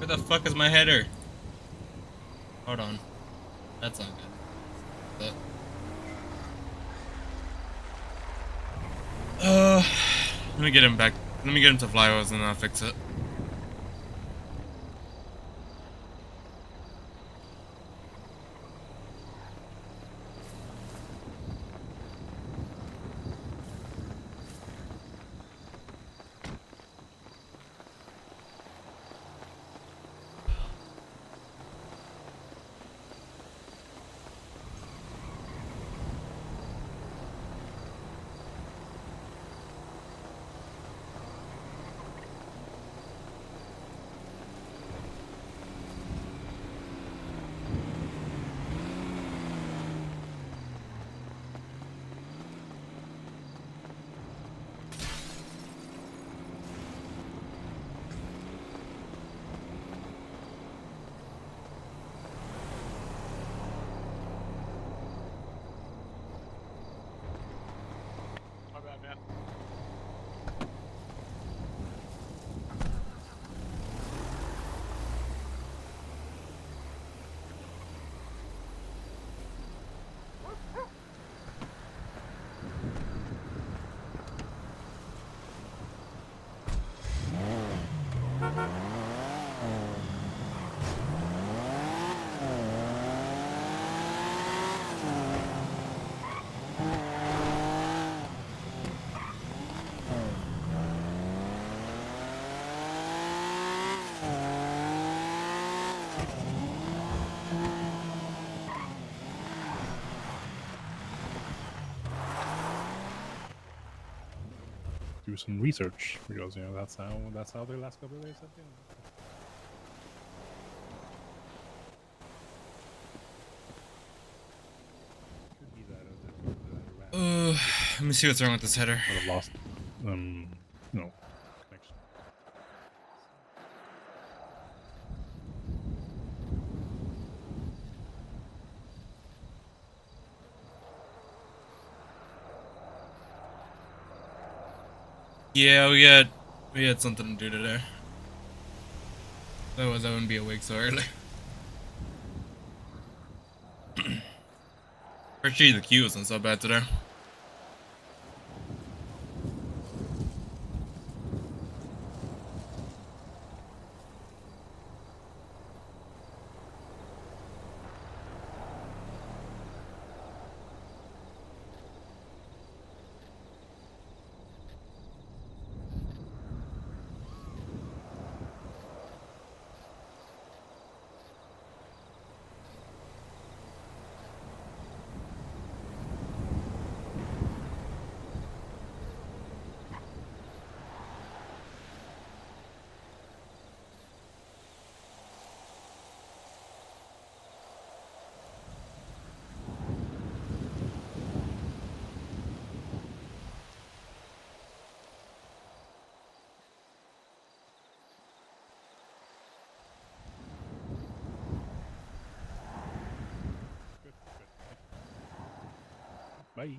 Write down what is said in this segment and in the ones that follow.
Where the fuck is my header? Hold on. That's not good. Let me get him back. Let me get him to flyovers and then I'll fix it. Do some research because that's how the last couple of days have been. Let me see what's wrong with this header. I've lost, connection. Yeah, we had something to do today. Otherwise I wouldn't be awake so early. Actually, the queue wasn't so bad today. Bye.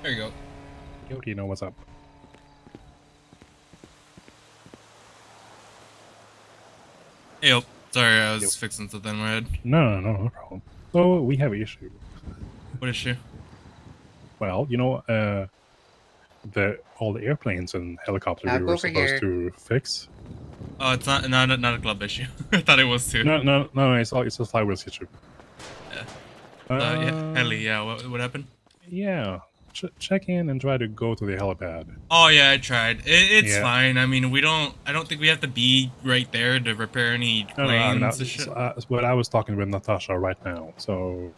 There you go. Yo, do you know what's up? Hey, yo. Sorry, I was fixing something in my head. No problem. So we have an issue. What issue? Well, all the airplanes and helicopters we were supposed to fix. Oh, it's not a club issue. I thought it was too. No, it's a flywheels issue. Yeah. Yeah. Heli, yeah. What happened? Yeah. Check in and try to go to the helipad. Oh yeah, I tried. It's fine. I mean, I don't think we have to be right there to repair any planes and shit. But I was talking with Natasha right now. So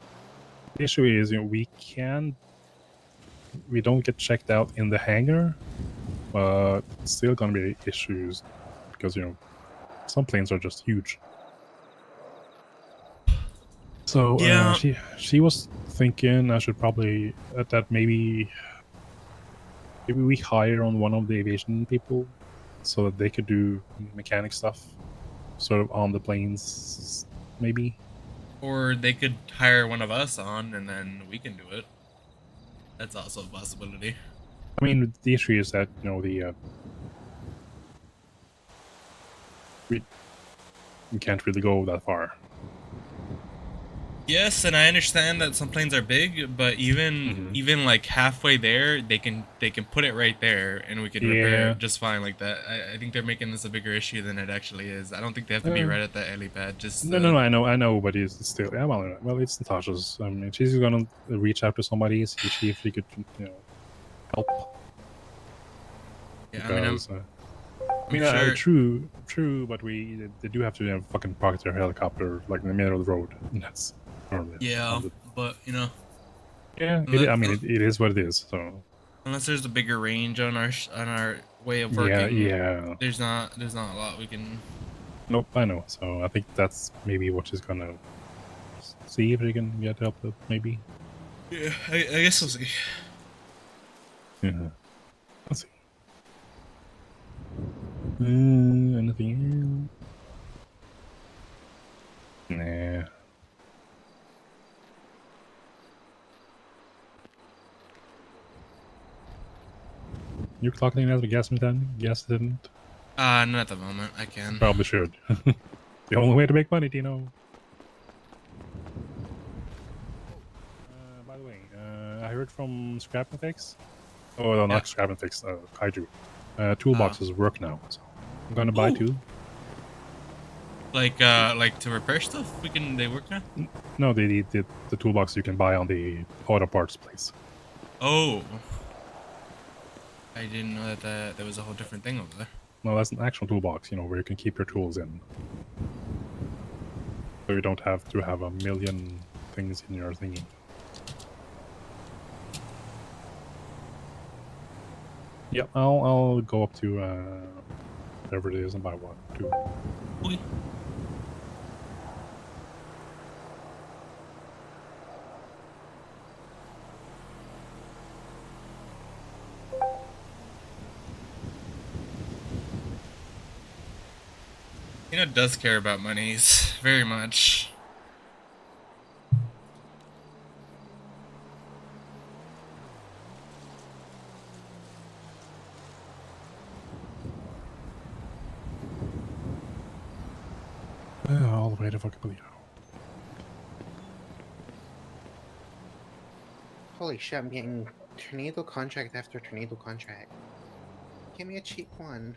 the issue is, we don't get checked out in the hangar, but it's still gonna be issues because some planes are just huge. So yeah. she was thinking I should probably that maybe we hire on one of the aviation people so that they could do mechanic stuff, sort of on the planes, maybe. Or they could hire one of us on, and then we can do it. That's also a possibility. I mean, the issue is that we can't really go that far. Yes, and I understand that some planes are big, but even like halfway there, they can put it right there, and we can repair Yeah. it just fine like that. I think they're making this a bigger issue than it actually is. I don't think they have to be right at the helipad. Just No, I know, but it's still well, it's Natasha's. I mean, she's gonna reach out to somebody, see if she could, help. yeah. Because I'm sure. true, but they do have to fucking park their helicopter like in the middle of the road. That's normally Yeah, but yeah. It is what it is. So unless there's a bigger range on our way of yeah, working, yeah. there's not a lot we can. Nope, I know. So I think that's maybe what she's gonna see if she can get help with, maybe. Yeah, I guess we'll see. Yeah, let's see. Anything else? Nah. You're clocking out the gas attendant? Gas attendant? Not at the moment. I can. Probably should. The only way to make money, Tino. By the way, I heard from Scrap and Fix. Oh, no, not Scrap and Fix. Kaiju. Toolboxes work now, so I'm gonna buy two. Like to repair stuff, they work now. No, the toolbox you can buy on the auto parts place. Oh, I didn't know that there was a whole different thing over there. No, that's an actual toolbox, where you can keep your tools in. So you don't have to have a million things in your thingy. Yep, I'll go up to whatever it is and buy one, two. Okay. Does care about monies very much. All the way to fucking Polito. Holy shit, I'm getting tornado contract after tornado contract. Give me a cheap one.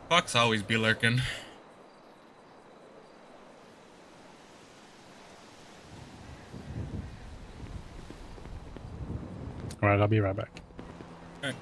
Fox always be lurking. Alright, I'll be right back. Alright.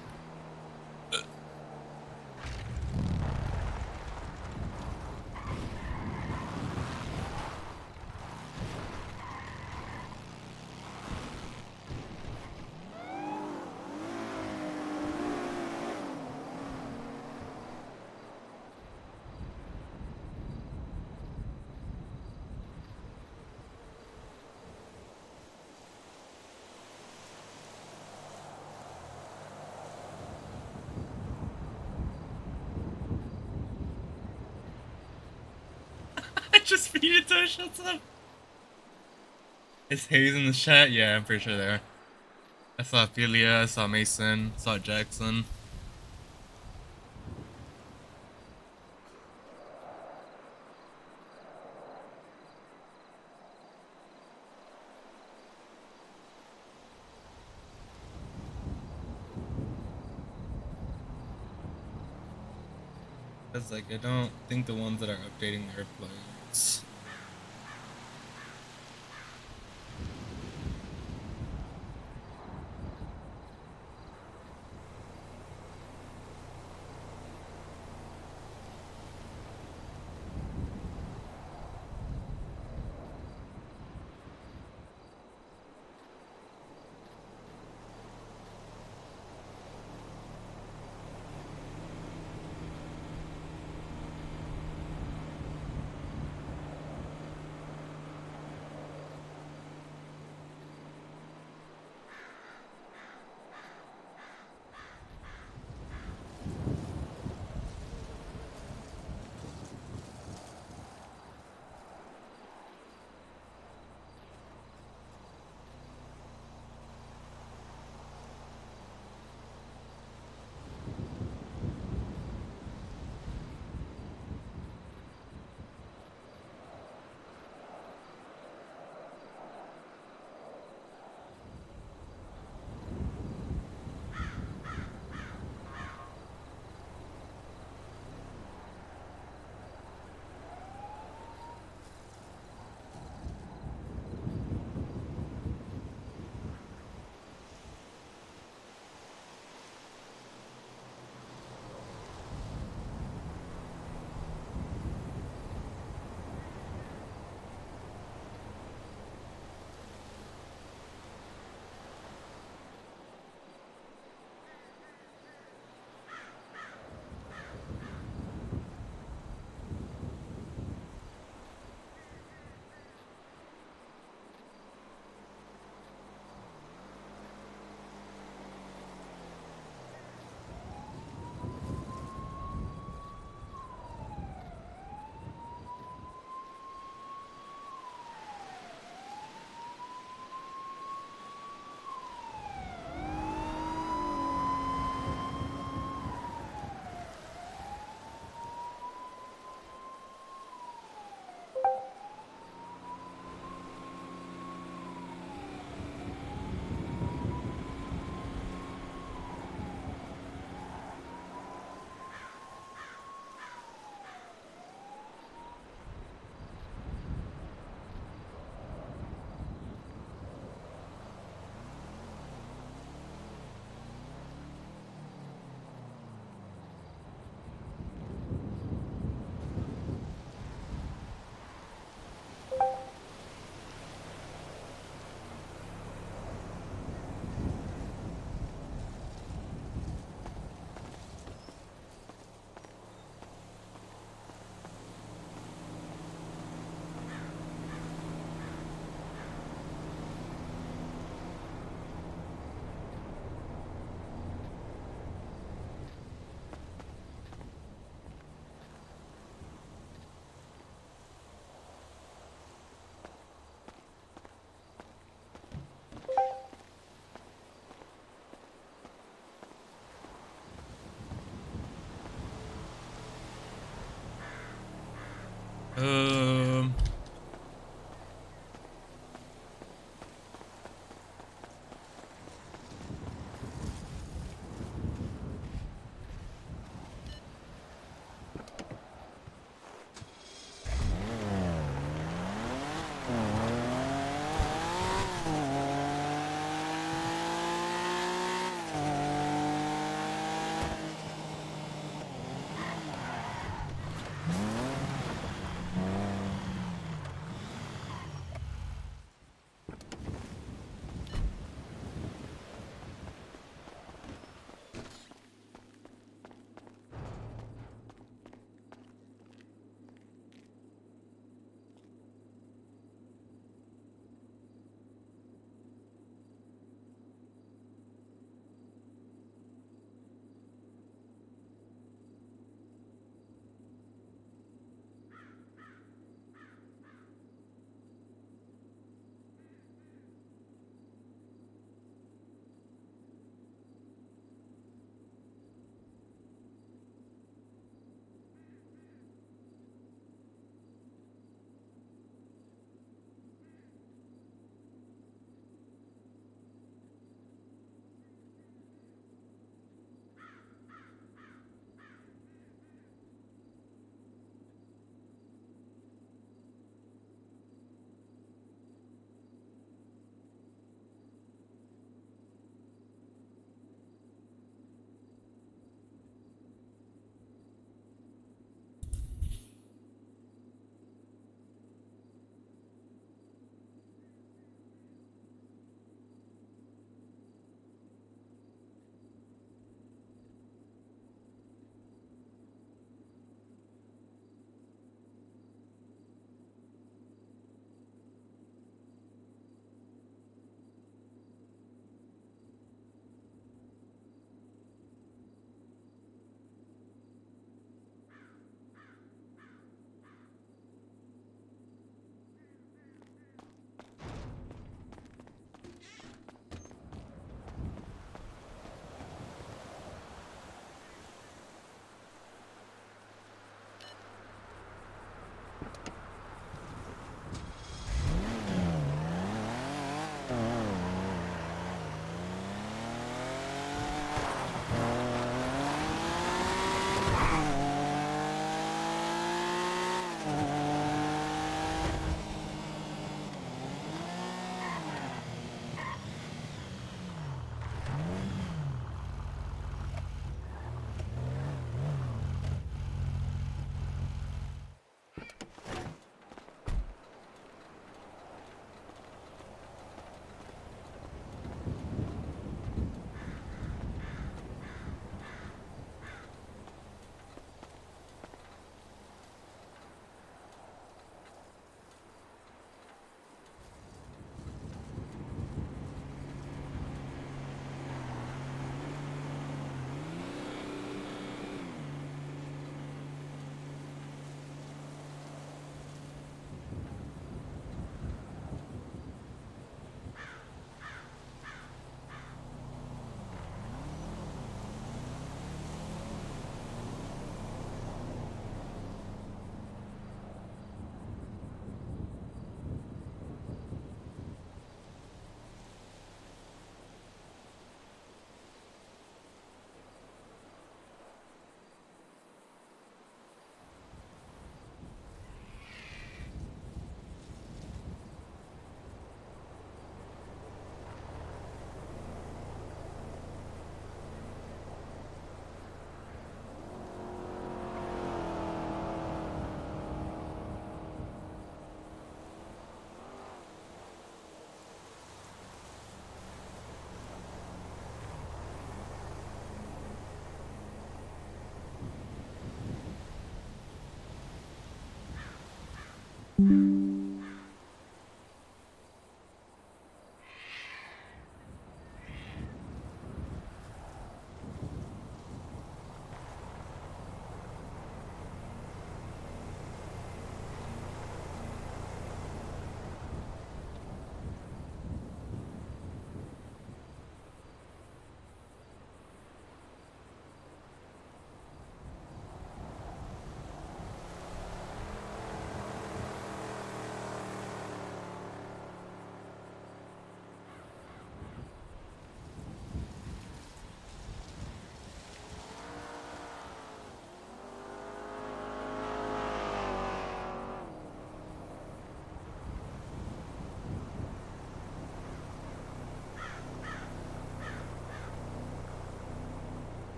I just feed it to it, shuts up. Is Hayes in the chat? Yeah, I'm pretty sure they are. I saw Ophelia, I saw Mason, saw Jackson. Because, I don't think the ones that are updating their planes.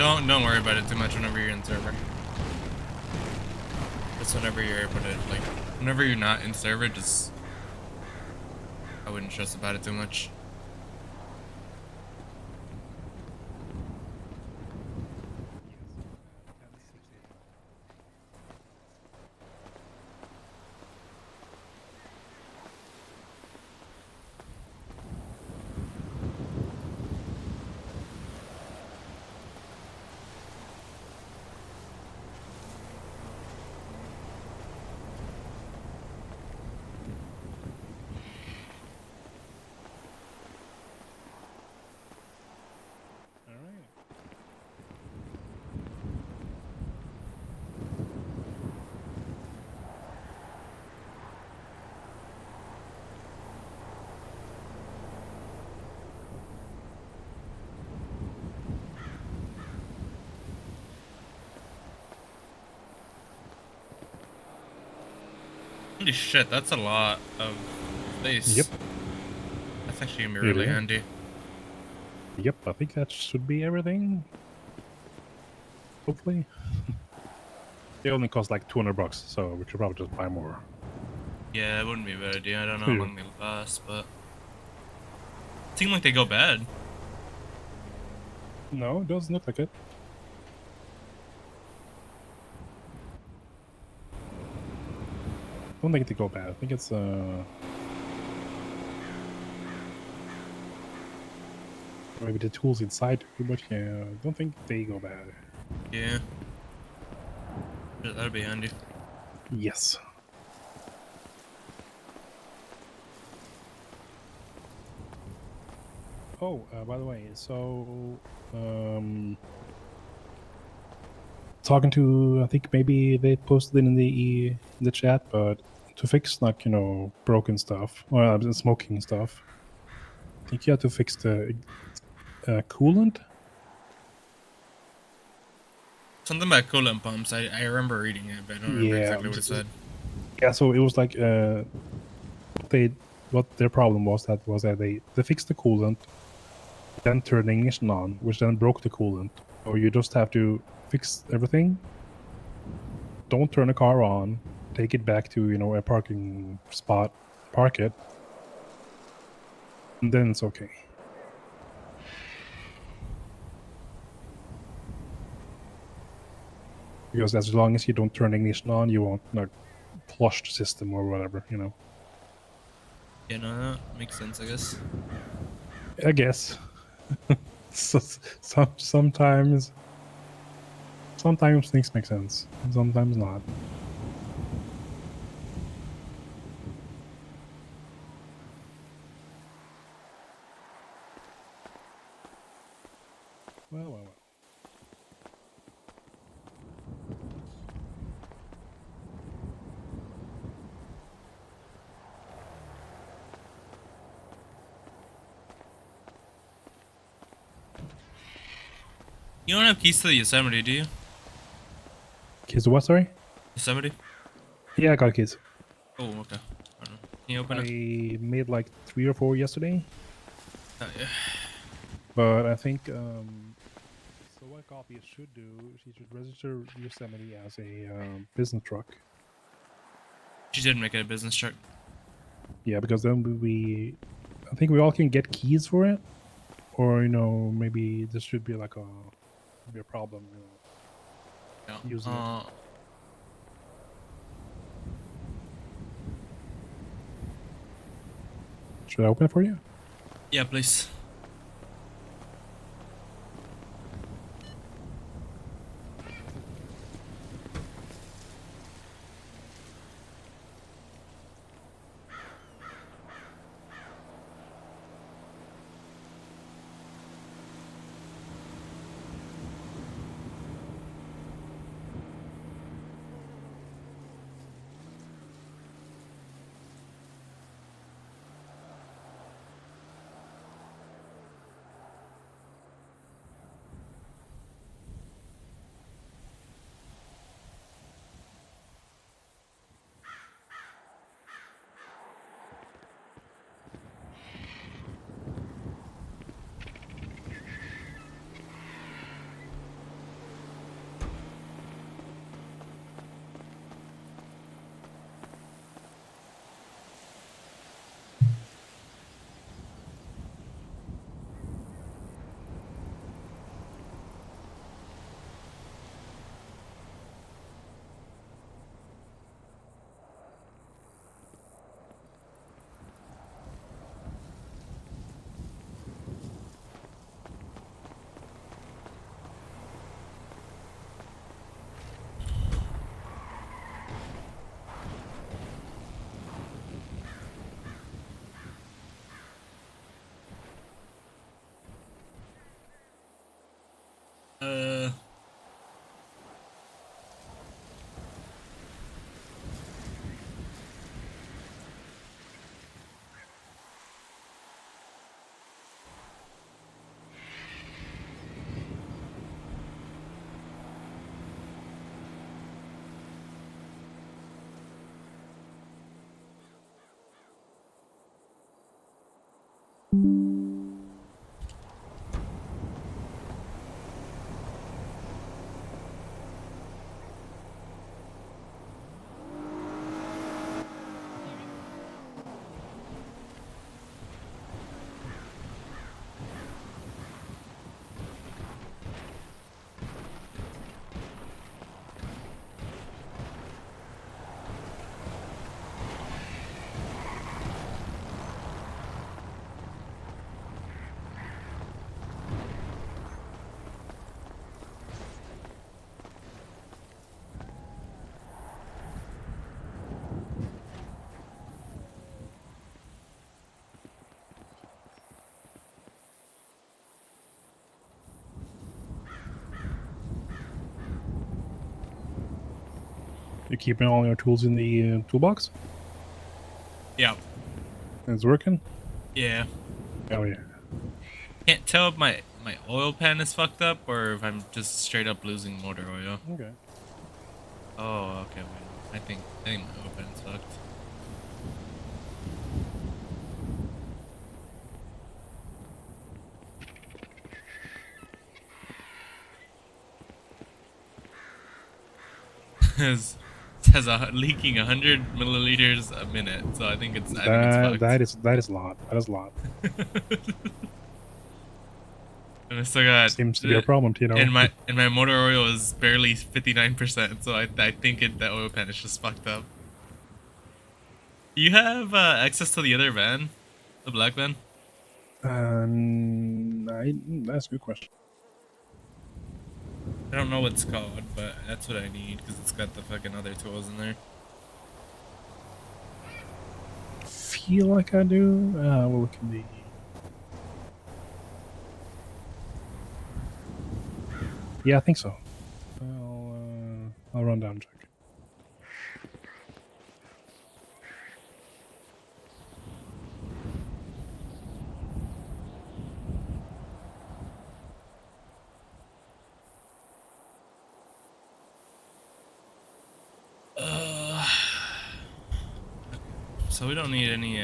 Don't worry about it too much whenever you're in server. Just whenever you're able to, like, whenever you're not in server, just, I wouldn't stress about it too much. All right. Holy shit, that's a lot of space. Yep. That's actually gonna be It really is. handy. Yep, I think that should be everything. Hopefully. They only cost like $200, so we should probably just buy more. Yeah, it wouldn't be a bad idea. I don't know how Yeah. long they last, but it seemed like they go bad. No, it doesn't look like it. I don't think they go bad. I think it's maybe the tools inside too, but yeah, I don't think they go bad. Yeah. That'd be handy. Yes. Oh, by the way, so talking to, I think maybe they posted it in the chat, but to fix like broken stuff, well, smoking stuff, I think you have to fix the coolant. Something about coolant pumps. I remember reading it, but I don't remember Yeah, exactly what it said. yeah. So it was like they what their problem was that they fixed the coolant, then turned the ignition on, which then broke the coolant. So you just have to fix everything. Don't turn the car on. Take it back to a parking spot, park it, and then it's okay. Because as long as you don't turn the ignition on, you won't like flush the system or whatever. Yeah, no, that makes sense, I guess. I guess. So, sometimes things make sense, and sometimes not. Well. You don't have keys to the Yosemite, do you? Keys to what? Sorry. Yosemite? Yeah, I got keys. Oh, okay. I don't know. Can you open it? I made like 3 or 4 yesterday, Yeah. but I think so. What Coffee should do? She should register Yosemite as a business truck. She did make it a business truck. Yeah, because then I think we all can get keys for it, or maybe this should be like maybe a problem. Yeah. Using it. Should I open it for you? Yeah, please. Uh, You keeping all your tools in the toolbox? yeah, It's working? yeah. Oh, yeah. Can't tell if my oil pan is fucked up or if I'm just straight up losing motor oil. Okay. Oh, okay. Wait. I think my oil pan's fucked. It says leaking 100 milliliters a minute, so I think it's fucked. That is a lot. That is a lot. And I still got Seems to be a problem, Tino. and my motor oil is barely 59%, so I think the oil pan is just fucked up. Do you have access to the other van, the black van? That's a good question. I don't know what it's called, but that's what I need because it's got the fucking other tools in there. Feel like I do. We'll look in the. Yeah, I think so. I'll run down and check. So we don't need any.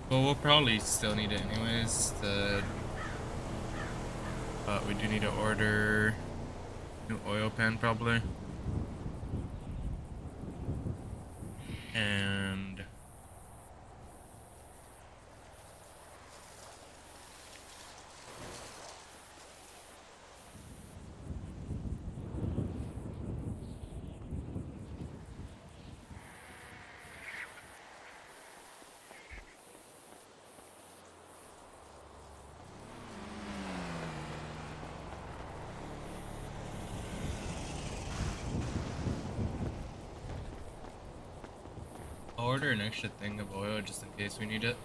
Well, we'll probably still need it anyways. But we do need to order new oil pan probably. And I'll order an extra thing of oil just in case we need it.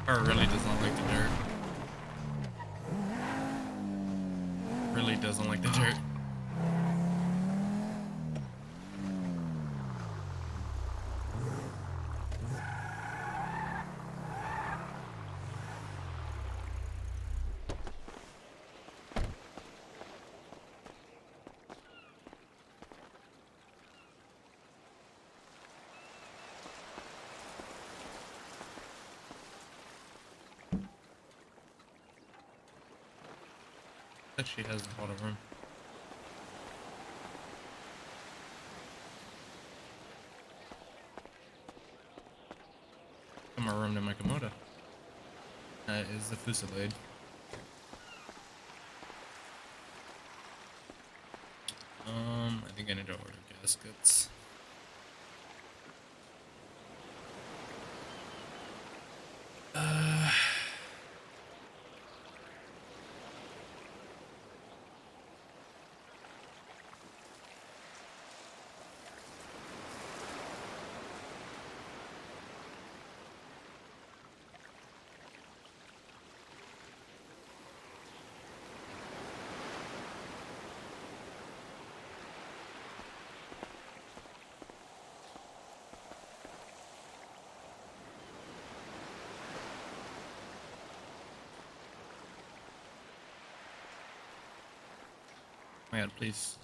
Car really does not like the dirt. Really doesn't like the dirt. Actually has a lot of room. More room than my Komodo. That is the Fusillade. I think I need to order gaskets. My God, please.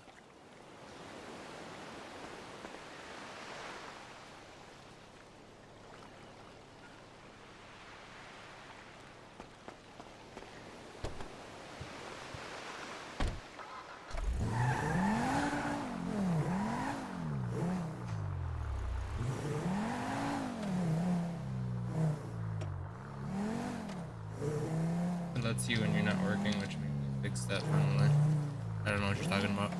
It lets you when you're not working, which means we fix that finally. I don't know what you're talking about.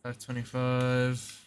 525.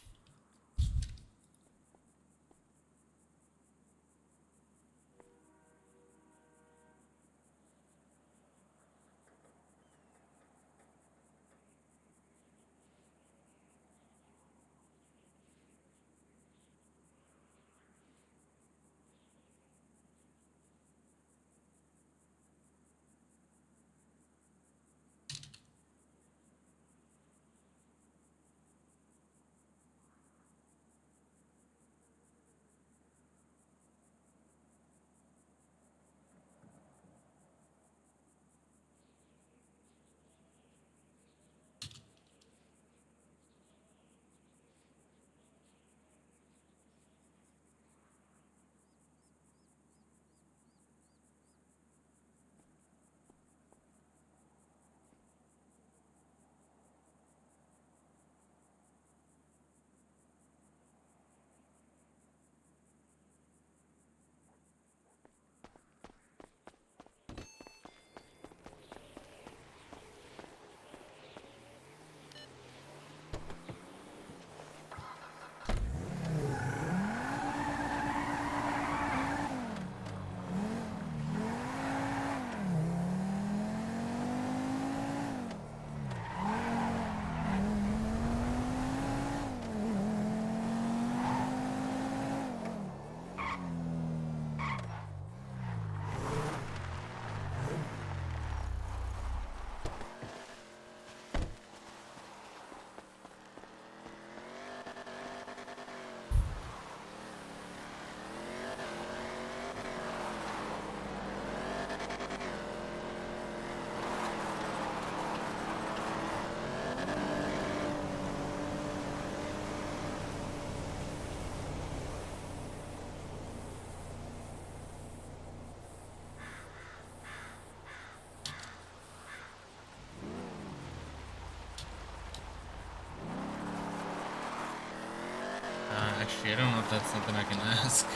Actually, I don't know if that's something I can ask.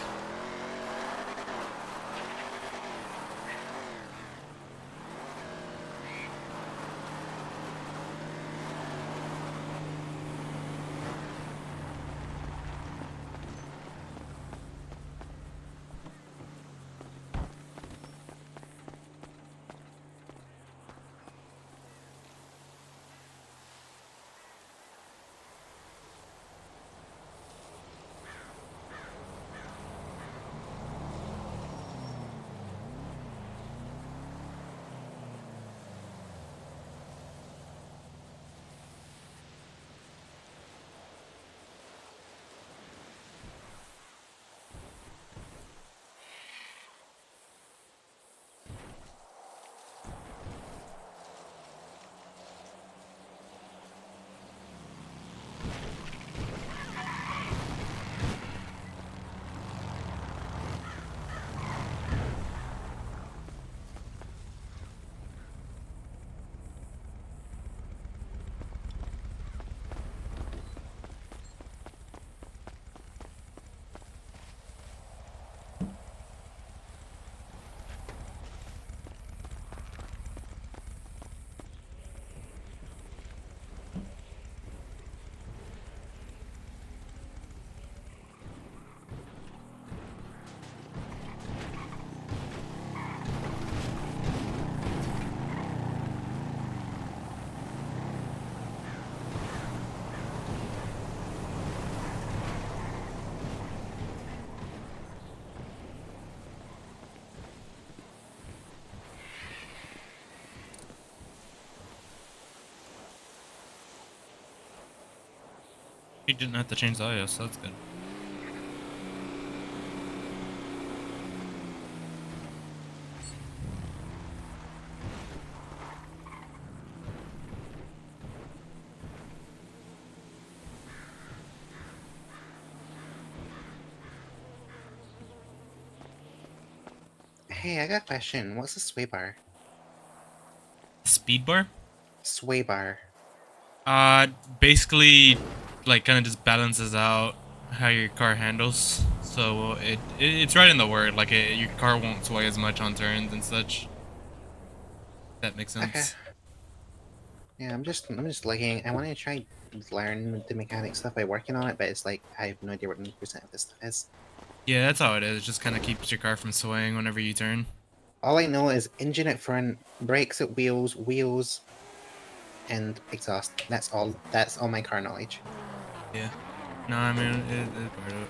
He didn't have to change the audio, so that's good. Hey, I got a question. What's a sway bar? Speed bar? Sway bar. Basically, like, kind of just balances out how your car handles. So it's right in the word. Like, your car won't sway as much on turns and such. That makes Okay. sense. Yeah, I'm just looking. I want to try learn the mechanic stuff by working on it, but it's like I have no idea what 90% of this stuff is. Yeah, that's how it is. It just kind of keeps your car from swaying whenever you turn. All I know is engine at front, brakes at wheels, wheels, and exhaust. That's all. That's all my car knowledge. Yeah. No, I mean it's part of it.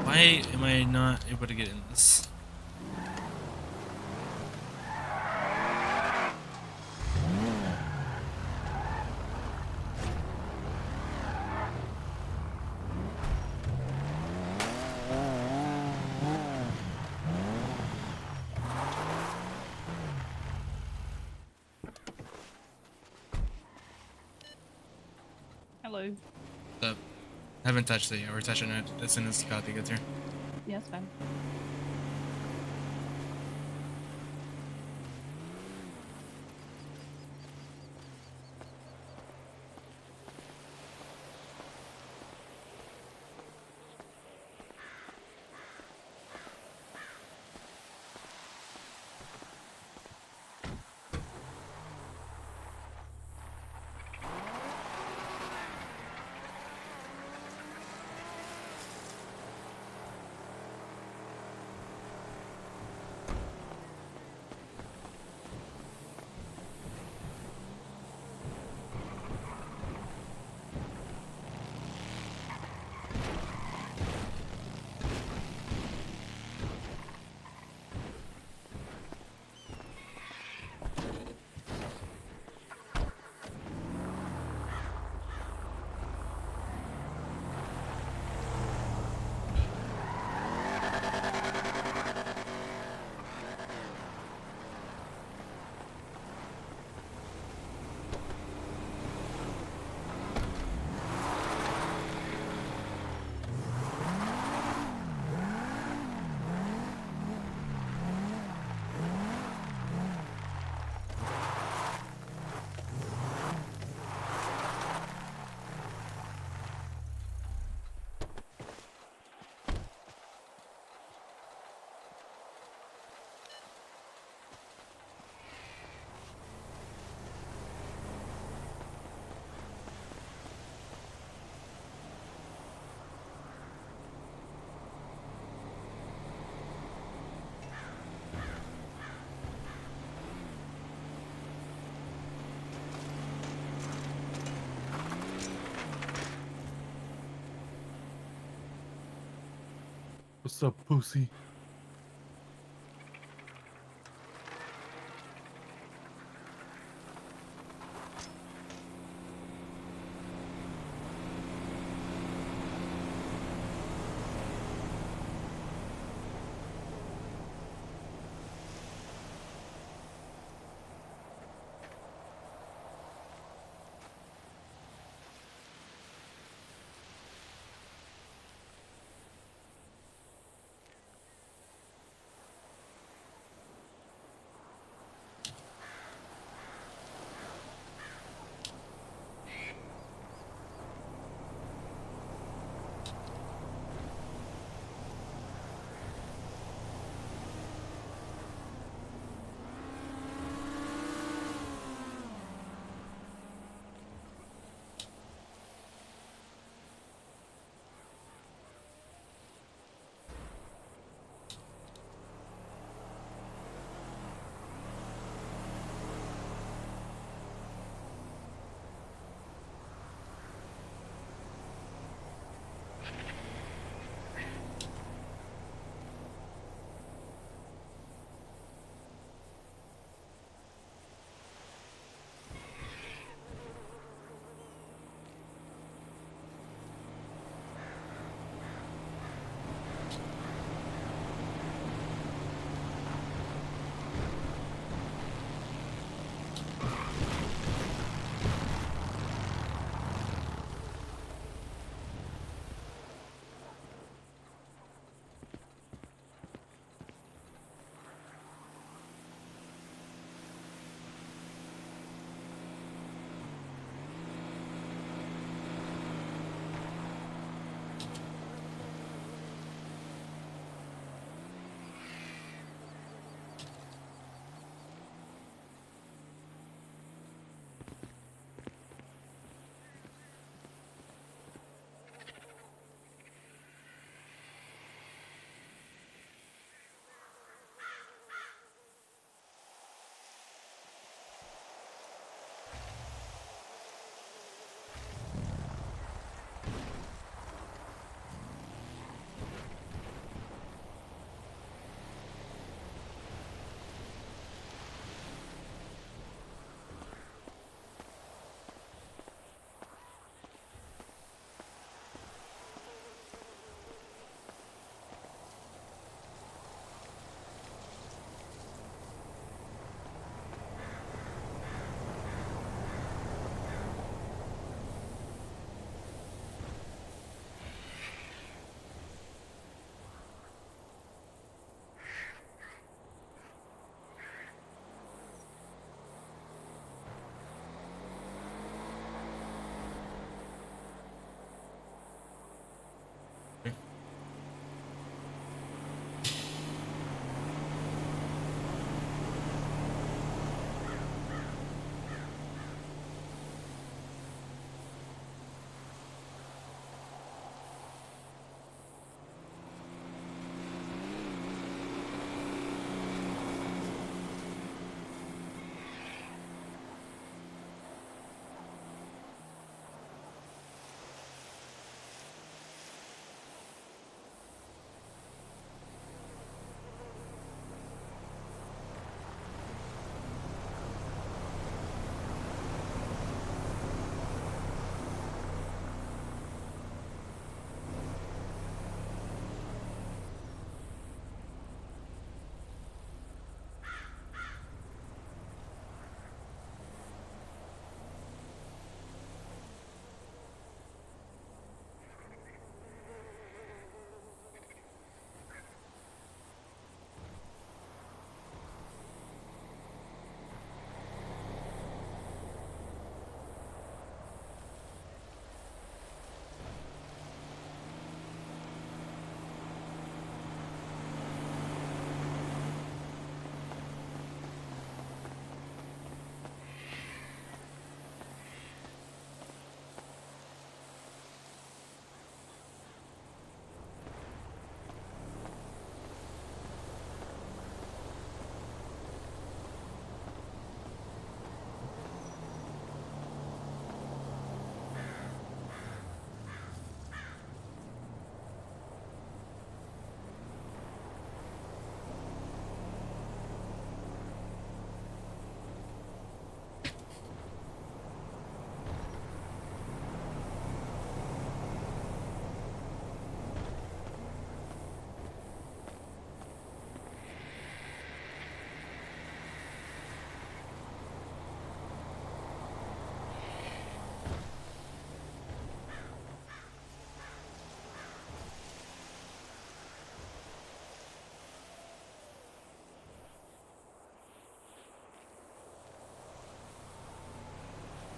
Why am I not able to get in this? Hello. So, haven't touched it yet. We're touching it as soon as Kathy gets here. Yeah, it's fine. What's up, pussy?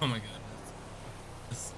Oh my god. This-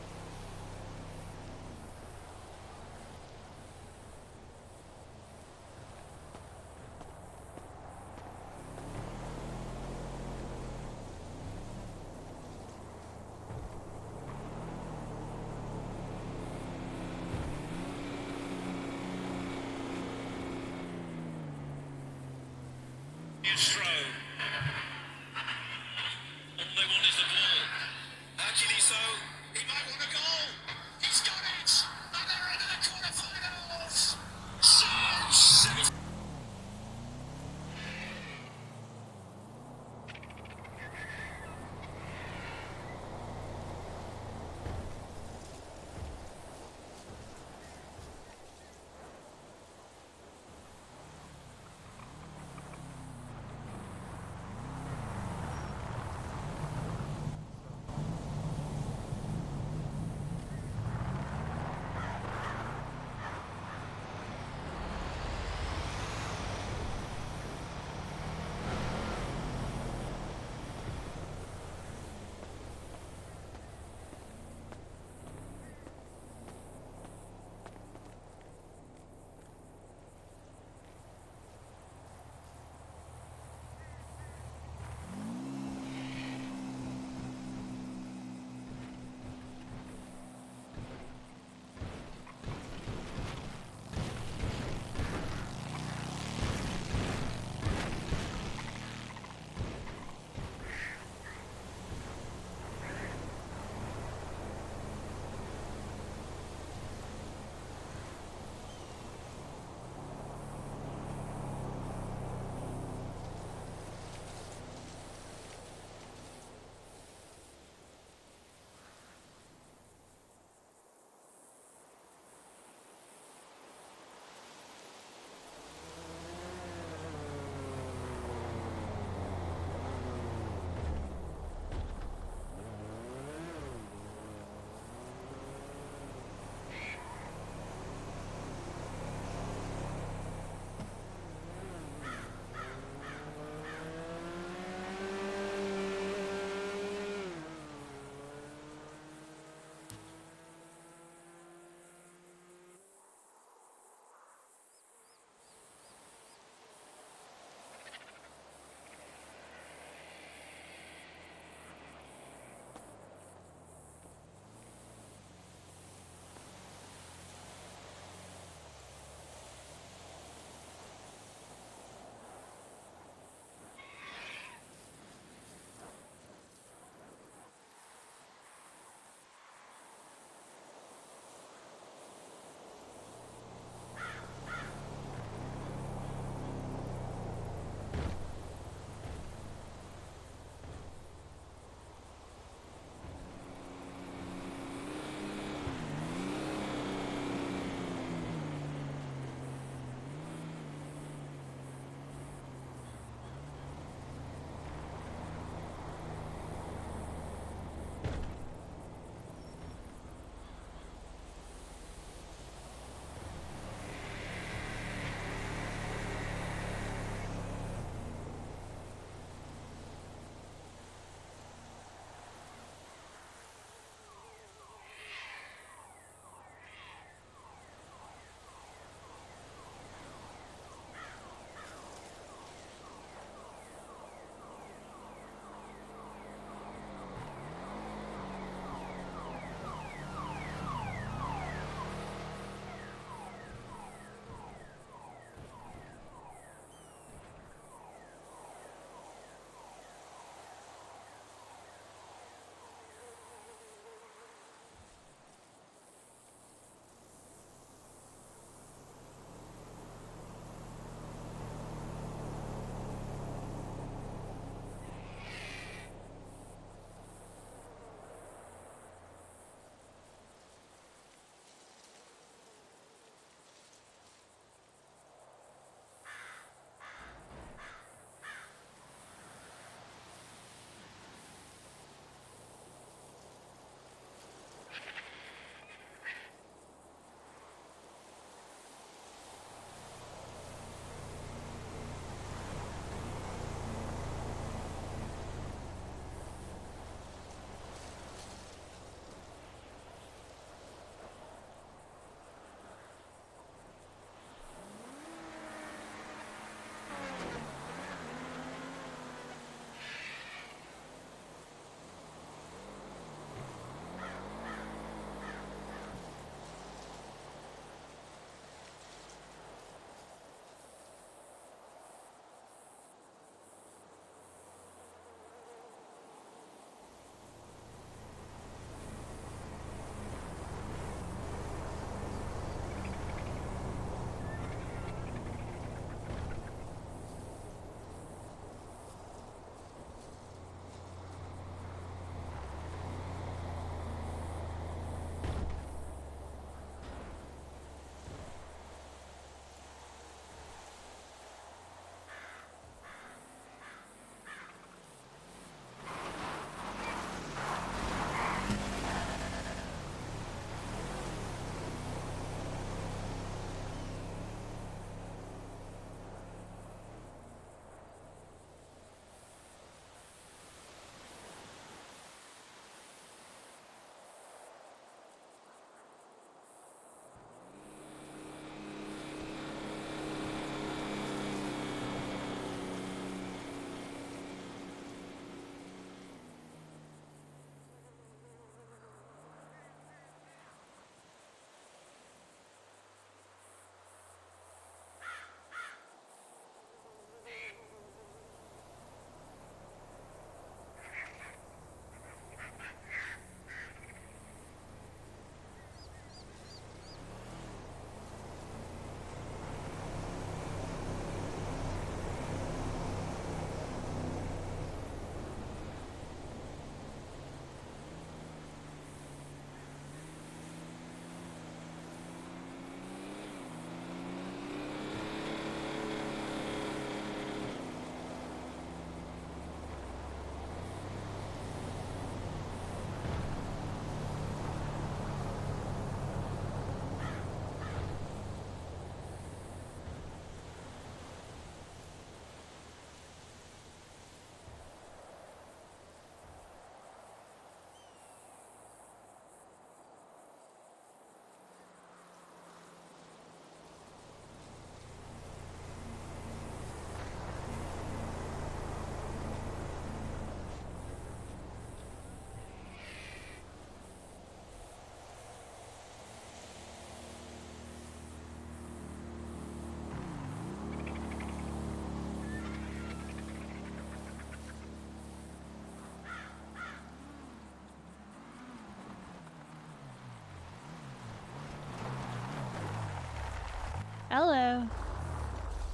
Hello.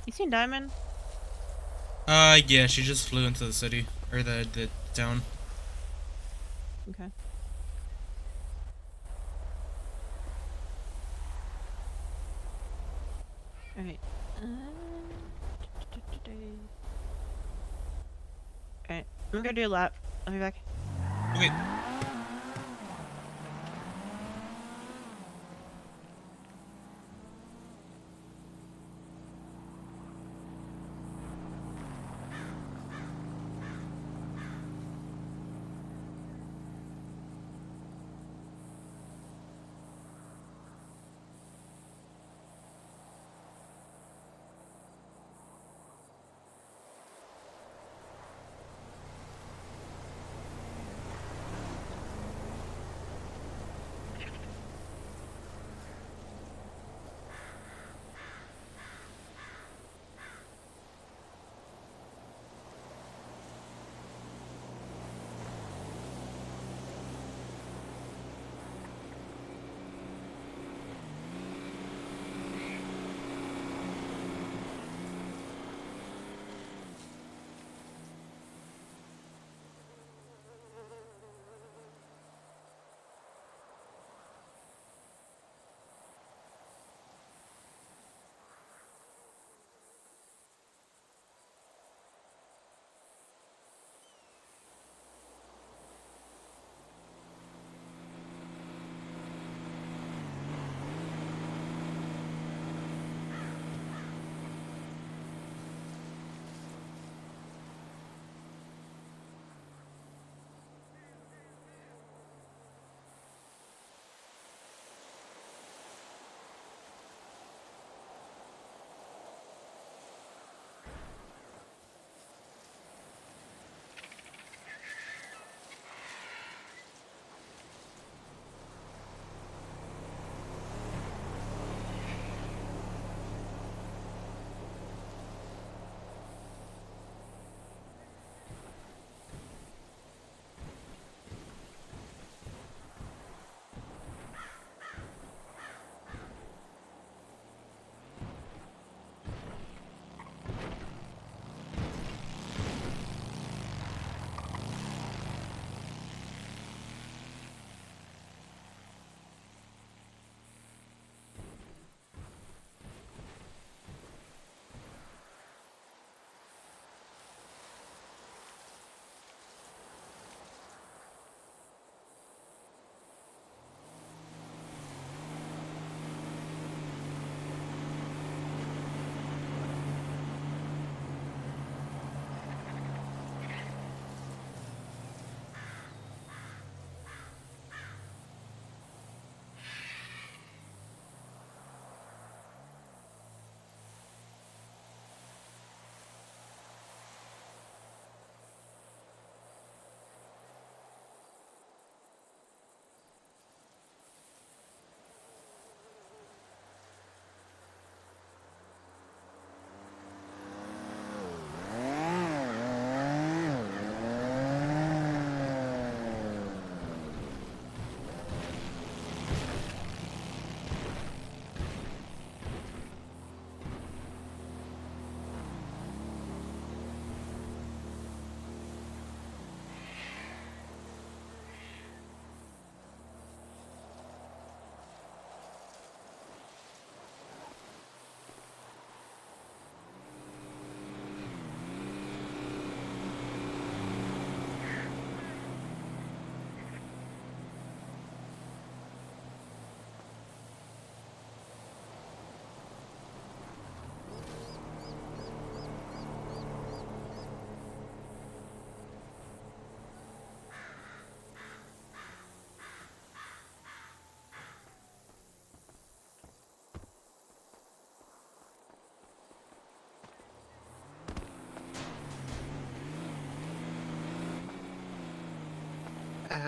You seen Diamond? Yeah, she just flew into the city or the town. Okay. Alright. Alright. I'm gonna do a lap. I'll be back. Okay.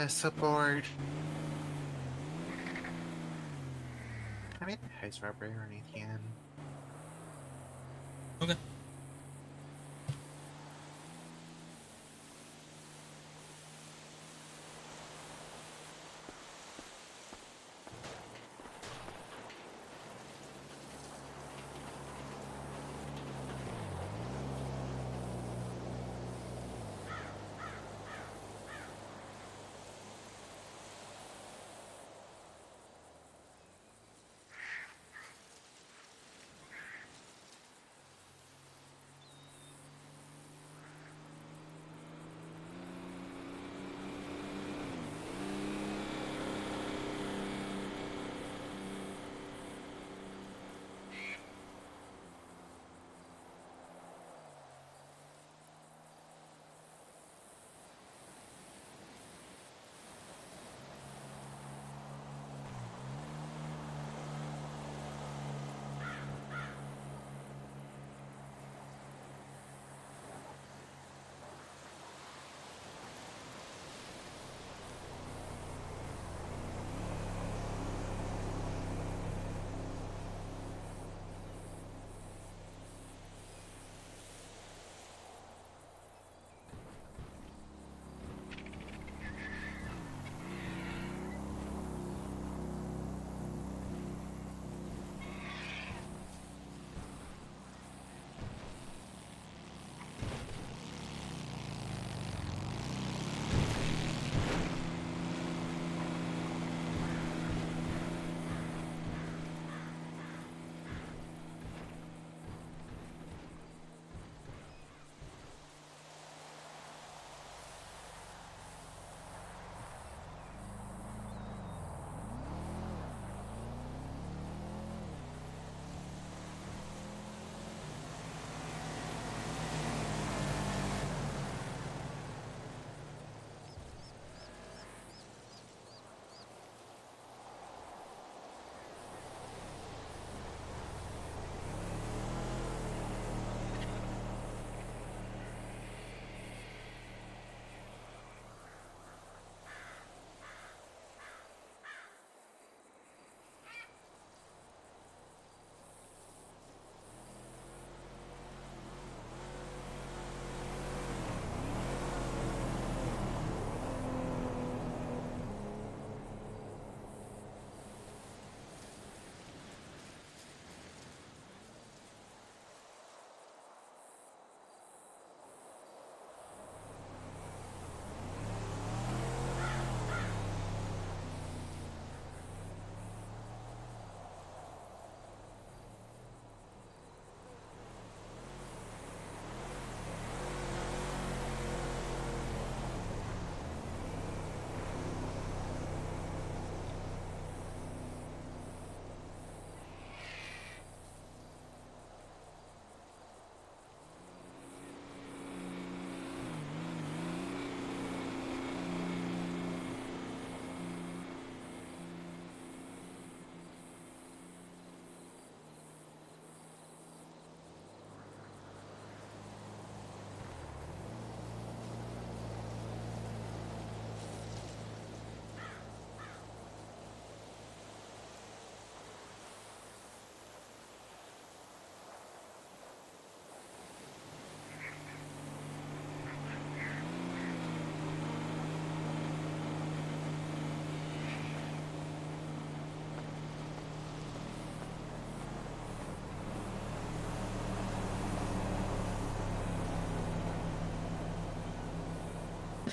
Support. I mean, house robbery or anything. Okay.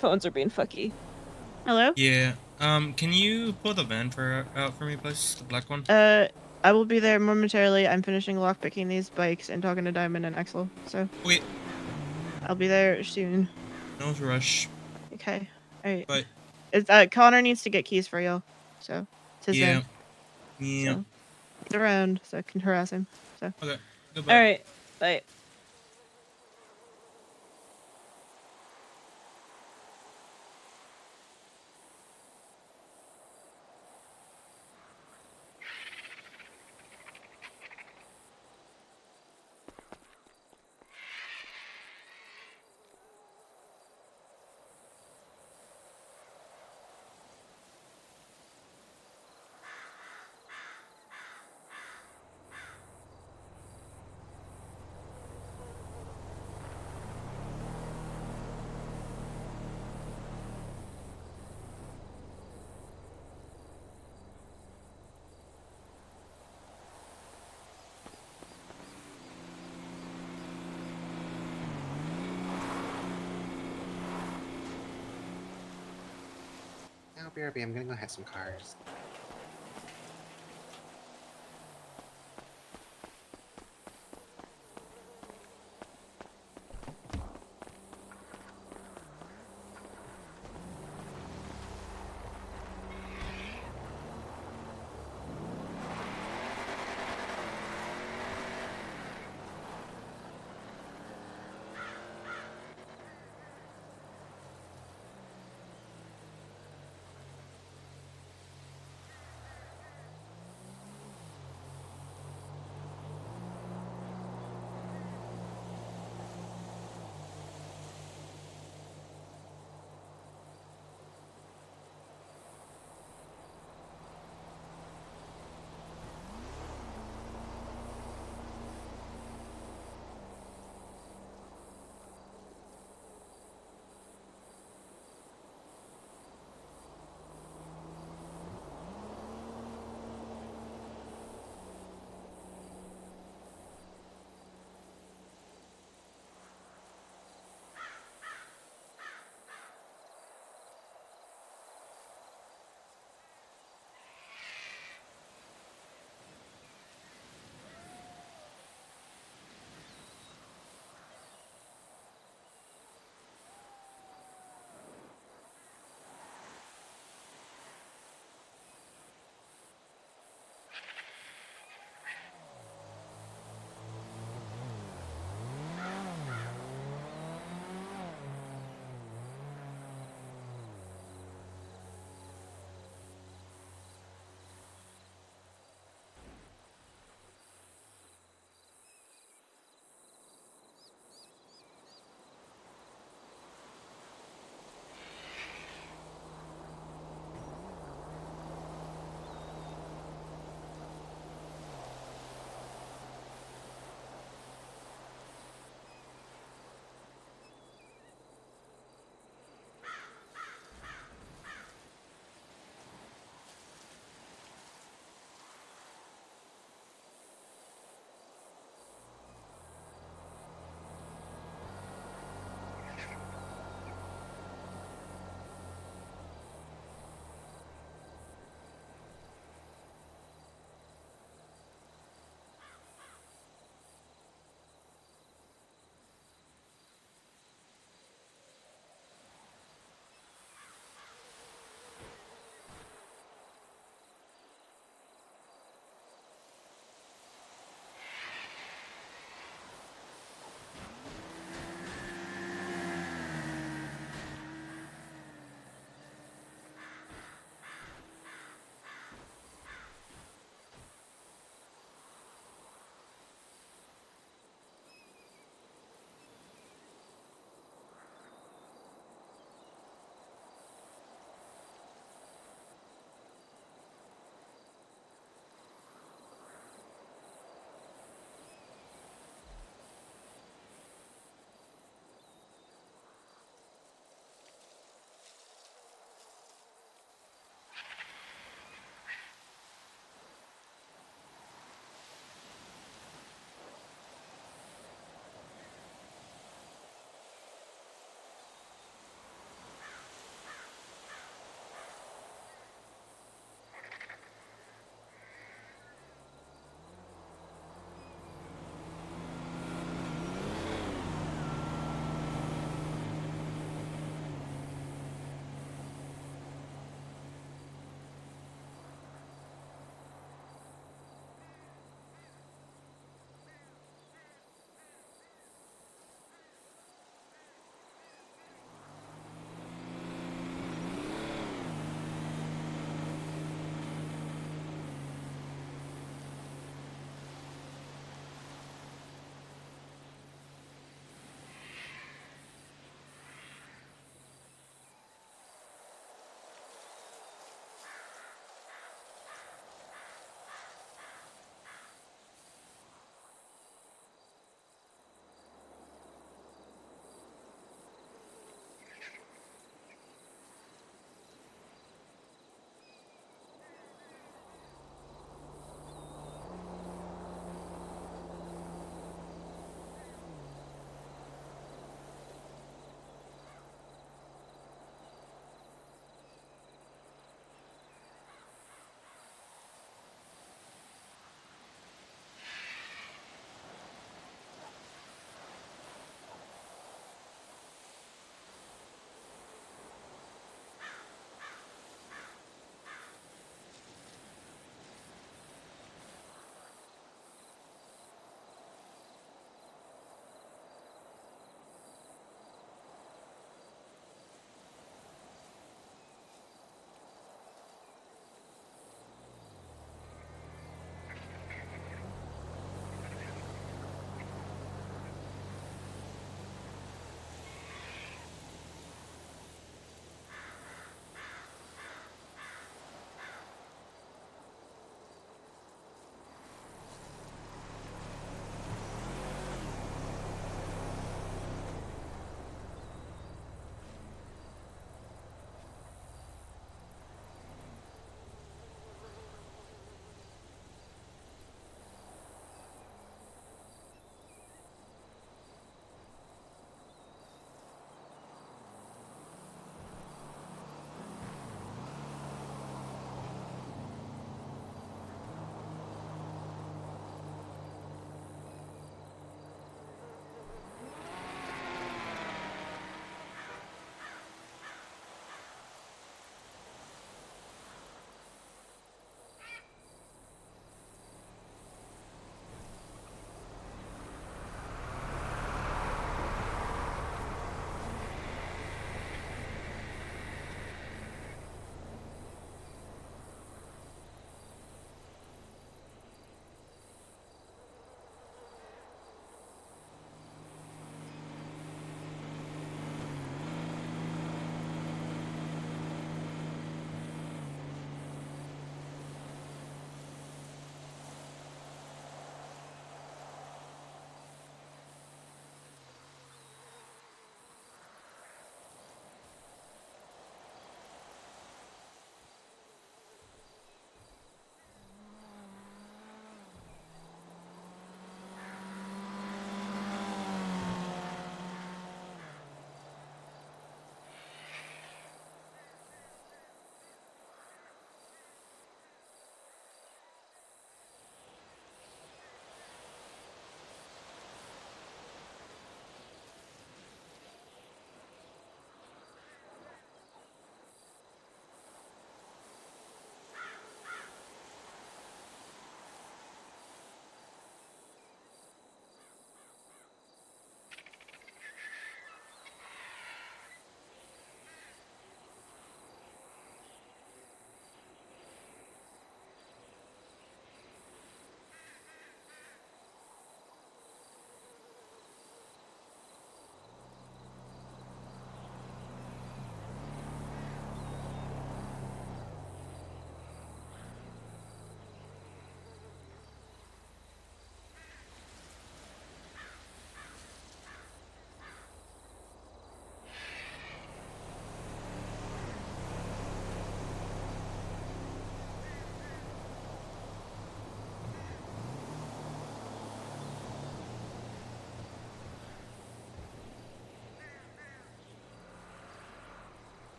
phones are being fucky. Hello? Yeah. Can you pull the van out for me, please? The black one. I will be there momentarily. I'm finishing lockpicking these bikes and talking to Diamond and Axel, so Wait. I'll be there soon. No rush. Okay. Alright. But Connor needs to get keys for y'all. So it's his yeah. van. Yeah. So he's around, so I can harass him. So Okay. Goodbye. Alright, bye. Now, BRB, I'm gonna go have some cars.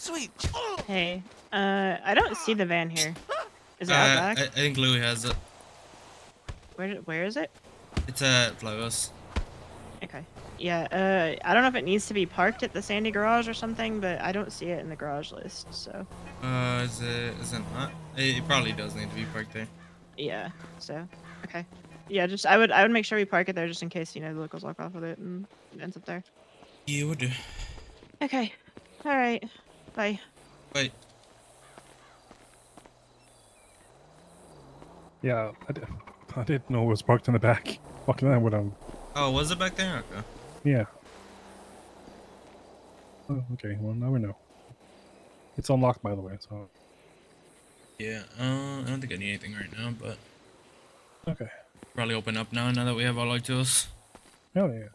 Sweet. Hey, I don't see the van here. Is it out back? I think Louis has it. Where is it? It's at Flagos. Okay. Yeah, I don't know if it needs to be parked at the Sandy garage or something, but I don't see it in the garage list, so Is it not? It probably does need to be parked there. yeah. So okay. Yeah, just I would make sure we park it there just in case, the locals walk off with it and it ends up there. Yeah, would do. Okay. Alright. Bye. Wait. Yeah, I didn't know it was parked in the back. Fucking that would have. Oh, was it back there? Okay. Yeah. Oh, okay, well, now we know. It's unlocked, by the way, so. Yeah. I don't think I need anything right now, but Okay. probably open up now that we have all our tools. Hell yeah.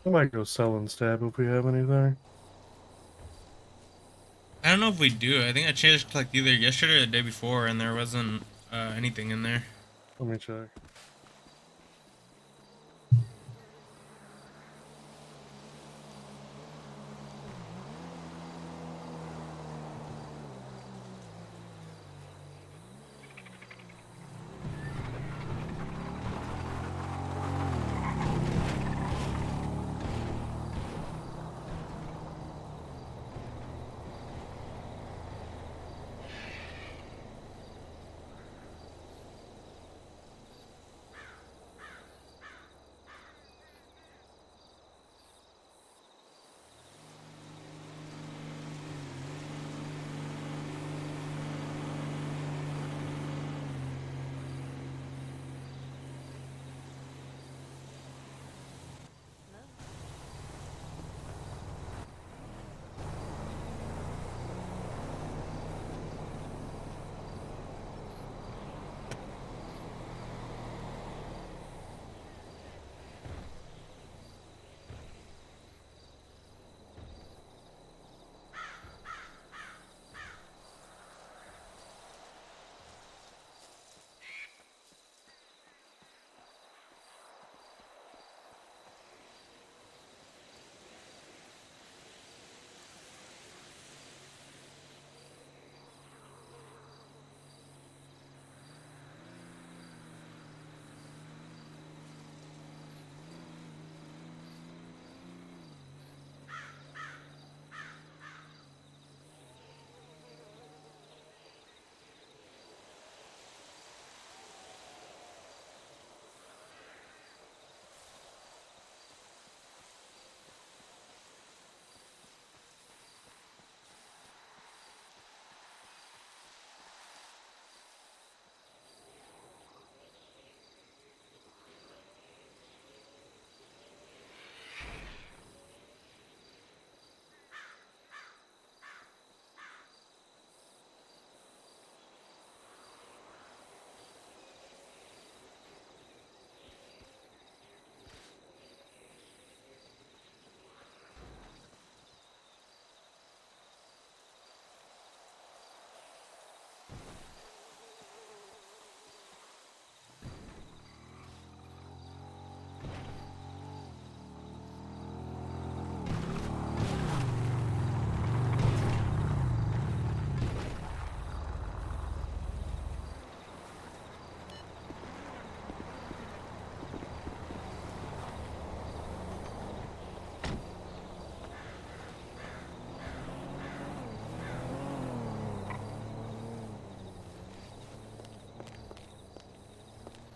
I might go sell and stab if we have anything. I don't know if we do. I think I changed like either yesterday or the day before, and there wasn't anything in there. Let me check.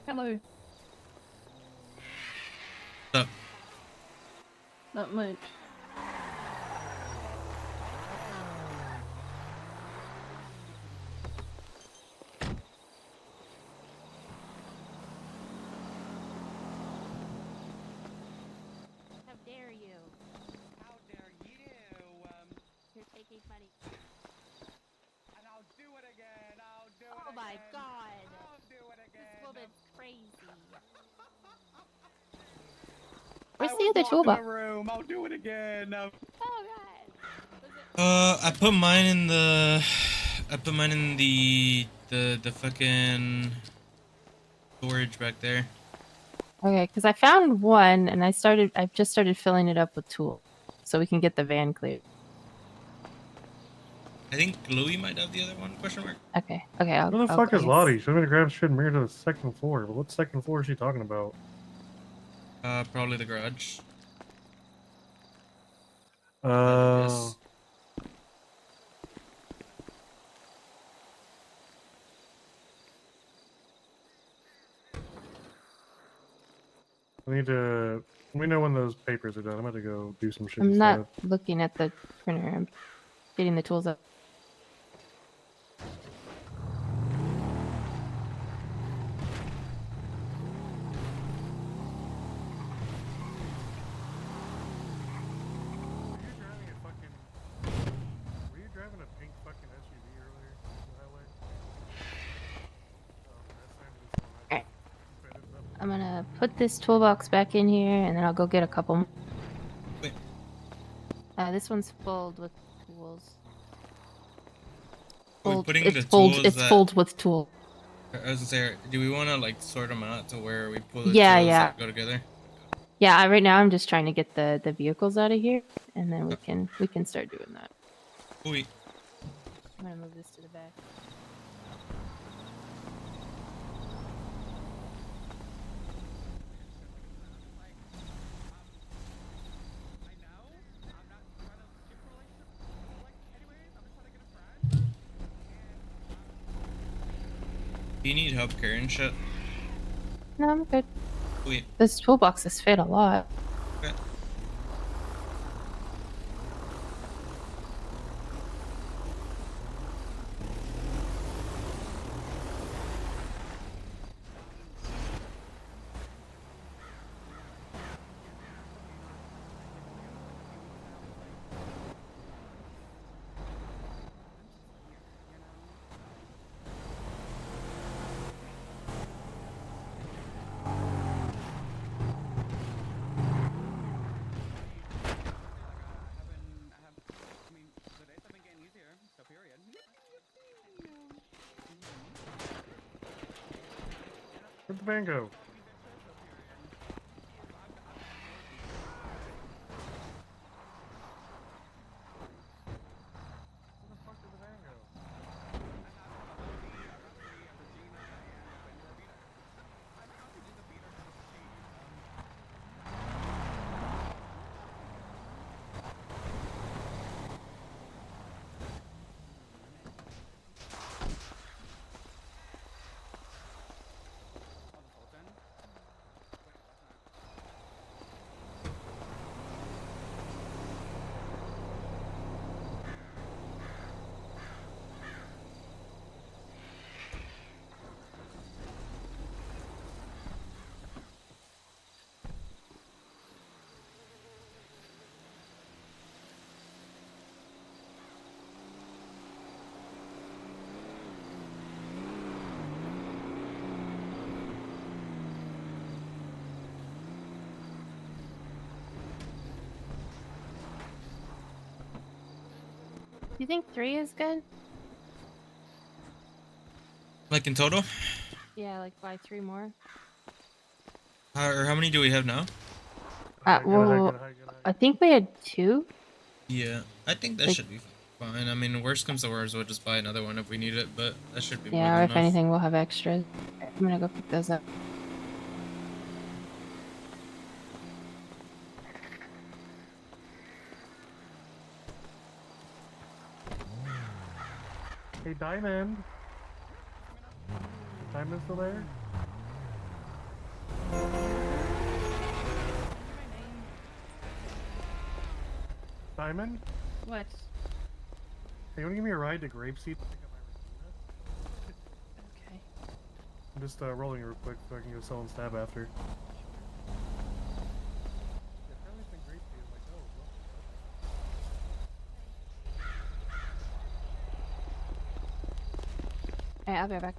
Hello. So, Not much. How dare you? How dare you? You're taking money. And I'll do it again. I'll do it Oh again. my god. I'll do it again. This woman's crazy. I Where's the was other locked in toolbox? a room. I'll do it again. Oh god. Was it? I put mine in the. I put mine in the fucking storage back there. Okay, because I found one and I've just started filling it up with tools so we can get the van cleared. I think Louis might have the other one? Question mark. Okay, I'll Where the I'll fuck go is guess. Lottie? She's gonna grab shit and bring her to the second floor. But what second floor is she talking about? Probably the garage. Uh, Yes. I need to. Let me know when those papers are done. I'm about to go do some shit. I'm not looking at the printer. I'm getting the tools up. Were you driving a pink fucking SUV earlier on the highway? Alright. I'm gonna put this toolbox back in here and then I'll go get a couple more. This one's filled with tools. Are we Fold- putting it's the fold, tools it's that filled with tool. I was gonna say, do we want to like sort them out to where we pull the Yeah, tools yeah. that go together? Yeah, right now I'm just trying to get the vehicles out of here, and then we can start doing that. Sweet. I'm gonna move this to the back. I know. I'm not trying to shift a relationship. Like, anyways, I'm just trying to get a friend. Do you need help carrying shit? No, I'm good. Sweet. This toolbox has fit a lot. Okay. I mean, the days have been getting easier. So period. Where'd the van go? Where the fuck did the van go? Do you think 3 is good? Like in total? Yeah, like buy 3 more. How many do we have now? Well, I think we had 2. Yeah, I think that Like- should be fine. I mean, worst comes to worst, we'll just buy another one if we need it, but that should be more Yeah, or than if enough. anything, we'll have extras. I'm gonna go pick those up. Hey, Diamond. Diamond still there? Diamond? What? Hey, you wanna give me a ride to Grapeseed? Okay. I'm just rolling real quick so I can go sell and stab after. Alright, I'll be right back.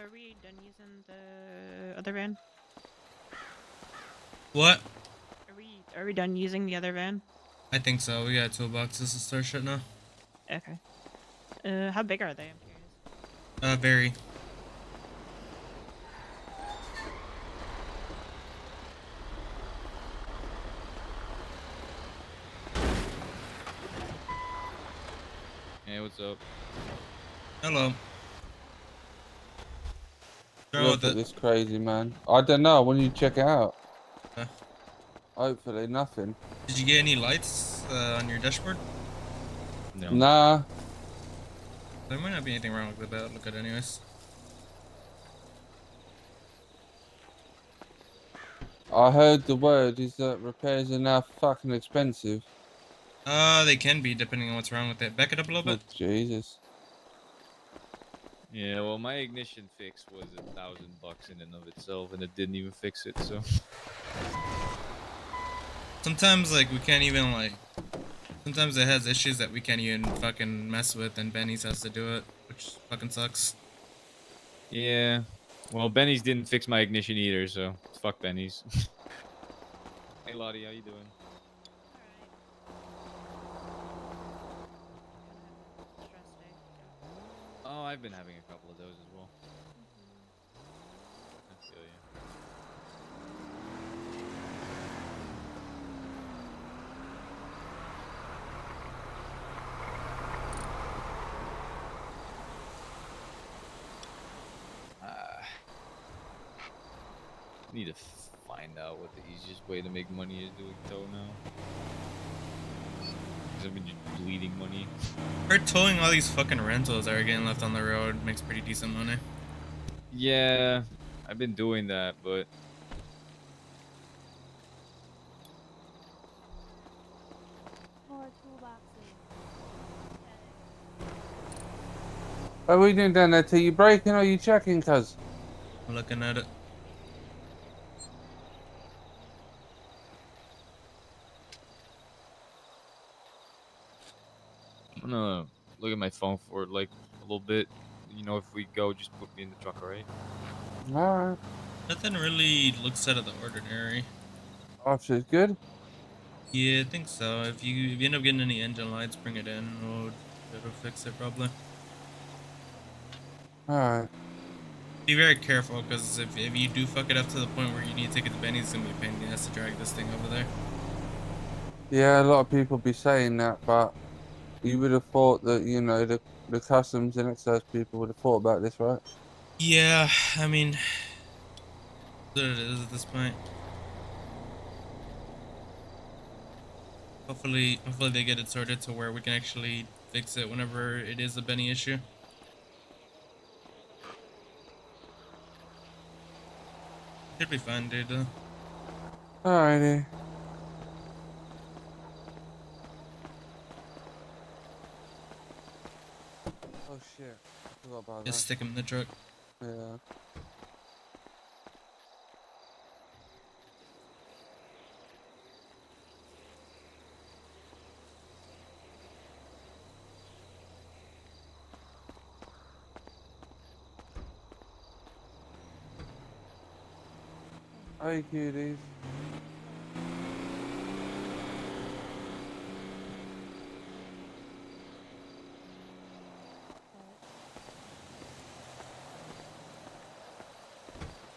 are we done using the other van? What? Are we done using the other van? I think so. We got toolboxes to start shit now. Okay. How big are they? I'm curious. Very. Hey, what's up? Hello. Look at this crazy man. I don't know. When you check it out, hopefully nothing. Did you get any lights on your dashboard? No. Nah. There might not be anything wrong with that. Look at it anyways. I heard the word is that repairs are now fucking expensive. They can be depending on what's wrong with it. Back it up a little Oh, bit. Jesus. Yeah, well, my ignition fix was $1,000 in and of itself, and it didn't even fix it. So Sometimes like we can't even like. Sometimes it has issues that we can't even fucking mess with, and Benny's has to do it, which fucking sucks. yeah, well, Benny's didn't fix my ignition either, so fuck Benny's. Hey, Lottie, how you doing? Oh, I've been having a couple of those as well. I feel you. Need to find out what the easiest way to make money is doing tow now. Because I've been just bleeding money. Heard towing all these fucking rentals that are getting left on the road makes pretty decent money. Yeah, I've been doing that, but More toolboxes. What are we doing down there? Till you breaking or you checking, cuz? I'm looking at it. I'm gonna look at my phone for like a little bit. You know, if we go, just put me in the truck, alright? Alright. Nothing really looks out of the ordinary. Officer's good. Yeah, I think so. If you end up getting any engine lights, bring it in. And it'll fix it probably. Alright. Be very careful, because if you do fuck it up to the point where you need to take it to Benny's, it's gonna be a pain in the ass to drag this thing over there. Yeah, a lot of people be saying that, but you would have thought that, you know, the customs and excise people would have thought about this, right? Yeah, I mean, what it is at this point. Hopefully they get it sorted to where we can actually fix it whenever it is a Benny issue. Should be fine, dude. Alrighty. Oh shit. I forgot about Just that. stick him in the truck. Yeah. Hey, cuties.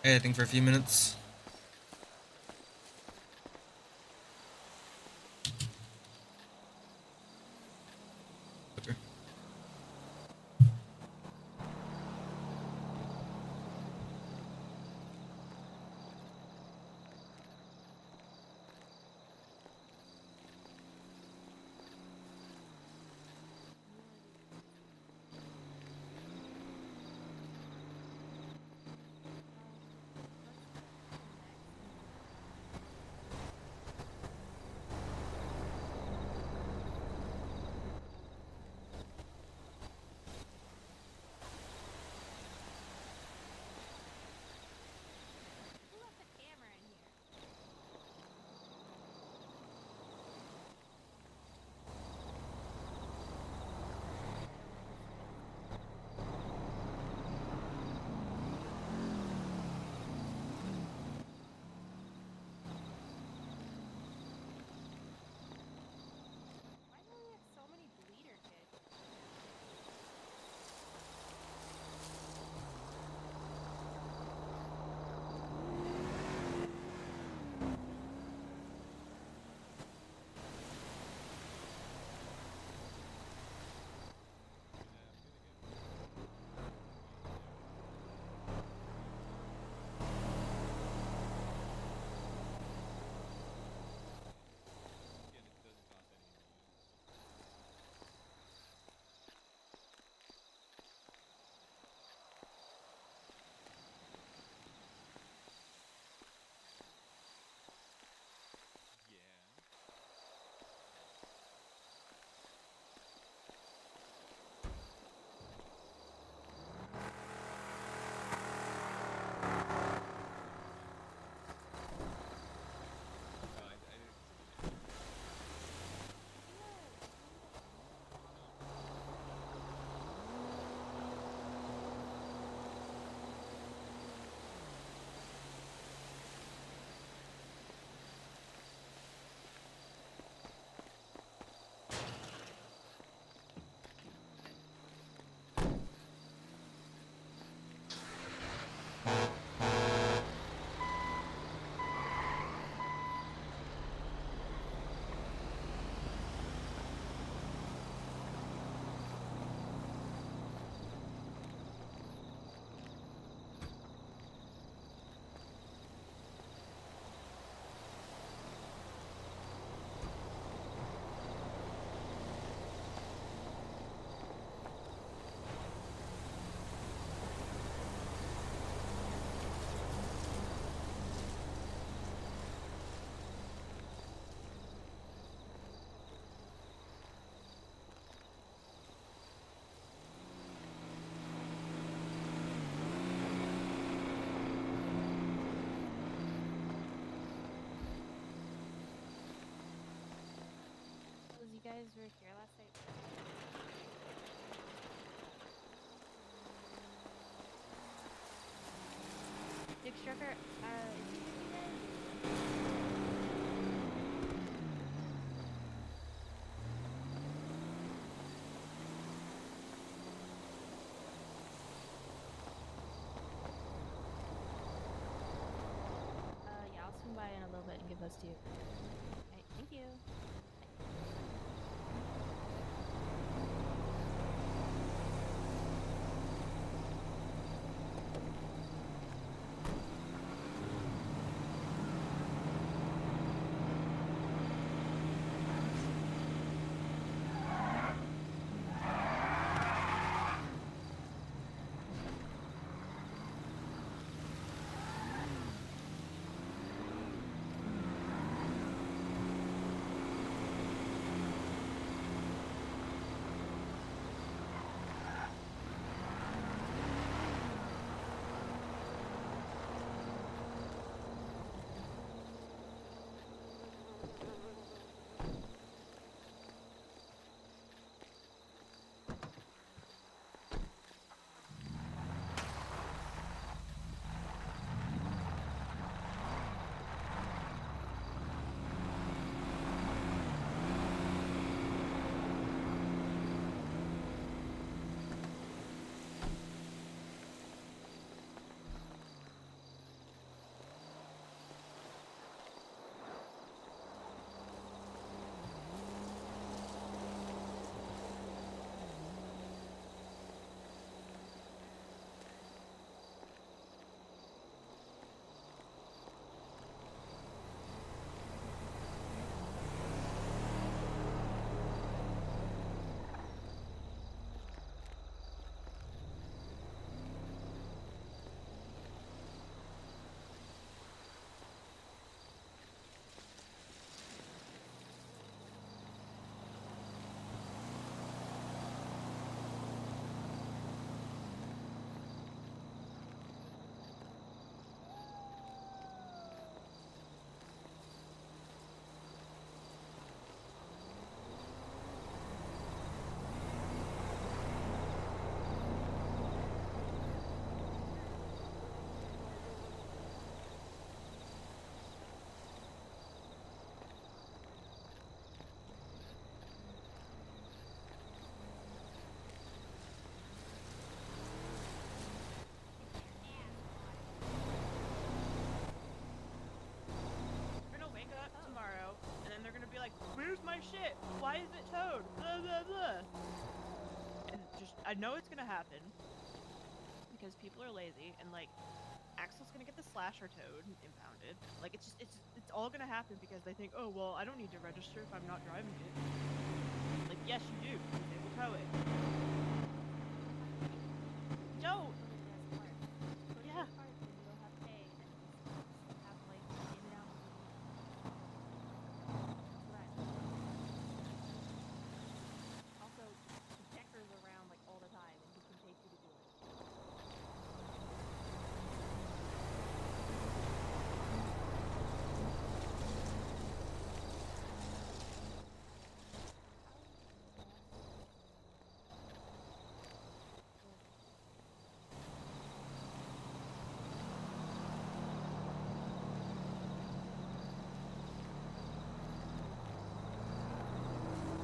Hey, I think for a few minutes. Okay. guys were here last night? Dick Stricker, is he with you guys? Yeah, I'll swing by in a little bit and give those to you. Alright, thank you. We're gonna wake up tomorrow, and then they're gonna be like, "Where's my shit? Why is it towed?" Blah blah blah. And just, I know it's gonna happen because people are lazy, and like, Axel's gonna get the slasher towed and impounded. Like, it's all gonna happen because they think, oh well, I don't need to register if I'm not driving it. Like, yes, you do. Because they will tow it. Don't. Yeah. Also, the checker's around like all the time, and he can take you to do it.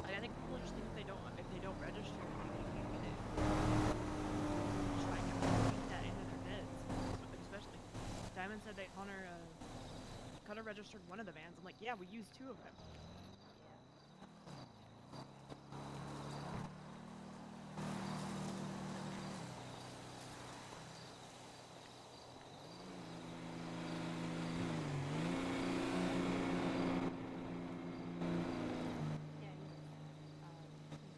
Like, I think people just think if they don't register, they can't get it. Just try to keep that into their heads. Especially, Diamond said that Connor registered one of the vans. I'm like, yeah, we used two of them. Yeah,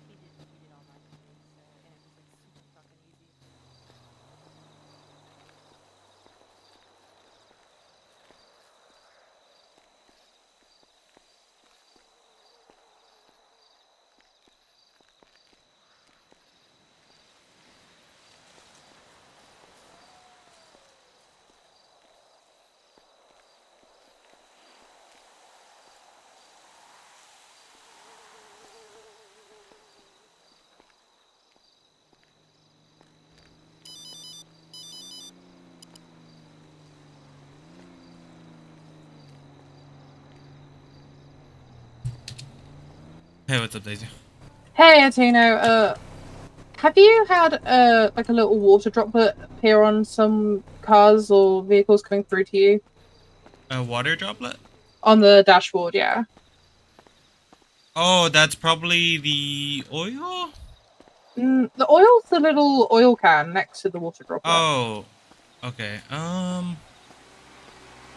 he did all mine for me, so, and it was like super fucking easy. Hey, what's up, Daisy? Hey, Antino. Have you had like a little water droplet appear on some cars or vehicles coming through to you? A water droplet? On the dashboard, yeah. Oh, that's probably the oil? The oil's the little oil can next to the water droplet. Oh, okay.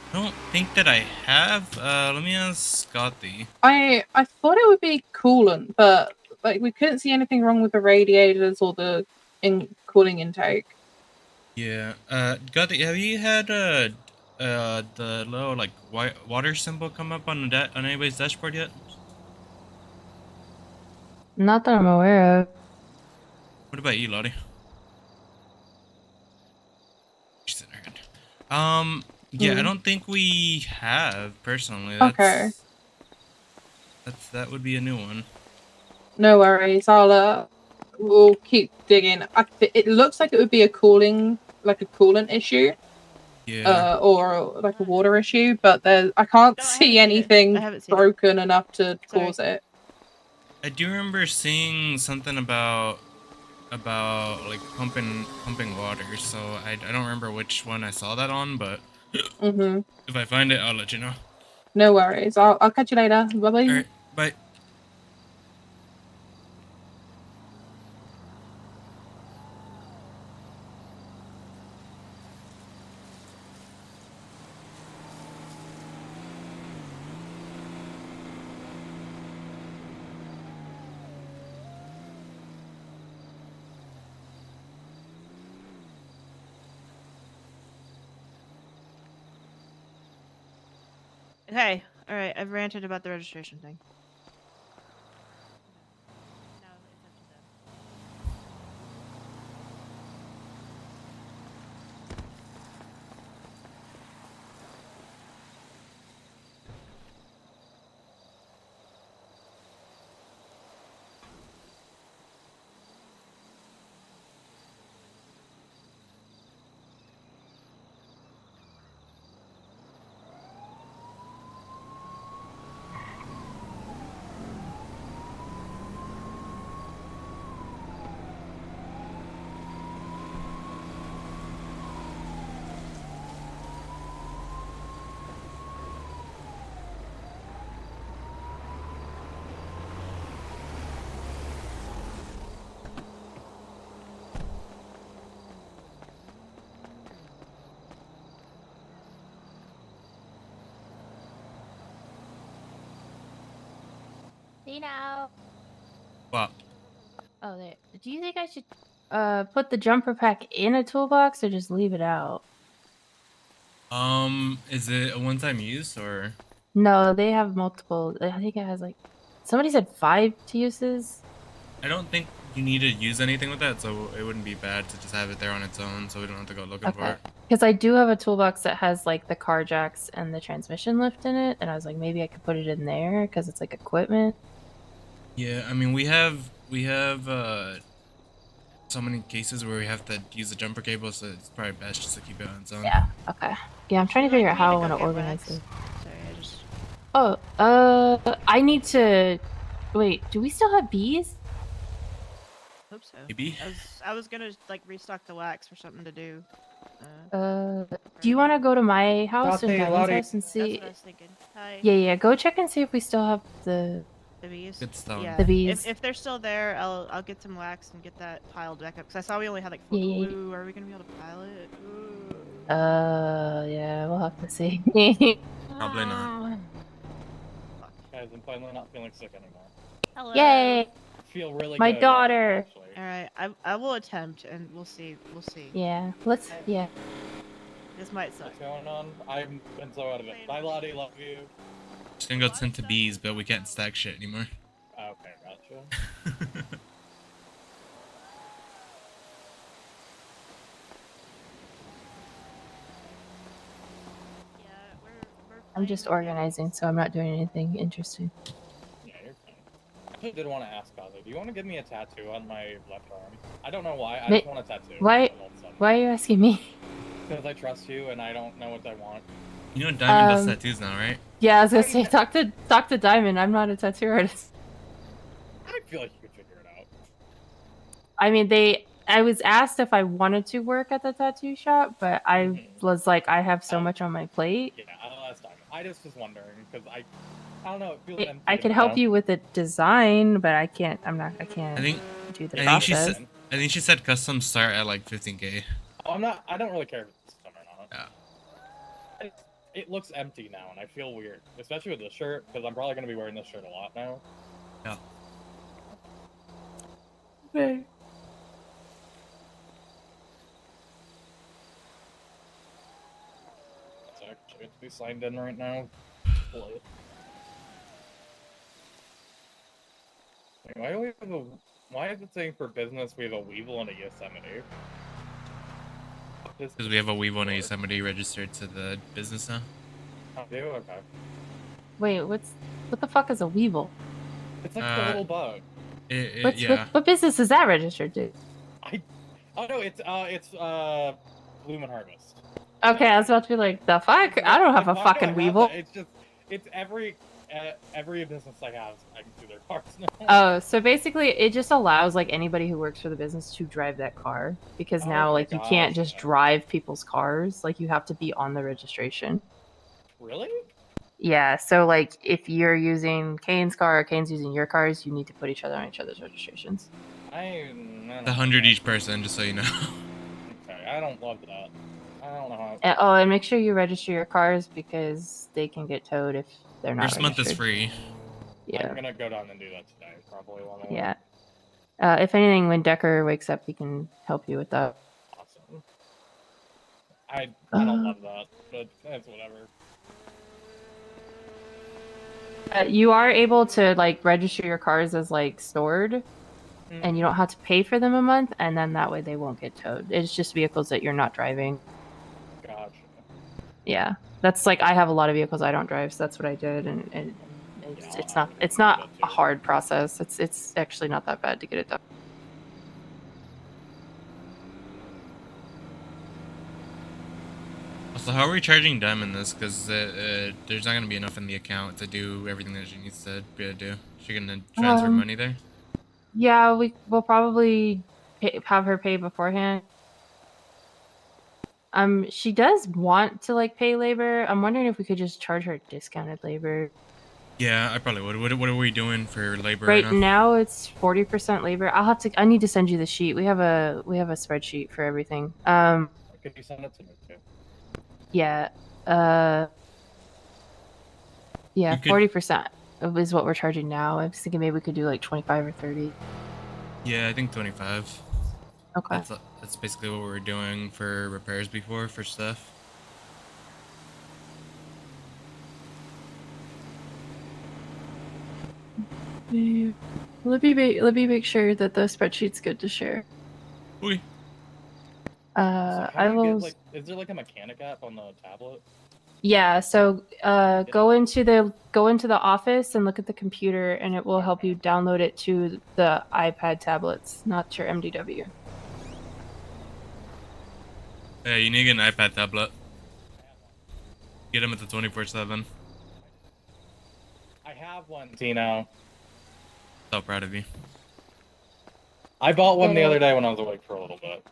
I don't think that I have. Let me ask Scotty. I thought it would be coolant, but like we couldn't see anything wrong with the radiators or the cooling intake. Yeah. Scotty, have you had the little like water symbol come up on on anybody's dashboard yet? Not that I'm aware of. What about you, Lottie? She's in her hand. Yeah, I don't think we have personally. Okay. That would be a new one. No worries. We'll keep digging. It looks like it would be a coolant issue. Yeah. Or like a water issue, but I can't see anything broken enough to cause it. I do remember seeing something about like pumping water, so I don't remember which one I saw that on, but if I find it, I'll let you know. No worries. I'll catch you later. Bye bye. Alright, bye. Hey, alright, I've ranted about the registration thing. Now it's up to them. Dino. What? Oh, there. Do you think I should put the jumper pack in a toolbox or just leave it out? Is it a one-time use or? No, they have multiple. I think it has like somebody said 5 uses. I don't think you need to use anything with that, so it wouldn't be bad to just have it there on its own, so we don't have to go looking for it. Because I do have a toolbox that has like the car jacks and the transmission lift in it, and I was like, maybe I could put it in there because it's like equipment. Yeah, I mean we have so many cases where we have to use the jumper cable, so it's probably best just to keep it on its own. Yeah. Okay. Yeah, I'm trying to figure out how I want to organize it. Sorry, I just. Oh, I need to. Wait, do we still have bees? Hope so. Maybe. I was gonna like restock the wax for something to do. Do you want to go to my house or Latte, Diane's Lottie. house and see? That's what I was thinking. Hi. Yeah, go check and see if we still have the bees. Good stuff. Yeah. The bees. If they're still there, I'll get some wax and get that piled back up. Cause I saw we only had like 4 Yeah. glue. Are we gonna be able to pile it? Ooh. Yeah, we'll have to see. Probably not. Guys, I'm finally not feeling sick anymore. Hello. Yay! I feel really My good. daughter. Actually. All right, I will attempt, and we'll see. We'll see. Yeah, yeah. This might suck. What's going on? I've been so out of it. Bye, Lottie. Love you. Just gonna go tend to bees, but we can't stack shit anymore. Okay, gotcha. I'm just organizing, so I'm not doing anything interesting. Yeah, you're fine. I did want to ask, Kaza, do you want to give me a tattoo on my left arm? I don't know why. I just want a tattoo. Why are you asking me? Because I trust you, and I don't know what I want. You know Diamond does tattoos now, right? Yeah, I was gonna say talk to Diamond. I'm not a tattoo artist. I feel like you could figure it out. I mean, I was asked if I wanted to work at the tattoo shop, but I was like, I have so much on my plate. Yeah, last time. I just was wondering because I don't know. It feels empty. I could help you with the design, but I can't. I can't do the process. I think she said custom start at like 15K. Oh, I don't really care if it's custom or not. Yeah. It looks empty now, and I feel weird, especially with this shirt, because I'm probably gonna be wearing this shirt a lot now. Yeah. Okay. It's actually to be signed in right now. Boy. Why do we have why is it saying for business we have a Weevil and a Yosemite? Because we have a Weevil and a Yosemite registered to the business now. I do? Okay. Wait, what the fuck is a weevil? It's like the little bug. What business is that registered to? Oh no, it's Bloom and Harvest. Okay, I was about to be like, the fuck? I don't have a fucking weevil. It's every business I have, I can see their cars now. Oh, so basically it just allows like anybody who works for the business to drive that car, because now like you can't just drive people's cars, like you have to be on the registration. Really? Yeah, so like if you're using Kane's car or Kane's using your cars, you need to put each other on each other's registrations. I don't know. 100 each person, just so you know. Okay, I don't love that. I don't know Oh, and make sure you register your cars because they can get towed if they're not First month is registered. free. Yeah. I'm gonna go down and do that today, probably. Yeah. If anything, when Decker wakes up, he can help you with that. Awesome. I don't love that, but it's whatever. You are able to like register your cars as like stored, and you don't have to pay for them a month, and then that way they won't get towed. It's just vehicles that you're not driving. Gotcha. Yeah, that's like I have a lot of vehicles I don't drive, so that's what I did, and it's not a hard process. It's actually not that bad to get it done. Also, how are we charging Dem in this? Because there's not going to be enough in the account to do everything that she needs to do. She gonna transfer money there? Yeah, we'll probably have her pay beforehand. She does want to like pay labor. I'm wondering if we could just charge her discounted labor. Yeah, I probably would. What are we doing for labor Right right now? now it's 40% labor. I need to send you the sheet. We have a spreadsheet for everything. Could you send it to me too? Yeah. Yeah, 40% is what we're charging now. I was thinking maybe we could do like 25 or 30. Yeah, I think 25. Okay. That's basically what we were doing for repairs before for stuff. Let me make sure that the spreadsheet's good to share. Oui. I will. Is there like a mechanic app on the tablet? Yeah. So go into the office and look at the computer, and it will help you download it to the iPad tablets, not your MDW. Yeah, you need to get an iPad tablet. Get them at the 24/7. I have one, Tino. So proud of you. I bought one the other day when I was awake for a little bit.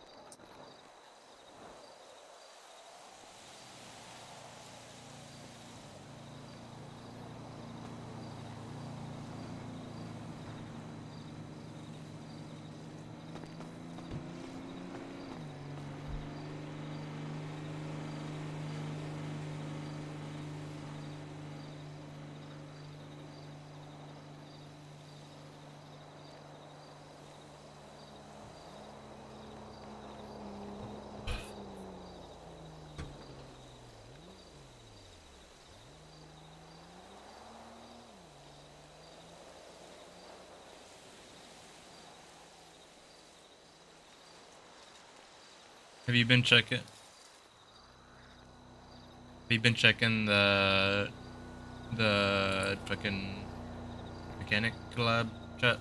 Have you been checking? Have you been checking the fucking mechanic lab chat?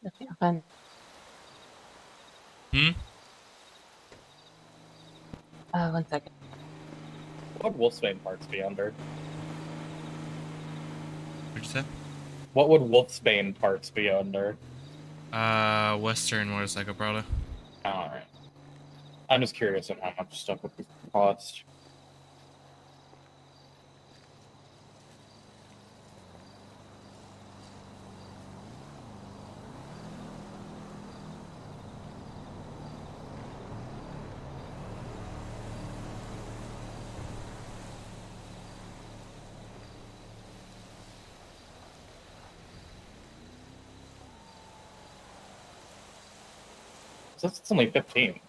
Nothing happened. Hmm? 1 second. What would Wolfsbane parts be under? What'd you say? What would Wolfsbane parts be under? Western motorcycle, probably. Alright. I'm just curious on how much stuff would cost. So it's only 15.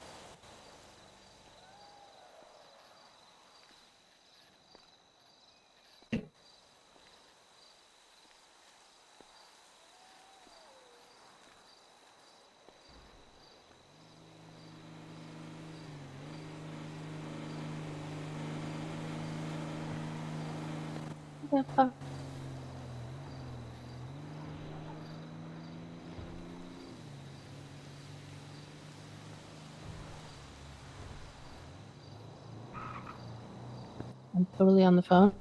The fuck? I'm totally on the phone.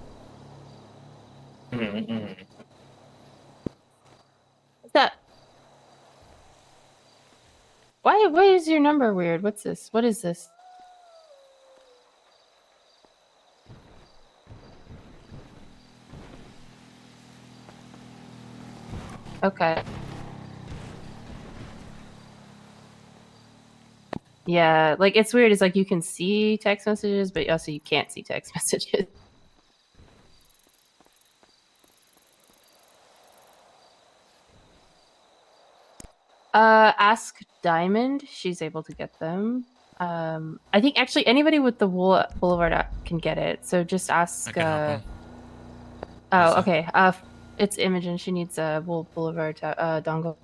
What's that? Why is your number weird? What's this? What is this? Okay. Yeah, like it's weird. It's like you can see text messages, but also you can't see text messages. Ask Diamond. She's able to get them. I think actually anybody with the Boulevard app can get it. So just ask. I can help him. Oh, okay. It's Imogen. She needs a Boulevard dongle.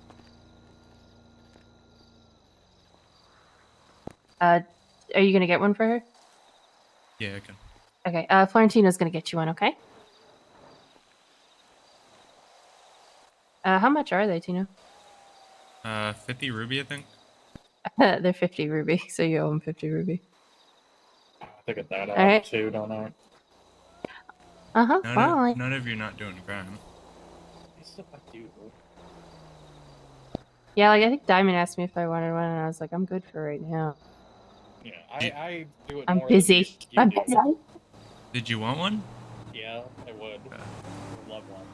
Are you gonna get one for her? Yeah, I can. Okay. Florentino's gonna get you one. Okay. How much are they, Tino? 50 ruby, I think. They're 50 ruby, so you owe them 50 ruby. I figured that out Alright. too, don't I? Fine. None of you not doing a crime. Yeah, like I think Diamond asked me if I wanted one, and I was like, I'm good for right now. Yeah, I do it I'm more busy. than you I'm do. busy. Did you want one? Yeah, I would. I would love one.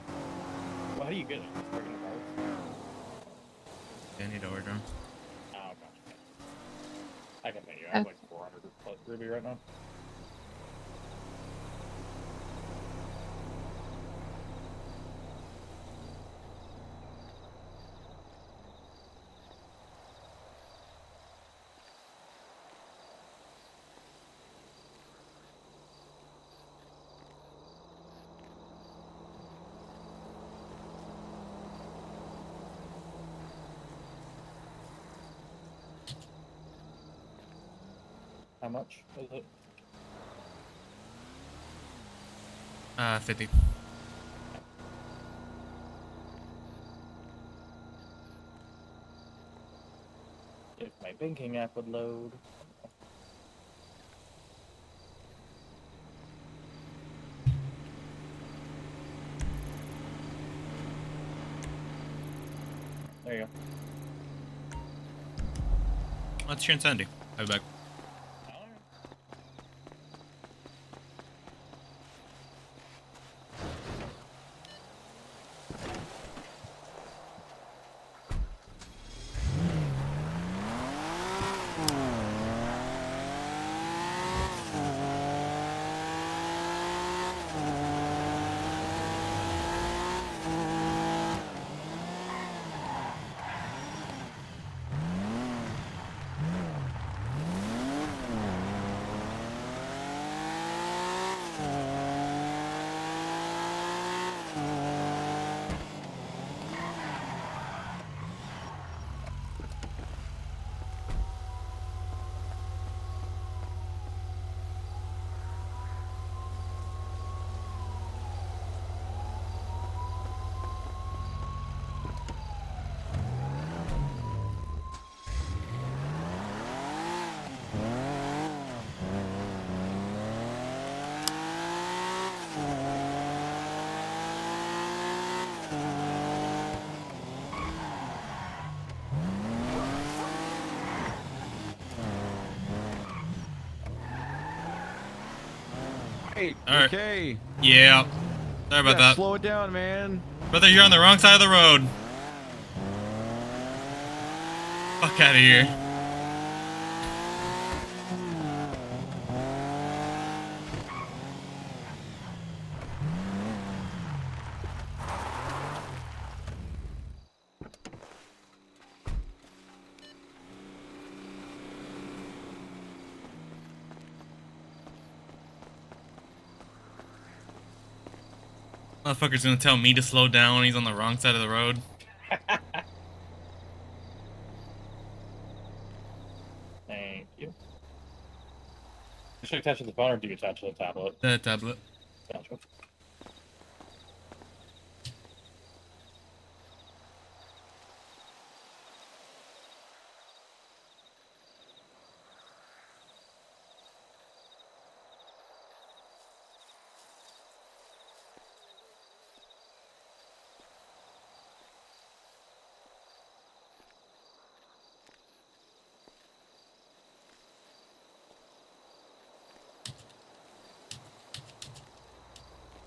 Well, how do you get it? Just breaking the parts? Yeah, I need to order them. Oh, gotcha. I can pay you. I have like 400 plus ruby right now. How much is it? 50. If my banking app would load. There you go. Let's hear Sandy. I'll be back. Hey, Alright. okay. Yeah. Sorry about that. Slow it down, man. Brother, you're on the wrong side of the road. Fuck out of here. Motherfucker's gonna tell me to slow down when he's on the wrong side of the road. Thank you. Should I attach to the phone or do you attach to the tablet? The tablet. Gotcha.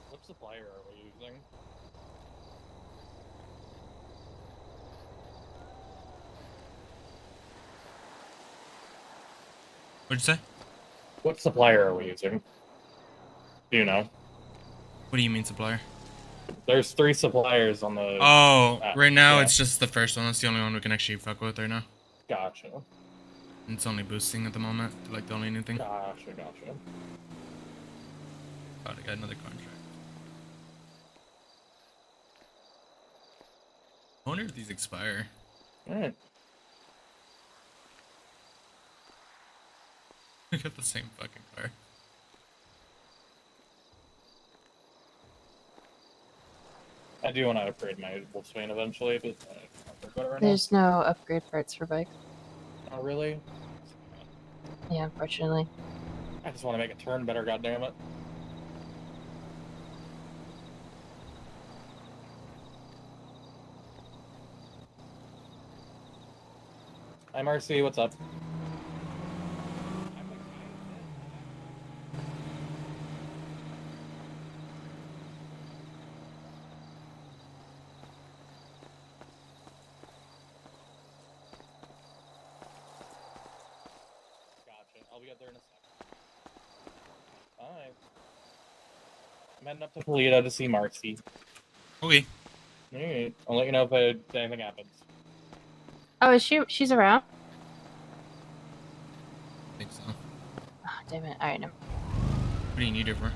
What supplier are we using? What'd you say? What supplier are we using? Do you know? What do you mean, supplier? There's 3 suppliers on the... Oh, right now yeah. it's just the first one. That's the only one we can actually fuck with right now. Gotcha. And it's only boosting at the moment. Like the only new thing. Gotcha. Oh, I got another contract. I wonder if these expire. Alright. We got the same fucking car. I do want to upgrade my Wolfsbane eventually, but I don't know right now. There's no upgrade parts for bike. Oh, really? Yeah, unfortunately. I just want to make it turn better, goddammit. Hi, Marcy, what's up? Gotcha. I'll be up there in a second. Bye. I'm heading up to Toledo to see Marcy. Okay. Alright. I'll let you know if anything happens. Oh, is she's around? I think so. Oh, damn it. Alright, no. What do you need her for?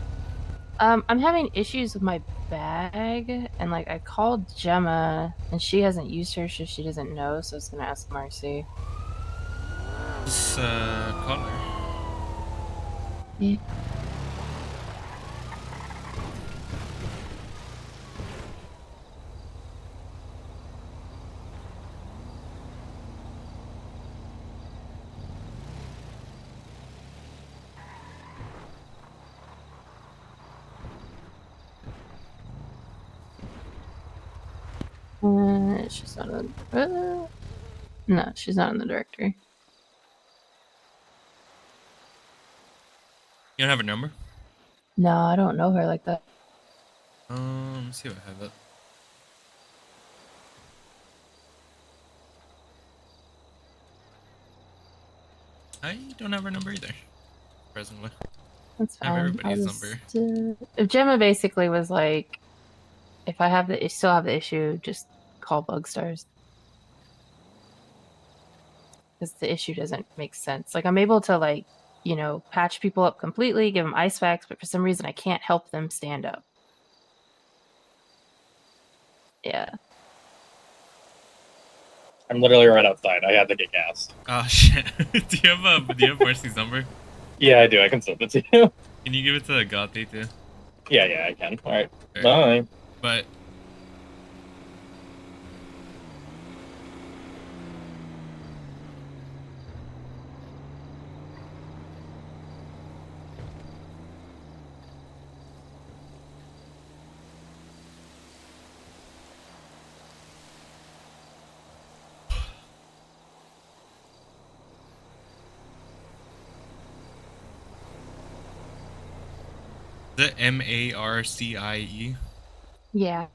I'm having issues with my bag, and like I called Gemma, and she hasn't used her, so she doesn't know. So I was gonna ask Marcy. Just call her. Yeah. She's not on. No, she's not in the directory. You don't have her number? No, I don't know her like that. Let's see if I have it. I don't have her number either. Surprisingly. That's I have fine. everybody's I'll just, number. if Gemma basically was like, if I have the still have the issue, just call Bugstars. Because the issue doesn't make sense. Like I'm able to like, you know, patch people up completely, give them ice packs, but for some reason I can't help them stand up. Yeah. I'm literally right outside. I had to get gas. Oh shit. do you have Marcy's number? Yeah, I do. I can send it to you. Can you give it to Gothi too? Yeah, I can. Alright. Sure. Bye. But Is it Marcie? Yeah.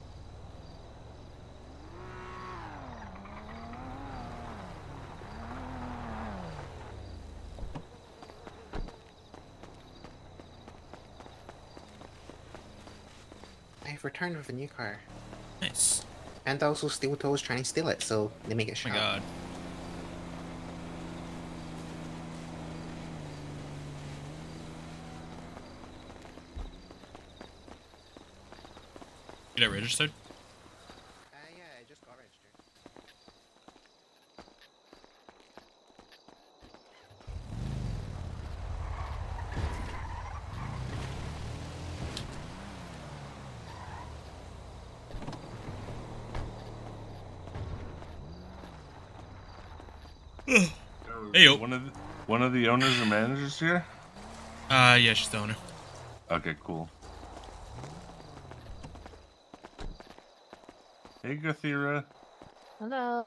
I've returned with a new car. Nice. And also Steel Toes trying to steal it, so they make it Oh shot. my god. Get it registered? Yeah, I just got registered. Hey yo. One of the owners or managers here? Yeah, she's the owner. Okay, cool. Hey, Gathira. Hello.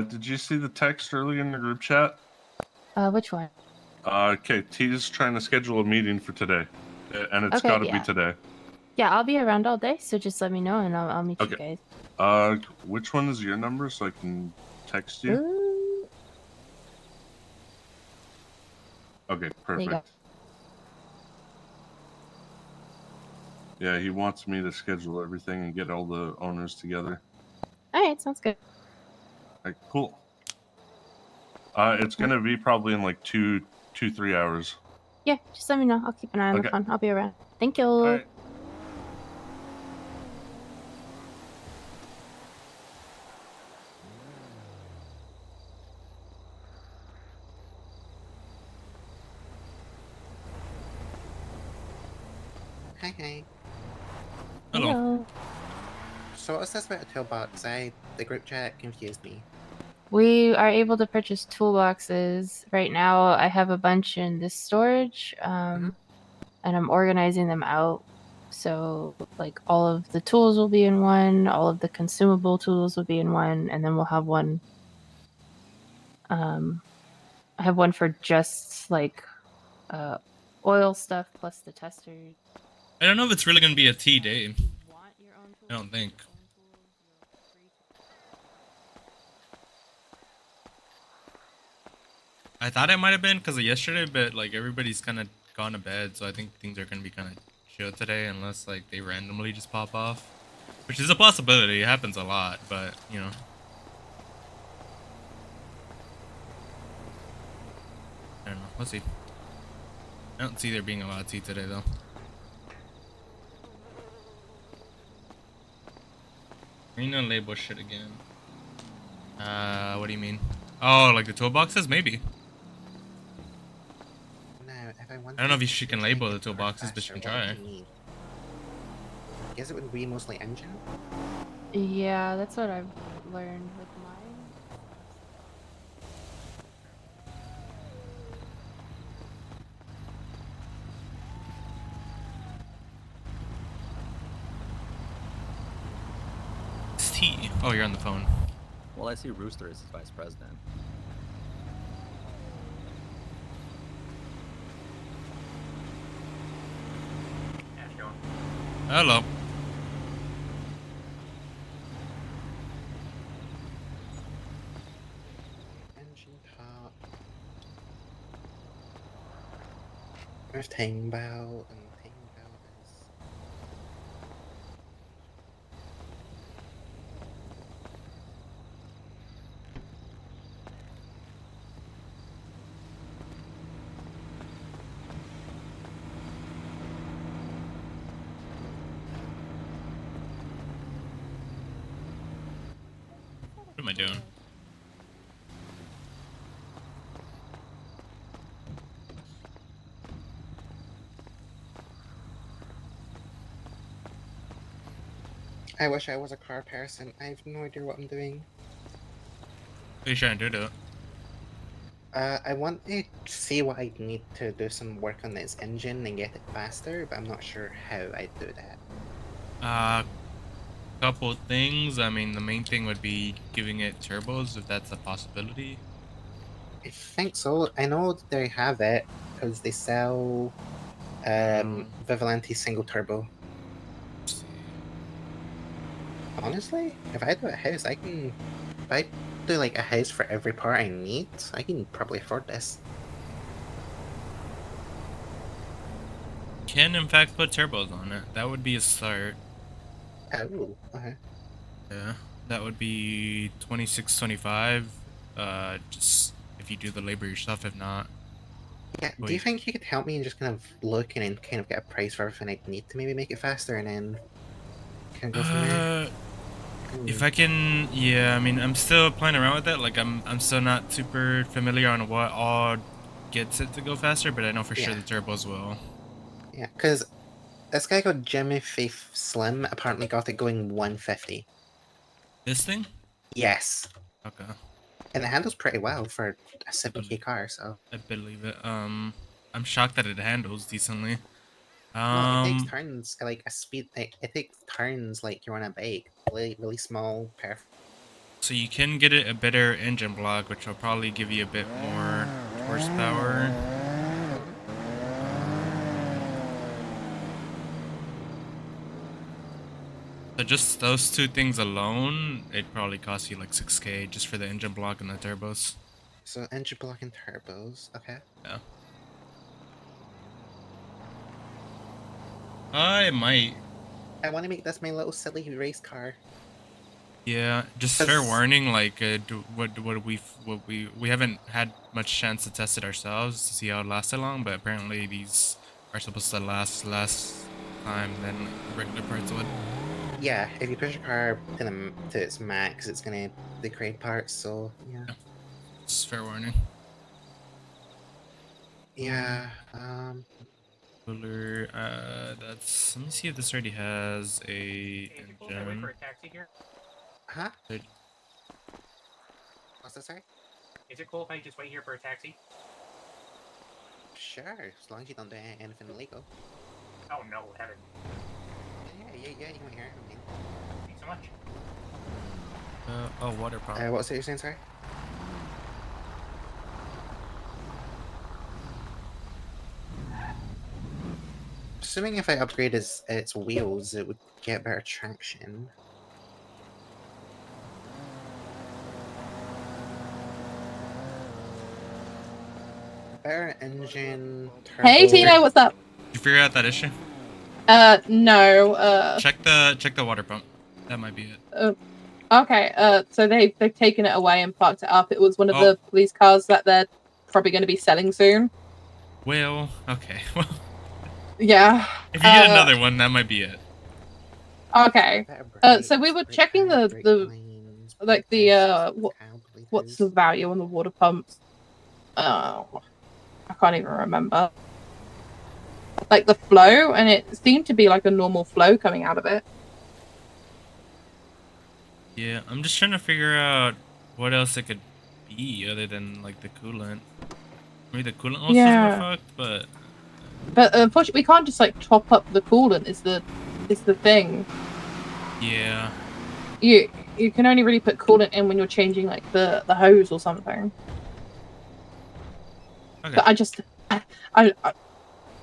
Did you see the text earlier in the group chat? Which one? Okay, T's trying to schedule a meeting for today, and it's Okay, got to be yeah. today. Yeah, I'll be around all day, so just let me know and I'll meet you Okay. guys. Which one is your number so I can text you? Ooh. Okay, There you go. perfect. Yeah, he wants me to schedule everything and get all the owners together. Alright, sounds good. Like, cool. It's gonna be probably in like 3 hours. Yeah, just let me know. I'll keep an eye on the Okay. phone. I'll be around. Thank you. All right. Hi. Hello. So what's this about a toolbox? The group chat confused me. We are able to purchase toolboxes. Right now, I have a bunch in this storage, and I'm organizing them out. So, like, all of the tools will be in one, all of the consumable tools will be in one, and then we'll have one. I have one for just like oil stuff plus the testers. I don't know if it's really gonna be a tea day. I don't think. I thought it might have been because of yesterday, but like everybody's kind of gone to bed, so I think things are gonna be kind of chill today, unless like they randomly just pop off, which is a possibility. It happens a lot, but you know. I don't know. Let's see. I don't see there being a lot of tea today, though. Arena label shit again. What do you mean? Oh, like the toolboxes? Maybe. No, if I want I don't know if she can label the toolboxes, but she can try. I guess it would be mostly engine? Yeah, that's what I've learned with mine. It's tea. Oh, you're on the phone. Well, I see Rooster as his vice president. Hello. Engine top. With Ting Bao and Ting Bao is. What am I doing? I wish I was a car person. I have no idea what I'm doing. What are you trying to do? I want to see what I need to do some work on this engine and get it faster, but I'm not sure how I do that. Couple things. I mean, the main thing would be giving it turbos, if that's a possibility. I think so. I know they have it because they sell Vivalanti single turbo. Honestly, if I do a house, I can. If I do like a house for every part I need, I can probably afford this. Can in fact put turbos on it. That would be a start. Oh, okay. Yeah, that would be 26.25. Just if you do the labor yourself. If not, Yeah. Do you think you could help me and just kind of look and then kind of get a price for everything I need to maybe make it faster, and then kind of go from there? If I can, yeah. I mean, I'm still playing around with it. Like I'm still not super familiar on what all gets it to go faster, but I know for sure the turbos will. Yeah, because this guy called Jimmy Faith Slim apparently got it going 150. This thing? Yes. Okay. And it handles pretty well for a 70k car, so. I believe it. I'm shocked that it handles decently. Well, it takes turns like a speed. It takes turns like you're on a bike. Really, really small, perfect. So you can get it a better engine block, which will probably give you a bit more horsepower. So just those two things alone, it'd probably cost you like 6k just for the engine block and the turbos. So engine block and turbos, okay. Yeah. I might. I want to make this my little silly race car. Yeah, just fair warning. Like, we haven't had much chance to test it ourselves to see how it lasted long, but apparently these are supposed to last less time than regular parts would. Yeah, if you push a car to its max, it's gonna degrade parts. So yeah. Just fair warning. Yeah. Cooler. That's. Let me see if this already has a engine. Huh? What's that, sorry? Is it cool if I just wait here for a taxi? Sure, as long as you don't do anything illegal. Oh no, heaven. Yeah, you can wait here. Okay. Thanks so much. Oh, water pump. What was it you're saying, sorry? Assuming if I upgrade its wheels, it would get better traction. Better engine. Turbo. Hey, Tino, what's up? Did you figure out that issue? No. Check the water pump. That might be it. Okay. So they've taken it away and parked it up. It was one of the police cars that they're probably going to be selling soon. Well, okay. Well. Yeah. If you get another one, that might be it. Okay. So we were checking what's the value on the water pumps? Oh, I can't even remember. Like the flow, and it seemed to be like a normal flow coming out of it. Yeah, I'm just trying to figure out what else it could be other than like the coolant. Maybe the coolant was fucked, but unfortunately, we can't just like top up the coolant. Is the thing. Yeah. You can only really put coolant in when you're changing like the hose or something. Okay. But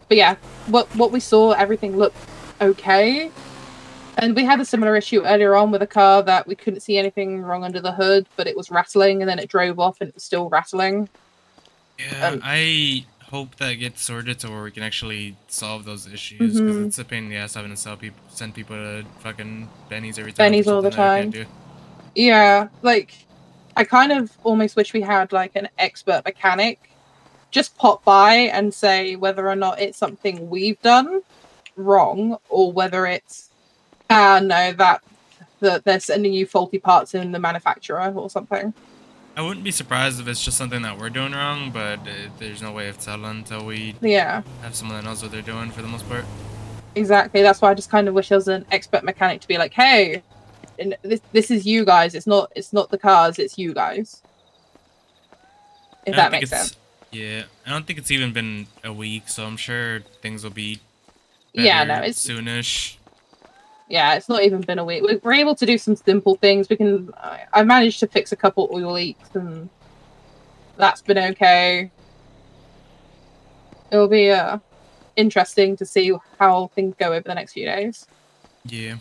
but yeah, what we saw, everything looked okay. And we had a similar issue earlier on with a car that we couldn't see anything wrong under the hood, but it was rattling, and then it drove off and it was still rattling. Yeah, I hope that gets sorted to where we can actually solve those issues, because it's a pain in the ass having to send people to fucking Benny's every time. Benny's all the time. Yeah, like I kind of almost wish we had like an expert mechanic just pop by and say whether or not it's something we've done wrong or whether it's no, that they're sending you faulty parts in the manufacturer or something. I wouldn't be surprised if it's just something that we're doing wrong, but there's no way of telling until we have someone that knows what they're doing for the most part. Exactly. That's why I just kind of wish there was an expert mechanic to be like, hey, this is you guys. It's not the cars. It's you guys. If that makes sense. Yeah, I don't think it's even been a week, so I'm sure things will be better it's soonish. Yeah, it's not even been a week. We're able to do some simple things. I managed to fix a couple oil leaks, and that's been okay. It'll be interesting to see how things go over the next few days. Yeah.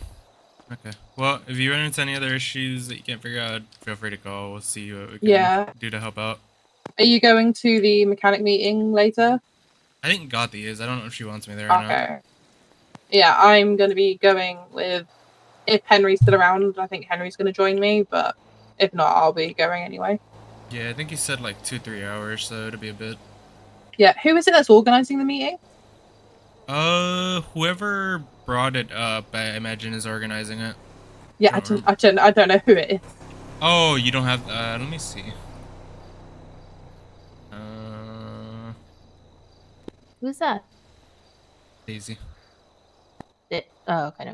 Okay. Well, if you run into any other issues that you can't figure out, feel free to call. We'll see what we can do to help out. Are you going to the mechanic meeting later? I think Gothi is. I don't know if she wants me there or not. Yeah, I'm going to be going with... If Henry's still around, I think Henry's going to join me, but if not, I'll be going anyway. Yeah, I think he said like 2-3 hours, so it'll be a bit. Yeah, who is it that's organizing the meeting? Whoever brought it up, I imagine, is organizing it. Yeah, I don't know who it is. Oh, you don't have. Let me see. Who's that? Daisy. Oh, okay.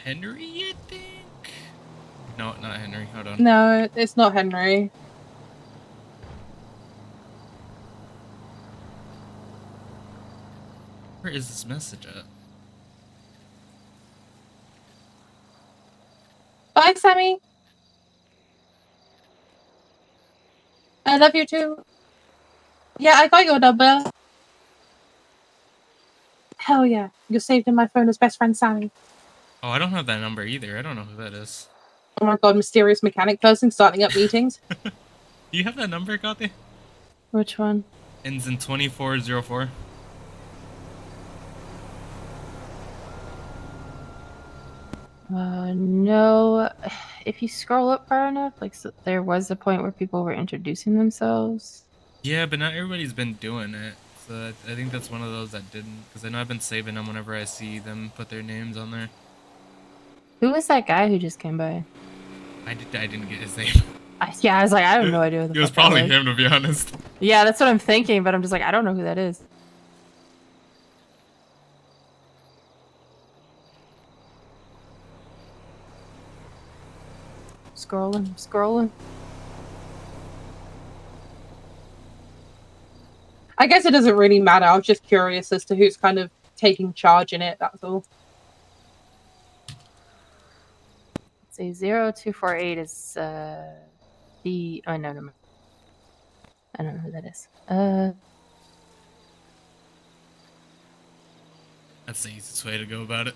Henry, I think. No, not Henry. Hold on. No, it's not Henry. Where is this message at? Bye, Sammy. I love you too. Yeah, I got your number. Hell yeah. You're saved in my phone as best friend Sammy. Oh, I don't have that number either. I don't know who that is. Oh my god, mysterious mechanic person starting up meetings. Do you have that number, Gothi? Which one? Ends in 2404. No. If you scroll up far enough, like there was a point where people were introducing themselves. Yeah, but not everybody's been doing it. So I think that's one of those that didn't. Because I know I've been saving them whenever I see them put their names on there. Who was that guy who just came by? I didn't get his name. Yeah, I was like, I have no idea who the It was fuck probably that was. him, to be honest. Yeah, that's what I'm thinking, but I'm just like, I don't know who that is. Scrolling. I guess it doesn't really matter. I was just curious as to who's kind of taking charge in it, that's all. Let's see, 0248 is the oh no. I don't know who that is. That's the easiest way to go about it.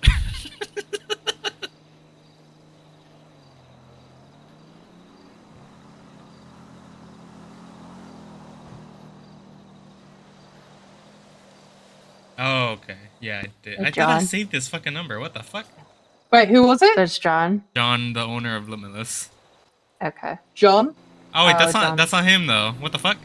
Oh, okay. Yeah, I did. I thought I saved this fucking number. What the fuck? Wait, who was it? That's John. John, the owner of Limitless. Okay. John? Oh wait, John. that's not him though. What the fuck?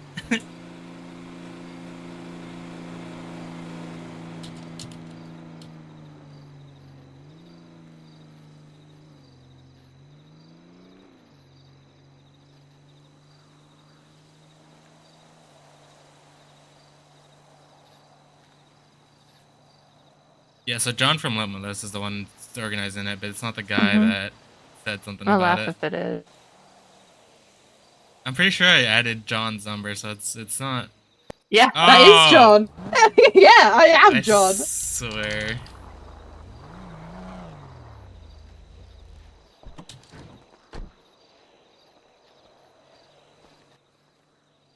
Yeah, so John from Limitless is the one organizing it, but it's not the guy that said something I'll about laugh it. if it is. I'm pretty sure I added John's number, so it's not. Yeah, that is John. Yeah, I am John. I swear.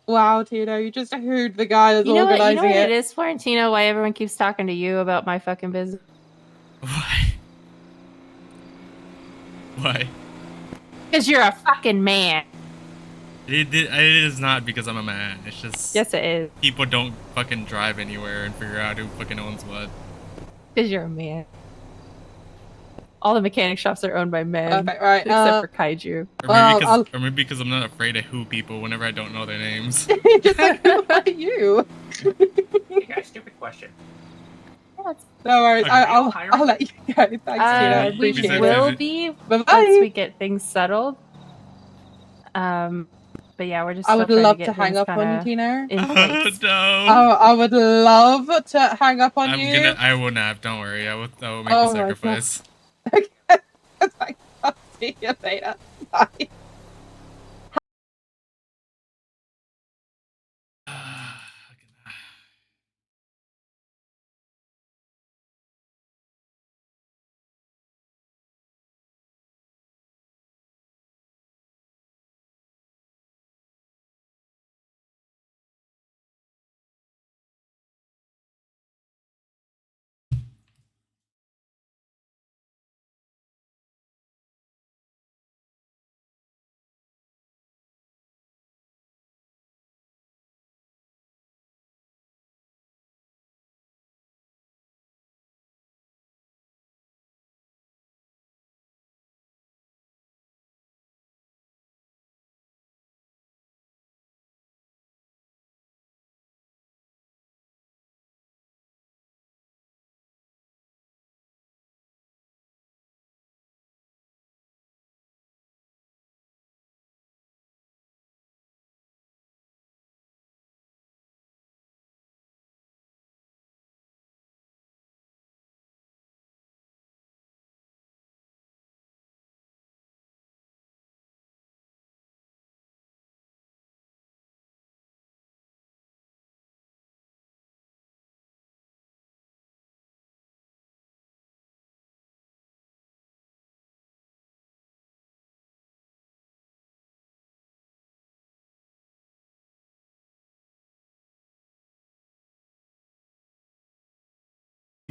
Wow, Tino, you just heard the guy that's organizing You know what it. it is, Florentino? Why everyone keeps talking to you about my fucking business? Why? Because you're a fucking man. It is not because I'm a man. It's just. Yes, it is. People don't fucking drive anywhere and figure out who fucking owns what. Because you're a man. All the mechanic shops are owned by men. Okay, right, Except for Kaiju. Or maybe because I'm not afraid of who people whenever I don't know their names. Just like, who are you? Hey guys, stupid question. No worries, Okay. I'll let you go. Thanks, Tino. I We appreciate it. will be Bye-bye. once we get things settled. But yeah, we're just. I still would trying love get to hang things up on you, kinda Tino. in place. No. I would love to hang up on you. I will not. Don't worry. I will make Oh the my God. sacrifice. I'll see you later. Bye.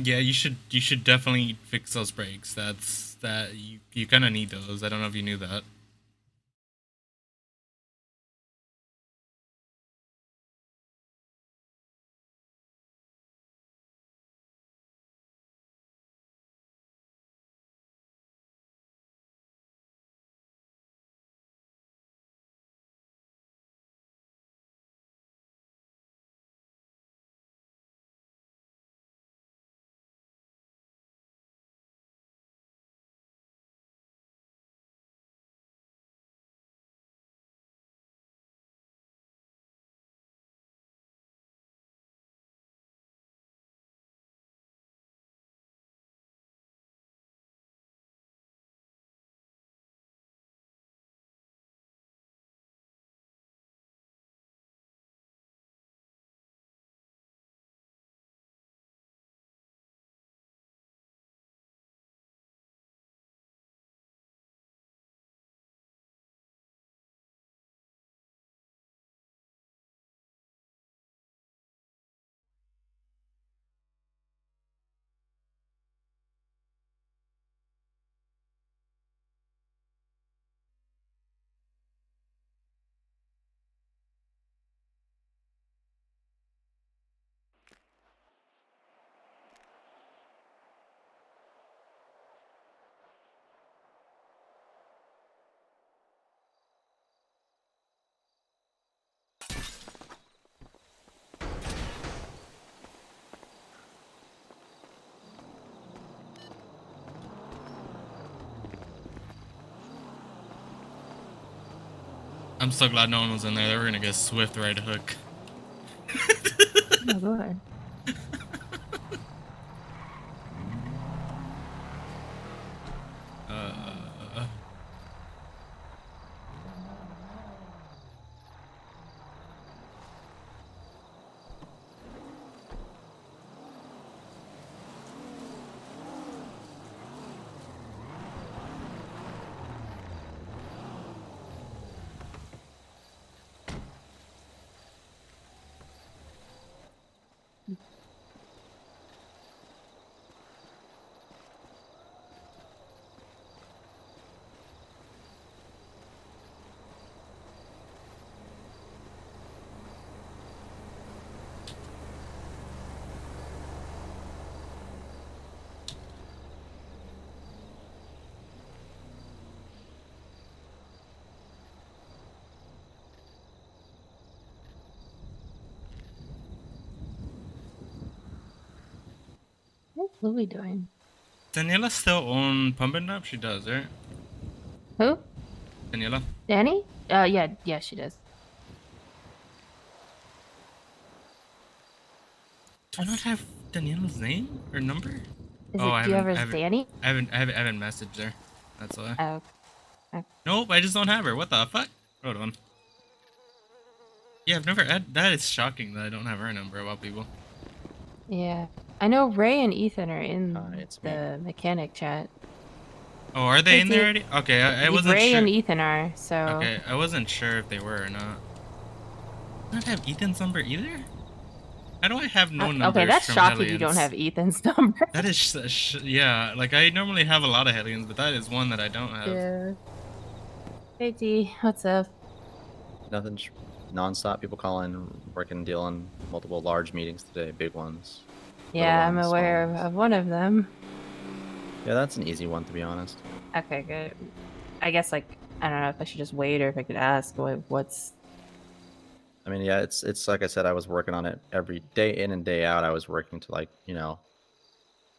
Yeah, you should definitely fix those brakes. You kind of need those. I don't know if you knew that. I'm so glad no one was in there. They were gonna get swift right hook. Oh lord. What's Louie doing? Daniela still own Pump and Dump? She does, right? Who? Daniela? Danny? Yeah, she does. Do I not have Daniela's name or number? Is Oh, it? Do you have her as Danny? I haven't messaged her. That's why. Oh. Okay. Nope, I just don't have her. What the fuck? Hold on. Yeah, I've never. That is shocking that I don't have her number of all people. Yeah, I know Ray and Ethan are in it's the mechanic chat. Oh, are they in there T. already? Okay, I wasn't Ray sure. and Ethan are, so. Okay, I wasn't sure if they were or not. I don't have Ethan's number either? How do I have no numbers Okay, that's from shocking Hellions? you don't have Ethan's number. That is, yeah, like I normally have a lot of Hellions, but that is one that I don't have. Yeah. Hey T, what's up? Nothing. Non-stop people calling, working, dealing multiple large meetings today, big ones. Yeah, I'm ones, small aware ones. of one of them. Yeah, that's an easy one to be honest. Okay, good. I guess like I don't know if I should just wait or if I could ask what's. I mean, yeah, it's like I said, I was working on it every day in and day out. I was working to like,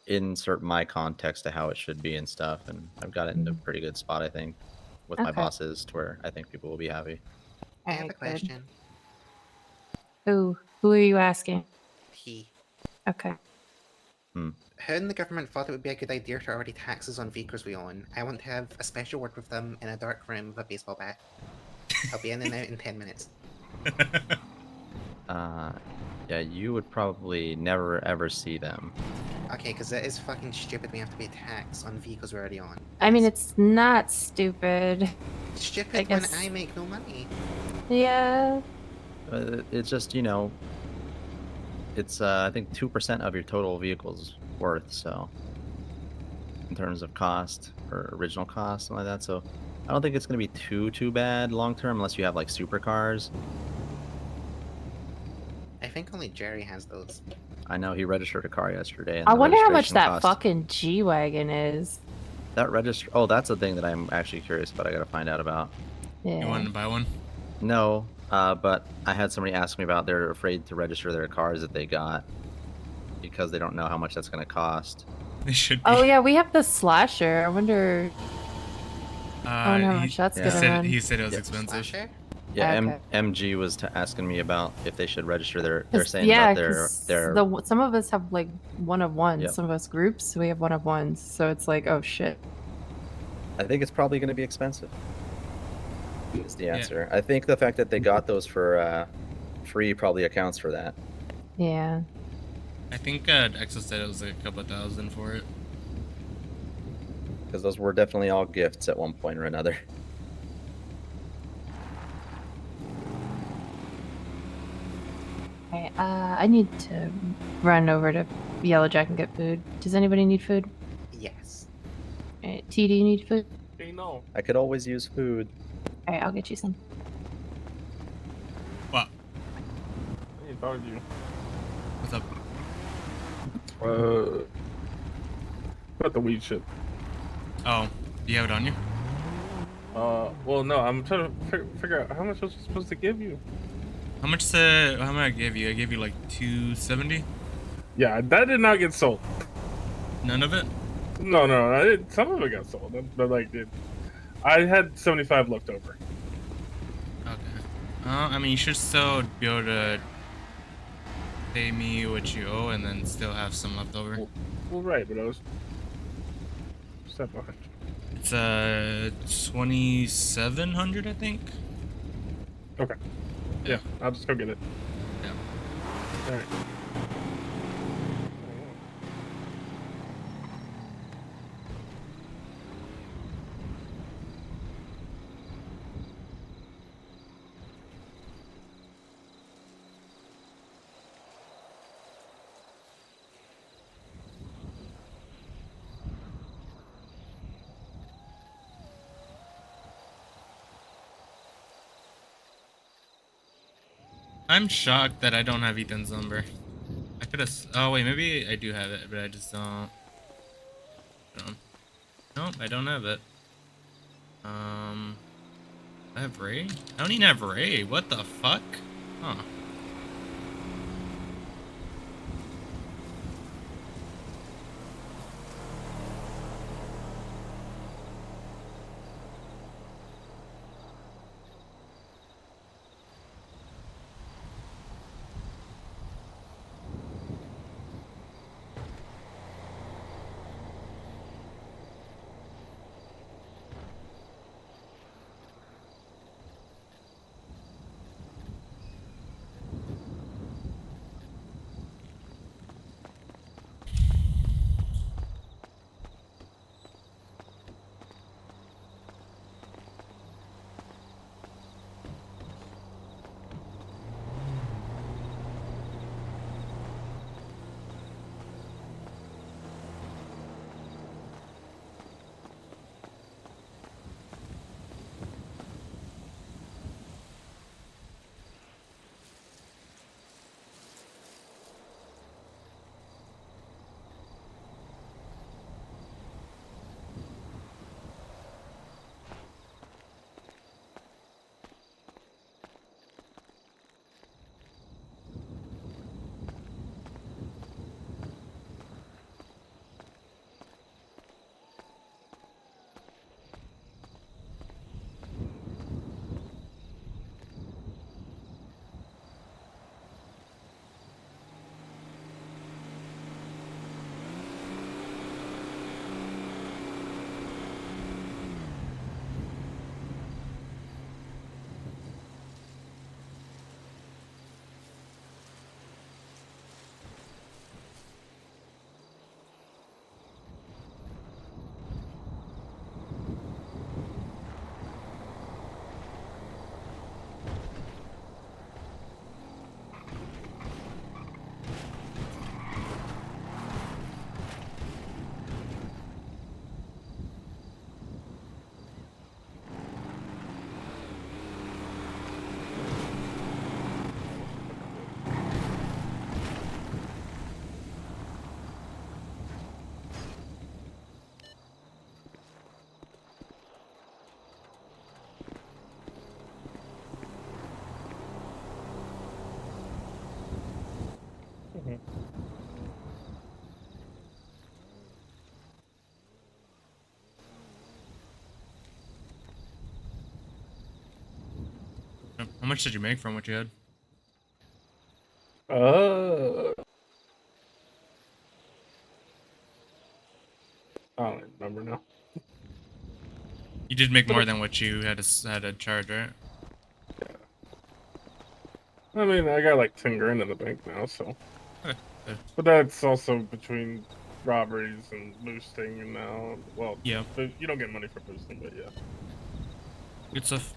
insert my context to how it should be and stuff, and I've got it into a pretty good spot, I think, with my Okay. bosses to where I think people will be happy. I have a question. Who are you asking? He. Okay. Who in the government thought it would be a good idea to already tax us on vehicles we own? I want to have a special word with them in a dark room with a baseball bat. I'll be in and out in 10 minutes. Yeah, you would probably never ever see them. Okay, because it is fucking stupid we have to pay tax on vehicles we're already on. I mean, it's not stupid. It's stupid I guess. when I make no money. Yeah. It's just, it's I think 2% of your total vehicles worth. So, in terms of cost or original cost, something like that. So, I don't think it's going to be too bad long term unless you have like supercars. I think only Jerry has those. I know he registered a car yesterday. And I the wonder how much registration that cost, fucking G wagon is. that register. Oh, that's a thing that I'm actually curious about. I got to find out about. Yeah. You want to buy one? No, but I had somebody ask me about they're afraid to register their cars that they got because they don't know how much that's going to cost. They should be. Oh yeah, we have the slasher. I wonder how much that's gonna run. He said it was expensive. Slasher? Yeah, Okay. MG was asking me about if they should register their. They're 'Cause- saying yeah, about their 'cause their. some of us have like one of ones. Yep. Some of us groups, so we have one of ones. So it's like, oh shit. I think it's probably going to be expensive. Is the answer. I think the fact that they got those for free probably accounts for that. Yeah. I think Exo said it was like a couple thousand for it. Because those were definitely all gifts at one point or another. Okay, I need to run over to Yellowjack and get food. Does anybody need food? Yes. Alright, T, do you need food? No. I could always use food. Alright, I'll get you some. What? I need to talk to you. What's up? About the weed shit. Oh, do you have it on you? Well, no, I'm trying to figure out how much was I supposed to give you. How much did I give you? I gave you like 270. Yeah, that did not get sold. None of it? No, some of it got sold, but like, I had 75 left over. Okay. I mean, you should still be able to pay me what you owe and then still have some left over. Well, right, but I was step behind. It's 2,700, I think. Okay. Yeah, I'll just go get it. Yeah. All right. I'm shocked that I don't have Ethan's number. I could have. Oh wait, maybe I do have it, but I just don't. Nope, I don't have it. I have Ray. I don't even have Ray. What the fuck? Huh. How much did you make from what you had? I don't remember now. You did make more than what you had to charge, right? I mean, I got like 10 grand in the bank now, so. Okay. But that's also between robberies and boosting, and now, well, yeah, you don't get money for boosting, but yeah. Good stuff.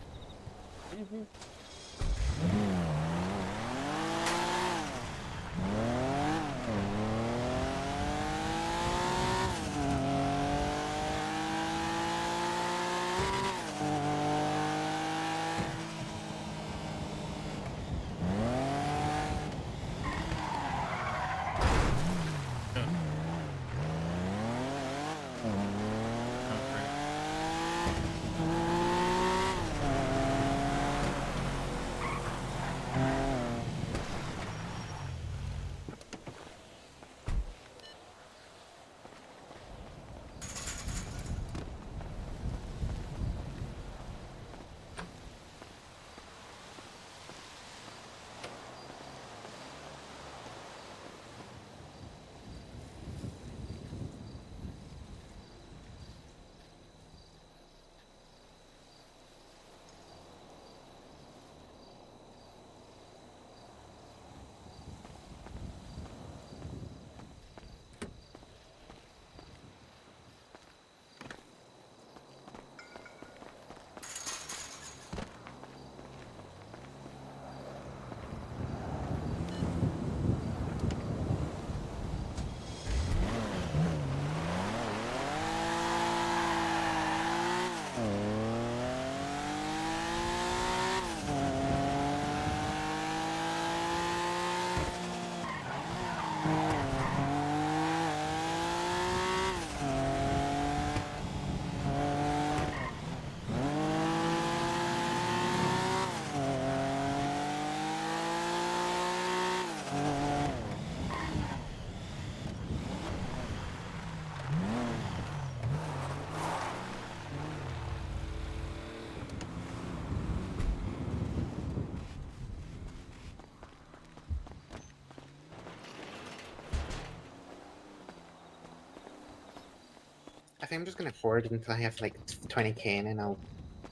I think I'm just gonna hoard until I have like 20k, and then I'll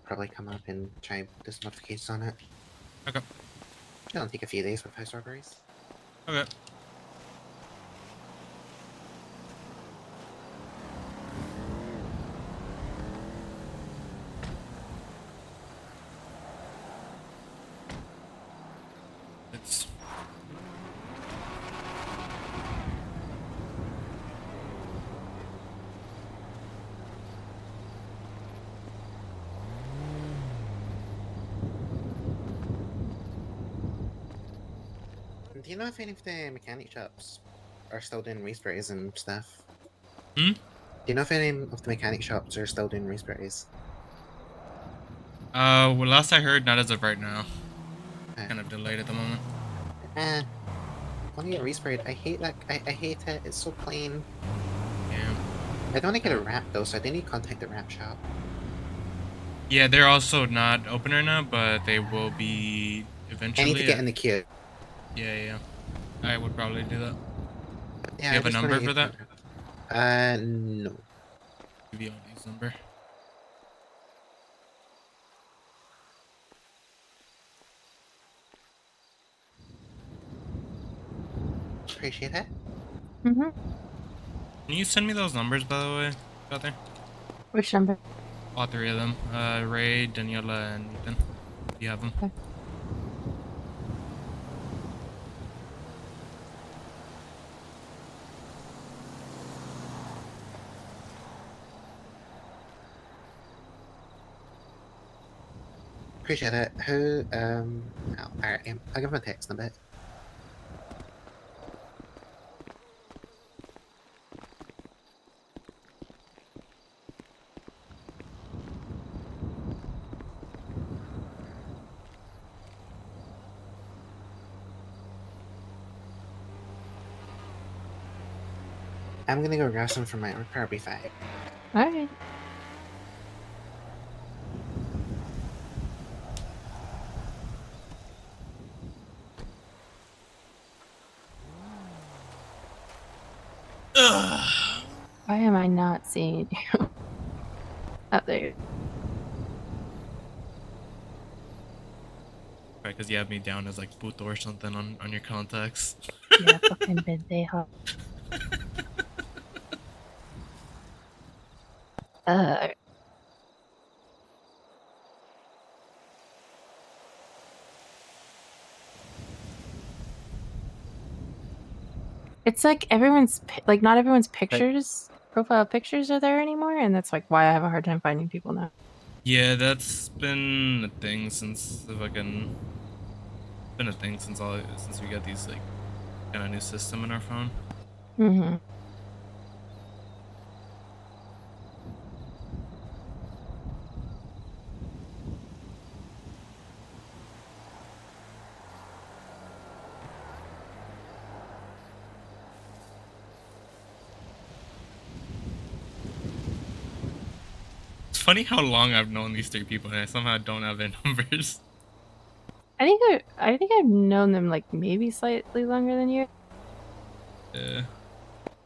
probably come up and try this modifications on it. Okay. It'll take a few days with house robberies. Okay. It's Do you know if any of the mechanic shops are still doing resprays and stuff? Hmm? Do you know if any of the mechanic shops are still doing resprays? well, last I heard, not as of right now. Kind of delayed at the moment. Want to get resprayed? I hate that. I hate it. It's so plain. Yeah. I don't want to get a wrap though, so I didn't contact the wrap shop. Yeah, they're also not open right now, but they will be eventually. I need to get in the queue. Yeah. I would probably do that. Yeah, Do you have a number for that? No. Give you Ollie's number. Appreciate it. Mm-hmm. Can you send me those numbers, by the way, out there? Which number? All three of them. Ray, Daniela, and Ethan. You have them. Okay. Appreciate it. Who? Alright, I'll give him a text in a bit. I'm gonna go grab some for my repair. I'll be fine. Alright. Why am I not seeing you? Up there. Right, because you have me down as like Puto or something on your contacts. Yeah, fucking pendejo. Uh. It's like everyone's like not everyone's pictures, profile pictures are there anymore, and that's like why I have a hard time finding people now. Yeah, that's been a thing since the fucking. Been a thing since we got these like kind of new system in our phone. Mm-hmm. It's funny how long I've known these three people and I somehow don't have their numbers. I think I've known them like maybe slightly longer than you. Yeah.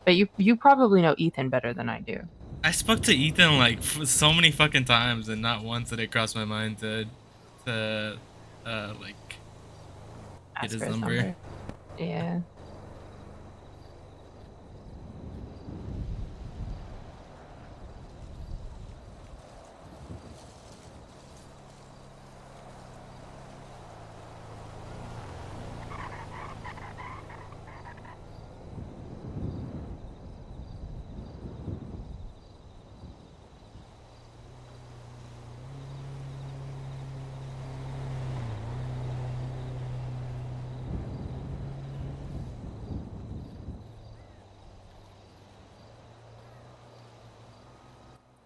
But you probably know Ethan better than I do. I spoke to Ethan like so many fucking times, and not once did it cross my mind to like get Ask his for his number. number. Yeah.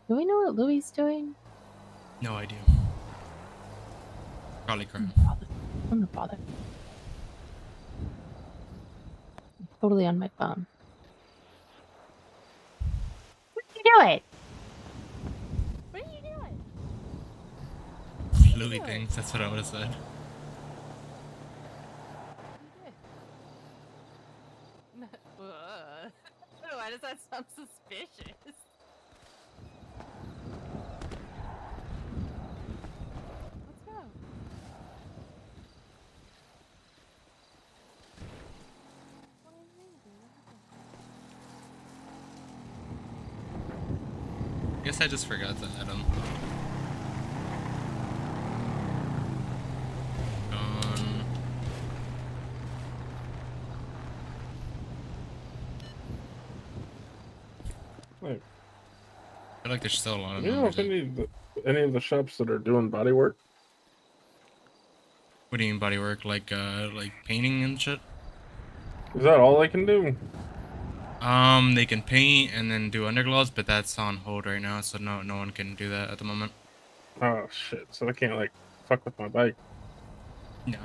Do we know what Louis is doing? No idea. Probably crying. I'm not bothered. I'm totally on my phone. What are you doing? What are you doing? Louis things, that's what I would have said. Why does that sound suspicious? Let's go. Guess I just forgot to add him. Wait. I feel like there's still a lot of You know if any of the shops that are doing body work? What do you mean body work? Like painting and shit? Is that all they can do? They can paint and then do underglows, but that's on hold right now, so no one can do that at the moment. Oh shit! So they can't like fuck with my bike. No.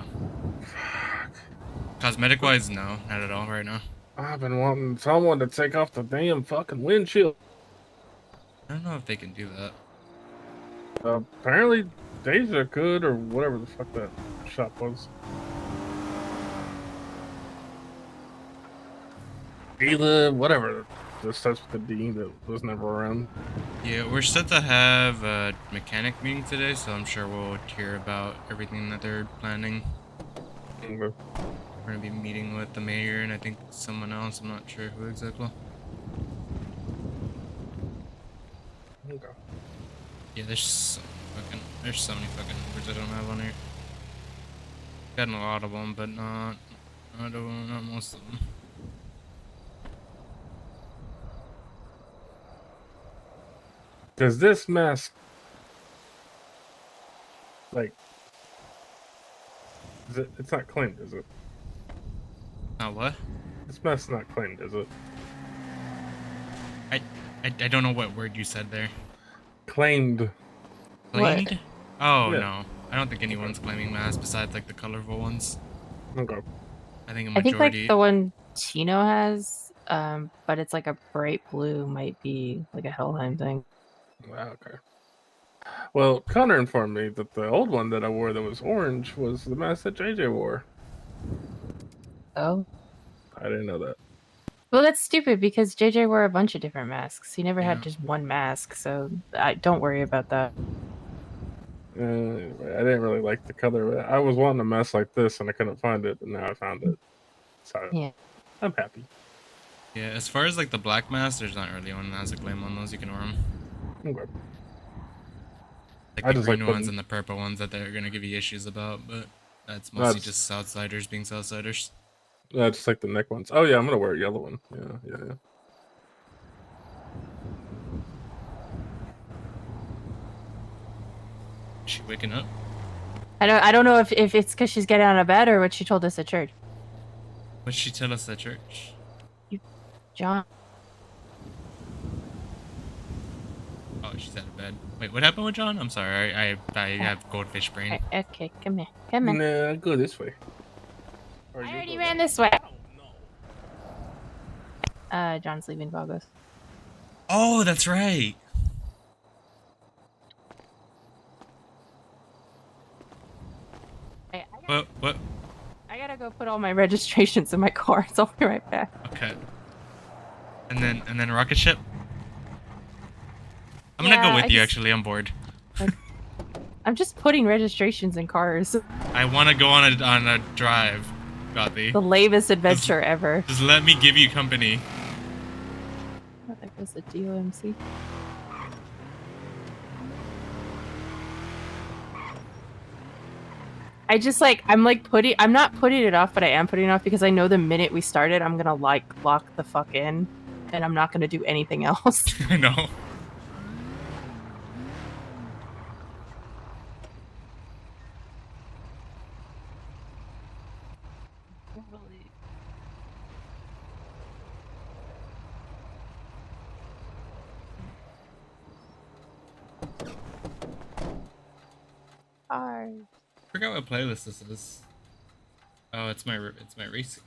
Cosmetic wise, no, not at all right now. I've been wanting someone to take off the damn fucking windshield. I don't know if they can do that. Apparently, Deja could, or whatever the fuck that shop was. Ela, whatever. This starts with a D that was never around. Yeah, we're set to have a mechanic meeting today, so I'm sure we'll hear about everything that they're planning. Okay. We're gonna be meeting with the mayor and I think someone else. I'm not sure who exactly. Okay. Yeah, there's so many fucking numbers I don't have on here. Gotten a lot of them, but not most of them. Does this mess like it's not claimed, is it? Not what? This mess not claimed, is it? I don't know what word you said there. Claimed. Claimed? What? Oh Yeah. no. I don't think anyone's claiming masks besides like the colorful ones. Okay. I think a I think majority. like the one Chino has but it's like a bright blue, might be like a Helheim thing. Wow, okay. Well, Connor informed me that the old one that I wore that was orange was the mask that JJ wore. Oh. I didn't know that. Well, that's stupid because JJ wore a bunch of different masks. He never Yeah. had just one mask, so don't worry about that. Anyway, I didn't really like the color of it. I was wanting a mask like this and I couldn't find it, but now I found it. So Yeah. I'm happy. Yeah, as far as like the black mask, there's not really one that has a claim on those. You can wear them. Okay. Like I the just green like ones putting- and the purple ones that they're gonna give you issues about, but that's mostly That's- just Southsiders being Southsiders. Just like the neck ones. Oh yeah, I'm gonna wear a yellow one. Yeah. Is she waking up? I don't know if it's because she's getting out of bed or what she told us at church. What did she tell us at church? John. Oh, she's out of bed. Wait, what happened with John? I'm sorry, I have goldfish brain. Okay, come here. Come in. Nah, go this way. I already ran this way. John's leaving Vagos. Oh, that's right. What? I gotta go put all my registrations in my car, so I'll be right back. Okay. And then rocket ship. I'm gonna go with you. Actually, I'm bored. I'm just putting registrations in cars. I want to go on a drive, Gothi. The lamest adventure ever. Just let me give you company. Oh, there goes the DOMC. I'm not putting it off, but I am putting it off because I know the minute we started, I'm gonna lock the fuck in, and I'm not gonna do anything else. I know. Hard. I forgot what playlist this is. Oh, it's my racing.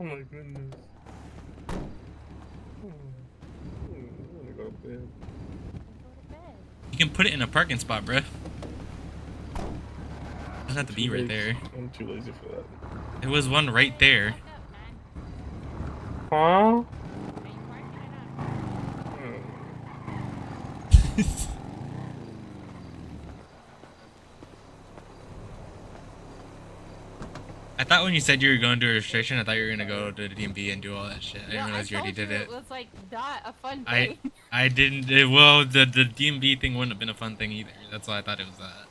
Oh my goodness. I'm gonna go to bed. You can put it in a parking spot, bruh. Doesn't have to be right there. I'm too lazy for that. There was one right there. Huh? I thought when you said you were going to a restriction, I thought you were gonna go to the DMV and do all that shit. I didn't realize you already did it. It was like not a fun I thing. I didn't. Well, the DMV thing wouldn't have been a fun thing either. That's why I thought it was that.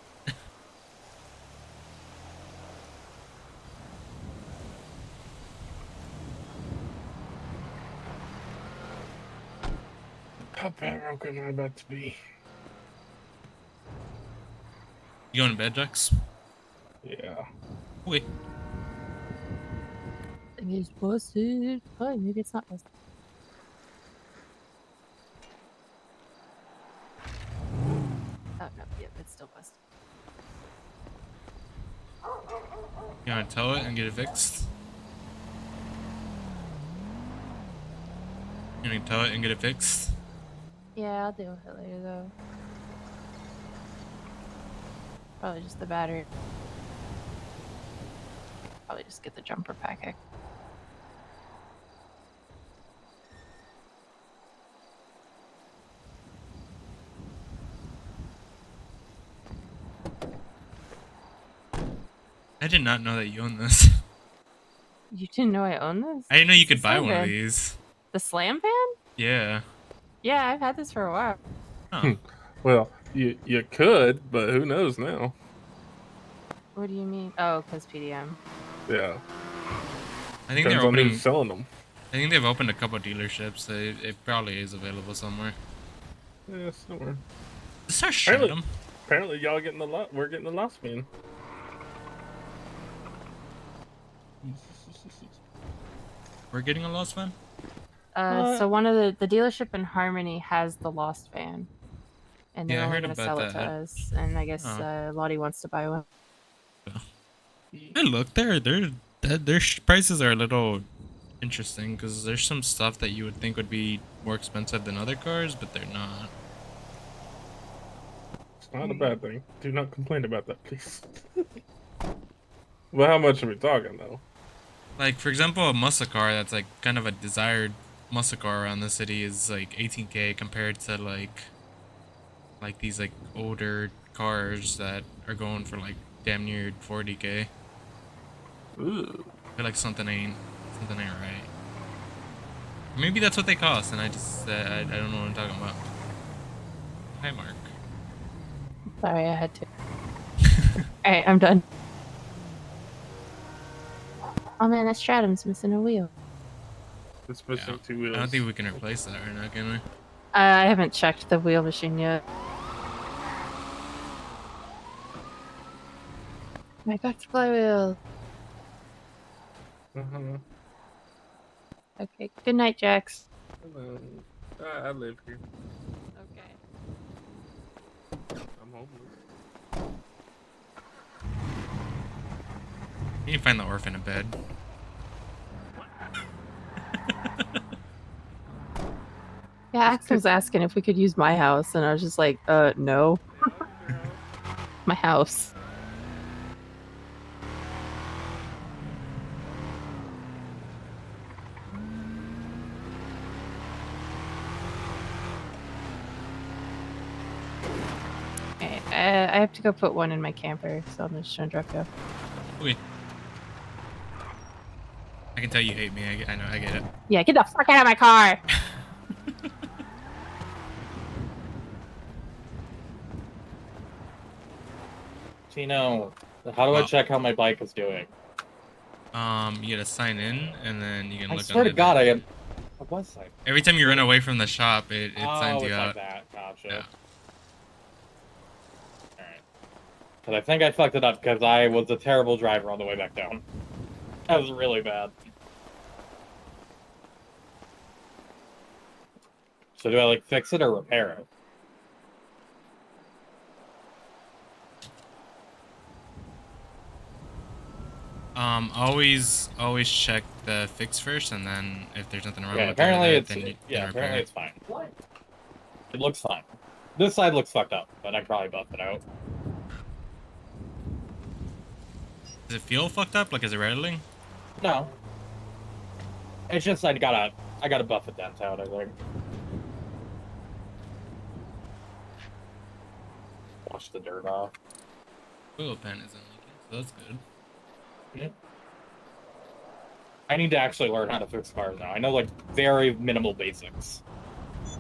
How bad am I about to be? You going to bed, Jux? Yeah. Wait. Thing is busted. Oh, maybe it's not busted. Oh no, yep, it's still busted. You want to tow it and get it fixed? You want to tow it and get it fixed? Yeah, I'll deal with it later though. Probably just the battery. Probably just get the jumper pack. I did not know that you own this. You didn't know I own this? I didn't know you It's the could buy slam one of van. these. The slam van? Yeah. Yeah, I've had this for a while. Oh. Well, you could, but who knows now? What do you mean? Oh, because PDM. Yeah. I think Depends they're on opening. who's selling them. I think they've opened a couple dealerships. So it probably is available somewhere. Yeah, somewhere. Start showing them. Apparently, y'all getting the lot. We're getting the Lost Man. We're getting a Lost Van? So one of the dealership in Harmony has the Lost Van. And they're Yeah, I only heard going to about sell it to that. us. And I guess Oh. Lottie wants to buy one. Hey, look, their prices are a little interesting because there's some stuff that you would think would be more expensive than other cars, but they're not. It's not a bad thing. Do not complain about that, please. Well, how much are we talking, though? Like, for example, a muscle car that's like kind of a desired muscle car around the city is like 18K compared to like these like older cars that are going for like damn near 40K. Ooh. I feel like something ain't right. Maybe that's what they cost, and I just I don't know what I'm talking about. Hi, Mark. Sorry, I had to. Alright, I'm done. Oh man, that Stratum's missing a wheel. It's missing 2 wheels. I don't think we can replace that right now, can we? I haven't checked the wheel machine yet. My back to flywheel. Okay, good night, Jax. Hello. I live here. Okay. I'm homeless. You can find the orphan in bed. Yeah, Axel was asking if we could use my house, and I was just like, no. My house. Okay, I have to go put one in my camper, so I'm just trying to drop you off. Okay. I can tell you hate me. I know. I get it. Yeah, get the fuck out of my car! Tino, how do I check how my bike is doing? You gotta sign in, and then you can I look. swear to God, I am. What was I? Every time you run away from the shop, it signs you it's out. like that. Gotcha. Yeah. Alright. Because I think I fucked it up because I was a terrible driver on the way back down. That was really bad. So do I like fix it or repair it? Always check the fix first, and then if there's nothing wrong with apparently it, it's then you yeah, can apparently repair it's fine. It looks fine. This side looks fucked up, but I can probably buff it out. Does it feel fucked up? Like, is it rattling? No. It's just I gotta buff the dent out, I think. Wash the dirt off. Oil pan isn't leaking, so that's good. Yeah. I need to actually learn how to fix cars now. I know like very minimal basics.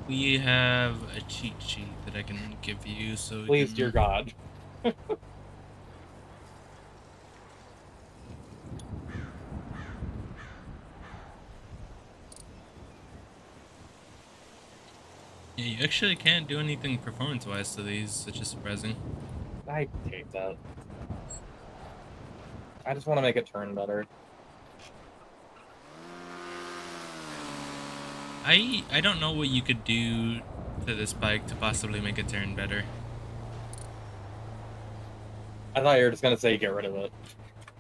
We have a cheat sheet that I can give you, so Please, dear God. Yeah, you actually can't do anything performance-wise to these, which is surprising. I hate that. I just want to make it turn better. I don't know what you could do to this bike to possibly make it turn better. I thought you were just gonna say get rid of it.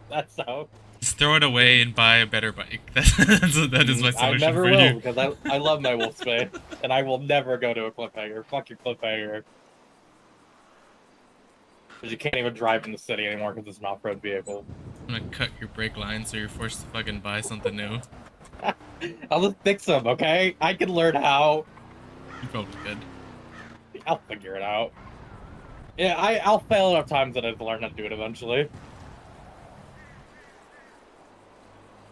That's how. Just throw it away and buy a better bike. That is my solution I never for will you. because I love my Wolfsbane and I will never go to a cliffhanger. Fuck your cliffhanger. Because you can't even drive in the city anymore because it's an off-road vehicle. I'm gonna cut your brake line so you're forced to fucking buy something new. I'll just fix them, okay? I can learn how. You probably could. I'll figure it out. Yeah, I'll fail enough times that I've learned how to do it eventually.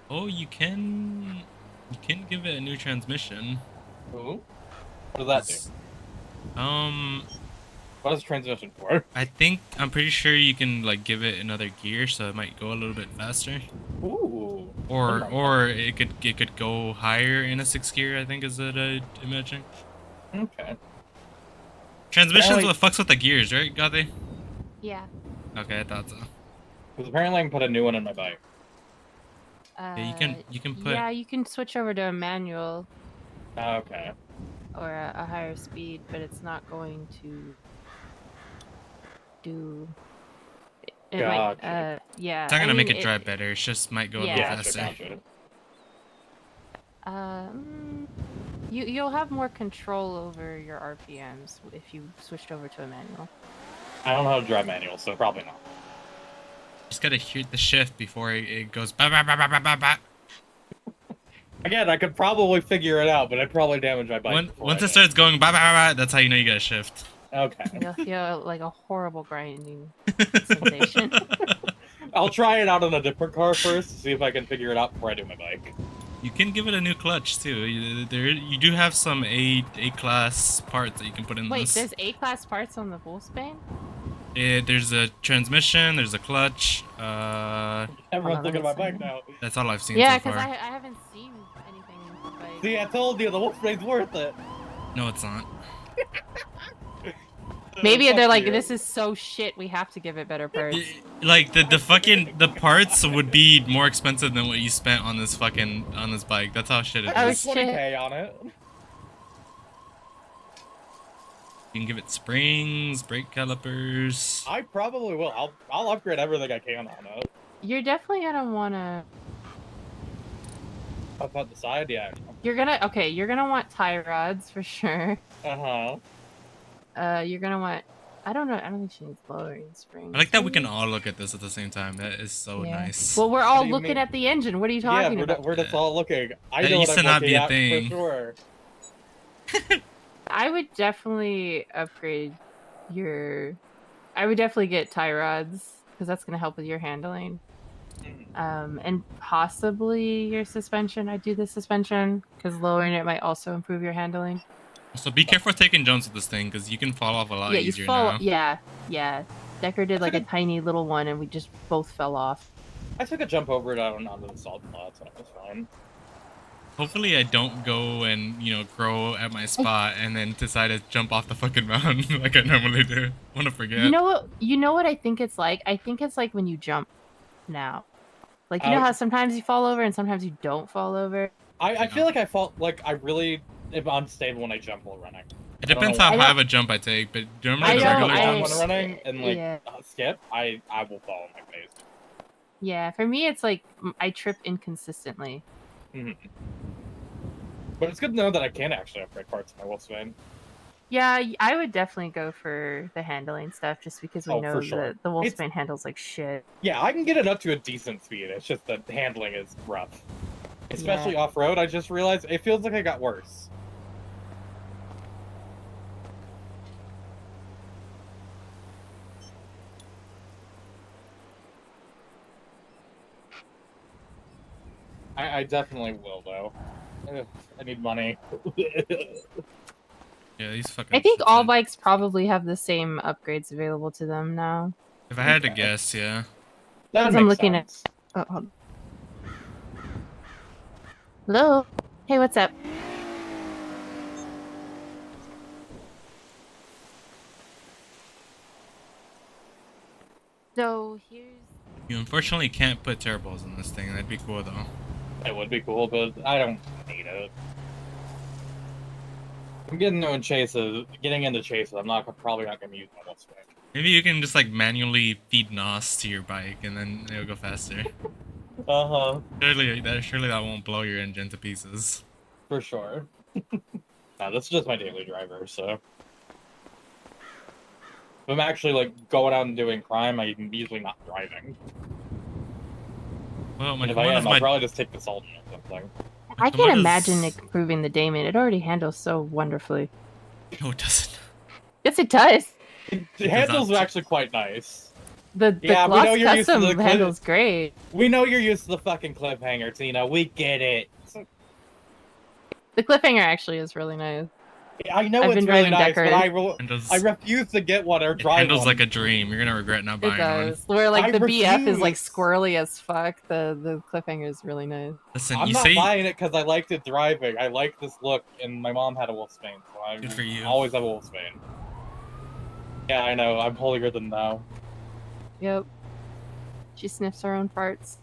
Oh, you can give it a new transmission. Ooh. What does that do? What is transmission for? I'm pretty sure you can like give it another gear, so it might go a little bit faster. Ooh. Or it could go higher in a 6th gear, I think is what I imagine. Okay. Transmission's what fucks with the gears, right? Got they? Yeah. Okay, I thought so. Because apparently I can put a new one in my bike. Yeah, you can put. Yeah, you can switch over to a manual. Okay. Or a higher speed, but it's not going to do. It might, yeah. It's not gonna make it drive better. It just might go a little faster. You'll have more control over your RPMs if you switched over to a manual. I don't know how to drive manual, so probably not. Just gotta hit the shift before it goes ba ba ba ba ba ba ba. Again, I could probably figure it out, but I'd probably damage my bike. Once it starts going ba ba ba ba, that's how you know you gotta shift. Okay. You'll feel like a horrible grinding sensation. I'll try it out on a different car first to see if I can figure it out before I do my bike. You can give it a new clutch too. You do have some A-class parts that you can put in Wait, this. there's A-class parts on the Wolfsbane? There's a transmission, there's a clutch. Everyone's looking at my bike now. That's all I've seen Yeah, so far. because I haven't seen anything in the bike. See, I told you, the Wolfsbane's worth it. No, it's not. Maybe they're like, this is so shit, we have to give it better parts. Like the parts would be more expensive than what you spent on this bike. That's how shit it Oh, is. shit. $20K on it. You can give it springs, brake calipers. I probably will. I'll upgrade everything I can on it. You're definitely gonna wanna... Up on the side, yeah. You're gonna want tie rods for sure. You're gonna want... I don't think she needs lowering springs. I like that we can all look at this at the same time. That is so nice. Well, we're all looking at the engine. What are you talking about? We're just all looking. I That know used what to I'm not be looking a at thing. for sure. I would definitely upgrade your... I would definitely get tie rods, because that's going to help with your handling. And possibly your suspension. I'd do the suspension, because lowering it might also improve your handling. So be careful taking jumps with this thing, because you can fall off a lot easier now. Yeah. Decker did like a tiny little one, and we just both fell off. I took a jump over it onto the salt flats, and it was fine. Hopefully I don't go and, grow at my spot and then decide to jump off the fucking mountain like I normally do. I want to forget. You know what I think it's like? I think it's like when you jump now. Like, you know how sometimes you fall over and sometimes you don't fall over? I feel like I fall, like, I really am unstable when I jump while running. It depends how high of a jump I take, but normally the regular jumps... When running and, skip, I will fall on my face. Yeah, for me it's like, I trip inconsistently. But it's good to know that I can actually upgrade parts of my Wolfsbane. Yeah, I would definitely go for the handling stuff, just because we know that the Wolfsbane handles like shit. Yeah, I can get it up to a decent speed, it's just that the handling is rough. Especially off-road, I just realized it feels like it got worse. I definitely will, though. I need money. Yeah, these fucking... I think all bikes probably have the same upgrades available to them now. If I had to guess, yeah. Because I'm looking at... Oh, hold on. Hello? Hey, what's up? So, here's... You unfortunately can't put turbos in this thing. That'd be cool, though. It would be cool, but I don't need it. I'm getting into chases. I'm probably not gonna use my Wolfsbane. Maybe you can just like manually feed NOS to your bike, and then it'll go faster. Surely that won't blow your engine to pieces. For sure. Nah, this is just my daily driver, so. If I'm actually like going out and doing crime, I'm usually not driving. Well, if I am, I'll probably just take the salt or something. I can't imagine improving the Damon. It already handles so wonderfully. No, it doesn't. Yes, it does. The handles are actually quite nice. The Yeah, we gloss know you're used to custom the handles great. We know you're used to the fucking cliffhanger, Tina. We get it. The cliffhanger actually is really nice. I know I've it's been really driving nice, but Handles, I refuse to get one or it drive handles one. like a dream. You're gonna regret not It buying one. does. Where like I the BF is like refuse. squirrely as fuck. The cliffhanger is really nice. Listen, I'm you not say buying it because I liked it driving. I like this look, and my mom had a Wolfsbane, so I good for you. always have a Wolfsbane. Yeah, I know. I'm holier than thou. Yep. She sniffs her own farts.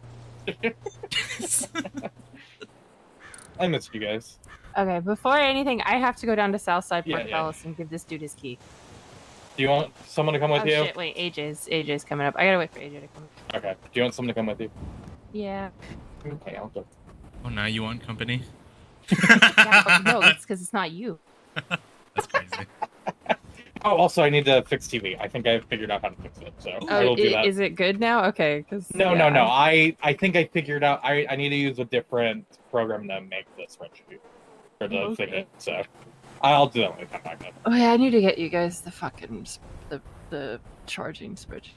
I miss you guys. Okay, before anything, I have to go down to Southside Park Yeah. Palace and give this dude his key. Do you want someone to come with Oh you? shit, wait, AJ's coming up. I gotta wait for AJ to come up. Okay. Do you want someone to come with you? Yeah. Okay, I'll go. Oh, now you want company? Yeah, no, it's because it's not you. That's crazy. Oh, also, I need to fix TV. I think I figured out how to fix it, so I will do that. Is it good now? Okay, because No. I think I figured out. I need to use a different program to make the spreadsheet or to fit it. So I'll do that when we come back up. Oh yeah, I need to get you guys the fucking the charging spreadsheet.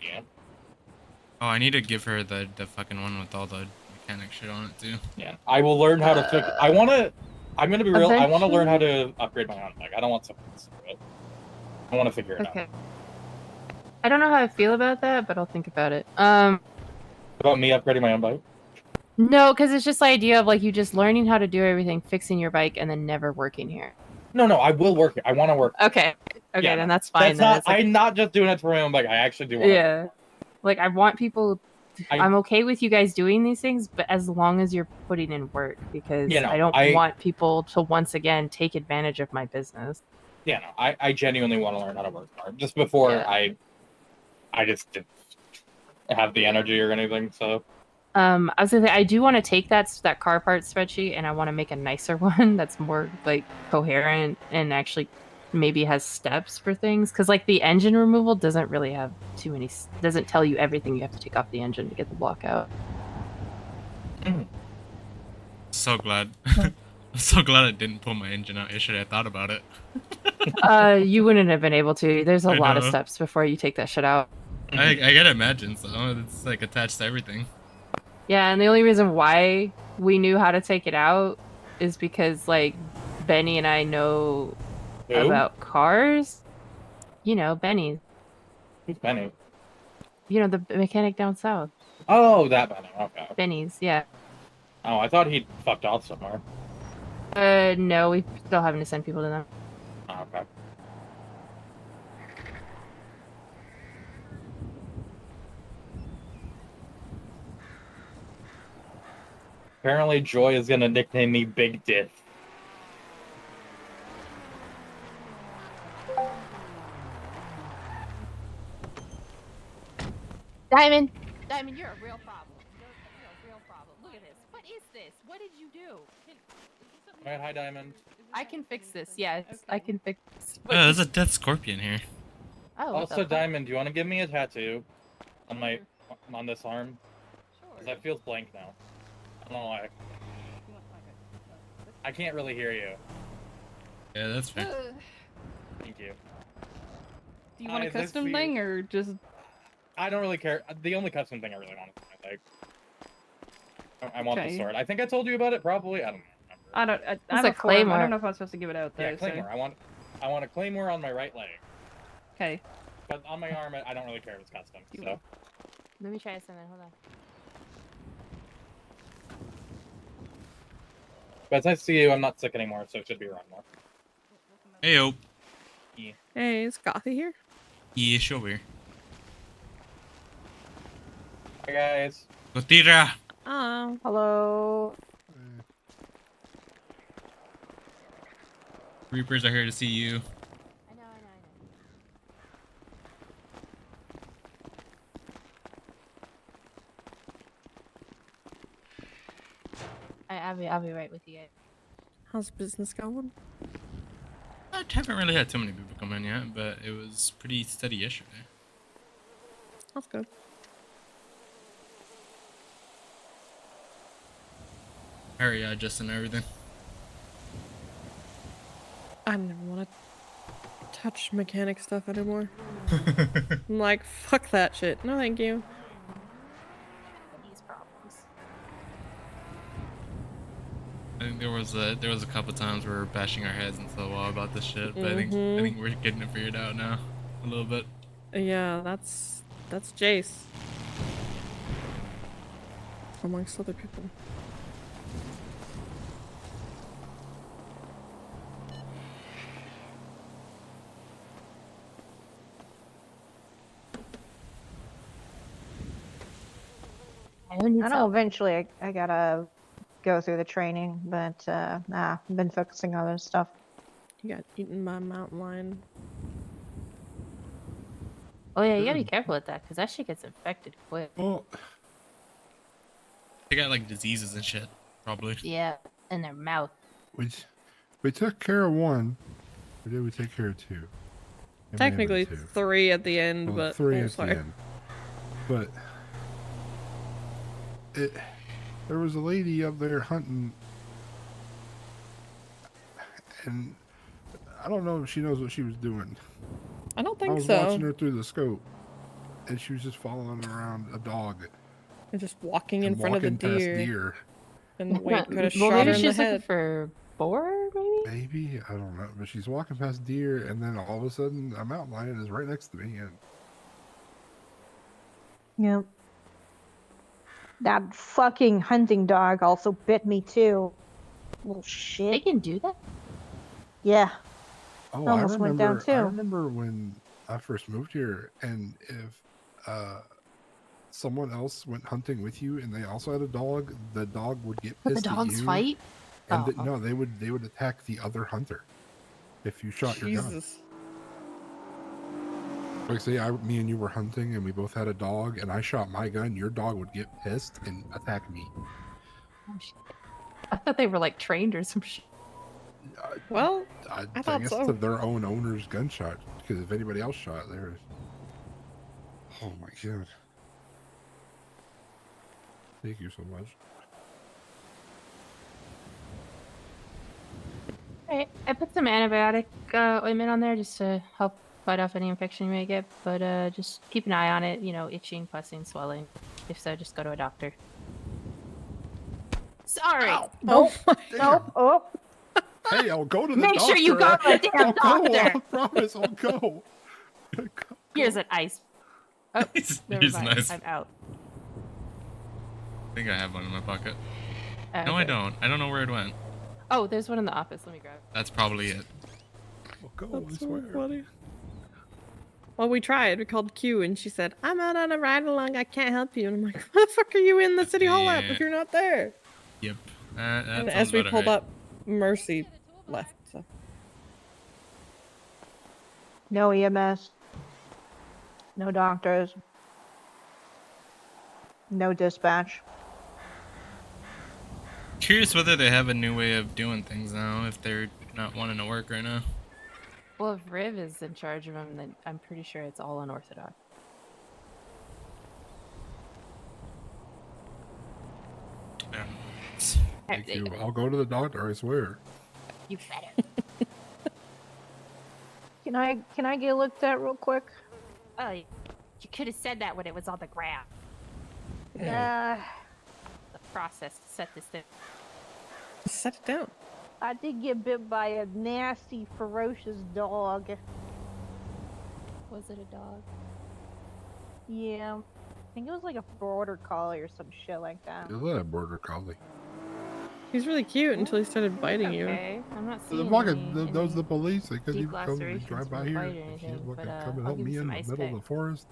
Yeah. Oh, I need to give her the fucking one with all the mechanic shit on it too. Yeah, I will learn how to fix. I'm gonna be real. I want to learn how to upgrade my own bike. I don't want someone else to do it. I want to figure it out. I don't know how I feel about that, but I'll think about it. About me upgrading my own bike? No, because it's just the idea of like you just learning how to do everything, fixing your bike, and then never working here. No, I will work it. I want to work. Okay, Yeah, then that's fine. That's then. not. It's like, I'm not just doing it for my own bike. I actually do want. yeah, like I want people. I'm okay with you guys doing these things, but as long as you're putting in work, because I don't want people to once again take advantage of my business. Yeah, no, I genuinely want to learn how to work hard. Just before I just didn't have the energy or anything. So. I was gonna say I do want to take that car parts spreadsheet and I want to make a nicer one that's more like coherent and actually maybe has steps for things, because like the engine removal doesn't really have too many. Doesn't tell you everything you have to take off the engine to get the block out. So glad. I'm so glad I didn't pull my engine out yesterday. I thought about it. You wouldn't have been able to. There's a I lot of know. steps before you take that shit out. I gotta imagine so. It's like attached to everything. Yeah, and the only reason why we knew how to take it out is because like Benny and I know about cars. You know, Benny. Who's Benny? You know, the mechanic down south. Oh, that Benny. Okay. Benny's, yeah. Oh, I thought he'd fucked off somewhere. No, we still having to send people to them. Oh, okay. Apparently, Joy is gonna nickname me Big Diff. Diamond, you're a real problem. You're a real problem. Look at this. What is this? What did you do? Alright, hi, Diamond. I can fix this. Yes, I can fix this. Oh, there's a dead scorpion here. Oh, Also, Diamond, do you want to give me a tattoo on this arm? Sure. Because that feels blank now. I don't know why. I can't really hear you. Yeah, that's fair. Thank you. Do you want a custom thing or just? I don't really care. The only custom thing I really want is my leg. I want the sword. I think I told you about it. Probably. I don't know. I don't. I have a form. claymore. I don't know if I'm supposed to give it out though. Yeah, claymore. So. I want a claymore on my right leg. Okay. But on my arm, I don't really care if it's custom. So. Let me try something. Hold on. But as I see you, I'm not sick anymore, so it should be around more. Heyo. Yeah. Hey, is Gothy here? Yeah, sure. Hi guys. Gotira. Oh. Hello. Reapers are here to see you. I'll be right with you guys. How's business going? I haven't really had too many people come in yet, but it was pretty steady yesterday. That's good. Hurry, Justin, and everything. I never want to touch mechanic stuff anymore. I'm like, fuck that shit. No, thank you. These problems. I think there was a couple times where we were bashing our heads into the wall about this shit, but I think we're getting it figured out now a little bit. Yeah, that's Jace. Amongst other people. I know eventually I gotta go through the training, but I've been focusing on other stuff. You got eaten by a mountain lion. Oh yeah, you gotta be careful with that, because that shit gets infected quick. Well, They got like diseases and shit, probably. Yeah, in their mouth. we took care of one. Or did we take care of two? It may have been Technically two. 3 at the end, Well, but 3 oh, at sorry. the end. But there was a lady up there hunting, and I don't know if she knows what she was doing. I don't I think was so. watching her through the scope, and she was just following around a dog. And just walking in and front of the walking past deer. And wait, could have Well, shot her maybe in the she's looking head. for boar, maybe? Maybe, I don't know, but she's walking past deer, and then all of a sudden, a mountain lion is right next to me, and Yep. That fucking hunting dog also bit me too. Little shit. They can do that? Yeah. oh, Almost went down I too. remember when I first moved here, and if someone else went hunting with you, and they also had a dog, the dog would get Would the pissed at dogs you, fight? and Oh. no, they would attack the other hunter if you shot your gun. Jesus. Like, say, me and you were hunting, and we both had a dog, and I shot my gun, your dog would get pissed and attack me. Oh, shit. I thought they were like trained or some shit. Well, I thought guess so. to their own owner's gunshot, because if anybody else shot, there's. Oh my god. Thank you so much. Alright, I put some antibiotic ointment on there just to help fight off any infection you may get, but just keep an eye on it, you know, itching, pussing, swelling. If so, just go to a doctor. Sorry. Nope. Nope. Oh. Hey, I'll go to the Make doctor. sure you go to a damn I'll go, doctor. I promise, I'll go. Here's an ice. Oh, never Here's mind. nice. I'm out. I think I have one in my pocket. Oh, No, I okay. don't. I don't know where it went. Oh, there's one in the office. Let me grab it. That's probably it. I'll go, That's so funny. Well, we tried. We called Q, and she said, "I'm out on a ride along. I can't help you." And I'm like, "What the fuck are you in the city hall at if you're not there?" Yep. And That as sounds we about pulled right. up, Mercy left. So No EMS. No doctors. No dispatch. Curious whether they have a new way of doing things now, if they're not wanting to work right now. Well, if Riv is in charge of them, then I'm pretty sure it's all unorthodox. Yeah. Thank you. I'll go to the doctor, I swear. You better. Can I get looked at real quick? Oh, you could have said that when it was on the ground. Yeah. The process to set this thing. set it down. I did get bit by a nasty, ferocious dog. Was it a dog? Yeah. I think it was like a border collie or some shit like that. Is that a border collie? He's really cute until he started biting you. Okay, I'm not The seeing fucking, any, those the police. They couldn't deep even come and lacerations drive by from a here. bite or They anything, can't look but, and come and I'll help give me you in some the ice middle pack. of the forest.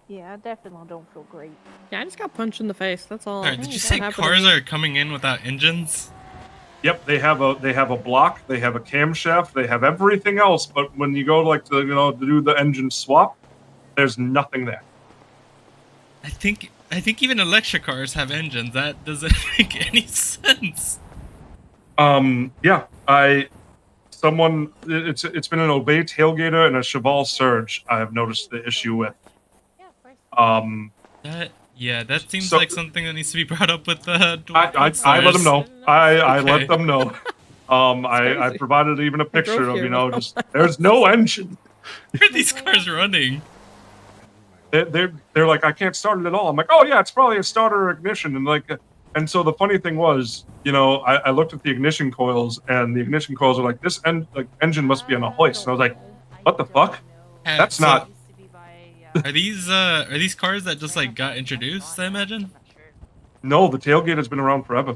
Yeah, I definitely don't feel great. Yeah, I just got punched in the face. That's all. Sorry, did you That say happened to cars me. are coming in without engines? Yep, they have a block, they have a camshaft, they have everything else, but when you go like to to do the engine swap, there's nothing there. I think even electric cars have engines. That doesn't make any sense. Yeah, it's been an Obey tailgater and a Cheval Surge I have noticed the issue with. That seems So- like something that needs to be brought up with the. I let them know. I let them know. I crazy. provided even a I picture drove of, here you know, with all just my there's no engine. Where are these cars running? They're like, I can't start it at all. I'm like, oh yeah, it's probably a starter or ignition. And like, and so the funny thing was, you know, I looked at the ignition coils, and the ignition coils are like, this engine must be on a hoist. And I was like, what the fuck? That's So, not. Are these cars that just like got introduced? I imagine. No, the tailgate has been around forever.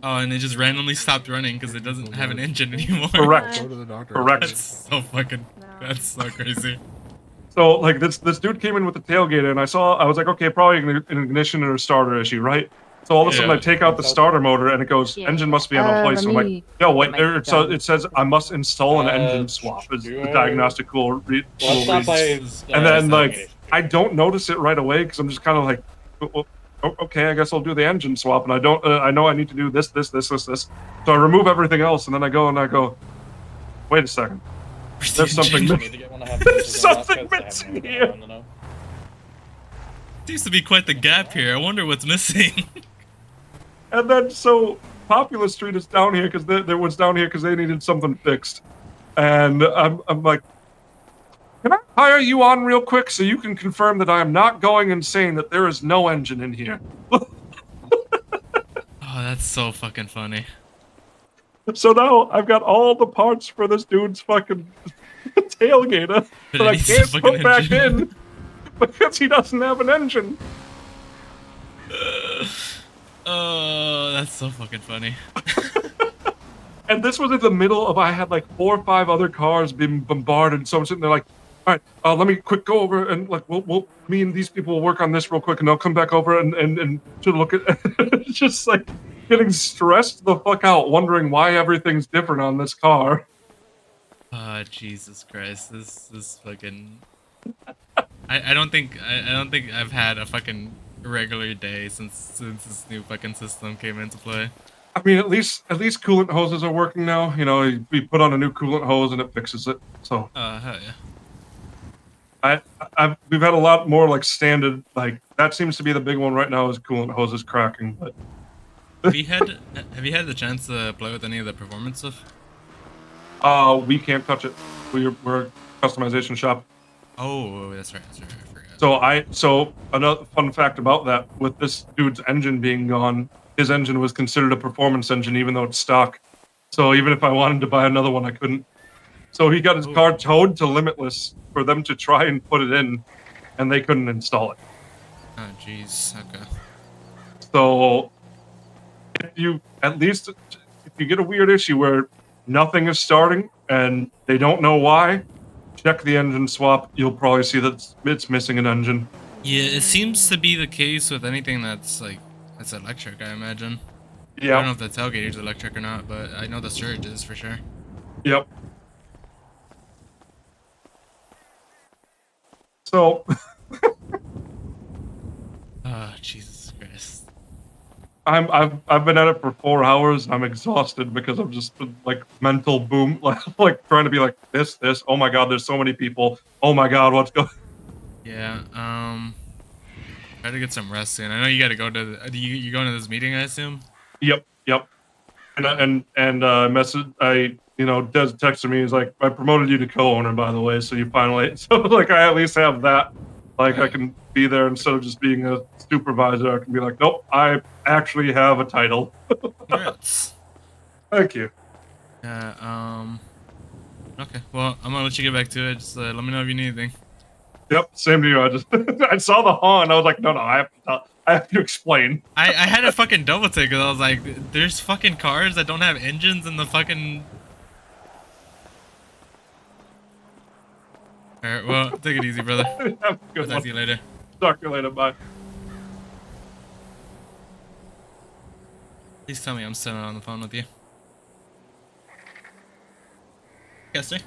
Oh, and it just randomly stopped running because it doesn't have an engine anymore. Correct. Go to the doctor. Correct. That's so fucking. That's so crazy. So like this dude came in with the tailgate, and I was like, okay, probably an ignition or a starter issue, right? So all of a sudden I take out the starter motor, and it goes, engine must be on a hoist. I'm like, no, wait. So it says I must install an engine swap as the diagnostic tool. And then like I don't notice it right away because I'm just kind of like, well, okay, I guess I'll do the engine swap, and I don't. I know I need to do this. So I remove everything else, and then I go, wait a second. There's something. There's something missing here. Seems to be quite the gap here. I wonder what's missing. And then so Populous Street is down here because there was down here because they needed something fixed, and I'm like, can I hire you on real quick so you can confirm that I am not going insane, that there is no engine in here. Oh, that's so fucking funny. So now I've got all the parts for this dude's fucking tailgater that I can't put back in because he doesn't have an engine. Oh, that's so fucking funny. And this was in the middle of, I had like 4 or 5 other cars being bombarded. So I'm sitting there like, all right, let me quick go over and like, me and these people will work on this real quick, and I'll come back over and to look at just like getting stressed the fuck out, wondering why everything's different on this car. Jesus Christ, this fucking. I don't think I've had a fucking regular day since this new fucking system came into play. I mean, at least coolant hoses are working now. You know, we put on a new coolant hose and it fixes it. So. Hell yeah. We've had a lot more like standard, like that seems to be the big one right now is coolant hoses cracking. But have you had the chance to play with any of the performance stuff? We can't touch it. We're a customization shop. Oh, that's right. I forgot. So another fun fact about that, with this dude's engine being gone, his engine was considered a performance engine even though it's stock. So even if I wanted to buy another one, I couldn't. So he got his car towed to Limitless for them to try and put it in, and they couldn't install it. Oh, jeez. Okay. So, if you get a weird issue where nothing is starting and they don't know why, check the engine swap. You'll probably see that it's missing an engine. Yeah, it seems to be the case with anything that's electric, I imagine. Yeah. I don't know if the tailgate is electric or not, but I know the surge is for sure. Yep. So. Oh, Jesus Christ. I've been at it for 4 hours. I'm exhausted because I've just been like mental boom, like trying to be like this. Oh my god, there's so many people. Oh my god, what's going? Yeah. Try to get some rest in. I know you got to go to. You going to this meeting, I assume. Yep. And message. Des texted me. He's like, I promoted you to co-owner, by the way. So you finally. So like, I at least have that. Like, I can be there instead of just being a supervisor. I can be like, nope, I actually have a title. Congrats. Thank you. Okay. Well, I'm gonna let you get back to it. Just let me know if you need anything. Yep. Same to you. I just I saw the horn. I was like, no, I have to explain. I had a fucking double take because I was like, there's fucking cars that don't have engines in the fucking. Alright, well, take it easy, brother. Have a good I'll talk to you later. Talk to you later. Bye. Please tell me I'm still on the phone with you. Yes, sir.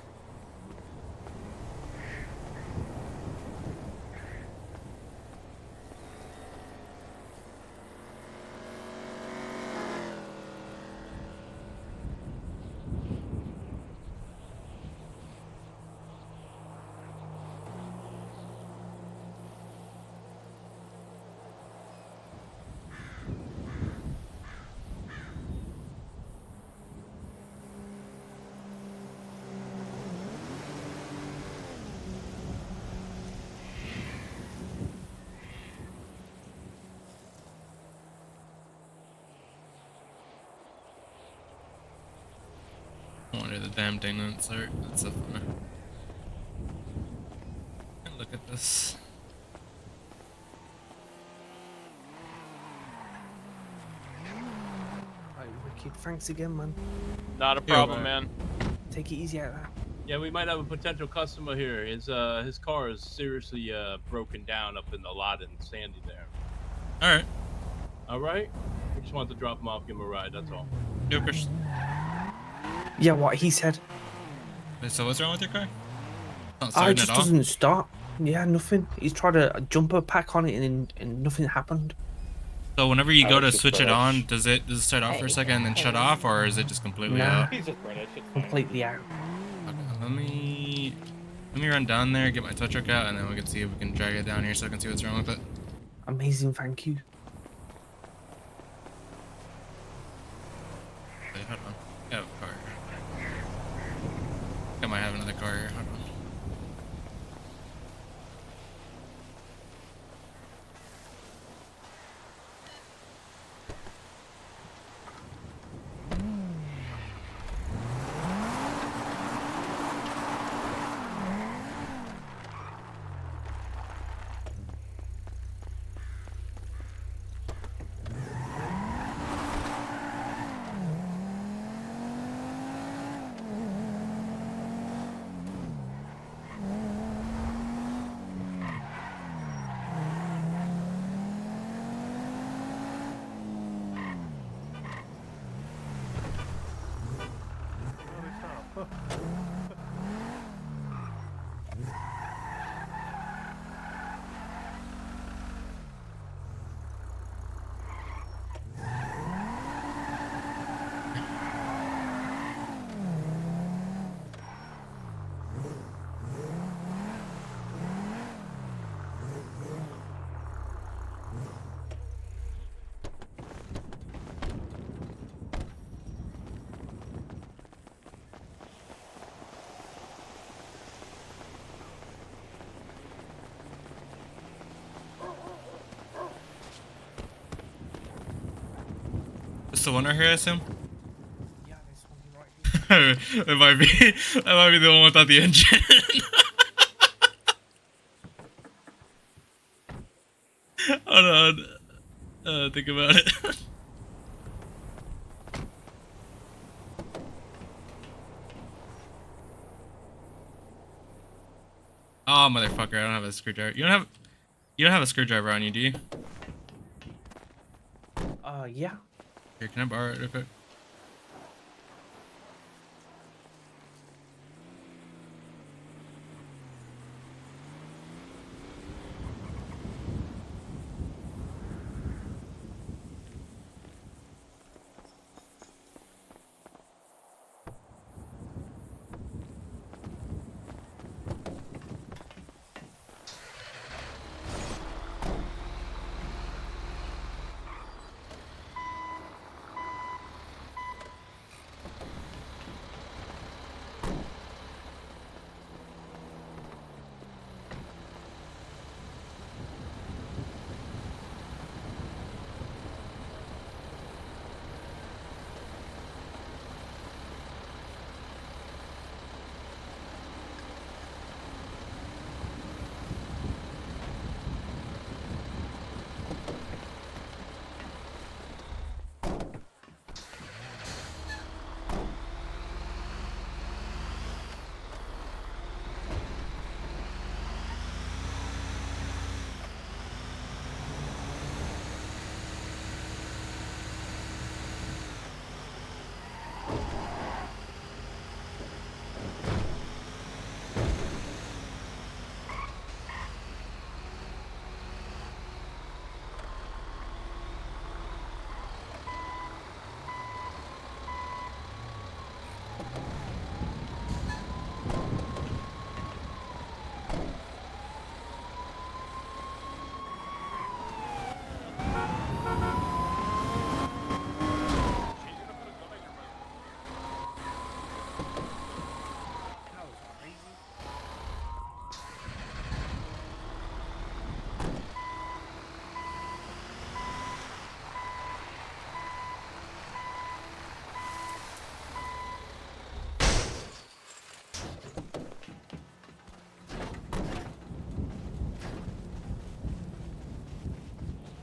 I wonder the damn thing that's so funny. Look at this. Right, wicked. Thanks again, man. Not a problem, man. Take it easy out there. Yeah, we might have a potential customer here. His car is seriously broken down up in the lot in Sandy there. All right. All right. We just wanted to drop him off, give him a ride. That's all. Yeah, of course. Yeah, what he said. Wait, so what's wrong with your car? Not It starting just at all? doesn't start. Yeah, nothing. He's tried a jumper pack on it and nothing happened. So whenever you I go like to his switch it British. on, does it start off for a second and then shut off, or is it just completely Nah. out? He's just British. It's Completely out. Okay, let me run down there, get my tow truck out, and then we can see if we can drag it down here so I can see what's wrong with it. Amazing, thank you. Wait, hold on. I have a car here. I might have another car here. Hold on. Is the one right here, I assume? Yeah, this one right here. It might be. That might be the one without the engine. Hold on. Think about it. Oh, motherfucker! I don't have a screwdriver. You don't have a screwdriver on you, do you? Yeah. Here, can I borrow it real quick?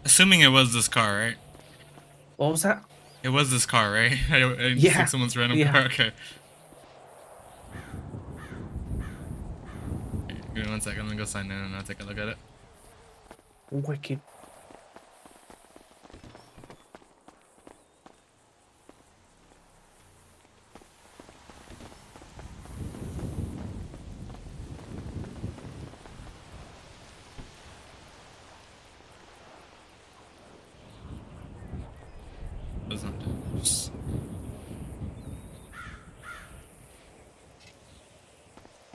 Assuming it was this car, right? What was that? It was this car, right? I didn't just Yeah. take someone's random Yeah. car. Okay. Give me 1 second. Let me go sign in and I'll take a look at it. Wicked. Does not do this.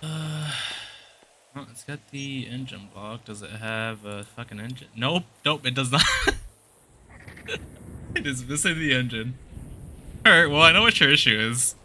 Oh, it's got the engine block. Does it have a fucking engine? Nope, nope, it does not. It is missing the engine. Alright, well, I know what your issue is.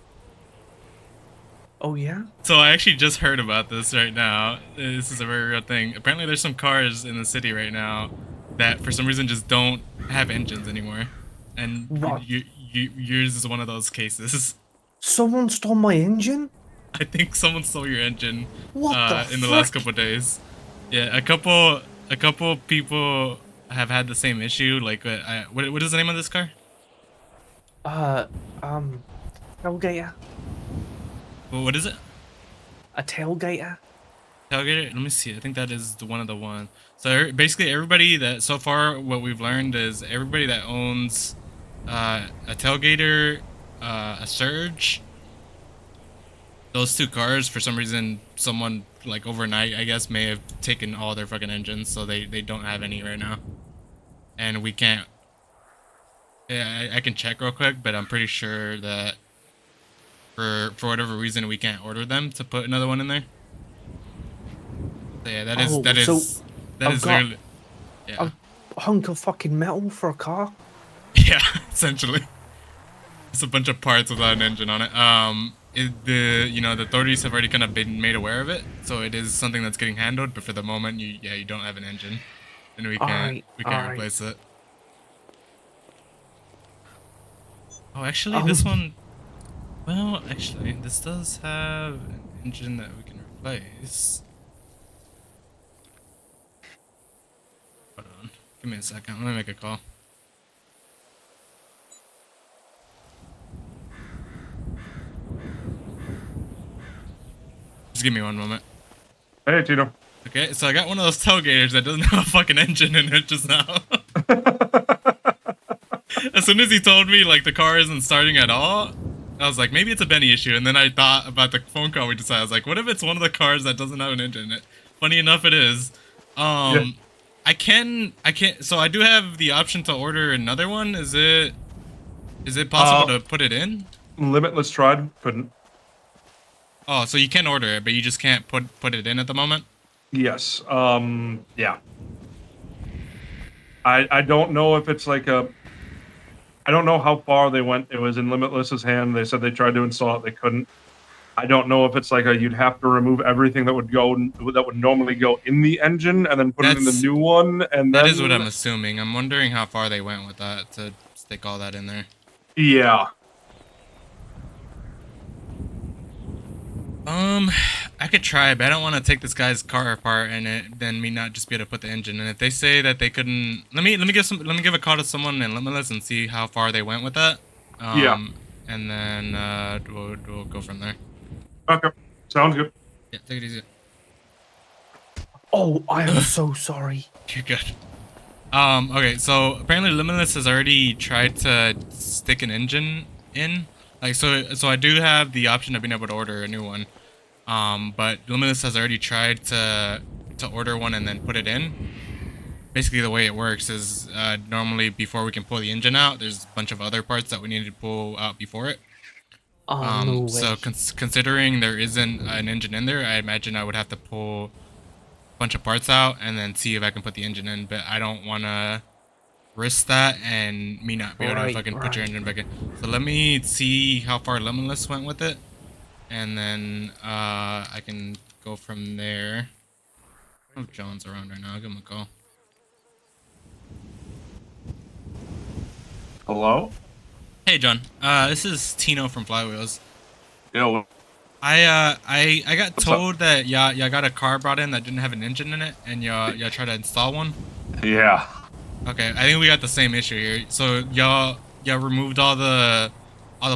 Oh, yeah? So I actually just heard about this right now. This is a very real thing. Apparently there's some cars in the city right now that for some reason just don't have engines anymore. And Right. yours is one of those cases. Someone stole my engine? I think someone stole your engine What the in the last couple of days. Yeah, a couple people have had the same issue. Like, what is the name of this car? Tailgater. Well, what is it? A tailgater. Tailgater? Let me see. I think that is one of the one. So basically, everybody that so far what we've learned is everybody that owns a tailgater, a Surge. Those two cars, for some reason, someone like overnight, I guess, may have taken all their fucking engines, so they don't have any right now. And we can't. Yeah, I can check real quick, but I'm pretty sure that for whatever reason we can't order them to put another one in there. So yeah, that is literally. Yeah. A hunk of fucking metal for a car? Yeah, essentially. It's a bunch of parts without an engine on it. The authorities have already kind of been made aware of it, so it is something that's getting handled. But for the moment, you don't have an engine, and we can't replace it. Oh, actually, this one. Well, actually, this does have an engine that we can replace. Hold on, give me a second. Let me make a call. Just give me one moment. Hey, Tito. Okay, so I got one of those tailgaters that doesn't have a fucking engine in it just now. As soon as he told me, like, the car isn't starting at all, I was like, maybe it's a Benny issue. And then I thought about the phone call we decided. I was like, what if it's one of the cars that doesn't have an engine in it? Funny enough, it is. Yeah. So I do have the option to order another one. Is it possible to put it in? Limitless tried, couldn't. Oh, so you can order it, but you just can't put it in at the moment? Yes. Yeah. I don't know if it's like a. I don't know how far they went. It was in Limitless's hand. They said they tried to install it. They couldn't. I don't know if it's like you'd have to remove everything that would normally go in the engine and then put it in the new one. And that then, is what I'm assuming. I'm wondering how far they went with that to stick all that in there. Yeah. I could try, but I don't want to take this guy's car apart and then me not just be able to put the engine in. If they say that they couldn't, let me give a call to someone in Limitless and see how far they went with that. Yeah. And then we'll go from there. Okay. Sounds good. Yeah, take it easy. Oh, I am so sorry. You're good. Okay, so apparently Limitless has already tried to stick an engine in. Like, so I do have the option of being able to order a new one. But Limitless has already tried to order one and then put it in. Basically, the way it works is normally before we can pull the engine out, there's a bunch of other parts that we need to pull out before it. Oh, no way. So considering there isn't an engine in there, I imagine I would have to pull a bunch of parts out and then see if I can put the engine in. But I don't want to risk that and me not be able to fucking put your engine back in. So let me see how far Limitless went with it. And then I can go from there. I don't know if John's around right now. I'll give him a call. Hello? Hey, John. This is Tino from Flywheels. Yo. I got told that y'all got a car brought in that didn't have an engine in it, and y'all tried to install one. Yeah. Okay, I think we got the same issue here. So y'all removed all the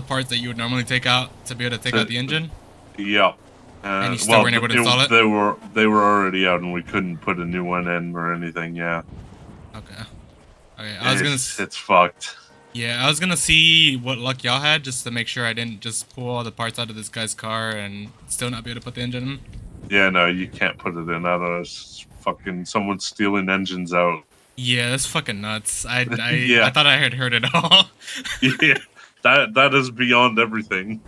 parts that you would normally take out to be able to take out the engine? Yeah. And you still weren't able to install it? They were already out, and we couldn't put a new one in or anything. Yeah. Okay. It's fucked. Yeah, I was gonna see what luck y'all had just to make sure I didn't just pull all the parts out of this guy's car and still not be able to put the engine in. Yeah, no, you can't put it in. Otherwise, fucking someone's stealing engines out. Yeah, that's fucking nuts. I Yeah. thought I had heard it all. Yeah, that is beyond everything.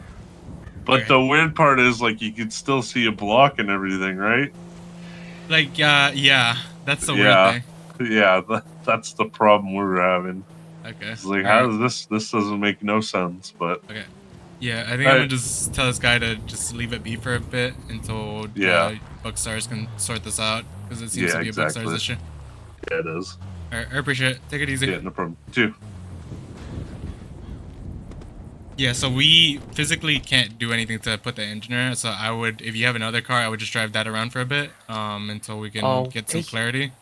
But the weird part is, like, you can still see a block and everything, right? Like, yeah, that's the weird thing. Yeah, that's the problem we're having. Okay. It's like, All how right. does this doesn't make no sense, but... Okay. Yeah, I think I'm gonna just tell this guy to just leave it be for a bit until Bookstars can sort this out, because it seems to be a Bookstars issue. Yeah, it is. Alright, I appreciate it. Take it easy. Yeah, no problem. Too. Yeah, so we physically can't do anything to put the engine in, so I would, if you have another car, I would just drive that around for a bit, until we can get some clarity.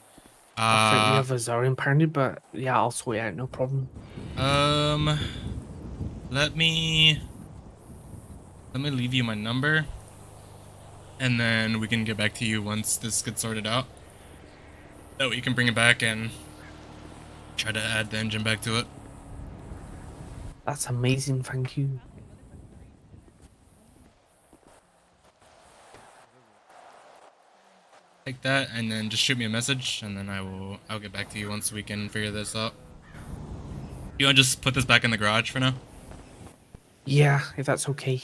I think the others are impounded, but yeah, I'll sort it out, no problem. Let me leave you my number, and then we can get back to you once this gets sorted out. That way you can bring it back and try to add the engine back to it. That's amazing, thank you. Take that, and then just shoot me a message, and then I'll get back to you once we can figure this out. You want to just put this back in the garage for now? Yeah, if that's okay.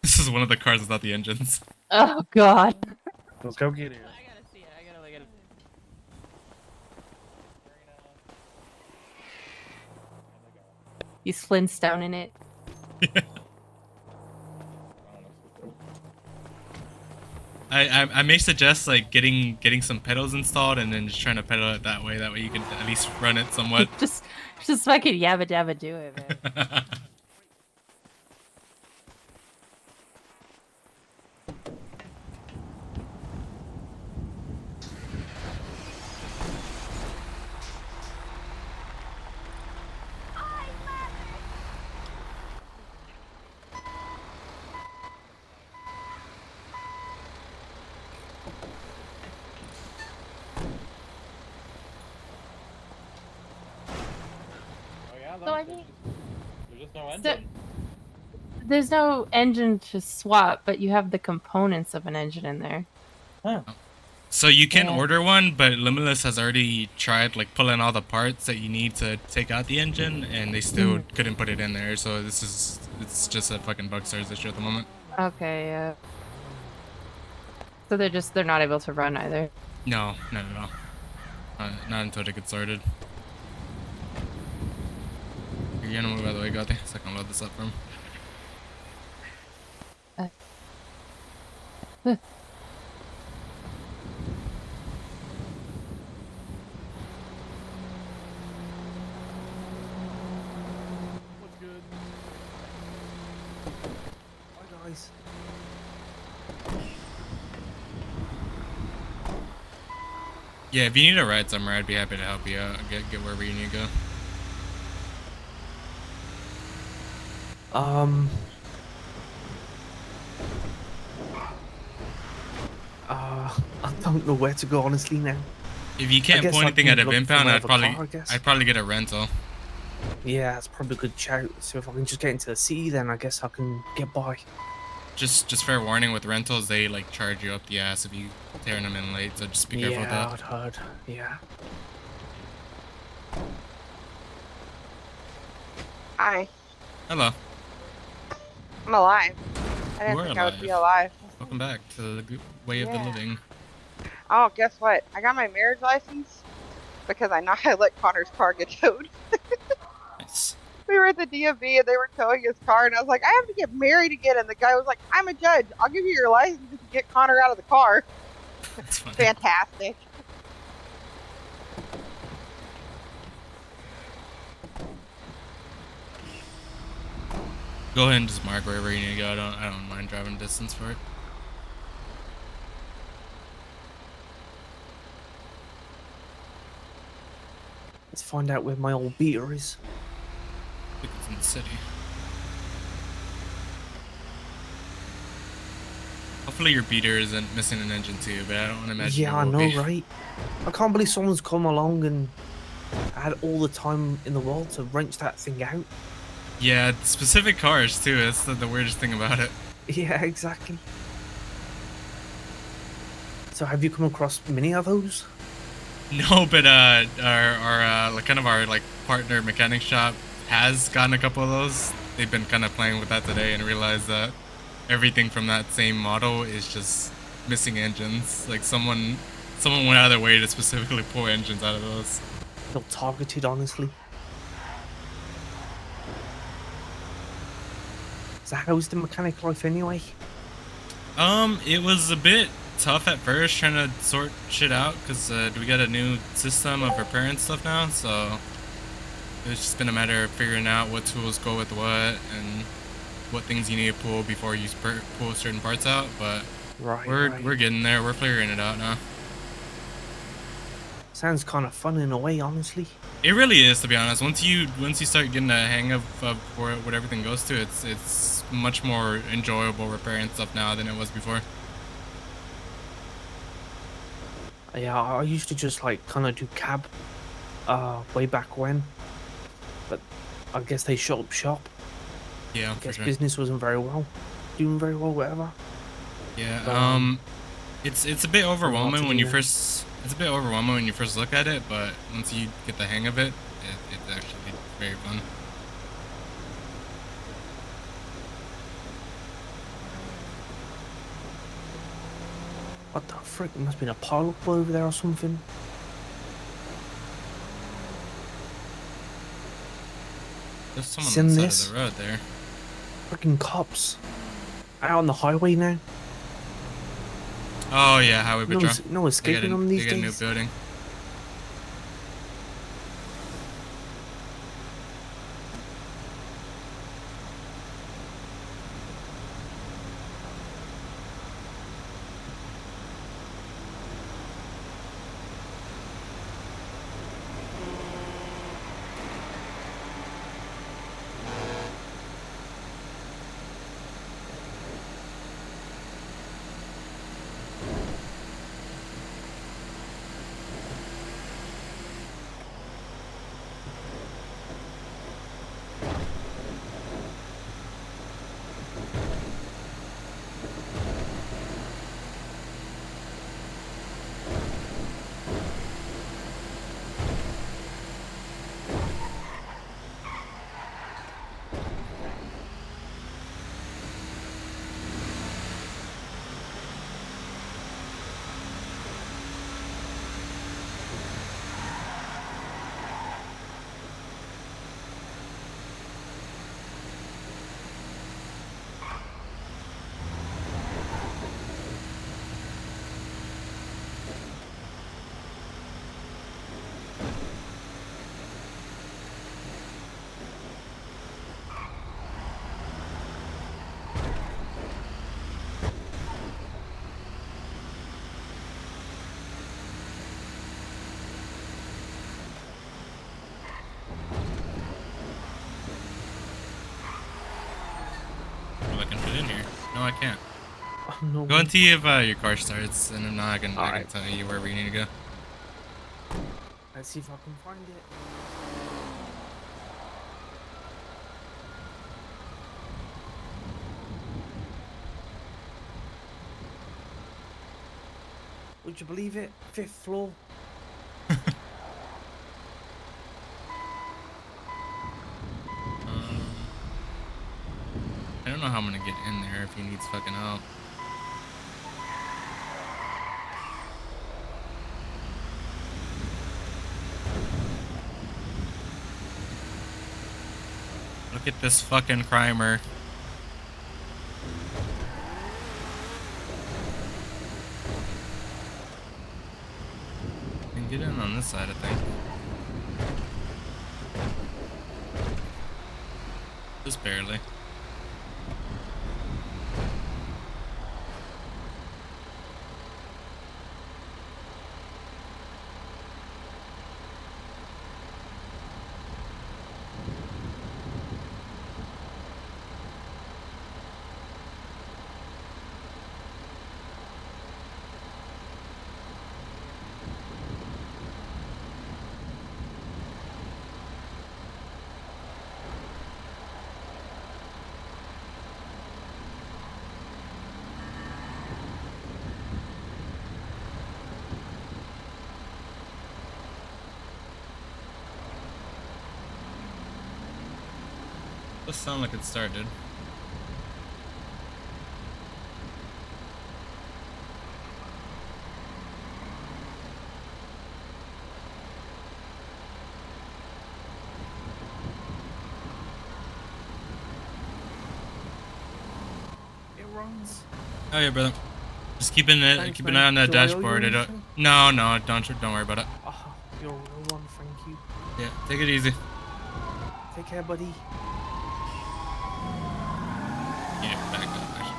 This is one of the cars without the engines. Oh god. Let's go get it. I gotta see it. I gotta look at it. He's Flintstone in it. I may suggest like getting some pedals installed and then just trying to pedal it that way. That way you can at least run it somewhat. just fucking yabba dabba do it, man. So I mean, There's just no engine. there's no engine to swap, but you have the components of an engine in there. So you can order one, but Limitless has already tried like pulling all the parts that you need to take out the engine, and they still couldn't put it in there. So it's just a fucking Bugstars issue at the moment. Okay, yeah. So they're not able to run either. No, not at all. Not until they get sorted. Your animal, by the way, got there, so I can load this up for him. What's good? Hi guys. Yeah, if you need a ride somewhere, I'd be happy to help you out. Get wherever you need to go. I don't know where to go honestly now. If you can't pull anything out of impound, I'd probably get a rental. Yeah, that's probably a good shout. So if I can just get into the city, then I guess I can get by. Just fair warning with rentals, they like charge you up the ass if you tearing them in late. So just be careful with that. Yeah, I'd heard. Yeah. Hi. Hello. I'm alive. I You didn't are think I would be alive. Welcome back to the good way of the Yeah. living. Oh, guess what? I got my marriage license because I know I let Connor's car get towed. Nice. We were at the DMV and they were towing his car, and I was like, I have to get married again. And the guy was like, I'm a judge. I'll give you your license if you get Connor out of the car. That's funny. Fantastic. Go ahead and just mark wherever you need to go. I don't mind driving distance for it. Let's find out where my old beater is. I think it's in the city. Hopefully your beater isn't missing an engine too, but I don't imagine Yeah, it I will know, be. right? I can't believe someone's come along and had all the time in the world to wrench that thing out. Yeah, specific cars too. That's the weirdest thing about it. Yeah, exactly. So have you come across many of those? No, but our like kind of our like partner mechanic shop has gotten a couple of those. They've been kind of playing with that today and realized that everything from that same model is just missing engines. Like someone went out of their way to specifically pull engines out of those. Not targeted, honestly. So how's the mechanic life anyway? It was a bit tough at first trying to sort shit out because we got a new system of repairing stuff now, so it's just been a matter of figuring out what tools go with what and what things you need to pull before you pull certain parts out. But we're getting there. We're figuring it out now. Sounds kind of fun in a way, honestly. It really is, to be honest. Once you start getting a hang of what everything goes to, it's much more enjoyable repairing stuff now than it was before. Yeah, I used to just like kind of do cab, way back when, but I guess they shut up shop. Yeah, I for guess sure. business wasn't doing very well, whatever. Yeah. It's a bit overwhelming when you do now. first. It's a bit overwhelming when you first look at it, but once you get the hang of it, it's actually very fun. What the frick? There must have been a pile up over there or something. There's someone Seen on the this? side of the road there. Freaking cops. Out on the highway now. Oh yeah, highway No patrol. es- no escaping them these They got a new days. building. Well, I can fit in here. No, I can't. Oh, no. Go and see if your car starts, and if not, I can tell you where we need to go. Let's see if I can find it. Would you believe it? 5th floor. I don't know how I'm gonna get in there if he needs fucking help. Look at this fucking crimer. Can get in on this side, I think. Just barely. Does sound like it started. It runs. Oh yeah, brother. Just keep an Thanks, keep an eye on man. that Do I owe you dashboard. anything? No, don't worry about it. Oh, you're a real one, thank you. Yeah, take it easy. Take care, buddy. Yeah, back up actually.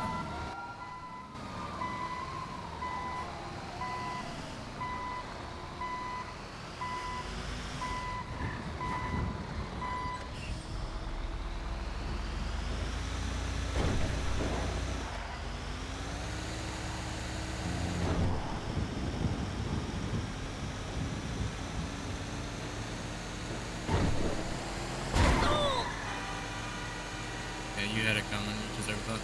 Yeah, you had it coming. You deserve that.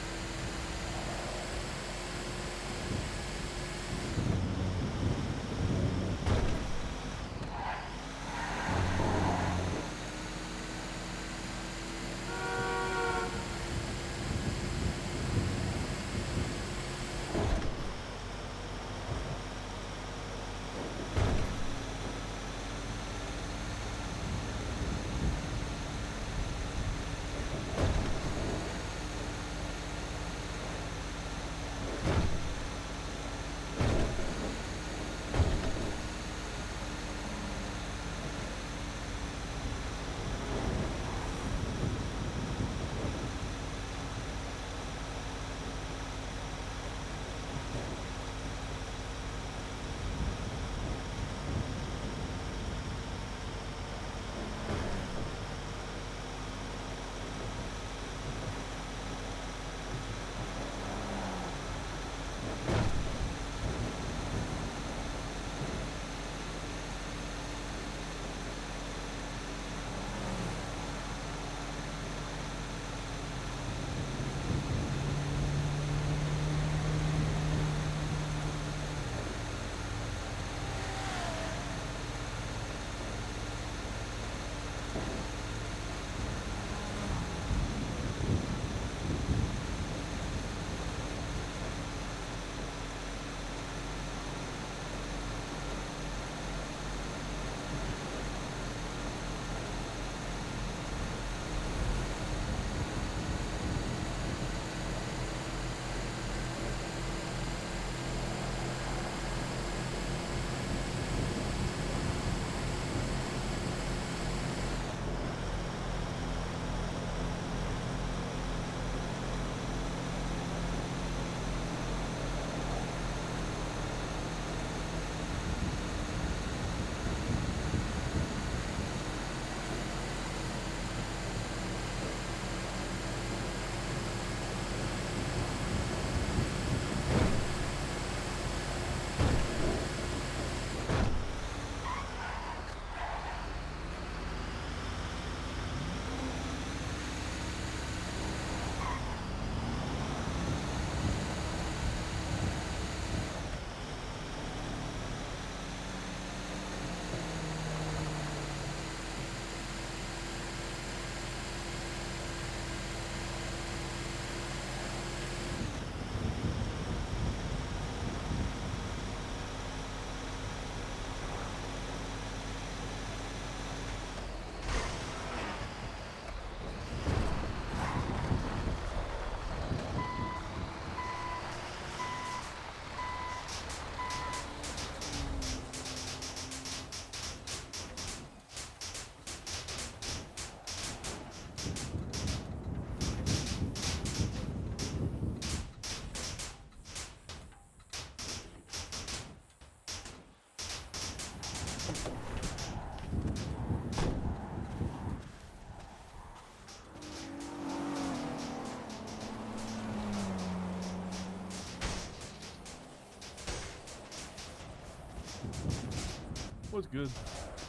What's good?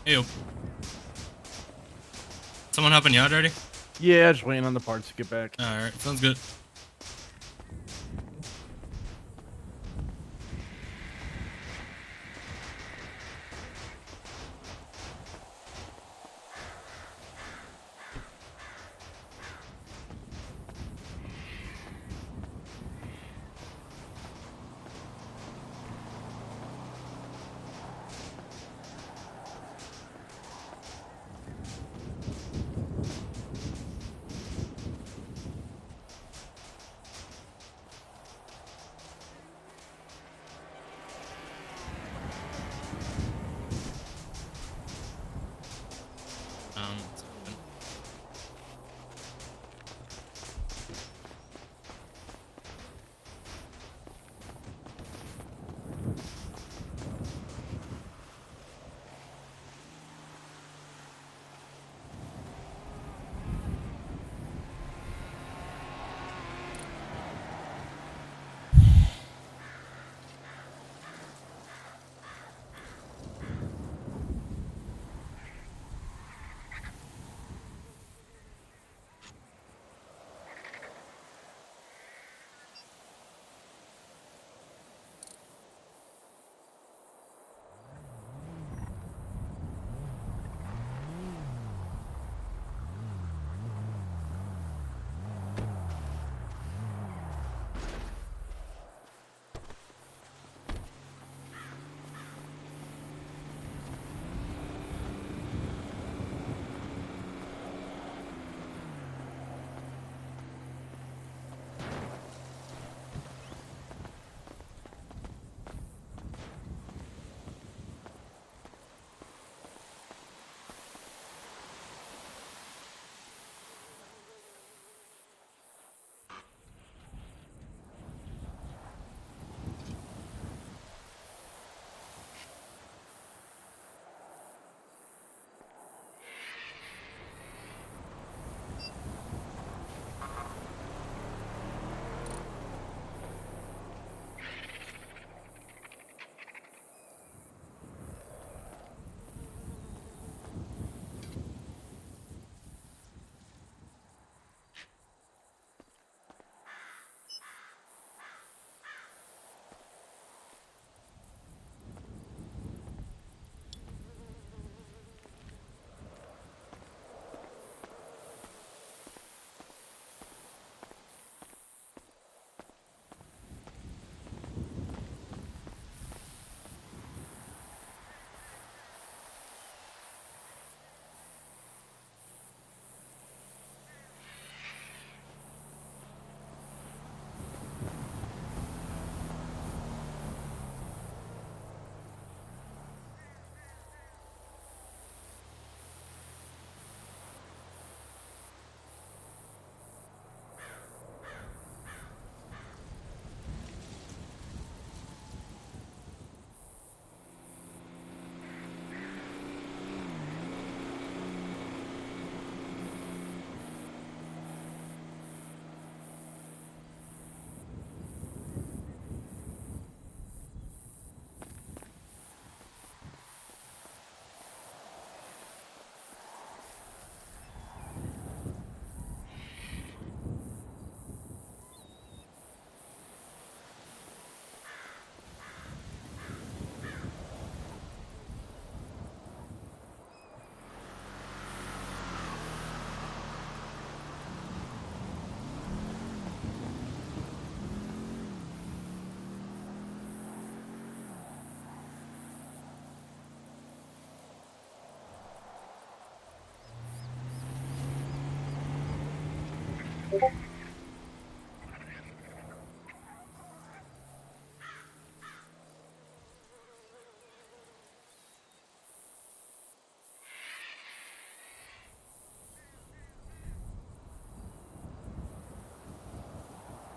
Ew. Someone helping you out already? Yeah, just waiting on the parts to get back. Alright, sounds good.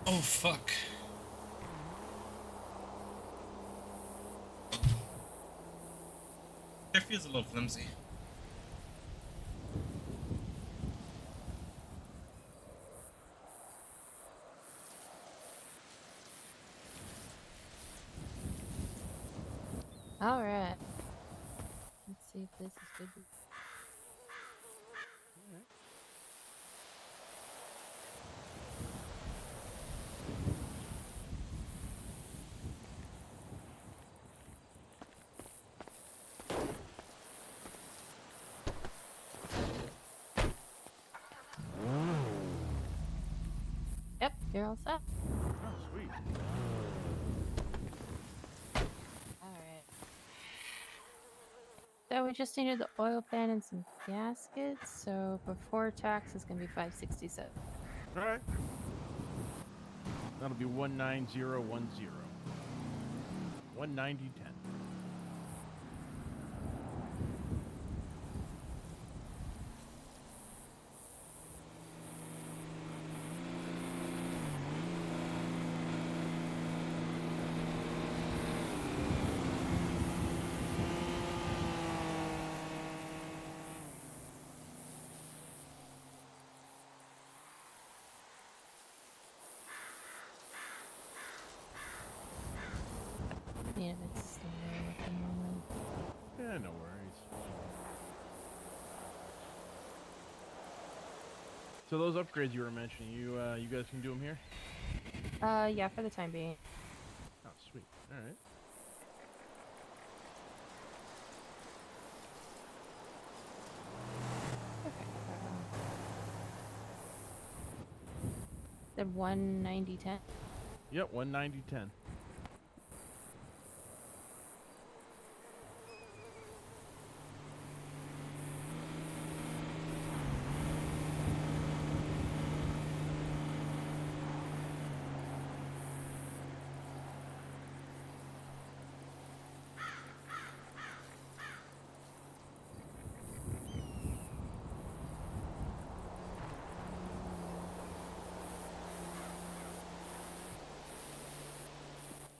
Oh fuck. It feels a little flimsy. All right. Let's see if this is good. Yep, you're all set. Oh, sweet. Alright. So we just needed the oil pan and some gaskets, so before tax is gonna be $567. Alright. That'll be 19010. 190.10. Yeah, it's still there at the moment. Yeah, no worries. So those upgrades you were mentioning, you guys can do them here? Yeah, for the time being. Oh, sweet. All right. The 190.10. Yep, 190.10.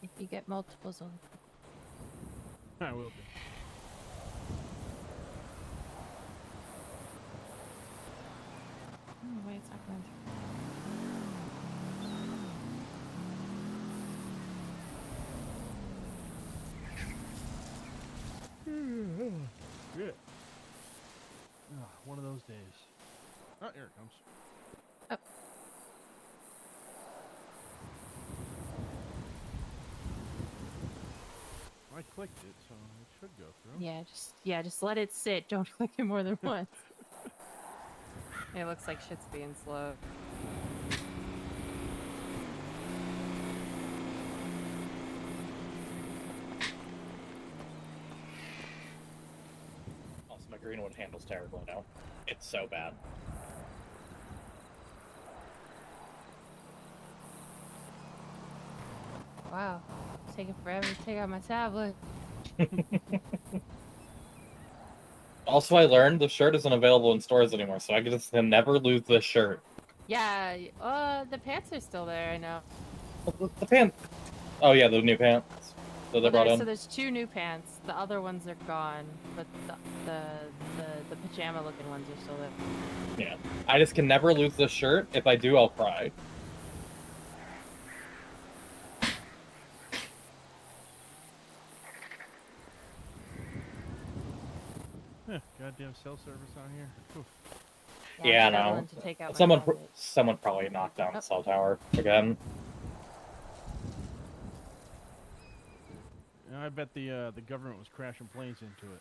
If you get multiples of I will be. oh, wait, it's not going Good. One of those days. Oh, here it comes. Oh. I clicked it, so it should go through. just let it sit. Don't click it more than once. It looks like shit's being slow. Also, my Greenwood handles terribly now. It's so bad. Wow. It's taking forever to take out my tablet. Also, I learned the shirt isn't available in stores anymore, so I just can never lose this shirt. Yeah, the pants are still there, I know. The pants. Oh yeah, the new pants that they brought in. So there's 2 new pants. The other ones are gone, but the pajama looking ones are still there. Yeah, I just can never lose this shirt. If I do, I'll cry. Goddamn cell service on here. Oof. Yeah, no. Someone probably knocked down the cell tower again. I bet the government was crashing planes into it.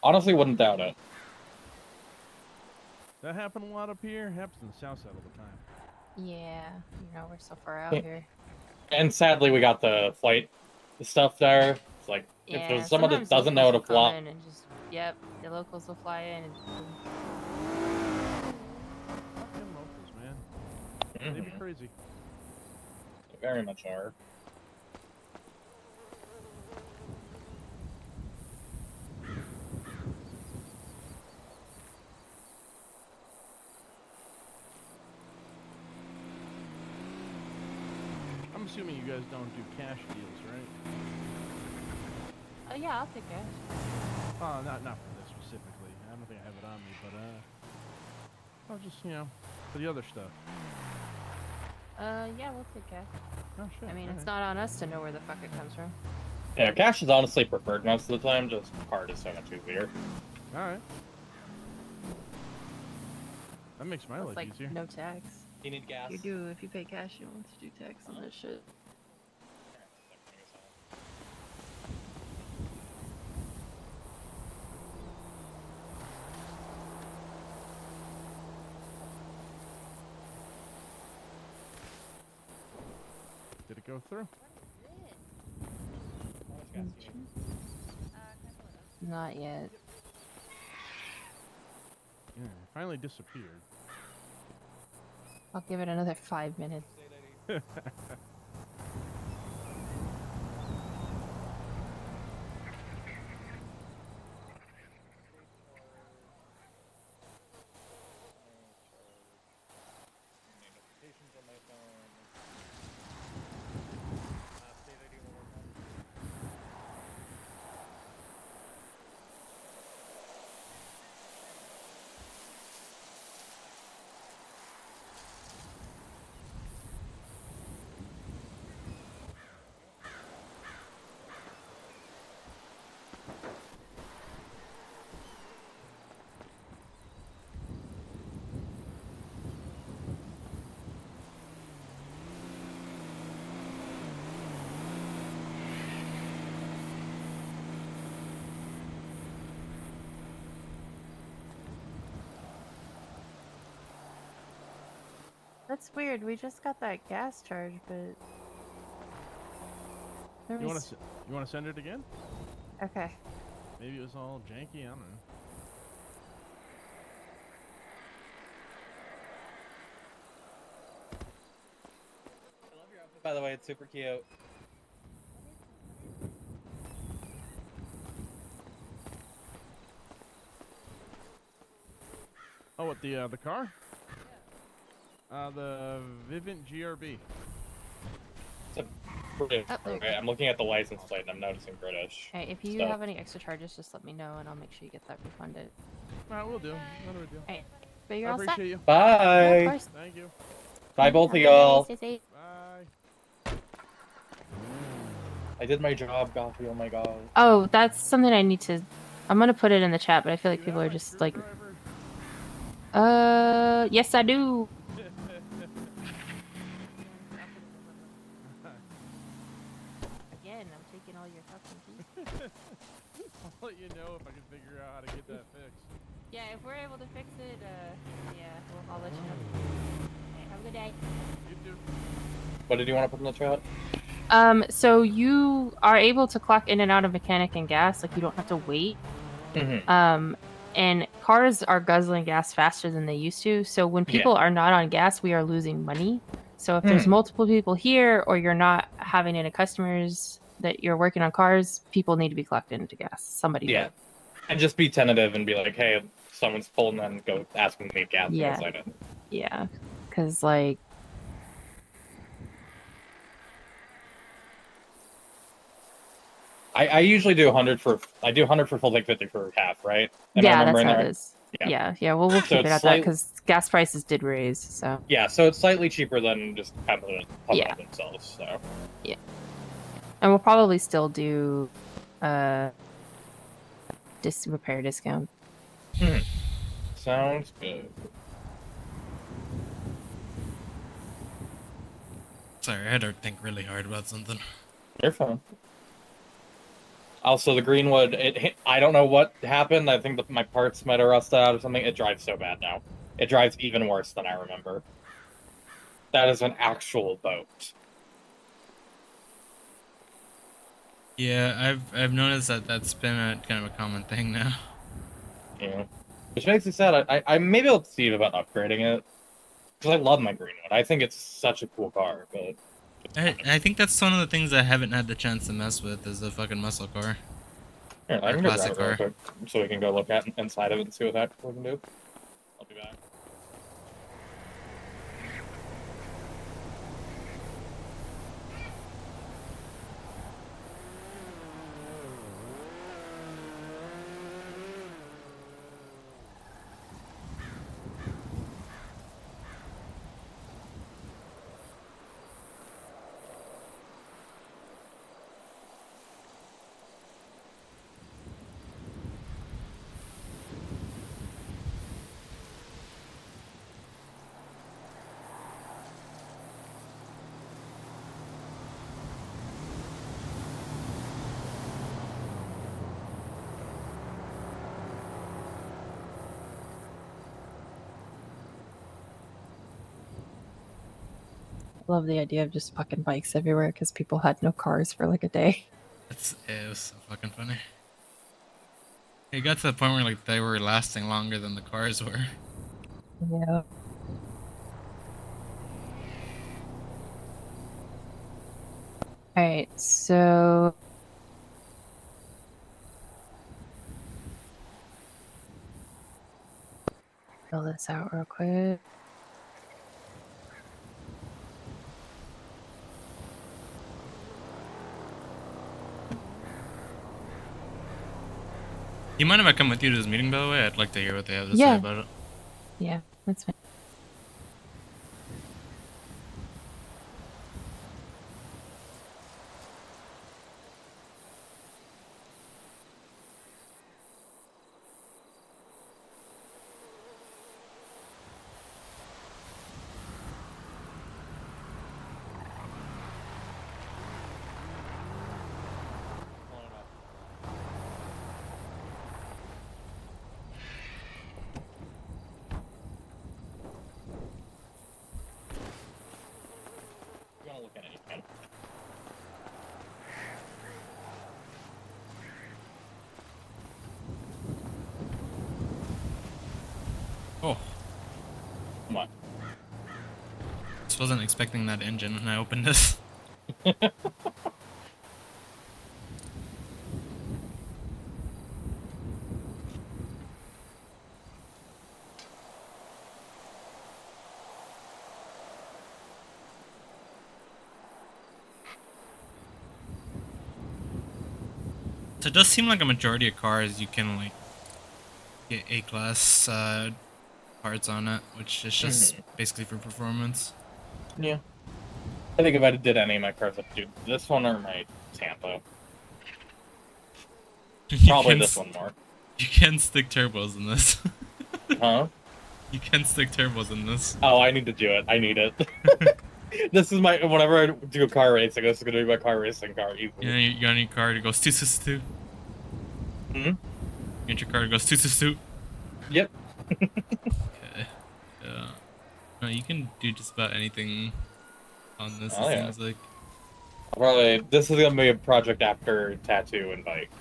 Honestly, wouldn't doubt it. That happened a lot up here. It happens in the south side all the time. Yeah, we're so far out here. And sadly, we got the flight stuff there. It's like, if there's someone that doesn't know how to fly. Yep, the locals will fly in and Fucking locals, man. They'd be crazy. Very much are. I'm assuming you guys don't do cash deals, right? Yeah, I'll take cash. Oh, not for this specifically. I don't think I have it on me, but I'll just for the other stuff. Yeah, we'll take cash. Oh shit. I mean, all it's right. not on us to know where the fuck it comes from. Yeah, cash is honestly preferred most of the time. Just card is so much easier. All right. That makes my It's life like easier. no tax. You need gas? You do if you pay cash, you don't have to do tax on that shit. Did it go through? Not yet. Yeah, it finally disappeared. I'll give it another 5 minutes. That's weird. We just got that gas charge, but there You was... want to send it again? Okay. Maybe it was all janky. I don't know. By the way, it's super cute. Oh, what the car? The Vivint GRB. It's a British. Okay, I'm looking at the license plate and I'm noticing British. Hey, if you have any extra charges, just let me know and I'll make sure you get that refunded. Alright, we'll do. Not a big deal. Hey, but you're I all set. appreciate you. Bye. Yeah, of course. Thank you. Bye, both of y'all. Stay safe. Bye. I did my job, Goffy. Oh my god. Oh, that's something I need to... I'm gonna put it in the chat, but I feel like people are just like... Yes I do. Again, I'm taking all your fucking keys. I'll let you know if I can figure out how to get that fixed. Yeah, if we're able to fix it, yeah, I'll let you know. Okay, have a good day. You too. What did you want to put in the chat? So you are able to clock in and out of mechanic and gas, like you don't have to wait. And cars are guzzling gas faster than they used to. So when people are not on gas, we are losing money. So if there's multiple people here or you're not having any customers that you're working on cars, people need to be clocked into gas. Somebody Yeah. would. And just be tentative and be like, hey, someone's pulling them, go ask them to need gas. Yeah. Yeah. Because, like, I usually do 100 for full tank, 50 for half, right? yeah, that's how it is. Yeah. Yeah. Well, we'll So keep it it's at that because gas prices did raise. So Yeah, so it's slightly cheaper than just pumping it themselves. So yeah, and we'll probably still do repair discount. Sounds good. Sorry, I had to think really hard about something. You're fine. Also, the Greenwood, I don't know what happened. I think my parts might have rusted out or something. It drives so bad now. It drives even worse than I remember. That is an actual boat. Yeah, I've noticed that that's been a kind of a common thing now. Yeah. Which makes me sad. I maybe I'll see about upgrading it. Because I love my Greenwood. I think it's such a cool car, but I think that's one of the things I haven't had the chance to mess with is the fucking muscle car. here, I Or can go grab classic it real car. quick so we can go look at inside of it and see what that we can do. I'll be back. Love the idea of just fucking bikes everywhere because people had no cars for like a day. It was so fucking funny. It got to the point where like they were lasting longer than the cars were. Yeah. Alright, so fill this out real quick. You mind if I come with you to this meeting, by the way? I'd like to hear what they have to say Yeah. about it. Yeah, that's fine. If you want to look at it, you can. Oh. What? Just wasn't expecting that engine when I opened this. So it does seem like a majority of cars you can like get A-class parts on it, which is just basically for performance. Yeah. I think if I did any of my cars, I'd do this one or my Tampa. Probably this one more. You can stick turbos in this. Huh? You can stick turbos in this. Oh, I need to do it. I need it. This is my, whenever I do car racing, this is going to be my car racing car. Easily. Yeah, you got any car to go stu. Hmm? You get your car to go stu. Yep. Okay. Yeah. No, you can do just about anything on this, Oh, it yeah. seems like. Probably, this is going to be a project after tattoo and bike.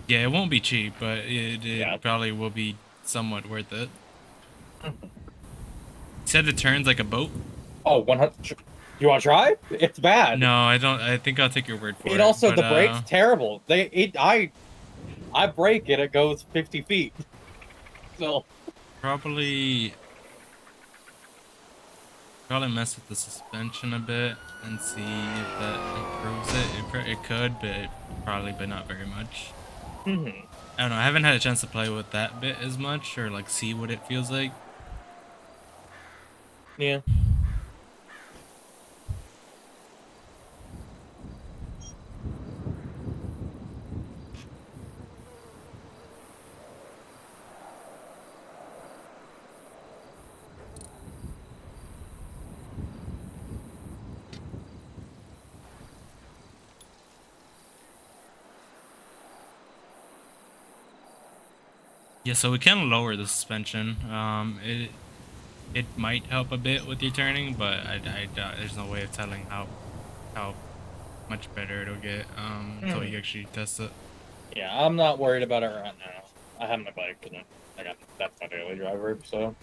Yeah, it won't be cheap, but it probably will be somewhat worth it. You said it turns like a boat? Oh, 100. You want to try? It's bad. No, I don't. I think I'll take your word for it. It also, but, the brake's terrible. I brake it, it goes 50 feet. So. Probably mess with the suspension a bit and see if that improves it. It could, but not very much. Mm-hmm. I don't know. I haven't had a chance to play with that bit as much or like see what it feels like. Yeah. Yeah, so we can lower the suspension. It might help a bit with your turning, but I doubt there's no way of telling how much better it'll get until you actually test it. Yeah, I'm not worried about it right now. I have my bike, and that's my daily driver, so.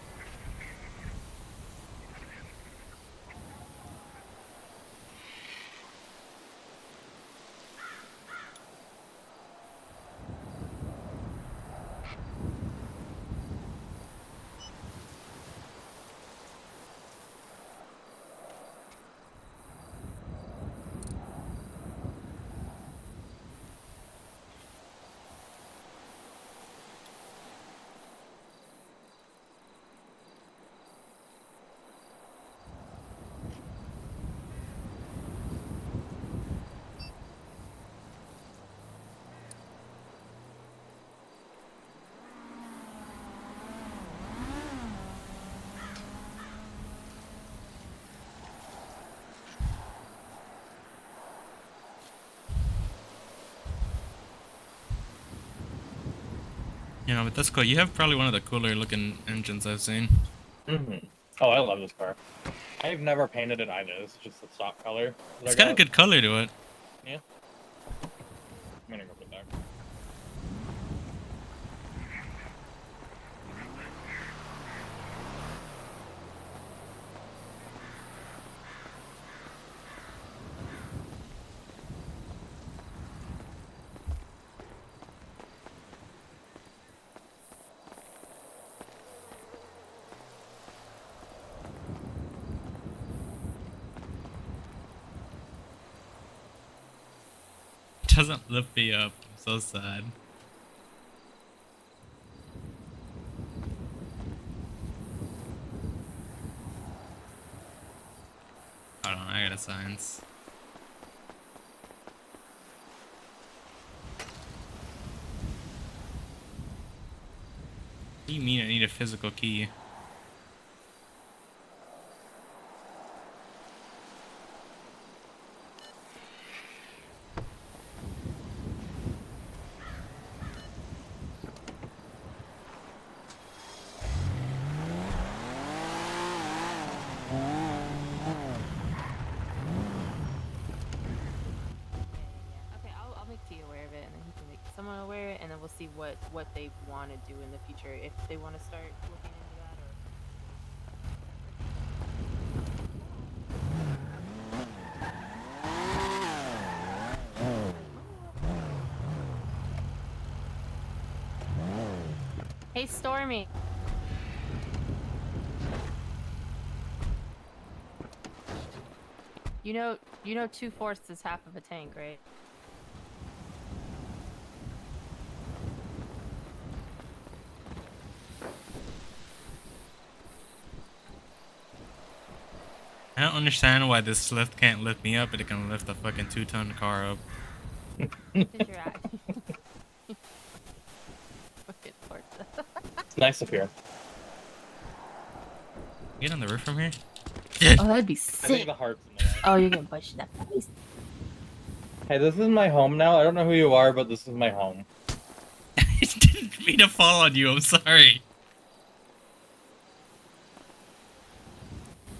You know, but that's cool. You have probably one of the cooler looking engines I've seen. Oh, I love this car. I've never painted it either. It's just the stock color. It's got a good color to it. Yeah. I'm gonna go put that. It doesn't lift me up. I'm so sad. Hold on, I got a science. What do you mean I need a physical key? Okay, I'll make T aware of it, and then he can make someone aware, and then we'll see what they want to do in the future. If they want to start looking into that, or hey, Stormy. You know 2/4 is half of a tank, right? I don't understand why this lift can't lift me up, but it can lift a fucking 2-ton car up. It's nice up here. Get on the roof from here? Oh, that'd be I think sick. the heart's in the way. Oh, you're getting pushed up. Hey, this is my home now. I don't know who you are, but this is my home. I didn't mean to fall on you. I'm sorry.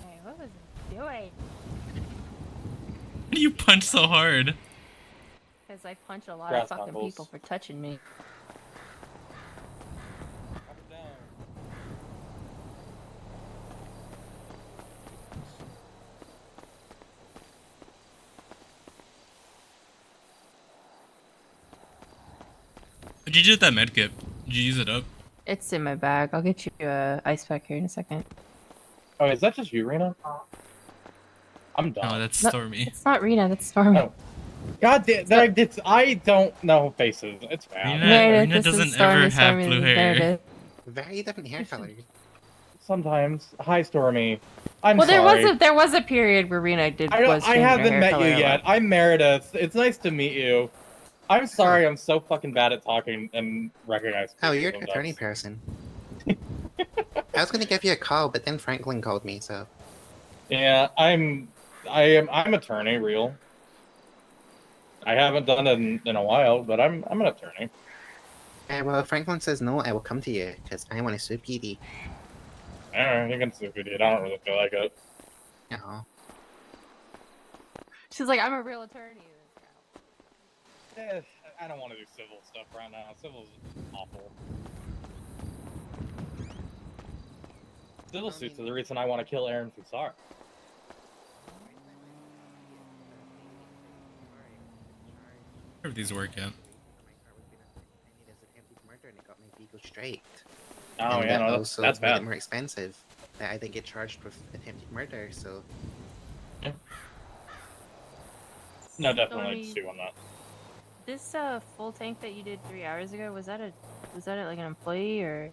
Hey, what was it doing? Why do you punch so hard? Because I punch a lot Grass of fucking knuckles. people for touching me. What'd you do with that medkit? Did you use it up? It's in my bag. I'll get you a ice pack here in a second. Oh, is that just you, Rena? I'm done. No, that's No, Stormy. It's not Rena, that's Stormy. Oh. God damn, I don't know faces. It's bad. Rena doesn't ever have blue hair. Very different hair colors. Sometimes. Hi, Stormy. I'm Well, sorry. there was a period where Rena I was changing her haven't hair met you color a yet. lot. I'm Meredith. It's nice to meet you. I'm sorry. I'm so fucking bad at talking and recognizing. Oh, you're an sometimes. attorney person. I was gonna give you a call, but then Franklin called me, so. Yeah, I'm attorney, real. I haven't done it in a while, but I'm an attorney. Well, if Franklin says no, I will come to you, because I want to sue PD. Alright, you can super it. I don't really feel like it. No. She's like, I'm a real attorney. Eh, I don't want to do civil stuff right now. Civil's awful. Civil suits are the reason I want to kill Aaron Fusar. How do these work yet? And it got my vehicle straight. Oh, and yeah, that no, also that's made bad. it more expensive. That I didn't get charged with attempted murder, so. Yeah. No, definitely Stormy, sue on that. This full tank that you did 3 hours ago, was that like an employee or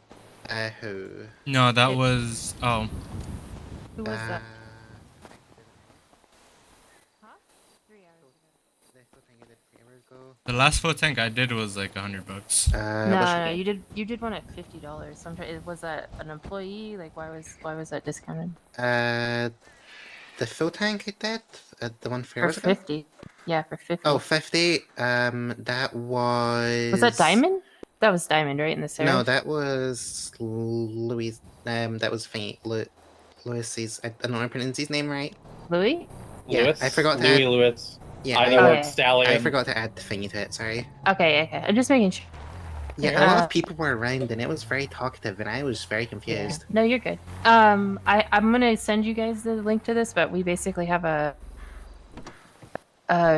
Who? No, that was... Oh. who was that? The last full tank I did was like $100. No, you did one at $50. Sometimes was that an employee? Like why was that discounted? The full tank I did? The one For 50. Yeah, for 50. Oh, 50. That was. Was that diamond? That was Diamond, right? In the Seraph? No, that was Louis. That was Louis's. I don't know how to pronounce his name right. Louis? Yeah, Lewis? I forgot to Louis add. Lewis. Yeah, I know where it's Stallion. I forgot to add the thingy to it. Sorry. Okay, okay. I'm just making sure. Yeah, a lot of people were around, and it was very talkative, and I was very confused. No, you're good. I'm gonna send you guys the link to this, but we basically have a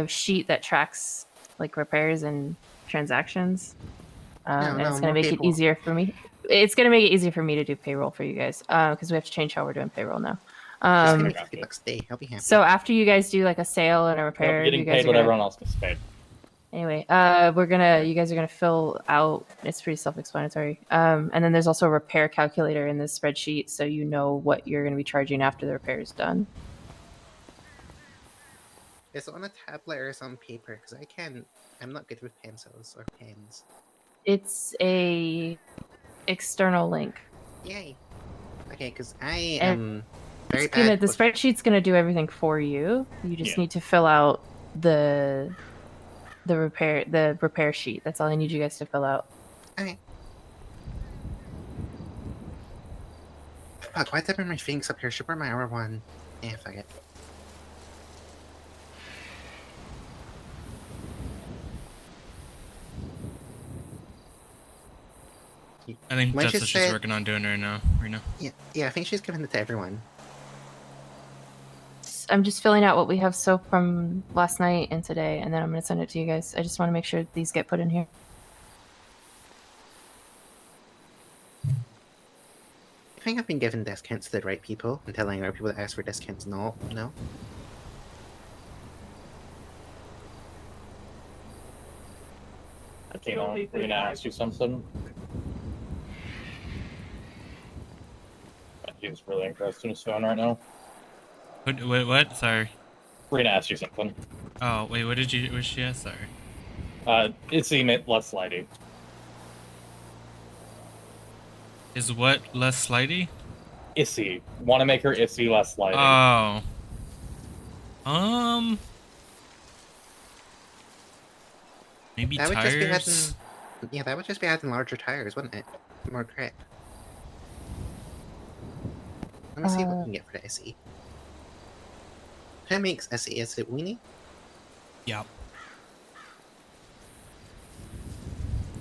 sheet that tracks like repairs and transactions. And it's gonna more make it people. easier for me. It's gonna make it easier for me to do payroll for you guys, because we have to change how we're doing payroll now. Just give me $50 a day. I'll be happy. So after you guys do like a sale and a repair, Getting you guys paid are what gonna, everyone else gets paid. Anyway, you guys are gonna fill out. It's pretty self-explanatory. And then there's also a repair calculator in this spreadsheet, so you know what you're gonna be charging after the repair is done. Is it on a tablet or is it on paper? Because I'm not good with pencils or pens. It's a external link. Yay. Okay, because I am very The bad. spreadsheet's gonna do everything for you. You just need to fill out the repair sheet. That's all I need you guys to fill out. Okay. Fuck, why did I put my Phoenix up here? Should wear my R1. Yeah, fuck it. I think When that's she what she's said- working on doing right now. Yeah, I think she's giving it to everyone. I'm just filling out what we have so from last night and today, and then I'm gonna send it to you guys. I just want to make sure these get put in here. I think I've been giving discounts to the right people and telling other people that ask for discounts no. Okay, I'm gonna ask you something. He's really interested in his phone right now. What? Sorry. We're gonna ask you something. Oh, wait, what did she ask? Sorry. It's less slidey. Is what less slidey? Issy. Want to make her Issy less slidey. Oh. Maybe That would tires? just be adding, that would just be adding larger tires, wouldn't it? More grip. Let me see what we can get for the SE. Who makes SE? Is it Weenie? Yep.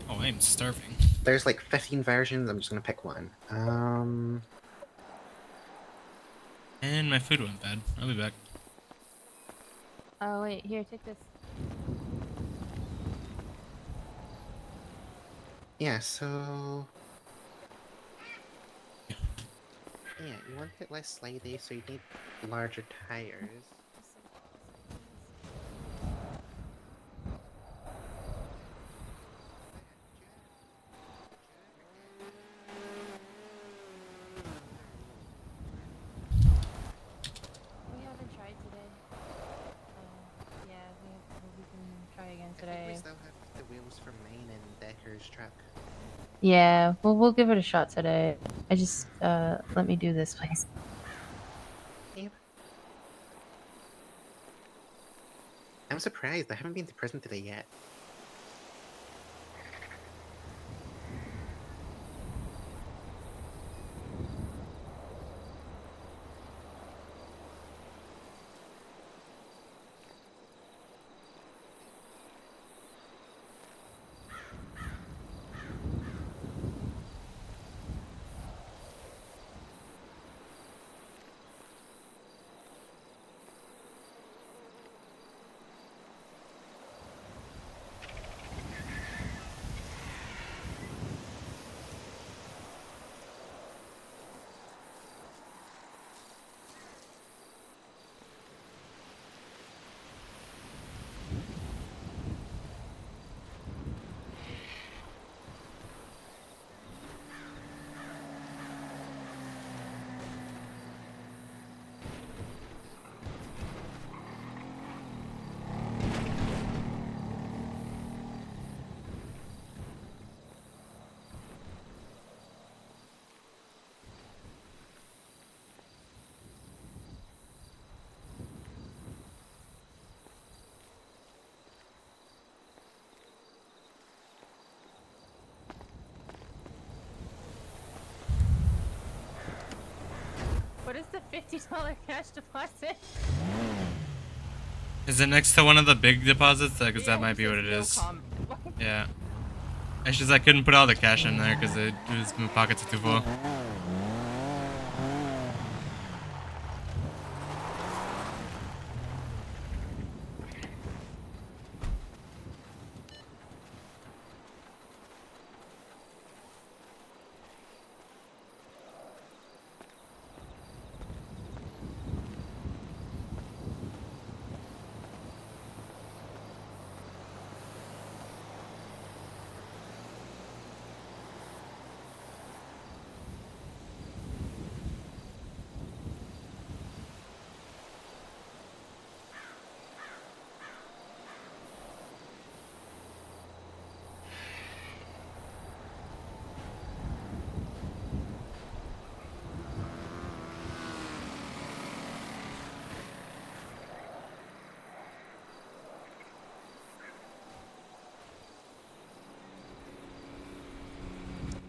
Oh, I'm starving. There's like 15 versions, I'm just gonna pick one. And my food went bad. I'll be back. Oh wait, here, take this. Yeah, so... Yeah, you want it less slidey, so you need larger tires. We haven't tried today. Yeah, we can try again I think today. we still have the wheels from Maine and Decker's truck. Yeah, well, we'll give it a shot today. I just let me do this, please. Yep. I'm surprised. I haven't been to prison today yet. is the $50 cash deposit? Is it next to one of the big deposits? Because that might be what it is. Yeah. It's just I couldn't put all the cash in there because my pockets are too full.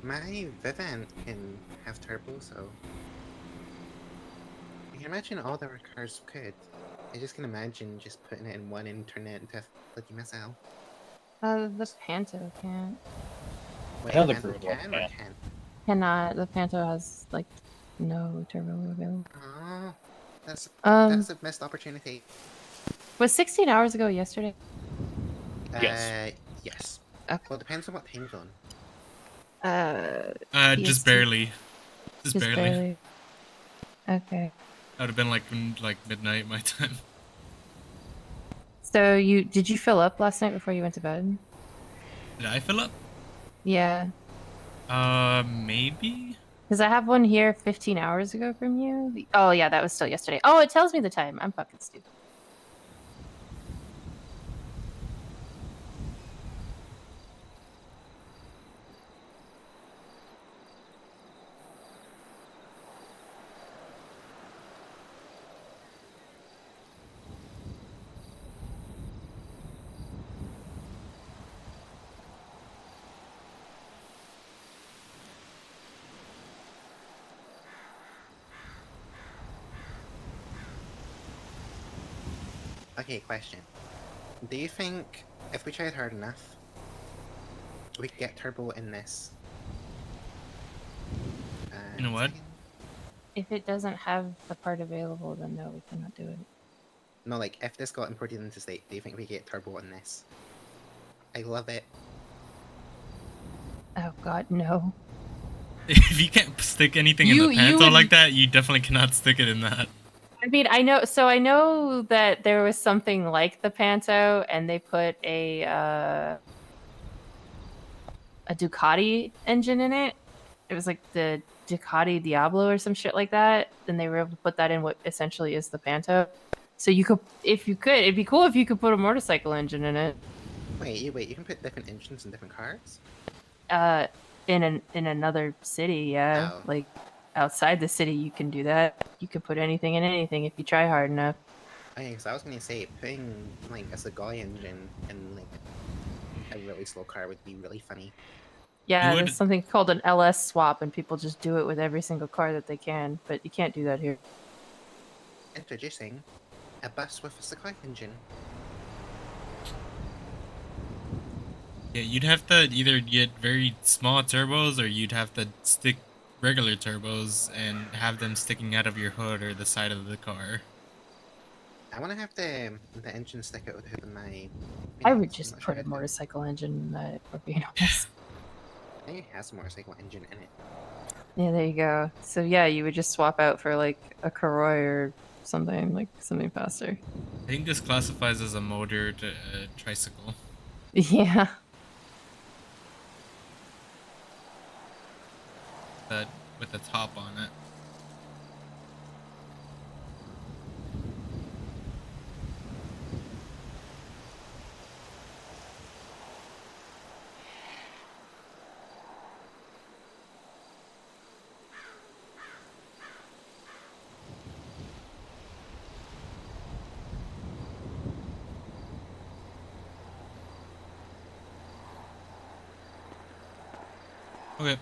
My Vivant can have turbo, so I can imagine all the other cars could. I just can imagine just putting it in one and turning it into a bloody missile. The Panto can't. Wait, Another Panto crude one can or can. can? Cannot. The Panto has like no turbo available. Oh, that's a missed opportunity. Was 16 hours ago yesterday? Yes. Yes. Okay. Well, it depends on what time zone. Just EST. barely. Just Just barely. barely. Okay. That would have been like midnight my time. So did you fill up last night before you went to bed? Did I fill up? Yeah. Maybe? Because I have one here 15 hours ago from you. Oh yeah, that was still yesterday. Oh, it tells me the time. I'm fucking stupid. Okay, question. Do you think if we tried hard enough, we could get turbo in this? You know what? If it doesn't have the part available, then no, we cannot do it. No, like if this got imported into state, do you think we could get turbo in this? I love it. Oh god, no. If you can't stick anything in the Panto like that, you definitely cannot stick it in that. I mean, I know that there was something like the Panto, and they put a Ducati engine in it. It was like the Ducati Diablo or some shit like that. Then they were able to put that in what essentially is the Panto. So it'd be cool if you could put a motorcycle engine in it. Wait, you can put different engines in different cars? In another city, yeah. Oh. Like outside the city, you can do that. You can put anything in anything if you try hard enough. Okay, because I was gonna say putting like a Segoy engine in like a really slow car would be really funny. Yeah, there's something called an LS swap, and people just do it with every single car that they can. But you can't do that here. Introducing a bus with a Segoy engine. Yeah, you'd have to either get very small turbos or you'd have to stick regular turbos and have them sticking out of your hood or the side of the car. I want to have the engine stick out of the hood of my... I would just put a motorcycle engine in that, for being honest. I think it has a motorcycle engine in it. Yeah, there you go. So yeah, you would just swap out for like a Karoi or something, like something faster. I think this classifies as a motored tricycle. Yeah. That with the top on it. Okay.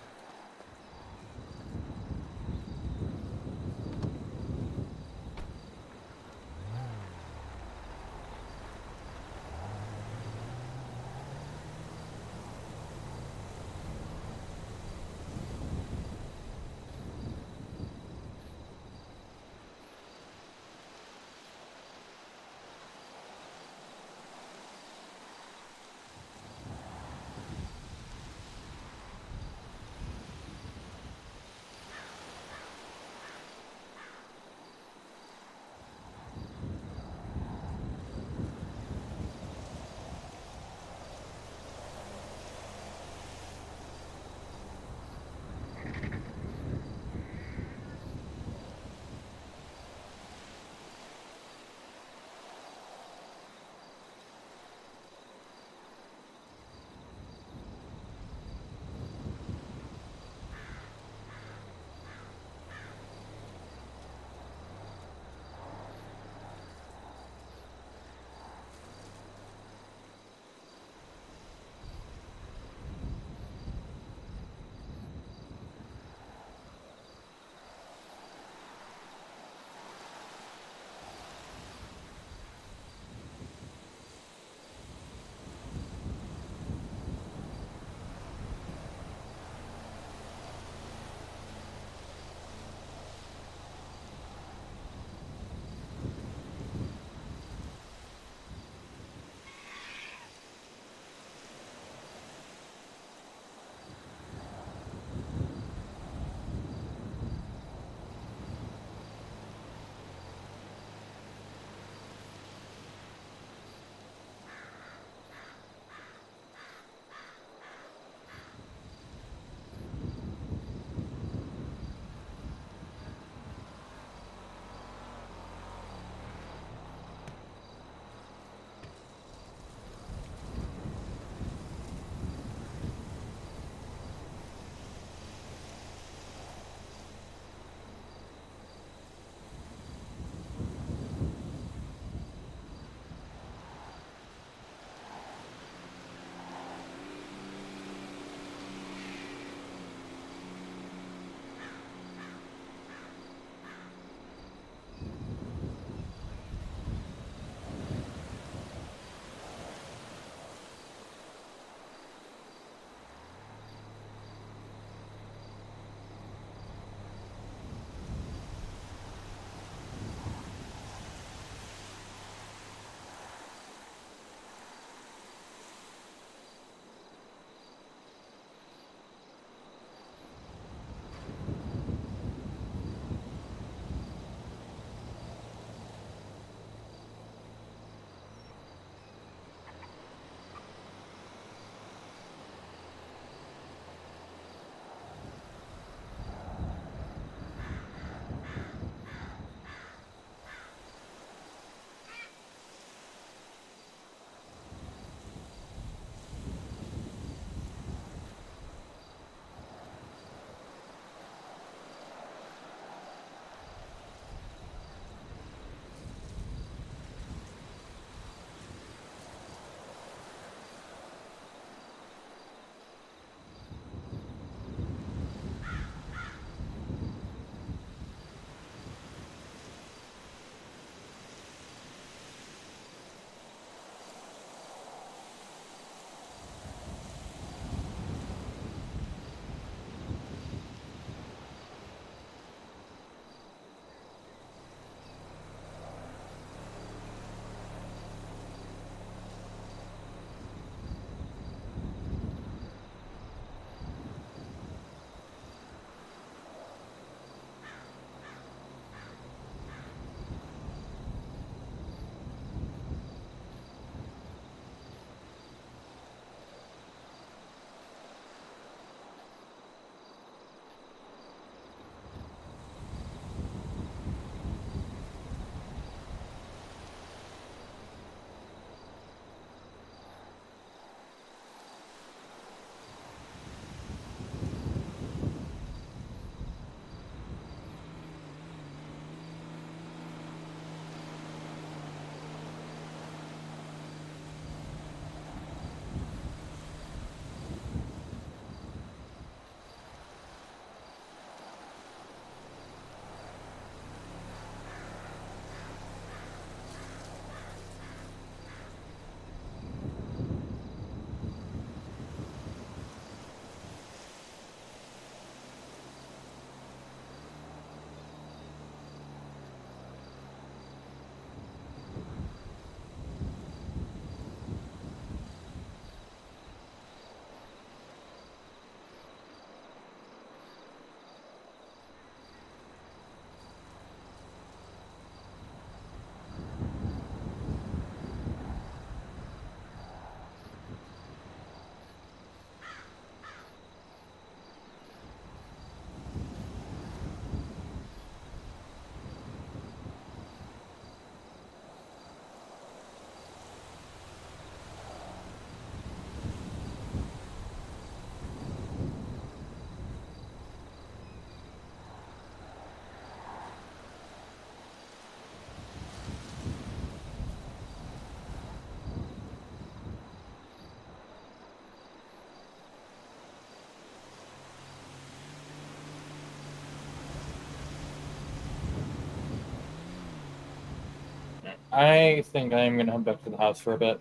I think I'm gonna head back to the house for a bit.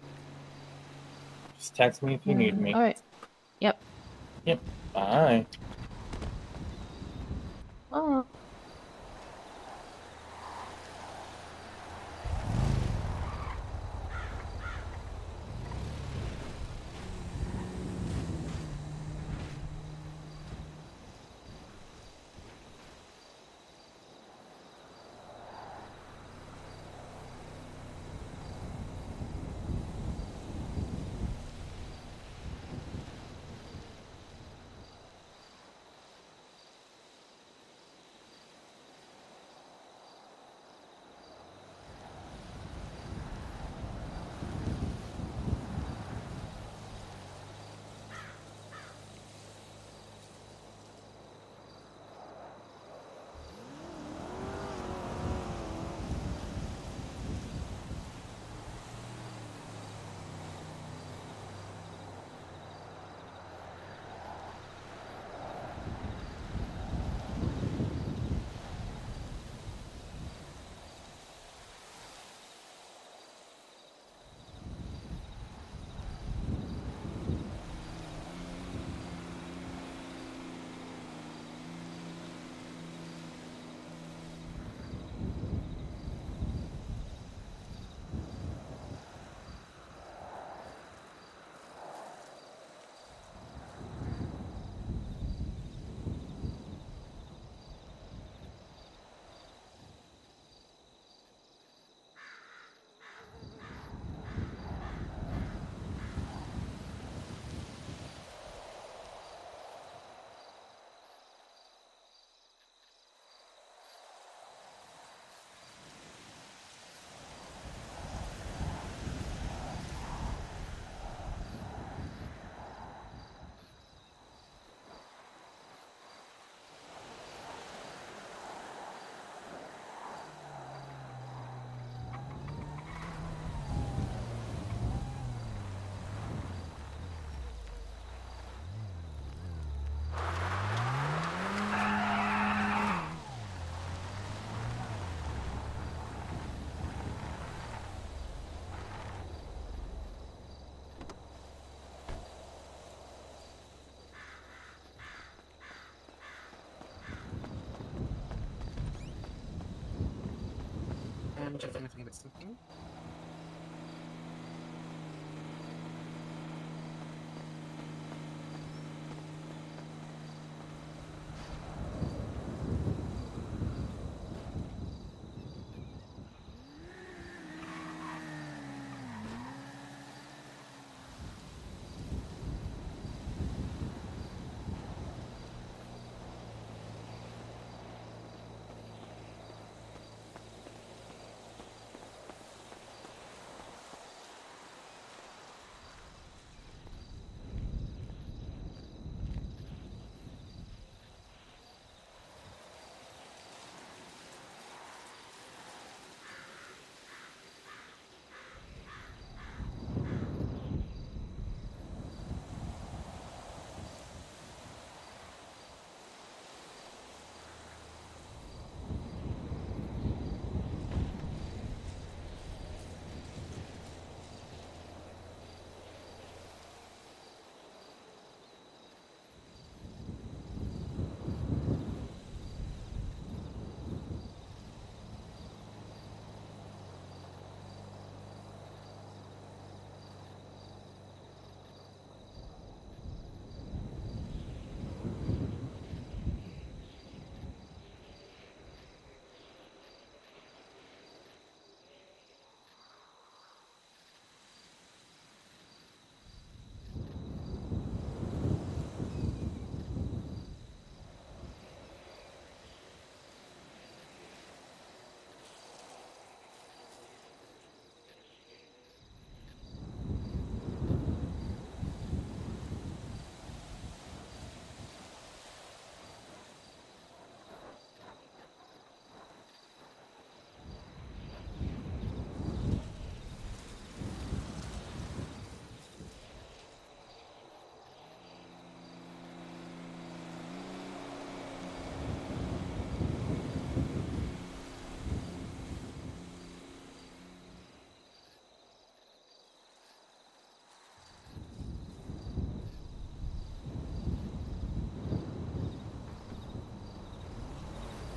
Just text me if you need me. All right. Yep. Yep. Bye. Oh. Just anything about something?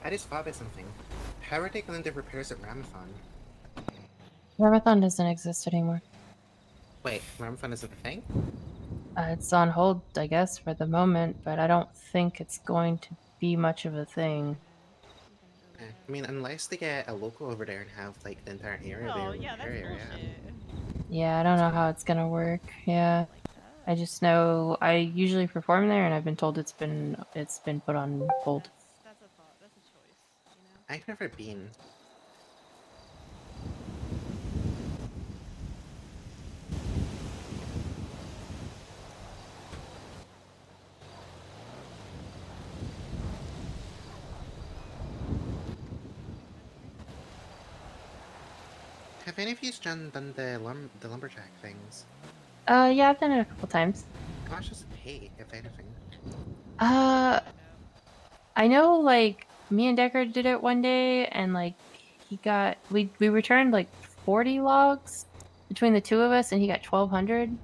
I just thought about something. How are they going to do repairs at Ramathon? Marathon doesn't exist anymore. Wait, Ramathon isn't a thing? It's on hold, I guess, for the moment, but I don't think it's going to be much of a thing. I mean, unless they get a local over there and have like the entire area Oh, their yeah, repair that's area. bullshit. Yeah, I don't know how it's gonna work. Yeah. I just know I usually perform there, and I've been told it's been put on hold. That's a thought. That's a choice, you know? I've never been. Have any of you done the lumberjack things? Yeah, I've done it a couple times. How much does it pay, if anything? I know, like, me and Decker did it one day, and like we returned like 40 logs between the two of us, and he got 1,200.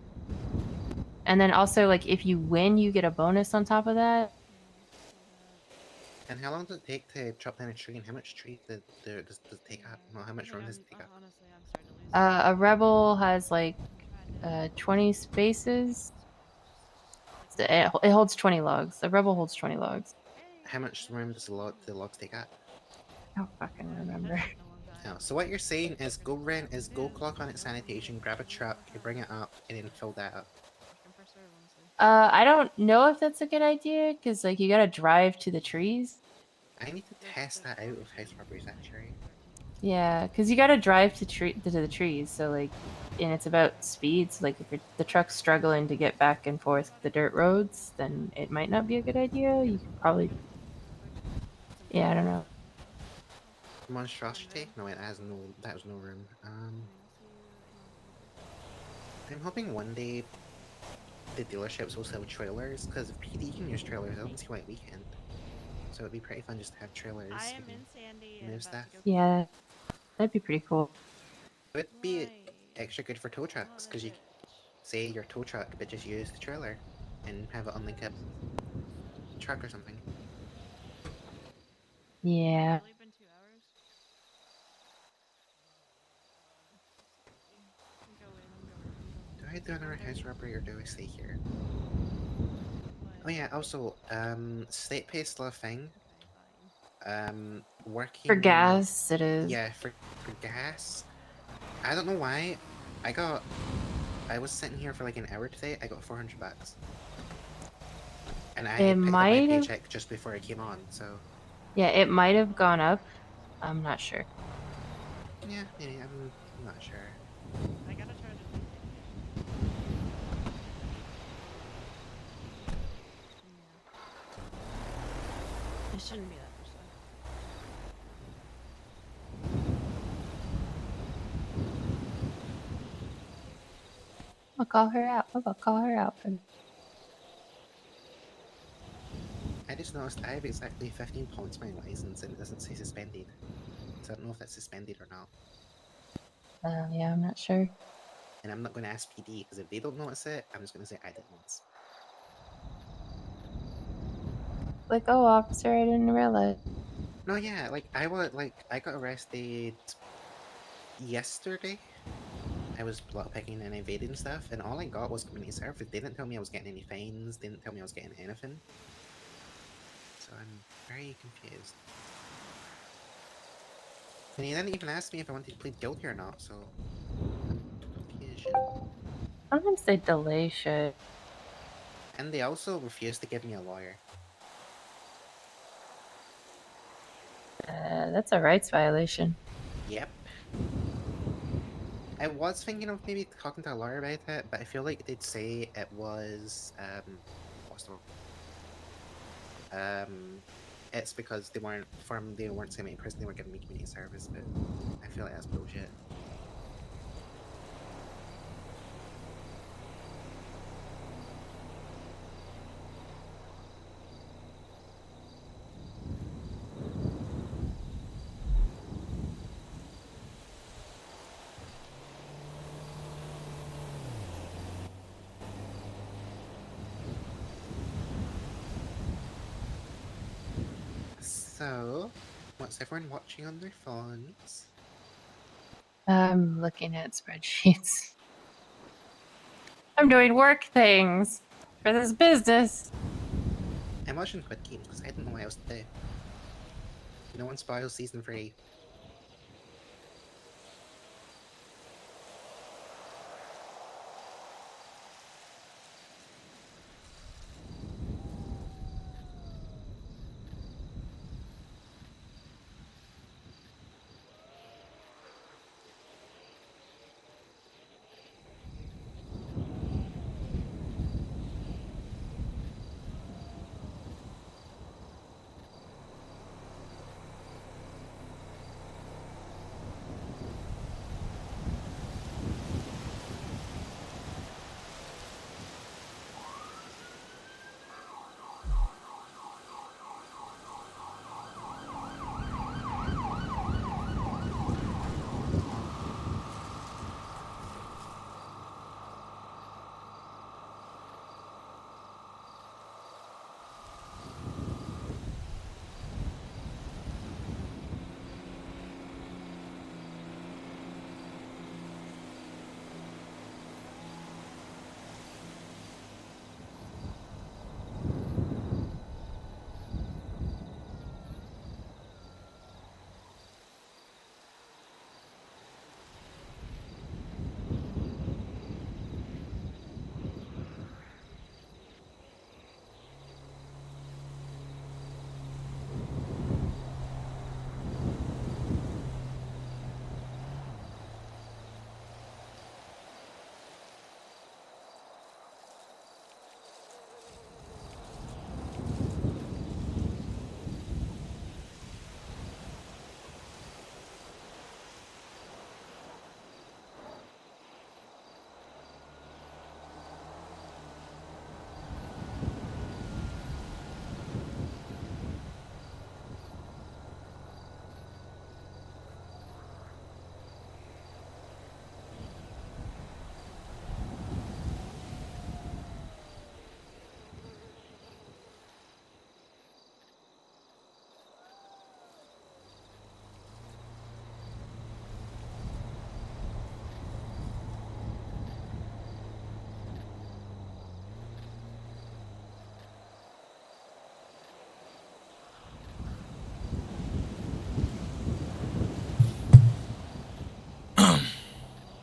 And then also, like, if you win, you get a bonus on top of that. And how long does it take to chop down a tree, and how much tree does it take up? Well, how much room does it take up? A rebel has like 20 spaces. It holds 20 logs. A rebel holds 20 logs. How much room does the logs take up? I don't fucking remember. Oh, so what you're saying is go clock on its sanitation, grab a truck, you bring it up, and then fill that up. I don't know if that's a good idea, because like you gotta drive to the trees. I need to test that out with house robberies actually. Yeah, because you gotta drive to the trees. So like, and it's about speed. So like, if the truck's struggling to get back and forth the dirt roads, then it might not be a good idea. You could probably, yeah, I don't know. Monstrosity? No, that has no room. I'm hoping one day the dealerships will sell trailers, because if PD can use trailers, I don't see why we can't. So it'd be pretty fun just to have trailers. I am in Sandy and move about stuff. to go. Yeah, that'd be pretty cool. It would be extra good for tow trucks, because you say your tow truck, but just use the trailer and have it on like a truck or something. Yeah. Do I do another house robbery or do I stay here? Oh yeah, also, state pay still a thing. Working For gas, it is. Yeah, for gas. I don't know why. I was sitting here for like an hour today. I got $400, and I picked up my paycheck just before I came on. So yeah, it might have gone up. I'm not sure. yeah, maybe I'm not sure. I gotta try to. It shouldn't be that much I'll call her out. I'll call her out. I just noticed I have exactly 15 points on my license and it doesn't say suspended. So I don't know if that's suspended or not. Yeah, I'm not sure. And I'm not going to ask PD, because if they don't notice it, I'm just going to say I didn't notice. Like, oh, officer, I didn't realize. No, yeah, like I got arrested yesterday. I was block picking and evading stuff, and all I got was community service. They didn't tell me I was getting any fines. They didn't tell me I was getting anything. So I'm very confused. And he didn't even ask me if I wanted to plead guilty or not. So confusion. Sometimes they delay shit. And they also refused to give me a lawyer. That's a rights violation. Yep. I was thinking of maybe talking to a lawyer about it, but I feel like they'd say it was what's the word? It's because they weren't sending me in prison, they were giving me community service, but I feel like that's bullshit. So, what's everyone watching on their phones? I'm looking at spreadsheets. I'm doing work things for this business. I'm watching Squid Games because I didn't know what else to do. No one spoils season 3.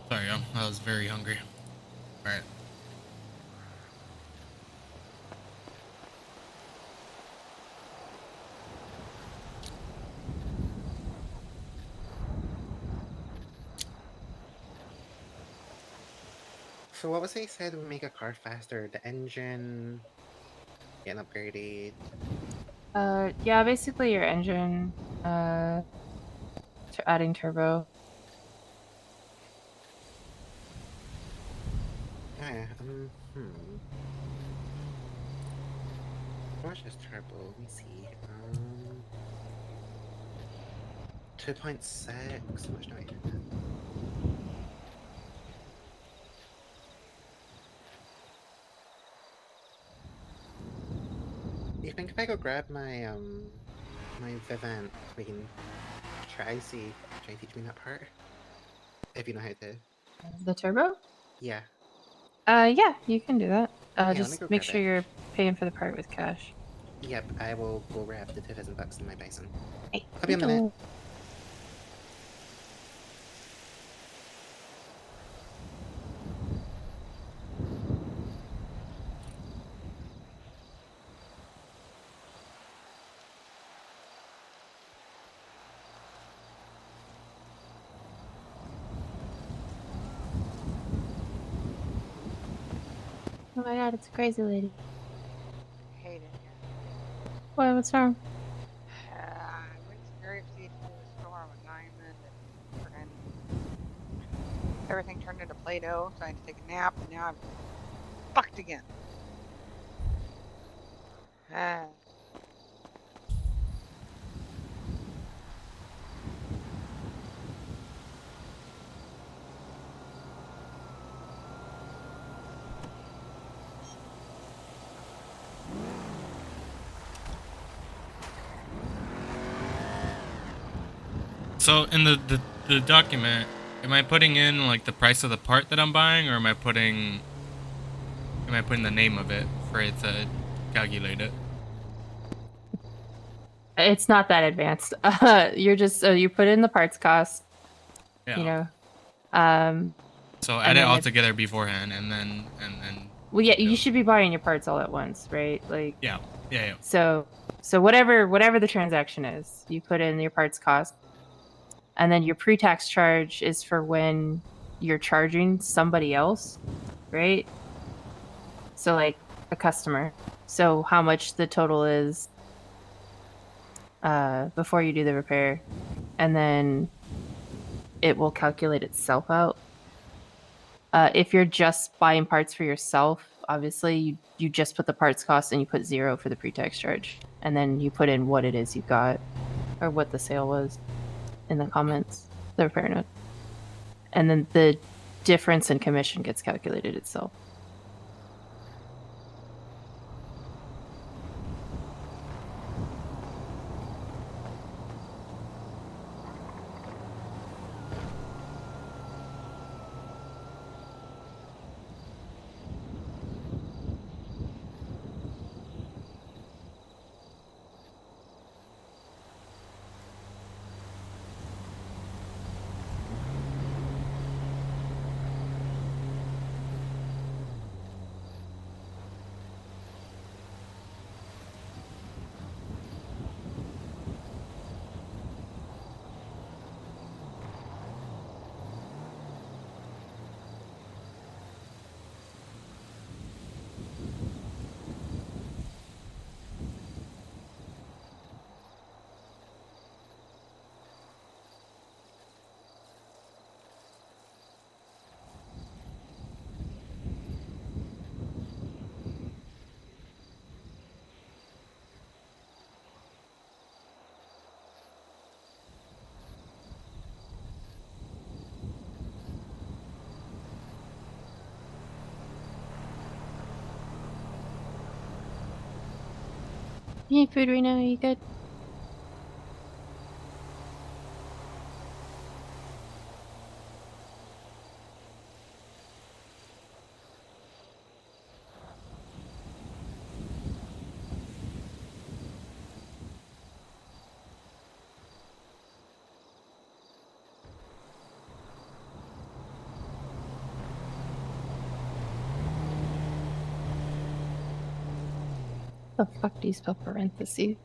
Sorry, I was very hungry. All right. So what was it said would make a car faster? The engine getting upgraded. Yeah, basically your engine, adding turbo. Oh yeah, How much is turbo? Let me see. 2.6. How much do I get? You think if I go grab my my Vivint, we can try teach me that part? If you know how to. The turbo? Yeah. Yeah, you can do that. Okay, let me Just go make grab sure it. you're paying for the part with cash. Yep, I will go grab the $2,000 in my bison. Hey, I'll be a minute. Oh my god, it's a crazy lady. Hate it here. What's wrong? I went to Grapeseed to do a storm with Diamond and friggin' everything turned into Play-Doh, so I had to take a nap and now I'm fucked again. So in the document, am I putting in like the price of the part that I'm buying, or am I putting the name of it for it to calculate it? It's not that advanced. You're just you put in the parts cost. Yeah. You know. Um. So add it all together beforehand, and then. Well, yeah, you should be buying your parts all at once, right? Like. Yeah. So whatever the transaction is, you put in your parts cost, and then your pre-tax charge is for when you're charging somebody else, right? So like a customer. So how much the total is before you do the repair, and then it will calculate itself out. If you're just buying parts for yourself, obviously you just put the parts cost and you put 0 for the pre-tax charge, and then you put in what it is you got or what the sale was in the comments, the repair note, and then the difference in commission gets calculated itself. You need food right now? Are you good? The fuck do you spell parentheses?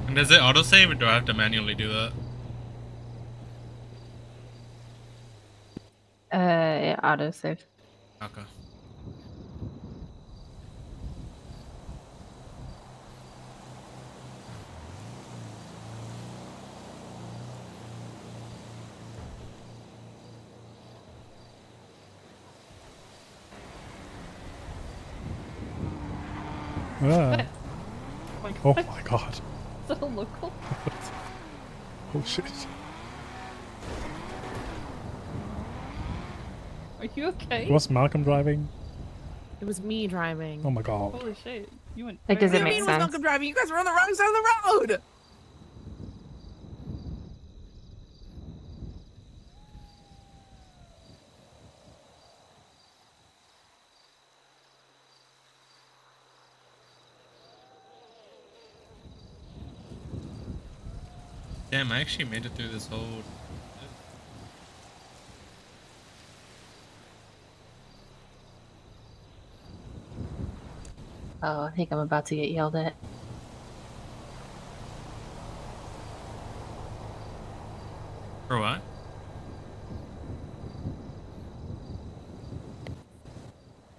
And does it autosave, or do I have to manually do that? Autosave. Okay. Ah. Oh Oh my god. Is that a local? Oh shit. Are you okay? Was Malcolm driving? It was me driving. Oh my god. Holy shit. You went. Like, does What it do you make mean sense? was Malcolm driving? You guys were on the wrong side of the road! Damn, I actually made it through this whole. Oh, I think I'm about to get yelled at. For what?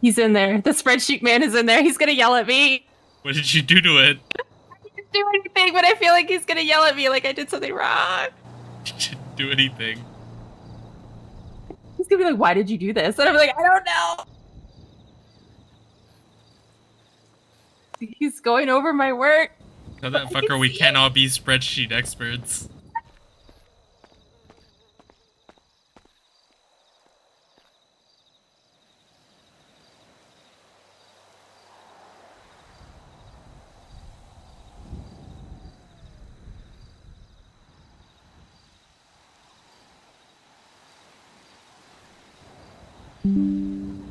He's in there. The spreadsheet man is in there. He's gonna yell at me. What did you do to it? I didn't do anything, but I feel like he's gonna yell at me like I did something wrong. Didn't do anything. He's gonna be like, "Why did you do this?" And I'm like, "I don't know." He's going over my work. Tell that fucker we can't all be spreadsheet experts. I'm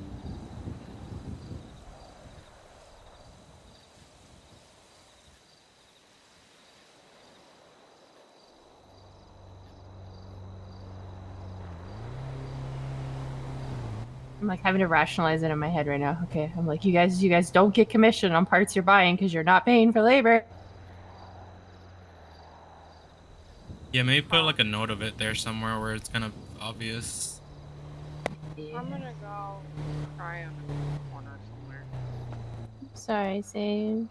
like having to rationalize it in my head right now. Okay, I'm like, you guys don't get commission on parts you're buying because you're not paying for labor. Yeah, maybe put like a note of it there somewhere where it's kind of obvious. I'm gonna go cry on a corner somewhere. Sorry, Sage.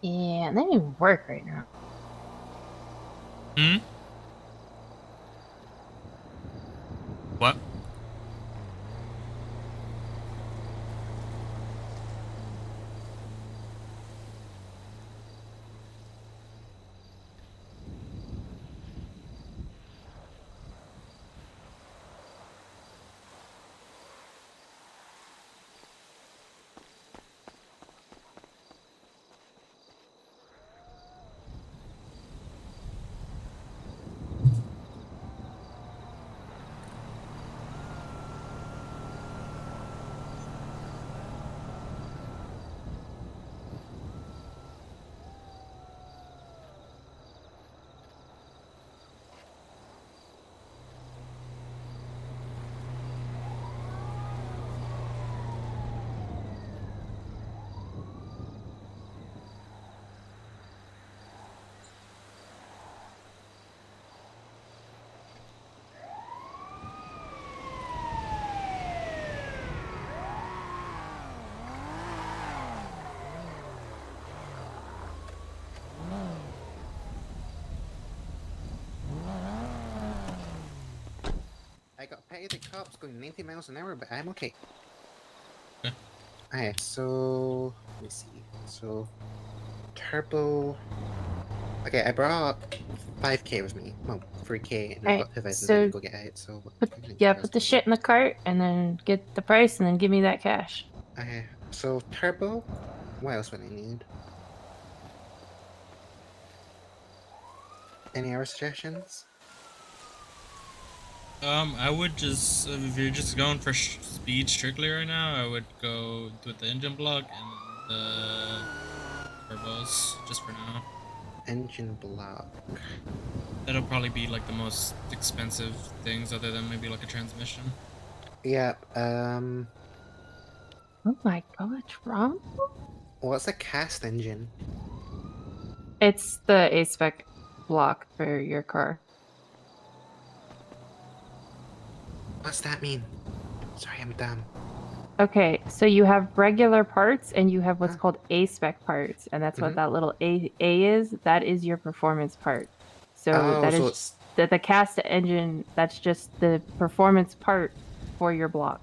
Yeah, that didn't even work right now. Hmm? What? I got paid the cops going 90 miles an hour, but I'm okay. Okay, so let me see. So turbo. Okay, I brought 5K with me. Well, 3K, and I've Alright, got 2,000 so to go get out. So put the shit in the cart and then get the price and then give me that cash. Okay, so turbo. What else would I need? Any other suggestions? I would just, if you're just going for speed strictly right now, I would go with the engine block and the turbos, just for now. Engine block. That'll probably be like the most expensive things other than maybe like a transmission. Yeah, Oh my god, wrong? what's a cast engine? It's the A-spec block for your car. What's that mean? Sorry, I'm dumb. Okay, so you have regular parts and you have what's called A-spec parts, and that's what that little A is. That is your performance part. So Oh, that so is it's the cast engine. That's just the performance part for your block.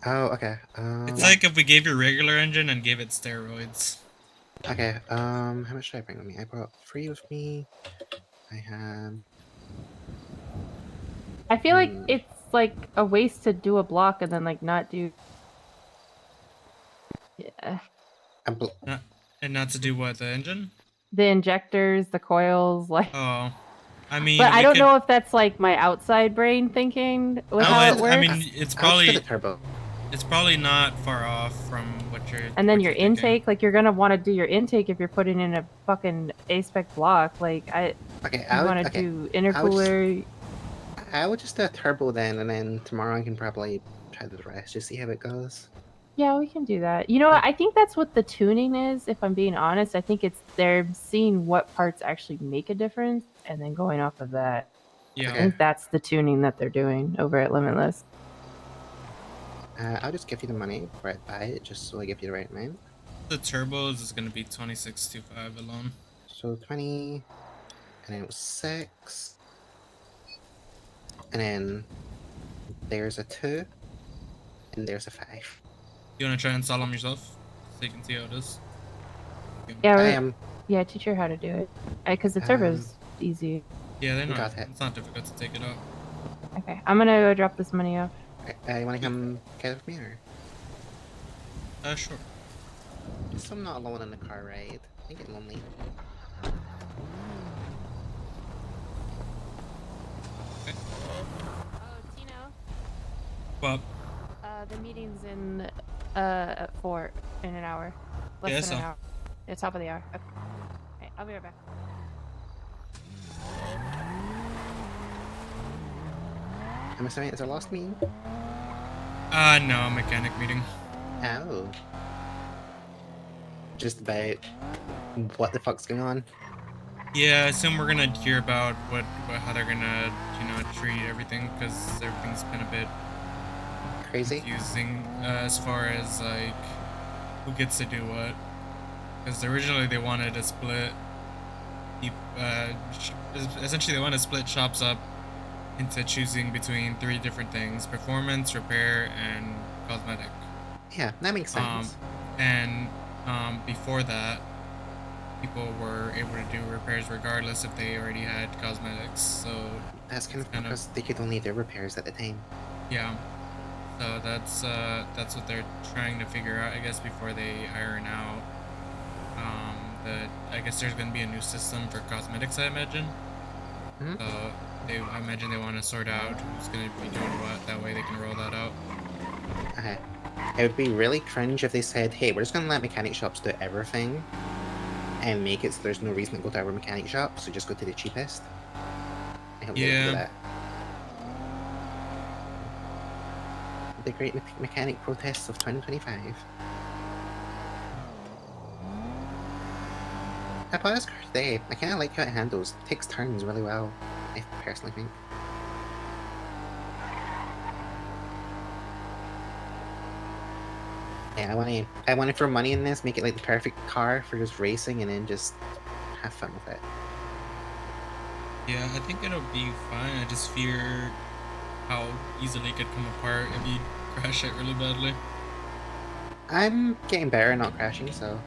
Oh, okay. It's like if we gave you a regular engine and gave it steroids. Okay, how much did I bring with me? I brought 3 with me. I have... I feel like it's like a waste to do a block and then like not do. Yeah. And not to do what, the engine? The injectors, the coils, like. Oh, I mean, But I we don't could... know if that's like my outside brain thinking with how it works. I mean, it's probably it's probably not far off from what you're. And then your intake, like you're gonna want to do your intake if you're putting in a fucking A-spec block. Like I want to do intercooler. I would just do a turbo then, and then tomorrow I can probably try the rest, just see how it goes. Yeah, we can do that. You know what? I think that's what the tuning is, if I'm being honest. I think it's they're seeing what parts actually make a difference and then going off of that. Yeah. I think that's the tuning that they're doing over at Limitless. I'll just give you the money before I buy it, just so I give you the right amount. The turbos is gonna be 2625 alone. So 20, and then it was 6, and then there's a 2, and there's a 5. You wanna try and sell them yourself, so you can see how it is? Yeah, I am. Yeah, teach her how to do it. Because the turbo's easy. Yeah, they're not. Got it. It's not difficult to take it out. Okay, I'm gonna go drop this money off. You wanna come get with me, or? Sure. Just so I'm not alone in the car ride. I get lonely. Oh, Tino. What? The meeting's in at 4 in an hour. Less than an hour. The top of the hour. Okay. Okay, I'll be right back. I'm assuming it's our last meeting? No, mechanic meeting. Oh. Just about what the fuck's going on? Yeah, I assume we're gonna hear about how they're gonna, treat everything, because everything's been a bit crazy, confusing as far as like who gets to do what. Because originally they wanted to split, essentially they want to split shops up into choosing between 3 different things: performance, repair, and cosmetic. Yeah, that makes sense. Before that, people were able to do repairs regardless if they already had cosmetics. So that's kind of because they could only do repairs at the time. Yeah. So that's what they're trying to figure out, I guess, before they iron out. I guess there's gonna be a new system for cosmetics, I imagine. Mm-hmm. So I imagine they want to sort out who's gonna be doing what. That way they can roll that out. Okay. It would be really cringe if they said, hey, we're just gonna let mechanic shops do everything and make it so there's no reason to go to our mechanic shop, so just go to the cheapest. I hope they don't do that. The great mechanic protests of 2025. I bought this car today. I kind of like how it handles. It takes turns really well, I personally think. Yeah, I want to throw money in this, make it like the perfect car for just racing, and then just have fun with it. Yeah, I think it'll be fine. I just fear how easily it could come apart if you crash it really badly. I'm getting better at not crashing, so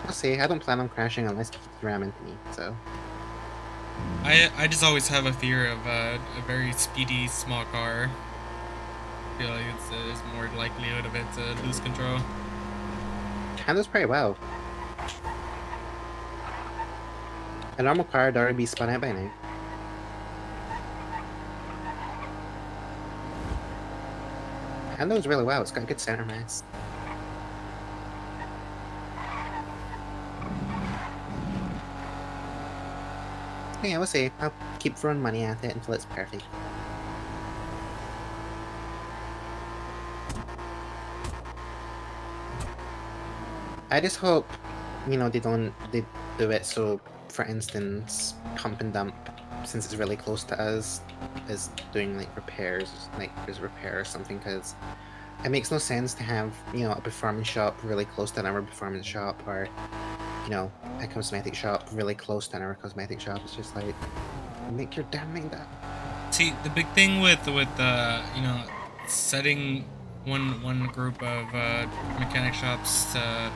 we'll see. I don't plan on crashing unless you ram into me, so. I just always have a fear of a very speedy small car. I feel like there's more likelihood of it to lose control. Handles pretty well. A normal car would already be spun out by now. Handles really well. It's got a good center mass. Yeah, we'll see. I'll keep throwing money at it until it's perfect. I just hope, they do it so, for instance, pump and dump, since it's really close to us, is doing like repairs, like there's a repair or something, because it makes no sense to have, a performance shop really close to another performance shop, or, a cosmetic shop really close to another cosmetic shop. It's just like, make your damn mind up. See, the big thing with setting one group of mechanic shops to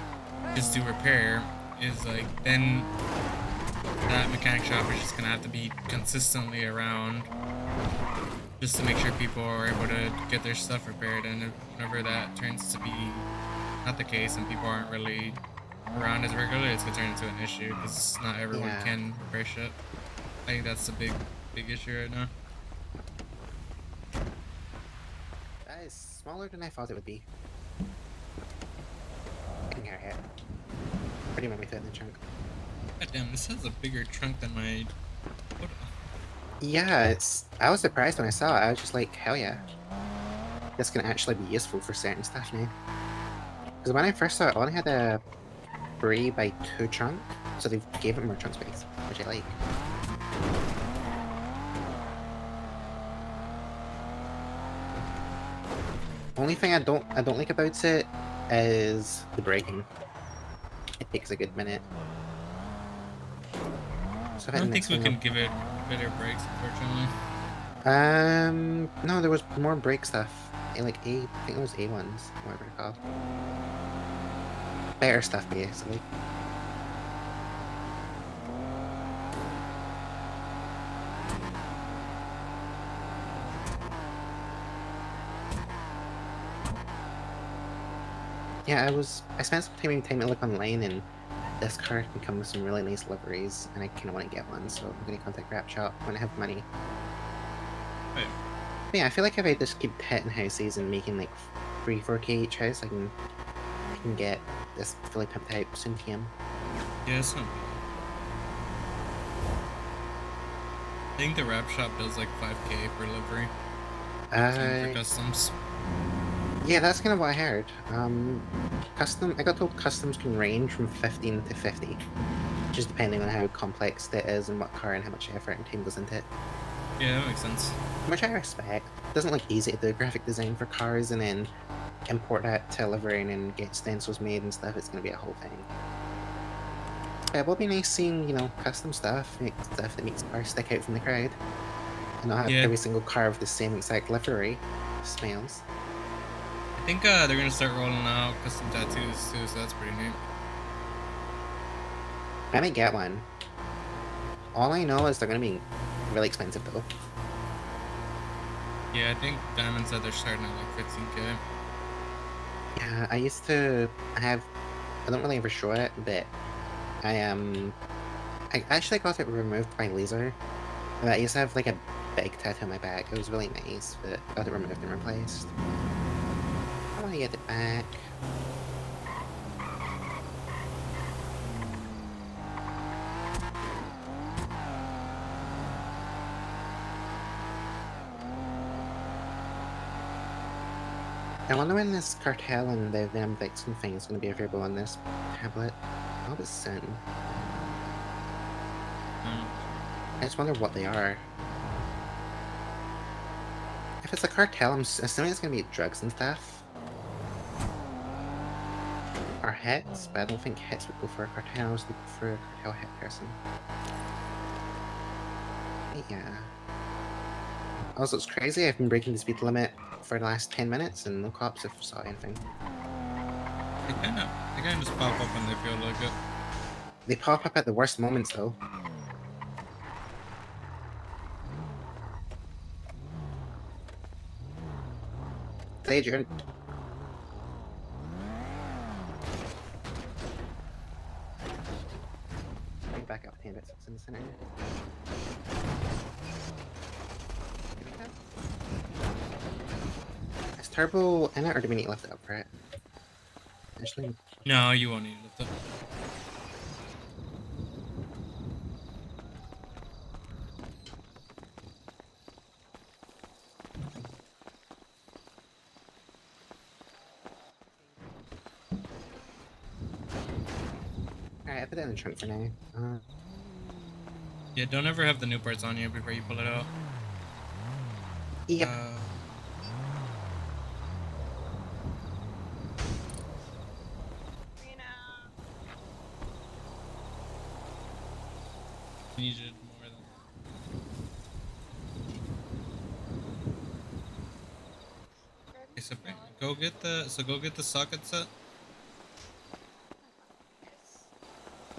just do repair is like, then that mechanic shop is just gonna have to be consistently around just to make sure people are able to get their stuff repaired. And whenever that turns to be not the case and people aren't really around as regularly, it's gonna turn into an issue because not everyone can repair shit. I think that's the big issue right now. That is smaller than I thought it would be. I can carry it. Pretty much fit in the trunk. God damn, this has a bigger trunk than my... Yeah, I was surprised when I saw it. I was just like, hell yeah. This can actually be useful for certain stuff now. Because when I first saw it, I only had a 3x2 trunk, so they gave it more trunk space, which I like. Only thing I don't like about it is the braking. It takes a good minute. So I don't think we can give it better brakes, unfortunately. No, there was more brake stuff. Like I think it was A1s, whatever they're called. Better stuff, basically. Yeah, I spent some time to look online, and this car can come with some really nice liveries, and I kind of want to get one, so I'm going to contact Wrap Shop when I have money. Right. But yeah, I feel like if I just keep hitting houses and making like 3-4k each house, I can get this fully pimped out soon TM. Yeah, it's not bad. I think the Wrap Shop does like 5k per livery. For customs. Yeah, that's kind of what I heard. I got told customs can range from 15 to 50, just depending on how complex it is and what car and how much effort and time goes into it. Yeah, that makes sense. Which I respect. It doesn't look easy to do graphic design for cars and then import that to livery and then get stencils made and stuff. It's going to be a whole thing. But it will be nice seeing, you know, custom stuff, stuff that makes cars stick out from the crowd. And not have every single car with the same exact livery smells. I think they're gonna start rolling out custom tattoos too, so that's pretty neat. I might get one. All I know is they're gonna be really expensive though. Yeah, I think Diamond said they're starting at like 15k. Yeah, I don't really ever show it, but I actually got it removed by laser. And I used to have like a big tattoo on my back. It was really nice, but I got it removed and replaced. I want to get it back. I wonder when this cartel and the Venom Vixen thing is going to be available on this tablet. I hope it's soon. I just wonder what they are. If it's a cartel, I'm assuming it's going to be drugs and stuff. Or hits, but I don't think hits would go for a cartel. I was looking for a cartel hit person. But yeah. Also, it's crazy. I've been breaking the speed limit for the last 10 minutes and no cops have saw anything. They kind of just pop up when they feel like it. They pop up at the worst moments though. Agent. Bring back up 10 bits in the center. Is turbo in it or do we need to lift it up for it? Actually, no, you won't need to lift it. Alright, I put it in the trunk for now. Yeah, don't ever have the new parts on you before you pull it out. Yep. Needed more than. Okay, so go get the socket set.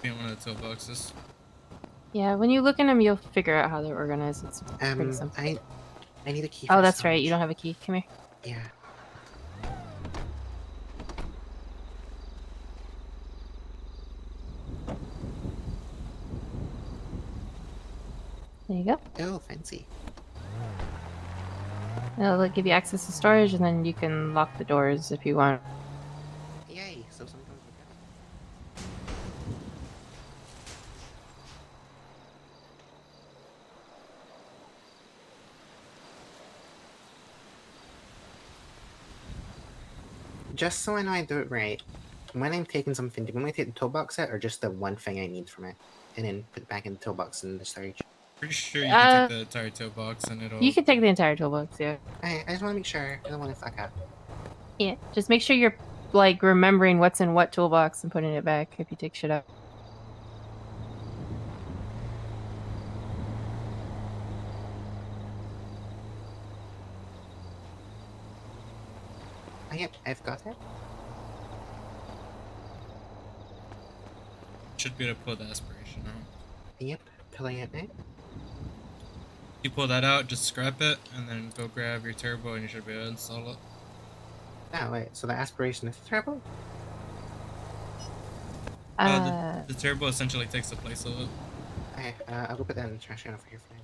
Be in one of the toolboxes. Yeah, when you look in them, you'll figure out how they're organized. It's pretty simple. I need a key. Oh, that's right. You don't have a key. Come here. Yeah. There you go. Oh, fancy. It'll give you access to storage, and then you can lock the doors if you want. Yay! So sometimes just so I know I do it right, when I'm taking something, do you want me to take the toolbox out or just the one thing I need from it? And then put it back in the toolbox in the storage? Pretty sure you can take the entire toolbox and it'll... You can take the entire toolbox, yeah. I just want to make sure. I don't want to fuck up. Yeah, just make sure you're like remembering what's in what toolbox and putting it back if you take shit out. Oh, yep, I've got it. Should be able to pull the aspiration out. Yep, pulling it now. You pull that out, just scrap it, and then go grab your turbo, and you should be able to install it. Oh wait, so the aspiration is turbo? The turbo essentially takes the place of it. Okay, I'll go put that in the trash can over here for now.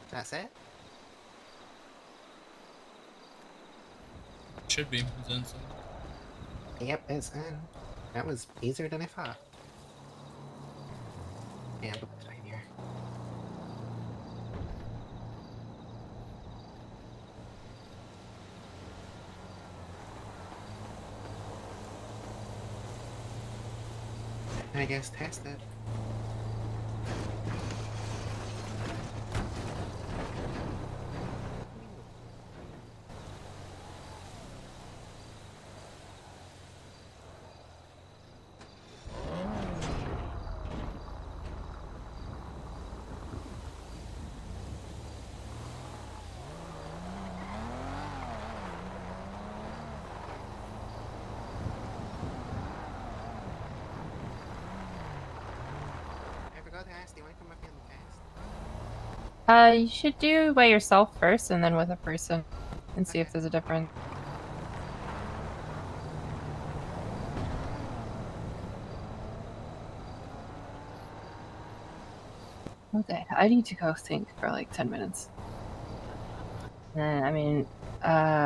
That's it? Should be. It's inside. Yep, it's in. That was easier than I thought. Yeah, I'll put it right here. I guess test it. I forgot to ask, do you want to come up here and test? You should do by yourself first and then with a person and see if there's a difference. Okay, I need to go think for like 10 minutes. I mean,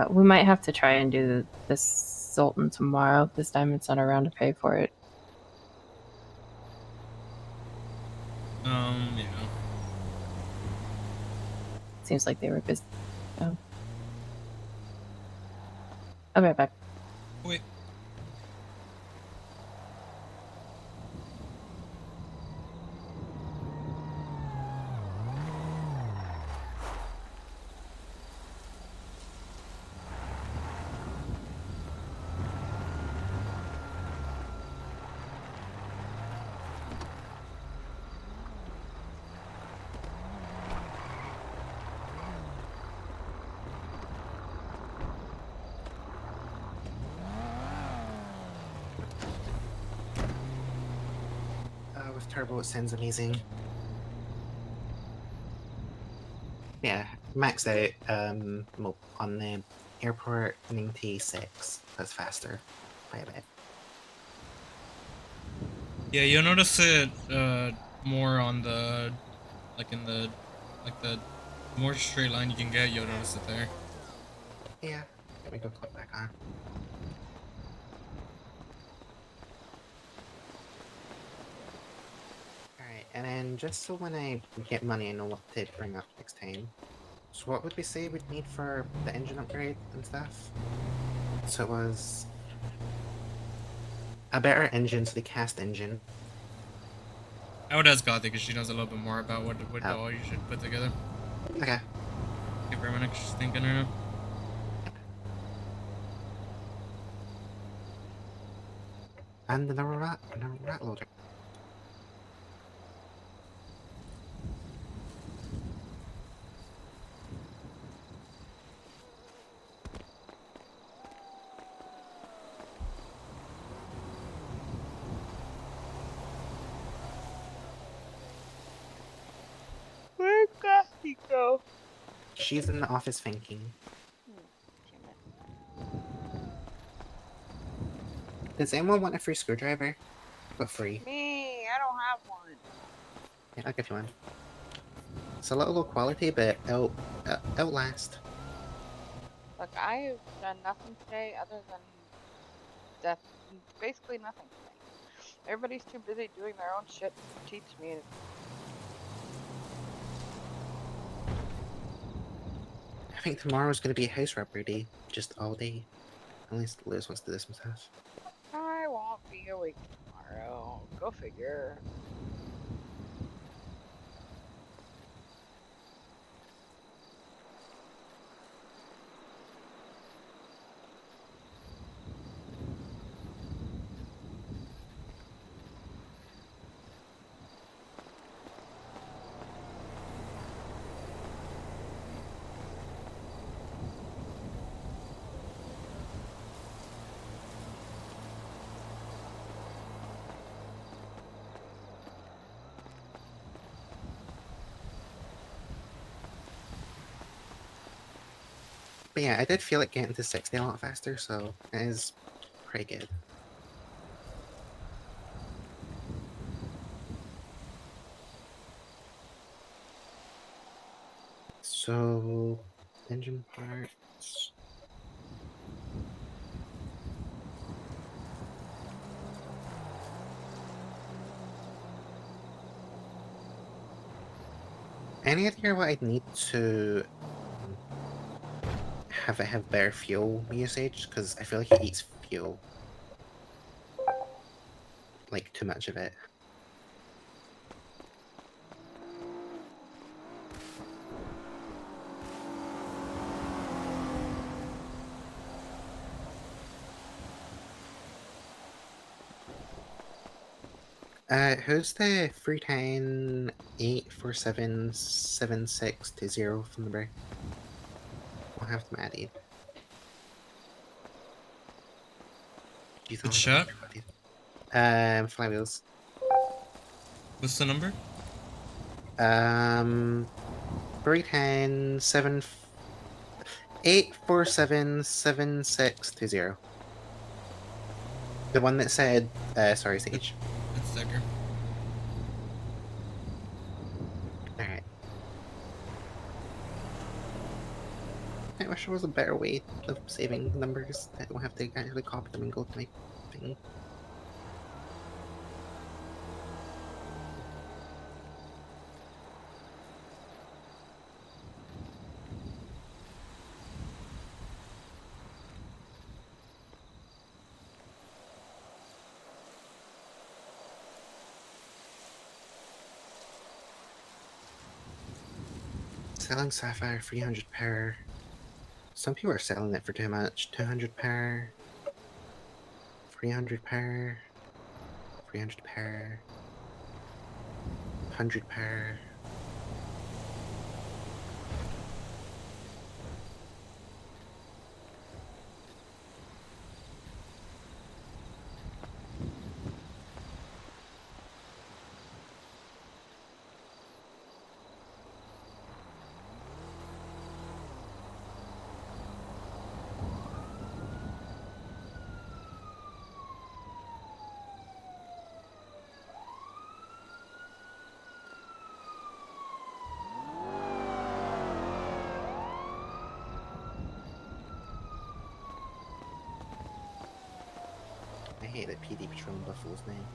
we might have to try and do this Sultan tomorrow. This time it's not around to pay for it. Yeah. Seems like they were busy. So. I'll be right back. Wait. With turbo it sounds amazing. Yeah, max out well, on the airport 96. That's faster by a bit. Yeah, you'll notice it more on the in the more straight line you can get, you'll notice it there. Yeah, let me go click back on. Alright, and then just so when I get money I know what to bring up next time. So what would we say we'd need for the engine upgrade and stuff? So it was a better engine, so the cast engine. I would ask Gothic because she knows a little bit more about what all you should put together. Okay. Give her a minute, she's thinking right now. And the rat loader. Where'd Garcia go? She's in the office thinking. Does anyone want a free screwdriver? But free. Me, I don't have one. Yeah, I'll give you one. It's a little low quality, but it'll last. Look, I've done nothing today other than death. Basically nothing today. Everybody's too busy doing their own shit to teach me. I think tomorrow's going to be a house robbery day, just all day. At least Liz wants to do this himself. I won't be awake tomorrow. Go figure. But yeah, I did feel it getting to 60 a lot faster, so it is pretty good. So, engine parts. Any idea what I'd need to have it have better fuel usage? Because I feel like it eats fuel. Like, too much of it. Who's the 310-847-7620 from the break? We'll have them added. Good shot. Flywheels. What's the number? 847-7620. The one that said, sorry, Sage. That's Decker. Alright. I wish there was a better way of saving numbers. I don't have to actually copy them and go to my thing. Selling Sapphire 300 per. Some people are selling it for too much. 200 per. 300 per. 300 per. 100 per. I hate that PD patrolling Buffalo's name.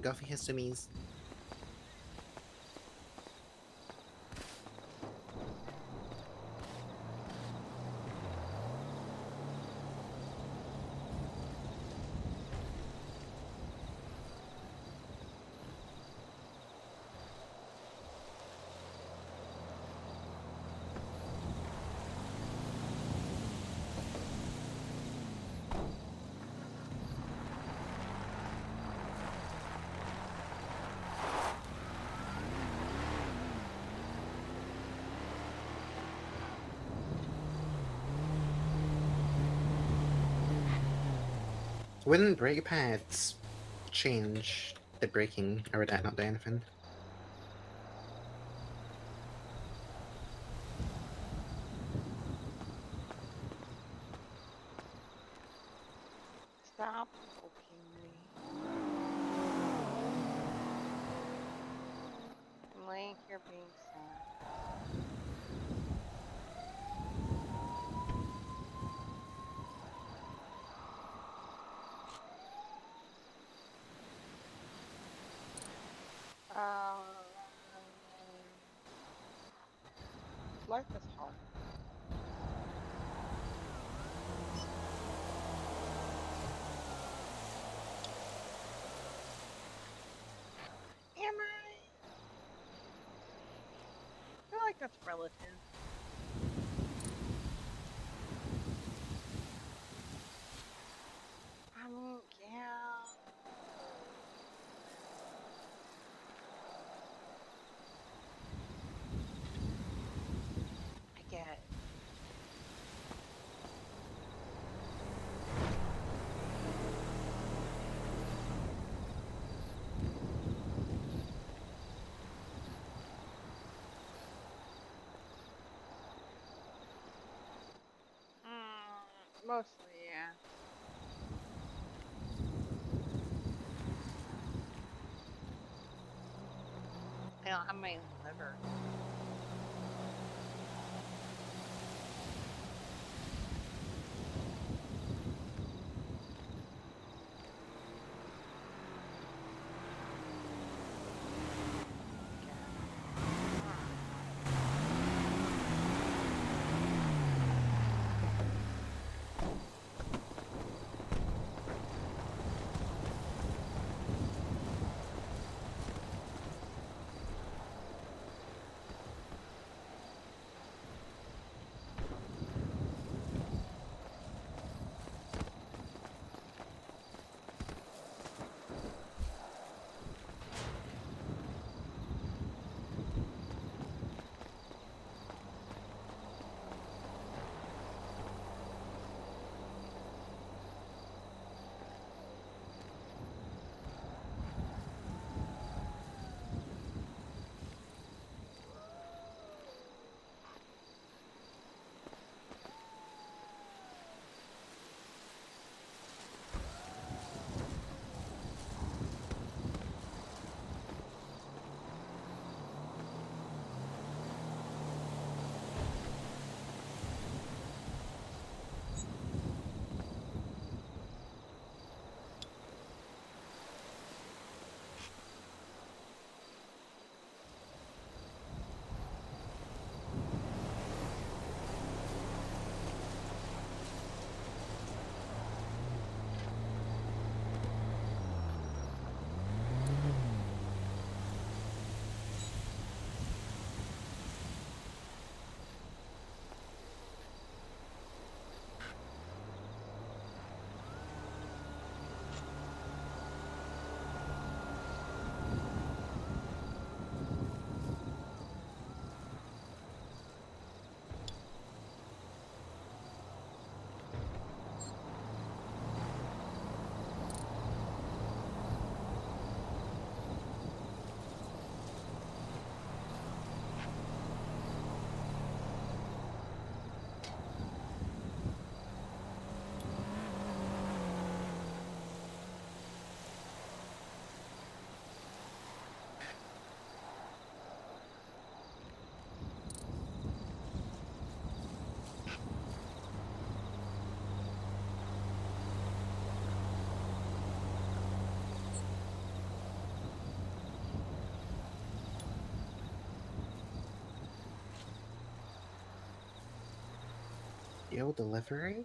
Go for his summies. Wouldn't brake pads change the braking, or would that not do anything? Stop poking me. Link, you're being sad. Life is hard. Am I? I feel like that's relative. I mean, yeah. I get it. Mostly, yeah. I don't have my liver. Yo, delivery?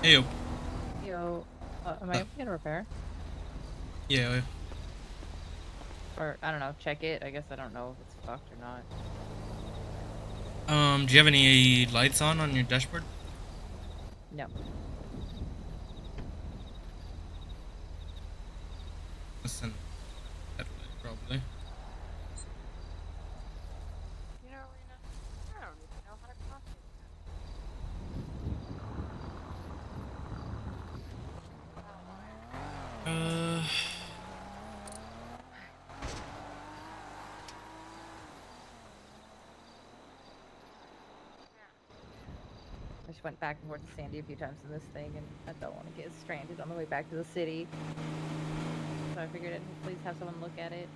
Ew. Yo, am I gonna repair? Yeah. Or, I don't know, check it. I guess I don't know if it's fucked or not. Do you have any lights on your dashboard? No. Listen, headlight probably. You know, Rena, I don't even know how to contact I just went back and forth to Sandy a few times in this thing, and I don't want to get stranded on the way back to the city. So I figured I'd please have someone look at it.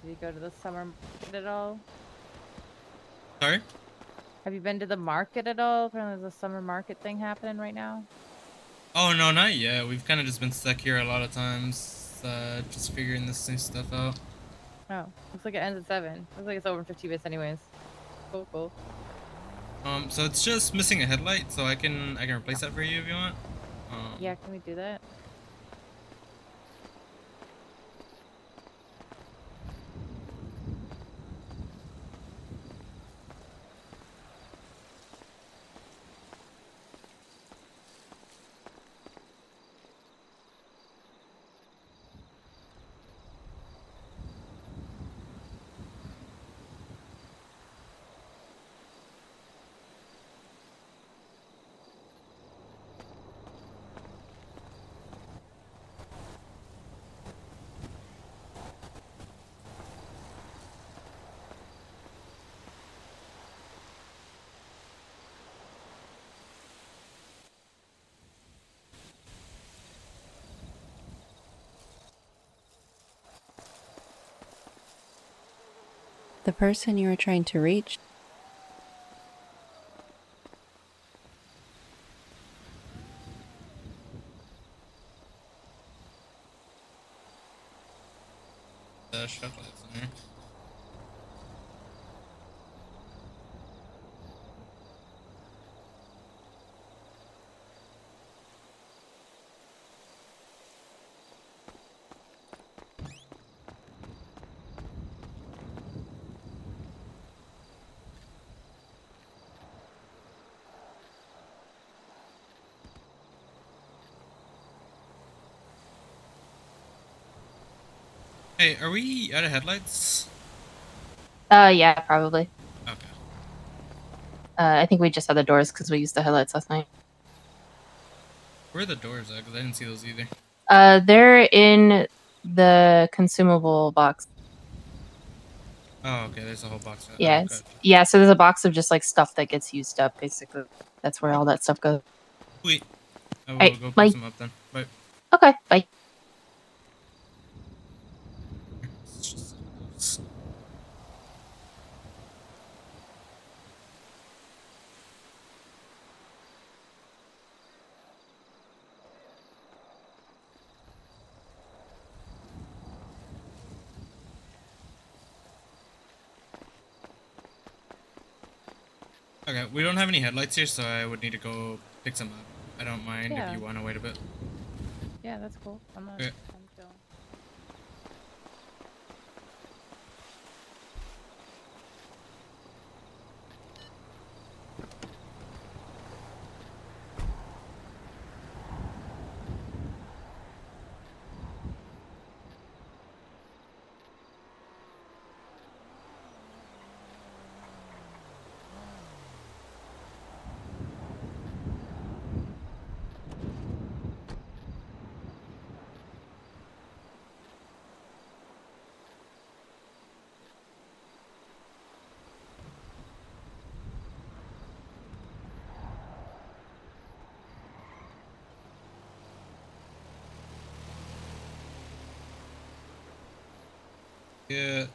Did you go to the summer market at all? Sorry? Have you been to the market at all? Apparently there's a summer market thing happening right now. Oh no, not yet. We've kind of just been stuck here a lot of times. just figuring this new stuff out. Oh, looks like it ends at 7. Looks like it's over 50 bits anyways. Cool. So it's just missing a headlight, so I can replace that for you if you want. Yeah, can we do that? The person you were trying to reach. Shut lights in here. Hey, are we out of headlights? Yeah, probably. Okay. I think we just had the doors because we used the headlights last night. Where are the doors at? Because I didn't see those either. They're in the consumable box. Oh, okay. There's a whole box. Yeah, Oh, gotcha. yeah. So there's a box of just like stuff that gets used up. Basically, that's where all that stuff goes. Sweet. I will Alright, go bye. pick some up then. Bye. Okay, bye. Okay, we don't have any headlights here, so I would need to go pick some up. I don't mind Yeah. if you want to wait a bit. Yeah, that's cool. I'm not. Okay. I'm going. Yeah.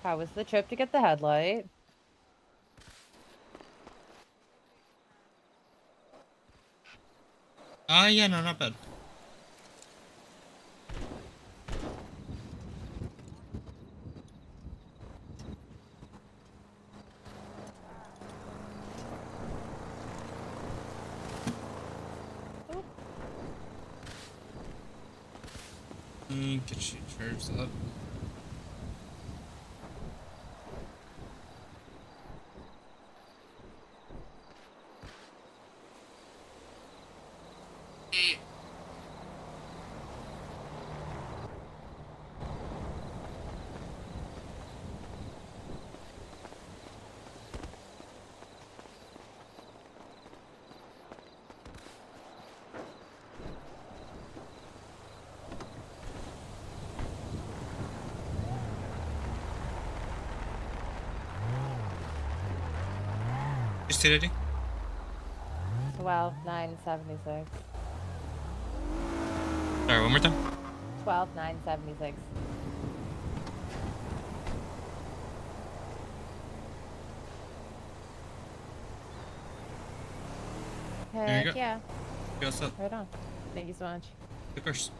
How was the trip to get the headlight? Yeah, no, not bad. Get you charged up. State ID? 12,976. Sorry, one more time. 12,976. There you Heck go. yeah. You all set? Right on. Thank you so much. Of course.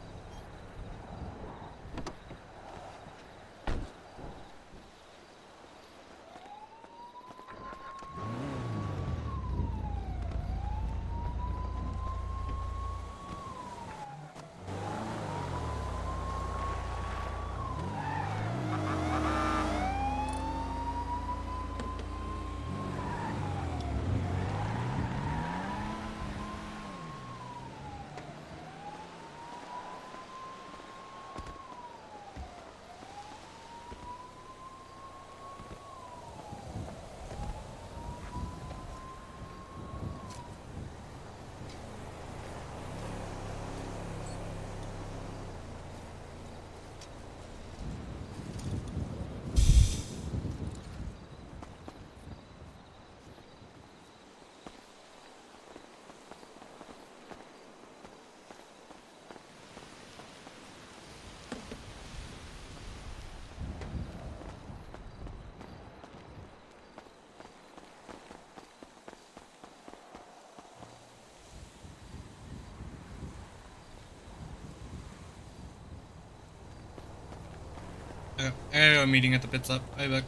I gotta go a meeting at the pit stop. I'll be back.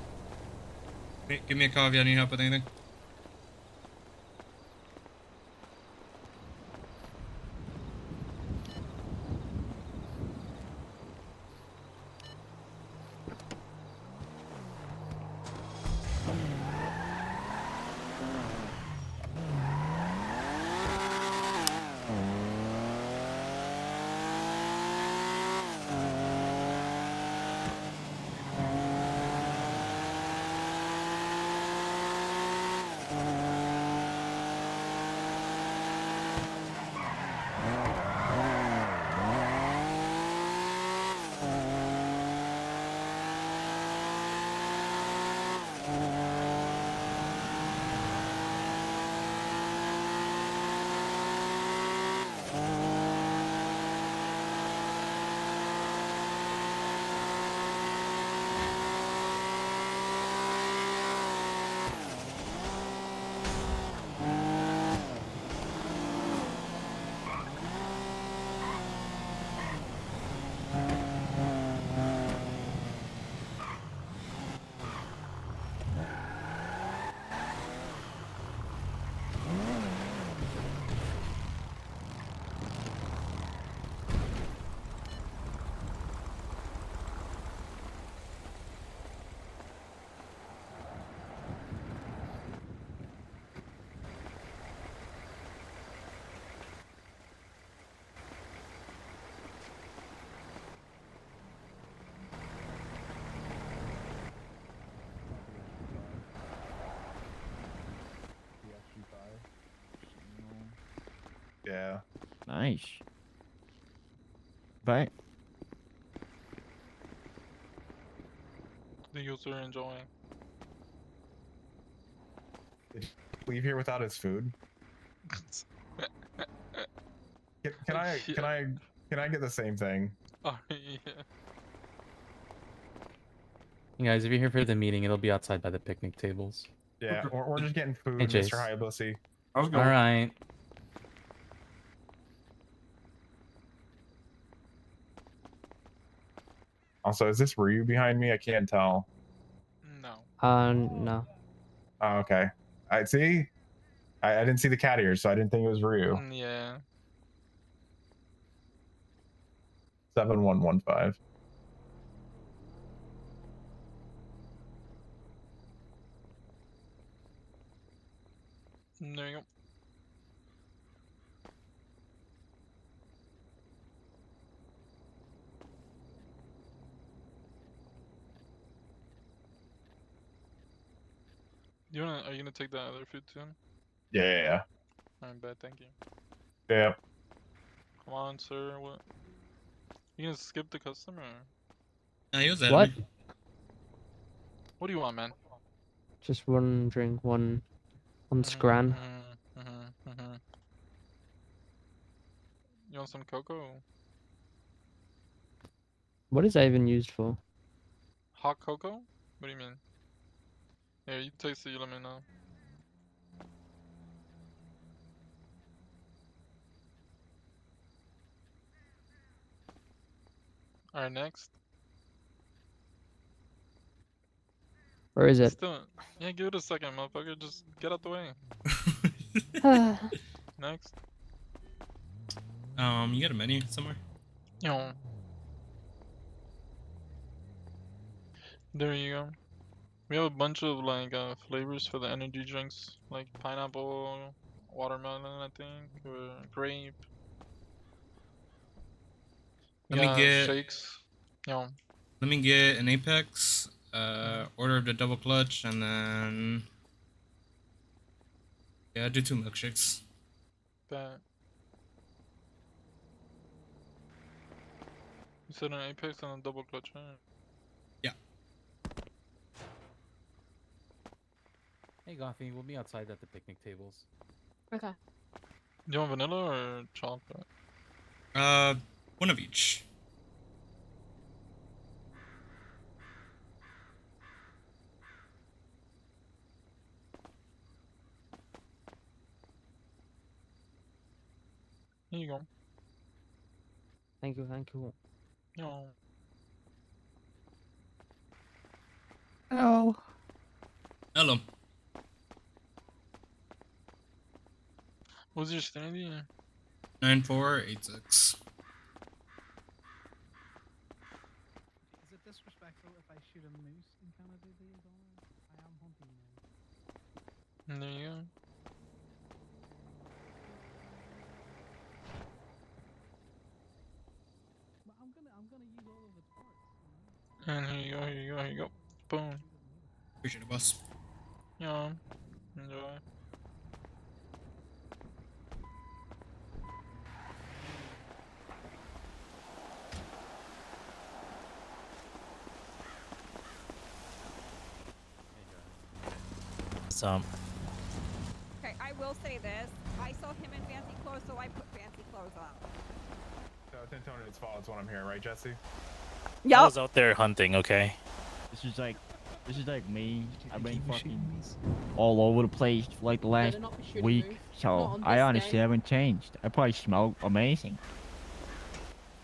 Give me a call if you need help with anything. Yeah. Nice. Right. The user enjoying. Leave here without his food. Can I get the same thing? Oh yeah. You guys, if you're here for the meeting, it'll be outside by the picnic tables. Yeah, we're just getting food, Hey, Mr. Chase. Hayabusa. How's it All going? right. Also, is this Ryu behind me? I can't tell. No. Oh, okay. I see. I didn't see the cat ears, so I didn't think it was Ryu. Yeah. 7115. There you go. Are you gonna take that other food too? Yeah. Alright, bad, thank you. Yeah. Come on, sir, what? You gonna skip the customer? He was What? What do you want, man? Just one drink, one scran. You want some cocoa? What is that even used for? Hot cocoa? What do you mean? Here, you taste it, you let me know. Alright, next. Where is it? Still, yeah, give it a second, motherfucker. Just get out the way. Next. You got a menu somewhere? Yo. There you go. We have a bunch of like flavors for the energy drinks, like pineapple, watermelon, I think, or grape. Let me get shakes. Yo. Let me get an Apex, order of the double clutch, and then yeah, do 2 milkshakes. Bet. You said an Apex and a double clutch, right? Yeah. Hey, Goffy, we'll be outside at the picnic tables. Okay. Do you want vanilla or chocolate? One of each. Here you go. Thank you, thank you. Yo. Hello. Hello. What's your standing? 9486. Is it disrespectful if I shoot a moose in Canada days on? I am hunting now. There you go. But I'm gonna use all of its parts. And here you go, here you go, here you go. Boom. Appreciate it, boss. Yeah. Enjoy. So. Okay, I will say this. I saw him in fancy clothes, so I put fancy clothes on. So it's Antonio's fault. That's what I'm hearing, right, Jesse? I was out there hunting, okay? This is like me. I've been fucking all over the place for like the last week, so I honestly haven't changed. I probably smell amazing.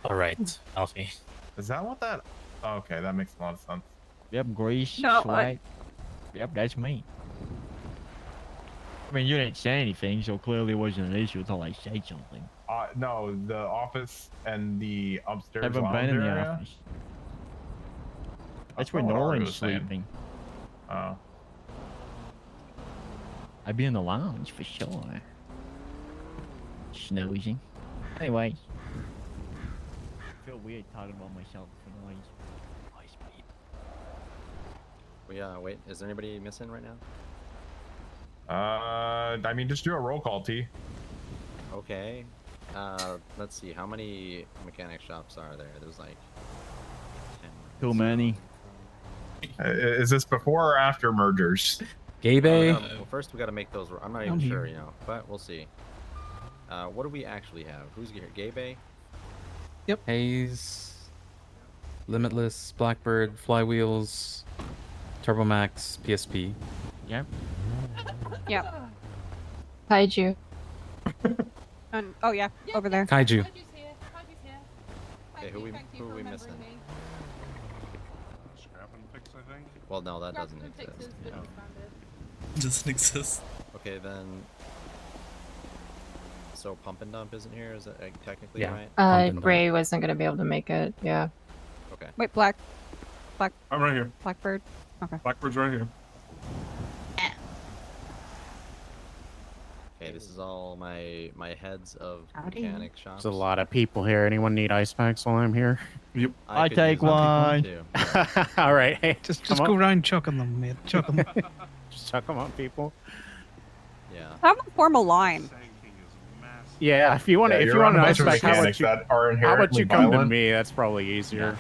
Alright, Alfie. Is that what that? Oh, okay, that makes a lot of sense. Yep, grease, No, sweat. Yep, that's me. I mean, you didn't say anything, so clearly it wasn't an issue until I said something. No, the office and the upstairs I haven't lounge been in the area. office. That's where what Ari Nolan's was saying. sleeping. Oh. I'd be in the lounge for sure. Snoozing. Anyway. I feel weird talking about myself for noise. Wait, is there anybody missing right now? I mean, just do a roll call, T. Okay. Let's see, how many mechanic shops are there? There's like 10. Too many. Is this before or after mergers? Gay Bay? Well, first we gotta make those. I'm not even sure, but we'll see. What do we actually have? Who's here? Gay Bay? Yep. Haze, Limitless, Blackbird, Flywheels, Turbomax PSP. Yep. Yep. Kaiju. Oh yeah, over there. Kaiju. Okay, who are we missing? Scrap and fix, I think. Well, no, that doesn't exist. Doesn't exist. Okay, then. So pump and dump isn't here, is that technically Yeah. right? Ray wasn't gonna be able to make it. Yeah. Okay. Wait, Black. I'm right here. Blackbird. Okay. Blackbird's right here. Okay, this is all my heads of Howdy. mechanic shops. There's a lot of people here. Anyone need ice packs while I'm here? Yep. I could take use one. too. All right. Hey, Just come go on. around chucking them, mate. Chuck them. Just chuck them on people. Yeah. Have them form a line. Yeah, if you want to, Yeah, if you you're want an around a ice bunch of pack, how about mechanics you? that are How about you inherently come to violent. me? That's probably easier.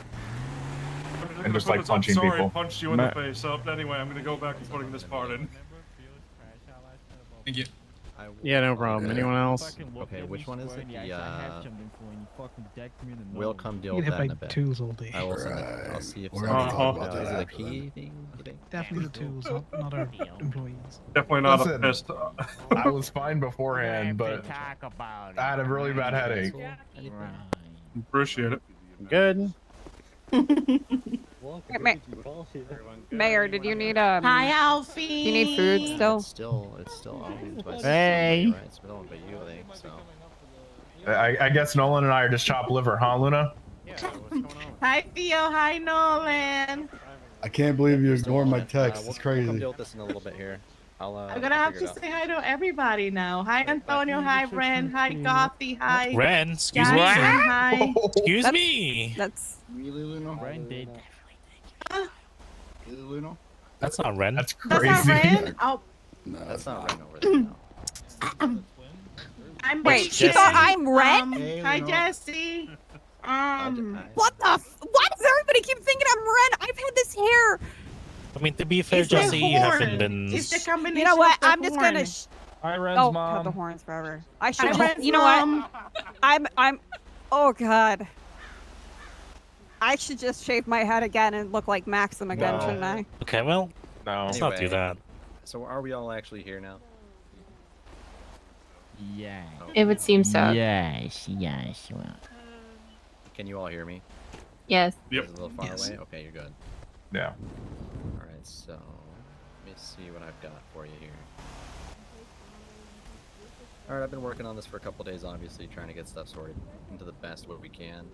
And just like I'm punching sorry, people. I punched you in the face. So anyway, I'm gonna go back and putting this part in. Thank you. Yeah, no problem. Anyone else? Okay, which one is it? Yeah, I have something for when you fucking decked me in the We'll nose. come deal You with get that hit in a by bit. tools all day. I will send it. I'll see if We're someone gonna talk is it a about key thing? You think? Definitely the tools, not our employees. Definitely not Listen, a fist. I was fine beforehand, but Talk about it. I had a really bad headache. Right. Appreciate it. Good. Mayor, did you need Hi, Alfie. you need food still? It's still owned by Hey. somebody, right? It's still owned by you, I think. So. I guess Nolan and I are just chopped liver, huh, Luna? Yeah. What's going on? Hi, Theo. Hi, Nolan. I can't believe you ignored my text. We'll It's crazy. come deal with this in a little bit here. I'm gonna have to say hi to everybody now. Hi, Antonio. Hi, Ren. Hi, Goffy. Hi. Ren, excuse me. Garcia, Hi. Excuse me. That's Really, Luna? Ren did. Really, Luna? That's not Ren. That's That's crazy. not Ren. Oh, No, That's not right over there now. I'm Wait, Jesse. she thought I'm Ren? Hi, Jesse. What the? Why does everybody keep thinking I'm Ren? I've had this hair. I mean, to be fair, It's the Jesse, you haven't horn. been. It's the combination. You know what? of the I'm just gonna. horn. Hi, Ren's Oh, mom. have the horns forever. I should. Hi, Ren's You know mom. what? I'm. Oh God. I should just shave my head again and look like Maxim again, No. shouldn't I? Okay, well, No. let's not do Anyway. that. So are we all actually here now? Yeah. It would seem so. Yes, yes. Well. Can you all hear me? Yes. Yep. Is it a little far Yes. away? Okay, you're good. Yeah. Alright, so let me see what I've got for you here. Alright, I've been working on this for a couple days, obviously, trying to get stuff sorted into the best way we can.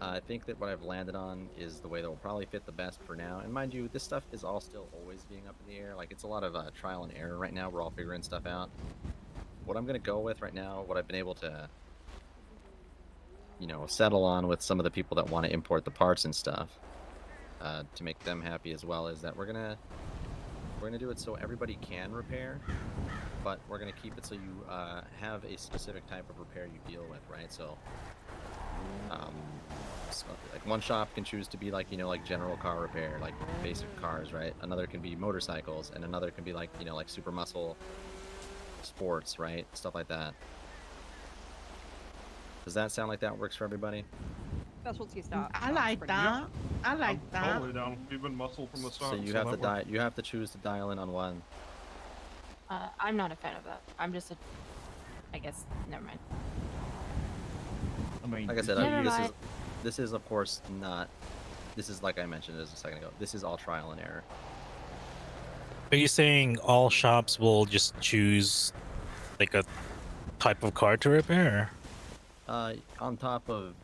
I think that what I've landed on is the way that will probably fit the best for now. And mind you, this stuff is all still always being up in the air. Like, it's a lot of trial and error right now. We're all figuring stuff out. What I'm going to go with right now, what I've been able to, you know, settle on with some of the people that want to import the parts and stuff, to make them happy as well, is that we're gonna do it so everybody can repair, but we're gonna keep it so you have a specific type of repair you deal with, right? So, like one shop can choose to be like, you know, like general car repair, like basic cars, right? Another can be motorcycles, and another can be like, you know, like super muscle sports, right? Stuff like that. Does that sound like that works for everybody? Specialty stuff. I like that. I like that. Totally down. We've been muscle from the start. So you have to you have to choose to dial in on one. I'm not a fan of that. I'm just a. I guess. Never mind. I mean, Like I said, Never mind. this is of course not. This is like I mentioned just a second ago. This is all trial and error. Are you saying all shops will just choose like a type of car to repair? On top of,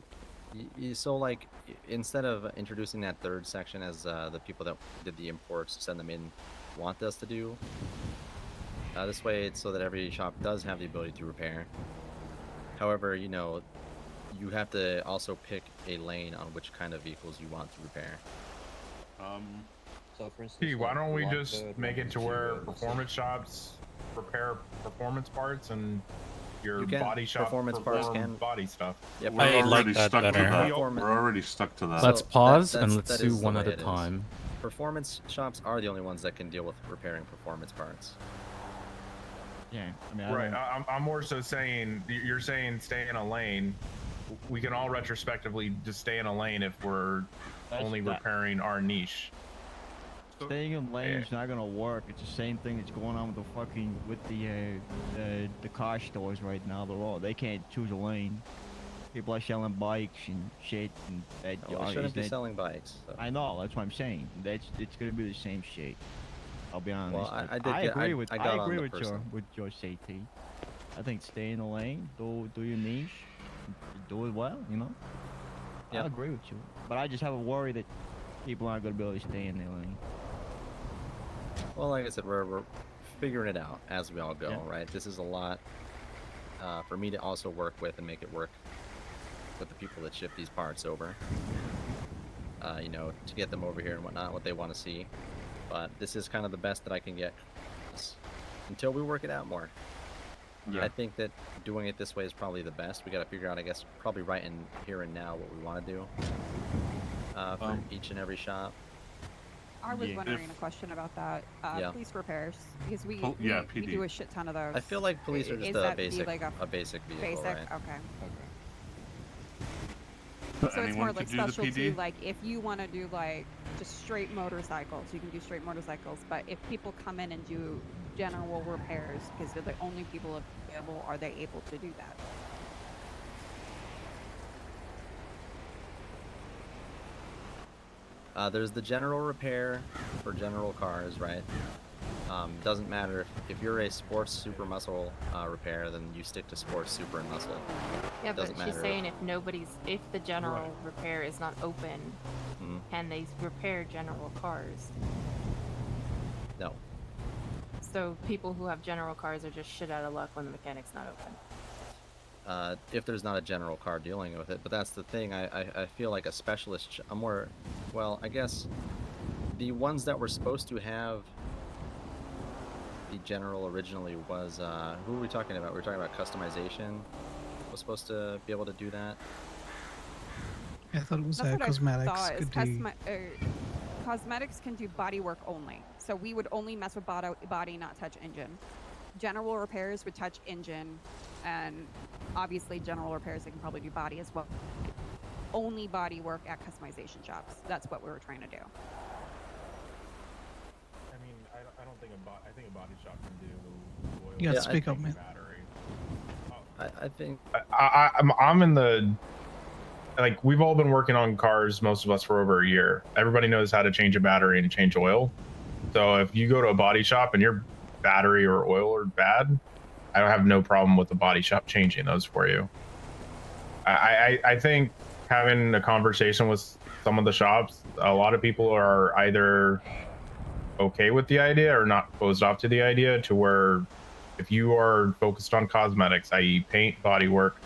so like instead of introducing that third section as the people that did the imports send them in want us to do, this way it's so that every shop does have the ability to repair. However, you know, you have to also pick a lane on which kind of vehicles you want to repair. So for instance, Hey, why don't we just make it to where performance shops repair performance parts and your You can. body shop Performance parts perform can. body stuff? Yep. I We're like already that stuck to better. that. Performance- We're already stuck to that. So Let's that- and that let's do is the one way at a it is. time. Performance shops are the only ones that can deal with repairing performance parts. Yeah, I mean, I Right. don't- I'm more so saying you're saying stay in a lane. We can all retrospectively just stay in a lane if we're only that- repairing our niche. staying in lane is not gonna work. It's the same thing that's going on with the car stores right now. They can't choose a lane. People are selling bikes and shit, and that. We shouldn't be selling bikes. So. I know. That's what I'm saying. It's gonna be the same shit. I'll be honest. Well, I agree with person. your safety. I think stay in the lane, do your niche, do it well. You know. Yep. I agree with you, but I just have a worry that people aren't gonna be able to stay in their lane. Well, like I said, we're figuring it out as we all go, right? This is a lot for me to also work with and make it work with the people that ship these parts over. You know, to get them over here and whatnot, what they want to see. But this is kind of the best that I can get until we work it out more. Yeah. I think that doing it this way is probably the best. We got to figure out, I guess, probably right in here and now what we want to do for each and every shop. I was wondering a question about that. Police repairs, because we do a shit ton of those. I feel like police are just a basic vehicle, basic? right? Okay. But So it's more like do the specialty, PD? like if you want to do like just straight motorcycles, you can do straight motorcycles. But if people come in and do general repairs, because they're the only people available, are they able to do that? There's the general repair for general cars, right? Doesn't matter if you're a sports super muscle repair, then you stick to sports super and muscle. Yeah, but Doesn't she's matter saying if the general repair is not open, can they repair general cars? No. So people who have general cars are just shit out of luck when the mechanic's not open. If there's not a general car dealing with it, but that's the thing. I feel like a specialist. Well, I guess the ones that were supposed to have the general originally was who were we talking about? We were talking about customization. Was supposed to be able to do that. I thought it was That's what I cosmetics. thought, is Could do... cosmetics can do body work only. So we would only mess with body, not touch engine. General repairs would touch engine, and obviously general repairs, they can probably do body as well. Only body work at customization shops. That's what we were trying to do. I mean, I don't think I think a body shop can do oil. You gotta speak up, man. I think I'm in the, like, we've all been working on cars, most of us, for over a year. Everybody knows how to change a battery and change oil. So if you go to a body shop and your battery or oil are bad, I have no problem with the body shop changing those for you. I think having a conversation with some of the shops, a lot of people are either okay with the idea or not closed off to the idea, to where if you are focused on cosmetics, i.e. paint, body work,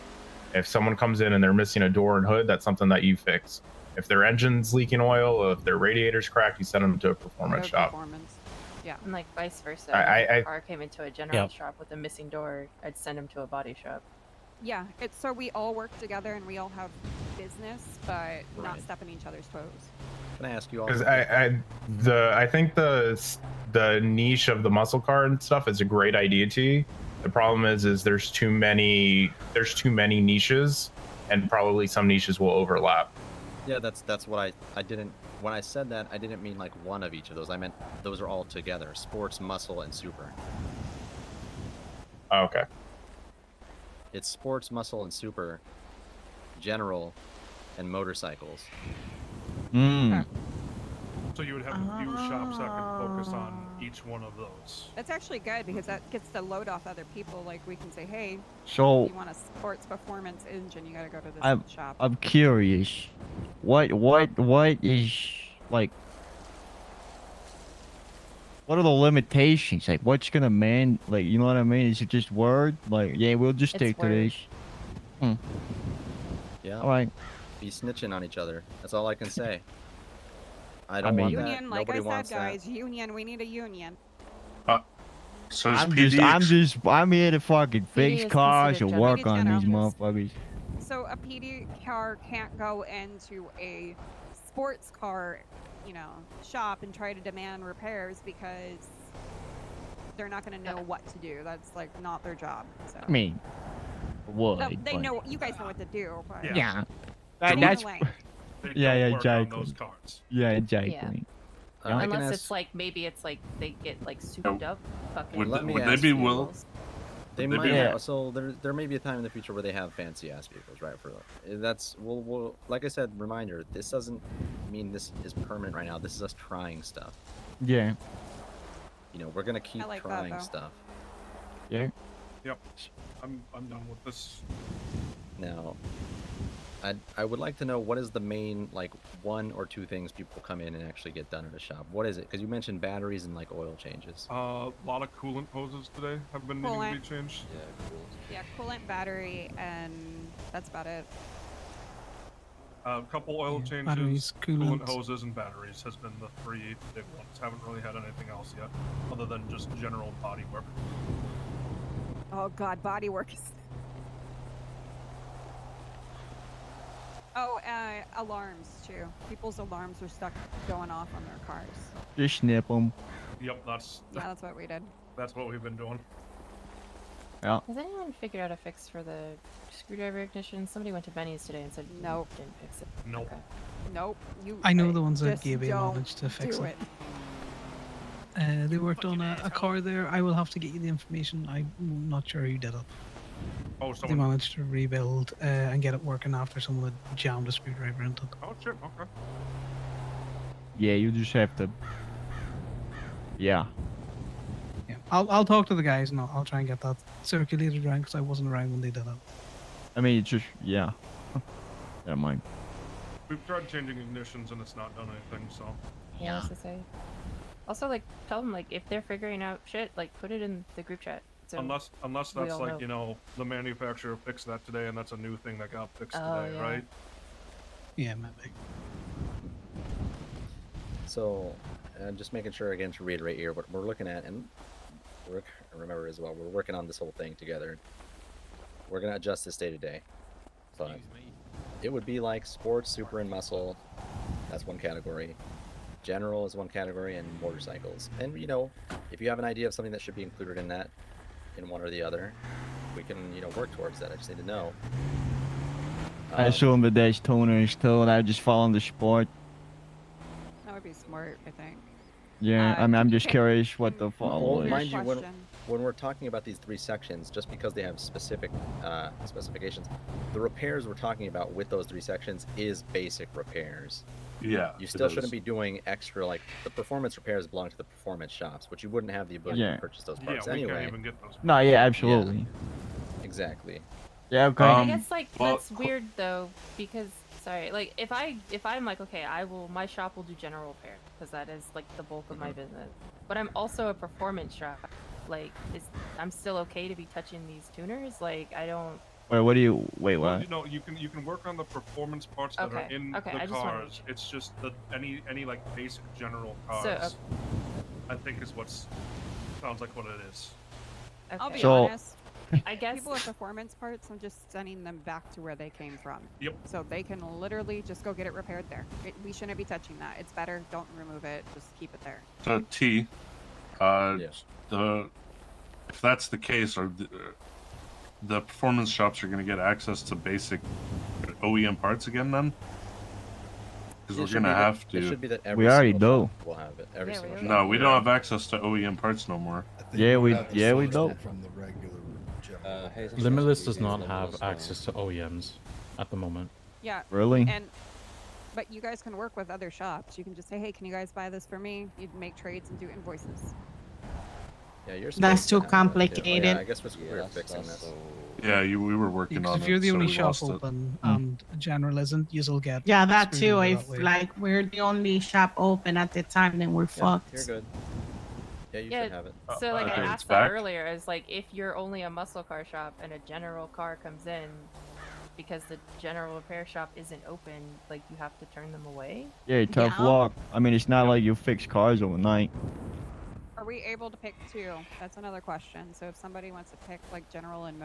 if someone comes in and they're missing a door and hood, that's something that you fix. If their engine's leaking oil, or if their radiator's cracked, you send them to a performance shop. Yeah. And like vice versa. I- if a car came into a general shop with a missing door, I'd send him to a body shop. Yeah, it's so we all work together and we all have business, but not step on each other's toes. Can I ask you all? Because I think the niche of the muscle car and stuff is a great idea. The problem is there's too many niches, and probably some niches will overlap. Yeah, that's what I didn't. When I said that, I didn't mean like one of each of those. I meant those are all together: sports, muscle, and super. Okay. It's sports, muscle, and super, general, and motorcycles. So you would have fewer shops that could focus on each one of those. That's actually good because that gets the load off other people. Like we can say, hey, So- if you want a sports performance engine, you gotta go to this shop. I'm curious. What is like? What are the limitations? Like, what's gonna like, you know what I mean? Is it just word? Like, yeah, we'll just It's stick to word. this. Yeah. All right. Be snitching on each other. That's all I can say. I don't want that. Union, like Nobody I said, wants guys, union. We need a union. So is I'm here to fucking fix is cars and considered work general. on these General. motherfuckers. So a PD car can't go into a sports car, shop and try to demand repairs because they're not going to know what to do. That's like not their job. So. I mean, would. No, they but- know. You guys know what to do. But Yeah. Either That's. way. Yeah, don't work on exactly. those cars. Yeah, exactly. Unless it's like maybe it's like they get like souped up. Fucking. Would they be will? They Would might. be- Have, so there may be a time in the future where they have fancy ass vehicles, right? For that's we'll like I said, reminder. This doesn't mean this is permanent right now. This is us trying stuff. Yeah. You know, we're gonna keep like that, trying though. stuff. Yeah. Yep. I'm done with this. Now, I would like to know what is the main like 1 or 2 things people come in and actually get done at a shop. What is it? Because you mentioned batteries and like oil changes. A lot of coolant hoses today have been needing to be changed. Yeah, coolant, battery, and that's about it. A couple oil changes, batteries, coolant coolant. hoses, and batteries has been the 3 big ones. Haven't really had anything else yet, other than just general body work. Oh god, body work is. Oh, alarms too. People's alarms are stuck going off on their cars. Just snip them. Yep, that's Yeah, that's what we did. that's what we've been doing. Yeah. Has anyone figured out a fix for the screwdriver ignition? Somebody went to Benny's today and said nope, didn't fix it. Nope. Okay. Nope. You. I know the ones that just gave don't managed to fix do it. They worked on a car there. I will have to get you the information. I'm not sure who did it. Oh, They someone. managed to rebuild and get it working after someone had jammed a screwdriver into it. Oh shit. Okay. Yeah, you just have to. Yeah. Yeah, I'll talk to the guys and I'll try and get that circulated around because I wasn't around when they did it. I mean, it's just yeah. Never mind. We've tried changing ignitions and it's not done anything. So. Yeah, I was to say. Also, like, tell them like if they're figuring out shit, like put it in the group chat. So unless we that's all like know. you know the manufacturer fixed that today and that's a new thing that got fixed Oh, today, yeah. right? Yeah, maybe. So, just making sure again to reiterate here, what we're looking at, and remember as well, we're working on this whole thing together. We're gonna adjust this day to day. But it would be like sports, super, and muscle. That's one category. General is one category, and motorcycles. And you know, if you have an idea of something that should be included in that, in one or the other, we can work towards that. I just need to know. I assume that there's toners too, and I just fall in the sport. That would be smart, I think. Yeah, I mean, I'm just curious what the Well, follow is. mind you, when we're talking about these 3 sections, just because they have specific specifications, the repairs we're talking about with those 3 sections is basic repairs. Yeah. You still shouldn't be doing extra, like the performance repairs belong to the performance shops, but you wouldn't have the ability Yeah. to purchase those parts Yeah, we anyway. can't even get those. No, yeah, absolutely. Yeah, exactly. Yeah, okay. I guess like that's weird though because sorry, like if I'm like okay, my shop will do general repair because that is like the bulk of my business. But I'm also a performance shop. Like, I'm still okay to be touching these tuners? Like, I don't. Wait, what do you? Wait, Well, what? you know, you can work on the performance parts that are Okay, in okay, I the just wanted to cars. It's just the any like basic general cars. So, I think is what's sounds like what it is. I'll be So- honest. I guess People with performance parts, I'm just sending them back to where they came from. Yep. So they can literally just go get it repaired there. We shouldn't be touching that. It's better. Don't remove it. Just keep it there. So T, if that's the case, are the performance shops are going to get access to basic OEM parts again then? Because we're going to have to. It should be that every We already single do. shop will have it. Every single shop. No, we don't have access to OEM parts no more. Yeah, we do. From the regular Limitless does not have access to OEMs at the moment. Yeah. Really? But you guys can work with other shops. You can just say, hey, can you guys buy this for me? You'd make trades and do invoices. Yeah, you're That's supposed too to have that, too. complicated. Yeah, I guess we're fixing this. Yeah, we were working Because on if it. you're the so only we shop lost it. open and general isn't, you'll get. Yeah, that screwed too. over If that way. like we're the only shop open at the time, then we're fucked. You're good. Yeah, you yeah. should have it. So like I Okay, it's asked that back. earlier, is like if you're only a muscle car shop and a general car comes in, because the general repair shop isn't open, like you have to turn them away. Yeah, tough luck. I mean, it's not like you fix cars overnight. Are we able to pick two? That's another question. So if somebody wants to pick like general and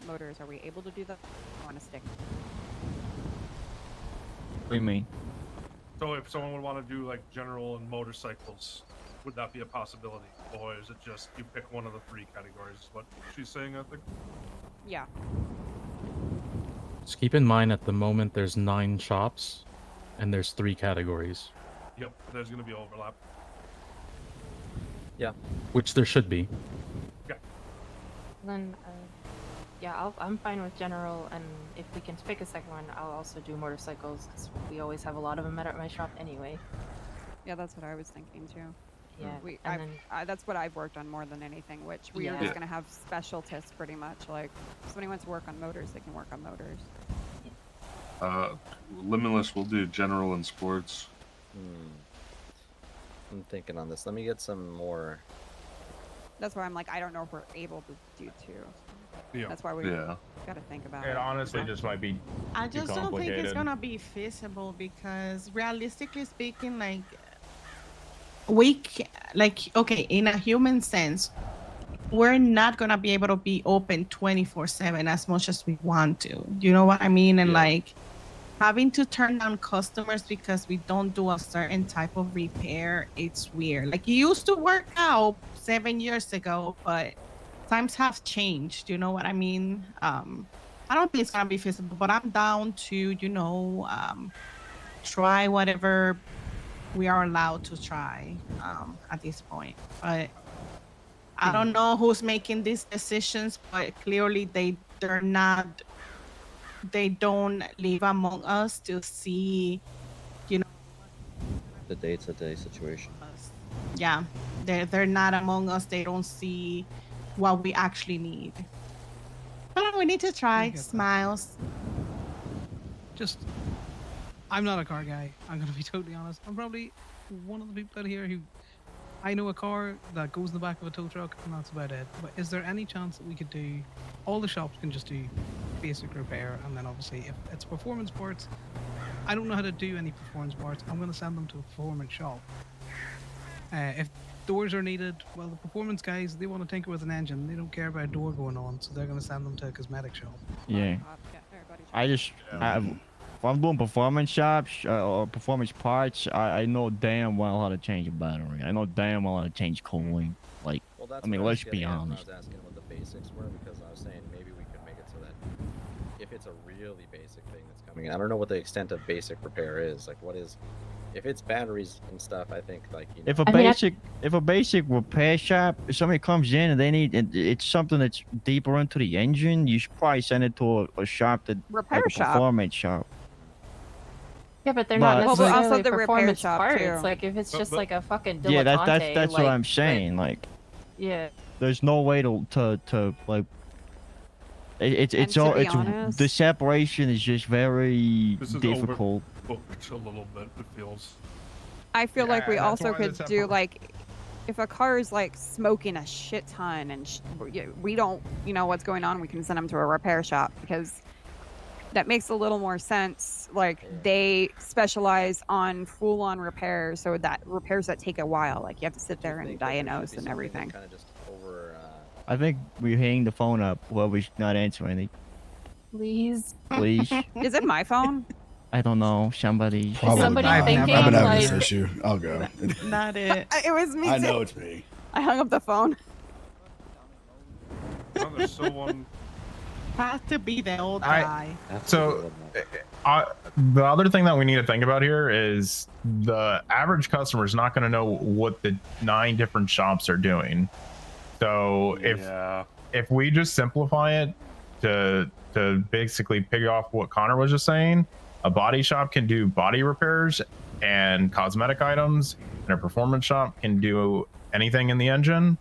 motors, are we able to do that? I want to stick. What do you mean? So if someone would want to do like general and motorcycles, would that be a possibility? Or is it just you pick one of the 3 categories? Is what she's saying, I think? Yeah. Just keep in mind at the moment there's 9 shops, and there's 3 categories. Yep, there's gonna be overlap. Yeah. Which there should be. Then, yeah, I'm fine with general, and if we can pick a second one, I'll also do motorcycles, because we always have a lot of them at my shop anyway. Yeah, that's what I was thinking too. Yeah, That's what I've worked on more than anything, which we are Yeah. just gonna have specialists pretty much. Like, if somebody wants to work on motors, they can work on motors. Limitless will do general and sports. I'm thinking on this. Let me get some more. That's why I'm like, I don't know if we're able to do two. Yeah. That's why we Yeah. gotta think about It it. honestly just might be I too just don't think it's complicated. gonna be feasible because realistically speaking, like okay, in a human sense, we're not gonna be able to be open 24/7 as much as we want to. You know what I mean? And like having to turn down customers because we don't do a certain type of repair, it's weird. Like it used to work out 7 years ago, but times have changed. You know what I mean? I don't think it's gonna be feasible, but I'm down to, try whatever we are allowed to try at this point. But I don't know who's making these decisions, but clearly they don't live among us to see, The day-to-day situation. yeah, they're not among us. They don't see what we actually need. But we need to try. Smiles. I'm not a car guy. I'm gonna be totally honest. I'm probably one of the people out here who I know a car that goes in the back of a tow truck, and that's about it. But is there any chance that we could do? All the shops can just do basic repair, and then obviously if it's performance parts, I don't know how to do any performance parts. I'm gonna send them to a performance shop. If doors are needed, well, the performance guys, they want to tinker with an engine. They don't care about a door going on, so they're gonna send them to a cosmetic shop. Yeah. If I'm doing performance shops or performance parts, I know damn well how to change a battery. I know damn well how to change cooling. Like, Well, that's I mean, what let's was be getting at when honest. I was asking what the basics were, because I was saying maybe we could make it so that if it's a really basic thing that's coming in, I don't know what the extent of basic repair is. Like, what is, if it's batteries and stuff, I think like, you know. If a basic repair shop, if somebody comes in and they need it's something that's deeper into the engine, you should probably send it to a shop that Repair like a shop. performance shop. Yeah, but they're not But- necessarily also the repair performance shop, parts. too. Like if it's just like a fucking dilettante. Yeah, that's like, what I'm saying. Like, Yeah. there's no way to like. It's to all be it's honest- the separation is just very This is difficult. overbooked a little bit. It feels. I feel like we that's also why could the do like, if a car is like smoking a shit ton and we don't, what's going on, we can send them to a repair shop because that makes a little more sense. Like they specialize on full-on repairs, so that repairs that take a while, like you have to sit there and diagnose and everything. Kind of just over. I think we're hanging the phone up. Whoever's not answering it. Please. Please. Is it my phone? I don't know. Somebody. somebody I've thinking, been having this like- issue. I'll go. Not it. It was me. I too. know it's me. I hung up the phone. Oh, there's so one. Has to be the old guy. So, the other thing that we need to think about here is the average customer is not going to know what the 9 different shops are doing. So if we just simplify it to basically piggy off what Connor was just saying, a body shop can do body repairs and cosmetic items, and a performance shop can do anything in the engine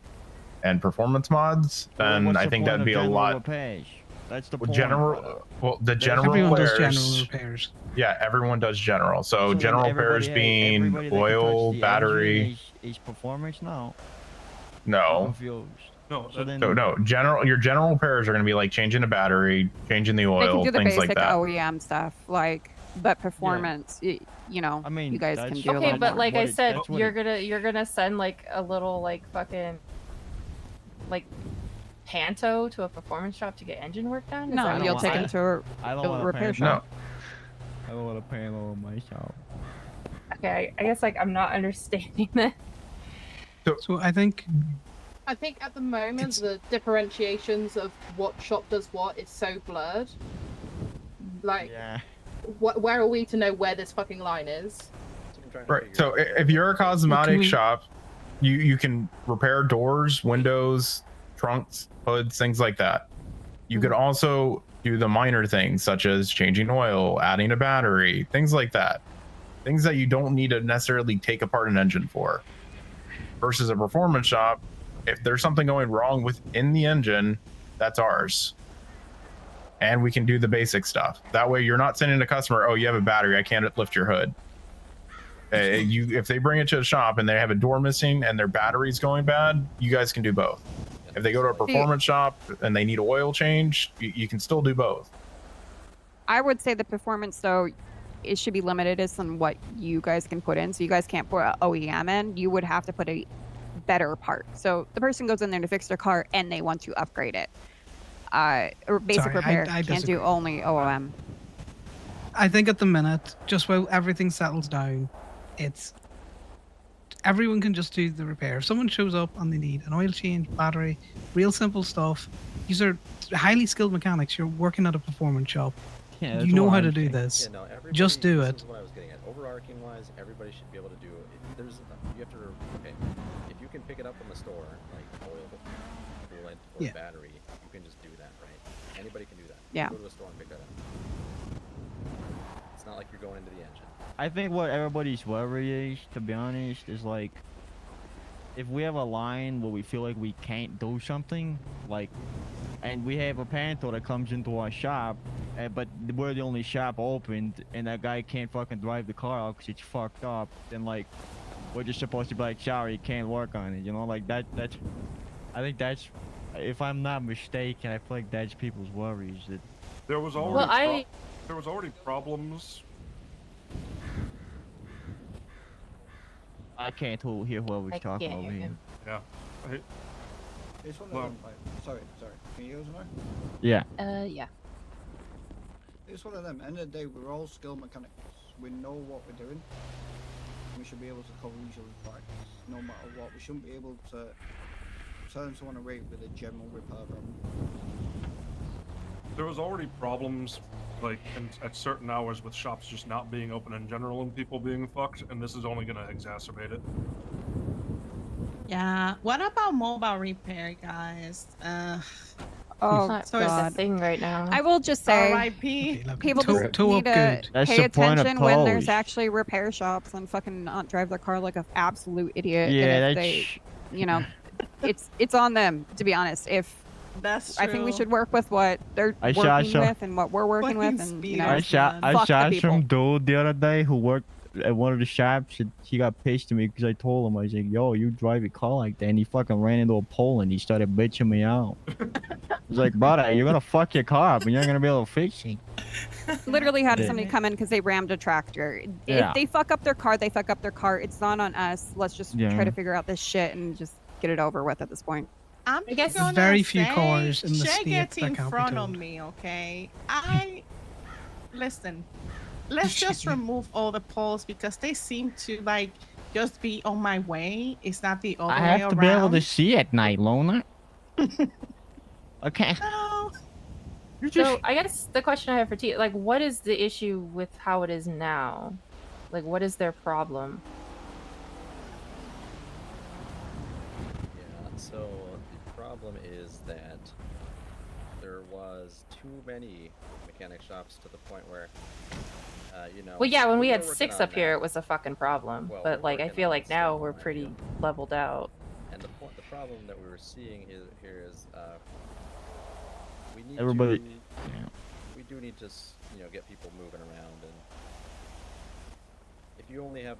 and performance mods. Then What's I the think point that'd of be a general lot. repairs? That's the Well, point. the general Everyone does repairs. general repairs. Yeah, everyone does general. So then general repairs everybody being that can oil, touch the battery. engine is performance now. I'm No. confused. No, So then, No. Your general repairs are going to be like changing a battery, changing the They can oil, do the things basic like that. OEM stuff, but performance, you guys can do. a Okay, little but more. like I said, you're gonna send like a little like fucking like panto to a performance shop to get engine work done? Is No, that what you'll you're take saying? them to I don't a want repair a shop. I don't want a panel on my shop. Okay, I guess like I'm not understanding that. So I think at the moment the differentiations of what shop does what is so blurred. Like, where are we to know where this fucking line is? Right. So if you're a cosmetic shop, you can repair doors, windows, trunks, hoods, things like that. You could also do the minor things such as changing oil, adding a battery, things like that. Things that you don't need to necessarily take apart an engine for. Versus a performance shop, if there's something going wrong within the engine, that's ours. And we can do the basic stuff. That way you're not sending a customer, oh, you have a battery, I can't lift your hood. If they bring it to a shop and they have a door missing and their battery's going bad, you guys can do both. If they go to a performance shop and they need oil change, you can still do both. I would say the performance, though, it should be limited as on what you guys can put in. So you guys can't put an OEM in. You would have to put a better part. So the person goes in there to fix their car and they want to upgrade it. Or basic repair. I Can't do only OOM. I think at the minute, just while everything settles down, it's everyone can just do the repair. If someone shows up and they need an oil change, battery, real simple stuff, these are highly skilled mechanics. You're working at a performance shop. Yeah, you know how to do this. Yeah, no, just do this it. is what I was getting at. Overarching wise, everybody should be able to do it. You have to, okay, if you can pick it up in the store, like oil, coolant, or battery, you can just do that, right? Anybody can do that. Yeah. Go to a store and pick that up. It's not like you're going into the engine. I think what everybody's worry is, to be honest, is like, if we have a line where we feel like we can't do something, like, and we have a Panther that comes into our shop, but we're the only shop opened, and that guy can't fucking drive the car out because it's fucked up, then like, we're just supposed to be like, sorry, you can't work on it, you know, like that's, I think that's, if I'm not mistaken, I feel like that's people's worries. That there was already there was already problems. I can't hear whoever's talking over here. Yeah. It's one of them, like, sorry. Can you hear us now? Yeah. Yeah. It's one of them. End of the day, we're all skilled mechanics. We know what we're doing. We should be able to cover each other's backs, no matter what. We shouldn't be able to turn someone away with a general repair problem. There was already problems, like, at certain hours with shops just not being open in general and people being fucked, and this is only going to exacerbate it. Yeah. What about mobile repair, guys? Oh, it's not a thing right now. I will just say, R.I.P. people just need to pay attention when there's actually repair shops and fucking not drive their car like an absolute idiot. Yeah, and if they, you know, it's on them, to be honest. If that's I think we true. should work with what they're working with and what we're working with, and you know, I shot some dude the other day who worked at one of the shops, and he got pissed at me because I told him, I was like, yo, you drive your car like that, and he fucking ran into a pole and he started bitching me out. I was like, brother, you're gonna fuck your car up and you're not gonna be able to fix it. literally had somebody come in because they rammed a tractor. Yeah. If they fuck up their car, they fuck up their car. It's not on us. Let's just try to figure out this shit and just get it over with at this point. I'm I guess gonna very few say, cars in the Shay state gets that in can't be front of towed. me, okay? Listen. Let's just remove all the poles because they seem to like just be on my way. It's not the other way I around. have to be able to see at night, Lona. Okay. So I guess the question I have for T, like, what is the issue with how it is now? Like, what is their problem? Yeah, so the problem is that there was too many mechanic shops to the point where, you know... Well, yeah, when we had were 6 working up on here, that. it was a fucking problem. Well, But, we're like, I working feel on like it now still, we're pretty leveled out. And the problem that we were seeing here is, we need Everybody- to... We do need to, you know, get people moving around, and if you only have,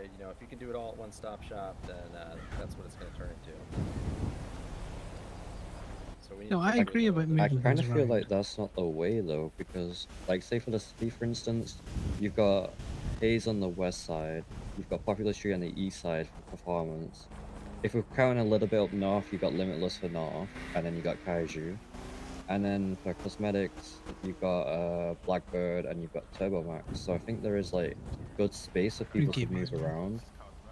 you know, if you can do it all at one-stop shop, then that's what it's going to turn into. So we need No, to I figure agree out about what- I moving kind things of feel around. like that's not the way though, because like say for the city for instance, you've got Hayes on the west side, you've got Popular Street on the east side for performance. If we're counting a little bit up north, you've got Limitless for north, and then you got Kaiju. And then for cosmetics, you've got Blackbird and you've got Turbo Max. So I think there is like good space for people to move around.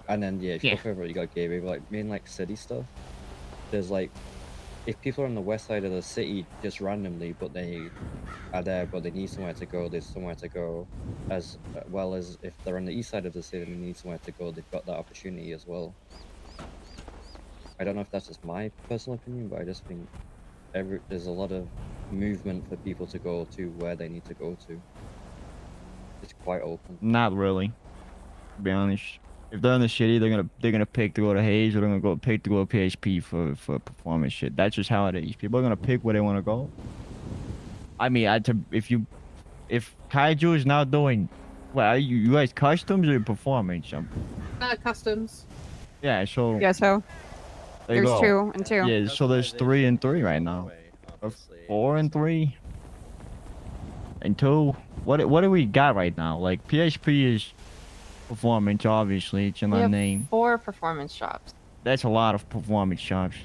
And then yeah, if you go further, you got Gateway, but like main like city stuff. There's like if people are on the west side of the city just randomly, but they are there, but they need somewhere to go, there's somewhere to go, as well as if they're on the east side of the city and they need somewhere to go, they've got that opportunity as well. I don't know if that's just my personal opinion, but I just think there's a lot of movement for people to go to where they need to go to. It's quite open. Not really, to be honest. If they're in the city, they're gonna pick to go to Hayes, or they're gonna pick to go to PHP for performance shit. That's just how it is. People are gonna pick where they want to go. I mean, if Kaiju is now doing, what are you guys customs or performance? Customs. Yeah, so Yeah, so there you there's go. 2 and 2. Yeah, so there's 3 and 3 right now. Or 4 and 3 and 2. What do we got right now? Like PHP is performance, obviously. It's in We my have name. 4 performance shops. That's a lot of performance shops.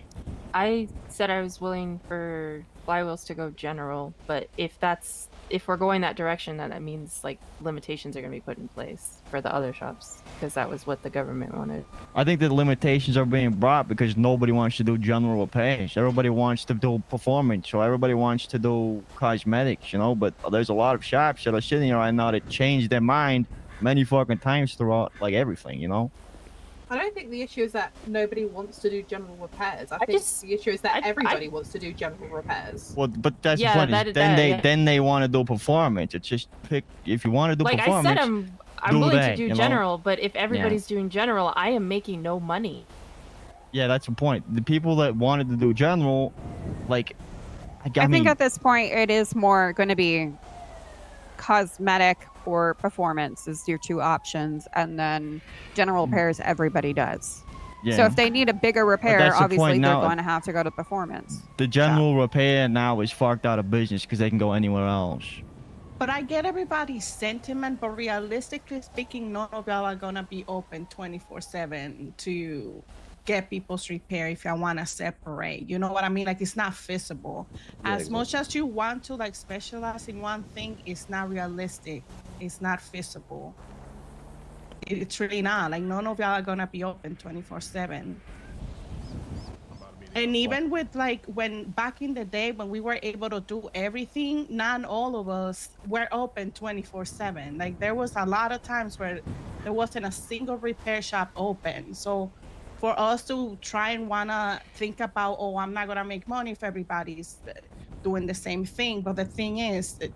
I said I was willing for flywheels to go general, but if we're going that direction, then that means like limitations are going to be put in place for the other shops, because that was what the government wanted. I think the limitations are being brought because nobody wants to do general repairs. Everybody wants to do performance, so everybody wants to do cosmetics, you know. But there's a lot of shops that are sitting here right now that change their mind many fucking times throughout, like, everything, you know. I don't think the issue is that nobody wants to do general repairs. I think the issue is that everybody wants to do general repairs. Well, but that's Yeah, the point. that- Then they want to do performance. It's just pick if you want to do Like I performance. said, I'm do willing that, to do you know? general, but if everybody's doing general, I am making no money. Yeah, that's the point. The people that wanted to do general, like, I I mean, think at this point it is more going to be cosmetic or performance is your 2 options, and then general repairs everybody does. So Yeah. if they need a bigger repair, that's the obviously point they're now. going to have to go to performance. the general repair now is fucked out of business because they can go anywhere else. But I get everybody's sentiment, but realistically speaking, none of y'all are gonna be open 24/7 to get people's repair if I want to separate. You know what I mean? Like, it's not feasible. Yeah, As much as you want to like specialize in one thing, it's not realistic. It's not feasible. It's really not. Like, none of y'all are gonna be open 24/7. And even with like when back in the day when we were able to do everything, not all of us were open 24/7. Like, there was a lot of times where there wasn't a single repair shop open. So for us to try and wanna think about, oh, I'm not gonna make money if everybody's doing the same thing. But the thing is that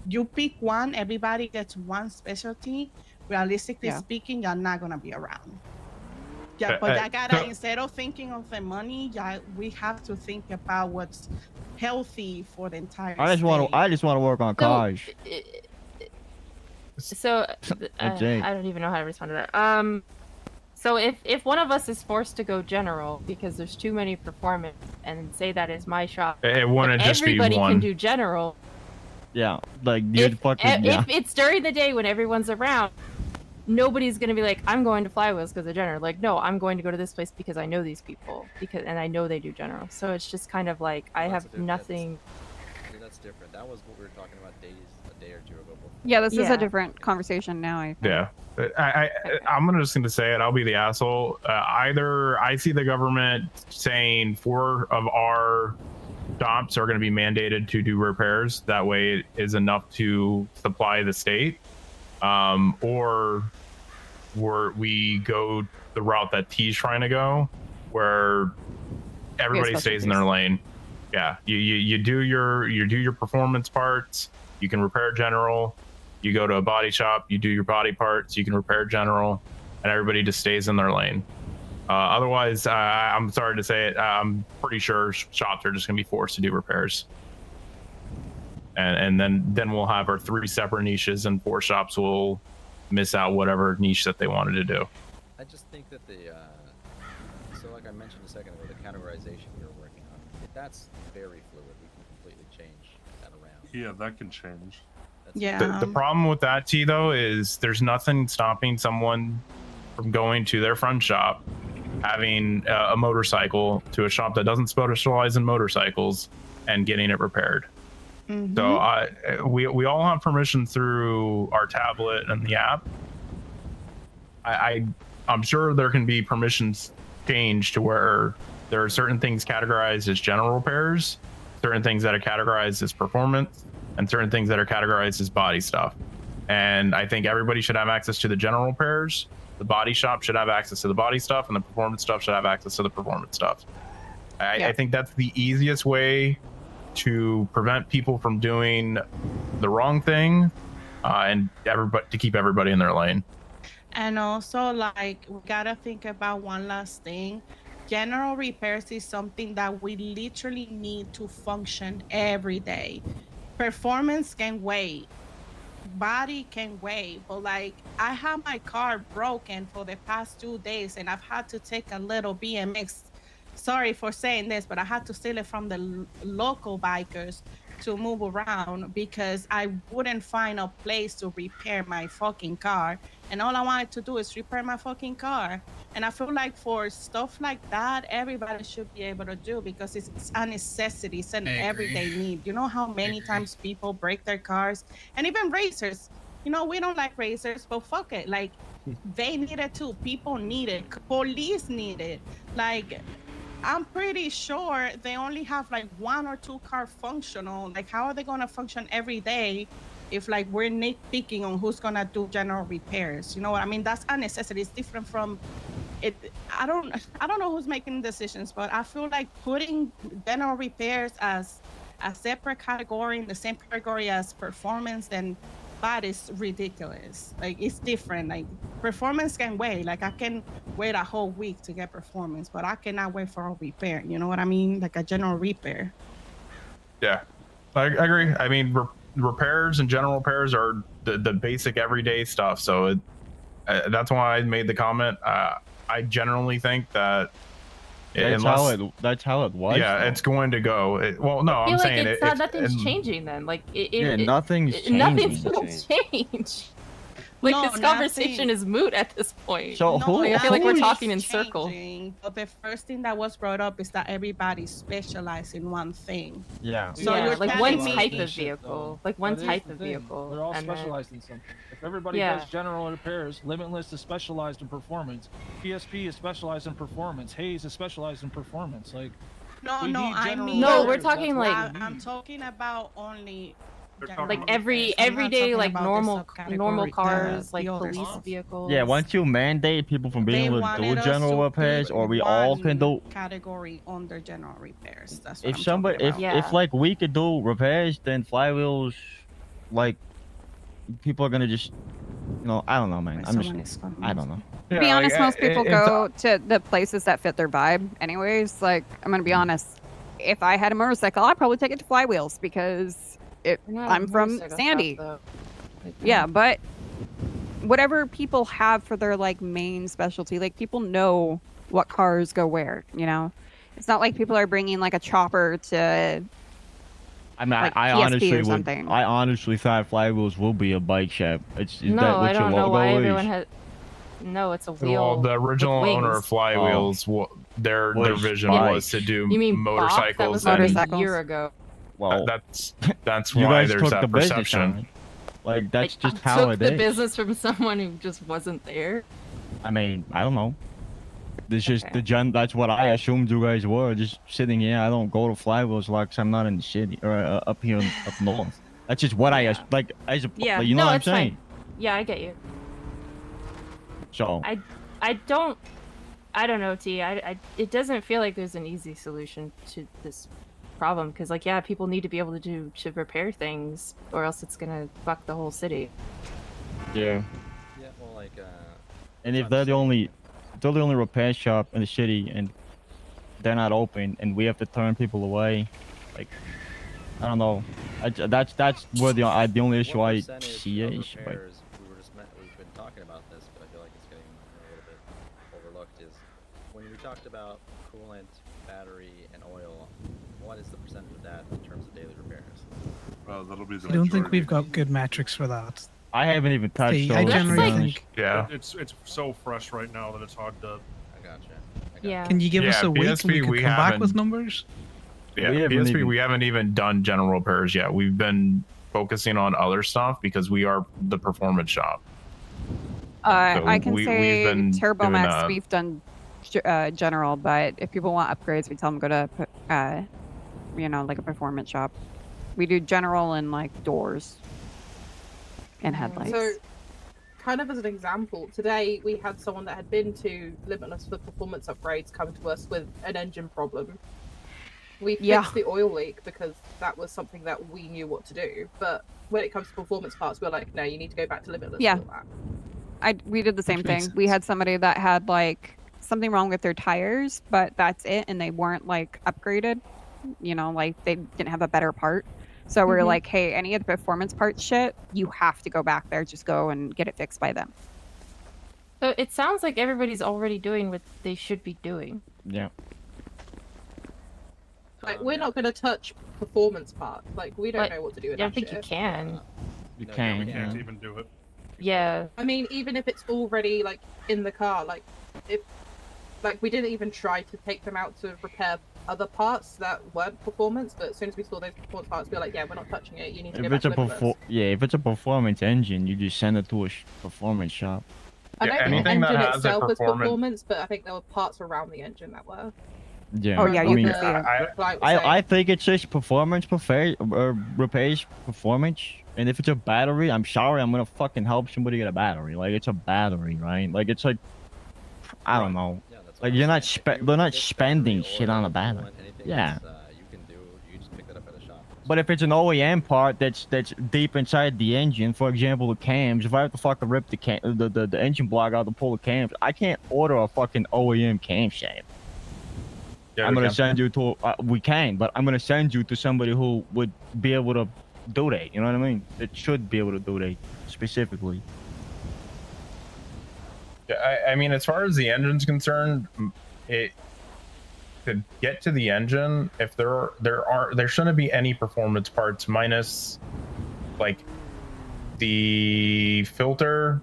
you pick one, everybody gets one specialty. Realistically speaking, you're not gonna be around. Yeah, but I gotta, instead of thinking of the money, we have to think about what's healthy for the entire I just want to work on cars. So That's it. I don't even know how to respond to that. So if one of us is forced to go general because there's too many performance, and say that is my shop, It wouldn't but just be everybody one. can do general. Yeah, like you fucking yeah. If it's during the day when everyone's around, nobody's gonna be like, I'm going to flywheels because they're general. Like, no, I'm going to go to this place because I know these people and I know they do general. So it's just kind of like I have nothing. That's different. That was what we were talking about a day or 2 ago. Yeah, this is a different conversation now. I think. Yeah, I'm just going to say it. I'll be the asshole. Either I see the government saying 4 of our shops are going to be mandated to do repairs. That way it is enough to supply the state. Or we go the route that T's trying to go, where everybody stays in their lane. Yeah, you do your performance parts. You can repair general. You go to a body shop. You do your body parts. You can repair general, and everybody just stays in their lane. Otherwise, I'm sorry to say it, I'm pretty sure shops are just gonna be forced to do repairs. And then we'll have our 3 separate niches, and 4 shops will miss out whatever niche that they wanted to do. I just think that so like I mentioned a second ago, the categorization we were working on, that's very fluid. We can completely change that around. Yeah, that can change. The problem with that, T, though, is there's nothing stopping someone from going to their front shop, having a motorcycle, to a shop that doesn't specialize in motorcycles, and getting it repaired. So we all have permission through our tablet and the app. I'm sure there can be permissions changed to where there are certain things categorized as general repairs, certain things that are categorized as performance, and certain things that are categorized as body stuff. And I think everybody should have access to the general repairs. The body shop should have access to the body stuff, and the performance stuff should have access to the performance stuff. I think that's the easiest way to prevent people from doing the wrong thing, and everybody to keep everybody in their lane. And also, like, we gotta think about one last thing. General repairs is something that we literally need to function every day. Performance can wait, body can wait, but like, I have my car broken for the past 2 days, and I've had to take a little BMX. Sorry for saying this, but I had to steal it from the local bikers to move around because I wouldn't find a place to repair my fucking car. And all I wanted to do is repair my fucking car. And I feel like for stuff like that, everybody should be able to do, because it's a necessity. It's an everyday need. You know how many times people break their cars, and even racers. You know, we don't like racers, but fuck it. Like, they need it too. People need it. Police need it. Like, I'm pretty sure they only have like 1 or 2 cars functional. Like, how are they gonna function every day if like we're nitpicking on who's gonna do general repairs? You know what I mean? That's a necessity. It's different from it. I don't know who's making decisions, but I feel like putting general repairs as a separate category in the same category as performance, then that is ridiculous. Like, it's different. Like, performance can wait. Like, I can wait a whole week to get performance, but I cannot wait for a repair. You know what I mean? Like a general repair. Yeah, I agree. I mean, repairs and general repairs are the basic everyday stuff. So that's why I made the comment. I generally think that that's how it was. Yeah, it's going to go. Well, no, I'm saying it's not, nothing's changing then. Like, nothing's changing. Nothing's gonna change. Like, No, this conversation nothing. is moot at this point. So Like, I feel like we're nothing talking in is circles. changing, but the first thing that was brought up is that everybody specializes in one thing. Yeah. So yeah, you're like telling one me- type of vehicle. Like one That is type the of thing. vehicle. They're all and then- specialized in something. If everybody Yeah. does general repairs, Limitless is specialized in performance. PSP is specialized in performance. Hayes is specialized in performance. Like, No, we no, need I general mean, No, we're repairs. talking That's like- what we I'm need. talking about only like every I'm not everyday talking like about the normal subcategory, cars, the like other police stuff. vehicles. Yeah, once you mandate people from being They able to wanted do us general to repairs, put or we all can do. one category under general repairs. That's what If I'm somebody, talking about. if like we could do repairs, then flywheels, like people are gonna just, I don't know, man. I don't know. To be honest, most people go to the places that fit their vibe anyways. Like, I'm gonna be honest, if I had a motorcycle, I'd probably take it to Flywheels because I'm from Sandy. Yeah, but whatever people have for their like main specialty, like people know what cars go where, you know? It's not like people are bringing like a chopper to I mean, like I PSP honestly or would. something. I honestly thought flywheels will be a bike shop. Is No, that what I don't your know logo why is? everyone has. No, it's a wheel. Well, the original with owner wings. of Flywheels, their vision was to do You mean Bach? That motorcycles. was and like a year ago. Well, that's you why guys there's took that the business on perception. it. Like that's just I how took it the is. business from someone who just wasn't there. I mean, I don't know. It's just that's what I assumed you guys were, just sitting here. I don't go to flywheels like 'cause I'm not in the city or up here up north. That's just what I like. As a, Yeah, like, you know no, what I'm it's saying? fine. Yeah, I get you. So I don't know, T. It doesn't feel like there's an easy solution to this problem because, like, yeah, people need to be able to repair things, or else it's gonna fuck the whole city. yeah. Yeah, well, like, And if they're the only repair shop in the city and they're not open and we have to turn people away, like, I don't know. That's where the only issue I see is. But we've been talking about this, but I feel like it's getting a little bit overlooked. Is when we talked about coolant, battery, and oil, what is the percentage of that in terms of daily repairs? That'll be the I don't think we've got good metrics for that. I haven't even touched See, those. I to be generally honest. think. Yeah. It's so fresh right now that it's hard to. I gotcha. Yeah. Can you give us a week PSP, and we could come back with numbers? Yeah, We haven't PSP, even- we haven't even done general repairs yet. We've been focusing on other stuff because we are the performance shop. So I can we've say been Turbo doing Max, that. we've done general, but if people want upgrades, we tell them go to, you know, like a performance shop. We do general and like doors and headlights. So, kind of as an example, today we had someone that had been to Limitless for performance upgrades come to us with an engine problem. We fixed the oil leak because that was something that we knew what to do. But when it comes to performance parts, we're like, no, you need to go back to Limitless for that. We did the same thing. We had somebody that had like something wrong with their tires, but that's it, and they weren't like upgraded. You know, like they didn't have a better part. So we're like, hey, any of the performance parts shit, you have to go back there. Just go and get it fixed by them. So it sounds like everybody's already doing what they should be doing. Yeah. Like, we're not going to touch performance parts. Like, we don't know what to do with that I don't think you shit. can. You can. We can't even do it. Yeah. I mean, even if it's already, like, in the car, like, if... Like, we didn't even try to take them out to repair other parts that weren't performance, but as soon as we saw those performance parts, we were like, yeah, we're not touching it. You need to go back to Limitless. If it's a performance engine, you just send it to a performance shop. I don't think the engine itself was performance, but I think there were parts around the engine that were. Yeah. Oh yeah, you can see it. I think it's just performance repairs performance, and if it's a battery, I'm sorry, I'm gonna fucking help somebody get a battery. Like, it's a battery, right? Like, it's like, I don't know. Like, they're not spending shit on a battery. Yeah. You can do. You just pick that up at a shop. But if it's an OEM part that's deep inside the engine, for example, the cams, if I have to fucking rip the engine block out to pull the cams, I can't order a fucking OEM camshaft. Yeah, I'm gonna send you to we can, but I'm gonna send you to somebody who would be able to do that. You know what I mean? It should be able to do that specifically. Yeah, I mean, as far as the engine's concerned, it to get to the engine, if there shouldn't be any performance parts minus like the filter,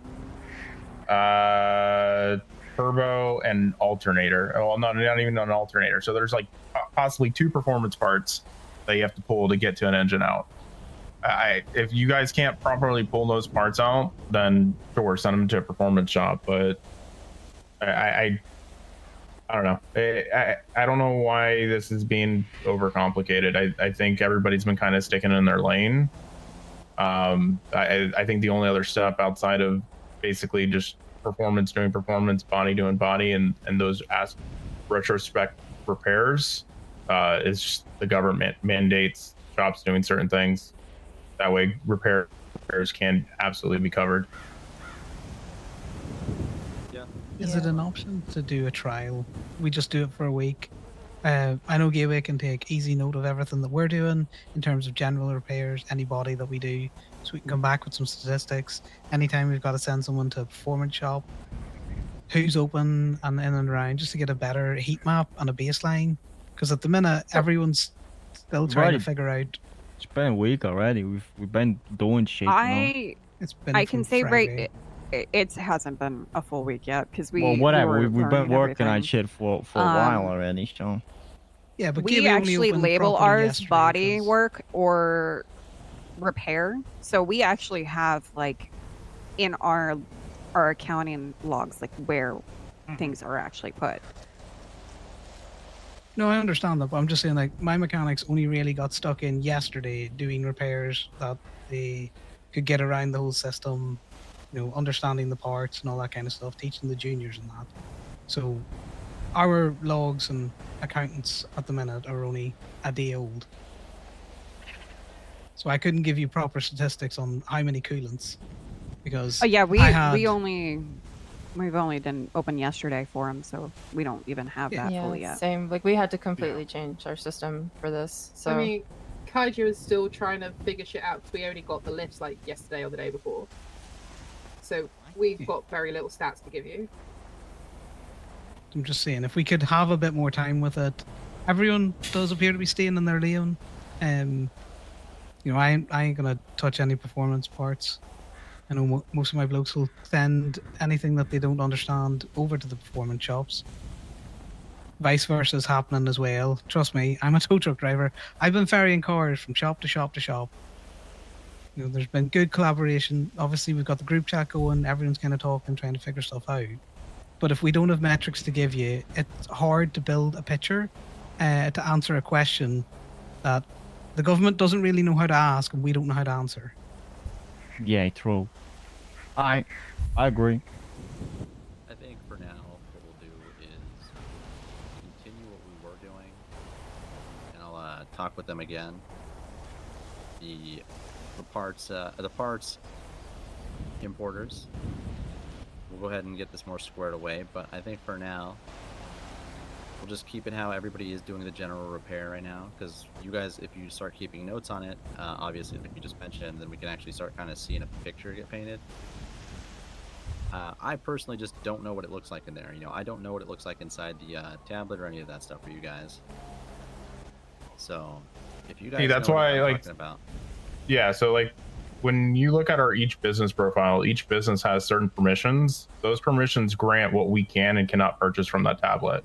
turbo, and alternator. Well, not even an alternator. So there's like possibly 2 performance parts that you have to pull to get to an engine out. If you guys can't properly pull those parts out, then sure, send them to a performance shop. But I don't know. I don't know why this is being overcomplicated. I think everybody's been kind of sticking in their lane. I think the only other step outside of basically just performance doing performance, body doing body, and those retrospect repairs is just the government mandates shops doing certain things. That way repairs can absolutely be covered. Is it an option to do a trial? We just do it for a week. I know Gateway can take easy note of everything that we're doing in terms of general repairs, any body that we do, so we can come back with some statistics. Anytime we've got to send someone to a performance shop, who's open and in and around, just to get a better heat map and a baseline. Because at the minute, everyone's still trying to figure out. It's been a week already. We've been doing shit. I can say Friday. it hasn't been a full week yet because Well, whatever. We've been working on shit for a while already, so. Yeah, but we actually label ours body work or repair. So we actually have like in our accounting logs like where things are actually put. No, I understand that, but I'm just saying, like, my mechanics only really got stuck in yesterday doing repairs that they could get around the whole system, you know, understanding the parts and all that kind of stuff, teaching the juniors and that. So our logs and accountants at the minute are only a day old. So I couldn't give you proper statistics on how many coolants because we've only done open yesterday for them, so we don't even have that fully yet. Same. Like, we had to completely change our system for this. So I mean, Kaiju is still trying to figure shit out because we only got the list like yesterday or the day before. So we've got very little stats to give you. I'm just saying, if we could have a bit more time with it. Everyone does appear to be staying in their lane. You know, I ain't gonna touch any performance parts. I know most of my blokes will send anything that they don't understand over to the performance shops. Vice versa is happening as well. Trust me, I'm a tow truck driver. I've been ferrying cars from shop to shop to shop. You know, there's been good collaboration. Obviously, we've got the group chat going. Everyone's kind of talking, trying to figure stuff out. But if we don't have metrics to give you, it's hard to build a picture to answer a question that the government doesn't really know how to ask and we don't know how to answer. Yeah, true. I agree. I think for now, what we'll do is continue what we were doing, and I'll talk with them again. The parts importers. We'll go ahead and get this more squared away, but I think for now, we'll just keep it how everybody is doing the general repair right now, because you guys, if you start keeping notes on it, obviously, like you just mentioned, then we can actually start kind of seeing a picture get painted. I personally just don't know what it looks like in there. I don't know what it looks like inside the tablet or any of that stuff for you guys. So, if you guys that's know why, what I'm like, talking about. Yeah, so like when you look at our each business profile, each business has certain permissions. Those permissions grant what we can and cannot purchase from that tablet.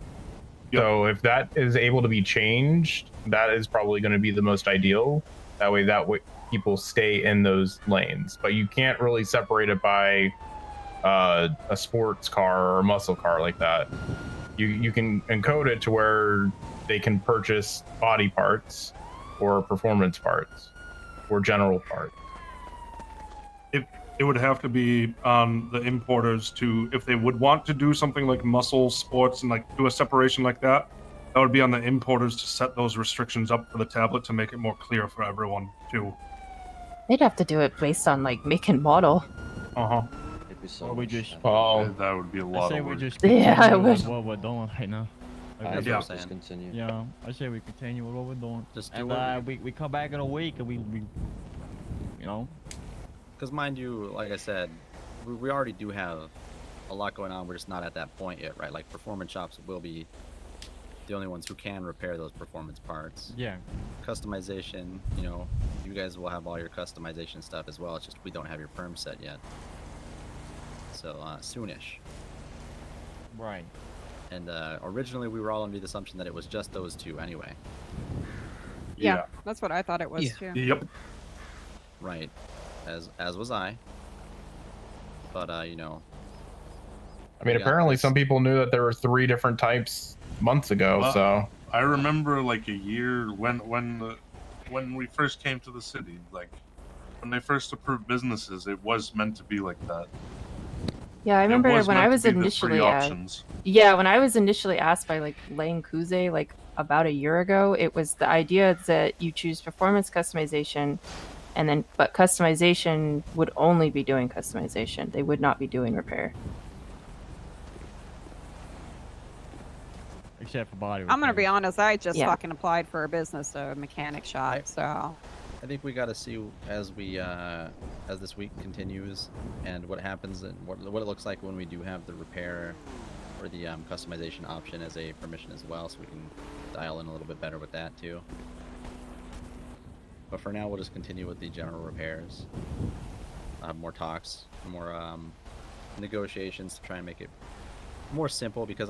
Yep. So if that is able to be changed, that is probably going to be the most ideal. That way people stay in those lanes. But you can't really separate it by a sports car or a muscle car like that. You can encode it to where they can purchase body parts or performance parts or general parts. It would have to be on the importers to, if they would want to do something like muscle sports and like do a separation like that, that would be on the importers to set those restrictions up for the tablet to make it more clear for everyone too. They'd have to do it based on like make and model. Uh-huh. Or we just that would be a lot I say of we work. just Yeah, I continue with would. what we're doing right now. That's Yeah. what I'm saying. Continue. Yeah, I say we continue with what we're doing. Just do and what we come back in a week and we you know. Because mind you, like I said, we already do have a lot going on. We're just not at that point yet, right? Like performance shops will be the only ones who can repair those performance parts. Yeah. Customization, you guys will have all your customization stuff as well. It's just we don't have your perm set yet. So soonish. Right. And originally we were all under the assumption that it was just those two anyway. Yeah, that's what I thought it was too. Yep. Right. As was I. But I mean, apparently some people knew that there were 3 different types months ago. Well, so I remember like a year when we first came to the city, like when they first approved businesses, it was meant to be like that. Yeah, I remember when I was when I was initially asked by like Lang Kuze like about a year ago, it was the idea that you choose performance customization but customization would only be doing customization. They would not be doing repair. Except for body I'm gonna be honest. I just Yeah. fucking applied for a business, a mechanic shop. So I think we got to see as this week continues and what happens and what it looks like when we do have the repair or the customization option as a permission as well, so we can dial in a little bit better with that too. But for now, we'll just continue with the general repairs. More talks, more negotiations to try and make it more simple, because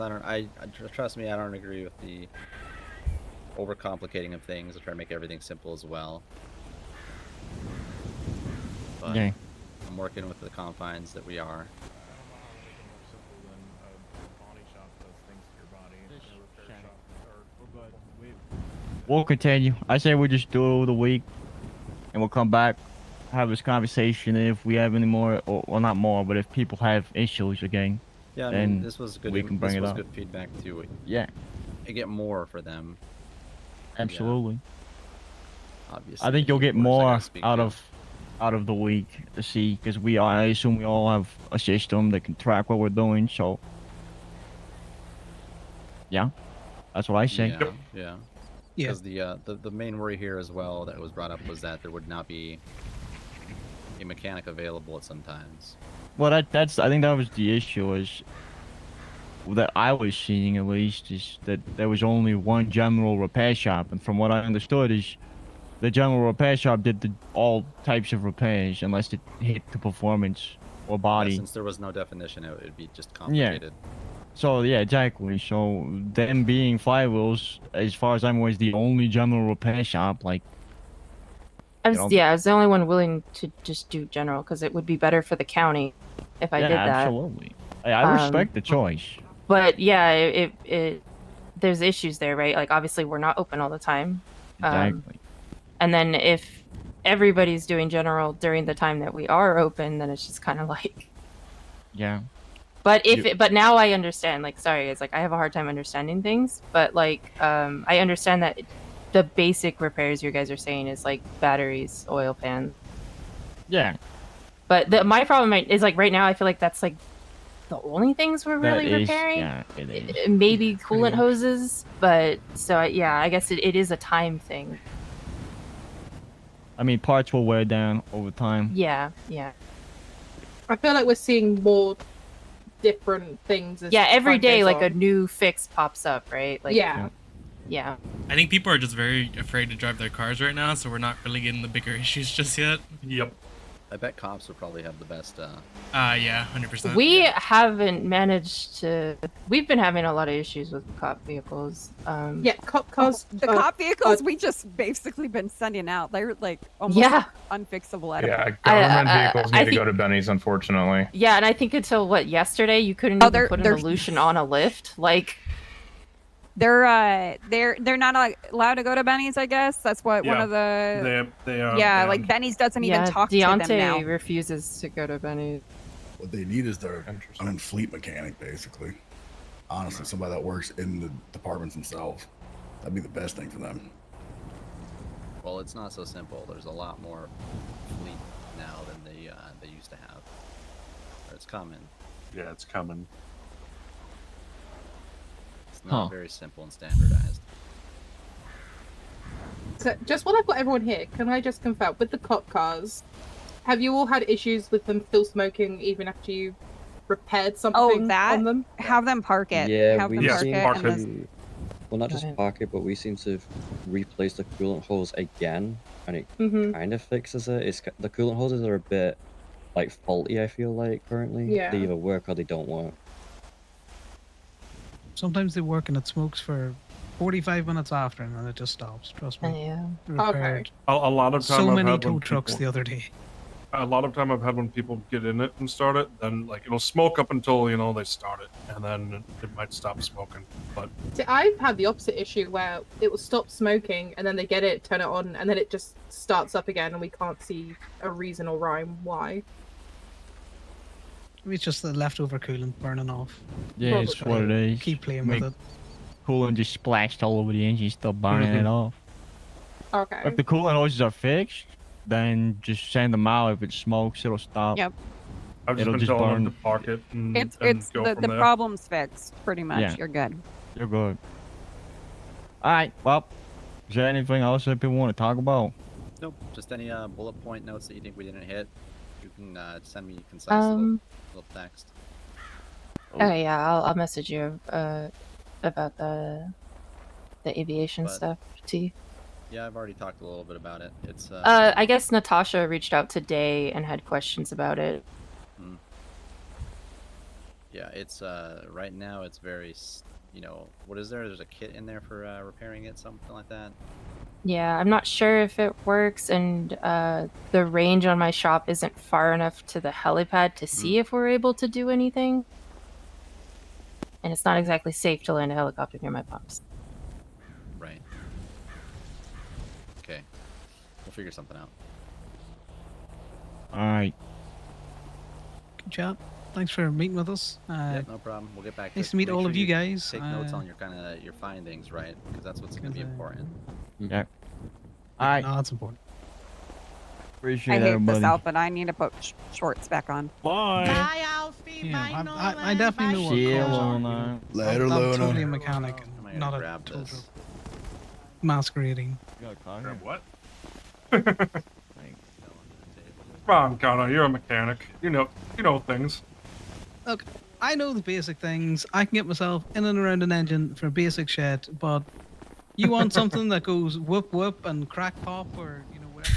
trust me, I don't agree with the overcomplicating of things. I try to make everything simple as well. But Yeah. I'm working with the confines that we are. We'll continue. I say we just do the week, and we'll come back, have this conversation. And if we have any more, or well, not more, but if people have issues again, Yeah, I then mean, this was good. we can bring it this was up. good feedback too. Yeah. I get more for them. Absolutely. Obviously, I think you'll get of course, I more gotta speak out up. of the week to see, because I assume we all have a system that can track what we're doing. So yeah, that's what I say. Yeah. Because the main worry here as well that was brought up was that there would not be a mechanic available at some times. Well, I think that was the issue, is that I was seeing, at least, is that there was only one general repair shop, and from what I understood is the general repair shop did all types of repairs unless it hit the performance or body. Yeah, since there was no definition, it would be just complicated. So yeah, exactly. So them being flywheels, as far as I'm aware, is the only general repair shop. Like, I was the only one willing to just do general because it would be better for the county if I did that. Absolutely. I respect the choice. But yeah, there's issues there, right? Like obviously we're not open all the time. Exactly. And then if everybody's doing general during the time that we are open, then it's just kind of like. Yeah. But but now I understand. Like, sorry, it's like I have a hard time understanding things. But like, I understand that the basic repairs you guys are saying is like batteries, oil pans. Yeah. But my problem is like right now I feel like that's like the only things we're really repairing. Yeah, it is. Maybe coolant hoses, but so yeah, I guess it is a time thing. I mean, parts will wear down over time. Yeah, yeah. I feel like we're seeing more different things. As Yeah, every time day goes like on. a new fix pops up, right? Like, Yeah. Yeah. I think people are just very afraid to drive their cars right now, so we're not really getting the bigger issues just yet. Yep. I bet cops would probably have the best. Yeah, 100%. We haven't managed to. We've been having a lot of issues with cop vehicles. Yeah, cop cars. The cop vehicles we just basically been sending out. They're like almost unfixable at a Yeah, point. government vehicles I need to go to Benny's, unfortunately. Yeah, and I think until yesterday you couldn't even put an they're- illusion on a lift. Like, They're not allowed to go to Benny's. I guess that's what one of the they are. yeah, banned. like Benny's doesn't even talk to Deontay them now. refuses to go to Benny. What they need is their own fleet mechanic, basically. Honestly, somebody that works in the departments themselves. That'd be the best thing for them. Well, it's not so simple. There's a lot more fleet now than they used to have. Or it's coming. Yeah, it's coming. It's not very simple and standardized. So, just while I've got everyone here, can I just confirm with the cop cars? Have you all had issues with them still smoking even after you repaired something on them? Have them park it. Yeah, have we them park seem it. And to, well, not just park it, but we seem to replace the coolant hose again, and it kind of fixes it. The coolant hoses are a bit like faulty. I feel like currently, Yeah. they either work or they don't work. Sometimes they work and it smokes for 45 minutes after, and then it just stops. Trust me. Yeah. Repaired. A lot of time So I've many had tow when trucks people- the other day. A lot of time I've had when people get in it and start it, then like it'll smoke up until they start it, and then it might stop smoking. But See, I've had the opposite issue where it will stop smoking and then they get it, turn it on, and then it just starts up again, and we can't see a reason or rhyme why. Maybe it's just the leftover coolant burning off. Yeah, it's what it is. Keep playing with it. Coolant just splashed all over the engine, still burning it off. Okay. If the coolant hoses are fixed, then just send them out. If it smokes, it'll stop. Yep. I've just It'll been just telling burn. them to park it and, It's and go from the there. problem's fixed pretty much. Yeah. You're good. You're good. All right. Well, is there anything else that people want to talk about? Nope. Just any bullet point notes that you think we didn't hit. You can send me concise little text. Okay, yeah, I'll message you about the aviation But- stuff. T. Yeah, I've already talked a little bit about it. It's I guess Natasha reached out today and had questions about it. Yeah, it's right now it's very what is there? There's a kit in there for repairing it, something like that. Yeah, I'm not sure if it works, and the range on my shop isn't far enough to the helipad to see if we're able to do anything. And it's not exactly safe to land a helicopter near my pops. Right. Okay. We'll figure something out. All right. Good job. Thanks for meeting with us. Yeah, no problem. We'll get back. Nice it. to meet Make all sure of you guys. Take notes on your your findings, right? Because that's what's going to be important. Yeah. All right. No, that's important. Appreciate I hate everybody. this outfit. I need to put shorts back on. Bye. Bye, Alfie. Bye, I definitely know See you, what cars are. Luna. Later, I'm Luna. totally a mechanic, and not a grab total this. masquerading. Grab what? Come on, Connor, you're a mechanic. You know things. Look, I know the basic things. I can get myself in and around an engine for basic shit, but you want something that goes whoop whoop and crack pop or whatever.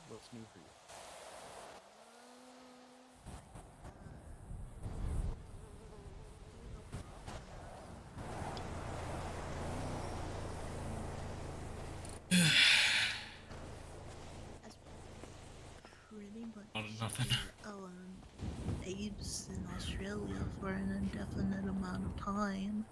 What's new for you? Pretty much Nothing. AIDS in Australia for an indefinite amount of time.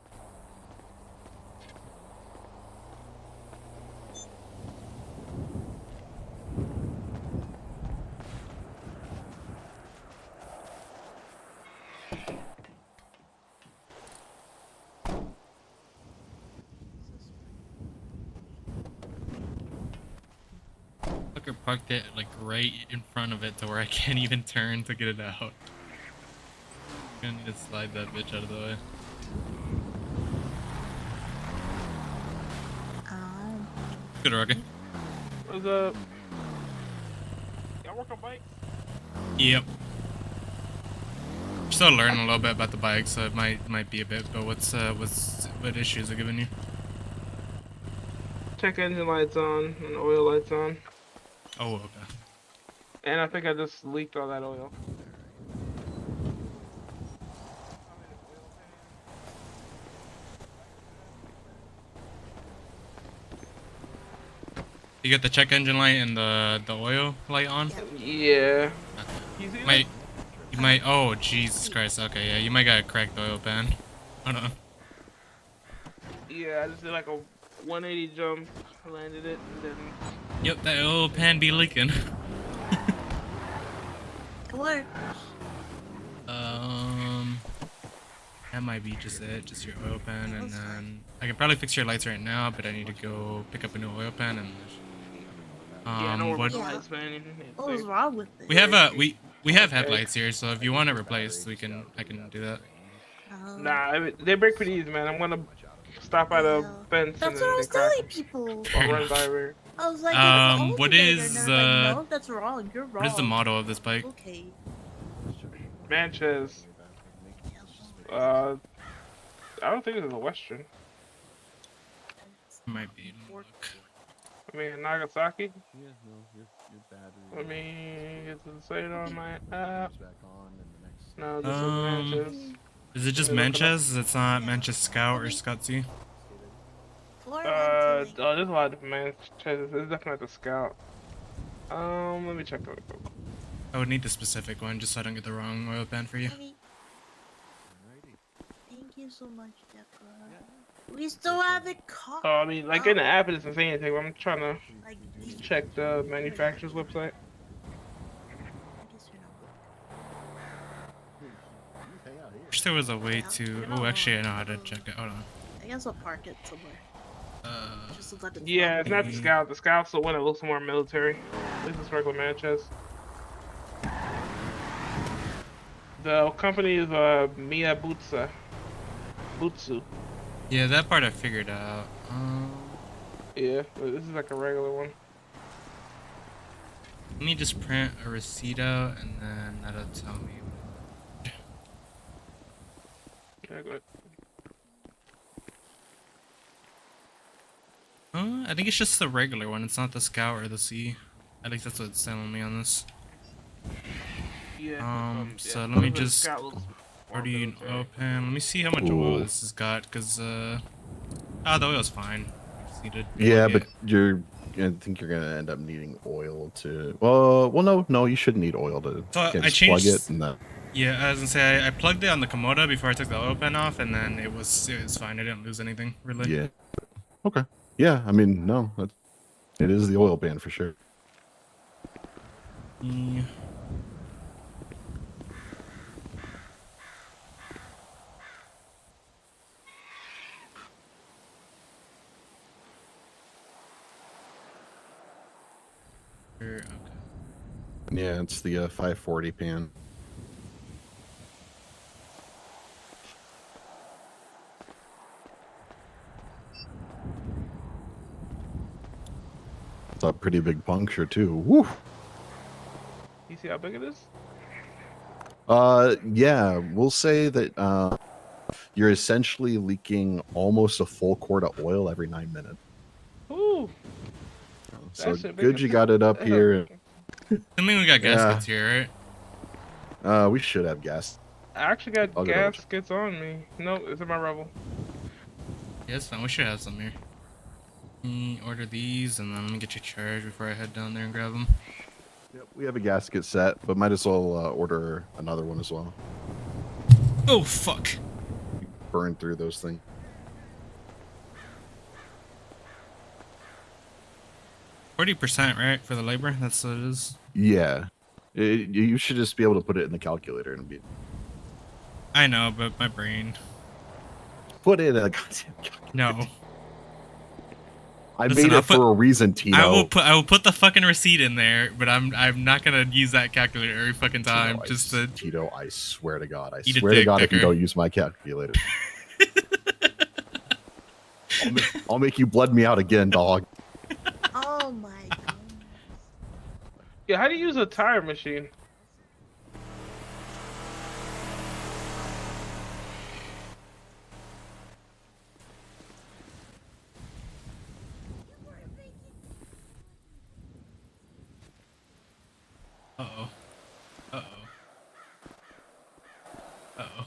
Fucker parked it like right in front of it to where I can't even turn to get it out. Gonna need to slide that bitch out of the way. Good, Rocky. What's up? Y'all work on bikes? Yep. Still learning a little bit about the bike, so it might be a bit. But what issues are giving you? Check engine lights on and oil lights on. Oh, okay. And I think I just leaked all that oil. You got the check engine light and the oil light on? Yeah. You might. Oh, Jesus Christ. Okay, yeah, you might got a cracked oil pan. Hold on. Yeah, I just did like a 180 jump, landed it, and then. Yep, that oil pan be leaking. It works. That might be just it, just your oil pan, and then I can probably fix your lights right now, but I need to go pick up a new oil pan and. Yeah, don't worry What? about the lights, man. What was wrong with it? We have we have headlights here, so if you want it replaced, I can do that. Nah, they break pretty easy, man. I'm gonna stop at a fence That's and what then I they was crack telling 'em. people. I'll run by over. I was like, it's an What alternator, is and they're like, no, that's wrong. You're wrong. what is the model of this bike? Okay. Manches. I don't think it's a Western. Might be. I mean, Nagasaki. Yeah, no, your battery. I mean, it's insane on my app. Back on in the next. No, this is Manches. Is it just Manches? It's not Manches Scout or Scotsy? Oh, there's a lot of different Manches. It's definitely the Scout. Let me check real quick. I would need the specific one just so I don't get the wrong oil pan for you. Thank you so much, Deborah. We still have it caught. Oh, I mean, like in the app, it doesn't say anything. But I'm trying to check the manufacturer's website. Wish there was a way to. Oh, actually, I know how to check it. Hold on. I guess I'll park it somewhere. Just to let it Yeah, it's not the Mm. Scout. The Scout's the one that looks more military. This is regular Manches. The company is Mia Butsu. Yeah, that part I figured out. Yeah, but this is like a regular one. Let me just print a receipt out and then that'll tell me. Yeah, go ahead. I think it's just the regular one. It's not the Scout or the C. I think that's what it's telling me on this. Yeah. So yeah. let me The just Scout looks more already military. open. Let me see how much oil this has got, cause the oil's fine. I just need to Yeah, plug but it. I think you're gonna end up needing oil to. No, you shouldn't need oil to. So You can I just plug changed. it and then. Yeah, I was gonna say I plugged it on the Komoda before I took the oil pan off, and then it was fine. I didn't lose anything really. Yeah. Okay. Yeah, I mean, no, it is the oil pan for sure. Yeah. Okay. Yeah, it's the 540 pan. It's a pretty big puncture too. Woo. You see how big it is? Yeah, we'll say that you're essentially leaking almost a full quart of oil every 9 minutes. Ooh. So That shit big good as you got it up hell. here. I mean, we got gaskets here, right? We should have gas. I actually got I'll go double check. gaskets on me. No, it's in my Rebel. Yeah, it's fine. We should have some here. Order these, and then let me get you charged before I head down there and grab them. Yep, we have a gasket set, but might as well order another one as well. Oh, fuck. Burn through those things. %, right, for the labor? That's what it is. Yeah. You should just be able to put it in the calculator and be. I know, but my brain. Put it in a goddamn calculator. No. I made it for a reason, Tino. I will put the fucking receipt in there, but I'm not gonna use that calculator every fucking time. Tito, I swear to God, Eat a swear to dick, God, if you Decker. don't use my calculator, I'll make you blood me out again, dog. Oh my god. Yeah, how do you use a tire machine? Uh-oh. Uh-oh. Uh-oh.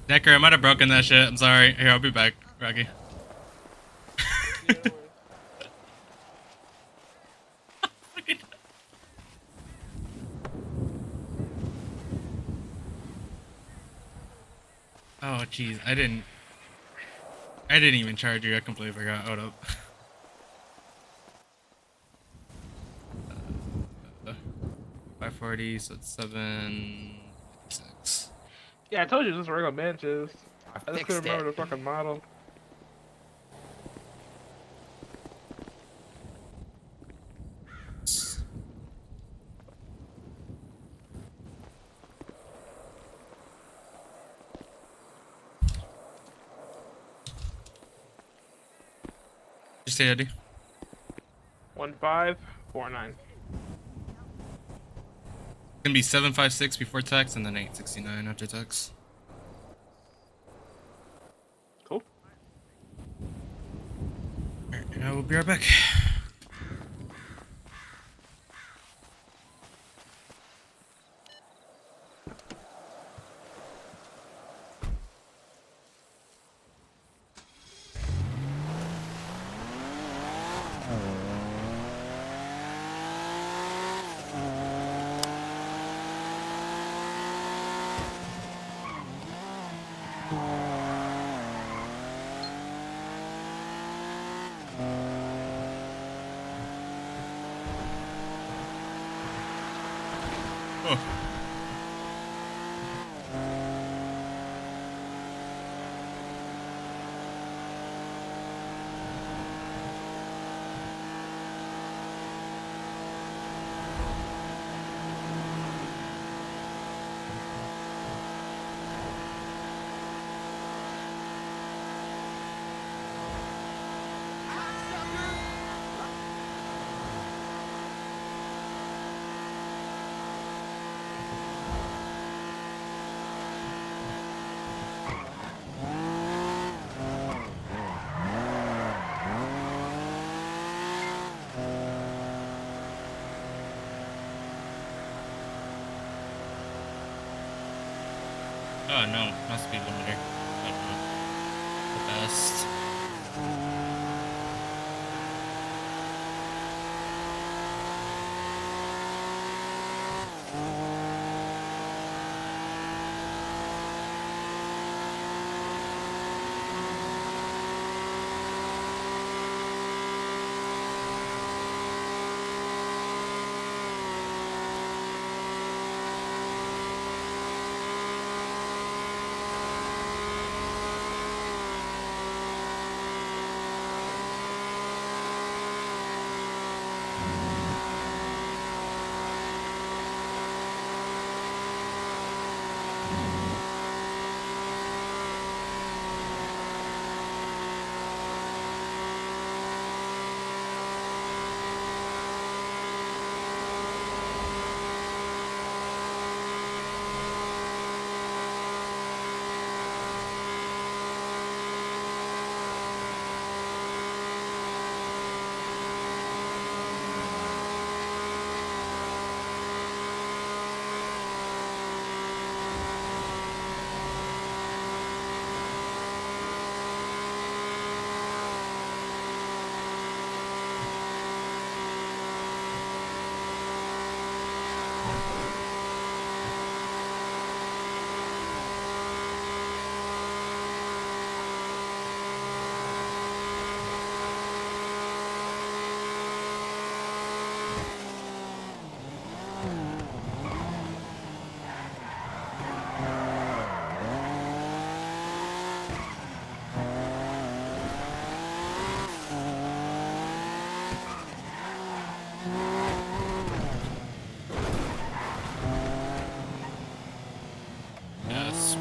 Decker, I might have broken that shit. I'm sorry. Here, I'll be back, Rocky. Oh, jeez. I didn't even charge you. I completely forgot. Hold up. 540, so it's 756. Yeah, I told you this regular benches. I just fixed couldn't remember it. the fucking model. Just say Eddie. 1549. Gonna be 756 before tax and then 869 after tax. Cool. Alright, and I will be right back. no, not speed limiter. The best. Yes.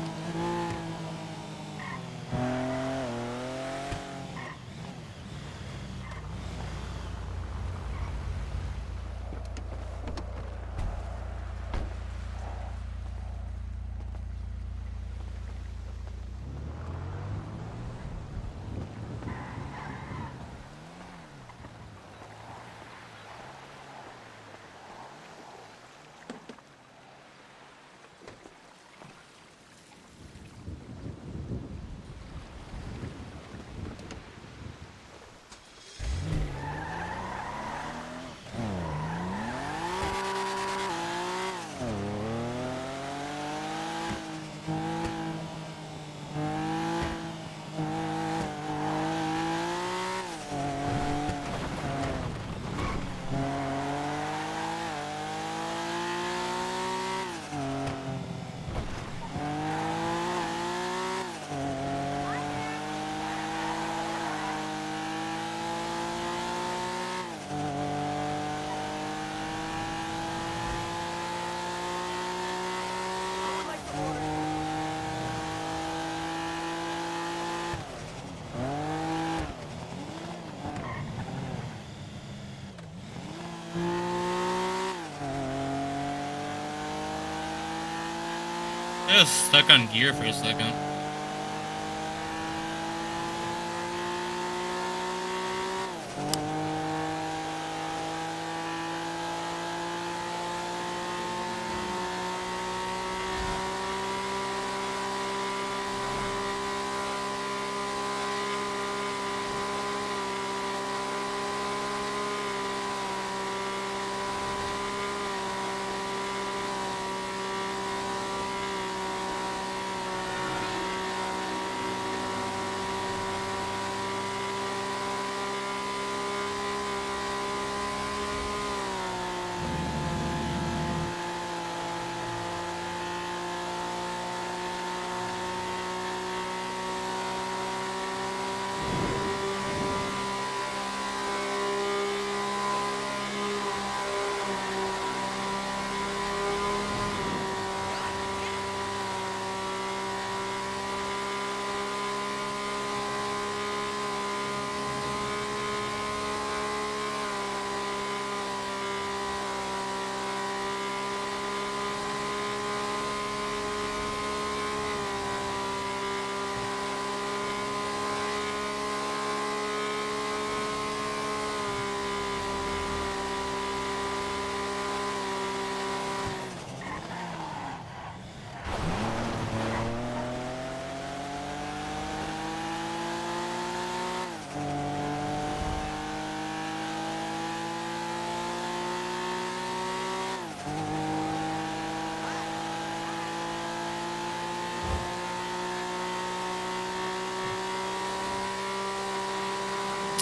I was stuck on gear for a second.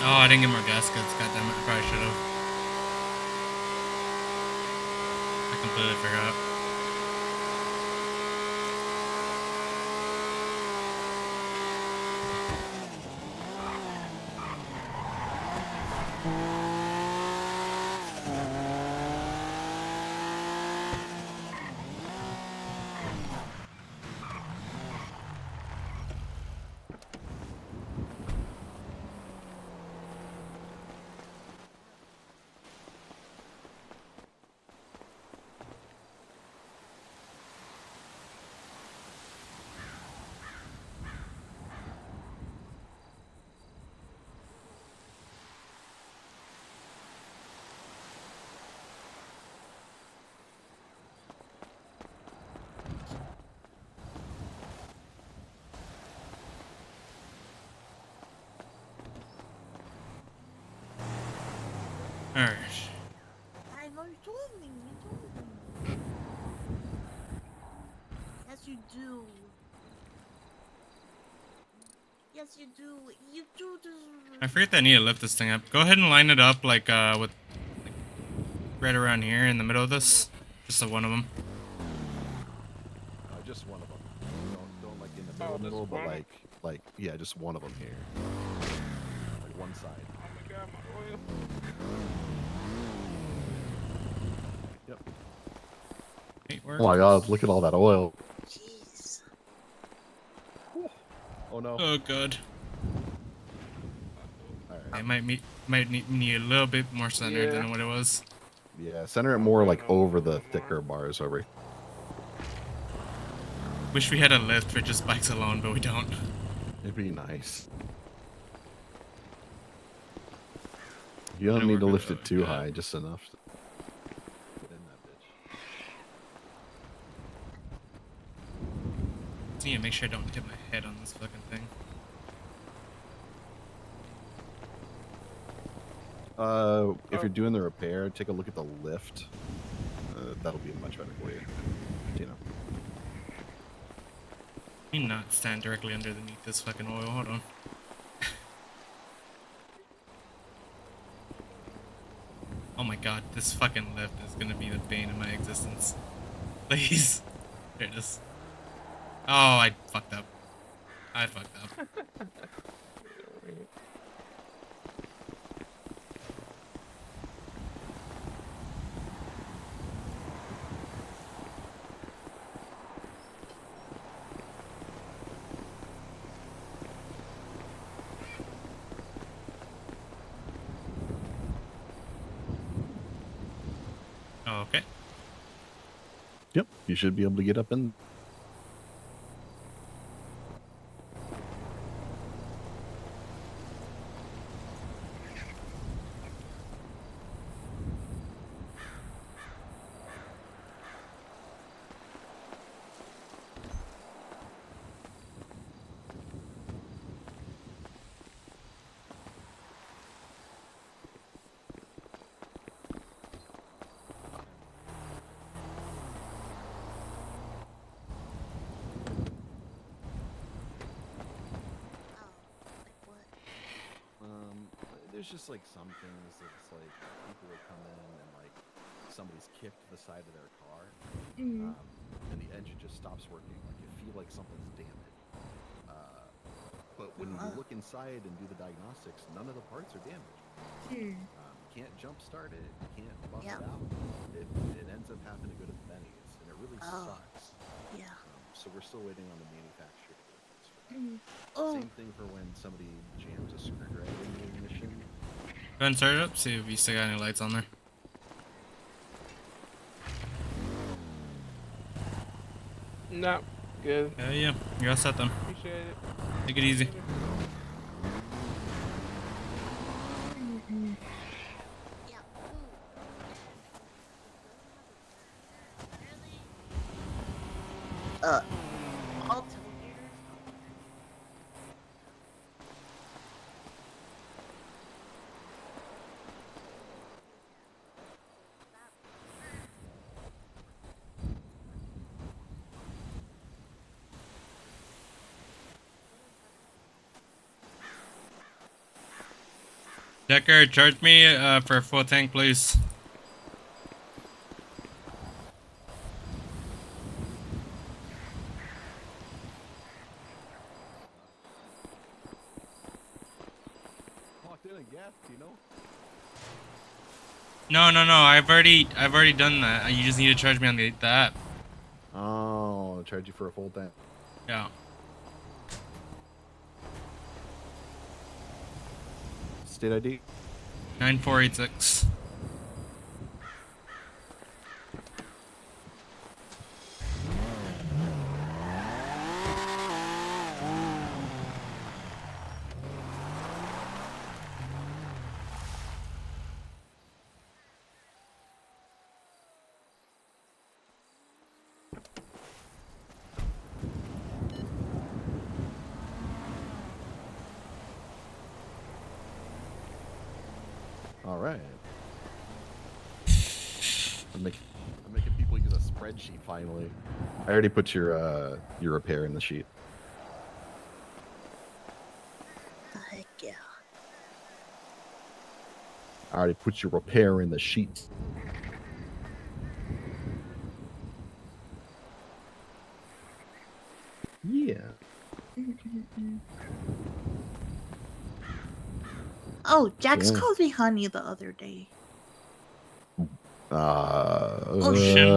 Oh, I didn't get more gaskets. God damn it. I probably should have. I completely forgot. Alright. I know you told me. You told me. Yes, you do. Yes, you do. You do deserve. I forget that I need to lift this thing up. Go ahead and line it up like with like, right around here in the middle of this. Just so one of them. Just one of them. Don't like in the Oh, middle, this but one? like yeah, just one of them here. Like one side. Oh my god, my oil. Yep. It Oh my god, look at all that oil. Jeez. Oh no. Oh god. Alright. I might need a little bit more center Yeah. than what it was. Yeah, center it more like over the thicker bars over. Wish we had a lift for just bikes alone, but we don't. It'd be nice. You don't need to lift it too high, just enough. Get in that bitch. Just need to make sure I don't hit my head on this fucking thing. If you're doing the repair, take a look at the lift. That'll be much better for you. You know. Let me not stand directly underneath this fucking oil. Hold on. Oh my god, this fucking lift is gonna be the bane of my existence. Please. There it is. Oh, I fucked up. I fucked up. Oh, okay. Yep, you should be able to get up in. There's just like some things that's like people will come in and like somebody's kicked the side of their car, and the engine just stops working. Like you feel like something's damaged. But when you look inside and do the diagnostics, none of the parts are damaged. You can't jump start it. You can't bust it out. It ends up having to go to the Benny's, and it really sucks. Yeah. So we're still waiting on the manufacturer to fix it. Oh. Same thing for when somebody jams a screwdriver in the ignition. Go ahead and start it up, see if you still got any lights on there. No, good. Yeah, you're all set then. Appreciate it. Take it easy. All Decker, charge me for a full tank, please. Locked in and gas, you know? No. I've already done that. You just need to charge me on the app. Oh, I'll charge you for a full tank. Yeah. State ID? 9486. All right. I'm making people use a spreadsheet finally. I already put your repair in the sheet. Heck yeah. I already put your repair in the sheet. Yeah. Oh, Jax Yeah. called me honey the other day. Oh shit.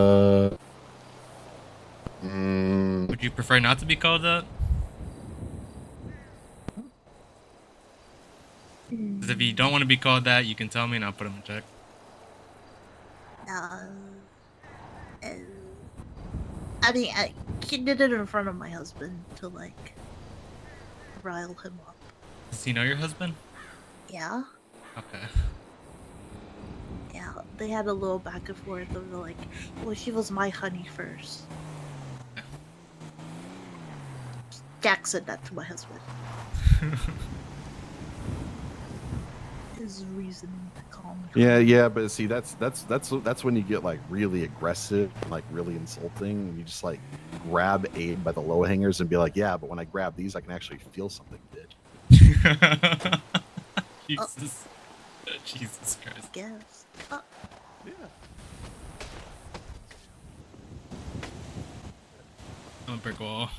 Would you prefer not to be called that? 'Cause if you don't want to be called that, you can tell me and I'll put him in check. I mean, he did it in front of my husband to like rile him up. Does he know your husband? Yeah, Okay. yeah. They had a little back and forth of like, well, she was my honey first. Jack said that to my husband. His reasoning to calm me. Yeah, but see, that's when you get like really aggressive, like really insulting, and you just like grab Abe by the low hangers and be like, yeah, but when I grab these, I can actually feel something, bitch. Jesus. Jesus Christ. Guess. Yeah. I'm a brick wall.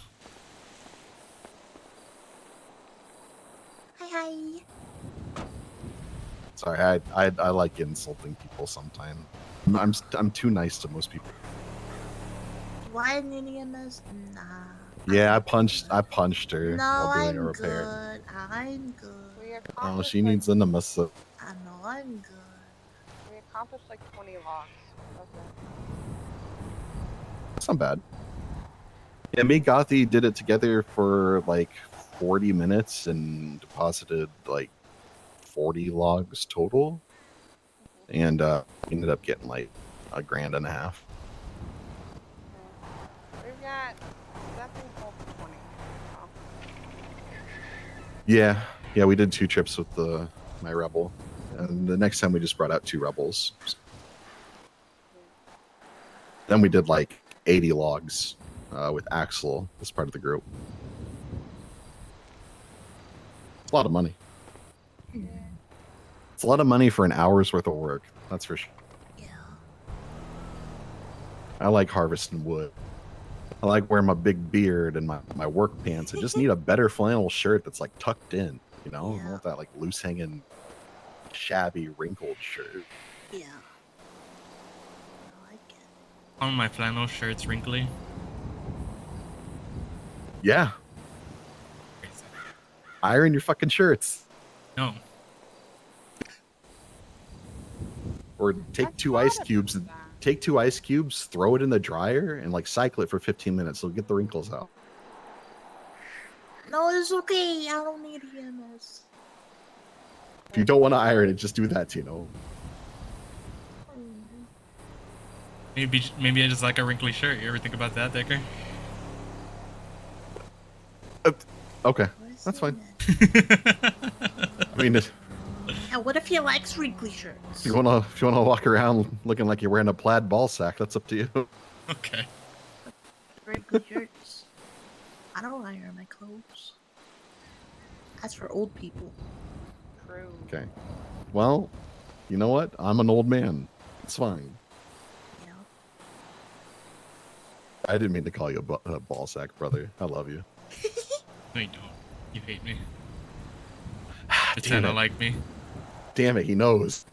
Hi. Sorry, I like insulting people sometimes. I'm too nice to most people. Why an EMS? Nah. Yeah, I punched her No, while doing a I'm repair. good. I'm good. Oh, she needs an nemesis. I know I'm good. We accomplished like 20 logs. Okay. That's not bad. Yeah, me and Gothi did it together for like 40 minutes and deposited like 40 logs total, and ended up getting like $1.5 grand. We've got nothing full for 20. Yeah, we did 2 trips with my rebel, and the next time we just brought out 2 rebels. Then we did like 80 logs with Axel as part of the group. It's a lot of money. It's a lot of money for an hour's worth of work. That's for sure. Yeah. I like harvesting wood. I like wearing my big beard and my work pants. I just need a better flannel shirt that's like tucked in, you know? I don't want that like loose hanging, shabby, wrinkled shirt. Yeah. On my flannel shirt's wrinkly. Yeah. Iron your fucking shirts. No. Or take 2 ice cubes, throw it in the dryer, and like cycle it for 15 minutes. It'll get the wrinkles out. No, it's okay. I don't need EMS. If you don't want to iron it, just do that, Tino. Maybe I just like a wrinkly shirt. You ever think about that, Decker? Okay, that's fine. I mean, if Yeah, what if he likes wrinkly shirts? you wanna walk around looking like you're wearing a plaid ball sack, that's up to you. Okay. Wrinkly shirts. I don't iron my clothes. That's for old people. Okay. Well, you know what? I'm an old man. It's fine. I didn't mean to call you a ball sack, brother. I love you. No, you don't. You hate me. Damn Pretend to it. like me. Damn it, he knows.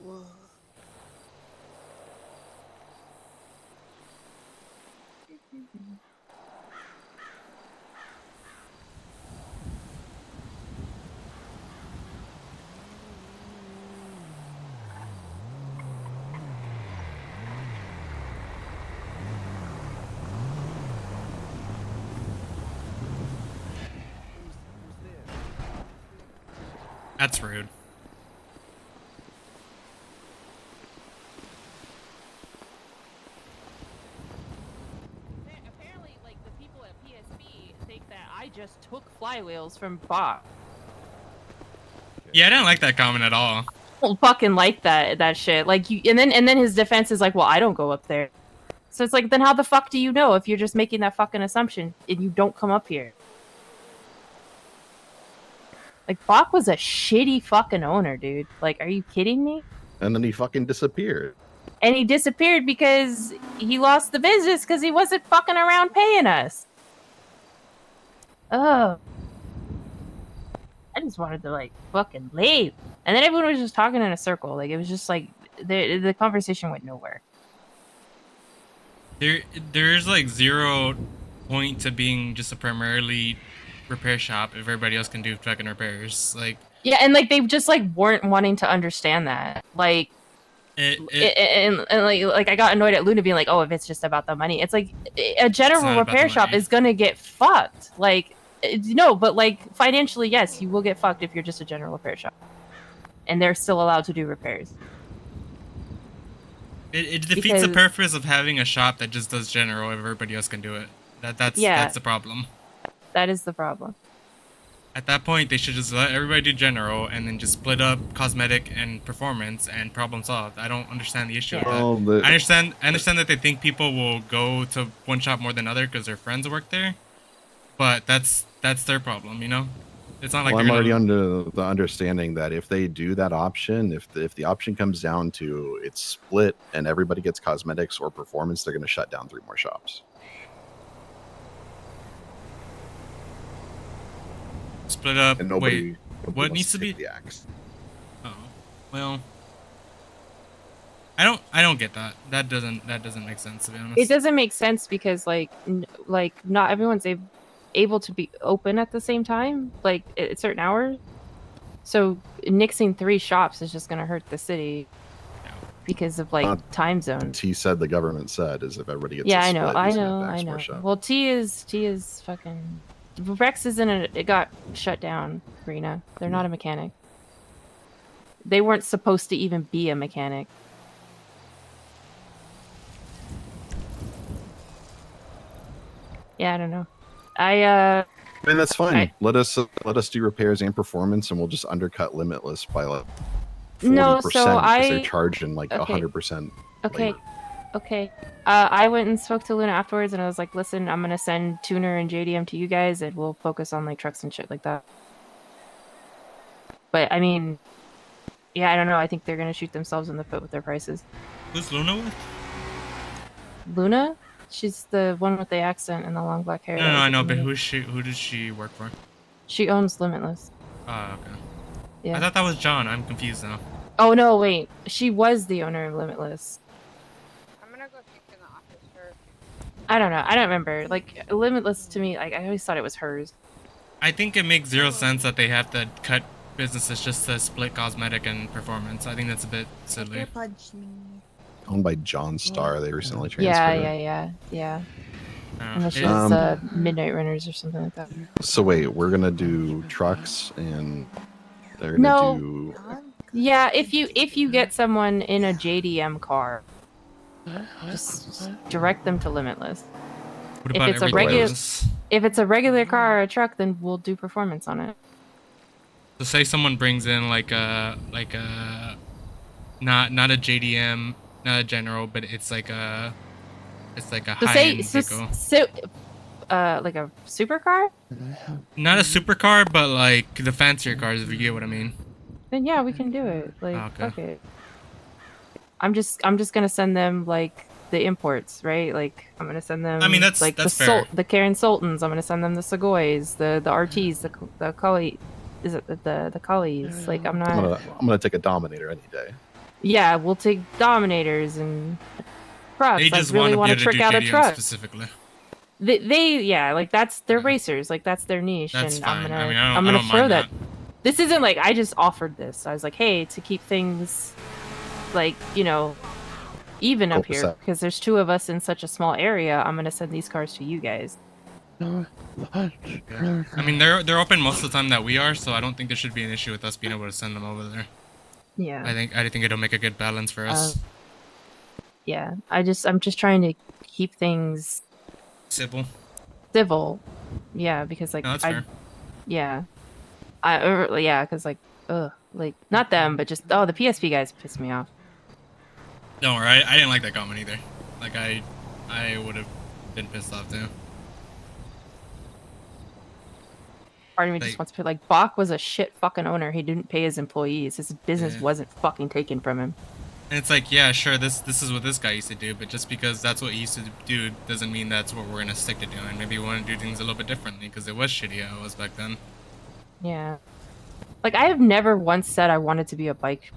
That's rude. Apparently, like the people at PSB think that I just took flywheels from Bob. Yeah, I didn't like that comment at all. I don't fucking like that shit. Like you, and then his defense is like, well, I don't go up there. So it's like, then how the fuck do you know if you're just making that fucking assumption and you don't come up here? Like Bach was a shitty fucking owner, dude. Like, are you kidding me? And then he fucking disappeared. And he disappeared because he lost the business because he wasn't fucking around paying us. Oh. I just wanted to like fucking leave. And then everyone was just talking in a circle. Like it was just like the conversation went nowhere. There's like 0 point to being just a primarily repair shop if everybody else can do fucking repairs. Like yeah, and like they just like weren't wanting to understand that. Like and like I got annoyed at Luna being like, oh, if it's just about the money. It's like a general repair shop is gonna get fucked. Like no, but like financially, yes, you will get fucked if you're just a general repair shop. And they're still allowed to do repairs. It defeats the purpose of having a shop that just does general if everybody else can do it. That's the problem. That is the problem. At that point, they should just let everybody do general and then just split up cosmetic and performance and problem solved. I don't understand the issue with that. I understand that they think people will go to one shop more than other because their friends work there, but that's their problem, you know. It's not like I'm already under the understanding that if they do that option, if the option comes down to it's split and everybody gets cosmetics or performance, they're going to shut down 3 more shops. Split up. And nobody what needs to be the axe? Oh, well, I don't get that. That doesn't make sense, to be honest. It doesn't make sense because like not everyone's able to be open at the same time, like at certain hours. So nixing 3 shops is just gonna hurt the city because of like time zones. He said the government said is if everybody gets Yeah, a I split, know, I he's gonna know, have to I axe more know. shops. Well, T is fucking Rex is in it got shut down. Rena, they're not a mechanic. They weren't supposed to even be a mechanic. Yeah, I don't know. I mean, that's fine. Let us do repairs and performance, and we'll just undercut Limitless by like 40% No, so because they're charging like 100%. Okay. Okay. I went and spoke to Luna afterwards, and I was like, "Listen, I'm gonna send Tuner and JDM to you guys, and we'll focus on like trucks and shit like that." But I mean, yeah, I don't know. I think they're gonna shoot themselves in the foot with their prices. Who's Luna with? Luna? She's the one with the accent and the long black hair. No, I know, but who does she work for? She owns Limitless. Oh, okay. Yeah. I thought that was John. I'm confused now. Oh no, wait. She was the owner of Limitless. I'm gonna go check in the office for. I don't know. I don't remember. Like Limitless to me, like I always thought it was hers. I think it makes 0 sense that they have to cut businesses just to split cosmetic and performance. I think that's a bit silly. Owned by John Starr. They recently transferred. Yeah. Unless she's Midnight Runners or something like that. So wait, we're gonna do trucks and they're gonna do. Yeah, if you get someone in a JDM car, just direct them to Limitless. What about If it's a regular car or a truck, then we'll do performance on it. So say someone brings in like a not a JDM, not a general, but it's like a high-end vehicle. Like a supercar? Not a supercar, but like the fancier cars, if you get what I mean. then yeah, we can do it. Like, Oh, okay. fuck it. I'm just gonna send them like the imports, right? Like I'm gonna send them. I mean, that's like fair. the Karen Sultans. I'm gonna send them the Segoys, the RTs, the Cully. Is it the Cullies? Like I'm not. I'm gonna take a Dominator any day. Yeah, we'll take Dominators and trucks. They I just really want want to to trick out a JDM truck. specifically. Yeah, like they're racers, like that's their niche, That's and fine. I mean, I'm I gonna don't throw mind that. This isn't like I just offered this. I was like, hey, to keep things like even up here, because there's 2 of us in such a small area. I'm gonna send these cars to you guys. Yeah. I mean, they're open most of the time that we are, so I don't think there should be an issue with us being able to send them over there. Yeah. I think it'll make a good balance for us. Yeah, I'm just trying to keep things Civil. Yeah, because like No, that's fair. yeah, because like like not them, but just the PSP guys piss me off. Don't worry, I didn't like that comment either. Like I would have been pissed off too. Part of me just wants to put like Bach was a shit fucking owner. He didn't pay his employees. His business wasn't fucking taken from him. And it's like, yeah, sure, this is what this guy used to do, but just because that's what he used to do doesn't mean that's what we're gonna stick to doing. Maybe we want to do things a little bit differently because it was shitty how it was back then. Yeah, like I have never once said I wanted to be a bike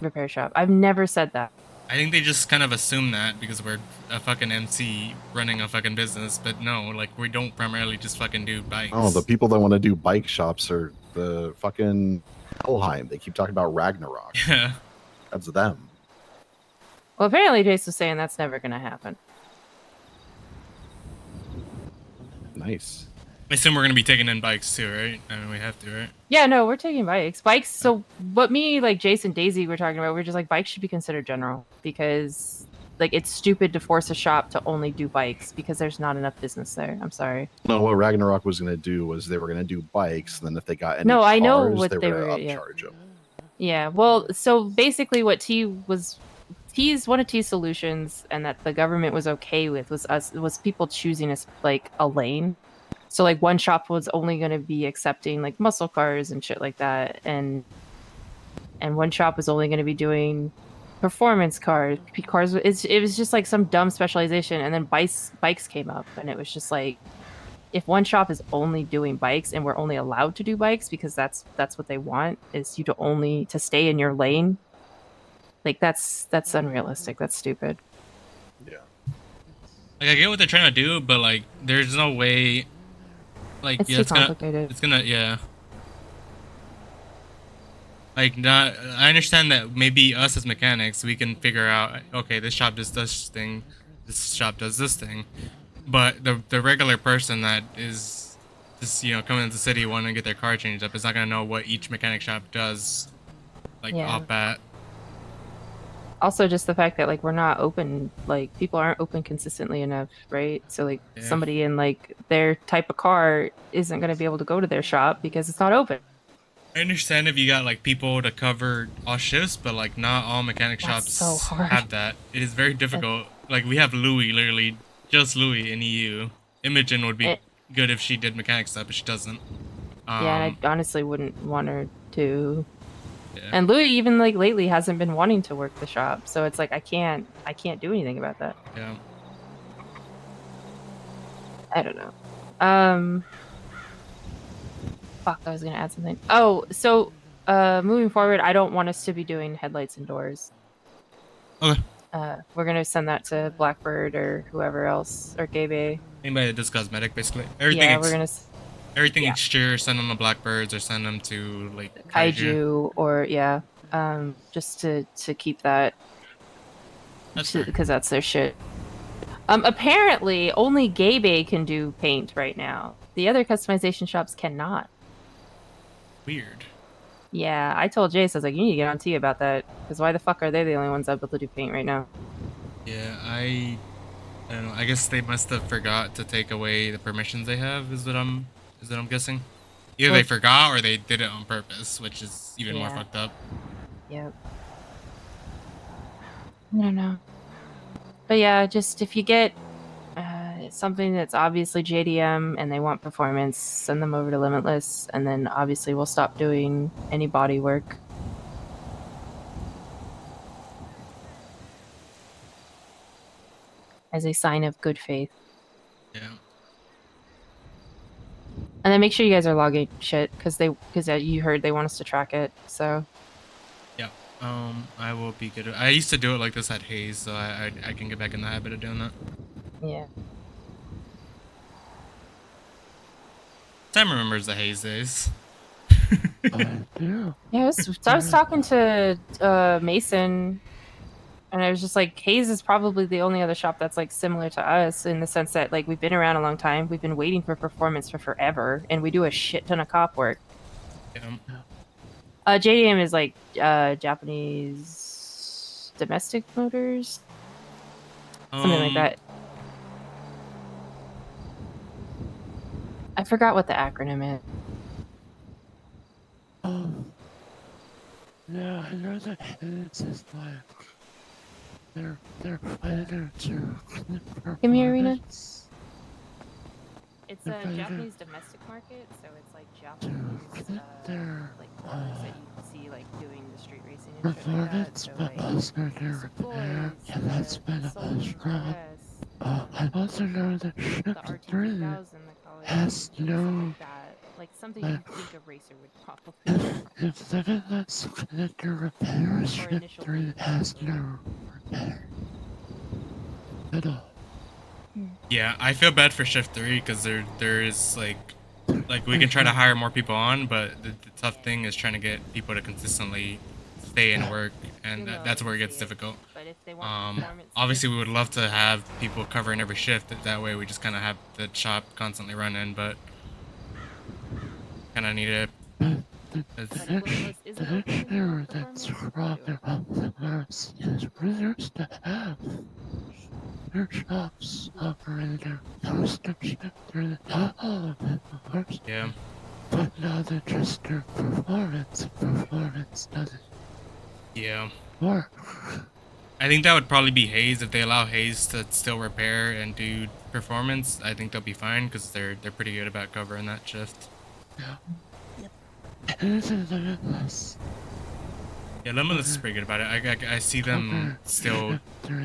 repair shop. I've never said that. I think they just kind of assume that because we're a fucking MC running a fucking business, but no, like we don't primarily just fucking do bikes. Oh, the people that want to do bike shops are the fucking Helheim. They keep talking about Ragnarok. Yeah. That's them. Well, apparently Jace was saying that's never gonna happen. Nice. I assume we're gonna be taking in bikes too, right? I mean, we have to, right? Yeah, no, we're taking bikes. So what me, like Jason, Daisy were talking about, we're just like bikes should be considered general because like it's stupid to force a shop to only do bikes because there's not enough business there. I'm sorry. No, what Ragnarok was going to do was they were going to do bikes, and then if they got any No, cars, I know what they they were were. going to Yeah. upcharge them. Yeah, well, so basically what T's one of T's solutions and that the government was okay with was people choosing like a lane. So like one shop was only going to be accepting like muscle cars and shit like that, and one shop was only going to be doing performance cars. It was just like some dumb specialization, and then bikes came up, and it was just like, if one shop is only doing bikes and we're only allowed to do bikes because that's what they want is you to stay in your lane. Like that's unrealistic. That's stupid. Yeah. Like I get what they're trying to do, but like there's no way. Like It's too complicated. It's gonna yeah. Like not. I understand that maybe us as mechanics we can figure out. Okay, this shop does this thing. This shop does this thing. But the regular person that is just coming into the city wanting to get their car changed up is not gonna know what each mechanic shop does, like off bat. Also, just the fact that like we're not open, like people aren't open consistently enough, right? So like somebody in like their type of car isn't gonna be able to go to their shop because it's not open. I understand if you got like people to cover all shifts, but like not all mechanic shops have that. It is very difficult. Like we have Louis, literally just Louis in EU. Imogen would be good if she did mechanic stuff, but she doesn't. Yeah, and I honestly wouldn't want her to. Yeah. And Louis even like lately hasn't been wanting to work the shop, so it's like I can't do anything about that. Yeah. I don't know. Fuck, I was gonna add something. Oh, so moving forward, I don't want us to be doing headlights and doors. Okay. We're gonna send that to Blackbird or whoever else, or Gabe. Anybody that does cosmetic, basically. Everything. Yeah, we're gonna. Everything exterior, send them to Blackbirds or send them to like Kaiju or just to keep that. Because that's their shit. Apparently, only Gabe can do paint right now. The other customization shops cannot. Weird. Yeah, I told Jace, I was like, you need to get on T about that. Because why the fuck are they the only ones able to do paint right now? Yeah, I don't know. I guess they must have forgot to take away the permissions they have. Is what I'm guessing. Either they forgot or they did it on purpose, which is even more fucked up. Yep. I don't know. But yeah, just if you get something that's obviously JDM and they want performance, send them over to Limitless, and then obviously we'll stop doing any body work. As a sign of good faith. Yeah. And then make sure you guys are logging shit, because you heard they want us to track it, so. Yeah. I will be good. I used to do it like this at Hayes, so I can get back in the habit of doing that. Yeah. Sam remembers the Hayes days. Yeah, I was talking to Mason, and I was just like, Hayes is probably the only other shop that's like similar to us in the sense that like we've been around a long time, we've been waiting for performance for forever, and we do a shit ton of cop work. Yeah. JDM is like Japanese domestic motors, something like that. I forgot what the acronym is. Yeah, I know that it's just like they're better to Give me Arena. performance. It's a Japanese domestic market, so it's like Japanese like cars that you see like doing the street racing and shit like that. So like Sequoias, that's been a strong. I also know that the Ship 3 RT3000, the college, has stuff no. like that. Like something you think a racer would probably. If Limitless can do repair, Ship 3 has no repair at all. Yeah, I feel bad for Shift 3 because there is like we can try to hire more people on, but the tough thing is trying to get people to consistently stay and work, and that's where it gets difficult. Obviously we would love to have people covering every shift. That way we just kind of have the shop constantly running, but kind of need it. That's rather worse is reserves to have their shops operator post of ship through all of it works. Yeah. But now they're just their performance doesn't work. I think that would probably be Hayes if they allow Hayes to still repair and do performance. I think they'll be fine because they're pretty good about covering that shift. Yeah. Limitless. Yeah, Limitless is pretty good about it. I see them still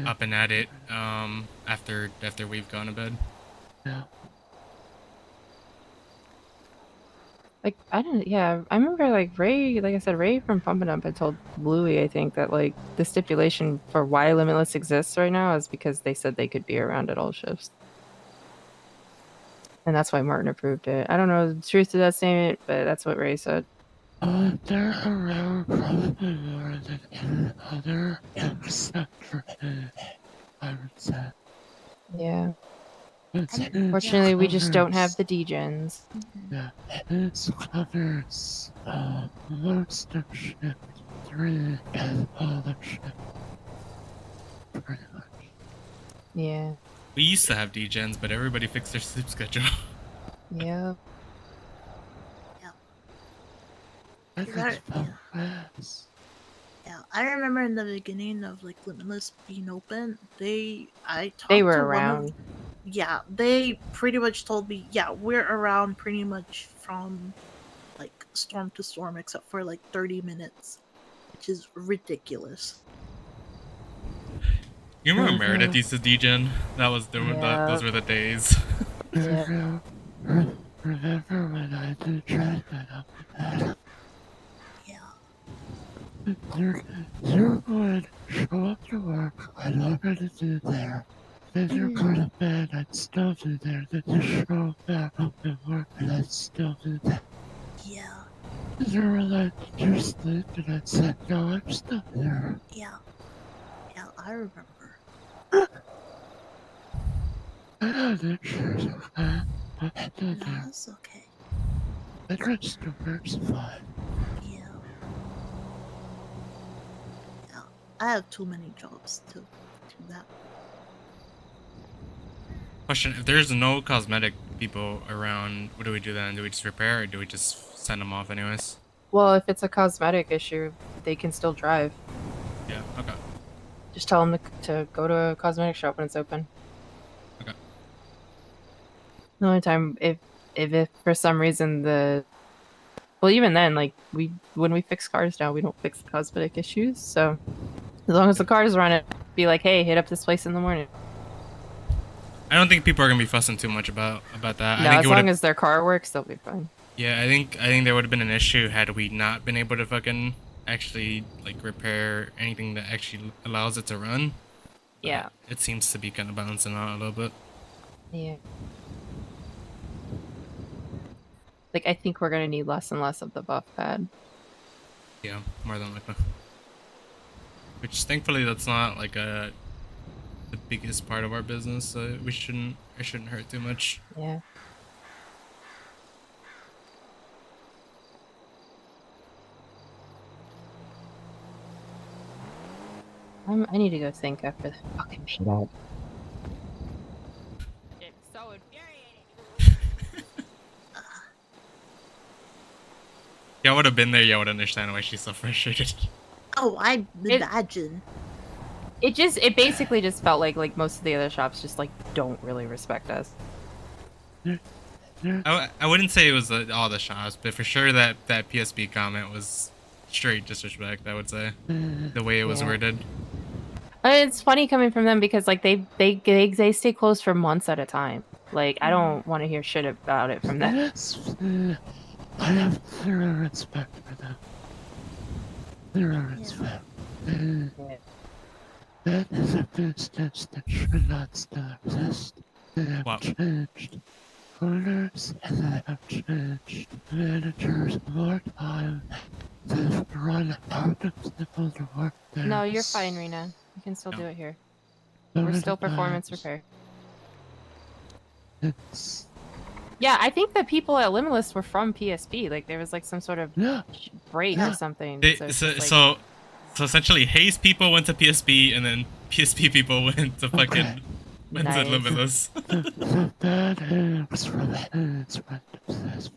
up and at it after we've gone to bed. Yeah. Like I remember like Ray, like I said, Ray from Pump and Dump had told Bluey, I think, that like the stipulation for why Limitless exists right now is because they said they could be around at all shifts. And that's why Martin approved it. I don't know the truth to that statement, but that's what Ray said. They're around probably more than any other except for him, I would say. Yeah. Unfortunately, we just don't have the degens. Yeah, it covers most of Shift 3 and all of Shift. Pretty much. Yeah. We used to have degens, but everybody fixed their sleep schedule. Yeah. Yeah, I remember in the beginning of like Limitless being open, they were around. Yeah, they pretty much told me, yeah, we're around pretty much from like storm to storm except for like 30 minutes, which is ridiculous. You remember Meredith used to degen? Those were the days. Yeah. Remember when I did try that up? You would show up to work, I'd already do there. Then you go to bed, I'd still do there. Then you show back up and work, and I'd still do that. Yeah. You were like, did you sleep? And I'd say, no, I'm still there. Yeah. Yeah, I remember. I did sure. No, it's okay. The rest still works fine. Yeah. Yeah, I have too many jobs to do that. Question: if there's no cosmetic people around, what do we do then? Do we just repair, or do we just send them off anyways? Well, if it's a cosmetic issue, they can still drive. Yeah. Okay. Just tell them to go to a cosmetic shop when it's open. Okay. The only time if for some reason well, even then, like when we fix cars now, we don't fix the cosmetic issues. So as long as the cars run, it be like, hey, hit up this place in the morning. I don't think people are gonna be fussing too much about that. No, I think as long as their car works, they'll be fine. Yeah, I think there would have been an issue had we not been able to fucking actually like repair anything that actually allows it to run. But Yeah. It seems to be kind of balancing out a little bit. Yeah. Like, I think we're gonna need less and less of the buff pad. Yeah, more than likely. Which thankfully that's not like the biggest part of our business, so it shouldn't hurt too much. Yeah. I need to go think after the fucking meeting. It's so infuriating. Y'all would have been there, y'all would understand why she's so frustrated. Oh, I imagine. It basically just felt like most of the other shops just like don't really respect us. I wouldn't say it was all the shops, but for sure that PSP comment was straight disrespect, I would say. The way it was Yeah. worded. It's funny coming from them because like they stay closed for months at a time. Like I don't want to hear shit about it from them. I have zero respect for them. Zero respect. That is a business that should not still exist. They have changed owners and they have changed managers more time. They've run out of people to work there. No, you're fine, Rena. You can still do it here. So We're many still performance times. repair. It's Yeah, I think the people at Limitless were from PSP. Like there was like some sort of break or something. So essentially Hayes people went to PSP and then PSP people went to fucking went to Nice. Limitless. the bad hands from hands went to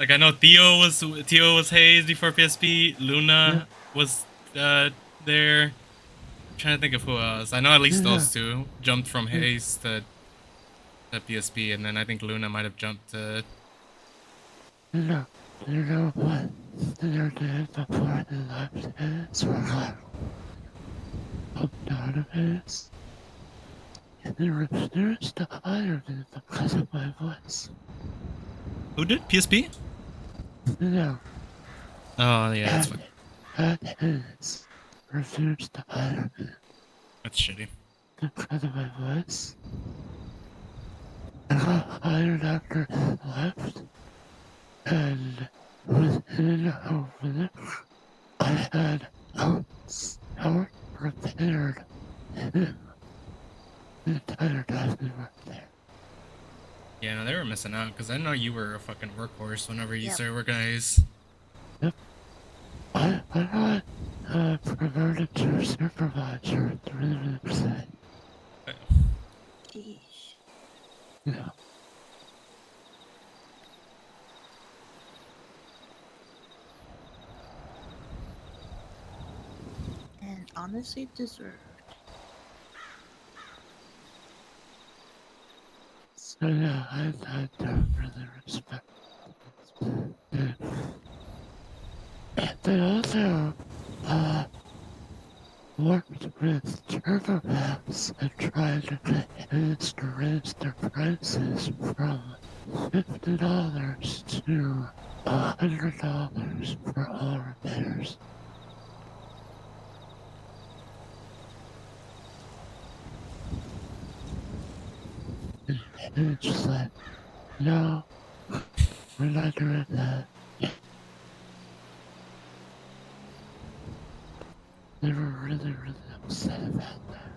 Like I know Theo was Hayes before PSP. Luna was there. I'm trying to think of who else. I know at least those two jumped from Hayes to PSP, and then I think Luna might have jumped to. You know what? The day before the left hands were like up down of his. And they refused to hire me because of my voice. Who did PSP? No. Oh yeah, that's fine. That hands refused to hire me That's shitty. because of my voice. I got hired after he left. And within a week, I had notes prepared. The entire time we were there. Yeah, no, they were missing out because I know you were a fucking workhorse whenever you Yep. started working at Hayes. Yep. I got promoted to supervisor 3 weeks in. Jeez. Yeah. And honestly deserved. So yeah, I don't really respect them. And they also worked with TurboMax and tried to get Hayes to raise their prices from $50 to $100 for all repairs. And it's just like, no, we're not doing that. They were really, really upset about that.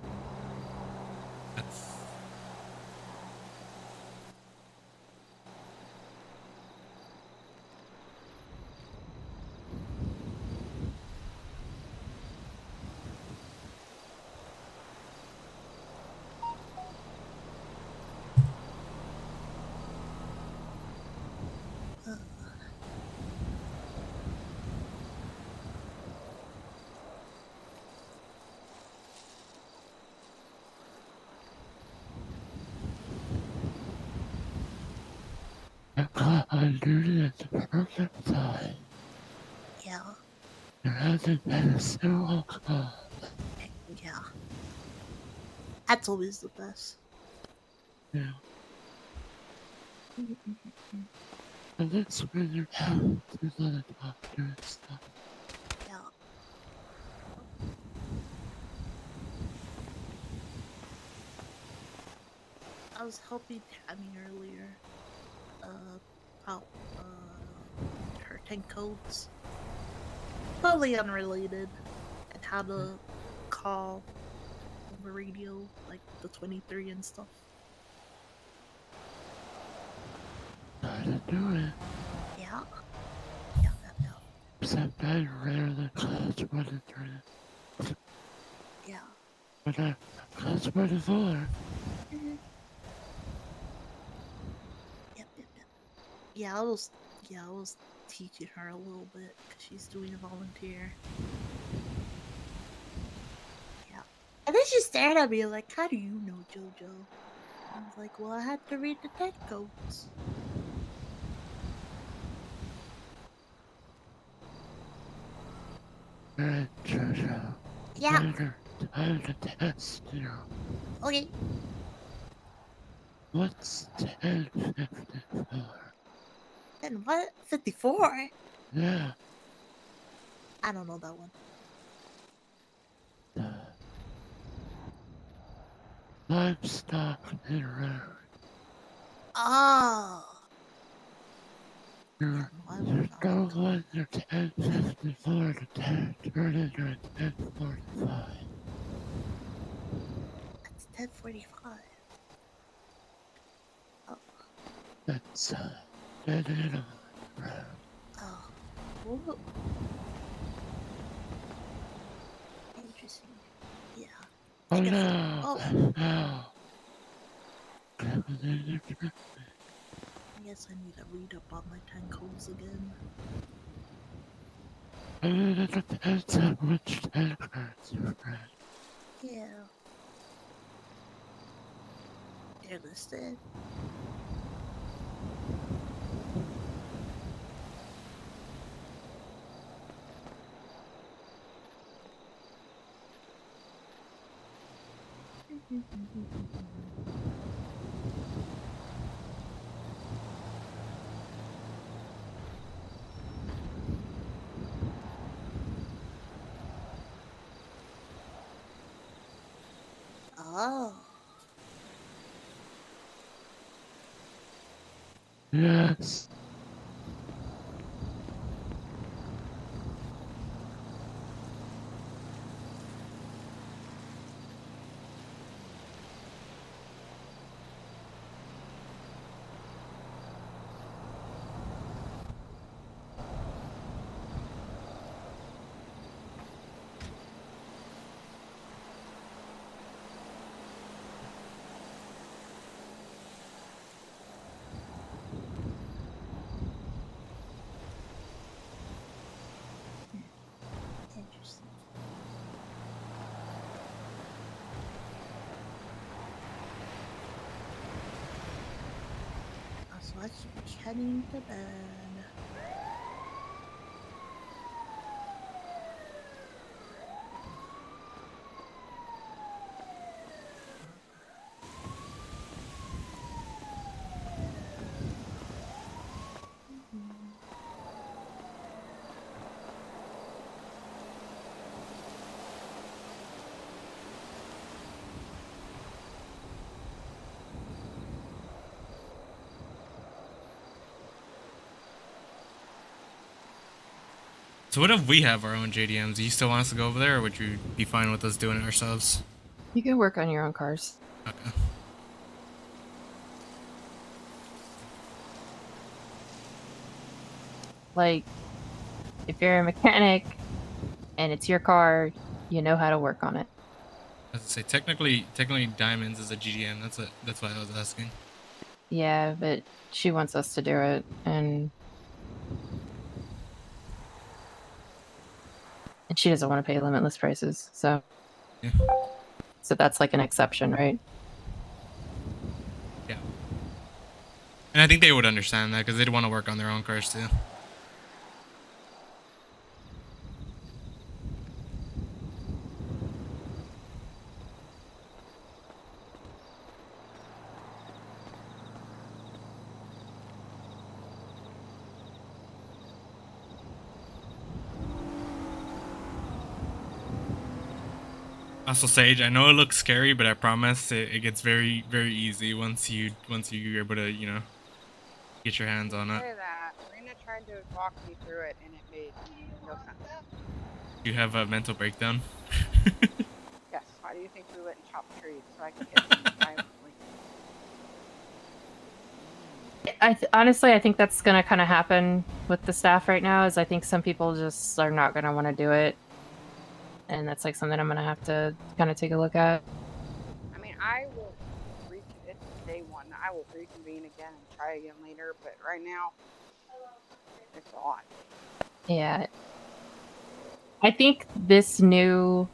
I do it the perfect time. Yeah. There hasn't been a single call. Yeah. That's always the best. Yeah. And that's when you're having to the doctor and stuff. Yeah. I was helping Tammy earlier. About her 10 codes. Totally unrelated. And how to call on the radio, like the 23 and stuff. Gotta do it. Yeah. Except I'd rather class 23. Yeah. But class 24. Mm-hmm. Yep. Yeah, I was teaching her a little bit because she's doing a volunteer. Yeah. And then she stared at me like, how do you know, JoJo? I was like, well, I had to read the tech codes. Alright, Jojo. Yeah. Time to test you. Okay. What's 1054? And what? 54? Yeah. I don't know that one. Livestock and road. Oh. You go on your 1054 to 10, turn into a 1045. That's 1045. Oh. That's dead animal road. Oh. Whoa. Interesting. Yeah. Oh I guess no! Oh. No! I guess I need to read up on my 10 codes again. I mean, it depends on which 10 cards you've read. Yeah. They're listed. Oh. Yes. Interesting. So I should be heading to bed. So what if we have our own JDMs? Do you still want us to go over there, or would you be fine with us doing it ourselves? You can work on your own cars. Okay. Like, if you're a mechanic and it's your car, you know how to work on it. As I say, technically, Diamonds is a GDM. That's why I was asking. Yeah, but she wants us to do it, and she doesn't want to pay limitless prices, so Yeah. So that's like an exception, right? Yeah. And I think they would understand that because they'd want to work on their own cars too. Also, Sage, I know it looks scary, but I promise it gets very, very easy once you're able to, get your hands on it. Say that. Rena tried to walk me through it, and it made no sense. You have a mental breakdown. Yes. Why do you think we went and chopped trees so I could hit them violently? Honestly, I think that's gonna kind of happen with the staff right now. Is I think some people just are not gonna want to do it, and that's like something I'm gonna have to kind of take a look at. I mean, I will. It's day one. I will reconvene again and try again later. But right now, it's a lot. Yeah, I think this new.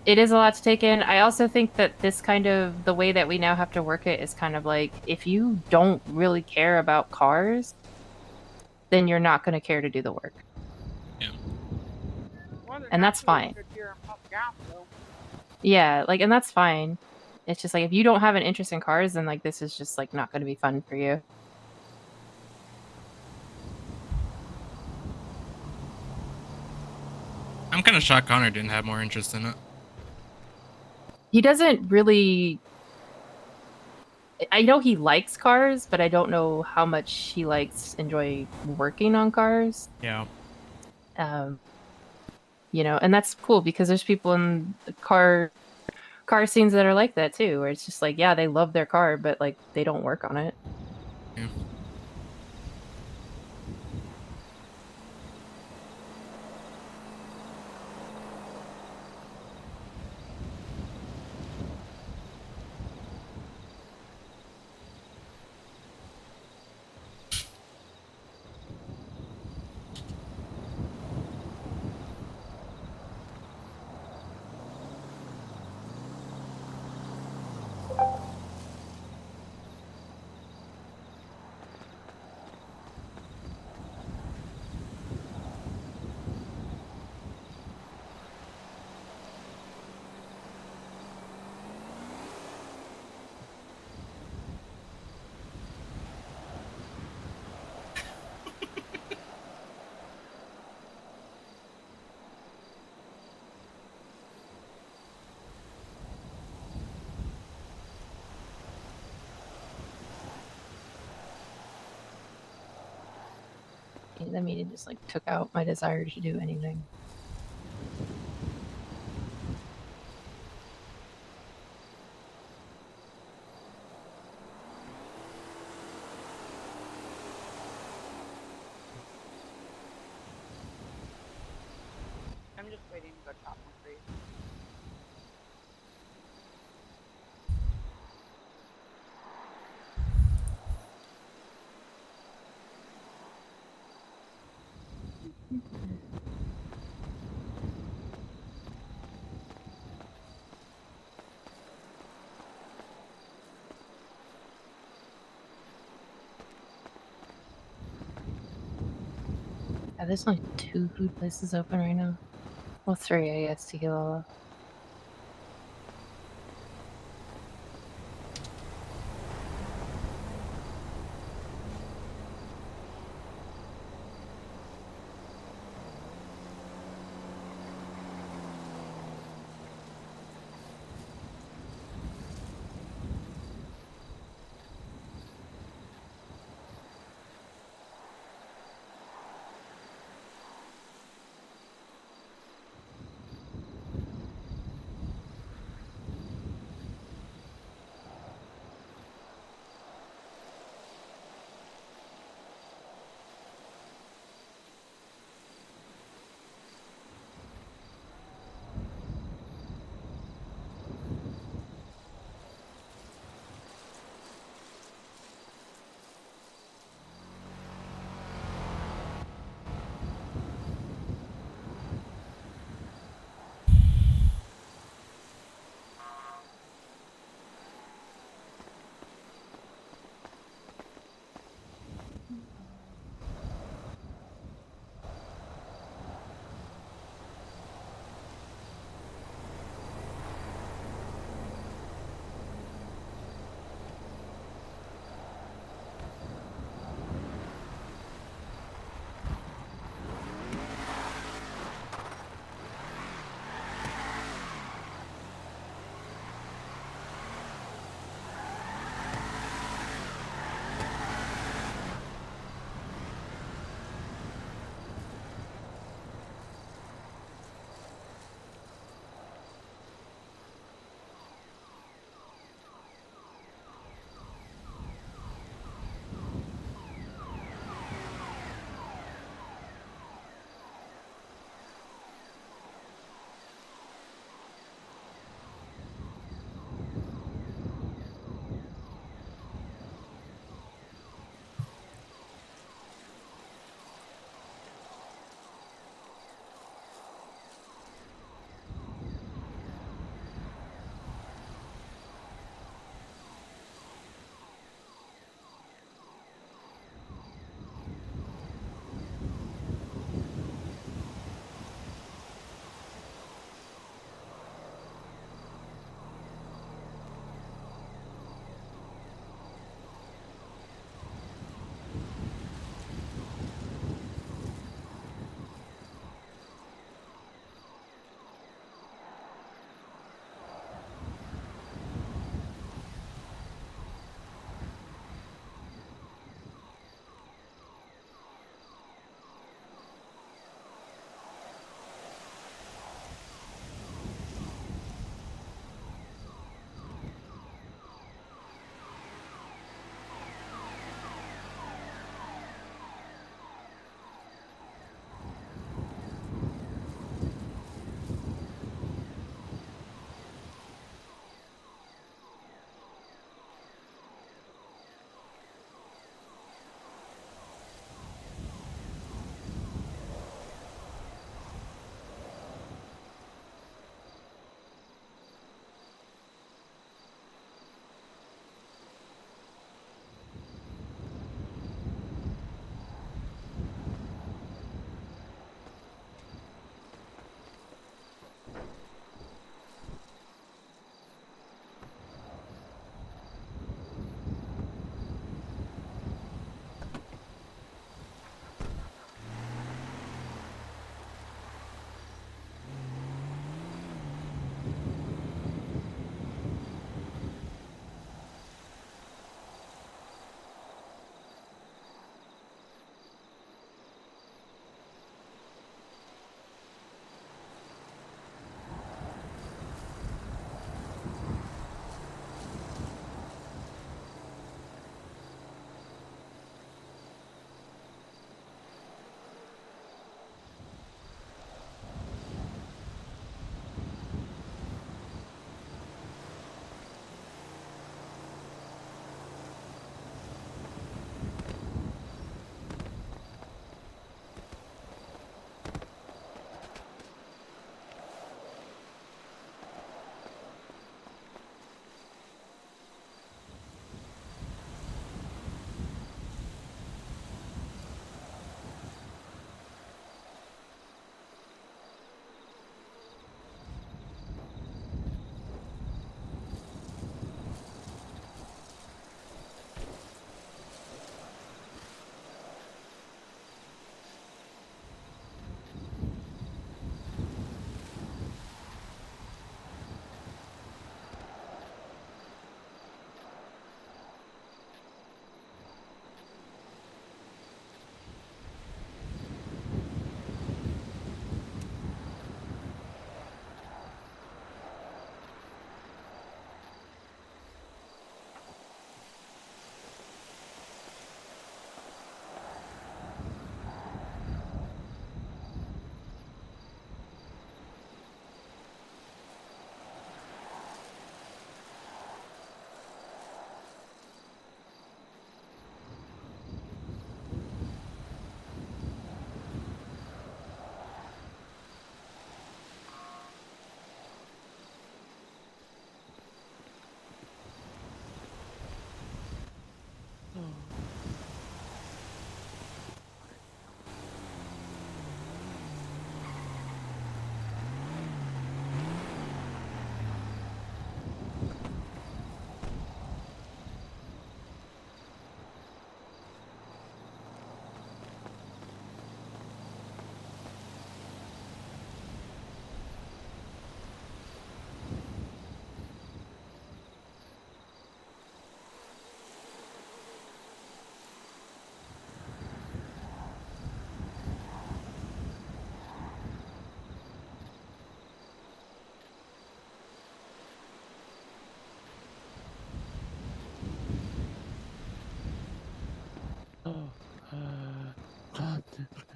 It is a lot to take in. I also think that this kind of the way that we now have to work it is kind of like if you don't really care about cars, then you're not going to care to do the work. Well, And that's fine. Good here in pump gas, though. Yeah, like, and that's fine. It's just like if you don't have an interest in cars, then like this is just like not going to be fun for you. I'm kind of shocked Connor didn't have more interest in it. He doesn't really. I know he likes cars, but I don't know how much he enjoy working on cars. Yeah. And that's cool because there's people in the car scenes that are like that too, where it's just like, yeah, they love their car, but like they don't work on it. Yeah. I mean, it just like took out my desire to do anything. I'm just waiting to go chop more trees. Yeah, there's only 2 food places open right now. Well, 3, I guess, to Kilala.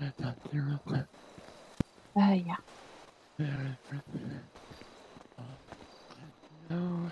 Yeah. No.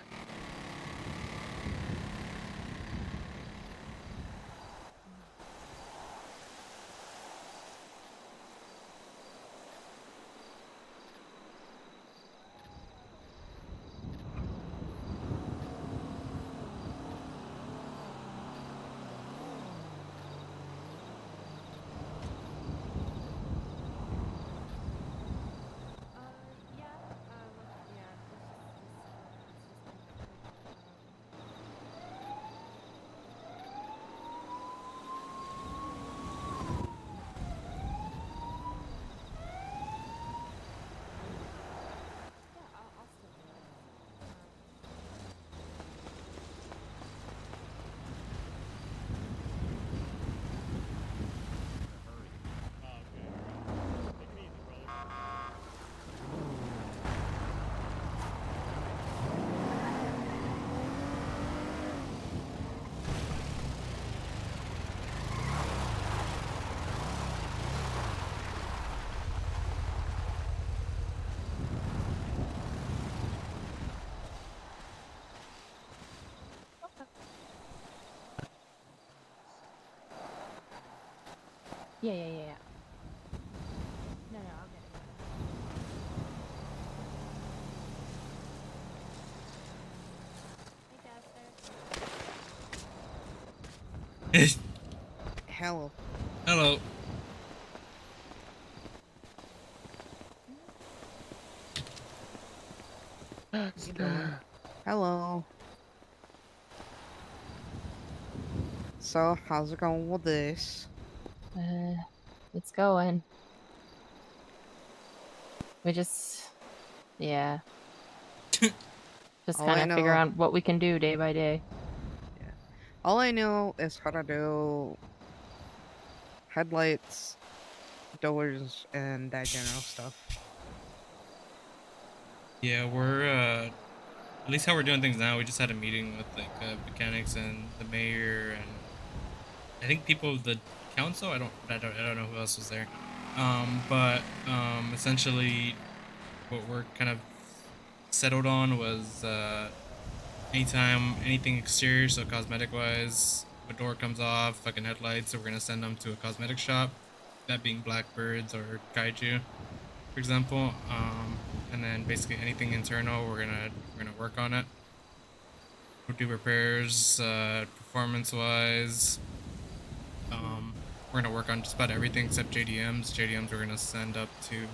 Yeah. No, I'll get it. Hello. Hello. Hello. So, how's it going with this? It's going. We just, yeah. Just All I kind of figure know- out what we can do day by day. All I know is how to do headlights, doors, and that general stuff. Yeah, we're at least how we're doing things now. We just had a meeting with like mechanics and the mayor and I think people of the council. I don't know who else was there. But essentially, what we're kind of settled on was anytime anything exterior, so cosmetic wise, if a door comes off, fucking headlights, so we're gonna send them to a cosmetic shop, that being Blackbirds or Kaiju, for example. And then basically anything internal, we're gonna work on it. We'll do repairs, performance wise. We're gonna work on just about everything except JDMs. JDMs we're gonna send up to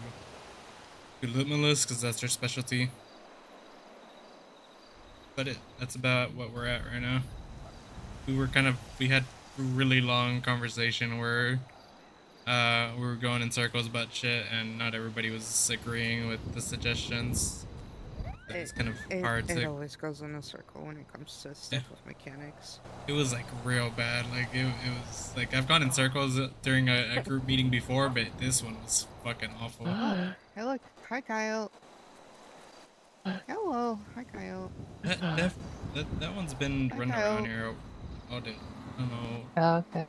Limitless because that's their specialty. But that's about what we're at right now. We had a really long conversation where we were going in circles about shit and not everybody was agreeing with the suggestions. It's kind of hard It to. always goes in a circle when it comes to stuff with mechanics. It was like real bad. Like it was like I've gone in circles during a group meeting before, but this one was fucking awful. Hey, look. Hi, Kyle. Hello. Hi, Kyle. That one's been Hi, running Kyle. around here all day. I don't know. Oh, okay.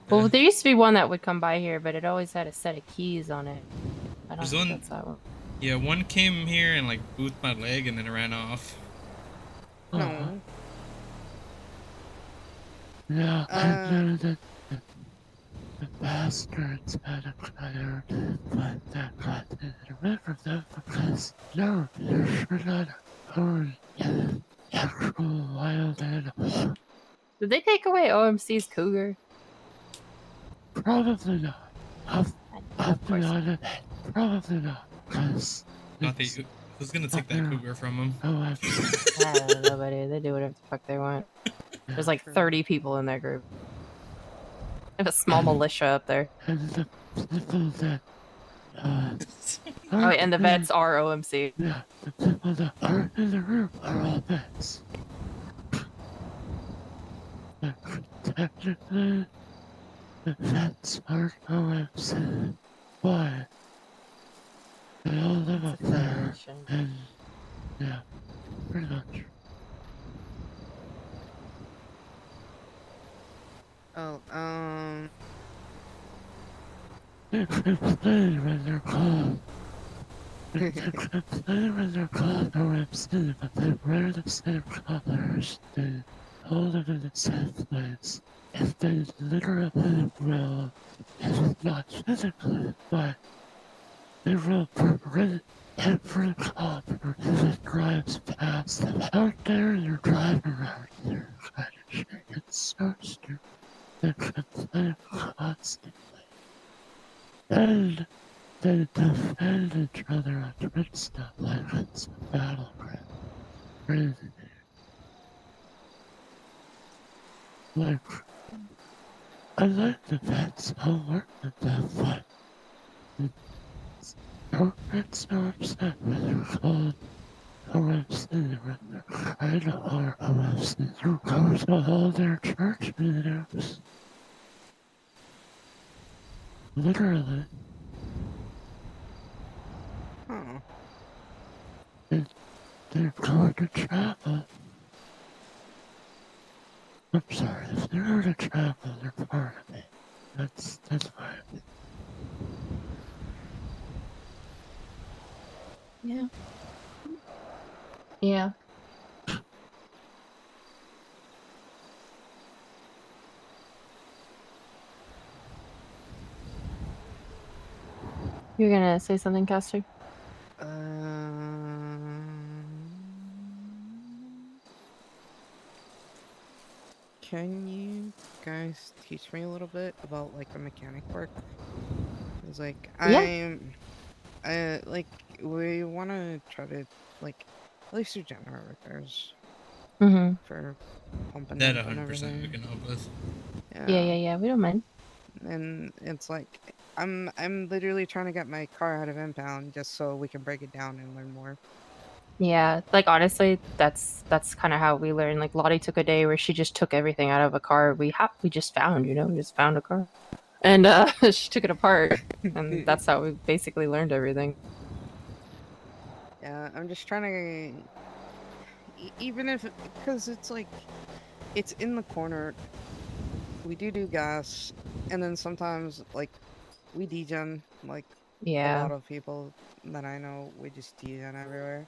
Well, there used to be one that would come by here, but it always had a set of keys on it. I don't There's think one. that's that one. Yeah, one came here and like boothed my leg and then ran off. No. Yeah, the bastards had a cutter, but that got rid of them because no, you should not own an actual wild animal. Did they take away OMC's cougar? Probably not. I've been on it. Probably not. Because Who's gonna take that cougar from him? Nobody. They do whatever the fuck they want. There's like 30 people in that group. They have a small militia up there. And the people that Oh, and the vets are OMC. Yeah, the people that are in the room are all vets. But technically, the vets aren't OMC. But they all live up there. And yeah, pretty much. Oh, They can play when they're cold. They can play when they're cold OMC, but they wear the same colors. They hold them in the same place. If they literally will, if not physically, but they will parade every cop who even drives past them. How dare you drive around here, kind of shit. It's so stupid. They complain constantly. And they defend each other on Twitch like it's a battleground. Crazy. Like, I like the vets, I'll work with them, but don't get so upset when you're called OFC, when you're kind of are OFC. You go to all their church meetings. Literally. Huh. They're going to chapel. I'm sorry, if they're going to chapel, they're part of me. That's fine. Yeah. Yeah. You're gonna say something, Caster? Can you guys teach me a little bit about like the mechanic work? It's like Yeah. like we want to try to like at least do general repairs Mm-hmm. for pumping That dump and 100% we everything. can help with. Yeah. We don't mind. And it's like I'm literally trying to get my car out of impound just so we can break it down and learn more. Yeah, like honestly, that's kind of how we learn. Like Lottie took a day where she just took everything out of a car we just found, we just found a car, and she took it apart, and that's how we basically learned everything. Yeah, I'm just trying to even if because it's like it's in the corner. We do gas, and then sometimes like we degen like a Yeah. lot of people that I know. We just degen everywhere.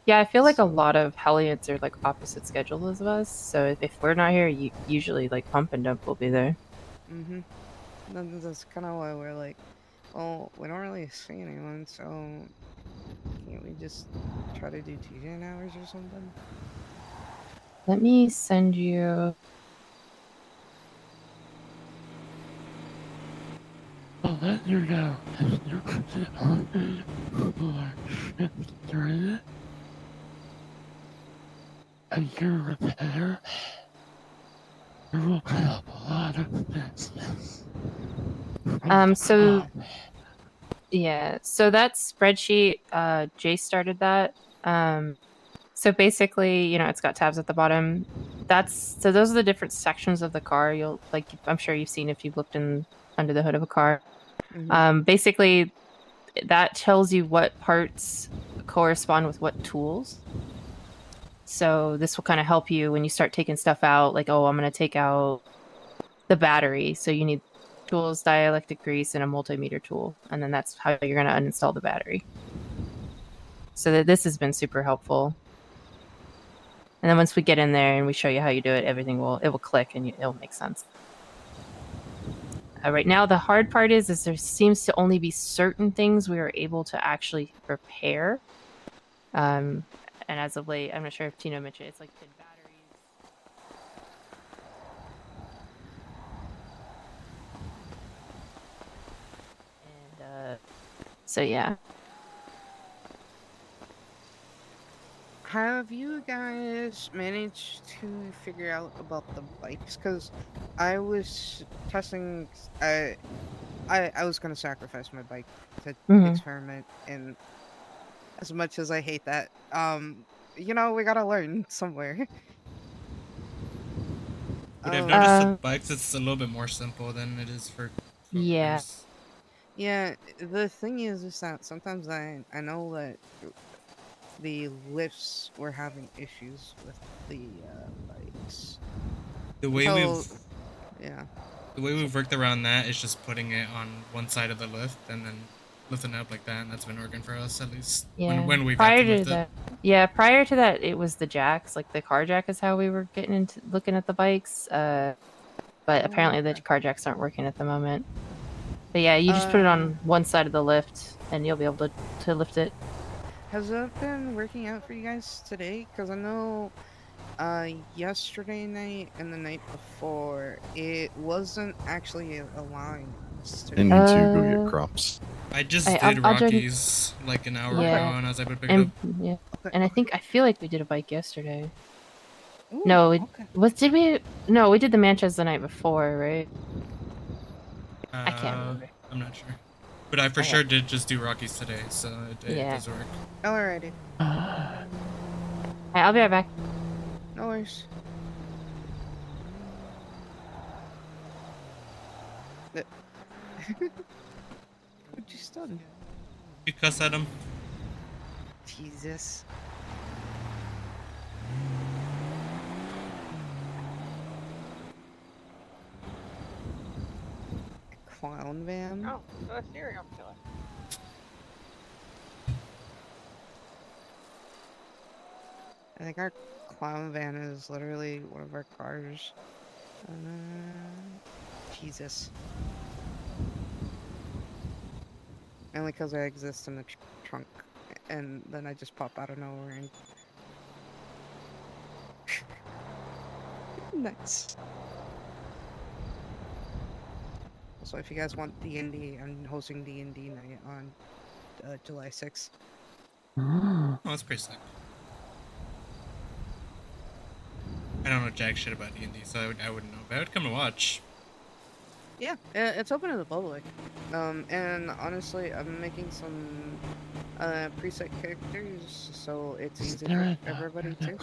Yeah, I feel like a lot of Hellions are like opposite schedules of us. So if we're not here, usually like pump and dump will be there. Mm-hmm. That's kind of why we're like, well, we don't really see anyone, so can't we just try to do degen hours or something? Let me send you. I'll let you know if you can sit on for shift 3 and you repair, you will get up a lot of business. So yeah, so that spreadsheet, Jay started that. So basically, it's got tabs at the bottom. So those are the different sections of the car. You'll I'm sure you've seen if you've looked under the hood of a car. Basically, that tells you what parts correspond with what tools. So this will kind of help you when you start taking stuff out. Like, oh, I'm going to take out the battery. So you need tools, dielectric grease, and a multimeter tool. And then that's how you're going to uninstall the battery. So this has been super helpful. And then once we get in there and we show you how you do it, it will click and it'll make sense. Right now, the hard part is there seems to only be certain things we are able to actually repair. And as of late, I'm not sure if Tino mentioned, it's like thin batteries. And so yeah. Have you guys managed to figure out about the bikes? Because I was testing. I was gonna sacrifice my bike to experiment, and as much as I hate that, we gotta learn somewhere. But I've noticed with bikes, it's a little bit more simple than it is for cars. Yeah. The thing is that sometimes I know that the lifts were having issues with the bikes. The way we've Yeah. The way we've worked around that is just putting it on one side of the lift and then lifting it up like that, and that's been working for us at least Yeah. when we've had prior to lift to it. that, yeah, prior to that, it was the jacks. Like the car jack is how we were getting into looking at the bikes. But apparently the car jacks aren't working at the moment. But yeah, you just put it on one side of the lift, and you'll be able to lift it. Has that been working out for you guys today? Because I know yesterday night and the night before, it wasn't actually allowing us to. I need to go get crops. I just I'll did jog- Rockies like an hour ago, and I was able to pick it up. Yeah. And I feel like we did a bike yesterday. No, did we? No, we did the Manchester the night before, right? I can't remember. I'm not sure, but I for sure did just do Rockies today, so it Yeah. does work. Alrighty. Alright, I'll be right back. No worries. What'd you stun? You cuss at him. Jesus. Clown van? Oh, a serial killer. I think our clown van is literally one of our cars. Jesus. Only because I exist in the trunk, and then I just pop out of nowhere and... Nice. So if you guys want D&D, I'm hosting D&D night on July 6th. Oh, that's pretty sick. I don't know jack shit about D&D, so I wouldn't know, but I would come to watch. Yeah, it's open to the public. And honestly, I'm making some preset characters, so it's easy for everybody too.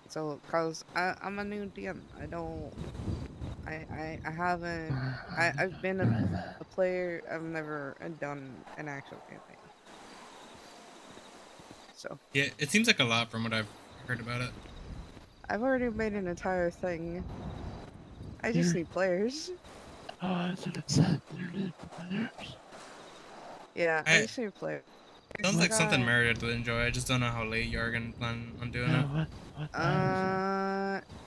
So, cause I'm a new DM. I've been a player. I've never done an actual campaign. So. Yeah, it seems like a lot from what I've heard about it. I've already made an entire thing. I just need players. Oh, I was gonna say you need players. Yeah, I just need players. Sounds like something Meredith would enjoy. I just don't know how late you are gonna plan on doing it. What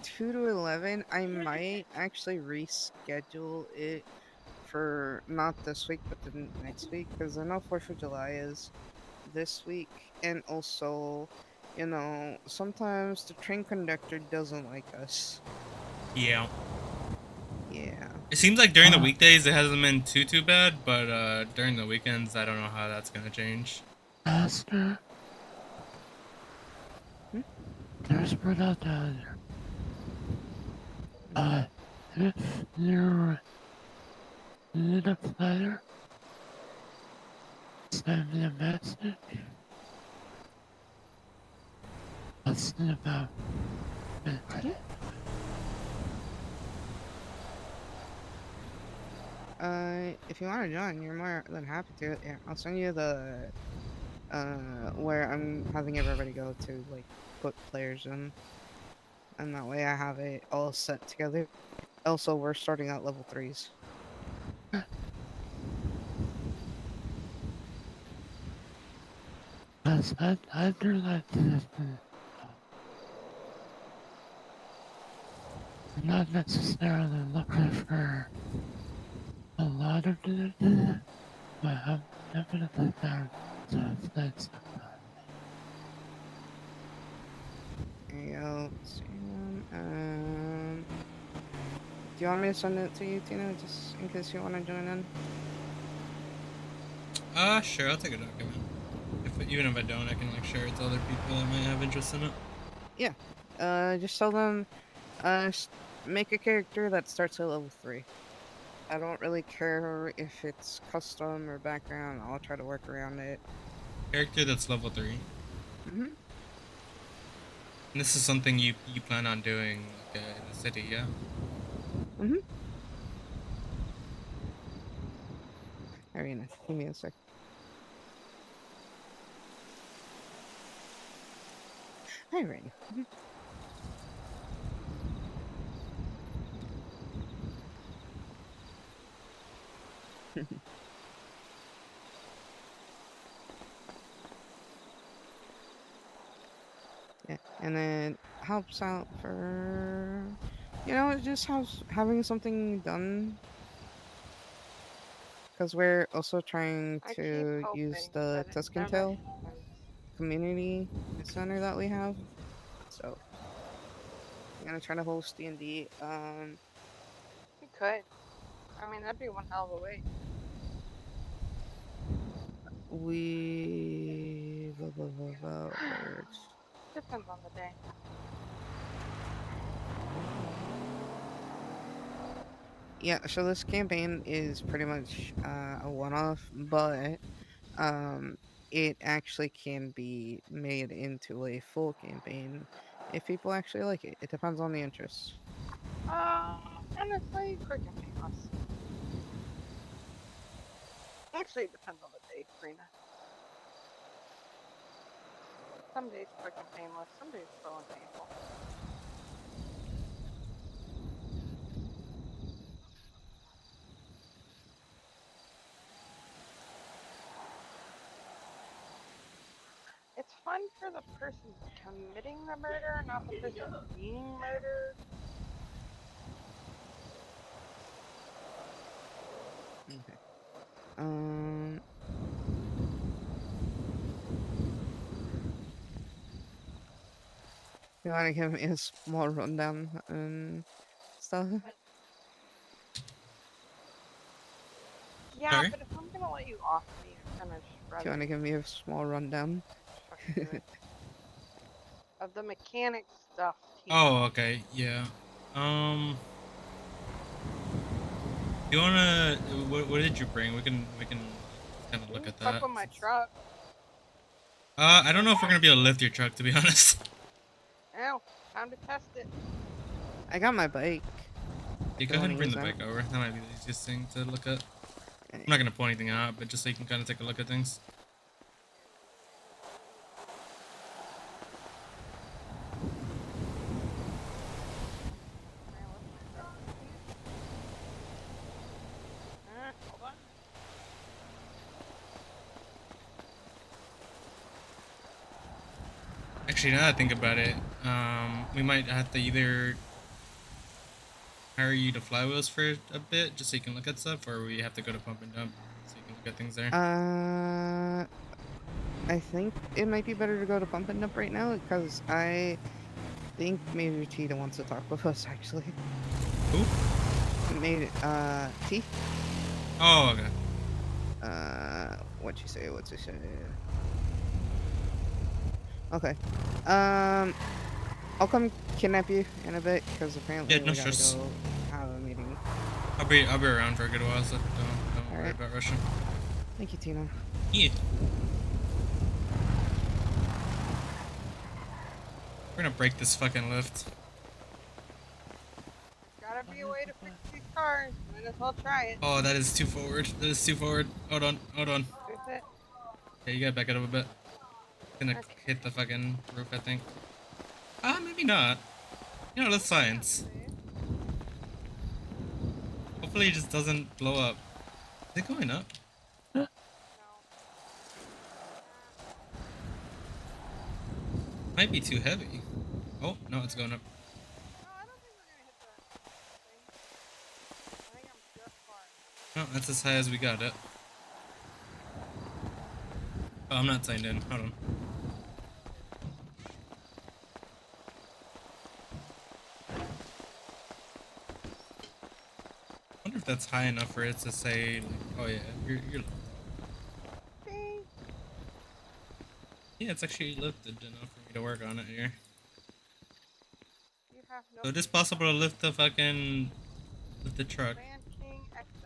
2 to 11. I might actually reschedule it for not this week, but the next week, because I know 4th of July is this week, and also, you know, sometimes the train conductor doesn't like us. Yeah. Yeah. It seems like during the weekdays it hasn't been too bad, but during the weekends I don't know how that's gonna change. Master. There's one out there. If you need a player, send me a message. I'll see about it. If you want to join, you're more than happy to. Yeah, I'll send you the where I'm having everybody go to, like, put players in, and that way I have it all set together. Also, we're starting at level 3s. I do like this. I'm not necessarily looking for a lot of it, but I'm definitely down to things. There you go. Do you want me to send it to you, Tina, just in case you want to join in? Sure, I'll take a document. Even if I don't, I can like share it to other people that might have interest in it. Yeah. Just tell them, make a character that starts at level 3. I don't really care if it's custom or background. I'll try to work around it. Character that's level 3. Mm-hmm. And this is something you plan on doing like, in the city, yeah? Mm-hmm. Arena, give me a sec. Hi, Rain. Yeah, and it helps out for, it just helps having something done. Because we're also trying I keep to use hoping, the but it Tuscan never Tail happens. community center that we have. So I'm gonna try to host D&D. You could. I mean, that'd be one hell of a way. We words. Depends on the day. Yeah, so this campaign is pretty much a one-off, but um, it actually can be made into a full campaign if people actually like it. It depends on the interest. Honestly, quick and painless. Actually, it depends on the day, Karina. Some days quick and painless, some days slow and painful. It's fun for the person committing the murder, not the person being murdered. Okay. Um. You want to give me a small rundown and stuff? Yeah, Sorry? but if I'm gonna let you off me to finish Do you want to give me a small rundown? fucking do it. Of the mechanic stuff, Oh, okay, yeah. You wanna? What did you bring? We can kind of look at fuck that. with my truck. I don't know if we're gonna be able to lift your truck, to be honest. Ow, time to test it. I got my bike. You go ahead and bring the bike over. That might be the easiest thing to look at. I'm not gonna point anything out, but just so you can kind of take a look at things. Hold on. Actually, now that I think about it, we might have to either hire you to fly wheels for a bit, just so you can look at stuff, or we have to go to pump and dump so you can look at things there. I think it might be better to go to Pump and Dump right now because I think Major Cheetah wants to talk with us actually. Who? T. Oh, okay. What'd she say? What's she say? Okay. I'll come kidnap you in a bit because apparently Yeah, no we gotta stress. go have a meeting. I'll be around for a good while, so don't worry about rushing. Thank you, Tina. Yeah. We're gonna break this fucking lift. Gotta be a way to fix these cars. Might as well try it. Oh, that is too forward. That is too forward. Hold on, hold on. Fix it. Yeah, you gotta back it up a bit. It's gonna hit the fucking roof, I think. Maybe not. You know, that's science. Hopefully it just doesn't blow up. Is it going up? Might be too heavy. Oh, no, it's going up. No, that's as high as we got it. Oh, I'm not signed in. Hold on. I wonder if that's high enough for it to say, like, oh yeah, you're. Yeah, it's actually lifted enough for me to work on it here. You have no So it is possible to lift the truck. Man King XL.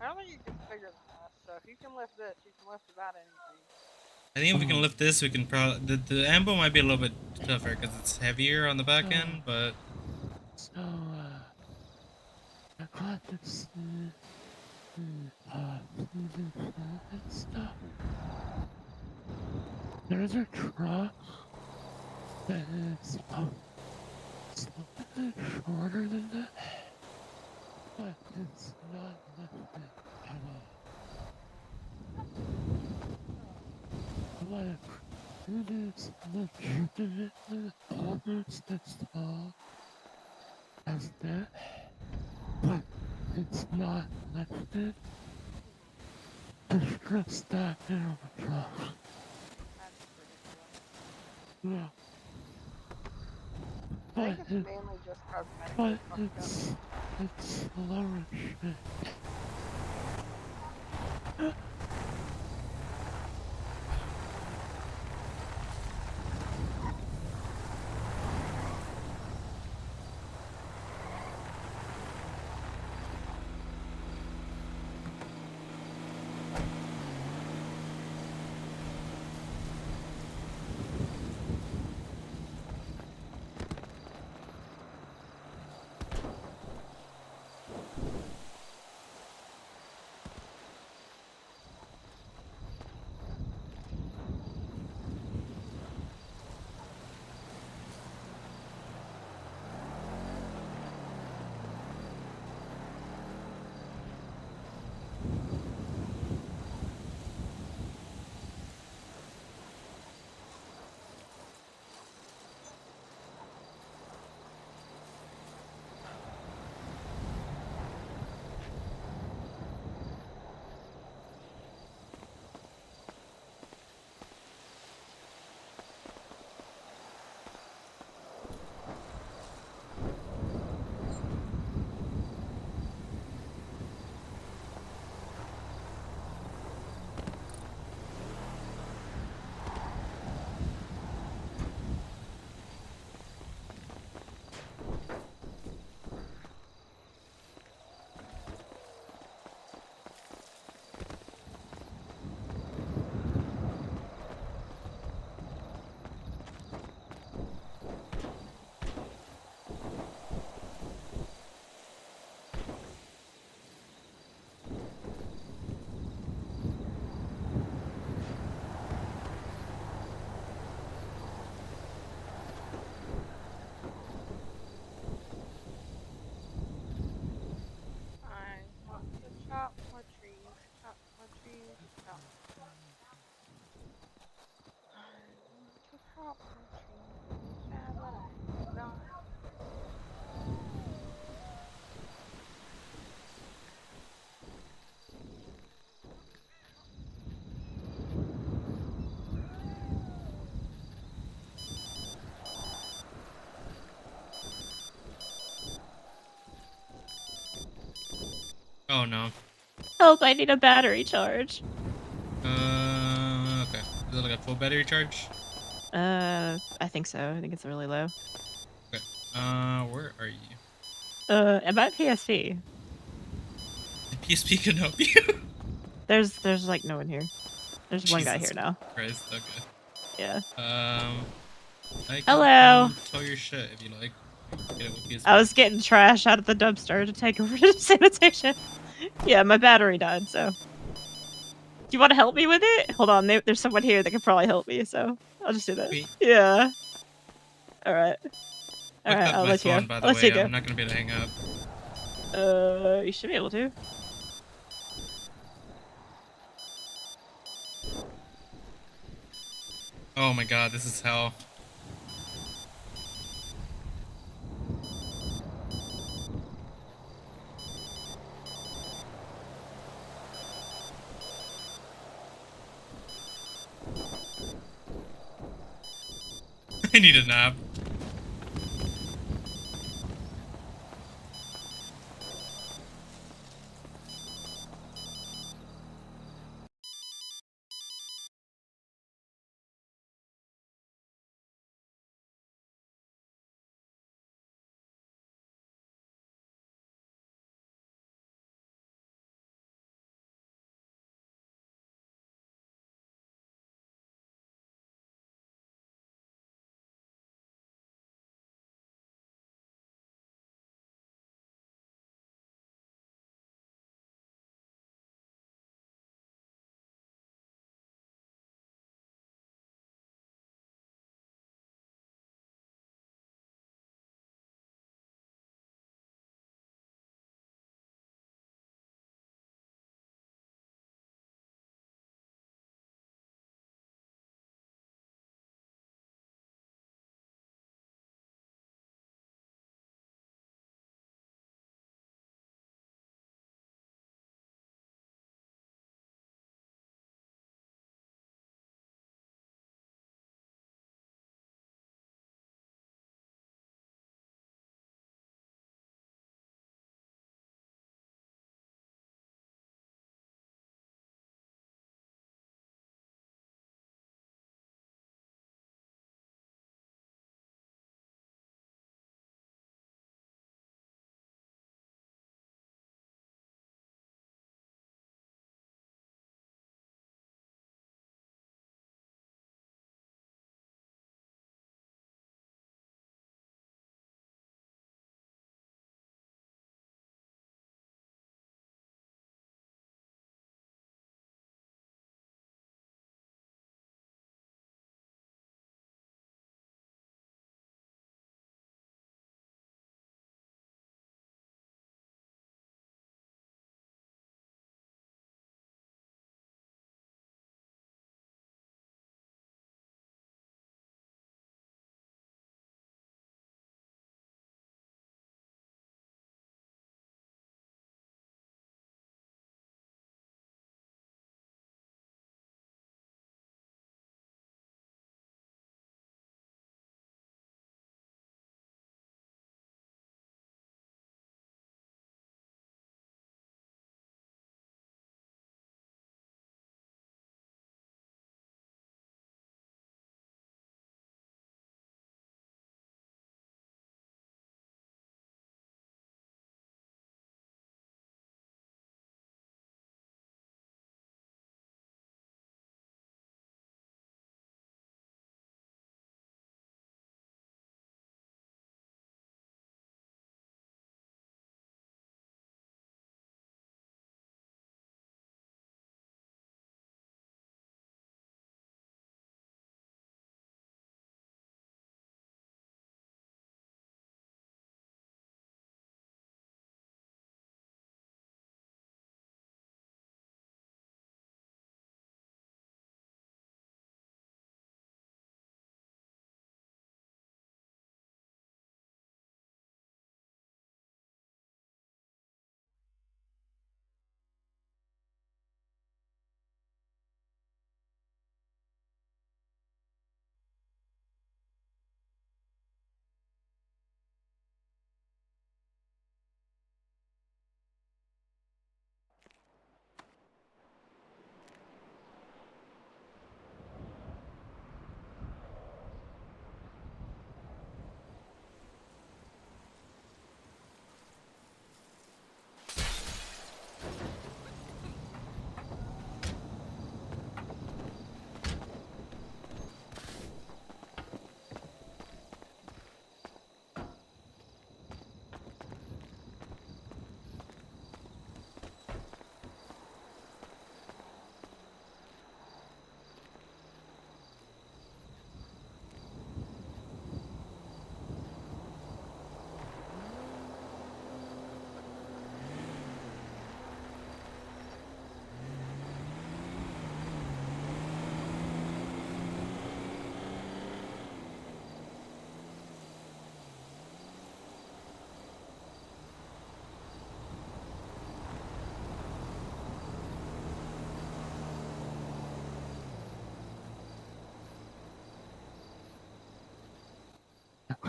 I don't think you can bigger than this, so if you can lift this, you can lift about anything. I think if we can lift this, we can probably the ambo might be a little bit tougher because it's heavier on the back end, but. So, I got this stuff. There's a truck that is slightly shorter than that, but it's not Like, it is legitimately almost as tall as that, but it's not lifted. It's just that animatronic. Yeah. I But think it's it, mainly just cosmetic. but it's flourishing. I want to chop my trees, chop my trees, chop. I want to chop my trees, shabba-dabba-da. Oh no. Help, I need a battery charge. Okay. Is it like a full battery charge? I think so. I think it's really low. Okay. Where are you? I'm at PSP. The PSP can help you. There's like no one here. There's one guy Jesus here now. Christ, okay. Yeah. I can Hello. come tow your shit if you like. Get it with PSP. I was getting trash out of the dumpster to take over to sanitation. Yeah, my battery died, so. Do you want to help me with it? Hold on, there's someone here that could probably help me, so I'll just do that. Sweet. Yeah. Alright. Looked Alright, up I'll my let you phone, go. by I'll the let way. you go. I'm not gonna be able to hang up. You should be able to. Oh my god, this is hell. I need a nap.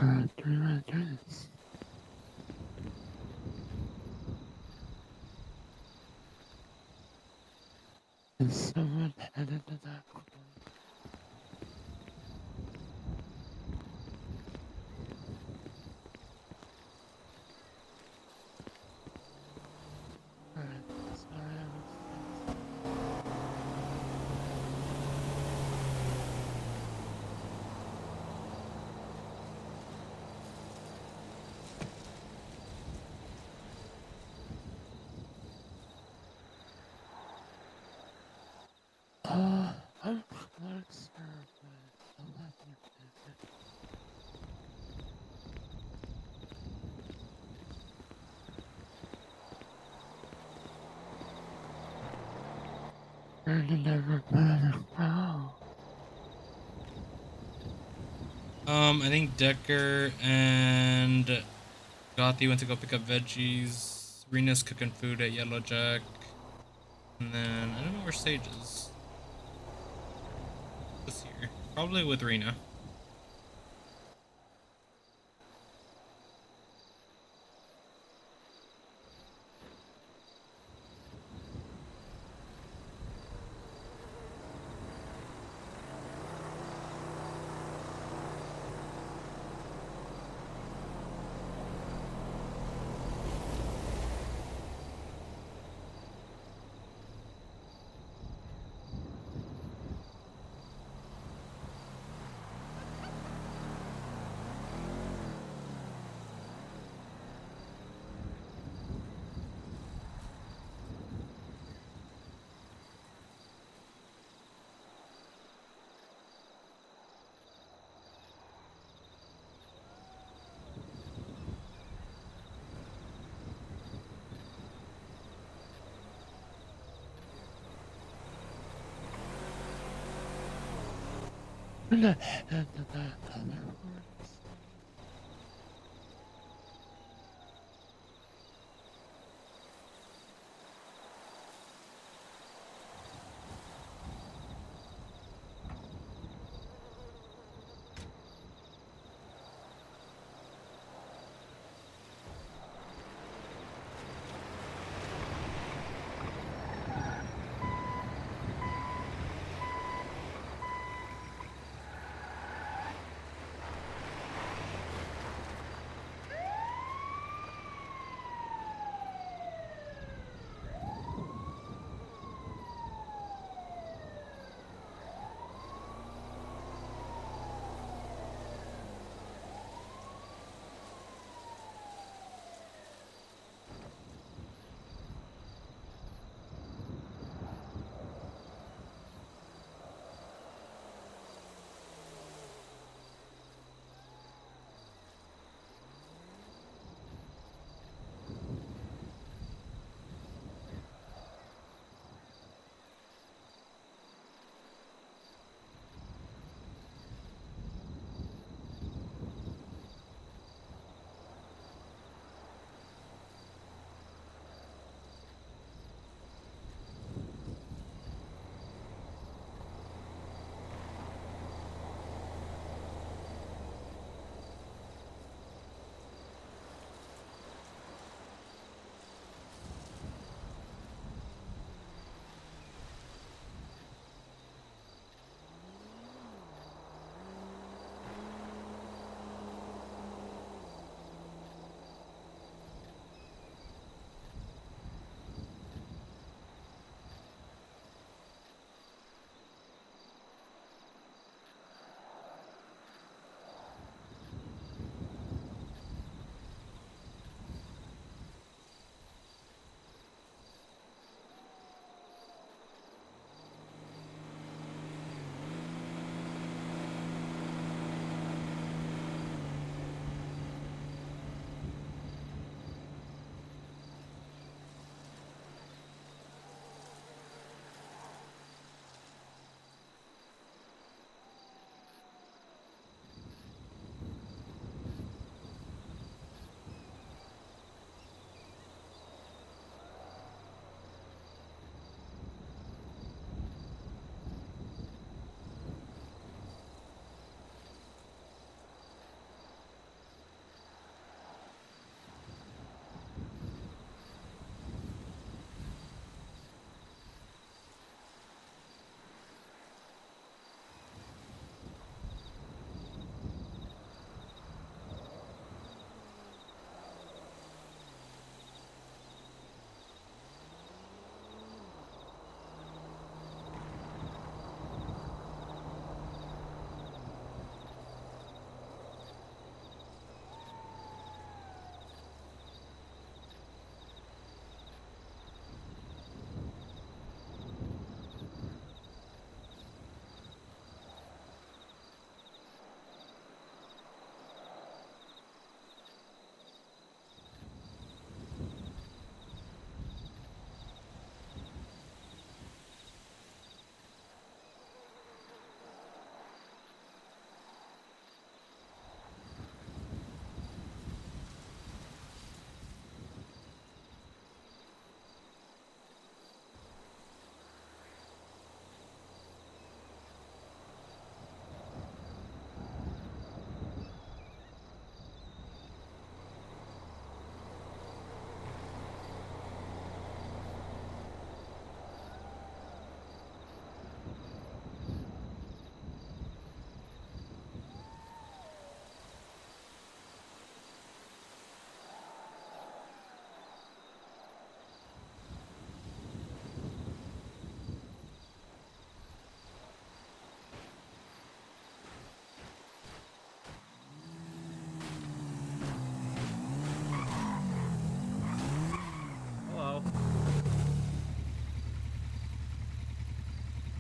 do we want to do this? Is someone headed to that corner? Alright, sorry I was... I'm closer, but I'll let you visit. Where did everybody go? I think Decker and Gothi went to go pick up veggies. Rena's cooking food at Yellow Jack. And then I don't know where Sage is this year. Probably with Rena. Where the heck did that other horse?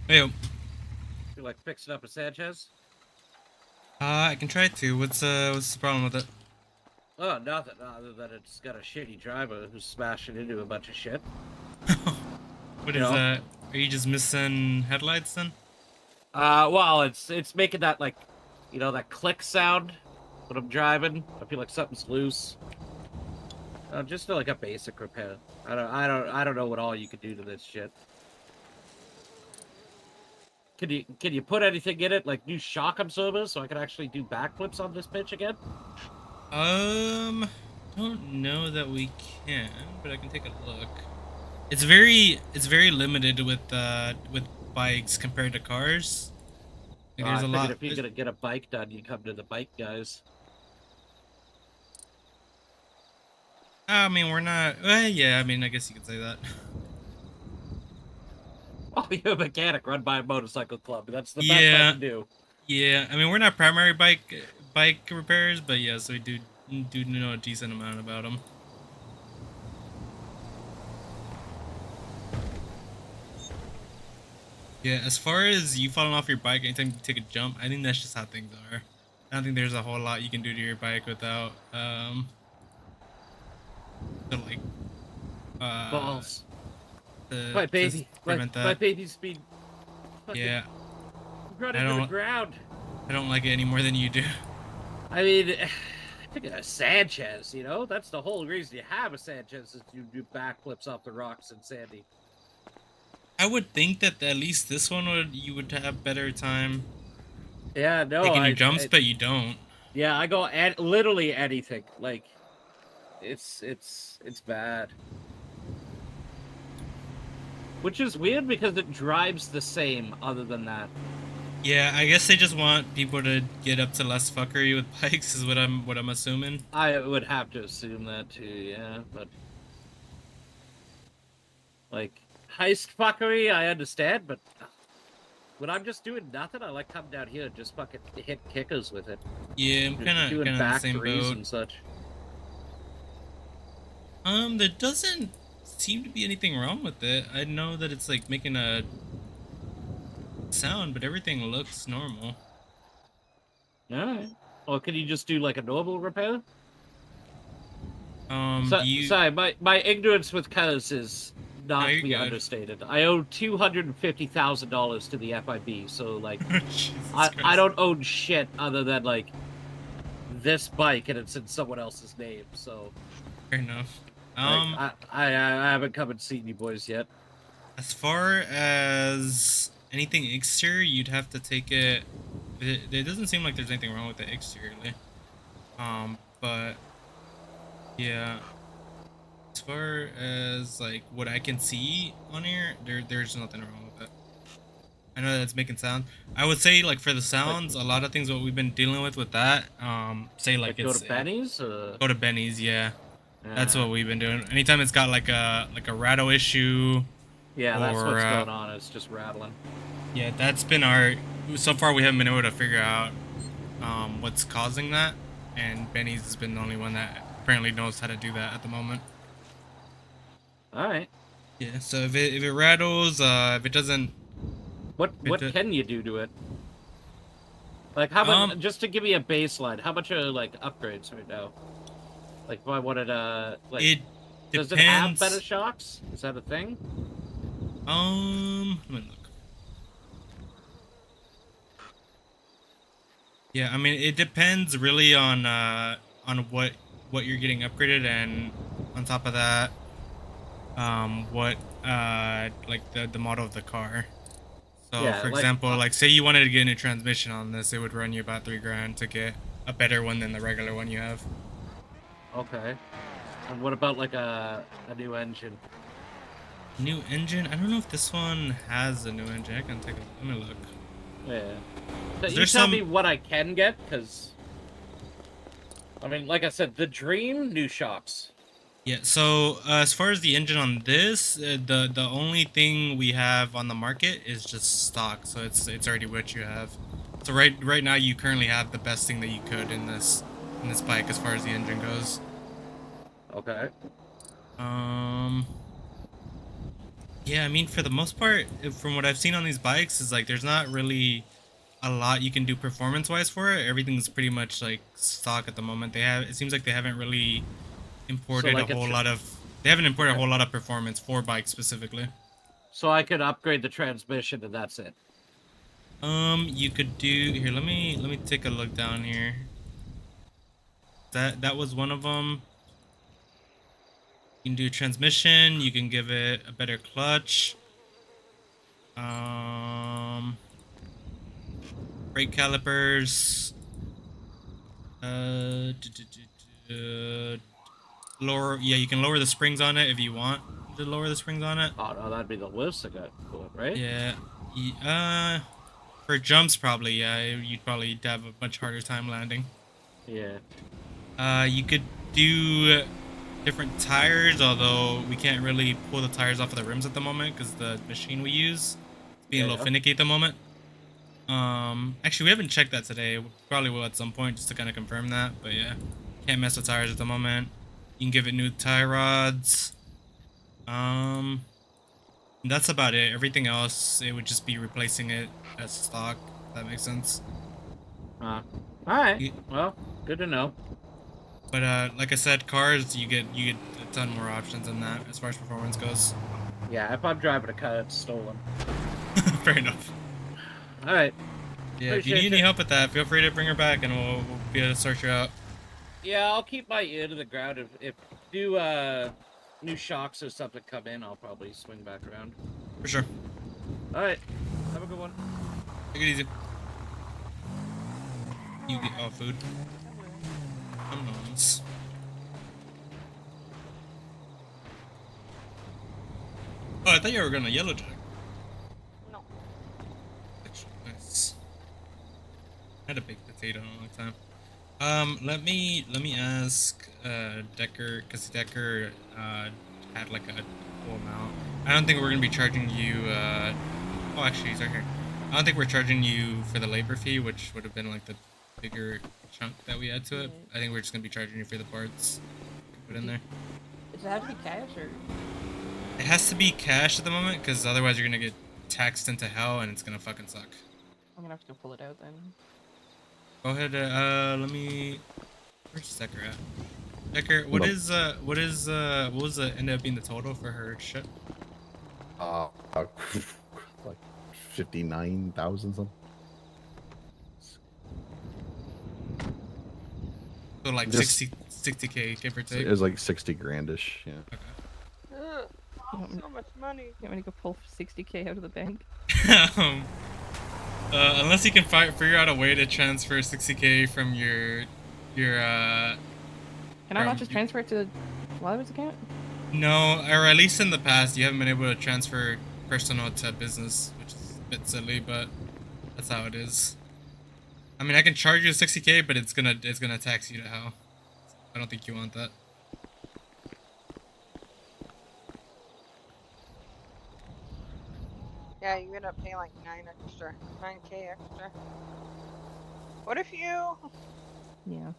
Hey, You like fixing up a Sanchez? I can try to. What's the problem with it? Oh, nothing other than it's got a shitty driver who's smashing into a bunch of shit. What You is know? that? Are you just missing headlights then? Well, it's making that like, you know, that click sound when I'm driving. I feel like something's loose. Just like a basic repair. I don't know what all you could do to this shit. Can you put anything in it like new shock absorbers so I can actually do backflips on this pitch again? Don't know that we can, but I can take a look. It's very limited with bikes compared to cars. Like, there's I a figured lot. if you're gonna get a bike done, you come to the bike guys. I mean, we're not. Yeah, I mean, I guess you could say that. Oh, you're a mechanic run by a motorcycle club. That's the best I Yeah, can do. yeah. I mean, we're not primary bike repairers, but yeah, so we do know a decent amount about them. Yeah, as far as you falling off your bike anytime you take a jump, I think that's just how things are. I don't think there's a whole lot you can do to your bike without to like balls. To My baby, prevent that. my baby's been Yeah. running to the ground. I don't like it any more than you do. I mean, I think a Sanchez, you know, that's the whole reason you have a Sanchez is you do backflips off the rocks in sandy. I would think that at least this one you would have better time. Yeah, no, taking your jumps, but you don't. Yeah, I go at literally anything. Like, it's bad. Which is weird because it drives the same. Other than that. Yeah, I guess they just want people to get up to less fuckery with bikes, is what I'm assuming. I would have to assume that too. Yeah, but like heist fuckery, I understand, but when I'm just doing nothing, I like coming down here and just fucking hit kickers with it. Yeah, I'm kind of doing in the back same threes boat. and such. There doesn't seem to be anything wrong with it. I know that it's like making a sound, but everything looks normal. Alright. Well, can you just do like a normal repair? Do you... Sorry, my ignorance with cars is not to be good. understated. I owe $250,000 to the FIB, so like, I don't own shit other than like this bike, and it's in someone else's name. So fair enough. I haven't come and seen you boys yet. As far as anything exterior, you'd have to take it. It doesn't seem like there's anything wrong with it exteriorly. But yeah, as far as like what I can see on here, there's nothing wrong with it. I know that it's making sound. I would say like for the sounds, a lot of things what we've been dealing with that, say like go it's to Benny's. Go to Benny's, yeah. That's what we've been doing. Anytime it's got like a rattle issue. Yeah, that's what's going on. It's just rattling. Yeah, that's been our. So far, we haven't been able to figure out what's causing that, and Benny's has been the only one that apparently knows how to do that at the moment. All right. Yeah. So if it rattles, if it doesn't. What can you do to it? Like how much? Just to give me a baseline, how much are like upgrades right now? Like if I wanted like. It does depends. It have better shocks? Is that a thing? Let me look. Yeah, I mean it depends really on what you're getting upgraded, and on top of that, what like the model of the car. So Yeah, for example, like say you wanted to get a new transmission on this, it would run you about $3 grand to get a better one than the regular one you have. Okay. And what about like a new engine? New engine? I don't know if this one has a new engine. I can take a let me look. Yeah. So you tell me what I can get, because I mean, like I said, the dream new shocks. Yeah. So as far as the engine on this, the only thing we have on the market is just stock. So it's already what you have. So right now you currently have the best thing that you could in this bike as far as the engine goes. Okay. Yeah, I mean, for the most part, from what I've seen on these bikes, is like there's not really a lot you can do performance-wise for it. Everything's pretty much like stock at the moment. It seems like they haven't really imported like they haven't imported a whole lot of performance for bikes specifically. So I could upgrade the transmission and that's it. You could do here. Let me take a look down here. That was one of them. You can do transmission. You can give it a better clutch. Brake calipers. Lower. Yeah, you can lower the springs on it if you want to lower the springs on it. Oh no, that'd be the worst I got, right? Yeah. For jumps, probably. Yeah, you'd probably have a much harder time landing. Yeah. You could do different tires, although we can't really pull the tires off of the rims at the moment because the machine we use is being a little finicky at the moment. Actually, we haven't checked that today. We probably will at some point just to kind of confirm that. But yeah, can't mess with tires at the moment. You can give it new tie rods. That's about it. Everything else, it would just be replacing it as stock. If that makes sense. All right. Well, good to know. But like I said, cars you get a ton more options than that as far as performance goes. Yeah, if I'm driving a car, it's stolen. Fair enough. All right. Yeah, if you need any help with that, feel free to bring her back, and we'll be able to sort you out. Yeah, I'll keep my ear to the ground. If new shocks or something come in, I'll probably swing back around. For sure. All right. Have a good one. Take it easy. You get all food. Unknowns. Oh, I thought you were gonna yellow jack. No. Actually, nice. I had a baked potato in a long time. Let me ask Decker, because Decker had like a full amount. I don't think we're gonna be charging you. Oh, actually, he's right here. I don't think we're charging you for the labor fee, which would have been like the bigger chunk that we add to it. I think we're just gonna be charging you for the parts. Put in there. Does it have to be cash or? It has to be cash at the moment, because otherwise you're gonna get taxed into hell, and it's gonna fucking suck. I'm gonna have to go pull it out then. Go ahead. Let me. Where's Decker at? Decker, what was the end up being the total for her ship? Like 59,000 something. So like Just- 60K, give or take. It was like 60 grandish. Yeah. Ugh, so much money. You want me to go pull 60K out of the bank? Unless you can figure out a way to transfer 60K from your Can I not just transfer it to the Flowers account? No, or at least in the past, you haven't been able to transfer personal to business, which is a bit silly, but that's how it is. I mean, I can charge you 60K, but it's gonna tax you to hell. I don't think you want that. Yeah, you end up paying like 9K extra. What if you? Yeah.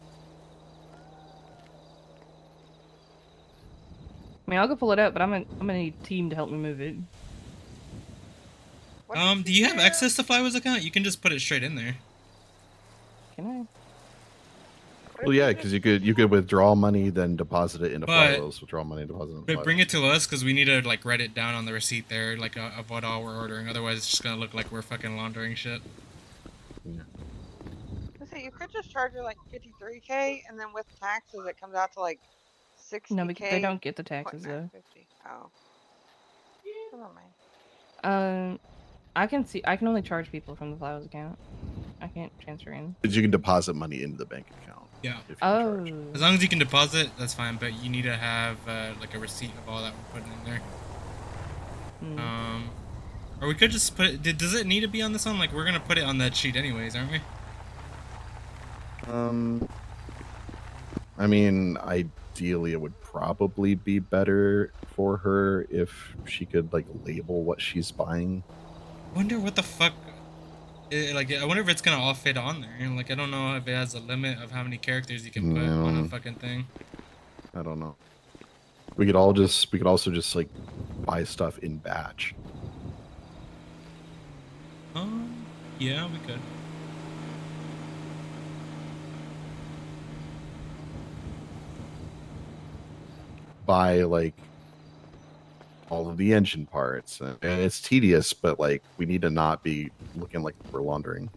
I mean, I'll go pull it out, but I'm gonna need a team to help me move it. Do you have access to Flywheel's account? You can just put it straight in there. Can I? Well, yeah, because you could withdraw money, then deposit it into But- Flywheels. Withdraw money, deposit it into But Flywheels. bring it to us, because we need to like write it down on the receipt there, like of what all we're ordering. Otherwise, it's just gonna look like we're fucking laundering shit. Let's see, you could just charge her like 53K, and then with taxes, it comes out to like 60K. No, because they don't get the taxes though. 950. Oh. Never mind. I can only charge people from the Flowers account. I can't transfer in. Because you can deposit money into the bank account. Yeah. If you Oh. As long as you can deposit, that's fine. But you need to have like a receipt of all that we're putting in there. Or we could just put it. Does it need to be on this one? Like we're gonna put it on that sheet anyways, aren't we? I mean, ideally, it would probably be better for her if she could like label what she's buying. Wonder what the fuck. Like I wonder if it's gonna all fit on there. Like I don't know if it has a limit of how many characters you can put on a fucking thing. I don't know. We could also just like buy stuff in batch. Yeah, we could. Buy like all of the engine parts, and it's tedious, but like we need to not be looking like we're laundering.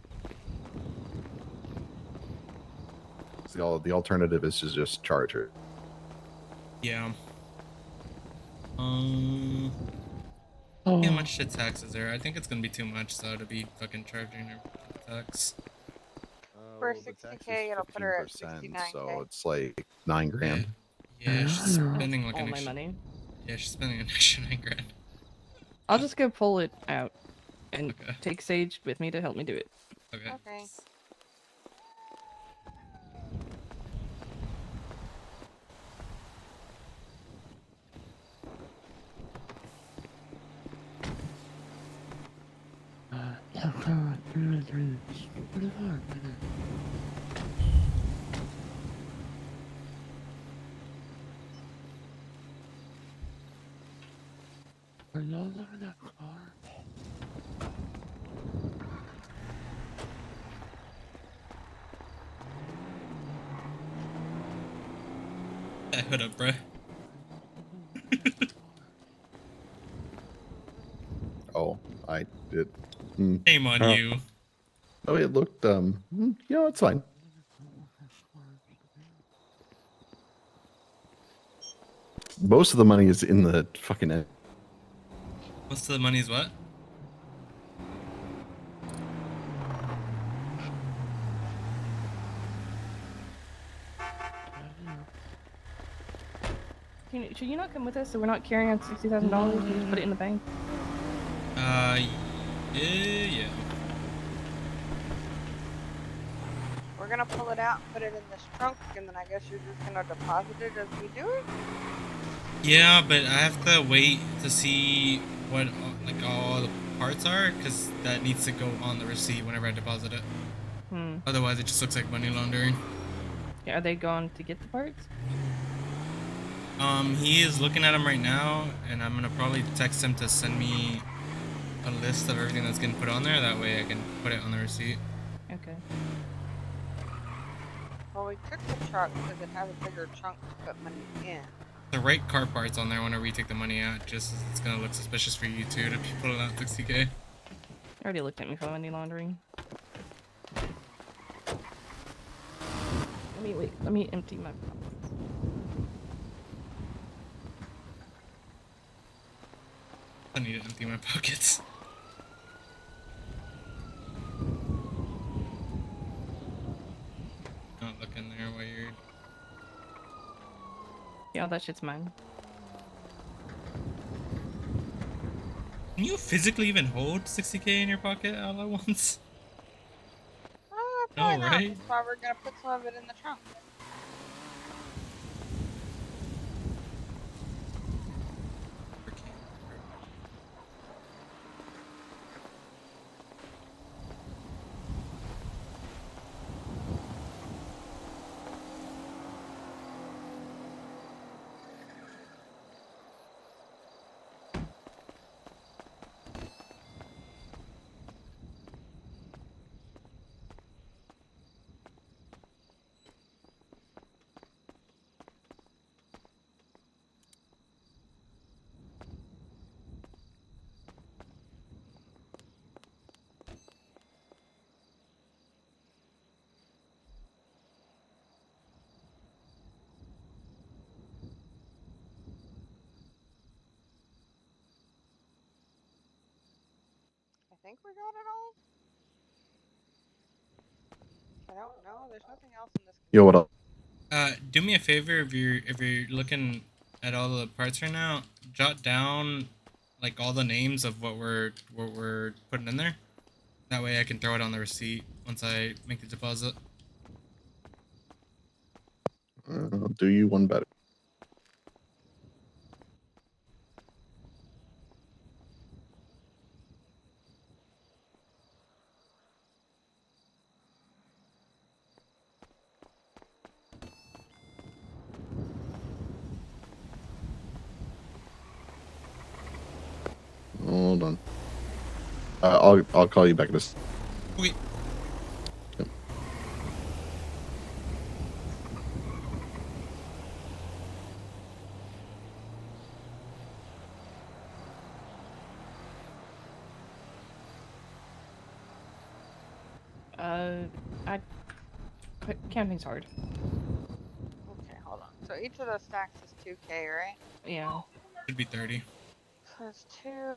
So the alternative is to just charge her. Yeah. How much shit tax is there? I think it's gonna be too much, so to be fucking charging her tax. For 60K, it'll put her at 69K. So it's like $9 grand. Yeah, she's spending like all an my extra. money. Yeah, she's spending an extra $9 grand. I'll just go pull it out and take Sage with me to help me do it. Okay. Okay. That hood up, bruh. Oh, I did. Shame on you. Oh, it looked it's fine. Most of the money is in the fucking end. Most of the money is what? Should you not come with us so we're not carrying on $60,000 and just put it in the bank? Yeah. We're gonna pull it out and put it in this trunk, and then I guess you're just gonna deposit it as we do it? Yeah, but I have to wait to see what like all the parts are, because that needs to go on the receipt whenever I deposit it. Otherwise, it just looks like money laundering. Yeah, are they going to get the parts? He is looking at them right now, and I'm gonna probably text him to send me a list of everything that's getting put on there. That way, I can put it on the receipt. Okay. Well, we took the truck because it has a bigger trunk to put money in. The right car parts on there whenever we take the money out. Just it's gonna look suspicious for you too to be pulling out 60K. You already looked at me for money laundering. Let me empty my pockets. I need to empty my pockets. Not look in there while you're... Yeah, that shit's mine. Can you physically even hold 60K in your pocket all at once? Probably No, not. right? That's why we're gonna put some of it in the trunk. I think we got it all. I don't know. There's nothing else in this. Yo, what up? Do me a favor, if you're looking at all the parts right now, jot down like all the names of what we're putting in there. That way I can throw it on the receipt once I make the deposit. I'll do you one better. Hold on. I'll call you back in this. Okay. Counting's hard. Okay, hold on. So each of those stacks is 2K, right? Yeah. Should be 30. So it's 2. Oh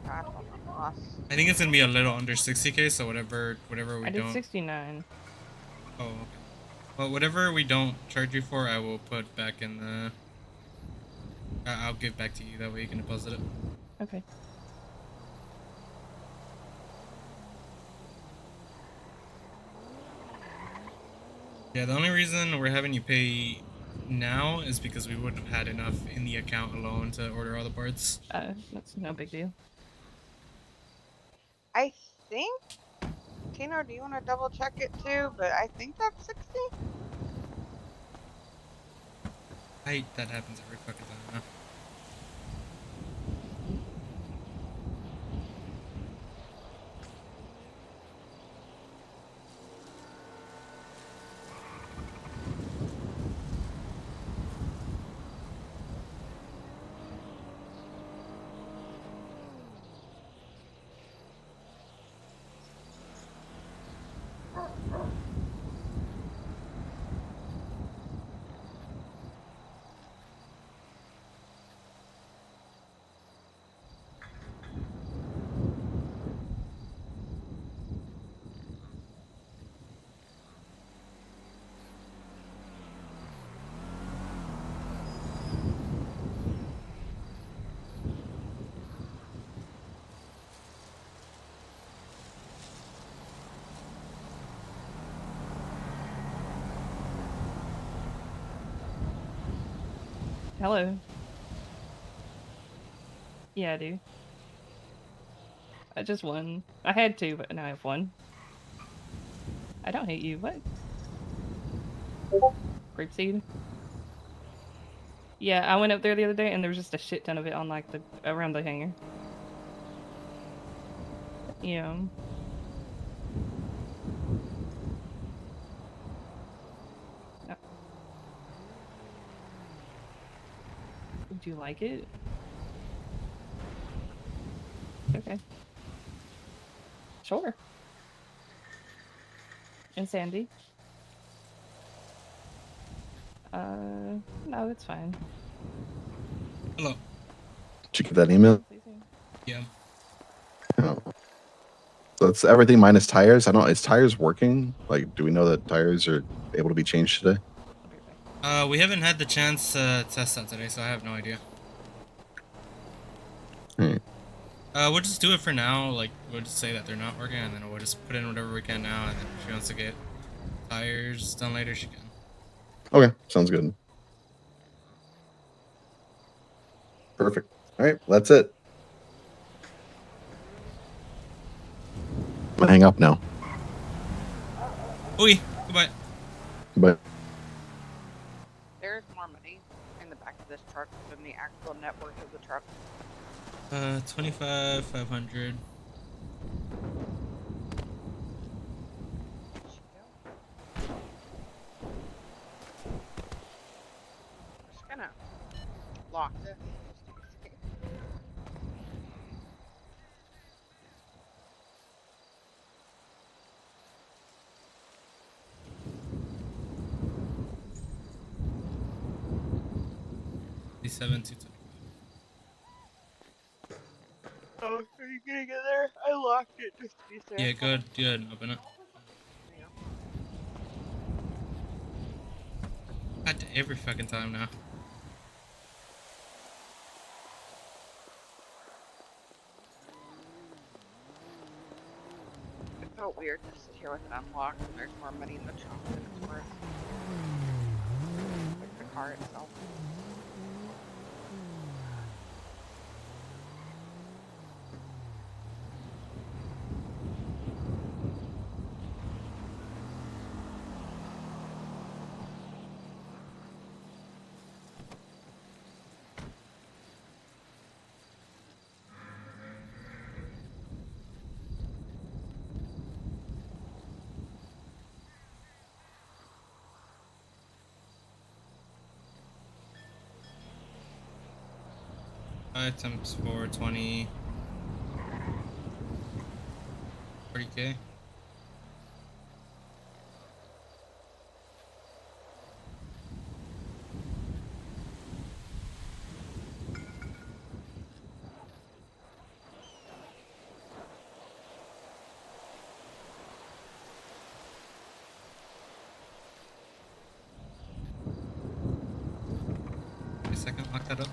god, hold on. Lost. I think it's gonna be a little under 60K. So whatever we I did don't. 69. Oh, okay. Well, whatever we don't charge you for, I will put back in the. I'll give back to you. That way you can deposit it. Okay. Yeah, the only reason we're having you pay now is because we wouldn't have had enough in the account alone to order all the parts. That's no big deal. I think. Tino, do you want to double check it too? But I think that's 60. That happens every fucking time now. Hello. Yeah, I do. I just won. I had two, but now I have one. I don't hate you. What? Grapeseed? Yeah, I went up there the other day and there was just a shit ton of it on like around the hangar. Yeah. No. Do you like it? Okay. Sure. And Sandy? No, it's fine. Hello. Did you get that email? Yeah. Oh. So it's everything minus tires. I don't know. Is tires working? Like, do we know that tires are able to be changed today? We haven't had the chance to test that today, so I have no idea. Hmm. We'll just do it for now. Like, we'll just say that they're not working, and then we'll just put in whatever we can now, and then if she wants to get tires done later, she can. Okay, sounds good. Perfect. All right, that's it. I'm gonna hang up now. Oi, goodbye. But There's more money in the back of this truck than the actual net worth of the truck. 25,500. I'm just gonna lock this. Just to be safe. Oh, are you getting in there? I locked it just to be safe. Yeah, good, good. Open it. God, every fucking time now. It felt weird to sit here with it unlocked and there's more money in the trunk than it's worth. Like the car itself. Times 4, 20. 40K. Wait a second, lock that up.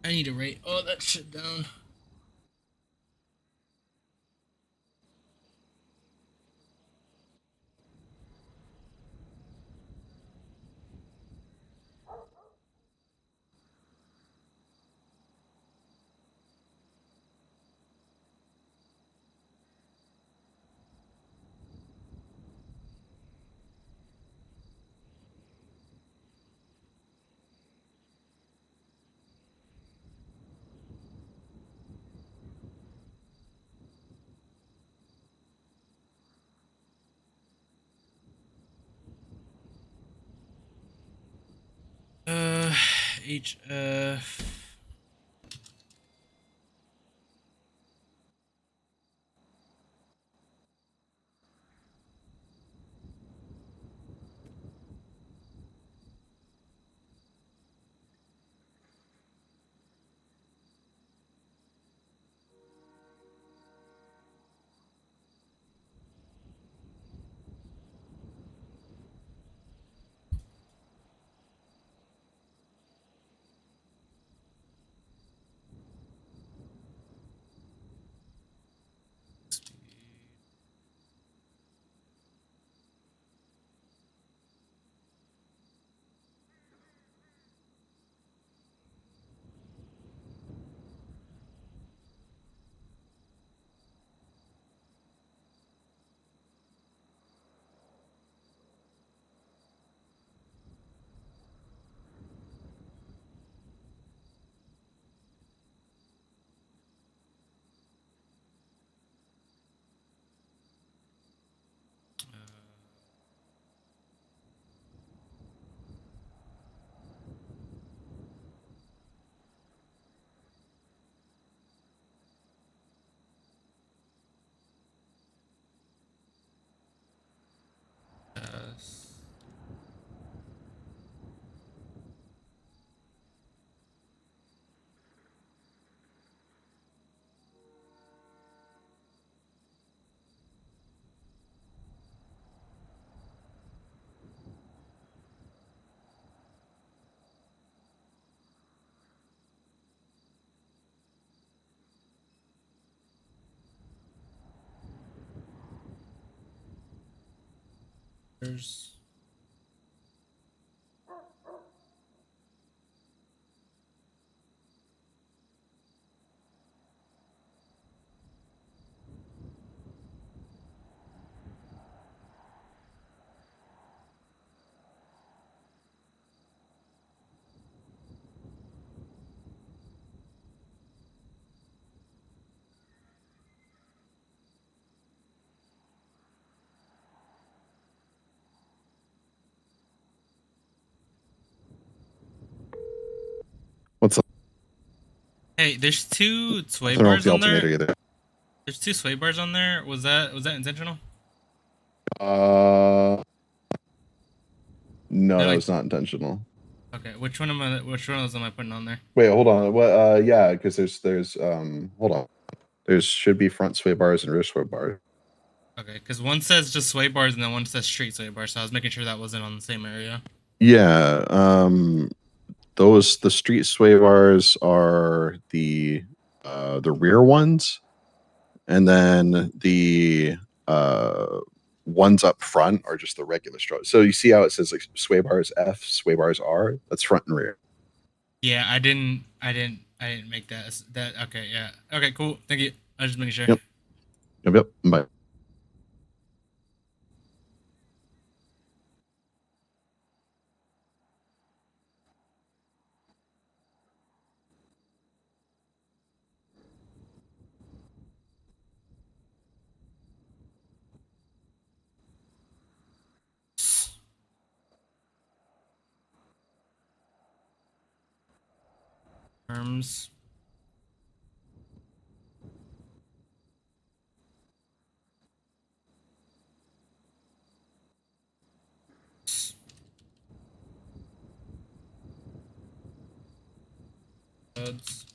I need to write all that shit down. HF. There's What's up? Hey, there's two sway Nothing wrong with bars the on there. alternator either. There's two sway bars on there. Was that intentional? No, They're that like, was not intentional. okay, which one of those am I putting on there? Wait, hold on. What? Yeah, because there's hold on. There's should be front sway bars and rear sway bars. Okay, because one says just sway bars and then one says street sway bars. So I was making sure that wasn't on the same area. Yeah, the street sway bars are the rear ones, and then the ones up front are just the regular straw. So you see how it says like sway bars F, sway bars R? That's front and rear. Yeah, I didn't make that. Okay, yeah. Okay, cool. Thank you. I was just making sure. Yep. Yep. Bye. Arms. Heads.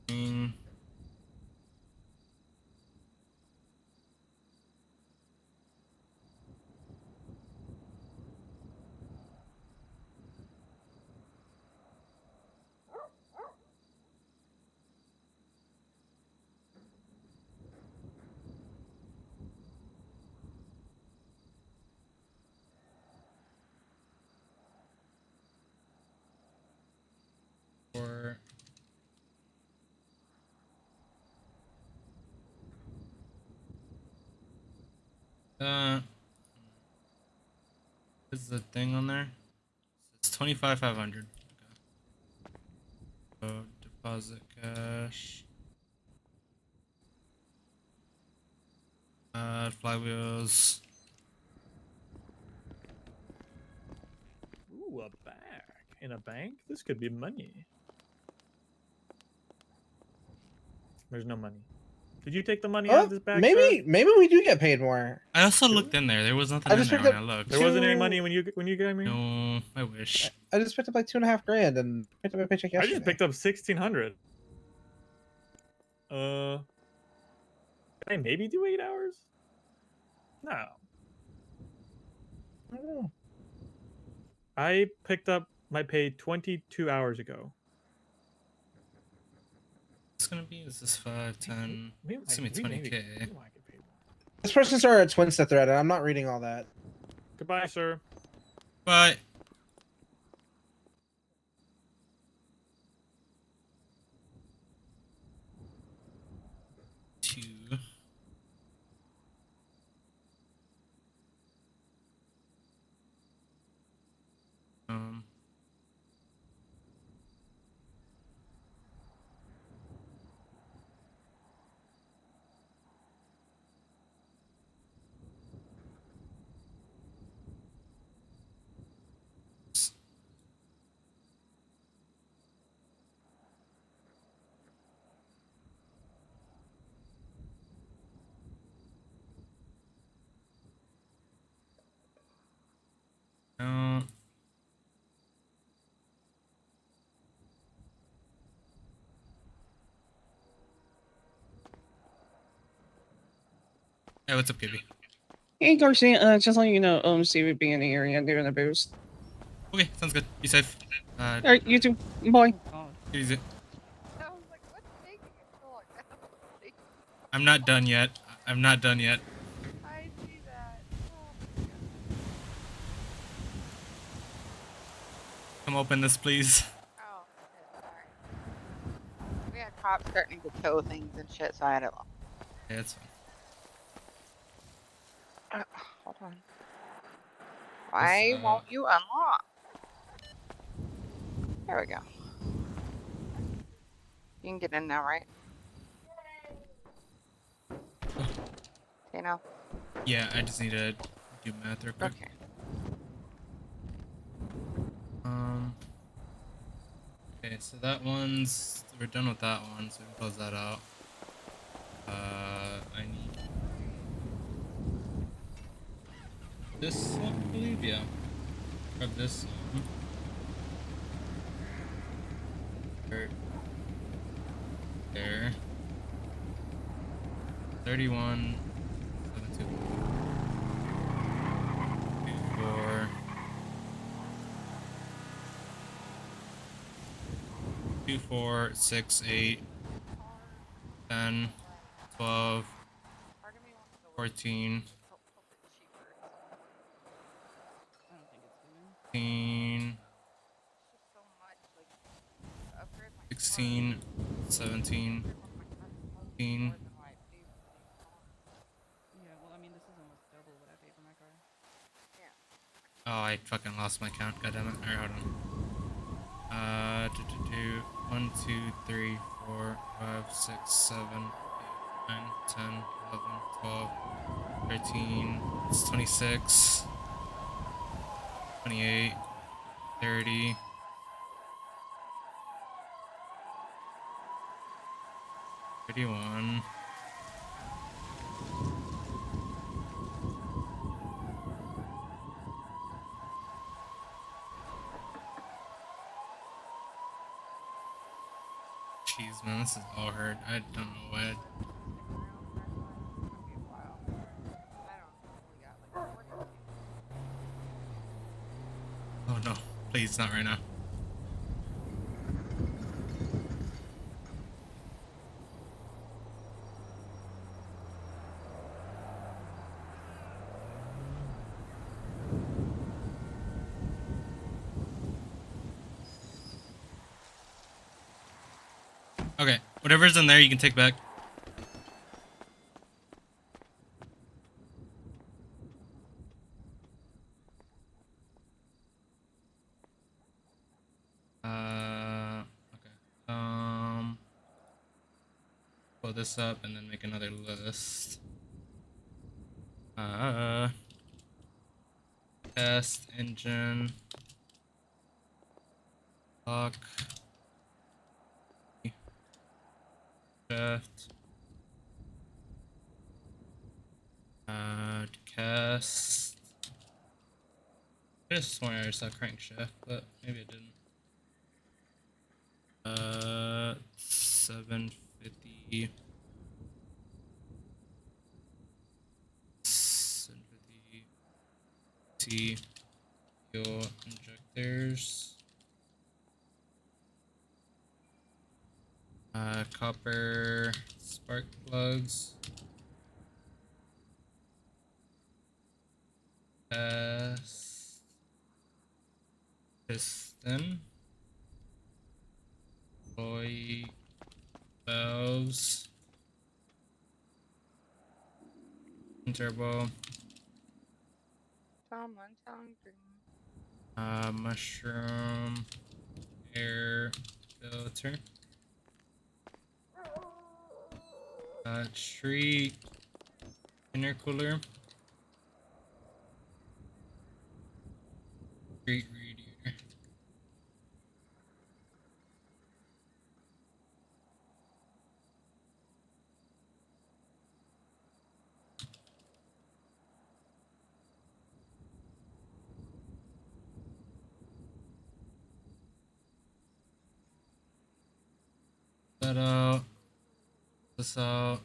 Green. Or is the thing on there? It's 25,500. Okay. So deposit cash. Flywheels. Ooh, a bag in a bank. This could be money. There's no money. Did you take the money out of this bag, sir? Maybe we do get paid more. I also looked in there. There was nothing in there when I looked. There wasn't any money when you got me. No, I wish. I just picked up like $2.5 grand and picked up my paycheck yesterday. I just picked up 1,600. Can I maybe do 8 hours? No. I don't know. I picked up my pay 22 hours ago. It's gonna be, is this 5, 10? It's gonna be 20K. This person started a Twinsta thread, and I'm not reading all that. Goodbye, sir. Bye. Two. Hey, what's up, Gibby? Hey, Garcia, just letting you know, Steve would be in the area doing a boost. Okay, sounds good. Be safe. Alright, you too. Bye. Easy. I'm not done yet. I'm not done yet. I see that. Come open this, please. Oh, shit, sorry. We had cops starting to tow things and shit, so I had to. Yeah, it's fine. Hold on. Why won't you unlock? There we go. You can get in now, right? You know? Yeah, I just need to do math real quick. Okay. Okay, so that one's, we're done with that one, so we can close that out. I need this one, I believe, yeah. Grab this one. There. 31, 72, 24, 24, 6, 8, 10, 12, 14, 15, 16, 17, 18. Oh, I fucking lost my count. God damn it. Alright, hold on. 1, 2, 3, 4, 5, 6, 7, 8, 9, 10, 11, 12, 13, it's 26, 28, 30, 31. Jeez, man, this is all hurt. I don't know why. Oh no, please, not right now. Okay, whatever's in there, you can take back. Okay. Pull this up and then make another list. Test engine. Lock. Shaft. Cast. I just sworn I saw crankshaft, but maybe I didn't. 750. 750. T. Fuel injectors. Copper spark plugs. Test. Piston. Oil valves. Turbo. Someone's hungry. Mushroom. Air filter. Tree. Intercooler. Street radiator. That out. This out.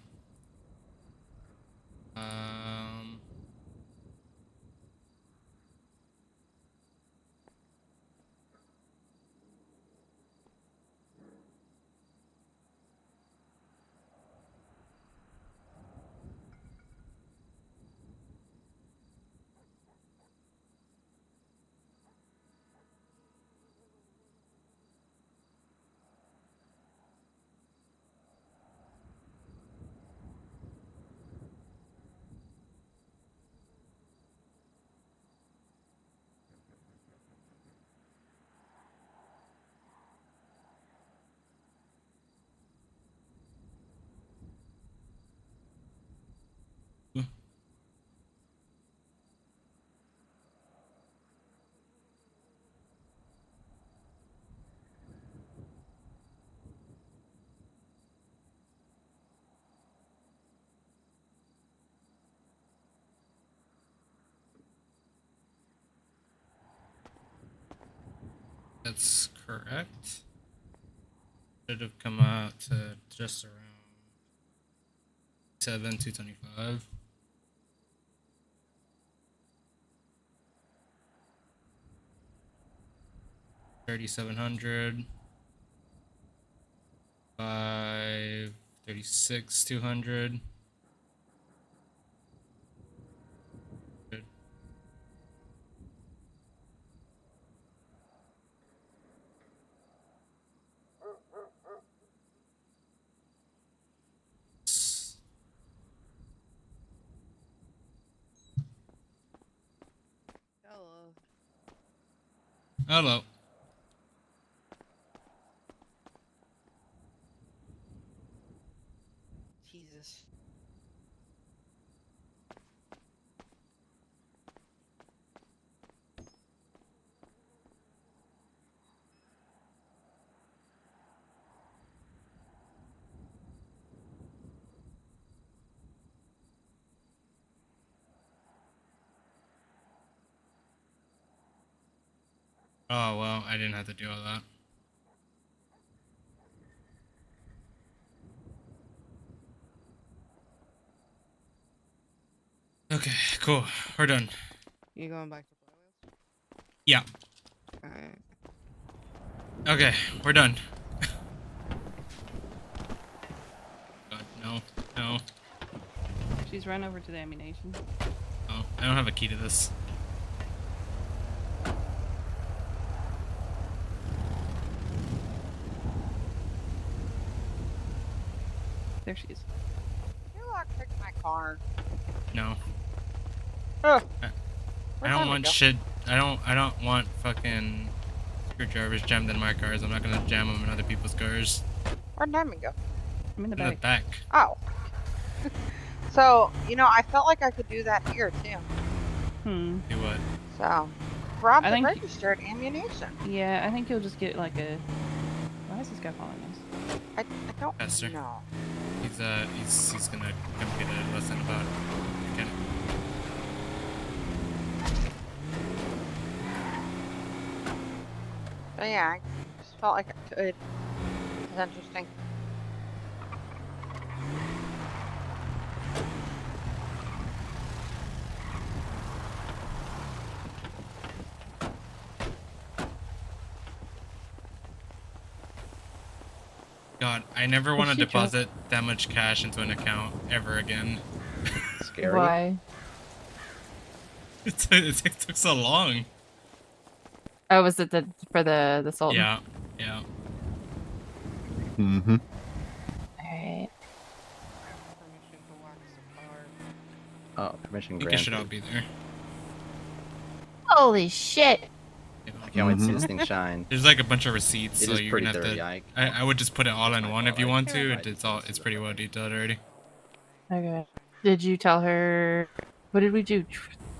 That's correct. Should have come out to just around 225. 3,700. 536 200. Good. Hello. Hello. Jesus. Oh well, I didn't have to do all that. Okay, cool. We're done. You going back to play? Yeah. Alright. Okay, we're done. God, no, no. She's run over to the ammunition. Oh, I don't have a key to this. There she is. Can you lockpick my car? No. Ugh. I Where'd don't Lemmy want go? shit. I don't want fucking screwdrivers jammed in my cars. I'm not gonna jam them in other people's cars. Where'd Lemmy go? I'm in the In the back. Oh. So, you know, I felt like I could do that here too. Hmm. Do what? So, rob I the think registered ammunition. Yeah, I think you'll just get like a. Why is this guy following us? I don't Pastor. know. He's gonna come get a lesson about mechanic. But yeah, I just felt like I could. It's interesting. God, I never want to she drove- deposit that much cash into an account ever again. Scary. Why? it took so long. Oh, was it for the Sultan? Yeah, yeah. Mm-hmm. Alright. Oh, permission I think it granted. should all be there. Holy shit! I can't wait to see this thing shine. There's like a bunch of receipts, It so is you're pretty gonna have dirty. to. I would just put it all in one if you want to. It's pretty well detailed already. Okay. Did you tell her? What did we do?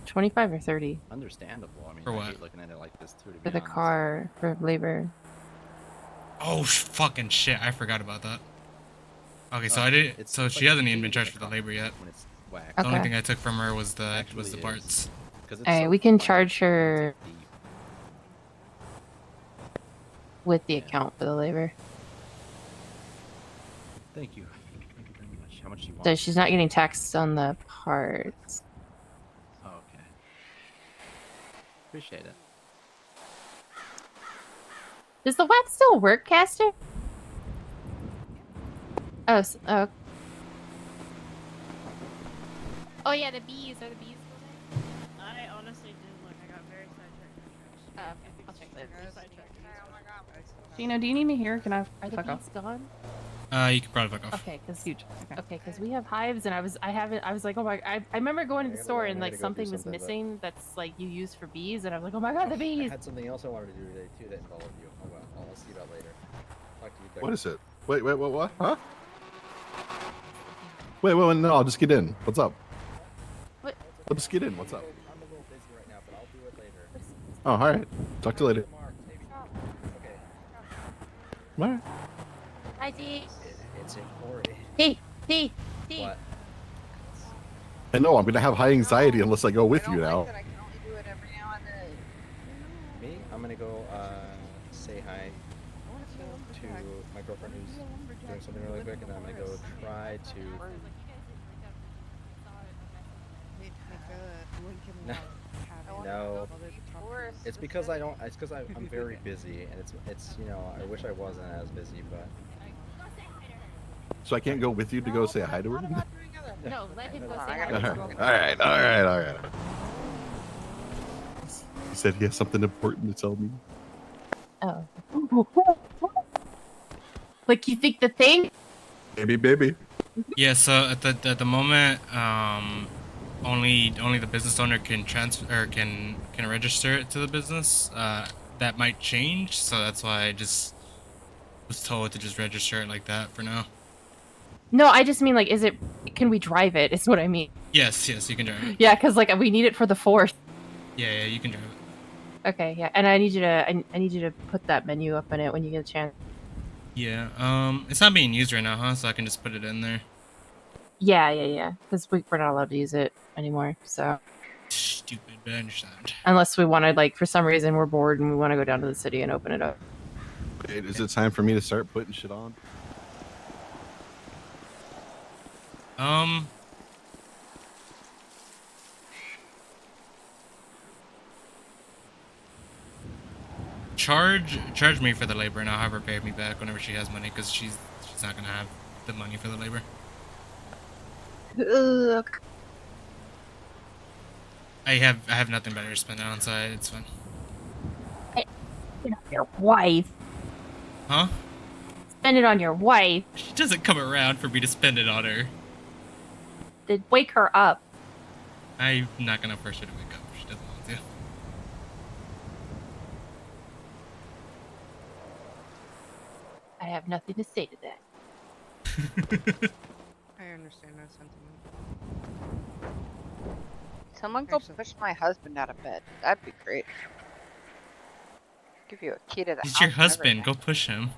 25 or 30 Understandable. I mean, For I what? hate looking at it like this too. To for be the honest. car for labor? Oh fucking shit! I forgot about that. Okay, so Oh, I did. it's So she like hasn't even been painting charged the for the car labor yet. when it's waxed. The only Okay. thing I took from her was the Actually was the is, parts. 'cause it's Alright, so we can fine, charge her it's deep. with the account for the labor. Thank you. Thank you very much. How much do you want? So she's not getting taxed on the parts. Oh, okay. Appreciate it. Does the wax still work, Caster? Oh, oh. Oh yeah, the bees. Are the bees still there? I honestly did look. I got very sidetracked. Oh, okay. I'll check later. Gina, do you need me here? Can I Are the fuck bees off? gone? You can probably fuck off. Okay, because Huge. Okay, because we have hives, and I was like, oh my, I remember going to the store and like something was missing that's like you use for bees, and I was like, oh my god, the I bees. had something else I wanted to do today too that involved you. Oh well, I'll see about later. Talk to you. What is it? Wait, what? Huh? Wait, no, I'll just get in. What's up? What? I'll just get in. What's up? I'm a little busy right now, but I'll do it later. Oh, all right. Talk to you later. Okay. All right. Hi, T. It's important. T. What? I know I'm gonna have high anxiety unless I go with you now. I can only do it every now and then. Me? I'm gonna go say hi to my girlfriend who's doing something really quick, and then I'm gonna go try to. No. It's because I don't. It's because I'm very busy, and it's you know I wish I wasn't as busy, but. So I can't go with you to go say hi to her? No, let him go say I hi. gotta All right. He said he has something important to tell me. Oh. Like you think the thing? Baby. Yeah. So at the moment, only the business owner can transfer or can register it to the business. That might change, so that's why I just was told to just register it like that for now. No, I just mean like, can we drive it? Is what I mean. Yes, you can drive it. Yeah, because like we need it for the 4th. Yeah, you can drive it. Okay, yeah, and I need you to put that menu up in it when you get a chance. Yeah, it's not being used right now, huh? So I can just put it in there. Yeah, because we're not allowed to use it anymore. So stupid, but I understand. Unless we want to, like, for some reason we're bored and we want to go down to the city and open it up. Wait, is it time for me to start putting shit on? Charge me for the labor, and I'll have her pay me back whenever she has money, because she's not gonna have the money for the labor. Ugh. I have nothing better to spend it on, so it's fine. Your wife. Huh? Spend it on your wife. She doesn't come around for me to spend it on her. Then wake her up. I'm not gonna force her to wake up if she doesn't want to. I have nothing to say to that. I understand that sentiment. Someone go push my husband out of bed. That'd be great. Give you a key to the house. He's your and husband. everything. Go push him.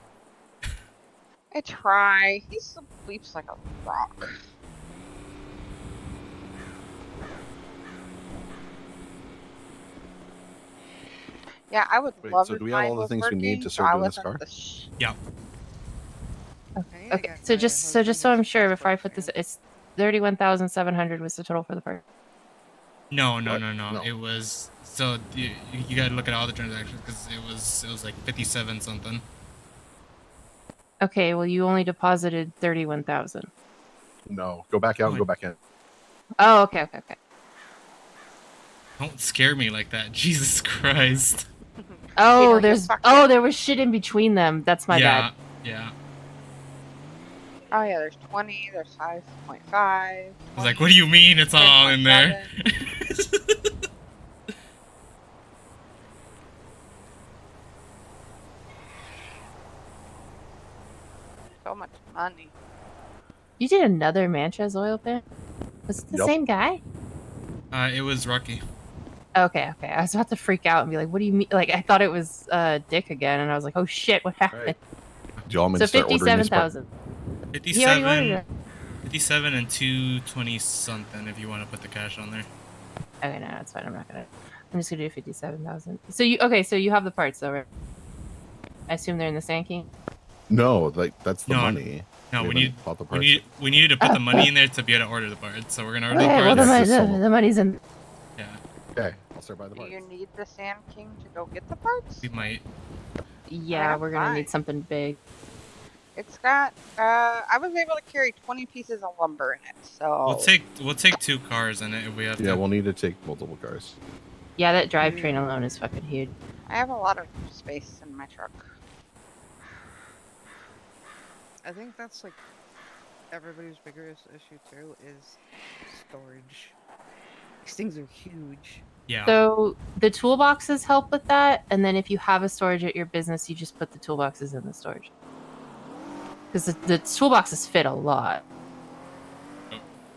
I try. He sleeps like a rock. Yeah, I would Wait, love so if do we have mine all the was things we need working, to so start I doing this wasn't car? Yeah. Okay, so just so I'm sure before I put this, it's 31,700 was the total for the part. No. No. It was you gotta look at all the transactions because it was like 57 something. Okay, well you only deposited 31,000. No, go back out and go back in. Oh, okay. Don't scare me like that, Jesus Christ. Oh, there was shit in between them. That's my bad. Yeah. Oh yeah, there's 20, there's 5.5. I was like, what do you mean it's all in there? So much money. You did another Manchas oil pan? Was it the same guy? It was Rocky. Okay. I was about to freak out and be like, what do you mean? Like, I thought it was Dick again, and I was like, oh shit, what happened? Do you want me So to start ordering these parts? 57,000. He already ordered it. 57 and 220 something if you want to put the cash on there. Okay, no, that's fine. I'm just gonna do 57,000. So you have the parts though, right? I assume they're in the Sand King. No, that's the money. No, we needed to put Oh, the money in there to be able to order the parts. So we're gonna order the Okay, well parts. the money's in. Yeah. Okay, I'll start buying the Do parts. you need the Sand King to go get the parts? We might. Yeah, we're gonna need something big. It's got. I was able to carry 20 pieces of lumber in it, so. We'll take 2 cars in it if we have to. Yeah, we'll need to take multiple cars. Yeah, that drivetrain alone is fucking huge. I have a lot of space in my truck. I think that's like everybody's biggest issue too is storage. These things are huge. Yeah. So the toolboxes help with that, and then if you have a storage at your business, you just put the toolboxes in the storage. Because the toolboxes fit a lot.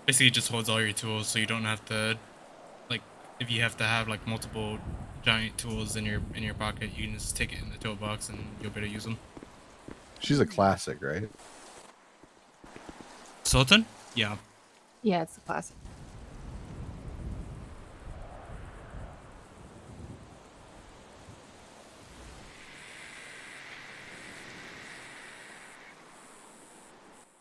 Basically, it just holds all your tools, so you don't have to, like, if you have to have like multiple giant tools in your pocket, you can just take it in the toolbox and you'll be able to use them. She's a classic, right? Sultan? Yeah. Yeah, it's the classic.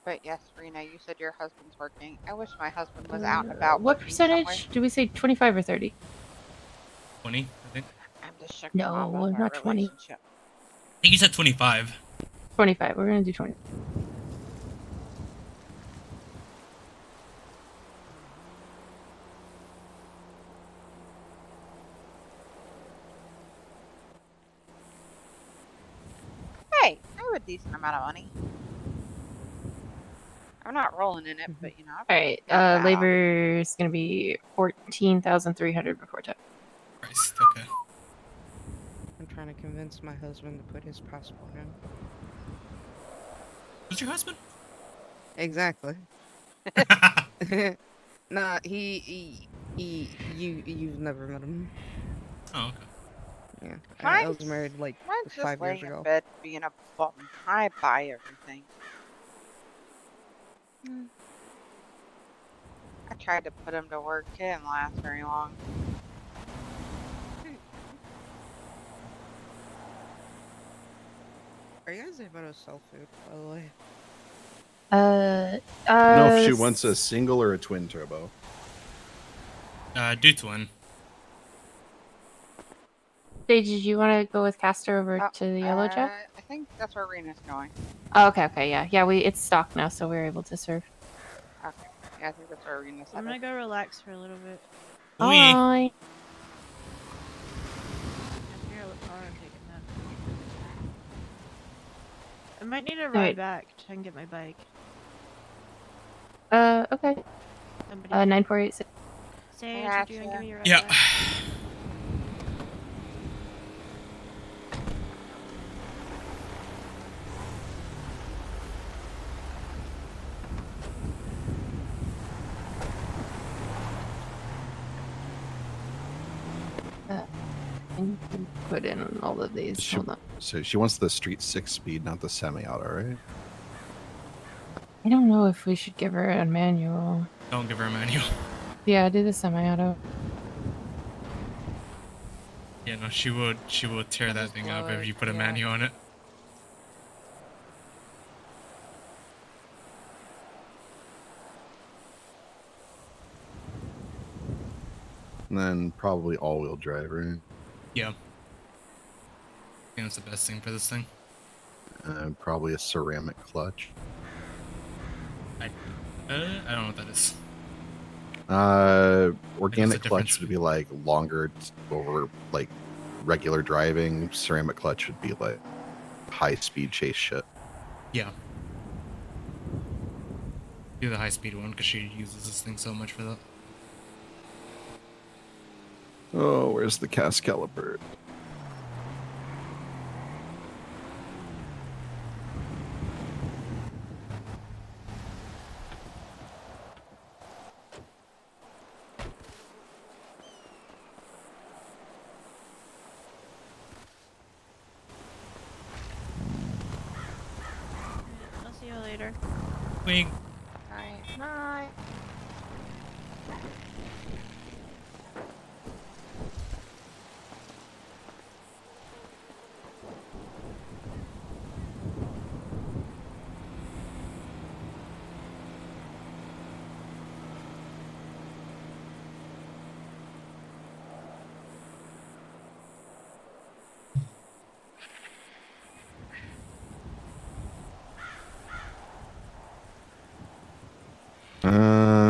But yes, Rena, you said your husband's working. I wish my husband was out and about. What working percentage? somewhere. Did we say 25 or 30? 20, I think. I'm just checking No, on our not 20. relationship. I think you said 25. 25. We're gonna do 20. Hey, I have a decent amount of money. I'm not rolling in it, but you know. All right. Labor is gonna be 14,300 before tax. Christ. Okay. I'm trying to convince my husband to put his passport in. Who's your husband? Exactly. Nah, you've never met him. Oh, okay. Yeah, I was Mine's married like mine's just 5 years laying in ago. bed being a bum. I buy everything. I tried to put him to work. It didn't last very long. Are you guys able to sell food, by the way? Know if she wants a single or a twin turbo. Do twin. Did you want to go with Castor over Oh, to the yellow Jeff? I think that's where Rena's going. Oh, okay, yeah. Yeah, it's stocked now, so we're able to serve. Okay. Yeah, I think that's where Rena's I'm headed. gonna go relax for a little bit. Bye. Figure out what car I'm taking then. I might need a ride Alright. back to get my bike. Okay. Somebody 9486. Sage, I would you give me a ride Yeah. back? Put in all of these. Hold on. So she wants the street 6 speed, not the semi-auto, right? I don't know if we should give her a manual. Don't give her a manual. Yeah, do the semi-auto. Yeah, no, she would tear that thing up if you put a manual on it. And then probably all-wheel drive, right? Yeah. I think that's the best thing for this thing. Probably a ceramic clutch. I don't know what that is. Organic clutch would be like longer over like regular driving. Ceramic clutch would be like high speed chase shit. Yeah. Do the high speed one because she uses this thing so much for that. Oh, where's the cast caliper? I'll see you later. Wink. Night. Night.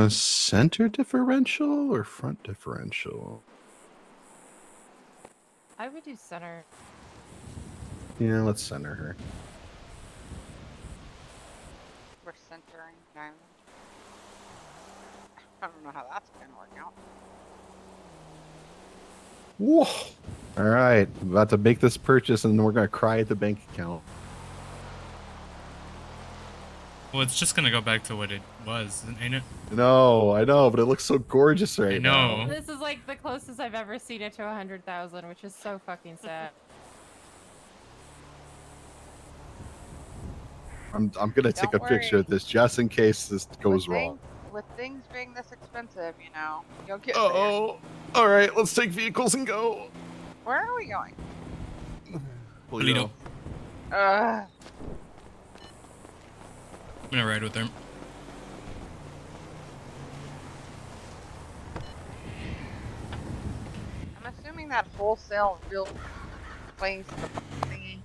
Center differential or front differential? I would do center. Yeah, let's center her. We're centering Diamond. I don't know how that's gonna work out. Whoa! All right, about to make this purchase, and then we're gonna cry at the bank account. Well, it's just gonna go back to what it was, ain't it? No, I know, but it looks so gorgeous right I know. now. This is like the closest I've ever seen it to 100,000, which is so fucking sad. I'm gonna take a Don't picture of worry. this just in case this goes wrong. With things being this expensive, you know, you'll get Oh, all right, let's take vehicles and go. there. Where are we going? Polito. Ugh. I'm gonna ride with her. I'm assuming that wholesale real place, the thingy.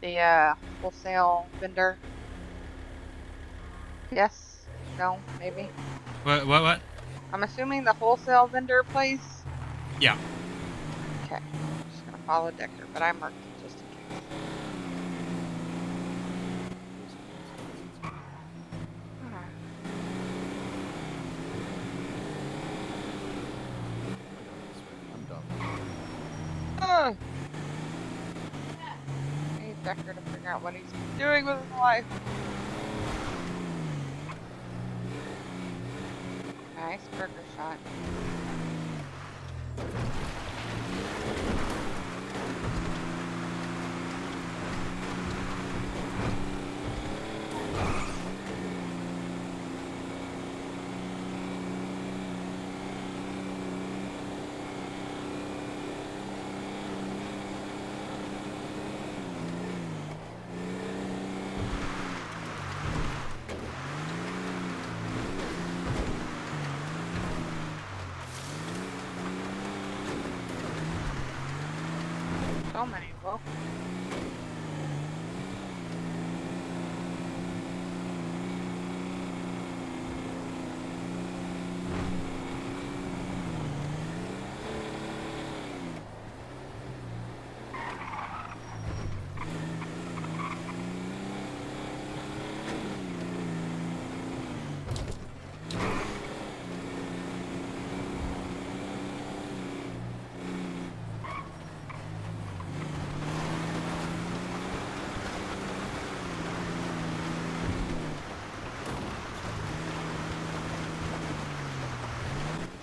The wholesale vendor. Yes? No? Maybe? What? I'm assuming the wholesale vendor place. Yeah. Okay. I'm just gonna follow Decker, but I marked it just in case. I'm done. Ugh. Hey, Decker to figure out what he's doing with his life. Nice burger shot. So many locals.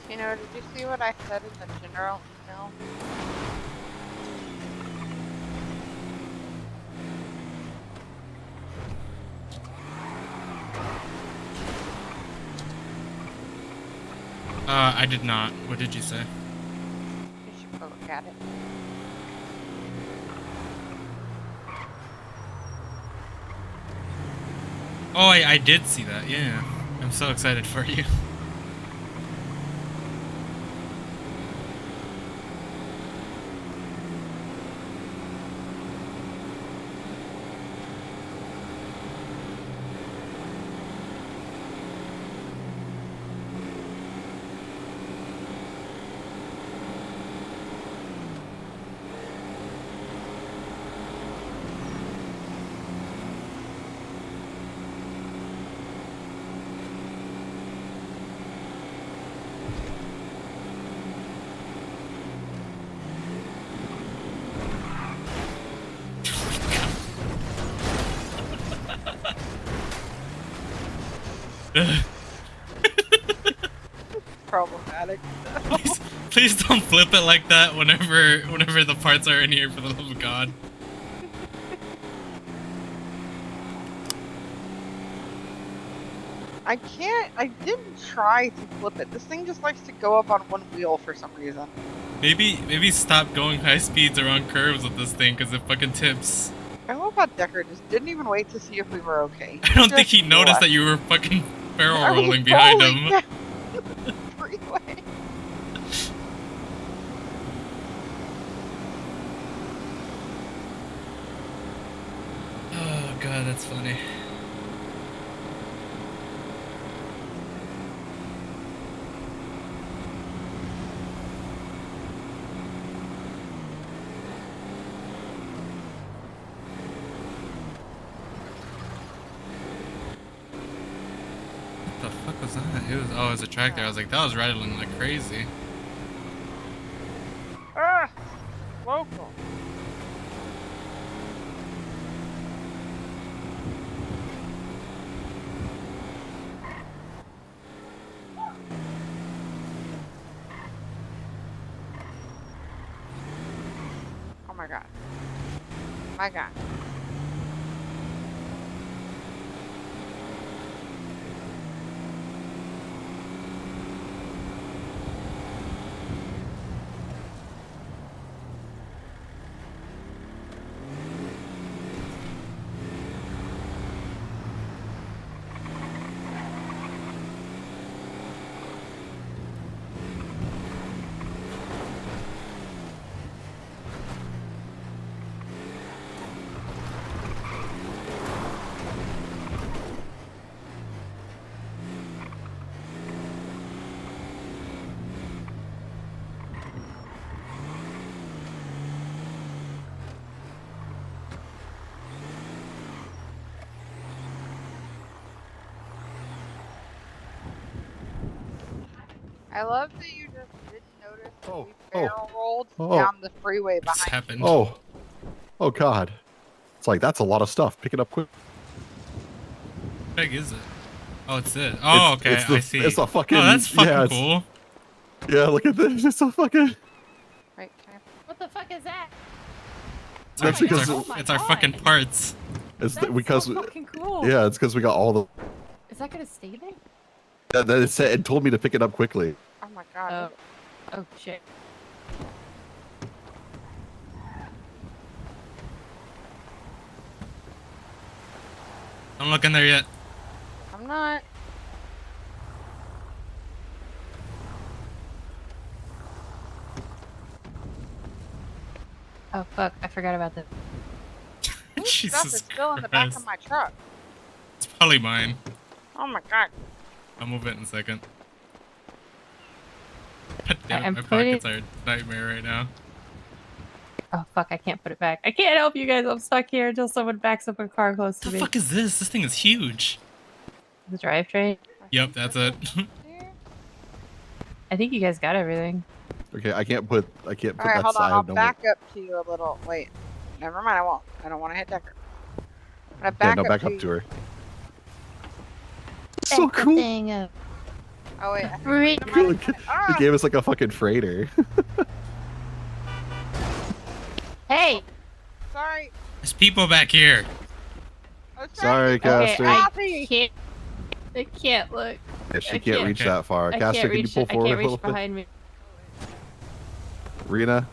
You know, did you see what I said in the general email? I did not. What did you say? You should go look at it. Oh, I did see that. Yeah. I'm so excited for you. Problematic. Please don't flip it like that whenever the parts are in here, for the love of God. I didn't try to flip it. This thing just likes to go up on one wheel for some reason. Maybe stop going high speeds around curves with this thing, because it fucking tips. I love how Decker just didn't even wait to see if we were okay. I don't think he noticed that you were fucking barrel I was rolling behind rolling him. down the freeway. Oh God, that's funny. What the fuck was that? It was a tractor. I was like, that was rattling like crazy. Ah! Local. Oh my God. My God. I love that you just didn't notice that we barrel rolled down the freeway behind you. Oh God. It's like that's a lot of stuff. Pick it up quick. How big is it? Oh, it's it. Oh, okay. I see. It's a fucking. Oh, that's fucking yeah, cool. Yeah, look at this. It's a fucking. Wait, What the fuck is that? That's because it's our fucking parts. It's because so fucking cool. Yeah, it's because we got all the. Is that gonna stay there? Yeah, then it said it told me to pick it up quickly. Oh my god. Oh shit. Don't look in there yet. I'm not. Oh fuck! I forgot about this. Whose stuff is Jesus still in the back of Christ. my truck? It's probably mine. Oh my god. I'll move it in a second. God damn it, I'm my putting- pockets are a nightmare right now. Oh fuck! I can't put it back. I can't help you guys. I'm stuck here until someone backs up a car close to What the me. fuck is this? This thing is huge. The drivetrain. Yep, that's it. I think you guys got everything. Okay, I can't put Alright, that hold on. side. I'll no back up to you a little. Wait. Never mind, I won't. I don't want to hit Decker. I'm gonna Yeah, back no, up back to up you. to her. So cool. Oh wait. He gave us like a fucking freighter. Hey. Sorry. There's people back here. Sorry, Caster. I can't look. Yeah, she I can't reach that far. I Caster, can't can you reach pull it. forward I a can't little reach bit? behind me. Rena,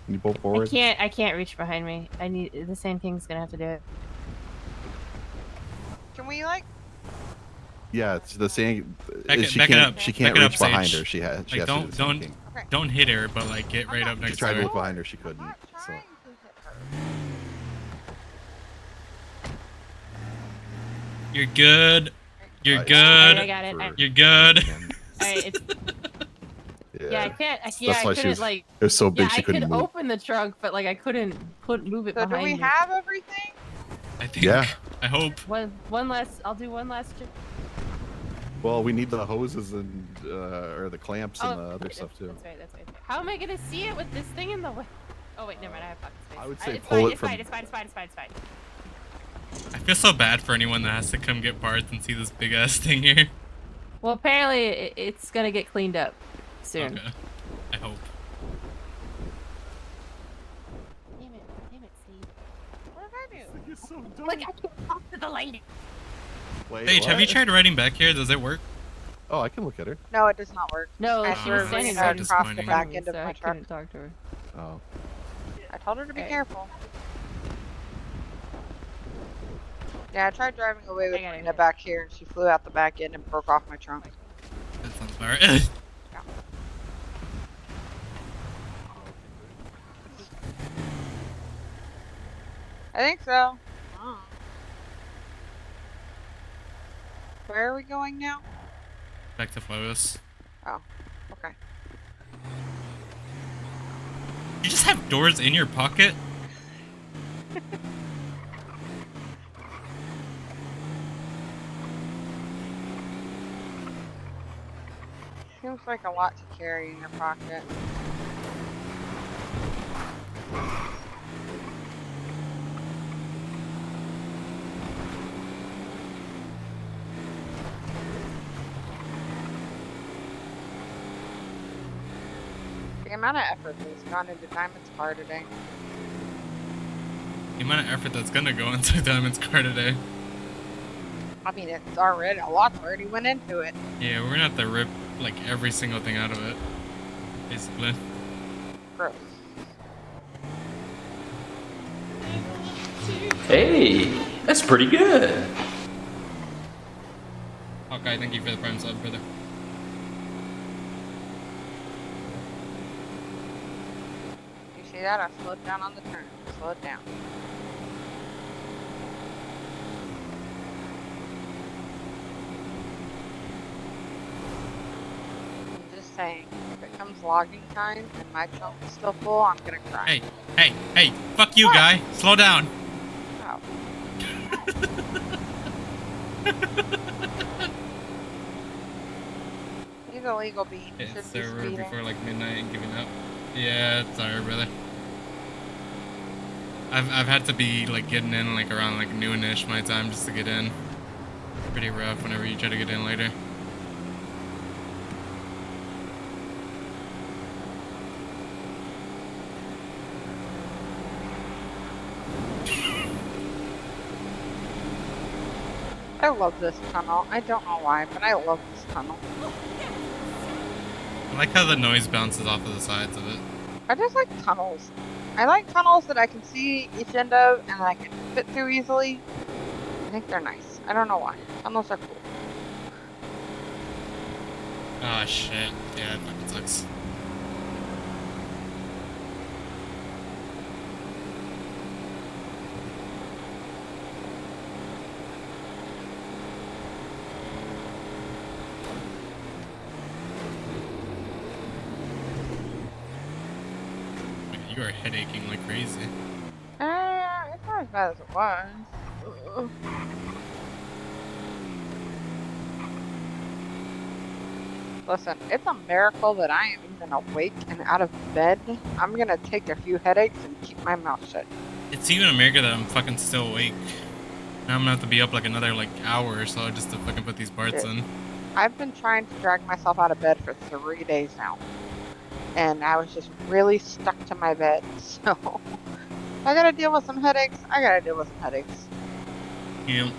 can you pull forward? I can't reach behind me. I need the same thing's gonna have to do it. Can we like? Yeah, it's the same. Back She it can't. up. She can't Back it up, reach behind Sage. her. She has. She Like, has to do the same thing. don't hit her, but like get right up She next tried to to her. move behind her. She couldn't. So. You're good. You're Alright, good. Alright, I got it. You're good. Alright, it's. Yeah, I can't. That's Yeah, I why she couldn't was- like. it was so big yeah, she couldn't I could move. open the trunk, but like I couldn't move it So behind do we me. have everything? I think. Yeah. I hope. One last. I'll do one last. Well, we need the hoses and or the clamps and the other right, stuff too. That's right. That's right. How am I gonna see it with this thing in the way? Oh wait, never mind. I have pocket space. I would say it's pull fine, it it's from- fine. It's fine. It's fine. It's fine. It's fine. I feel so bad for anyone that has to come get parts and see this big ass thing here. Well, apparently it's gonna get cleaned up soon. Okay. I hope. Damn it, Steve. What did I do? Like I can't talk to the lady. Wait, Sage, have you what? tried riding back here? Does it work? Oh, I can look at her. No, it does not work. No, I she was threw standing it right across the disappointing. back end of so my I truck. couldn't talk to her. Oh. I told her to be Okay. careful. Yeah, I tried driving away with got it, Rena back here, and she flew out the back end and broke off my trunk. That sounds about right. I think so. Oh. Where are we going now? Back to Flowis. Oh, okay. You just have doors in your pocket? Seems like a lot to carry in your pocket. The amount of effort that's gone into Diamond's car today. The amount of effort that's gonna go into Diamond's car today. I mean, it's already, a lot already went into it. Yeah, we're gonna have to rip like every single thing out of it. Basically. Gross. Hey, that's pretty good. Okay, thank you for the prime sub, brother. You see that? I slowed down on the turn. Slow it down. I'm just saying, if it comes logging time and my trunk is still full, I'm gonna cry. Hey, fuck you, guy. Slow down. Oh. He's a legal bean. He It's shouldn't be server speeding. before like midnight and giving up. Yeah, it's alright, brother. I've had to be like getting in like around like noonish my time just to get in. Pretty rough whenever you try to get in later. I love this tunnel. I don't know why, but I love this tunnel. I like how the noise bounces off of the sides of it. I just like tunnels. I like tunnels that I can see each end of and I can fit through easily. I think they're nice. I don't know why. Tunnels are cool. Ah, shit. Yeah, it fucking sucks. You are headaching like crazy. It's not as bad as it was. Ugh. Listen, it's a miracle that I am even awake and out of bed. I'm gonna take a few headaches and keep my mouth shut. It's even a miracle that I'm fucking still awake. Now I'm gonna have to be up like another like hour or so just to fucking put these parts in. I've been trying to drag myself out of bed for 3 days now. And I was just really stuck to my bed. So I gotta deal with some headaches. I gotta deal with some headaches. Yeah.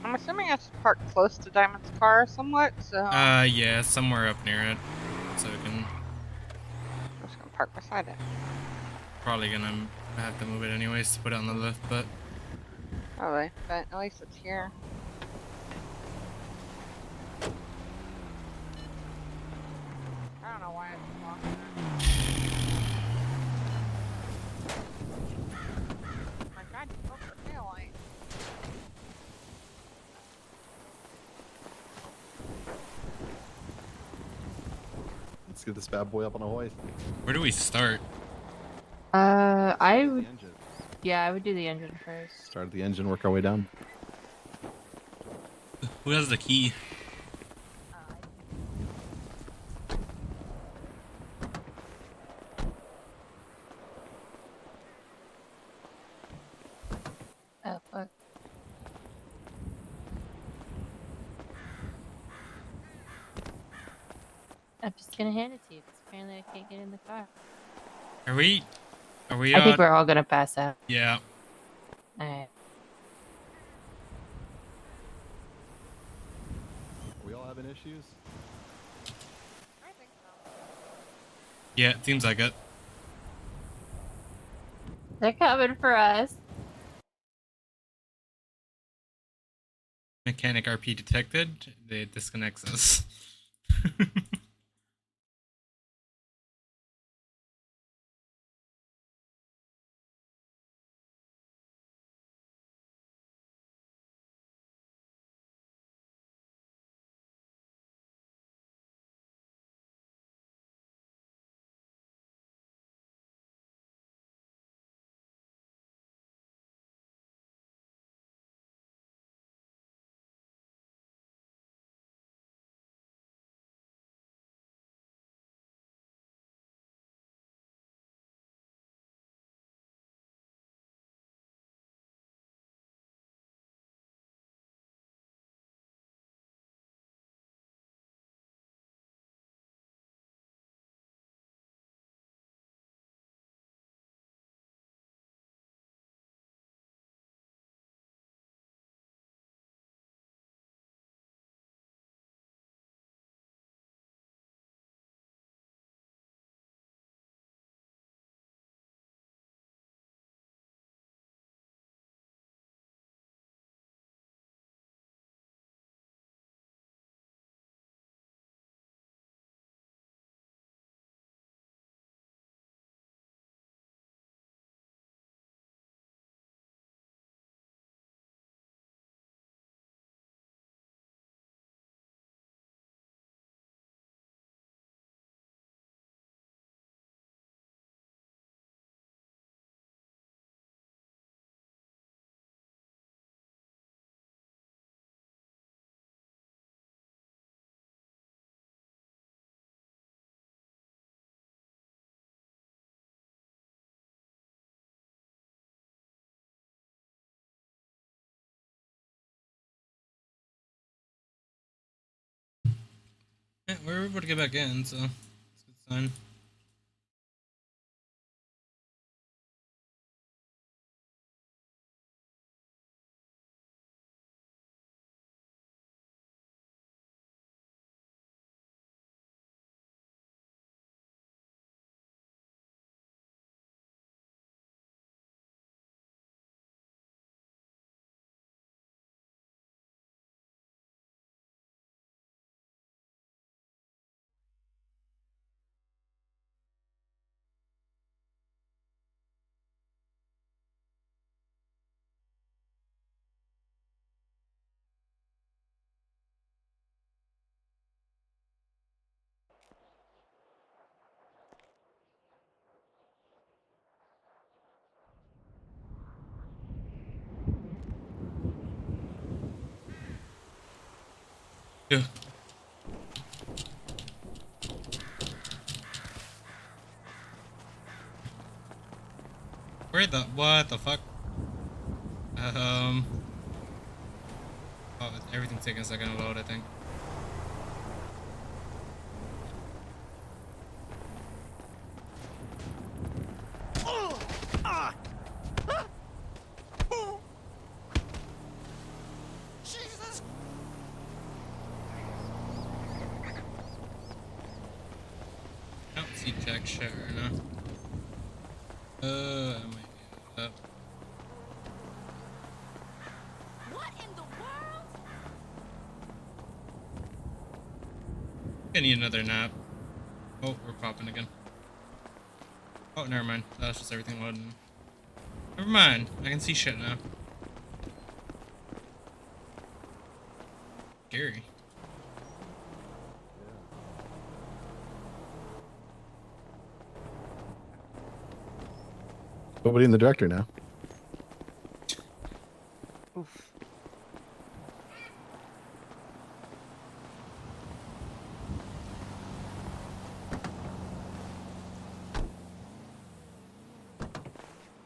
I'm assuming I should park close to Diamond's car somewhat, so Yeah, somewhere up near it. So I can. I'm just gonna park beside it. Probably gonna have to move it anyways to put it on the lift, but. Probably, but at least it's here. I don't know why it's blocking it. Oh my god, you broke her tail light. Let's get this bad boy up on a hoist. Where do we start? I would. Yeah, I would do the engine first. Start the engine, work our way down. Who has the key? Oh fuck. I'm just gonna hand it to you because apparently I can't get in the car. Are we? I think we're all gonna pass out. Yeah. Alright. Are we all having issues? I think so. Yeah, it seems like it. They're coming for us. Mechanic RP detected. It disconnects us. we're able to get back in, so it's a good sign. Yeah. What the fuck? Oh, everything's taking a second to load, I think. Jesus! I don't see Jack shit right now. I might get up. What in the world? I need another nap. Oh, we're popping again. Oh, never mind. That's just everything loading. Never mind. I can see shit now. Scary. Nobody in the director now. Oof.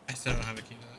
I still don't have a key to that.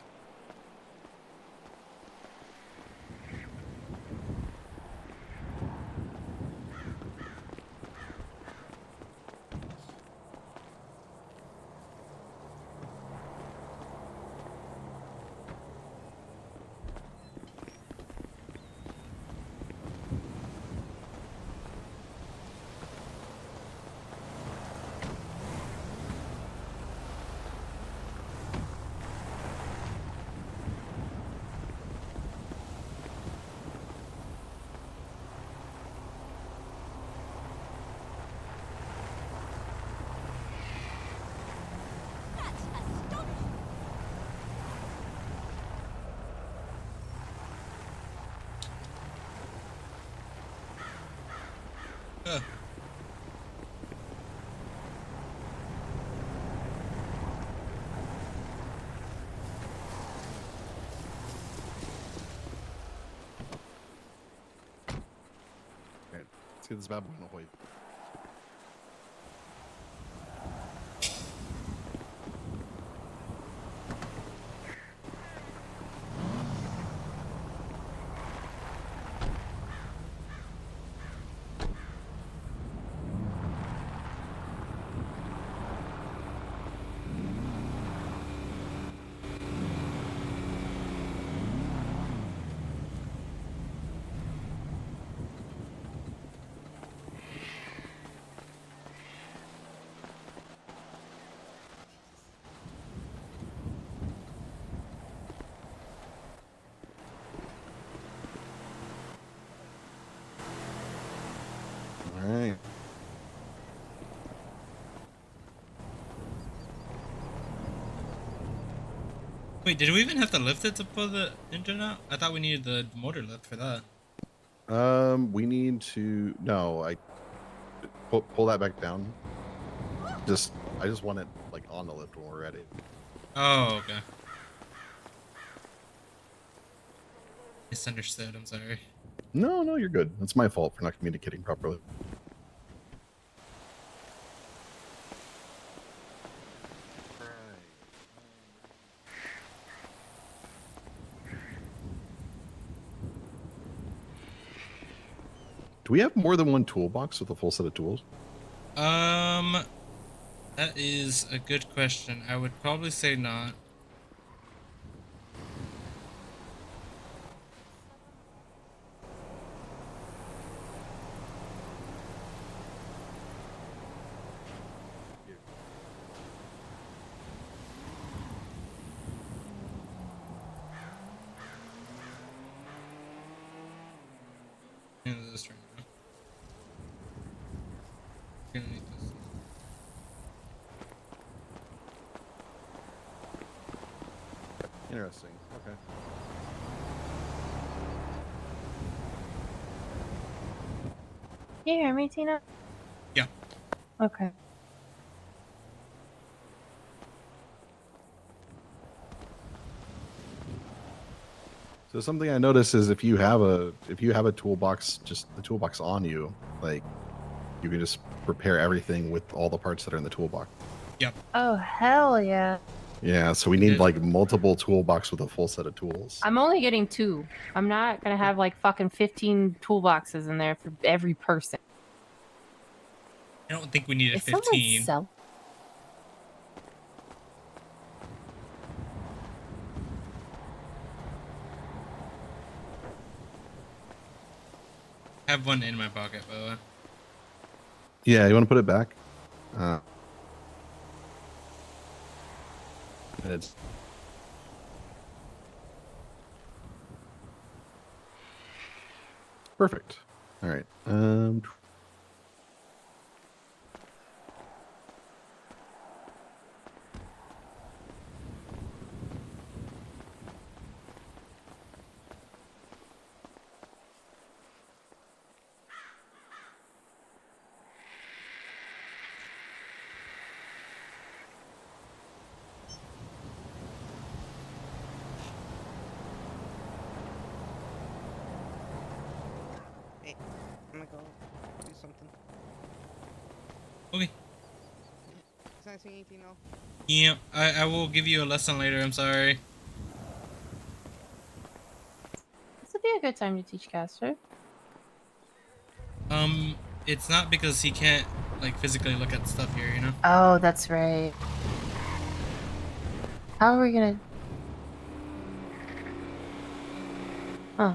Let's get this bad boy on the hoist. All right. Wait, did we even have to lift it to pull the engine out? I thought we needed the motor lift for that. We need to. No, I pull that back down. I just want it like on the lift when we're ready. Oh, okay. Misunderstood. I'm sorry. No, you're good. It's my fault for not communicating properly. Do we have more than one toolbox with a full set of tools? That is a good question. I would probably say not. This right now. Gonna need this. Interesting. Okay. Can you hear me, Tina? Yeah. Okay. So something I noticed is if you have a toolbox, just the toolbox on you, like you can just repair everything with all the parts that are in the toolbox. Yep. Oh, hell yeah. Yeah, so we need like multiple toolbox with a full set of tools. I'm only getting 2. I'm not gonna have like fucking 15 toolboxes in there for every person. I don't think we needed Is someone 15. sell? I have one in my pocket, by the way. Yeah, you want to put it back? It's perfect. All right. Hey, I'm gonna go do something. Okay. Is that anything else? Yeah, I will give you a lesson later. I'm sorry. This would be a good time to teach Caster. It's not because he can't like physically look at stuff here, you know. Oh, that's right. How are we gonna? Huh.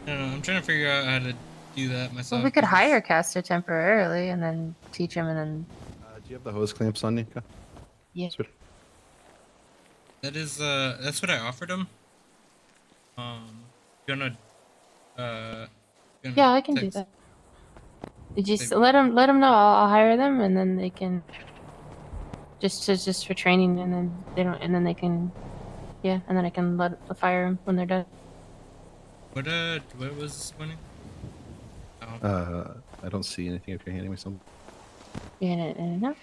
I don't know. I'm trying to figure out how to do that myself. Well, we could hire Caster temporarily and then teach him, and then. Do you have the hose clamps on you? Yeah. Sweet. That's what I offered him. Gonna Yeah, I can do that. Did you let him know? I'll hire them, and then they can just for training, and then they don't, and then they can, yeah, and then I can fire them when they're done. What was this winning? I don't see anything if you're handing me something. Yeah, no.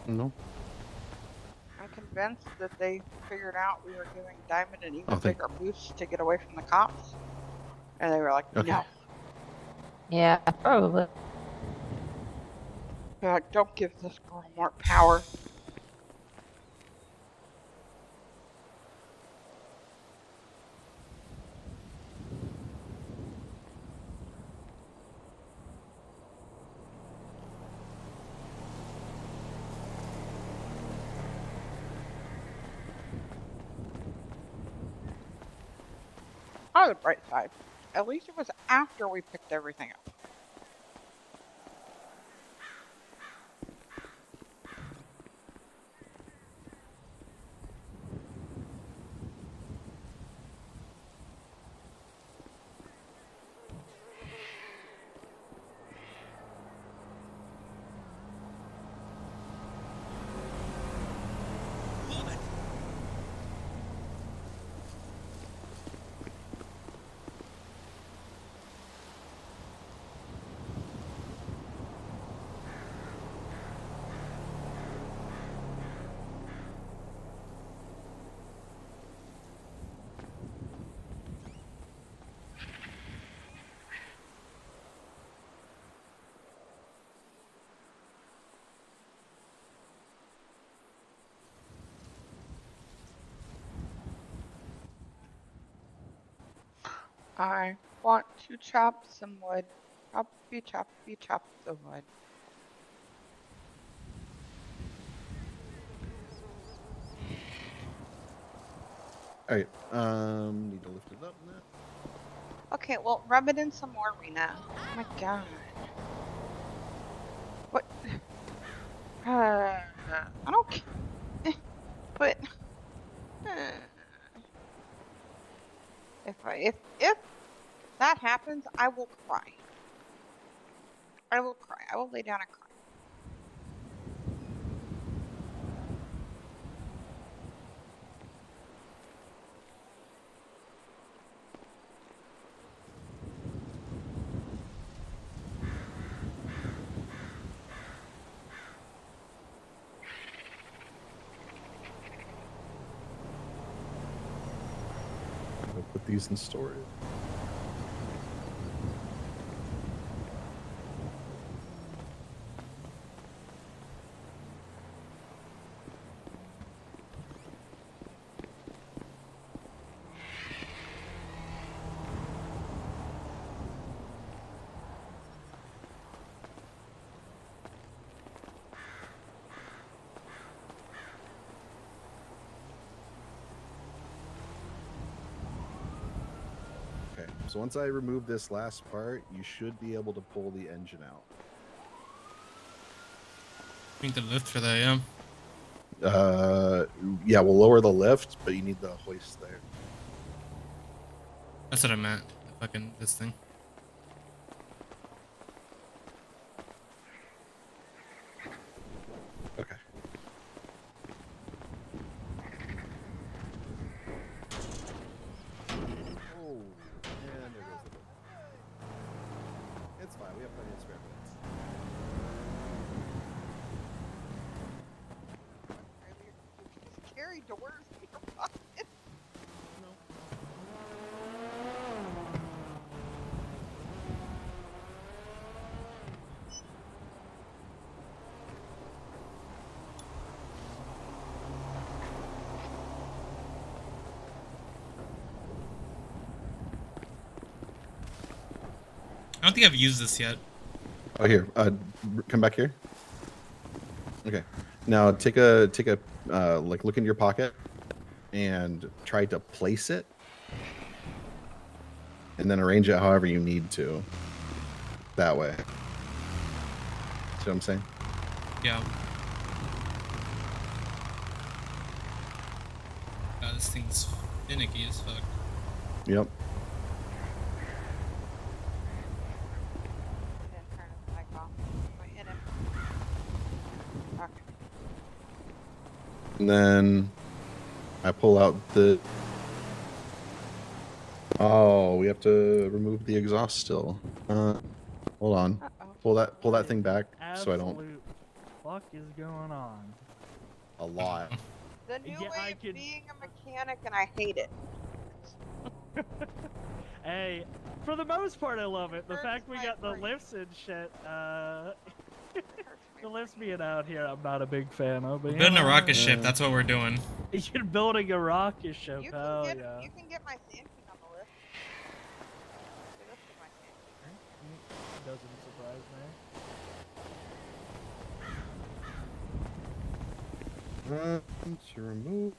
No. I'm convinced that they figured out we were giving Diamond an even thank bigger boost to get away from the cops. And they were like, Okay. no. Yeah, probably. They're like, don't give this girl more power. On the bright side, at least it was after we picked everything up. I want to chop some wood. Choppy, choppy, chop the wood. All right. Need to lift it up now. Okay, well, rub it in some more, Rena. Oh my god. What? I don't care. But if that happens, I will cry. I will cry. I will lay down and cry. I'll put these in storage. Okay, so once I remove this last part, you should be able to pull the engine out. I need the lift for that, yeah. Yeah, we'll lower the lift, but you need the hoist there. That's what I meant. The fucking this thing. Okay. Oh, and there goes the boat. It's fine. We have plenty of spare bits. Just carry doors in your pocket. I don't think I've used this yet. Oh, here. Come back here. Okay. Now take a like look in your pocket and try to place it, and then arrange it however you need to. That way. See what I'm saying? Yeah. God, this thing's finicky as fuck. Yep. And then I pull out the. Oh, we have to remove the exhaust still. Hold on. Pull that thing back so I don't. Fuck is going on? A lot. The new way of being a mechanic, and I hate it. Hey, for the most part, I love it. The fact we got the lifts and shit, the lifts being out here, I'm not a big fan of. But, Building a rocket ship, that's what we're doing. You're building a rocket ship, You hell can get yeah. you can get my Sand King on the list. They lifted my Sand King. Doesn't surprise me. To remove.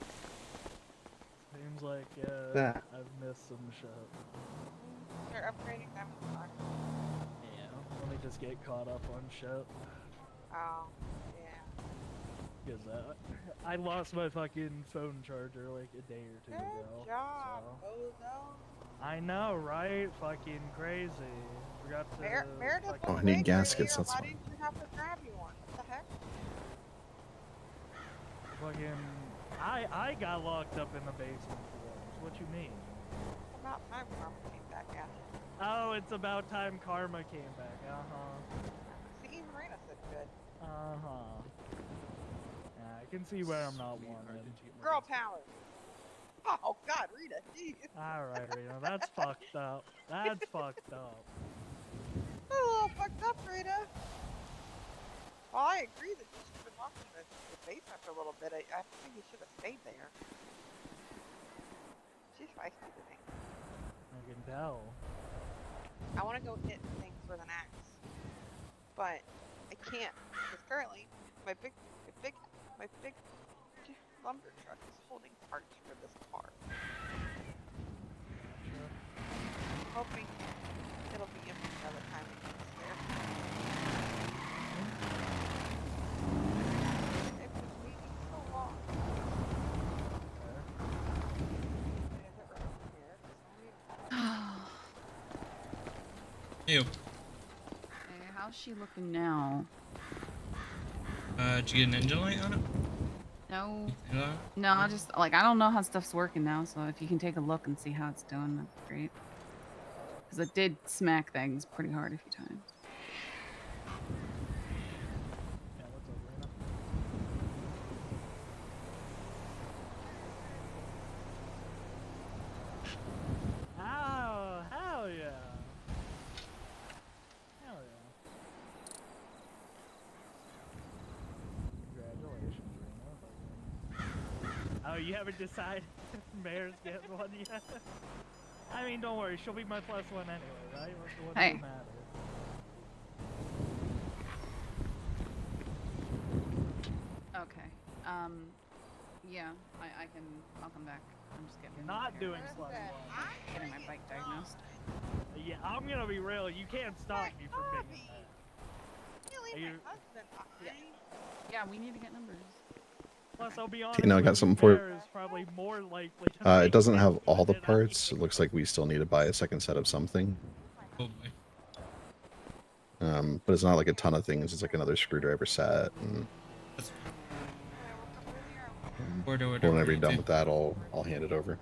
Seems like That. I've missed some shit. They're upgrading them in the rocket. Yeah, let me just get caught up on shit. Oh, yeah. Because I lost my fucking phone charger like a day or two ago. Good job, so. Bozo. I know, right? Fucking crazy. Forgot to. Meredith Oh, was I need big gaskets, earlier. that's Why fine. didn't you have to grab you one? What the heck? Fucking. I got locked up in the basement for once. What you mean? About time Karma came back at you. Oh, it's about time Karma came back. See, even Rena said good. Yeah, I can see where I'm not wanted. Girl power. Oh God, Rita. Jeez. Alright, Rita, that's fucked up. That's fucked up. A little fucked up, Rita. Well, I agree that you should have been locked in the basement for a little bit. I think you should have stayed there. She's feisty to me. I can tell. I want to go hit things with an axe, but I can't because currently my big lumber truck is holding parts for this car. I'm hoping it'll be empty by the time it gets there. It's been waiting so long. Ew. Hey, how's she looking now? Did you get an engine light on it? No. Yeah. No, I just like I don't know how stuff's working now, so if you can take a look and see how it's doing, that'd be great. Because it did smack things pretty hard a few times. Oh, hell yeah. Hell yeah. Congratulations, Rena. Oh, you haven't decided if Mayor's getting one yet? I mean, don't worry, she'll be my +1 anyway, right? What's Hey. the matter? Okay. Yeah, I'll come back. I'm just getting Not doing +1. Getting my bike diagnosed. Yeah, I'm gonna be real. You can't stop me from being Really, you... my husband. Yeah, we need to get numbers. Plus, I'll be honest. Tina, I got something for you. Is probably more likely to It doesn't have all the parts. It looks like we still need to buy a second set of something. But it's not like a ton of things. It's like another screwdriver set. And whenever you're done with that, I'll hand it over.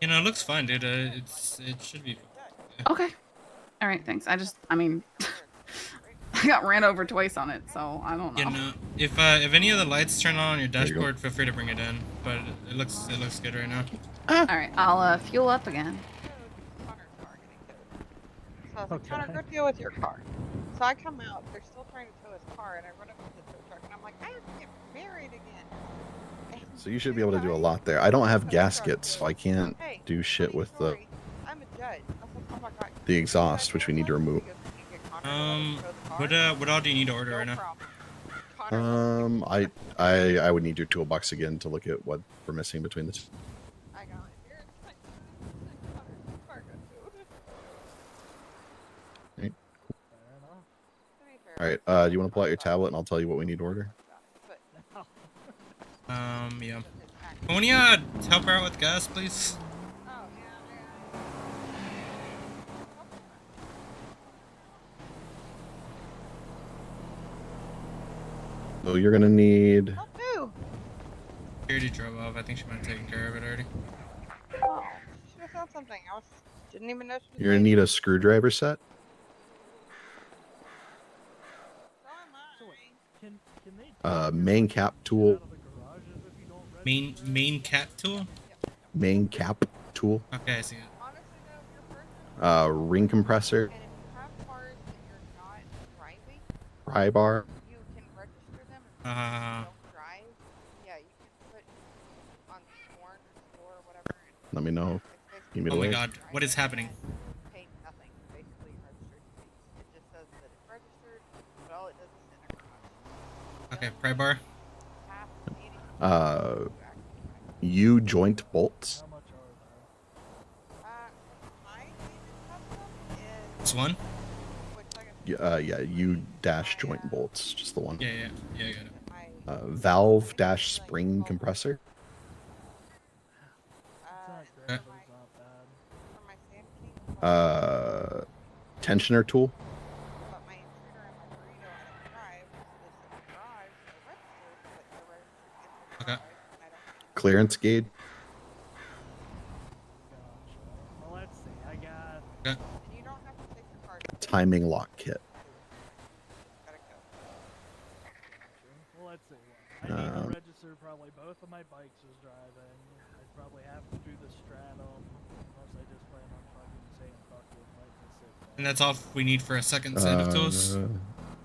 You know, it looks fine, dude. It should be. Okay. All right, thanks. I mean, I got ran over twice on it, so I don't know. You know, if any of the lights turn on your dashboard, feel free to bring it in. But it looks good right now. All right, I'll fuel up again. So I was like, Connor, go deal with your car. So I come out, they're still trying to tow his car, and I run up to the tow truck, and I'm like, I have to get married again. So you should be able to do a lot there. I don't have gaskets, so I can't do shit with the I'm a judge. I was like, oh my god. the exhaust, which we need to remove. What all do you need to order right now? I would need your toolbox again to look at what we're missing between the two. I got it here. Right. All right. Do you want to pull out your tablet and I'll tell you what we need to order? Yeah. Can you help her out with gas, please? So you're gonna need. She already drove off. I think she might have taken care of it already. Oh, should have found something else. Didn't even know she was You're gonna need a screwdriver set. Main cap tool. Main cap tool. Main cap tool. Okay, I see it. Ring compressor. Pry bar. Let me know. Give me the Oh my way. god, what is happening? Okay, pry bar. U joint bolts. This one? Yeah, U dash joint bolts, just the one. Yeah, I got it. Valve dash spring compressor. Tensioner tool. Okay. Clearance gauge. Well, let's see. I got. Okay. Timing lock kit. Well, let's see. I need to register probably both of my bikes as driving. I'd probably have to do the stratum, unless I just plan on fucking saying fuck with lightning sit. And that's all we need for a second set of tools.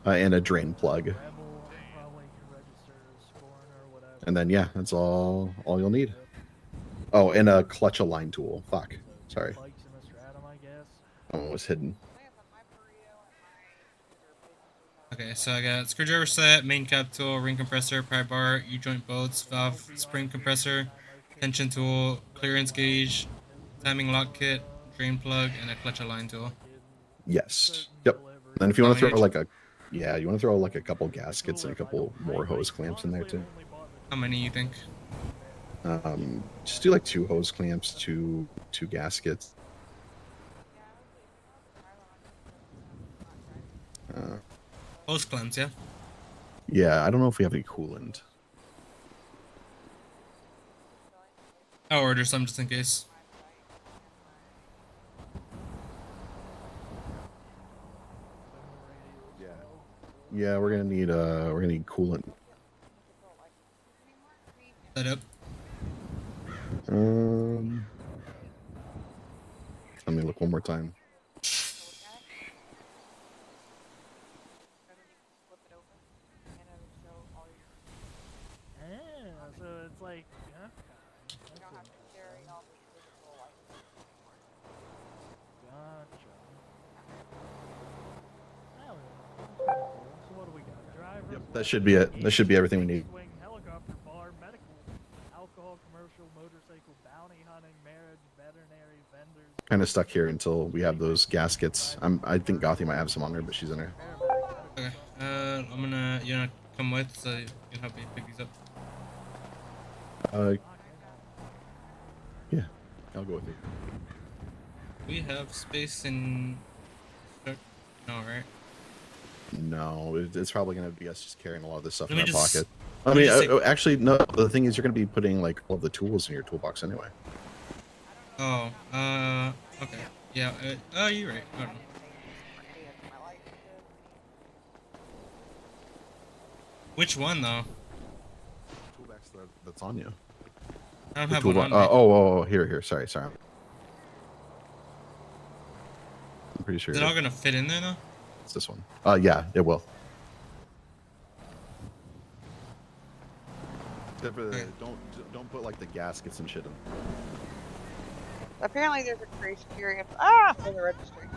And a drain plug. And then yeah, that's all you'll need. Oh, and a clutch align tool. Fuck. So Sorry. bikes in a stratum, I guess. That one was hidden. Okay, so I got screwdriver set, main cap tool, ring compressor, pry bar, U-joint bolts, valve spring compressor, tension tool, clearance gauge, timing lock kit, drain plug, and a clutch align tool. Yes. Yep. And if you want to Oh, throw like a, yeah, you want to throw like a couple gaskets and a couple more hose clamps in there too. How many you think? Just do like 2 hose clamps, two gaskets. Hose clamps, yeah. Yeah, I don't know if we have any coolant. I'll order some just in case. Yeah, we're gonna need coolant. Set up. Let me look one more time. Yeah, so it's like, yeah. Gotcha. So what do we got? Driver. Yep, that should be it. That should be everything we need. Swing, helicopter, bar, medical, alcohol, commercial, motorcycle, bounty hunting, marriage, veterinary, vendors. Kind of stuck here until we have those gaskets. I think Gothy might have some on her, but she's in there. Okay. I'm gonna come with so you can help me pick these up. Yeah, I'll go with you. We have space in. No, right? No, it's probably gonna be us just carrying a lot of this stuff Let in me our just- pocket. let me just say- Actually, no. The thing is, you're gonna be putting like all of the tools in your toolbox anyway. Oh, okay. Yeah, oh, you're right. I don't know. Which one, though? Toolbox that's on you. I don't The have one on me. Here. Sorry. I'm pretty sure. Is it all gonna fit in there, though? It's this one. Yeah, it will. Except for don't put like the gaskets and shit in. Apparently, there's a trace curious for the registry.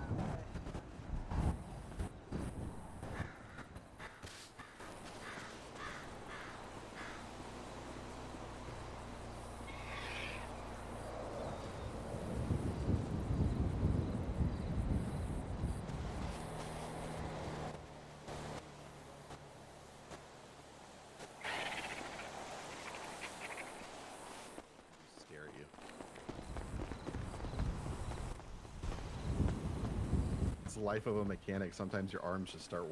Stare at you. It's the life of a mechanic. Sometimes your arms just stop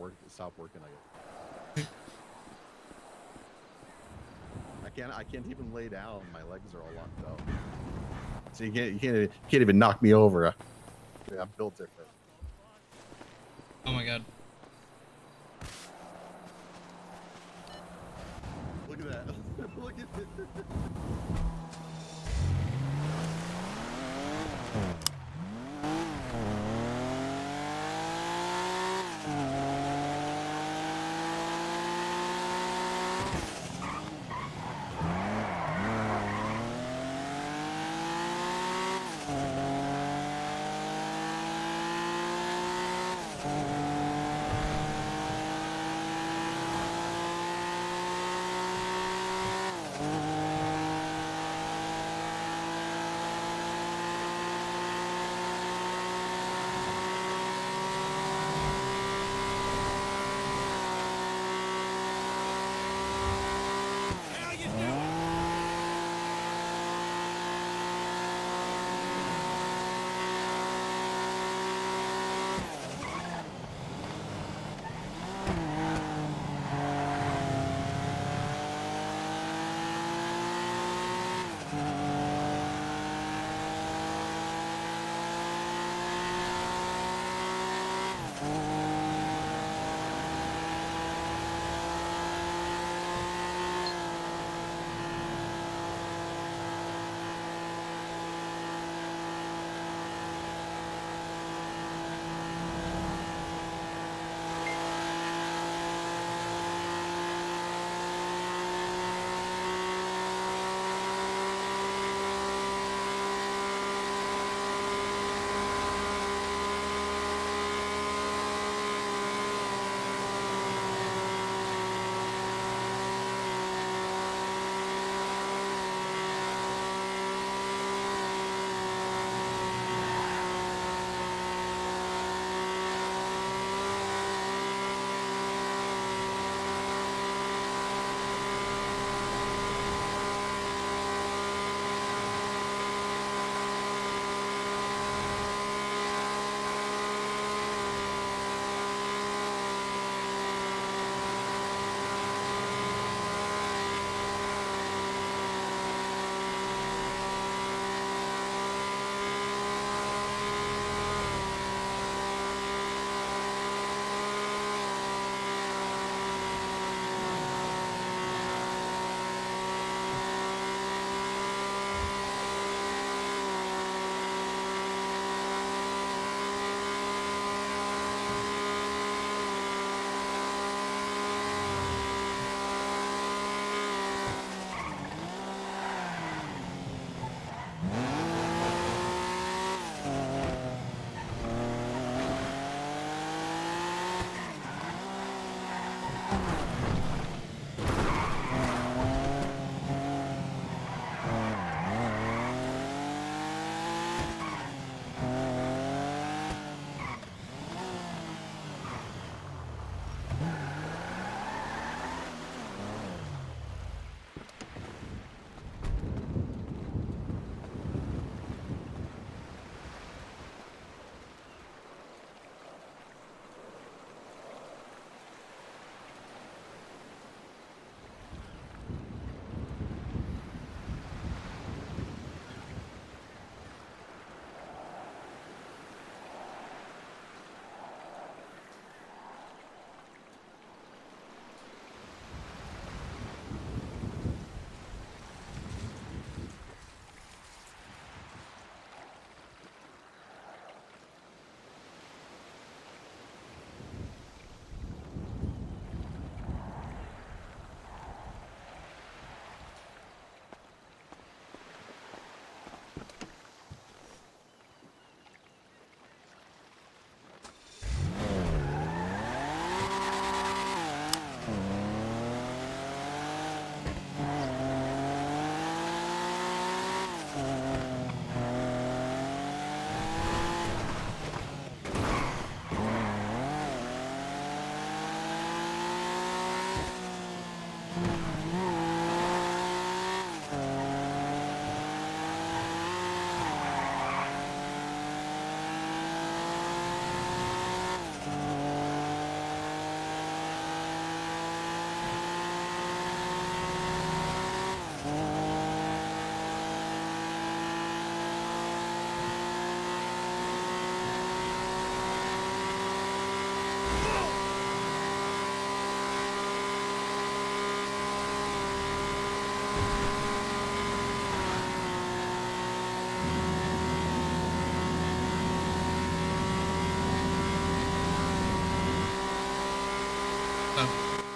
working. I can't even lay down. My legs are all locked up. So you can't even knock me over. Yeah, I'm built different. Oh my god. Look at that. Look at it.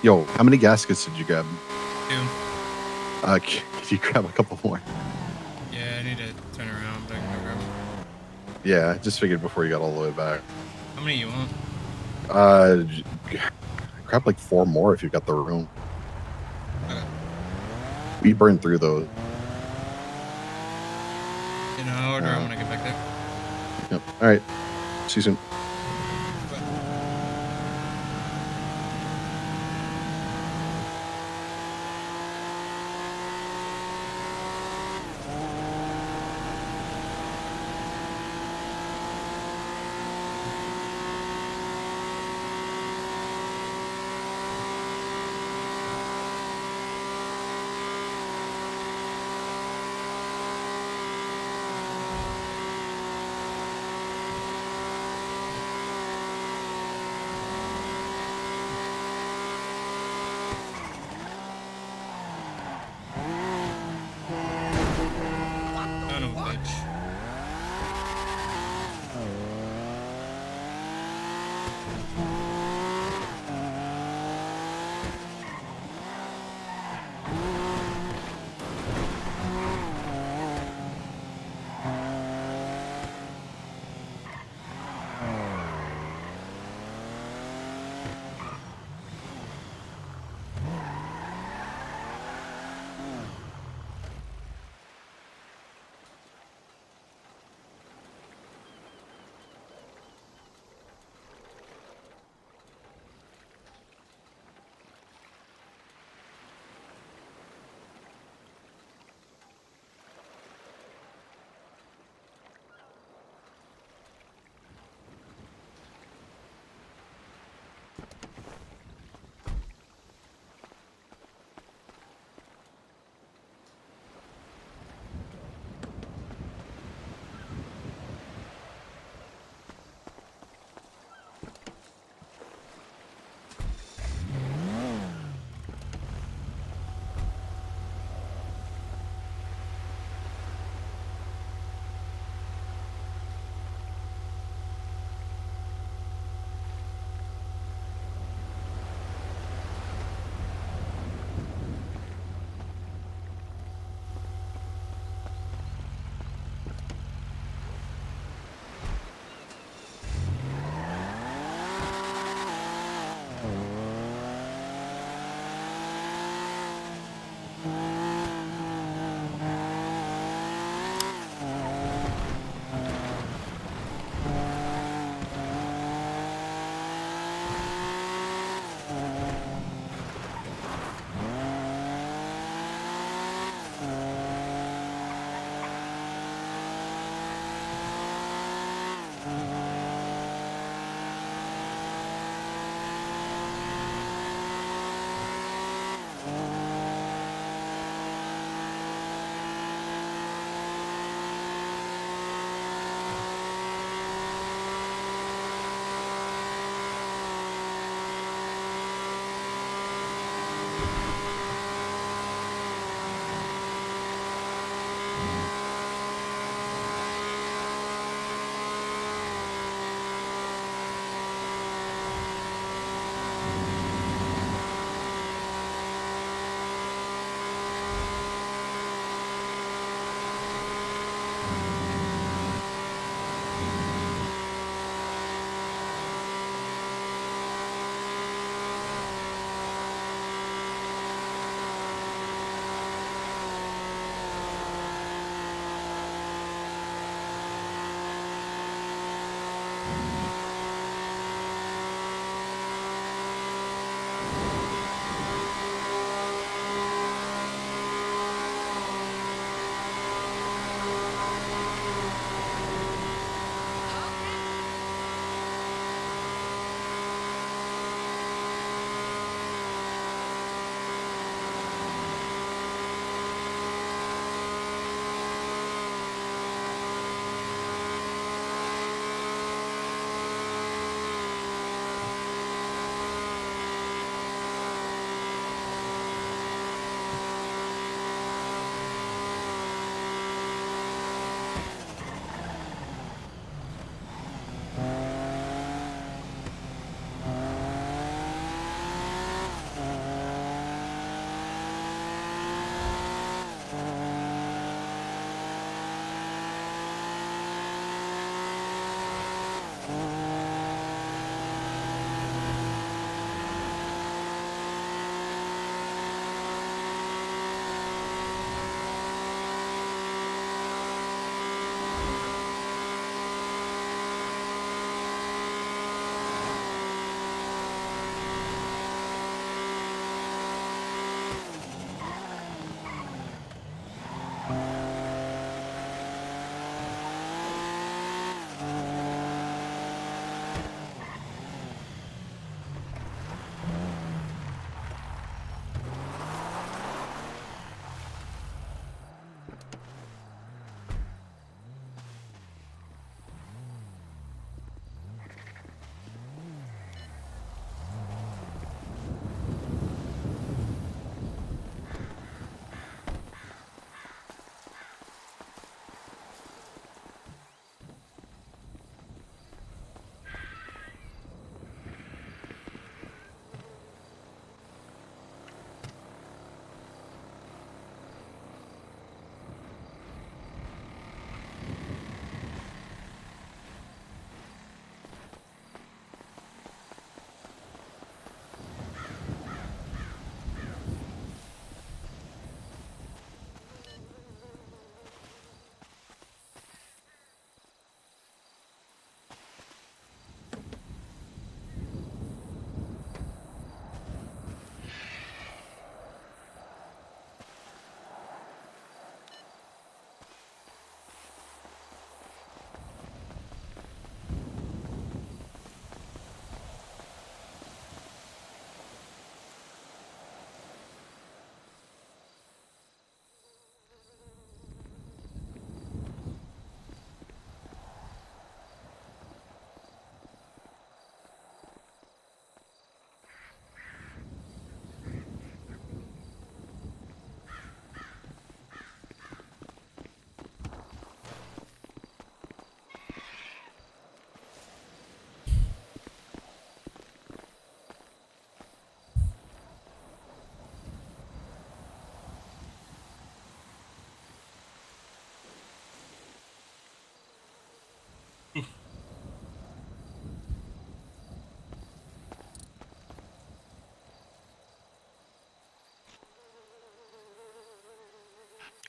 Yo, how many gaskets did you grab? 2. Could you grab a couple more? Yeah, I need to turn around, but I can go grab 'em. Yeah, just figured before you got all the way back. How many you want? Grab like 4 more if you've got the room. Okay. We burned through those. You know, I'll order them when I get back there. Yep. All right. See you soon. Son of a bitch.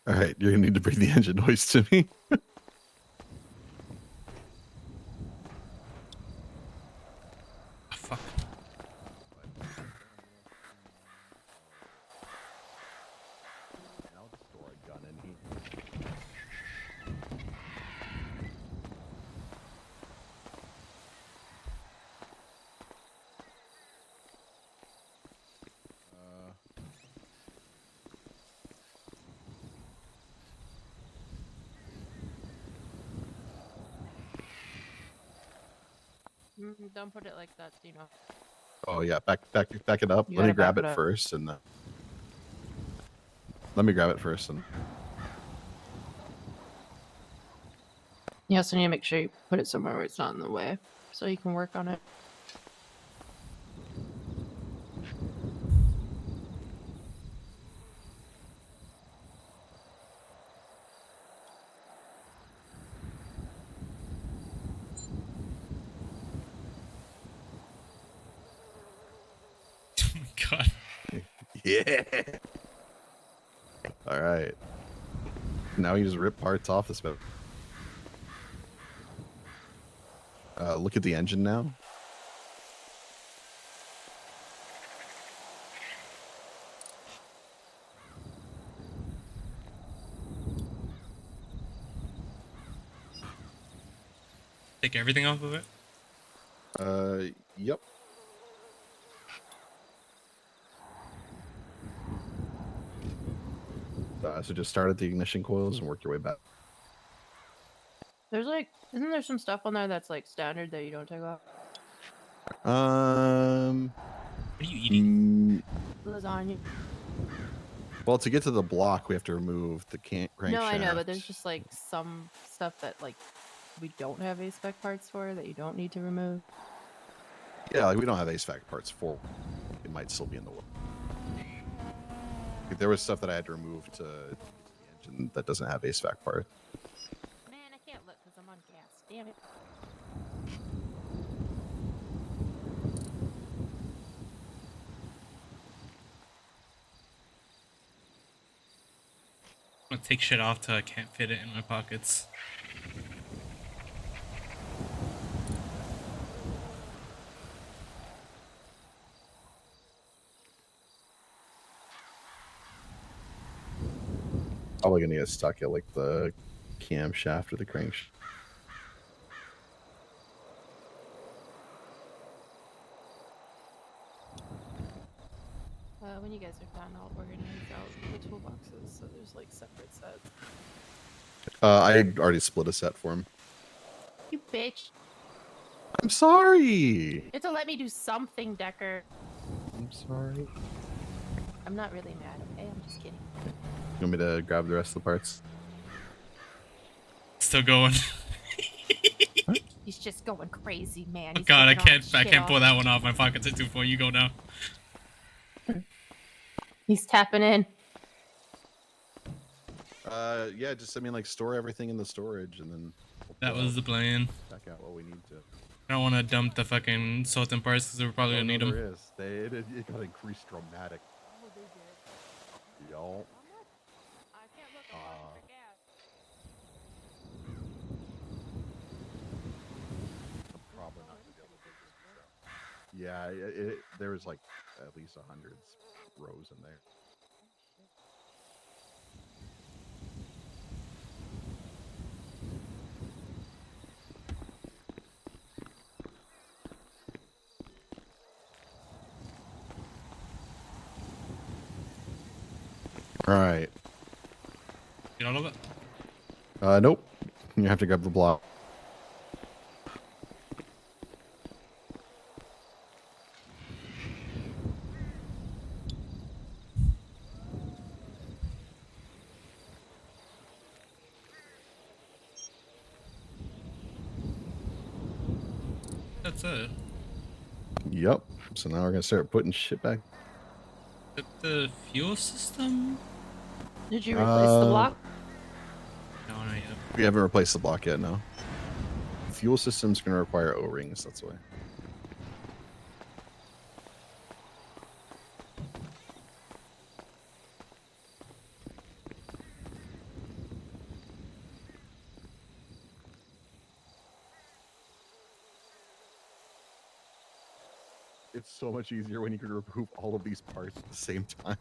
All right, you're gonna need to bring the engine noise to me. Fuck. Now to store a gun in here. Don't put it like that, you know. Oh yeah, back it up. You Let me gotta back grab it it up. first, and let me grab it first, and You also need to make sure you put it somewhere where it's not in the way, so you can work on it. Oh my god. yeah. All right. Now you just rip parts off this boat. Look at the engine now. Take everything off of it? Yep. So just start at the ignition coils and work your way back. There's like, isn't there some stuff on there that's like standard that you don't take off? What are you eating? Lasagna. Well, to get to the block, we have to remove the crankshaft. No, I know, but there's just like some stuff that like we don't have A-spec parts for that you don't need to remove. Yeah, like we don't have ASFAC parts for. It might still be in the way. Like, there was stuff that I had to remove to get to the engine that doesn't have ASFAC parts. Man, I can't look because I'm on gas. Damn it. take shit off till I can't fit it in my pockets. Probably gonna get stuck at like the camshaft or the crankshaft. When you guys are done, I'll organize out the toolboxes so there's like separate sets. I already split a set for him. You bitch. I'm sorry. You have to let me do something, Decker. I'm sorry. I'm not really mad, okay? I'm just kidding. You want me to grab the rest of the parts? Still going. He's just going crazy, man. Oh He's God, I taking all can't. his I shit can't pull off. that one off. My pockets are too full. You go now. He's tapping in. Yeah, just I mean like store everything in the storage and then That was the plan. Check out what we need to. I don't want to dump the fucking salt and parts because we're probably gonna need them. There is. It got increased dramatic. Y'all. I'm probably not gonna be able to dig this piece out. Yeah, there was like at least 100 rows in there. All right. Get all of it? Nope. You have to grab the block. That's it. Yep. So now we're gonna start putting shit back. The fuel system? Did you replace the block? No, not yet. We haven't replaced the block yet, no. Fuel system's gonna require O-rings, that's why. It's so much easier when you can remove all of these parts at the same time.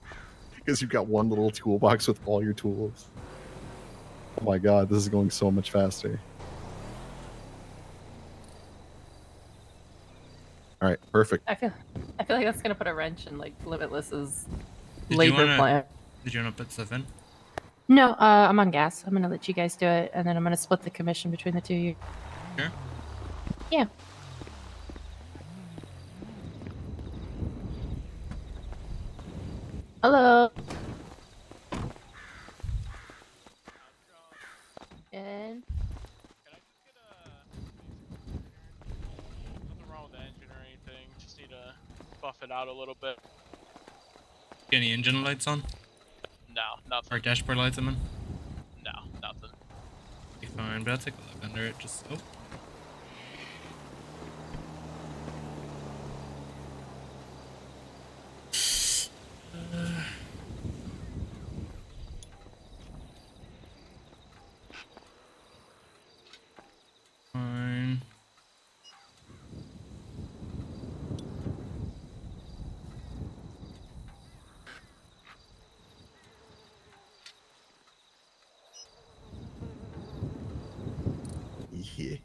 Because you've got one little toolbox with all your tools. Oh my god, this is going so much faster. Alright, perfect. I feel like that's gonna put a wrench in like Limitless's Did you labor wanna- plan. Did you want to put stuff in? No, I'm on gas. I'm gonna let you guys do it, and then I'm gonna split the commission between the two of you. Sure. Yeah. Hello. And Nothing wrong with the engine or anything. Just need to buff it out a little bit. Get any engine lights on? No, nothing. Or dashboard lights, I mean? No, nothing. Be fine, but I'll take a look under it. Just oh. Fine.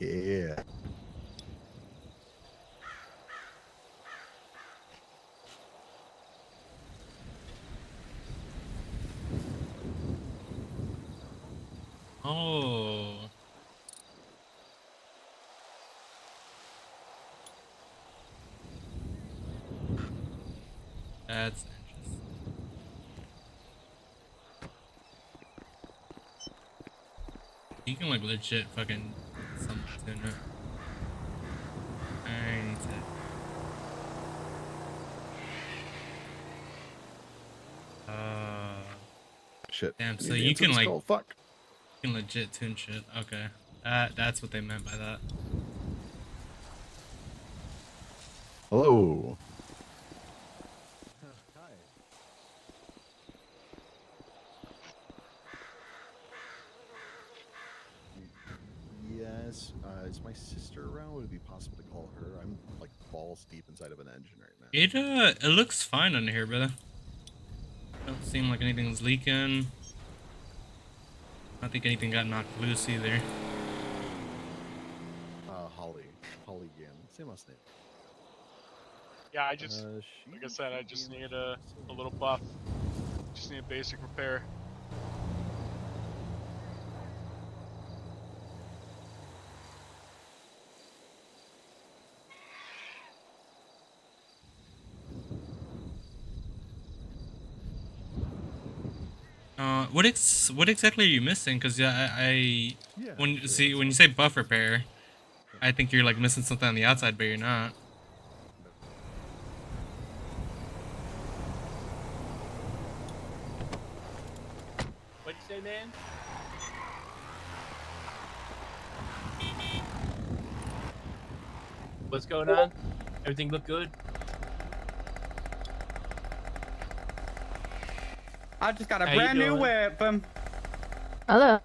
Yeah. Oh. That's interesting. You can like legit fucking something in it. I need to. Shit. Damn, so Need to you answer can this like call, fuck. you can legit tune shit. Okay. That's what they meant by that. Hello. Yes. Is my sister around? Would it be possible to call her? I'm like balls deep inside of an engine right now. It looks fine under here, brother. Don't seem like anything's leaking. I don't think anything got knocked loose either. Holly again. Same last name. Yeah, I just, like I said, I just need a little buff. Just need a basic repair. What exactly are you missing? Cause when you say buff repair, I think you're like missing something on the outside, but you're not. What'd you say, man? What's going on? Everything look good? I just got a How you brand new doing? whip. Hello.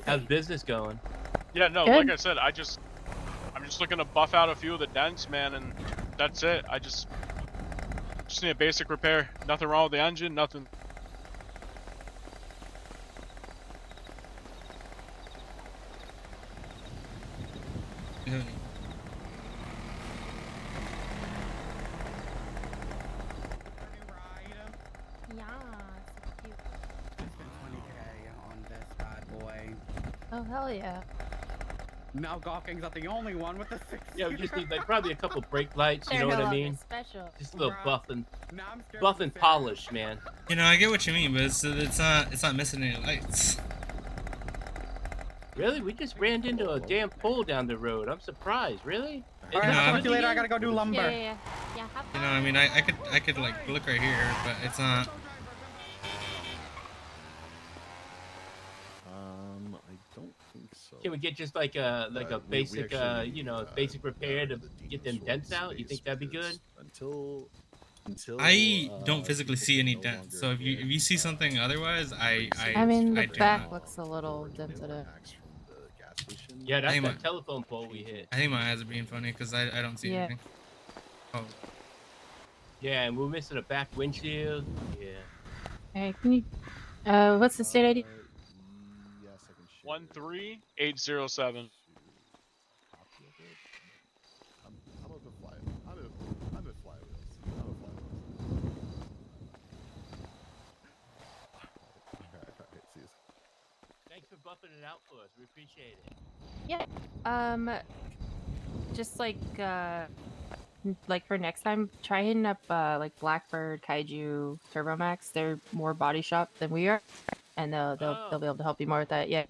How's business going? Yeah, no, Good. like I said, I'm just looking to buff out a few of the dents, man, and that's it. I just need a basic repair. Nothing wrong with the engine, nothing. On this bad boy. Oh hell yeah. Now Gawking's not the only one with the 6. Yeah, we just need like probably a couple brake lights. You They're know no what I longer mean? special. Just a little buff and scared buff and polish, man. You know, I get what you mean, but it's not missing any lights. Really? We just ran into a damn pole down the road. I'm surprised. Really? All right, No, I'll I'm- talk to you later. I gotta go do lumber. Yeah. You know, I mean, I could like look right here, but it's not. I don't think so. Can we get just like a we basic actually, basic repair to get them dents out? You think that'd be good? Until I don't physically see any dents, so if you see something otherwise, I mean, the do back not. looks a little dented. Yeah, that's Hey, that telephone pole we hit. I think my eyes are being funny because I don't see Yeah. anything. Oh, Yeah, and we're missing a back windshield. Yeah. Alright, can you what's the state ID? 13807. I'm a fly. I'm a fly wheels. I'm a fly wheels. Alright, see you. Thanks for buffing it out for us. We appreciate it. Yeah. Just like for next time, try hitting up like Blackbird, Kaiju, Turbomax. They're more body shop than we are, and they'll be able to help you more with that. Yeah.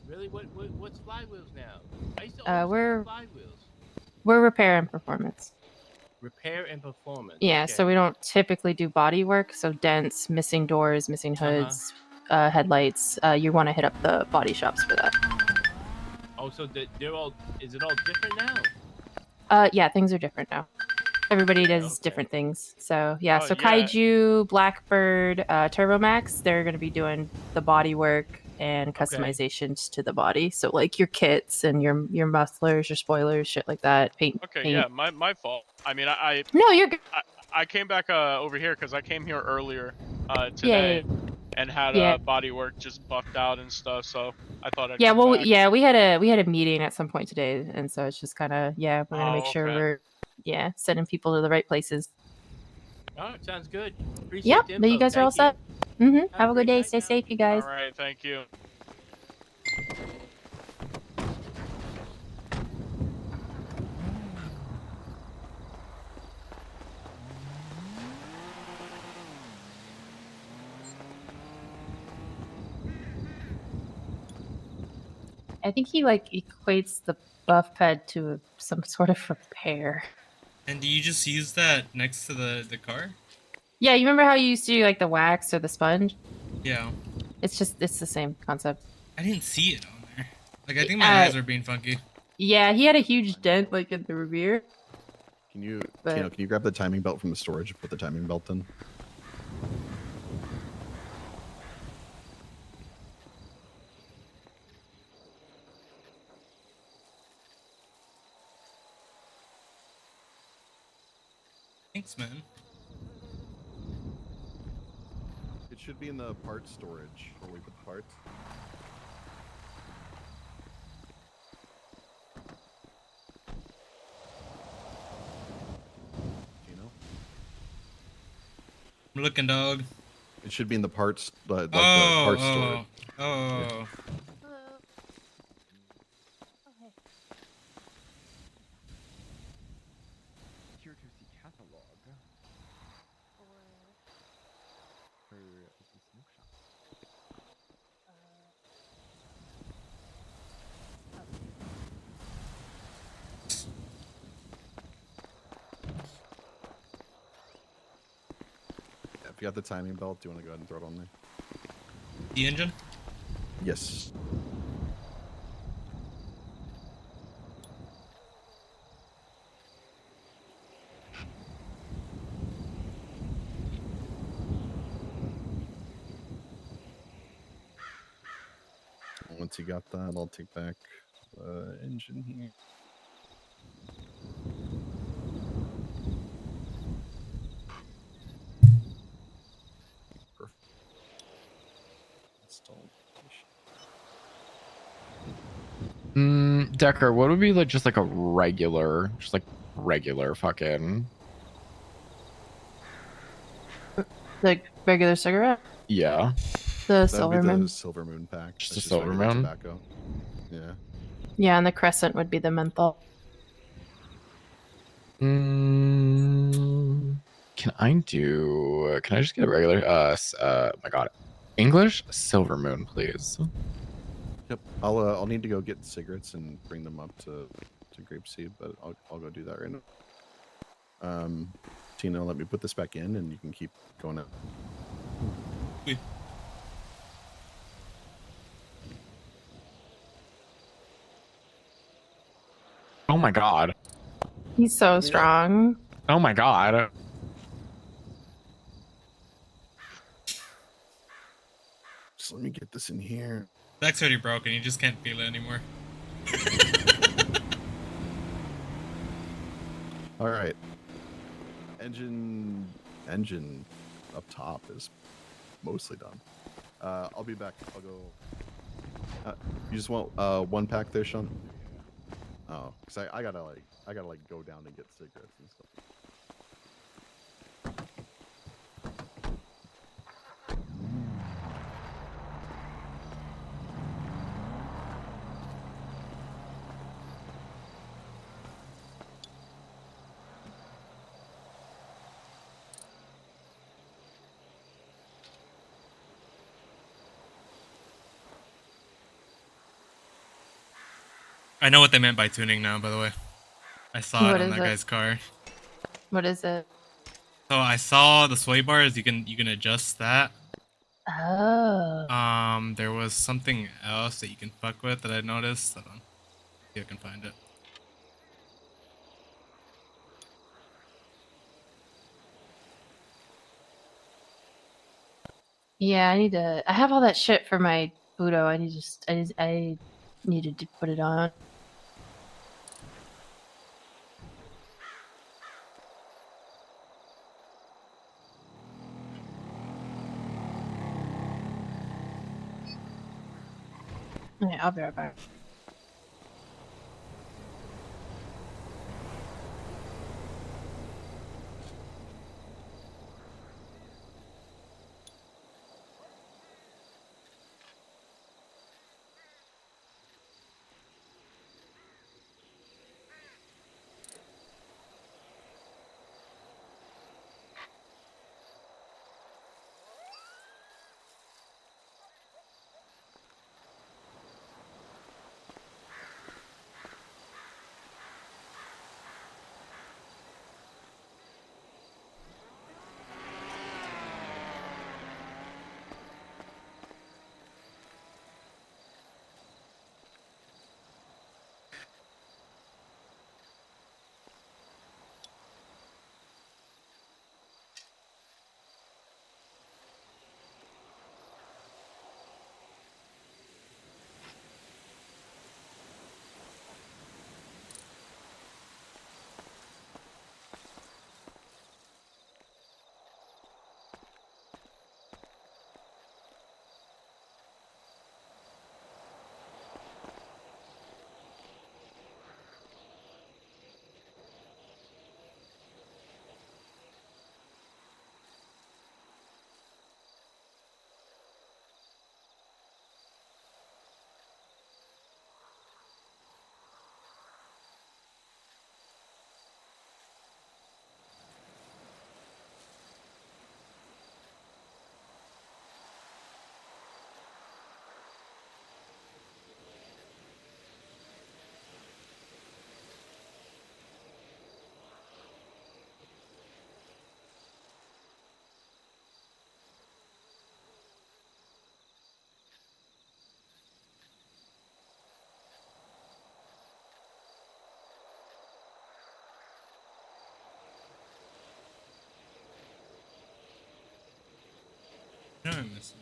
Really? What's flywheels now? I used to always We're do flywheels. we're repair and performance. Repair and performance. Yeah, okay. so we don't typically do body work. So dents, missing doors, missing hoods, headlights. You want to hit up the body shops for that. Oh, so they're all. Is it all different now? Yeah, things are different now. Everybody does different things. So yeah, so Kaiju, Blackbird, Turbomax, they're gonna be doing the body work and customizations to the body. So like your kits and your mufflers, your spoilers, shit like that. Paint. Okay, paint. yeah, my fault. I mean, No, you're good. I came back over here because I came here earlier today and had Yeah. body work just buffed out and stuff. So I thought I'd Yeah, come well, back. yeah, we had a meeting at some point today, and so it's just kind of we're gonna make sure okay. we're sending people to the right places. All right, sounds good. Appreciate Yep, the but you info. guys are all Thank set. Have a good day. Stay safe, you guys. All right, thank you. I think he like equates the buff pad to some sort of repair. and do you just use that next to the car? Yeah, you remember how you used to do like the wax or the sponge? Yeah. It's the same concept. I didn't see it on there. Like I think my eyes are being funky. Yeah, he had a huge dent like in the rear. Can you But- can you grab the timing belt from the storage and put the timing belt in? Thanks, man. It should be in the parts storage where we put the parts. You know? I'm looking, dog. It should be in the parts, like the Oh, parts oh, storage. oh. Yeah. Here to see catalog for the smoke shop. Yeah, if you got the timing belt, do you want to go ahead and throw it on there? The engine? Yes. Once you got that, I'll take back the engine here. Perfect. Installed. Decker, what would be like just like a regular, fucking Like regular cigarette? yeah? The That would be Silverman. the Silver Moon pack. Just That's a Silver regular Moon? tobacco. Yeah. Yeah, and the Crescent would be the menthol. Can I just get a regular my god. English Silver Moon, please. Yep. I'll need to go get cigarettes and bring them up to Grapeseed, but I'll go do that right now. Tina, let me put this back in, and you can keep going out. Oh my god. He's so strong. Oh my god. Just let me get this in here. Back's already broken. You just can't feel it anymore. All right. Engine up top is mostly done. I'll be back. I'll go. You just want one pack there, Sean? Oh, because I gotta go down and get cigarettes and stuff. I know what they meant by tuning now, by the way. I saw What it on is that it? guy's car. What is it? So I saw the sway bars. You can adjust that. Oh. There was something else that you can fuck with that I noticed. Hold on. See if I can find it. Yeah, I have all that shit for my Budo. I needed to put it on. Yeah, I'll be right back. No, I miss it.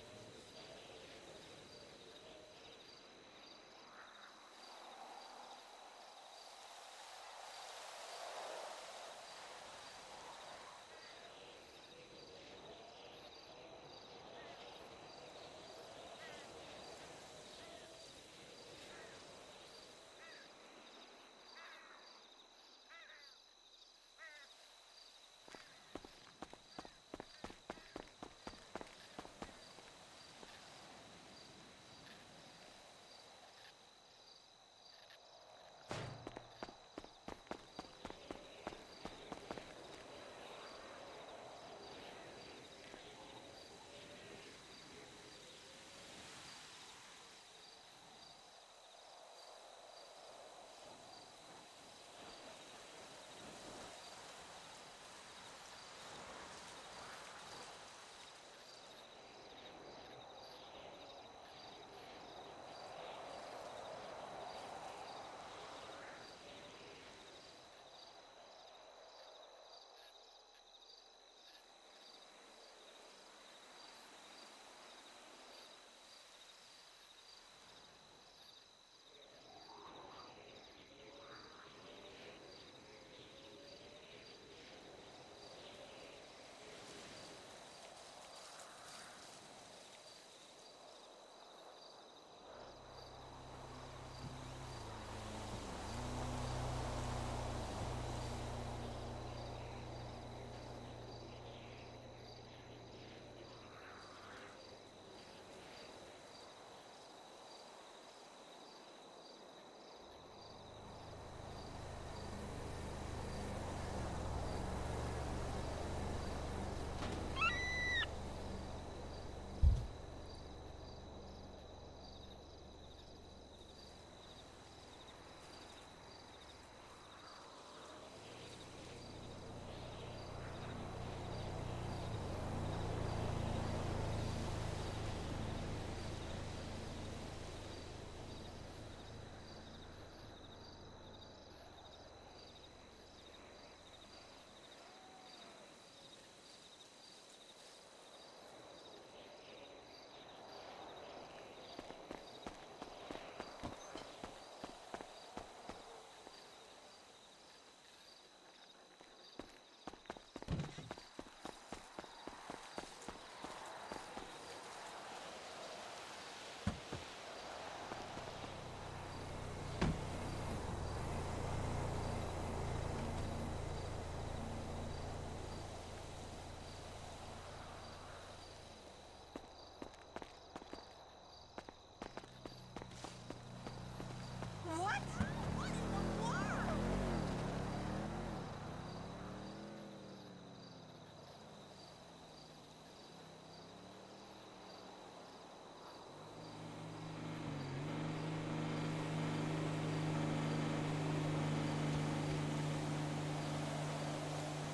What? What in the world?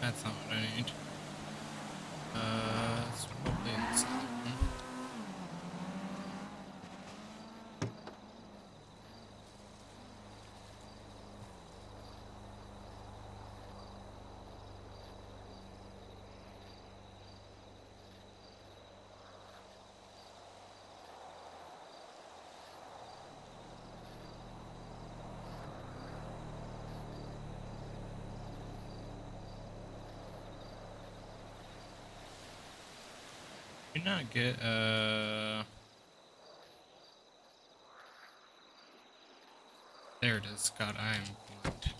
That's not what I need. It's probably this other one. Did you not get there it is. God, I am blind.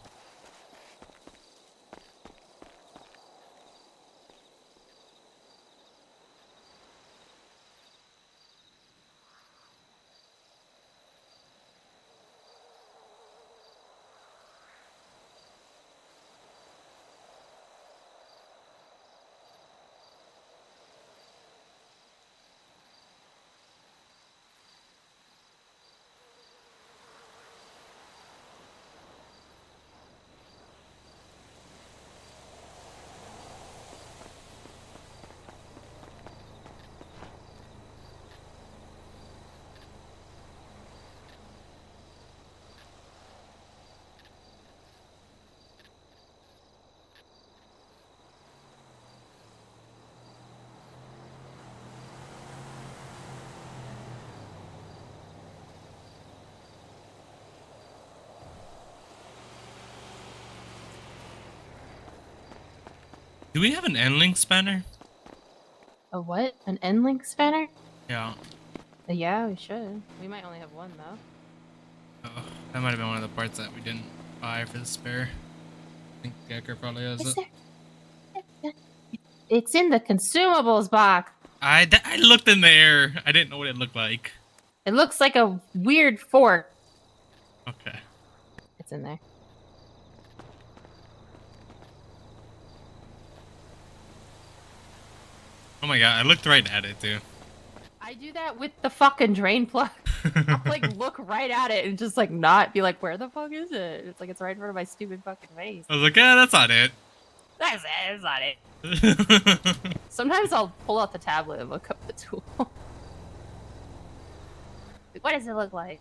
Do we have an end-link spanner? A what? An end-link spanner? Yeah. Yeah, we should. We might only have one though. Oh, that might have been one of the parts that we didn't buy for the spare. I think Gecker probably has Is it. there? It's in the consumables box. I looked in there. I didn't know what it looked like. It looks like a weird fork. Okay. It's in there. Oh my god, I looked right at it too. I do that with the fucking drain plug. I'll like look right at it and just like not be like, where the fuck is it? It's like it's right in front of my stupid fucking face. I was like, yeah, that's not it. That's it. That's not it. Sometimes I'll pull out the tablet and look up the tool. What does it look like?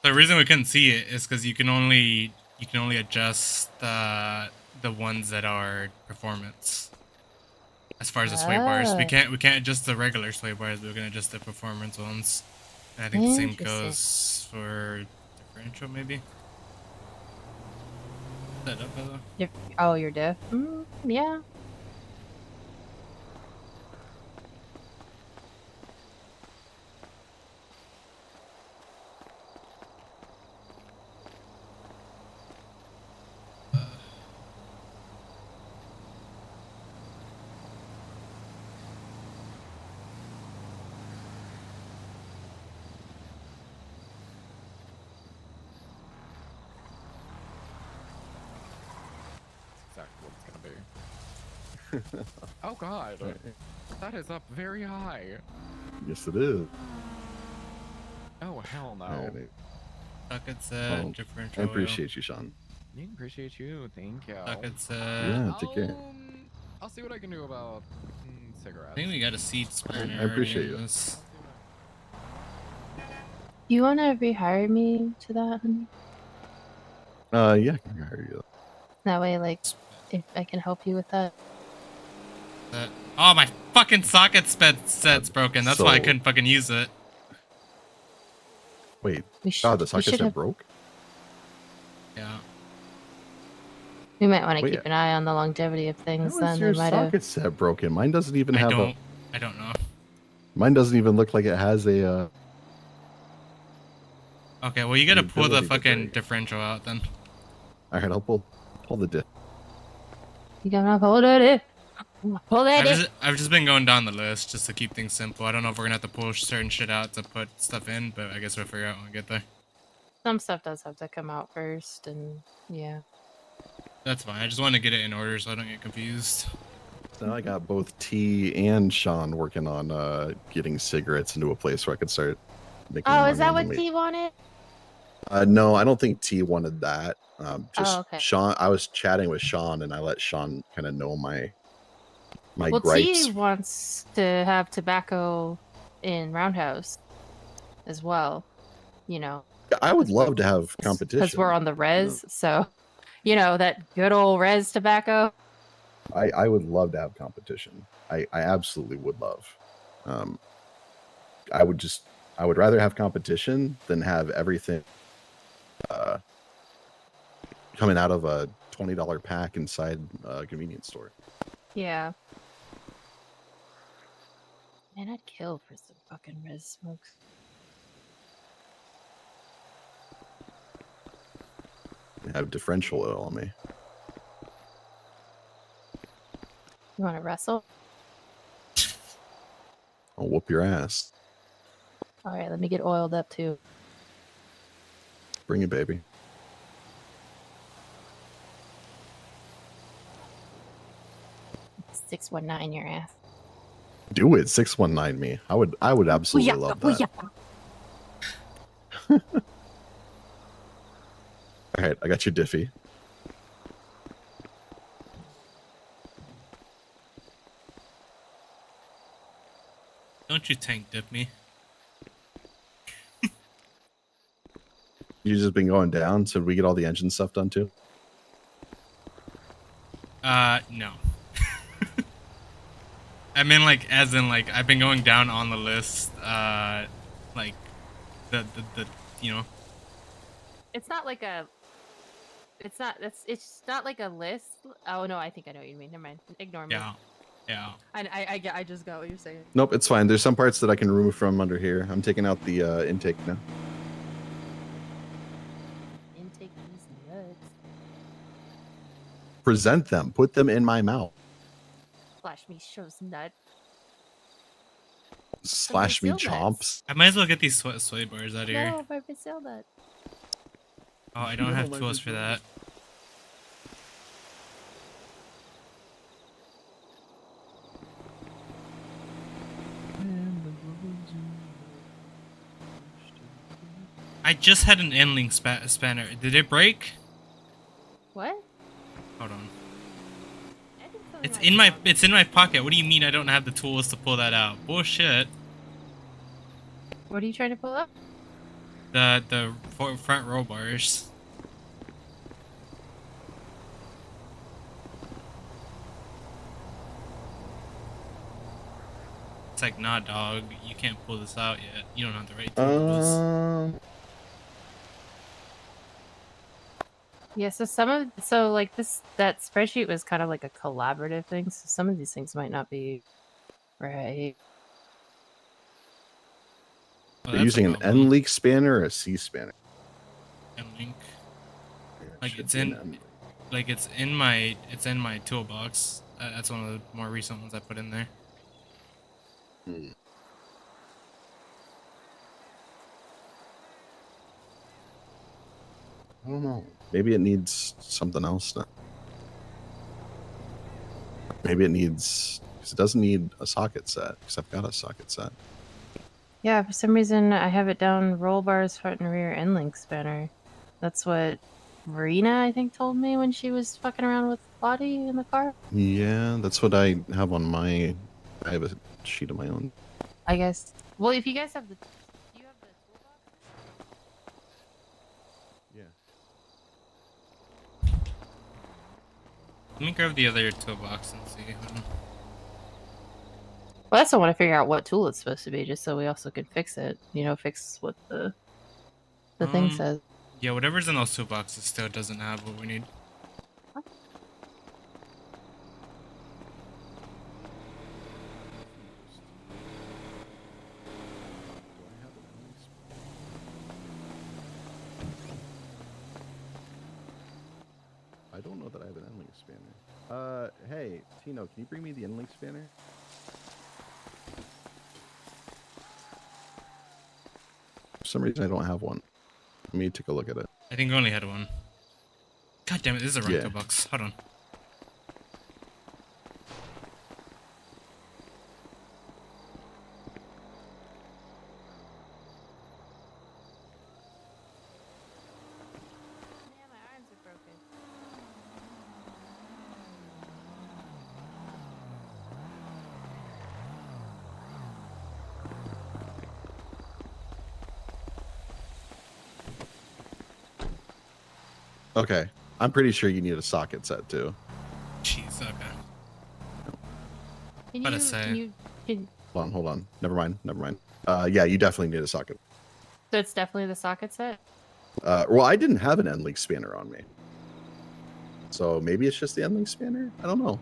The reason we couldn't see it is because you can only adjust the ones that are performance. As far as the sway bars, we can't adjust the regular sway bars. We're gonna adjust the performance ones. And I think the same goes for differential, maybe. Is that up, hello? Oh, you're deaf? Yeah. Exactly what it's gonna be. Oh god, that is up very high. Yes, it is. Oh hell no. Alright. Socket set, Well, I differential. appreciate you, Sean. I appreciate you. Thank you. Socket set. Yeah, take care. I'll see what I can do about cigarettes. I think we got a seed spanner. I appreciate already in you. this. Do you want to rehire me to that, honey? Yeah, I can hire you. That way, like, if I can help you with that. Oh, my fucking socket set's broken. That's why I So- couldn't fucking use it. Wait, We should- God, the we socket should set have- broke? Yeah. We might want to Wait, keep an eye on the longevity of things. How Then is they your might have. socket set broken? Mine doesn't even I have don't know. Mine doesn't even look like it has a Okay, well you gotta the pull the ability to fucking break. differential out then. Alright, I'll pull the diff. You gotta hold it. Hold it. I've just been going down the list just to keep things simple. I don't know if we're gonna have to pull certain shit out to put stuff in, but I guess we'll figure out when we get there. Some stuff does have to come out first, and yeah. That's fine. I just want to get it in order so I don't get confused. So I got both T and Sean working on getting cigarettes into a place where I could start making Oh, money is that on what the T wanted? No, I don't think T wanted that. Just okay. Sean. I was chatting with Sean, and I let Sean kind of know my Well, gripes. T wants to have tobacco in Roundhouse as well. You know, I would love to have competition. because we're on the res, so you know that good old res tobacco. I would love to have competition. I absolutely would love. I would rather have competition than have everything coming out of a $20 pack inside a convenience store. Yeah. Man, I'd kill for some fucking res smokes. I have differential oil on me. You want to wrestle? I'll whoop your ass. All right, let me get oiled up too. Bring it, baby. It's 619 your ass. Do it. 619 me. I would absolutely love that. All right, I got your Diffie. Don't you tank dip me. You just been going down, so we get all the engine stuff done too? No. I mean, like, as in, like, I've been going down on the list, like, the you know. It's not like a. It's not like a list. Oh no, I think I know what you mean. Never mind. Ignore me. Yeah. Yeah. I just got what you're saying. Nope, it's fine. There's some parts that I can remove from under here. I'm taking out the intake now. Intake these nuts. Present them. Put them in my mouth. Flash me shows nut. Slash me Brazil nuts. chomps. I might as well get these sway bars out of here. No, my Brazil nut. Oh, I don't have tools for that. I just had an end-link spanner. Did it break? What? Hold on. It's in my pocket. What do you mean I don't have the tools to pull that out? Bullshit. What are you trying to pull up? The front row bars. It's like, nah, dog. You can't pull this out yet. You don't have the right tools. Yeah, so like that spreadsheet was kind of like a collaborative thing, so some of these things might not be right. You're using an N leak spanner or a C spanner? N-link. Like it's in my toolbox. That's one of the more recent ones I put in there. I don't know. Maybe it needs something else now. Maybe it needs, because it doesn't need a socket set, because I've got a socket set. Yeah, for some reason I have it down roll bars, front and rear, end link spanner. That's what Marina, I think, told me when she was fucking around with Lottie in the car. Yeah, that's what I have on my, I have a sheet of my own. I guess. Well, if you guys have the... Do you have the toolbox? Yeah. Let me grab the other toolbox and see. Well, that's I want to figure out what tool it's supposed to be, just so we also can fix it. You know, fix what the thing says. Yeah, whatever's in those toolboxes still doesn't have what we need. I don't know that I have an N-link spanner. Hey, Tino, can you bring me the N-link spanner? For some reason, I don't have one. Let me take a look at it. I think I only had one. God damn it, this is a wrong Yeah. toolbox. Hold on. Yeah, my arms are broken. Okay. I'm pretty sure you need a socket set too. Jeez, okay. Can What to you, say? Hold on. Never mind. Yeah, you definitely need a socket. So it's definitely the socket set? Well, I didn't have an N-link spanner on me. So maybe it's just the end link spanner. I don't know.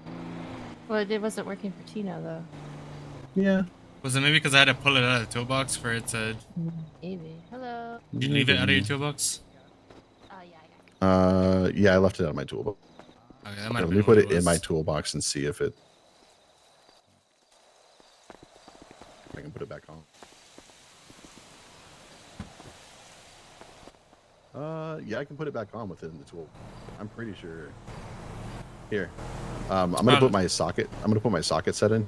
Well, it wasn't working for Tino though. Yeah. Was it maybe because I had to pull it out of the toolbox for it to? Maybe. Hello. Did you leave it out of your toolbox? Yeah, I left it out of my toolbox. Okay, that might Let have me been put what it in my was. toolbox and see if I can put it back on. Yeah, I can put it back on within the tool. I'm pretty sure. Here, I'm gonna put my socket. I'm gonna put my socket set in.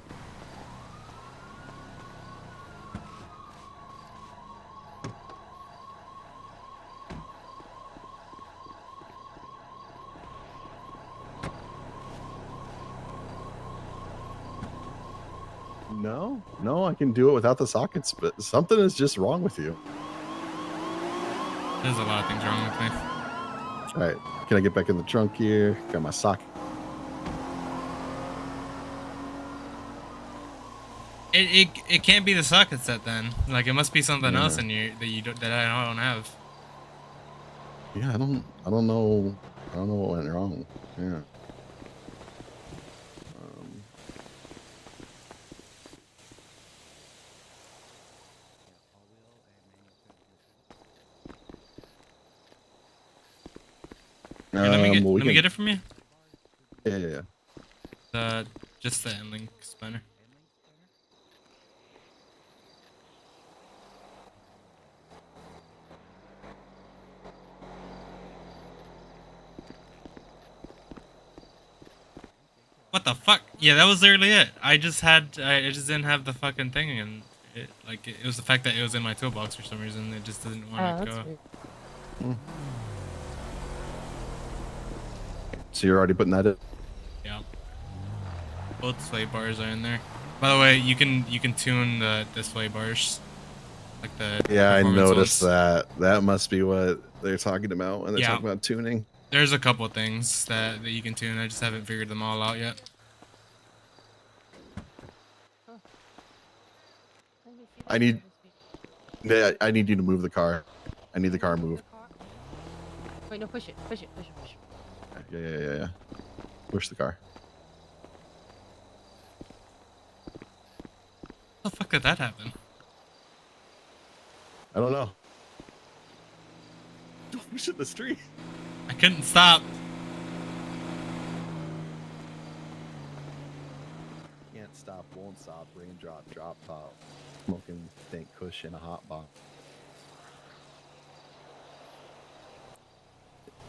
No, I can do it without the sockets, but something is just wrong with you. There's a lot of things wrong with me. All right, can I get back in the trunk here? Got my socket. It can't be the socket set then. Like it must be something else Yeah. in your that I don't have. Yeah, I don't know. I don't know what went wrong. Yeah. Here, let me Well, get it from you. Yeah. Just the end link spanner. What the fuck? Yeah, that was literally it. I just didn't have the fucking thing, and it was the fact that it was in my toolbox for some reason. It just didn't want to go. Weird. So you're already putting that in? Yeah. Both sway bars are in there. By the way, you can tune the sway bars, like the Yeah, I performance noticed ones. that. That must be what they're talking about when they're Yeah. talking about tuning. There's a couple things that you can tune. I just haven't figured them all out yet. I need you to move the car. I need the car moved. Wait, no, push it. Yeah. Push the car. How the fuck did that happen? I don't know. Don't push it in the street. I couldn't stop. Can't stop, won't stop, raindrop, drop top. Smoking dank kush in a hot box.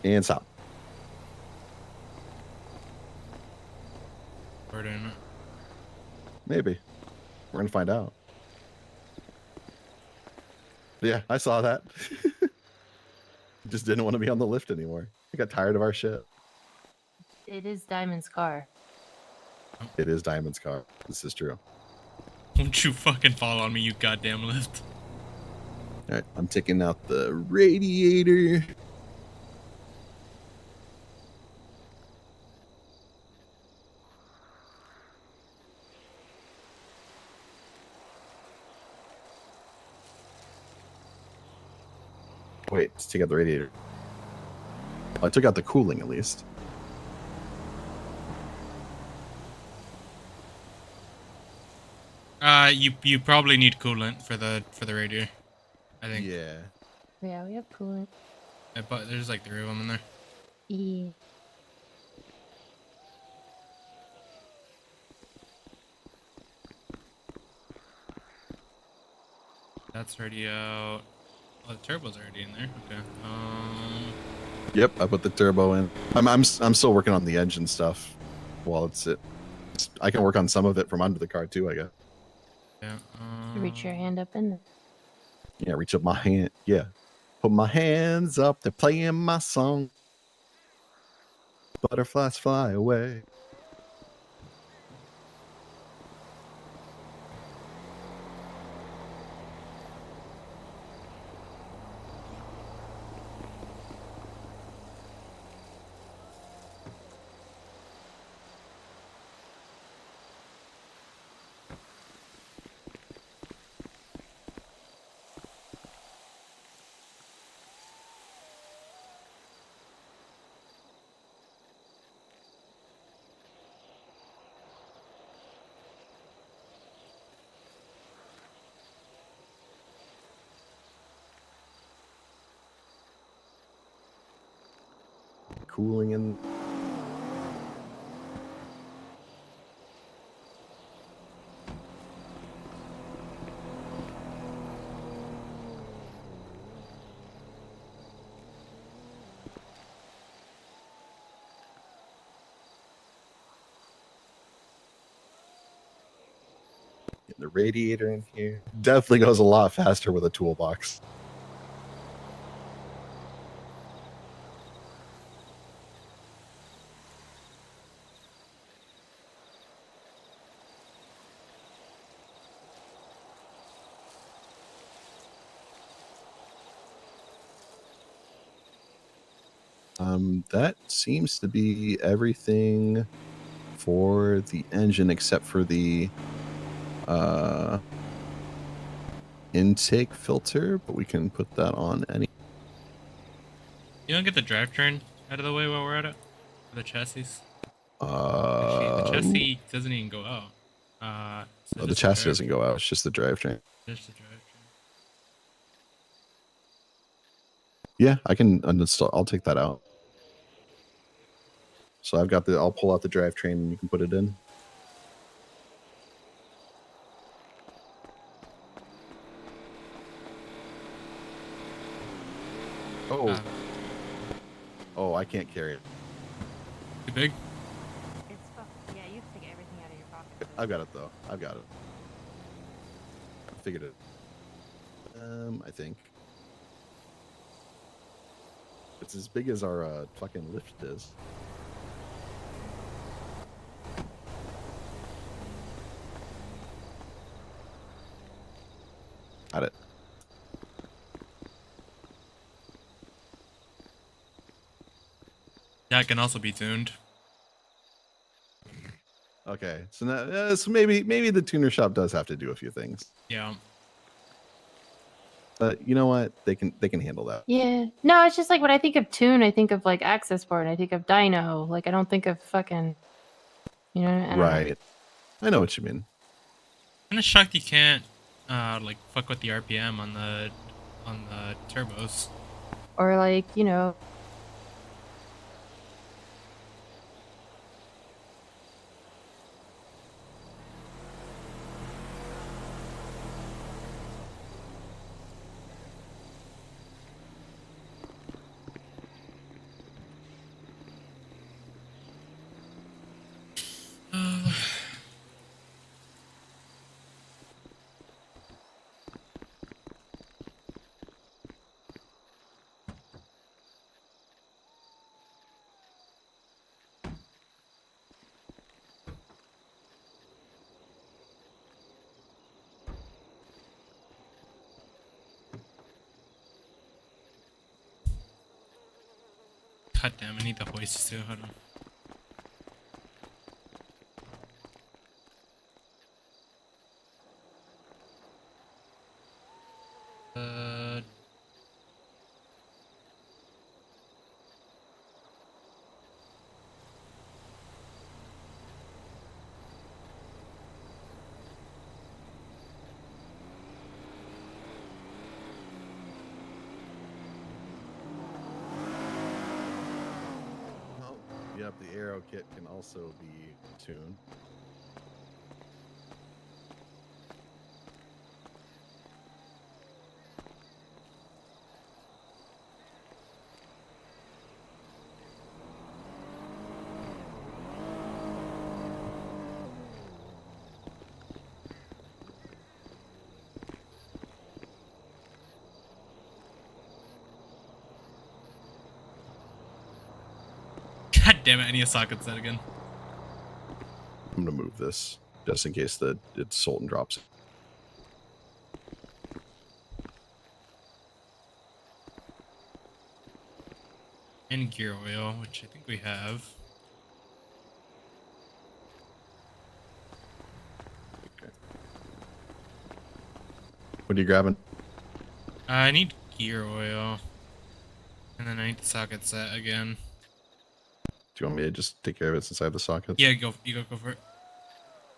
And stop. We're doing it. Maybe. We're gonna find out. Yeah, I saw that. Just didn't want to be on the lift anymore. I got tired of our shit. It is Diamond's car. It is Diamond's car. This is true. Don't you fucking fall on me, you goddamn lift. All right, I'm taking out the radiator. Wait, let's take out the radiator. I took out the cooling at least. You probably need coolant for the radiator. I think. Yeah. Yeah, we have coolant. Yeah, but there's like 3 of them in there. Yeah. That's already out. Oh, the turbo's already in there. Okay. Yep, I put the turbo in. I'm still working on the engine stuff. While I can work on some of it from under the car too, I guess. Yeah. Reach your hand up in there. Yeah, reach up my hand. Yeah. Put my hands up, they're playing my song. Butterflies fly away. cooling in. The radiator in here definitely goes a lot faster with a toolbox. That seems to be everything for the engine except for the intake filter, but we can put that on any. You don't get the drivetrain out of the way while we're at it? The chassis? Actually, the Uh, chassis doesn't even go out. So the just chassis doesn't go out. It's just the drivetrain. Just the drivetrain. Yeah, I can uninstall. I'll take that out. So I've got the. I'll pull out the drivetrain and you can put it in. Oh. Oh, I can't carry it. Too big? It's yeah, you have to take everything out of your pocket. I've got it though. I've got it. I figured it. I think it's as big as our fucking lift is. Got it. Yeah, it can also be tuned. Okay, so now so maybe the tuner shop does have to do a few things. Yeah. But you know what? They can handle that. Yeah. No, it's just like when I think of tune, I think of like access board. I think of dyno. Like I don't think of fucking. You know. I don't know. Right. I know what you mean. Kind of shocked you can't like fuck with the RPM on the turbos. Or like God damn, I need the hoist too. Hold on. Oh, yep. The aero kit can also be tuned. God damn it, I need a socket set again. I'm gonna move this just in case it's Sultan drops. And gear oil, which I think we have. Okay. What are you grabbing? I need gear oil. And then I need the socket set again. Do you want me to just take care of it since I have the sockets? Yeah, go for it.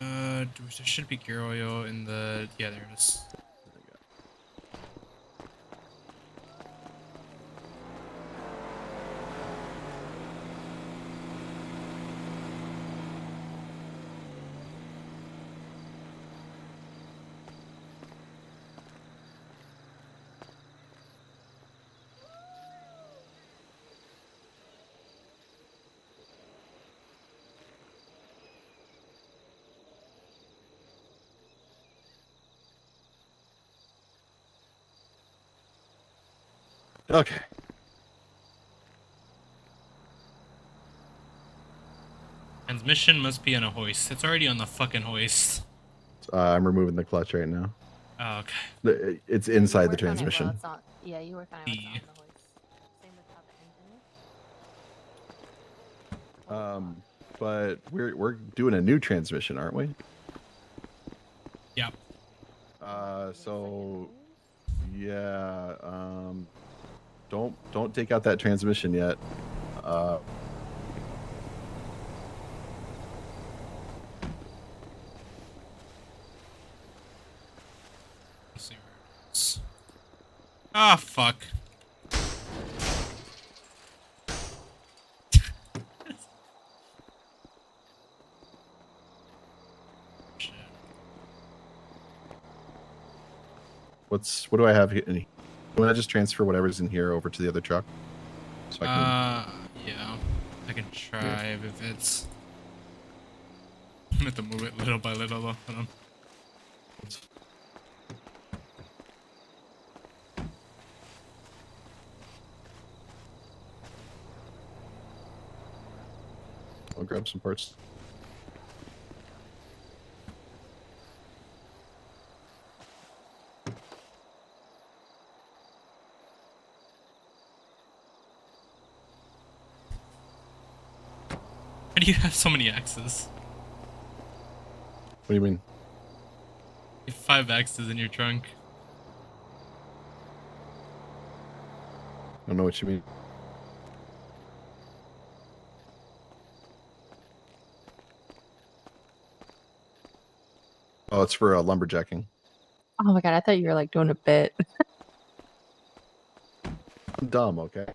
There should be gear oil in the... Yeah, there it is. Okay. Transmission must be on a hoist. It's already on the fucking hoist. I'm removing the clutch right now. Oh, okay. It's You inside the work on it while transmission. it's on. Yeah, you work on it while it's on the hoist. Same with how the engine is. But we're doing a new transmission, aren't we? Yeah. So yeah, don't take out that transmission yet. Let's see where it is. Ah, fuck. What do I have here? Can I just transfer whatever's in here over to the other truck? So I can. Yeah. I can try if it's. I'm gonna have to move it little by little though. Hold on. I'll grab some parts. Why do you have so many axes? What do you mean? You have 5 axes in your trunk. I don't know what you mean. Oh, it's for lumberjacking. Oh my god, I thought you were like doing a bit. I'm dumb, okay?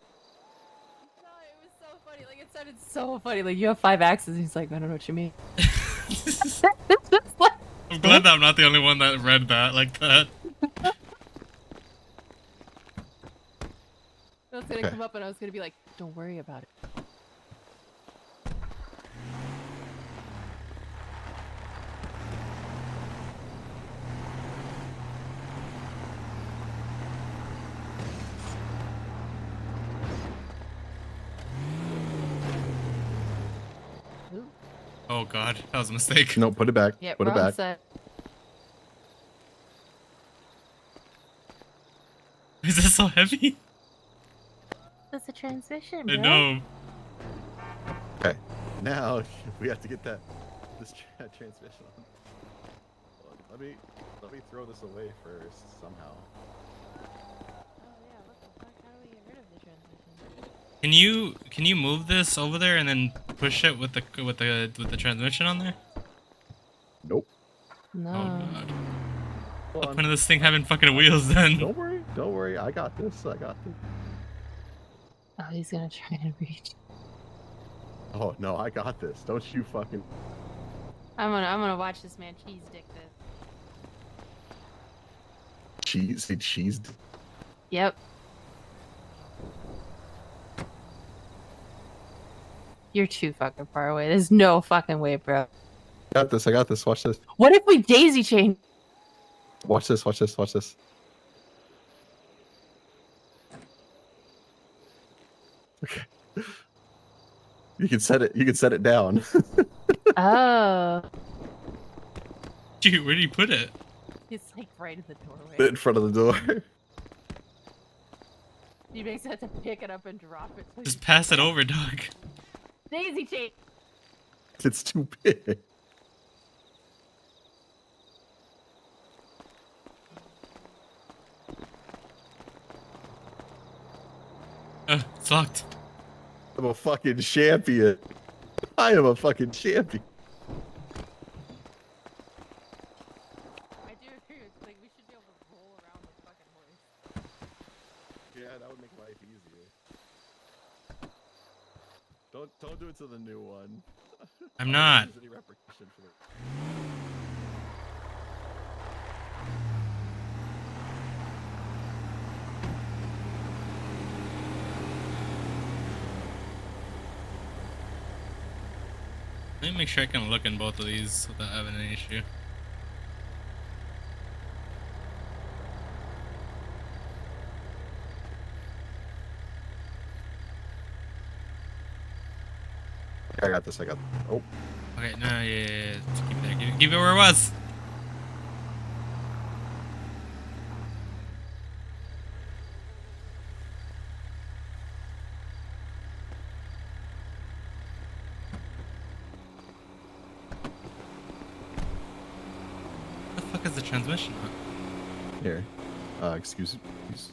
So funny. Like you have 5 axes. He's like, I don't know what you mean. I'm glad that I'm not the only one that read that like that. I was gonna come up and I was gonna be like, don't worry about it. Oh god, that was a mistake. No, put it back. Yeah, put it back. Set. Is this so heavy? That's a transmission, I bro. know. Okay. Now we have to get this transmission on. Hold on, let me throw this away first somehow. Can you move this over there and then push it with the transmission on there? Nope. No. Oh god. What's the point of this thing having fucking wheels then? Don't worry. I got this. Oh, he's gonna try and reach. Oh no, I got this. Don't you fucking. I'm gonna watch this man cheese dick this. Cheese. Yep. You're too fucking far away. There's no fucking way, bro. I got this. Watch this. What if we daisy chain? Watch this. Okay. You can set it down. Oh. Dude, where do you put it? It's like right in the doorway. In front of the door. He makes it to pick it up and drop it. Just pass it over, dog. Daisy chain. It's too big. It's locked. I'm a fucking champion. I am a fucking champion. I do agree. Like we should be able to roll around with fucking horse. Yeah, that would make life easier. Don't do it to the new one. I'm not. Any repercussion for it. Let me make sure I can look in both of these without having an issue. I got this. Oh. Okay, no, yeah. Just keep it there. Keep it where it was. What the fuck is the transmission on? Here. Excuse me. Please.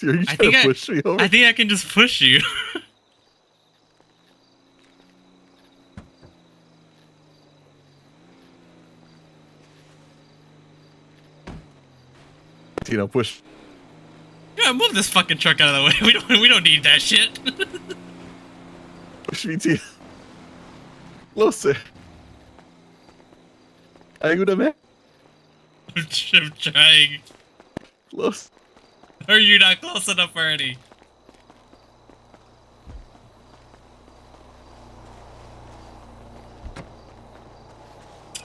Are you trying to push me over? I think I can just push you. Tino, push. Yeah, move this fucking truck out of the way. We don't need that shit. Push me, Tino. Closer. Ayúdame. I'm trying. Close. Are you not close enough already?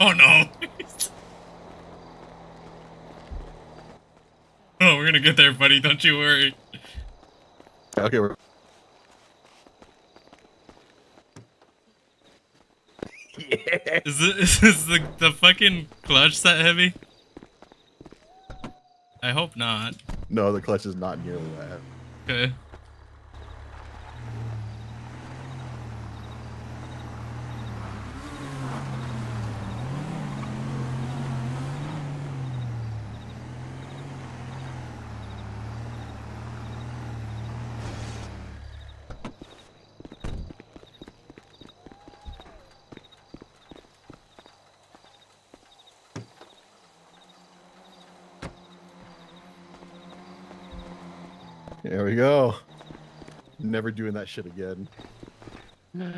Oh no. Oh, we're gonna get there, buddy. Don't you worry. Okay, we're... Yeah. Is this the fucking clutch that heavy? I hope not. No, the clutch is not nearly that heavy. Okay. There we go. Never doing that shit again. Let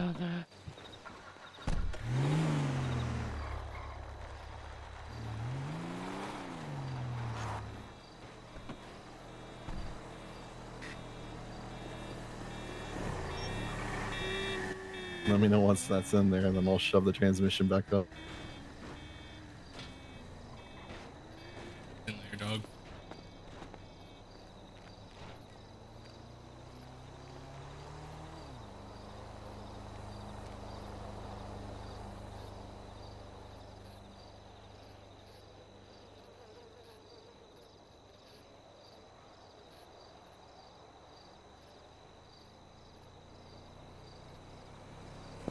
me know once that's in there, and then I'll shove the transmission back up. In there, dog.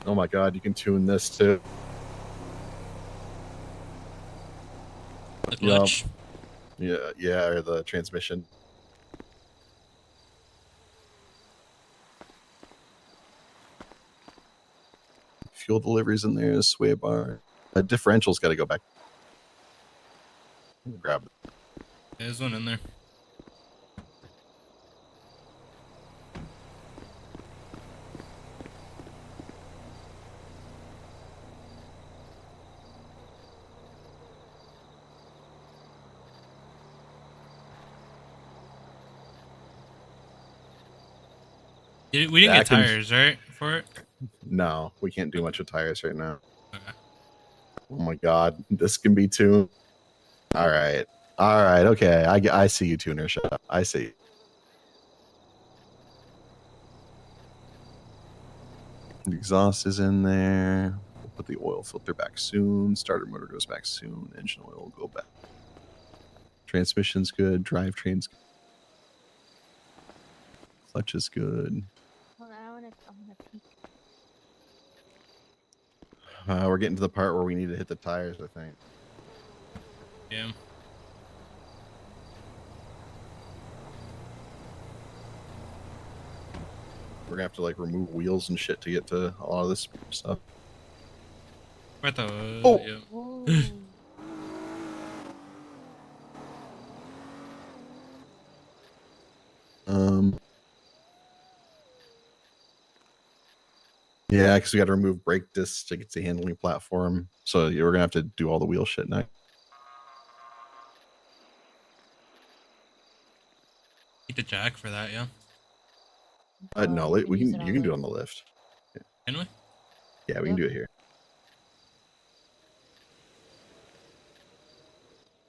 Oh my god, you can tune this too. The clutch. Yeah, or the transmission. Fuel deliveries in there, sway bar. The differential's got to go back. Grab it. There's one in there. We didn't get tires, right, for it? No, we can't do much with tires right now. Okay. Oh my god, this can be tuned. All right, okay. I see you, tuner. Shut up. I see you. The exhaust is in there. We'll put the oil filter back soon. Starter motor goes back soon. Engine oil will go back. Transmission's good. Drivetrain's good. Clutch is good. Hold on, I wanna peek. We're getting to the part where we need to hit the tires, I think. Yeah. We're gonna have to like remove wheels and shit to get to a lot of this stuff. Right though. Oh. Yeah. Yeah, because we got to remove brake discs to get the handling platform. So we're gonna have to do all the wheel shit next. Need the jack for that, yeah. No, you we use can. it You on can the- do it on the lift. Can we? Yeah, we Yep. can do it here.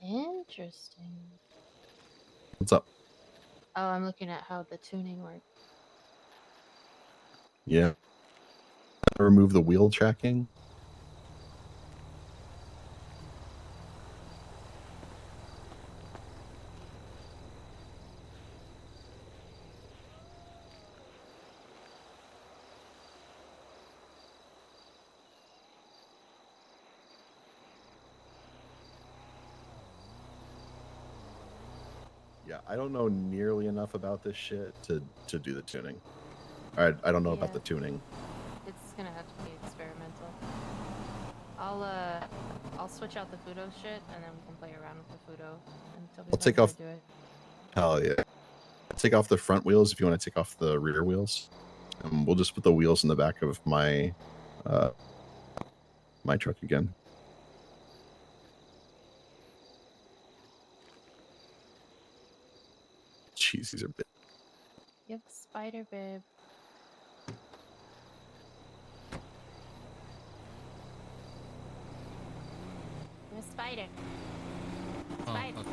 Interesting. What's up? Oh, I'm looking at how the tuning works. Yeah. Remove the wheel tracking. Yeah, I don't know nearly enough about this shit to do the tuning. I don't know about the tuning. It's gonna have to be experimental. I'll switch out the Fudo shit, and then we can play around with the Fudo until we I'll take learn how off. to do it. Hell yeah! Take off the front wheels if you want to take off the rear wheels. We'll just put the wheels in the back of my my truck again. Jeez, these are big. Yep, spider babe. I'm a spider. Spider.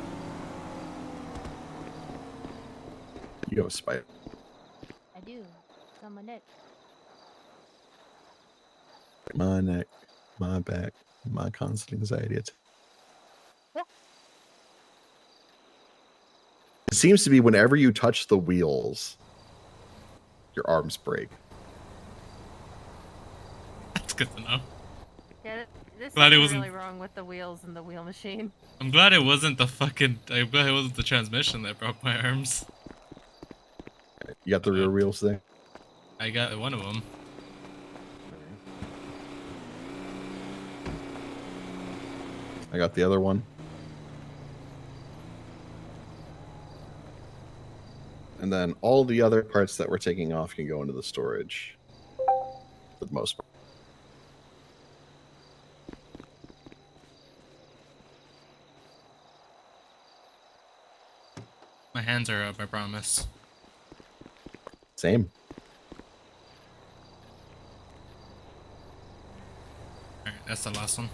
You have a spider. I do. It's on my neck. My neck, my back, my constant anxiety. It seems to be whenever you touch the wheels, your arms break. That's good to know. Yeah, this Glad it is wasn't- really wrong with the wheels and the wheel machine. I'm glad it wasn't the fucking. I'm glad it wasn't the transmission that broke my arms. You got the rear wheels there? I got one of them. I got the other one. And then all the other parts that we're taking off can go into the storage for the most part. My hands are up, I promise. Same. Alright, that's the last one.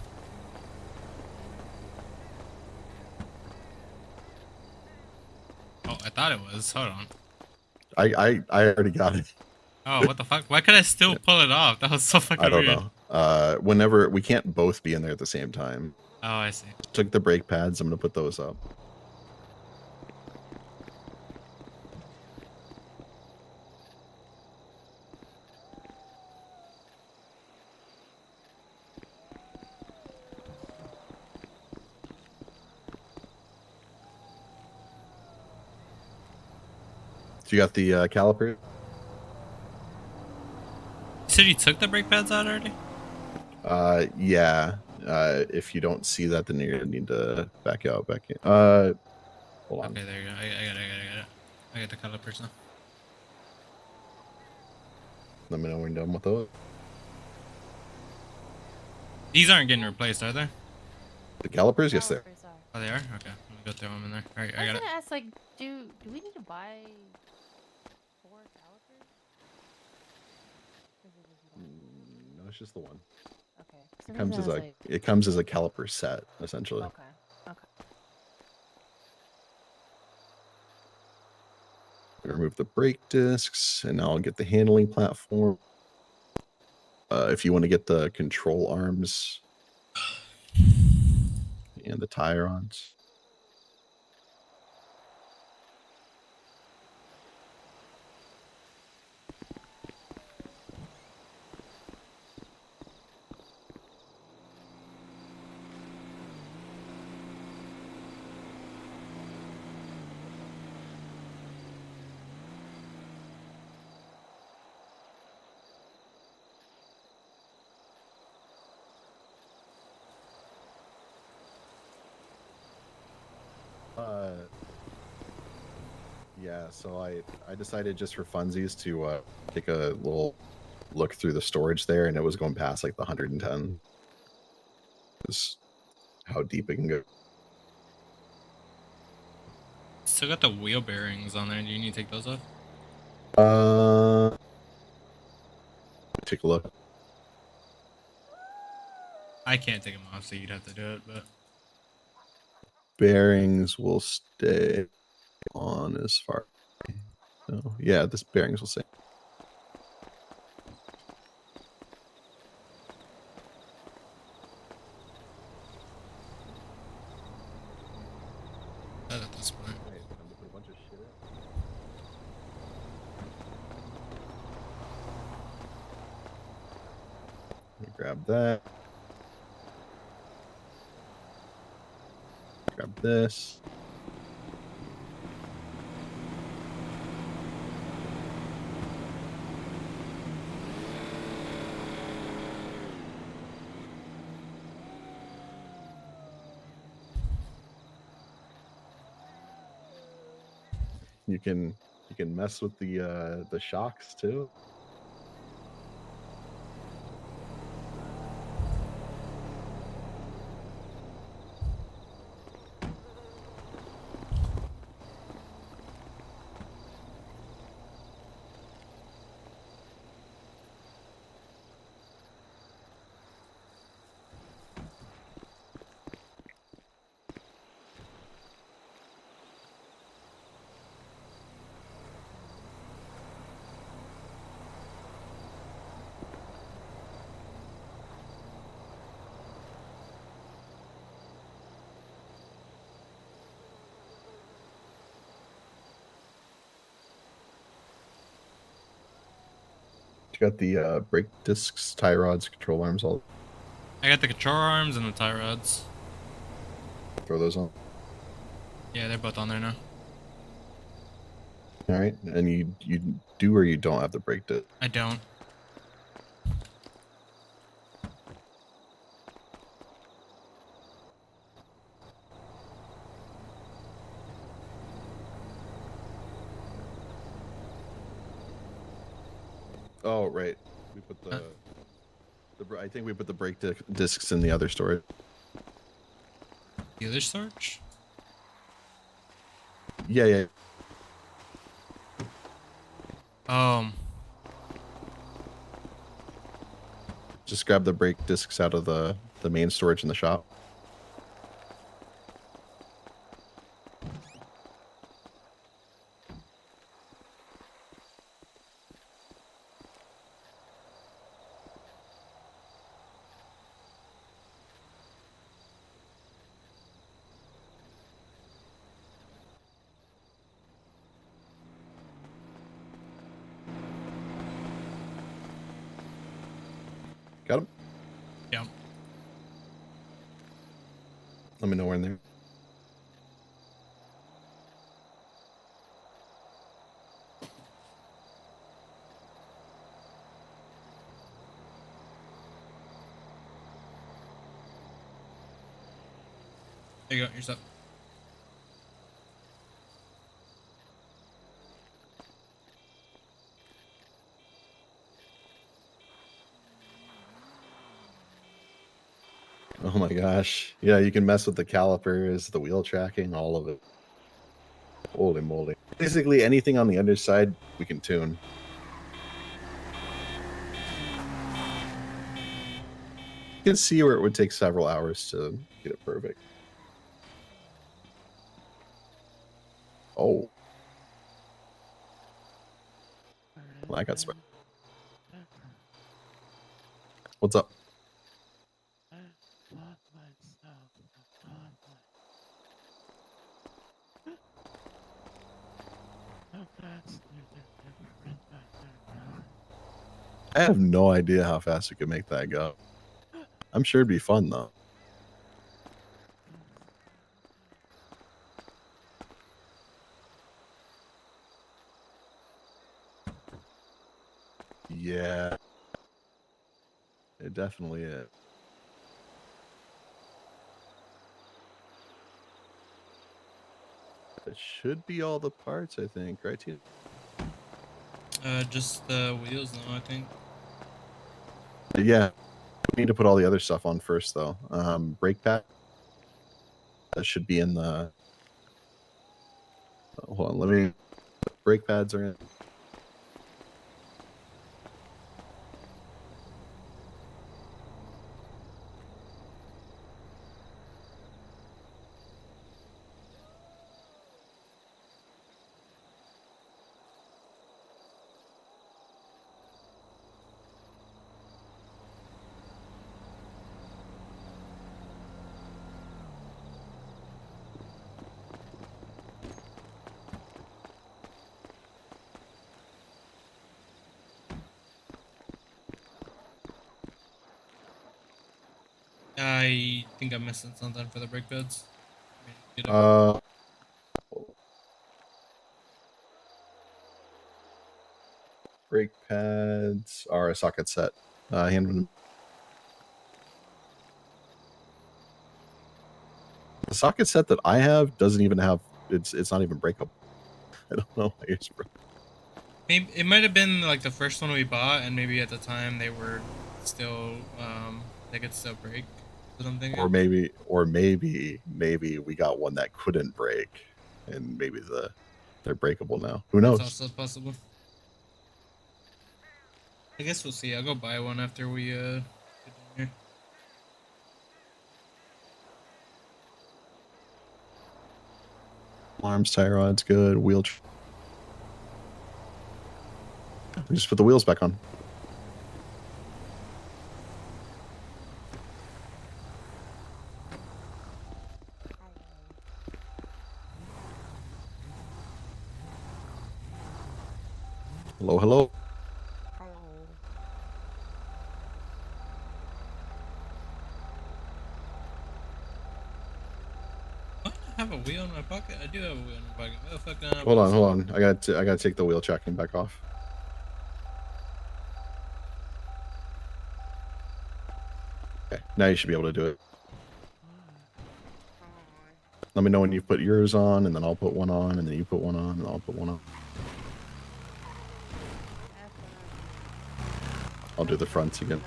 Oh, I thought it was. Hold on. I already got it. Oh, what the fuck? Why could I still pull it off? That was so fucking I don't weird. know. Whenever we can't both be in there at the same time. Oh, I see. Took the brake pads. I'm gonna put those up. So you got the caliper? You said you took the brake pads out already? Yeah. If you don't see that, then you're gonna need to back out, back in. Hold on. Okay, there you go. I got it. I got the calipers now. Let me know when you're done with those. These aren't getting replaced, are they? The calipers? Yes, sir. Oh, they are? Okay. I'm gonna go throw them in there. Alright, I I was got it. gonna ask, like, do we need to buy 4 calipers? No, it's just the one. Okay. It comes as I was a like- it comes as a caliper set, essentially. Okay. Okay. Remove the brake discs, and now I'll get the handling platform. If you want to get the control arms and the tire rods. Yeah, so I decided just for funsies to take a little look through the storage there, and it was going past like the 110. Is how deep it can go. Still got the wheel bearings on there. Do you need to take those off? Take a look. I can't take them off, so you'd have to do it. But Bearings will stay on as far. No, yeah, this bearings will stay. at this point. Let me grab that. Grab this. You can mess with the shocks too. You got the brake discs, tie rods, control arms, all. I got the control arms and the tie rods. Throw those on. Yeah, they're both on there now. All right, and you do or you don't have the brake disc? I don't. Oh, right. We put the I think we put the brake discs in the other storage. The other storage? Yeah. Just grab the brake discs out of the main storage in the shop. Got him? Yeah. Let me know when they're. There you go. Here's up. Oh my gosh. Yeah, you can mess with the calipers, the wheel tracking, all of it. Holy moly. Basically anything on the underside we can tune. You can see where it would take several hours to get it perfect. Oh. Well, I got sweat. What's up? I have no idea how fast we could make that go. I'm sure it'd be fun though. Yeah. It definitely is. That should be all the parts, I think, right? Tina? Just the wheels now, I think. Yeah, we need to put all the other stuff on first, though. Brake pad. That should be in the. Hold on, let me. Brake pads are in. I think I'm missing something for the brake pads. Brake pads are a socket set. The socket set that I have doesn't even have. It's not even breakable. I don't know. Maybe it might have been like the first one we bought, and maybe at the time they were still they could still break. That's what I'm thinking. Or maybe we got one that couldn't break, and maybe they're breakable now. Who knows? It's also possible. I guess we'll see. I'll go buy one after we get done here. Alarms, tie rods, good. Wheel. We just put the wheels back on. Hello, hello. I have a wheel in my pocket. I do have a wheel in my pocket. Why the fuck not? Hold on. I got to take the wheel tracking back off. Okay, now you should be able to do it. Let me know when you put yours on, and then I'll put one on, and then you put one on, and I'll put one on. I'll do the fronts again.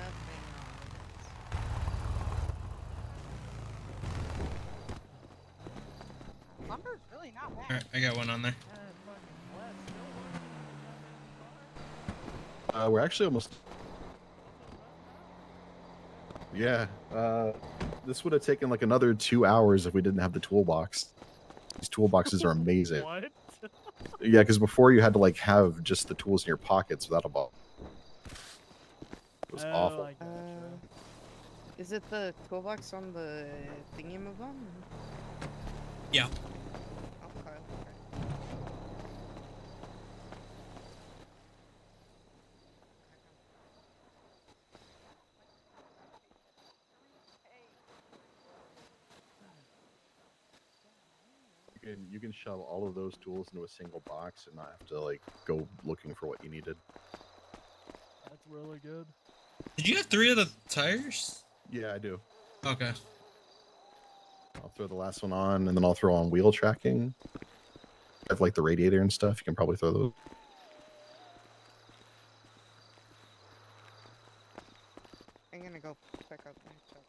Lumber's really not bad. Alright, I got one on there. We're actually almost. Yeah. This would have taken like another 2 hours if we didn't have the toolbox. These toolboxes are amazing. What? Yeah, because before you had to like have just the tools in your pockets without a ball. It was awful. Is it the toolbox on the thingy move on? Yeah. Okay. You can shove all of those tools into a single box and not have to like go looking for what you needed. That's really good. Did you have 3 of the tires? Yeah, I do. Okay. I'll throw the last one on, and then I'll throw on wheel tracking. I have like the radiator and stuff. You can probably throw those. I'm gonna go pick up my stuff.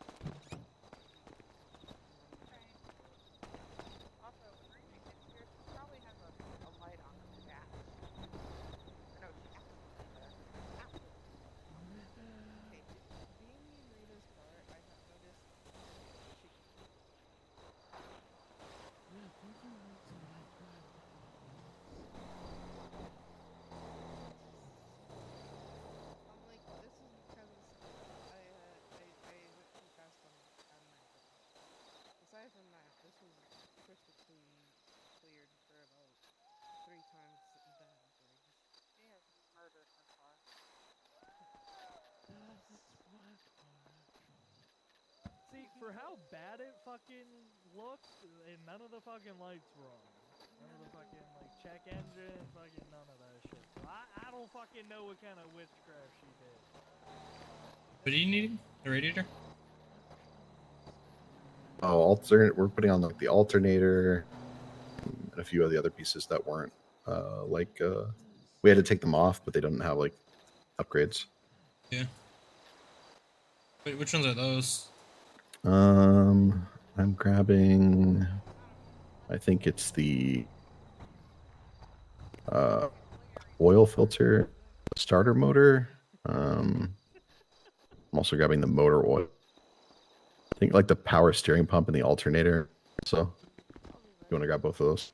Also, when Rita gets here, she probably has a light on her dash. No, she absolutely does. Absolutely. Okay, being in Rita's car, I have noticed she. I'm like, this is because I went too fast on my aside from that, this was crystal cleared for about 3 times the average. She has murdered her car. See, for how bad it fucking looked, and none of the fucking lights were on. None of the fucking, like, check engine, fucking none of that shit. So I don't fucking know what kind of witchcraft she did. What do you need? The radiator? Oh, alternate. We're putting on like the alternator and a few of the other pieces that weren't we had to take them off, but they didn't have like upgrades. Yeah. Wait, which ones are those? I'm grabbing. I think it's the oil filter starter motor. I'm also grabbing the motor oil. I think like the power steering pump and the alternator. So you want to grab both of those?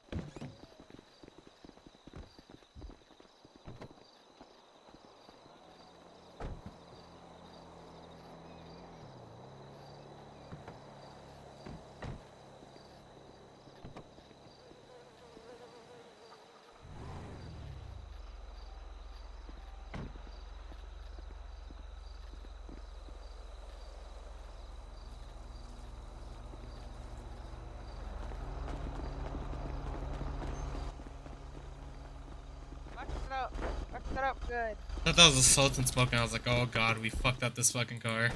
Fucked it up good. I thought that was a Sultan smoking. I was like, oh god, we fucked up this fucking car.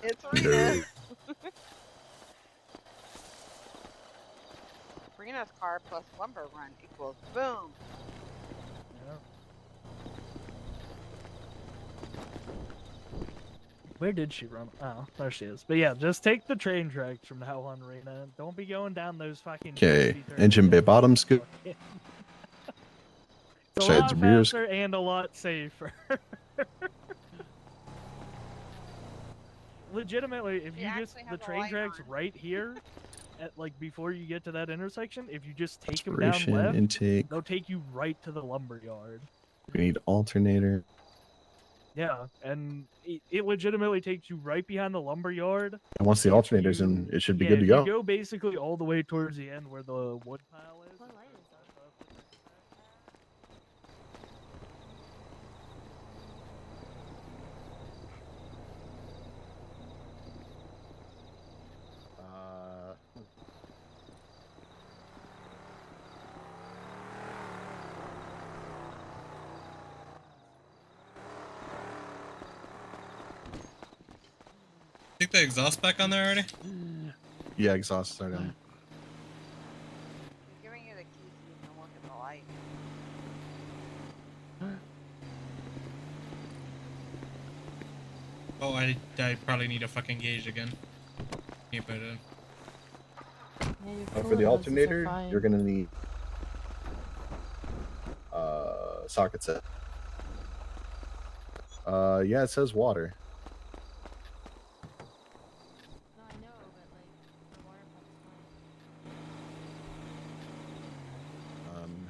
It's Rena. Rena's car plus lumber run equals boom. Where did she run? Oh, there she is. But yeah, just take the train tracks from now on, Rena. Don't be going down those fucking. Okay, engine bay bottom's good. It's a Sides lot rears. faster and a lot safer. Legitimately, if you just the train tracks right here, at like before you get to that intersection, if you just take them down Inspiration, left, intake. they'll take you right to the lumber yard. We need alternator. Yeah, and it legitimately takes you right behind the lumber yard. And once the alternator's in, it should be Yeah, good to if go. you go basically all the way towards the end where the wood pile is. Take the exhaust back on there already? Yeah, exhaust start on. He's giving you the keys so you can look at the light. Oh, I probably need a fucking gauge again. Can't put it in. For the alternator, you're gonna need socket set. Yeah, it says water.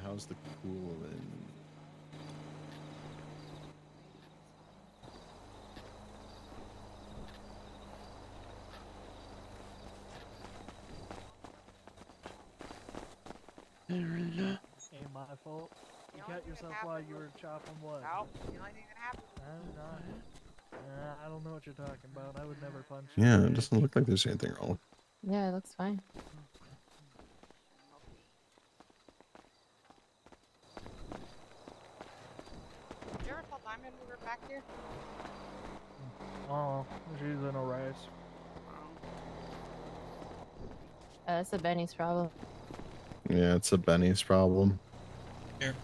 How's the cooling? Ain't my fault. You cut yourself while you were chopping wood. No, the only thing that happened. I don't know what you're talking about. I would never punch. Yeah, it doesn't look like there's anything wrong. Yeah, it looks fine. Did you ever tell Diamond we were back here? Oh, she's in a race. That's a Benny's problem. Yeah, it's a Benny's problem. Here.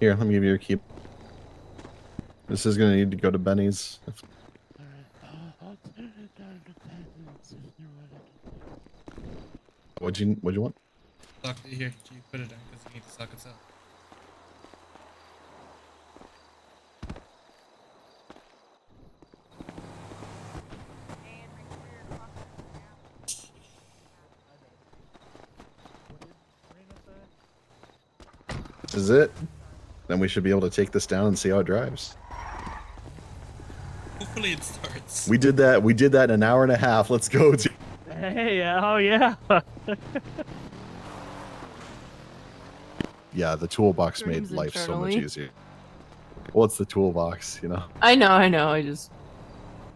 Here, let me give you your key. This is gonna need to go to Benny's. What'd you want? Here, you put it in because you need the sockets out. This is it. Then we should be able to take this down and see how it drives. Hopefully it starts. We did that in an hour and a half. Let's go. Hey, oh yeah. Yeah, the toolbox made Dreams life so much internally. easier. Well, it's the toolbox, you know. I know. I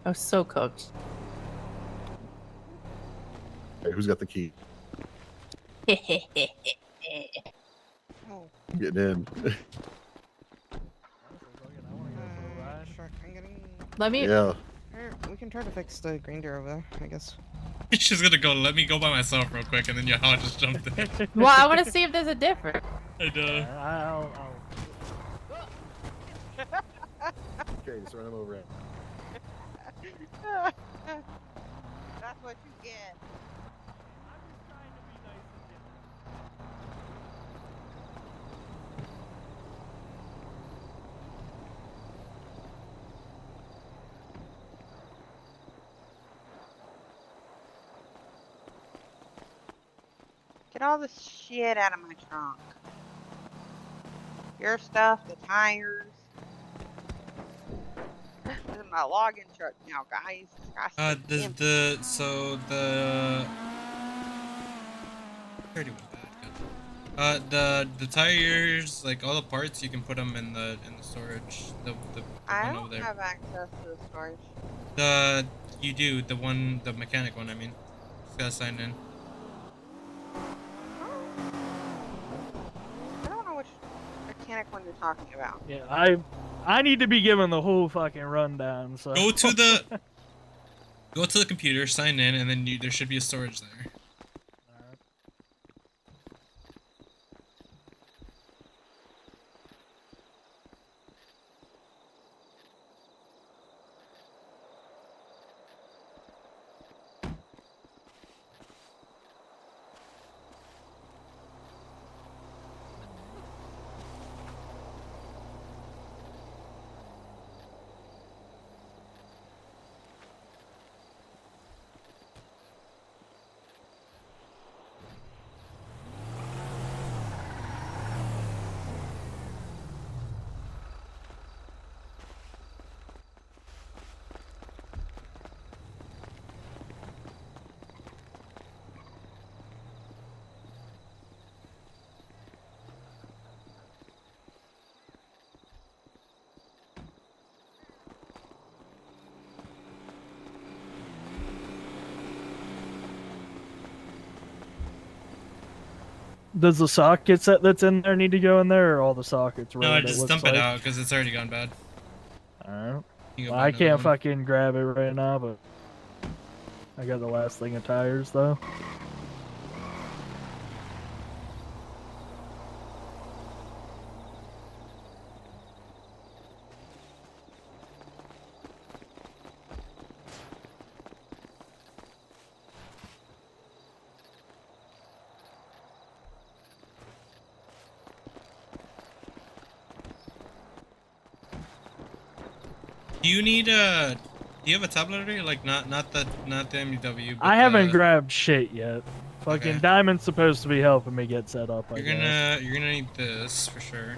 was so cooked. Hey, who's got the key? Getting in. Sure, I'm getting. Let me. Yeah. We can try to fix the grinder over there, I guess. She's gonna go, let me go by myself real quick, and then Yaha just jumped in. Well, I want to see if there's a difference. I know. I'll... Okay, okay. Just run him over. That's what you get. Get all this shit out of my trunk. Your stuff, the tires. This is my login truck now, guys. The tires, like all the parts, you can put them in the storage. The I one don't over there. have access to the storage. You do the mechanic one. I mean, just gotta sign in. I don't know which mechanic one you're talking about. Yeah, I need to be given the whole fucking rundown. So Go to the computer, sign in, and then there should be a storage there. does the sockets that's in there need to go in there, or all the sockets? No, ruined, just dump it out because it's already gone bad. Alright. You Well, go buy I another can't one. fucking grab it right now, but I got the last thing of tires though. Do you need a? Do you have a tablet already? Like not the MW. But I haven't grabbed shit yet. Fucking Diamond's supposed to be helping me get set up. You're gonna need this for sure.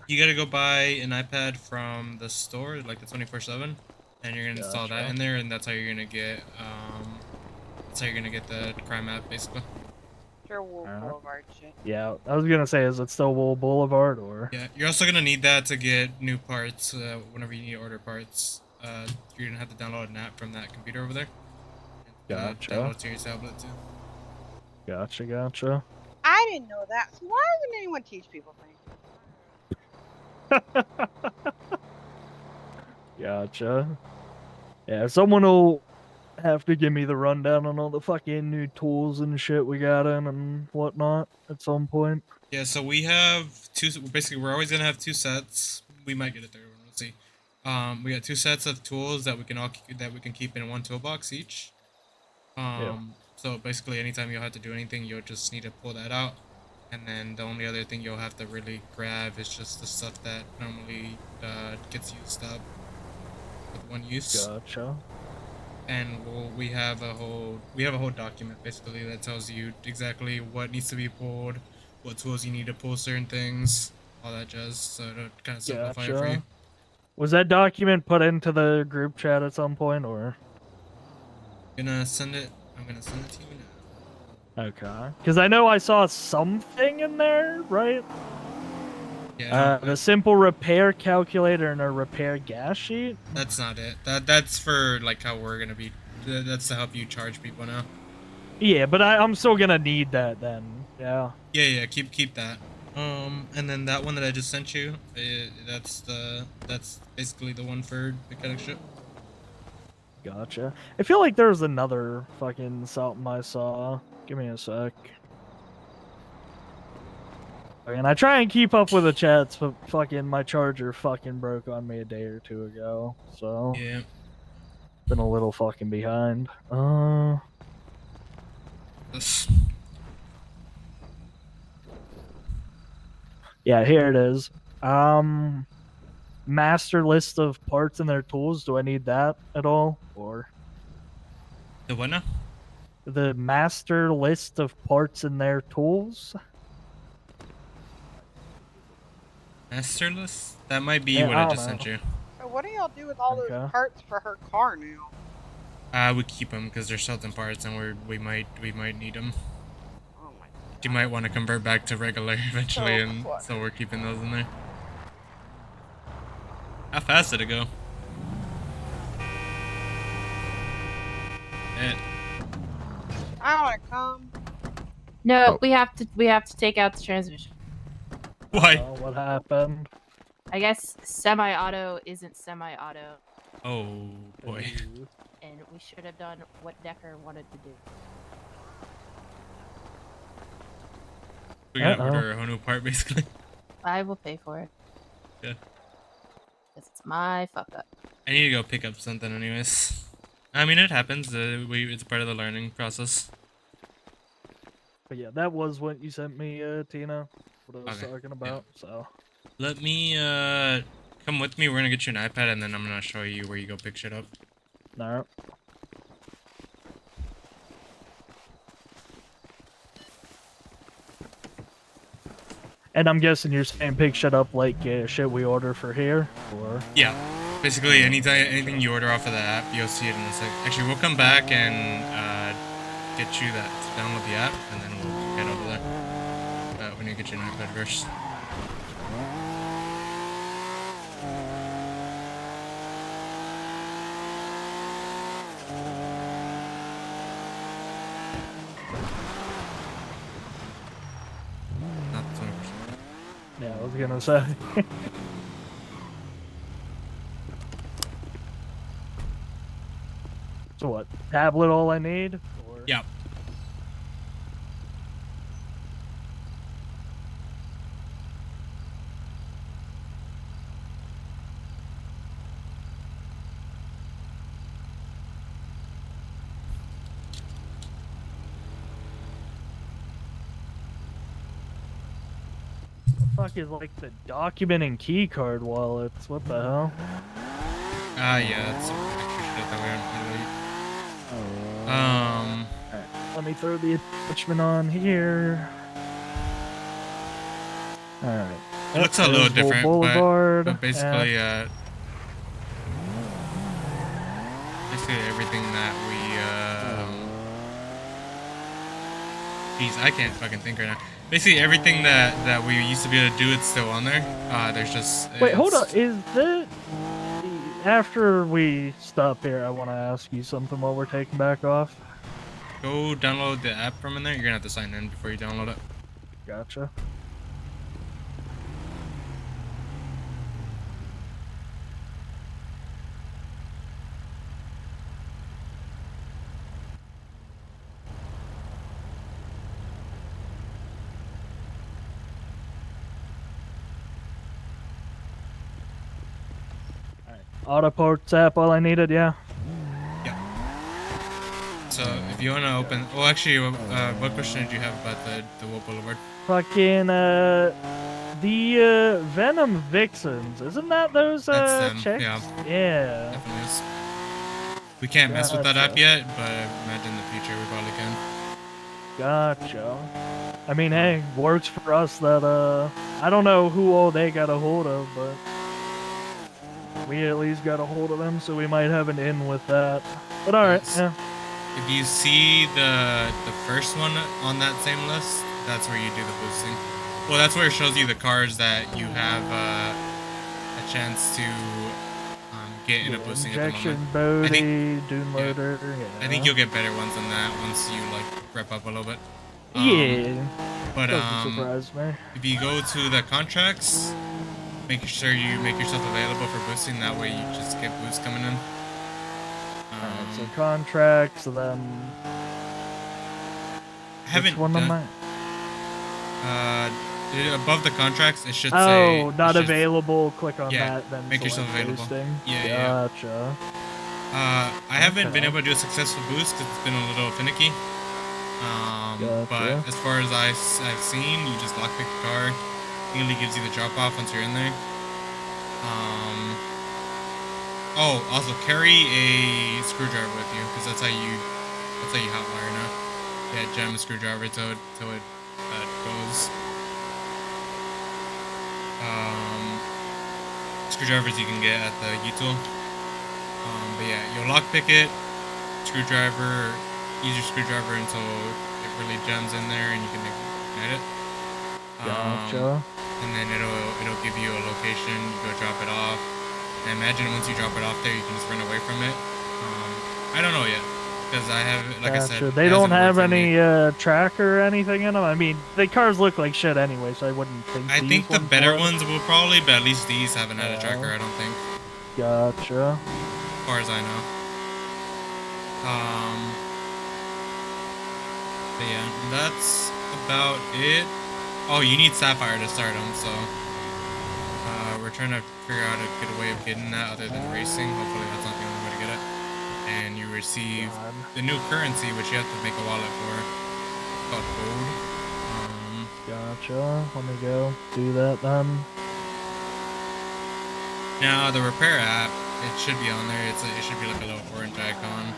You gotta go buy an iPad from the store, like the 24/7, and you're gonna install that in there, and that's how you're gonna get the crime app basically. Sure, Wool Boulevard shit. Yeah, I was gonna say, is it still Wool Boulevard or? Yeah, you're also gonna need that to get new parts whenever you need to order parts. You're gonna have to download an app from that computer over there. Gotcha. Download to your tablet too. Gotcha. I didn't know that. So why doesn't anyone teach people things? Gotcha. Yeah, someone will have to give me the rundown on all the fucking new tools and shit we got in and whatnot at some point. Yeah, so we have two. Basically, we're always gonna have two sets. We might get a third one. We'll see. We got two sets of tools that we can keep in one toolbox each. So basically, anytime you'll have to do anything, you'll just need to pull that out, and then the only other thing you'll have to really grab is just the stuff that normally gets used up with one use. Gotcha. And we have a whole document basically that tells you exactly what needs to be pulled, what tools you need to pull certain things, all that jazz. So it'll kind of simplify it for you. Was that document put into the group chat at some point, or? I'm gonna send it to you now. Okay. Because I know I saw something in there, right? Yeah. The simple repair calculator and a repair gas sheet. That's not it. That's for like how we're gonna be. That's to help you charge people now. Yeah, but I'm still gonna need that then. Yeah. Yeah. Keep that. And then that one that I just sent you, that's basically the one for mechanic ship. Gotcha. I feel like there was another fucking something I saw. Give me a sec. And I try and keep up with the chats, but fucking my charger fucking broke on me a day or two ago. So yeah, been a little fucking behind. Yeah, here it is. Master list of parts and their tools. Do I need that at all, or the what now? the master list of parts and their tools? Master list? That might be Yeah, what I I don't just sent know. you. So what do y'all do with all those Okay. parts for her car now? We keep them because they're Shelton parts, and we might need them. Oh my. She might want to convert back to regular eventually, So and funny. so we're keeping those in there. How fast did it go? I want to come. No, we have to take out the transmission. Why? What happened? I guess semi-auto isn't semi-auto. Oh boy. And we should have done what Decker wanted to do. We're gonna order a whole new part, basically. I will pay for it. Yeah. Because it's my fuck up. I need to go pick up something, anyways. I mean, it happens. It's part of the learning process. But yeah, that was what you sent me, Tina. What I was talking about. So Let me come with me. We're gonna get you an iPad, and then I'm gonna show you where you go pick shit up. no. And I'm guessing you're saying pick shit up like shit we order for here, or Yeah. Basically, anything you order off of the app, you'll see it in a sec. Actually, we'll come back and get you that to download the app, and then we'll get over there. But we need to get you an iPad first. Not 20%. yeah, I was gonna say. So what? Tablet all I need? Or... Yeah. Fuck is like the document and key card wallets? What the hell? Yeah, that's extra shit that we haven't Alright, let me throw the attachment on here. Alright. It looks a little different, Boulevard. but basically, basically everything that we, geez, I can't fucking think right now. Basically everything that we used to be able to do, it's still on there. There's just... Wait, hold on. Is that... After we stop here, I want to ask you something while we're taking back off. Go download the app from in there. You're gonna have to sign in before you download it. Gotcha. Auto parts app, all I needed, yeah. So if you wanna open... Well, actually, what question did you have about the Wolf Boulevard? Fucking, the, Venom Vixens. Isn't that those, That's them, chicks? yeah. Yeah. Definitely is. We can't mess with that app yet, but I imagine in the future we probably can. Gotcha. I mean, hey, works for us that, I don't know who all they got a hold of, but we at least got a hold of them, so we might have an in with that. But alright, yeah. If you see the first one on that same list, that's where you do the boosting. Well, that's where it shows you the cars that you have a chance to get in a boosting at the moment. Bodie, Dune Loader, I think you'll get better ones than that once you like rep up a little bit. Yeah. But Doesn't surprise me. if you go to the contracts, make sure you make yourself available for boosting. That way you just get boosts coming in. Alright, so contracts, then... Haven't Which one am I? Above the contracts, it should say. Oh, not it should- available. Click on Yeah, that. Then make yourself select available. boosting. Yeah, Gotcha. I haven't been Okay. able to do a successful boost because it's been a little finicky. But Gotcha. as far as I've seen, you just lockpick the car. It really gives you the drop off once you're in there. Oh, also carry a screwdriver with you because that's how you hotwire now. Yeah, jam a screwdriver till it goes. Screwdrivers you can get at the U-Tool. But yeah, you'll lockpick it, screwdriver, use your screwdriver until it really jams in there and you can ignite it. Gotcha. And then it'll give you a location, you go drop it off. And imagine once you drop it off there, you can just run away from it. I don't know yet, because I have, like I said, They it don't hasn't have worked for me. any tracker or anything in them. I mean, the cars look like shit anyway, so I wouldn't think. I think the better ones will probably, but at least these haven't had a tracker, I don't think. Gotcha. As far as I know. But yeah, that's about it. Oh, you need Sapphire to start them, so we're trying to figure out a good way of getting that other than racing. Hopefully that's not the only way to get it. And you receive the new currency, which you have to make a wallet for. It's called gold. Gotcha. Let me go do that then. Now the repair app, it should be on there. It should be like a little orange icon.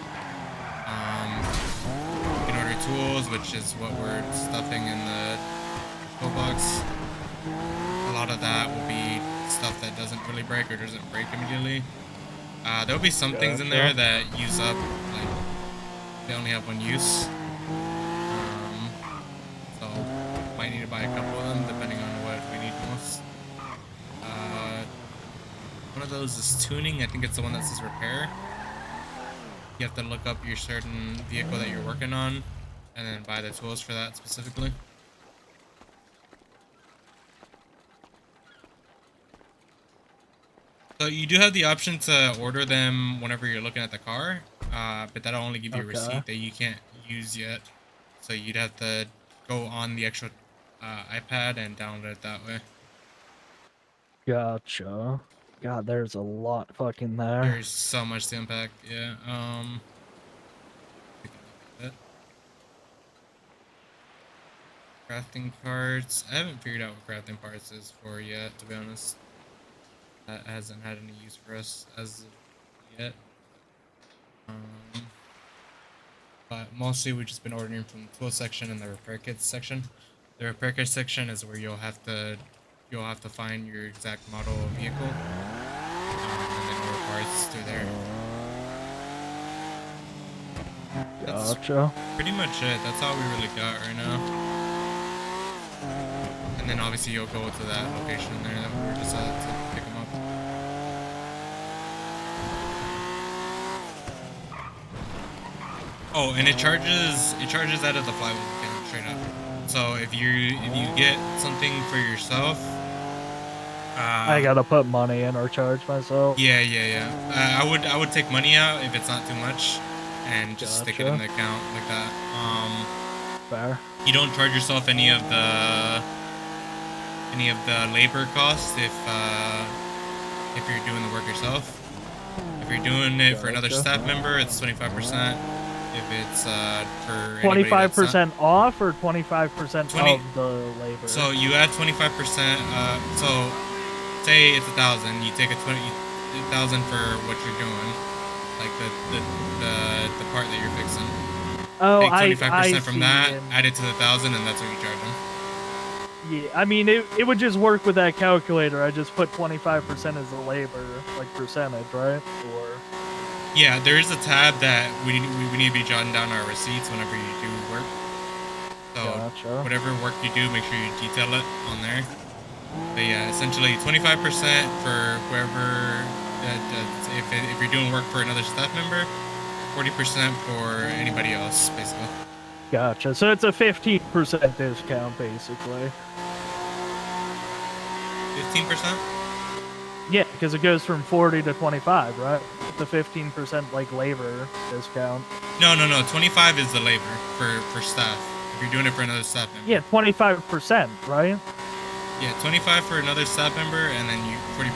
You can order tools, which is what we're stuffing in the toolbox. A lot of that will be stuff that doesn't really break or doesn't break immediately. There'll be some things in there that use up, like they only have one use. So might need to buy a couple of them depending on what we need most. One of those is tuning. I think it's the one that says repair. You have to look up your certain vehicle that you're working on and then buy the tools for that specifically. So you do have the option to order them whenever you're looking at the car, but that'll only give you a receipt that you can't use yet. So you'd have to go on the actual iPad and download it that way. Gotcha. God, there's a lot fucking there. There's so much to unpack. Yeah. Crafting parts. I haven't figured out what crafting parts is for yet, to be honest. That hasn't had any use for us as of yet. But mostly we've just been ordering from the tool section and the repair kits section. The repair kit section is where you'll have to find your exact model of vehicle and then order parts through there. Gotcha. That's pretty much it. That's all we really got right now. And then obviously you'll go to that location there that we were just at to pick them up. Oh, and it charges out of the flywheel account straight up. So if you get something for yourself, I gotta put money in or charge myself. Yeah. I would take money out if it's not too much, and just stick it in the account like that. Fair. You don't charge yourself any of the labor costs if you're doing the work yourself. If you're doing it for another staff member, it's 25%. If it's for 25% off or 25% of the labor. So you add 25%. So say it's 1,000. You take a 1,000 for what you're doing, like the part that you're fixing. Oh, take 25% I from see. that, add it to the 1,000, and that's what you charge them. Yeah, I mean, it would just work with that calculator. I just put 25% as the labor, like percentage, right? Or Yeah, there is a tab that we need to be jotting down our receipts whenever you do work. So whatever work you do, make sure you detail it on there. But yeah, essentially 25% for whoever, if you're doing work for another staff member, 40% for anybody else, basically. gotcha. So it's a 15% discount, basically. 15%? Yeah, because it goes from 40 to 25, right? The 15% like labor discount. No. 25 is the labor for staff. If you're doing it for another staff member. Yeah, 25%, right? Yeah, 25 for another staff member, and then you 40%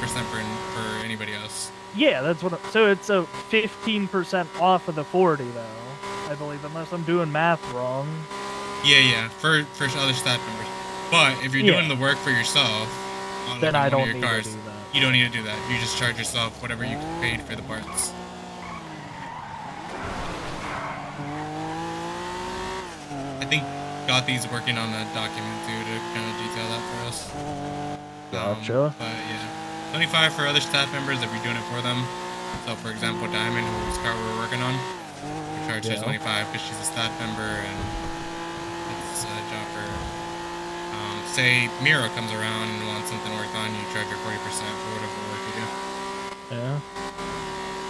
for anybody else. Yeah, that's what. So it's a 15% off of the 40, though. I believe, unless I'm doing math wrong. Yeah, for other staff members. But if you're doing the work for yourself, on then like, I on don't one of need your to cars, do that. you don't need to do that. You just charge yourself whatever you paid for the parts. I think Gothi's working on a document too to kind of detail that for us. Gotcha. But yeah, 25 for other staff members if you're doing it for them. So for example, Diamond, whose car we're working on, we charge her 25 because she's a staff member and it's a job for her. Say Miro comes around and wants something worked on, you charge her 40% for whatever work you do. Yeah.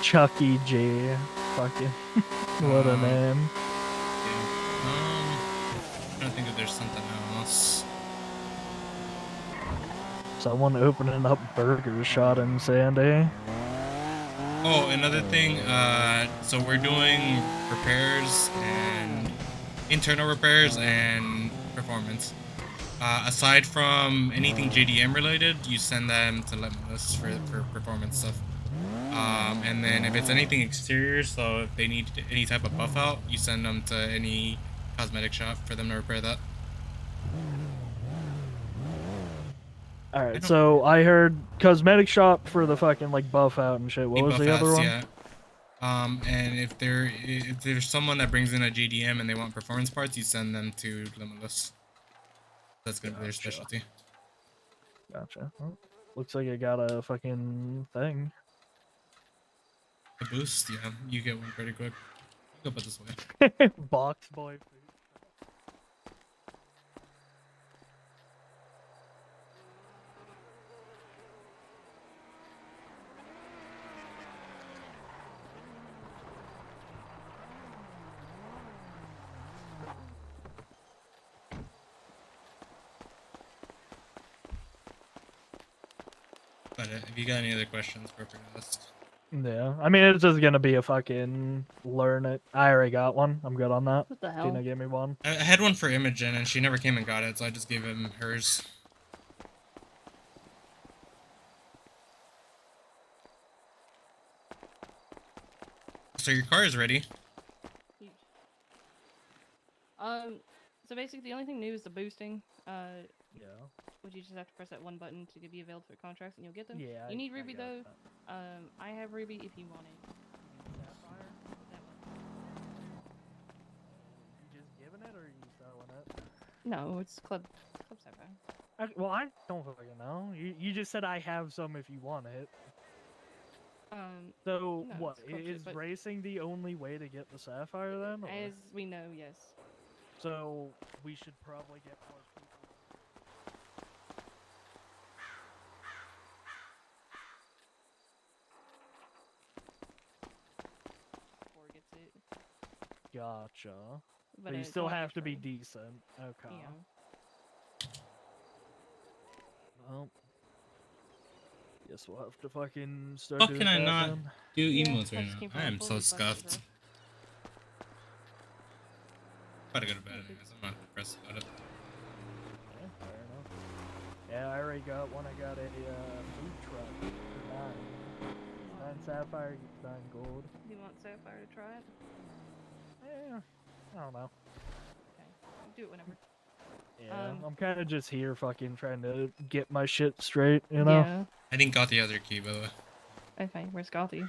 Chucky J. Fucking. What a name. I don't think that there's something else. Someone opening up burger shot in Sandy. Oh, another thing, so we're doing repairs and internal repairs and performance. Aside from anything JDM related, you send them to Limitless for performance stuff. And then if it's anything exterior, so if they need any type of buff out, you send them to any cosmetic shop for them to repair that. Alright, so I heard cosmetic shop for the fucking like buff out and shit. What was the other one? Yeah. And if there's someone that brings in a JDM and they want performance parts, you send them to Limitless. That's gonna be their specialty. Gotcha. Well, looks like I got a fucking thing. A boost, yeah, you get one pretty quick. Go put this way. Box boy food. But if you got any other questions, feel free to ask. Yeah, I mean it's just gonna be a fucking learn it. I already got one. I'm good on that. What the hell? Tina gave me one. I had one for Imogen, and she never came and got it, so I just gave him hers. So your car is ready. So basically the only thing new is the boosting. Yeah. Which you just have to press that one button to be available for contracts and you'll get them. Yeah. You need I Ruby got though. that. I have Ruby if you want it. Sapphire? You just giving it or are you selling it? No, it's Club Sapphire. Well, I don't fucking know. You just said I have some if you want it. So no, what it's Club is but racing the only way to get the sapphire then? Or? as we know, yes. So we should probably get more people. Before it gets it. Gotcha. But you it's still not have to be free. decent. Okay. Yeah. Well, guess we'll have to fucking start How doing can I that not then. do Yeah, emotes right just now? keep I on am so fully busted, scuffed. Gotta go to bed anyways. I'm not depressed about it. Yeah, fair enough. Yeah, I already got one. I got a food truck for 9 sapphire, 9 gold. You want Sapphire to try it? Yeah, I don't know. Okay. Do it whenever. Yeah, I'm kind of just here fucking trying to get my shit straight, you know? Yeah. I didn't got the other key, by the way. Okay, where's Gothy?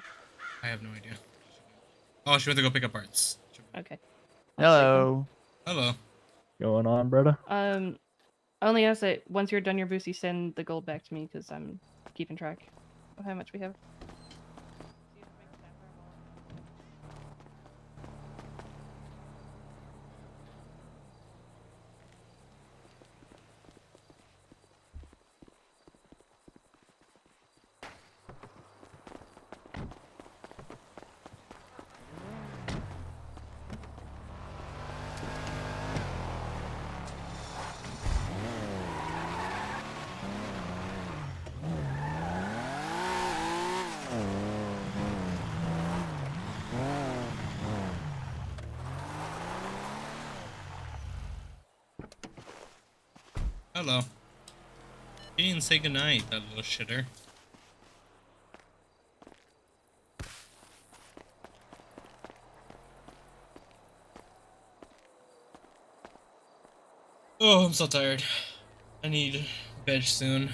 I have no idea. Oh, she went to go pick up parts. Okay. Hello. Hello. Going on, brother? I only ask that once you're done your boost, you send the gold back to me because I'm keeping track of how much we have. Hello. He didn't say goodnight, that little shitter. Oh, I'm so tired. I need veg soon.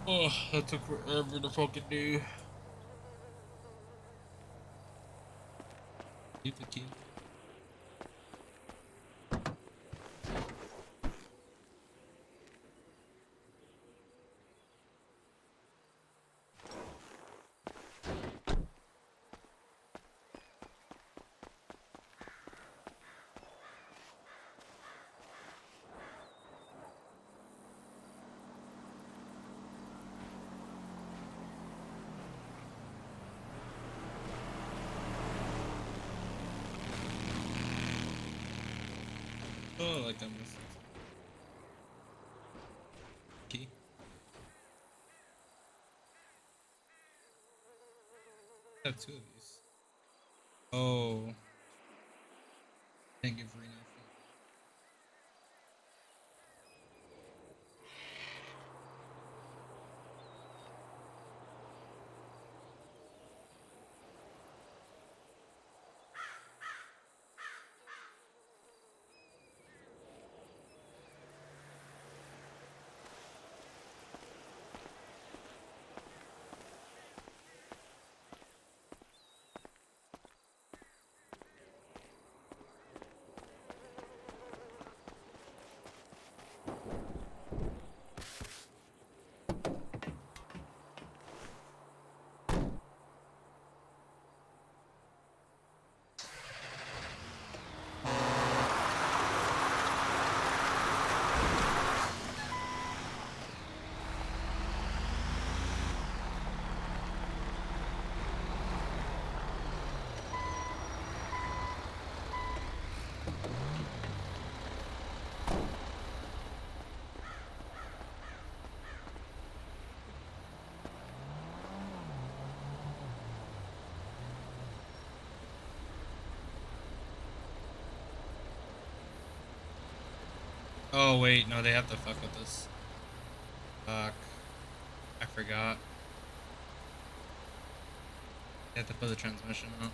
Oh, that took forever to fucking do. Leave the key. Oh, like I missed it. Key. I have two of these. Oh. Thank you for enough. Oh wait, no, they have to fuck with this. Fuck. I forgot. They have to put the transmission out.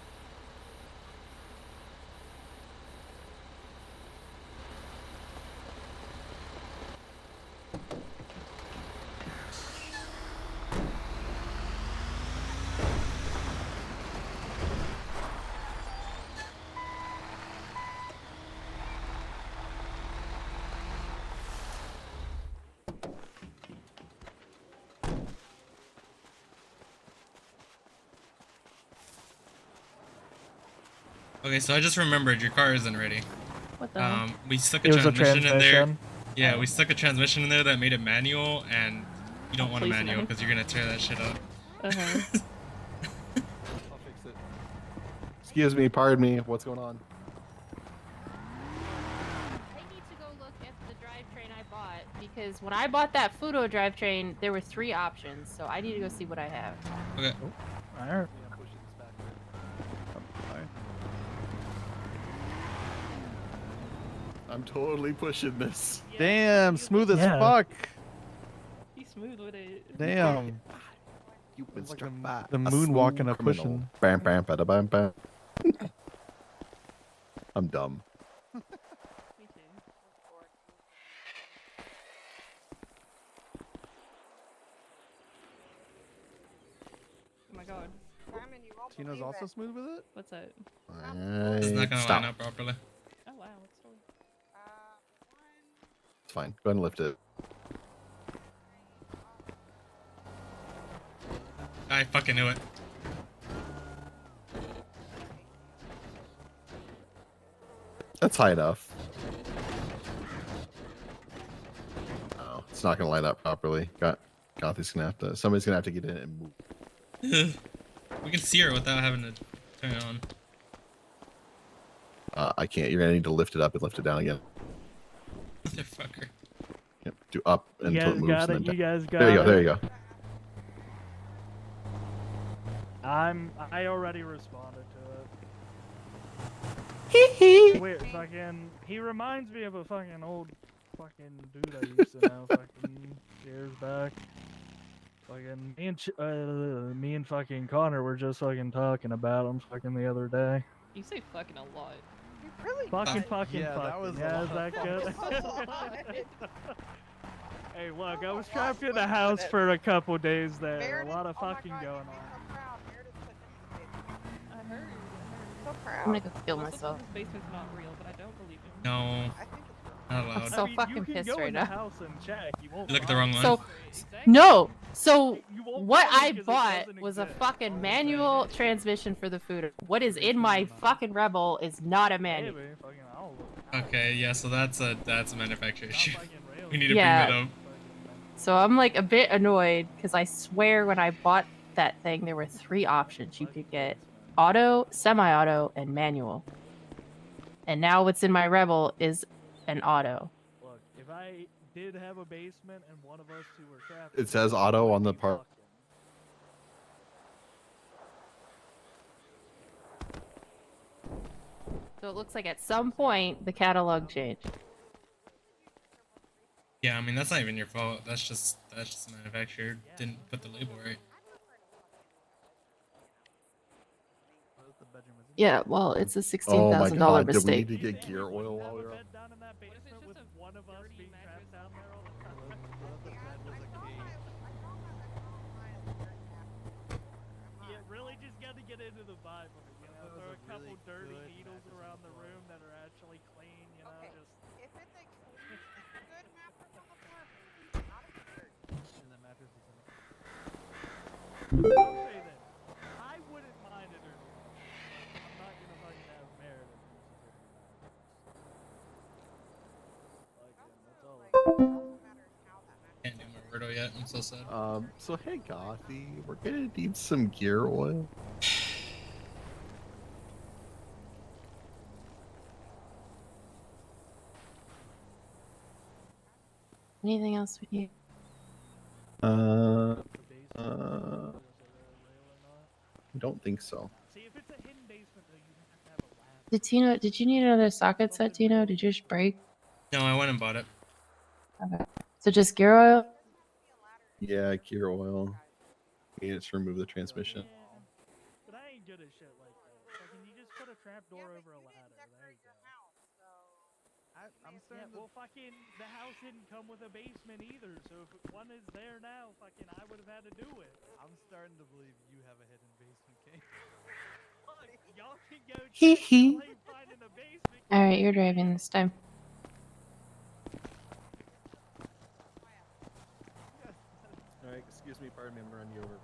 Okay, so I just remembered your car isn't ready. What the hell? We stuck a It was a transmission in there. transmission? Yeah, we stuck a transmission in there that made it manual, and you don't want a Please manual no. because you're gonna tear that shit up. Uh-huh. I'll fix it. Excuse me, pardon me. What's going on? I need to go look at the drivetrain I bought because when I bought that Fudo drivetrain, there were 3 options, so I need to go see what I have. Okay. Oh, alright. I'm totally pushing this. Damn, smooth as Yeah. fuck. He's smooth with it. Damn. You've been It's like struck the, by the a moonwalking smooth of criminal. pushing. Bam, bam, bada, bam, bam. I'm dumb. Me too. Oh my god. Simon, you won't Tina's believe also it. smooth with it? What's that? It's not gonna Stop. line up properly. Oh wow, what story? It's fine. Go ahead and lift it. I fucking knew it. That's high enough. Oh, it's not gonna line up properly. Gothi's gonna have to. Somebody's gonna have to get in and move. We can see her without having to turn it on. I can't. You're gonna need to lift it up and lift it down again. Motherfucker. Yep. Do up You until it guys moves. got and it. then You down. guys got There you go. it. There you go. I already responded to it. Weird, fucking. He reminds me of a fucking old fucking dude I used to know fucking years back. Fucking me and fucking Connor were just fucking talking about him fucking the other day. You say fucking a lot. You really Fucking, does. fucking, Yeah, that fucking. was a Yeah, lot is of that good? That's a lot. Hey, look, I was trapped in the house for a couple days there. Meredith, A lot of oh my fucking God, going you'd be on. so proud. Meredith put him in the basement. I heard. So I'm proud. gonna go kill Also, myself. This basement's not real, but I don't believe him. No, I think it's real. not I'm allowed. so I mean, fucking you can pissed go right in the now. house and check. You won't You look at the find wrong it. one. So, Exactly. no. So You won't what find it I 'cause it bought doesn't was a exist. fucking manual transmission for the food. What is in my fucking Rebel is not a manual. Maybe, fucking, I'll look. Okay, yeah, so that's a manufacturer issue. Not fucking real. We need to bring that Yeah. up. So I'm like a bit annoyed because I swear when I bought that thing, there were 3 options. You could get auto, semi-auto, and manual. And now what's in my Rebel is an auto. Look, if I did have a basement and one of us two were trapped, It says auto on the part. So it looks like at some point the catalog changed. Yeah, I mean that's not even your fault. That's just the manufacturer didn't put the label right. Yeah, well, it's a Oh my $16,000 God! Did we mistake. need to get gear oil while we were up? down in that basement with one of us being trapped down there all the time. Yeah, really just got to get into the vibe of it, you know. Throw a couple dirty needles around the room that are actually clean, you know. Okay. Just If it's a good mattress on the floor, not a dirt. and the mattress is in it. I'll say this. I wouldn't mind a dirty mattress. I'm not gonna fucking have Meredith use a dirty mattress. That's all. Can't do my Roberto yet. I'm so sad. So hey, Gothy, we're gonna need some gear oil. Anything else we need? I don't think so. See, if it's a hidden basement, though, you have to have a ladder. Did you need another socket set, Tino? Did yours break? No, I went and bought it. Okay. So just gear oil? Yeah, gear oil. We need to remove the transmission. But I ain't good at shit like that. Fucking, you just put a trap door over a ladder. There you go. I'm starting Yeah, well, fucking, the house didn't come with a basement either, so if one is there now, fucking, I would have had to do it. I'm starting to believe you have a hidden basement, King. Look, y'all can go Hee check. hee. Y'all ain't finding a basement. Alright, you're driving this time. All right, excuse me, pardon me, I'm gonna run you over.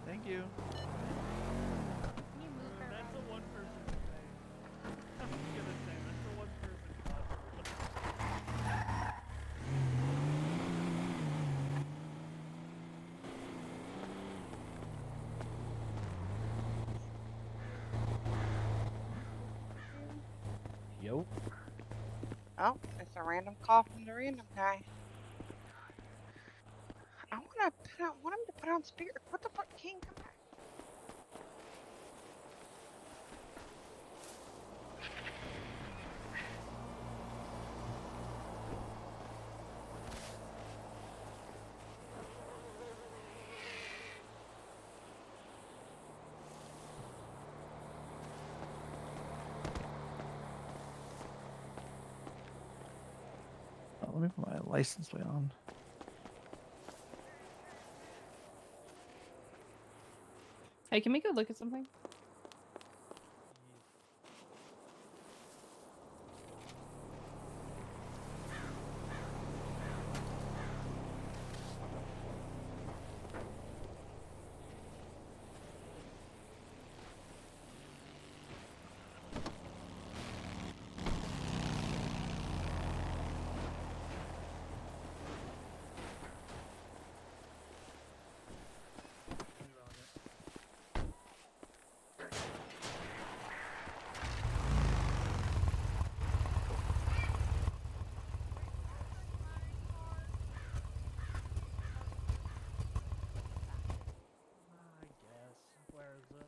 Thank you. That's the one person who paid. I was gonna say, that's the one person who Yo. Oh, it's a random call from the random guy. I want him to put on spirit. What the fuck, King? Come back. license plate on. Hey, can we go look at something? I guess. Where is it?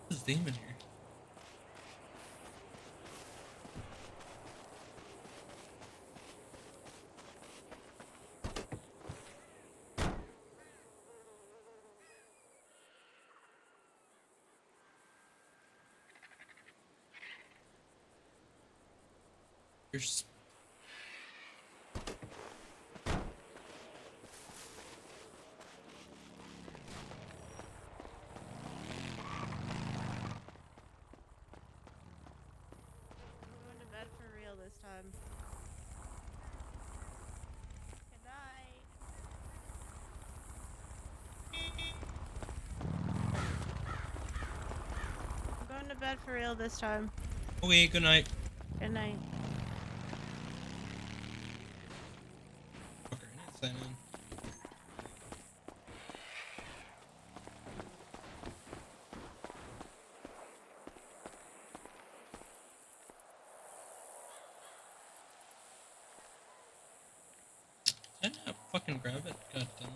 What's his name in here? Here's I'm going to bed for real this time. Good night. I'm going to bed for real this time. okay. Good night. Good night. Okay, I need to sign in. Did I not fucking grab it? God damn it.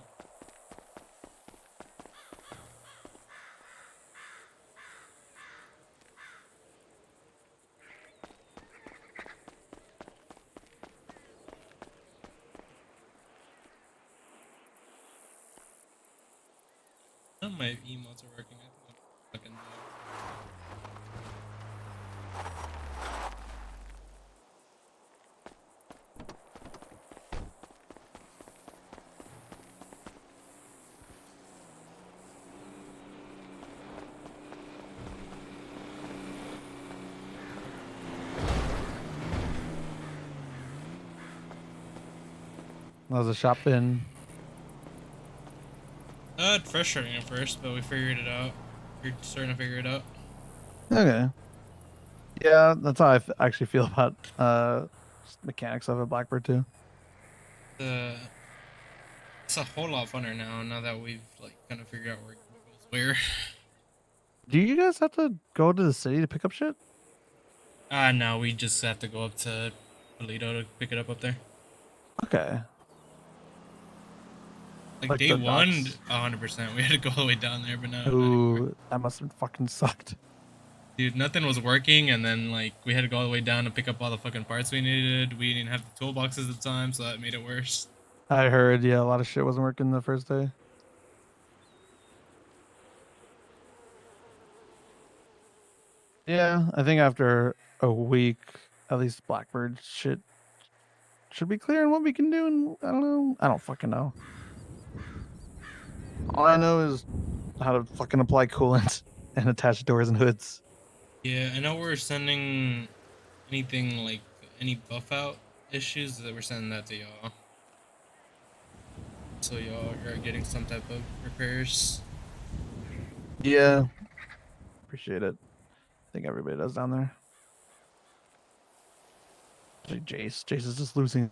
None of my emotes are working. I think I'm fucking bugged. That was a shop in. It's frustrating at first, but we figured it out. We're starting to figure it out. Okay. Yeah, that's how I actually feel about mechanics of a Blackbird too. It's a whole lot funner now that we've like kind of figured out what goes where. Do you guys have to go to the city to pick up shit? No, we just have to go up to Toledo to pick it up there. Okay. Like day the one, docks? 100%. We had to go all the way down there, but no, not anymore. Ooh, that must have fucking sucked. Dude, nothing was working, and then like we had to go all the way down to pick up all the fucking parts we needed. We didn't have the toolboxes at the time, so that made it worse. I heard, yeah, a lot of shit wasn't working the first day. Yeah, I think after a week, at least Blackbird shit should be clear on what we can do, and I don't know. I don't fucking know. All I know is how to fucking apply coolant and attach doors and hoods. Yeah, I know we're sending anything like any buff out issues that we're sending that to y'all. So y'all are getting some type of repairs. Yeah, appreciate it. I think everybody does down there. Like Jace is just losing.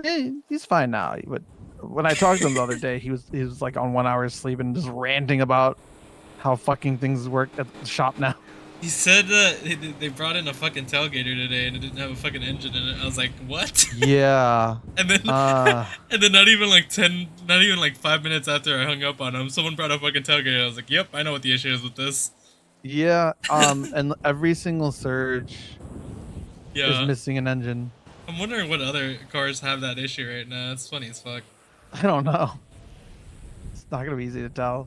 Hey, he's fine now. But when I talked to him the other day, he was like on 1 hour sleep and just ranting about how fucking things work at the shop now. He said that they brought in a fucking tailgater today and it didn't have a fucking engine in it. I was like, what? Yeah. And then, and then not even like 5 minutes after I hung up on him, someone brought a fucking tailgater. I was like, yep, I know what the issue is with this. Yeah. And every single surge is Yeah. missing an engine. I'm wondering what other cars have that issue right now. It's funny as fuck. I don't know. It's not gonna be easy to tell.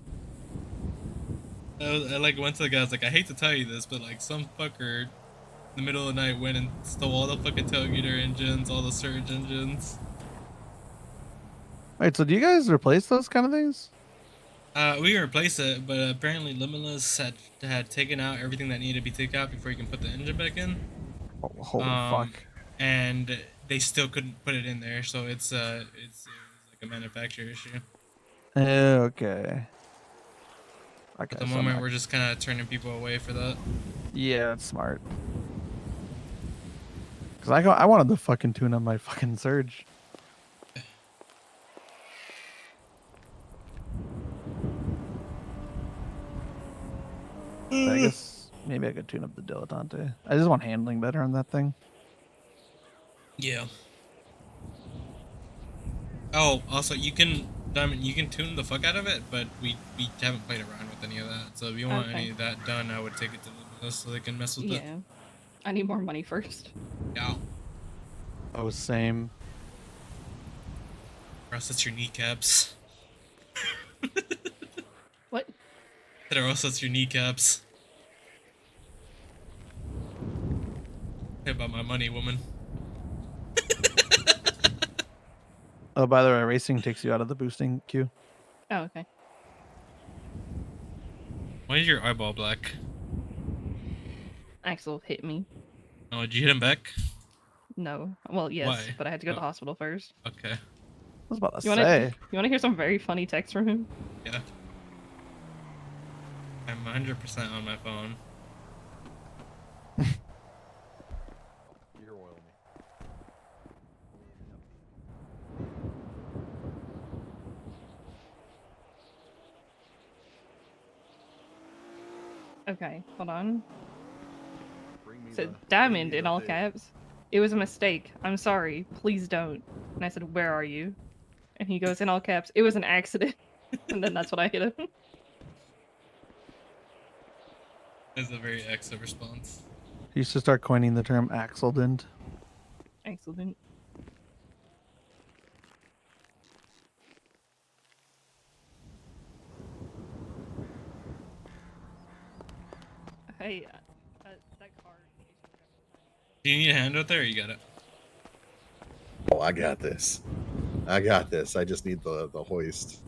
I like went to the guy. I was like, I hate to tell you this, but like some fucker in the middle of the night went and stole all the fucking tailgater engines, all the surge engines. Wait, so do you guys replace those kind of things? We replaced it, but apparently Limitless had taken out everything that needed to be taken out before you can put the engine back in. Oh, holy fuck! And they still couldn't put it in there, so it was like a manufacturer issue. Okay. At the moment, we're just kind of turning people away for that. Yeah, that's smart. Cause I wanted to fucking tune up my fucking surge. I guess maybe I could tune up the Dilettante. I just want handling better on that thing. Yeah. Oh, also you can Diamond, you can tune the fuck out of it, but we haven't played around with any of that. So if you want any of that done, I would take it to Limitless so they can mess with it. Yeah. I need more money first. Yeah. Oh, same. Or else it's your kneecaps. What? Or else it's your kneecaps. Hey, about my money, woman. Oh, by the way, racing takes you out of the boosting queue. Oh, okay. Why is your eyeball black? Axel hit me. Oh, did you hit him back? No. Well, yes, Why? but I had to go to the hospital first. Okay. I was about to You wanna hear some very funny text from him? Yeah. I'm 100% on my phone. You're oil me. Okay, hold on. Bring me Said the- diamond bring me in the all thing. caps. It was a mistake. I'm sorry. Please don't. And I said, where are you? And he goes in all caps. It was an accident. And then that's what I hit him. That's a very exit response. You should start coining the term accident. Excellent. Hey, that car. Do you need a hand out there or you got it? Oh, I got this. I got this. I just need the hoist.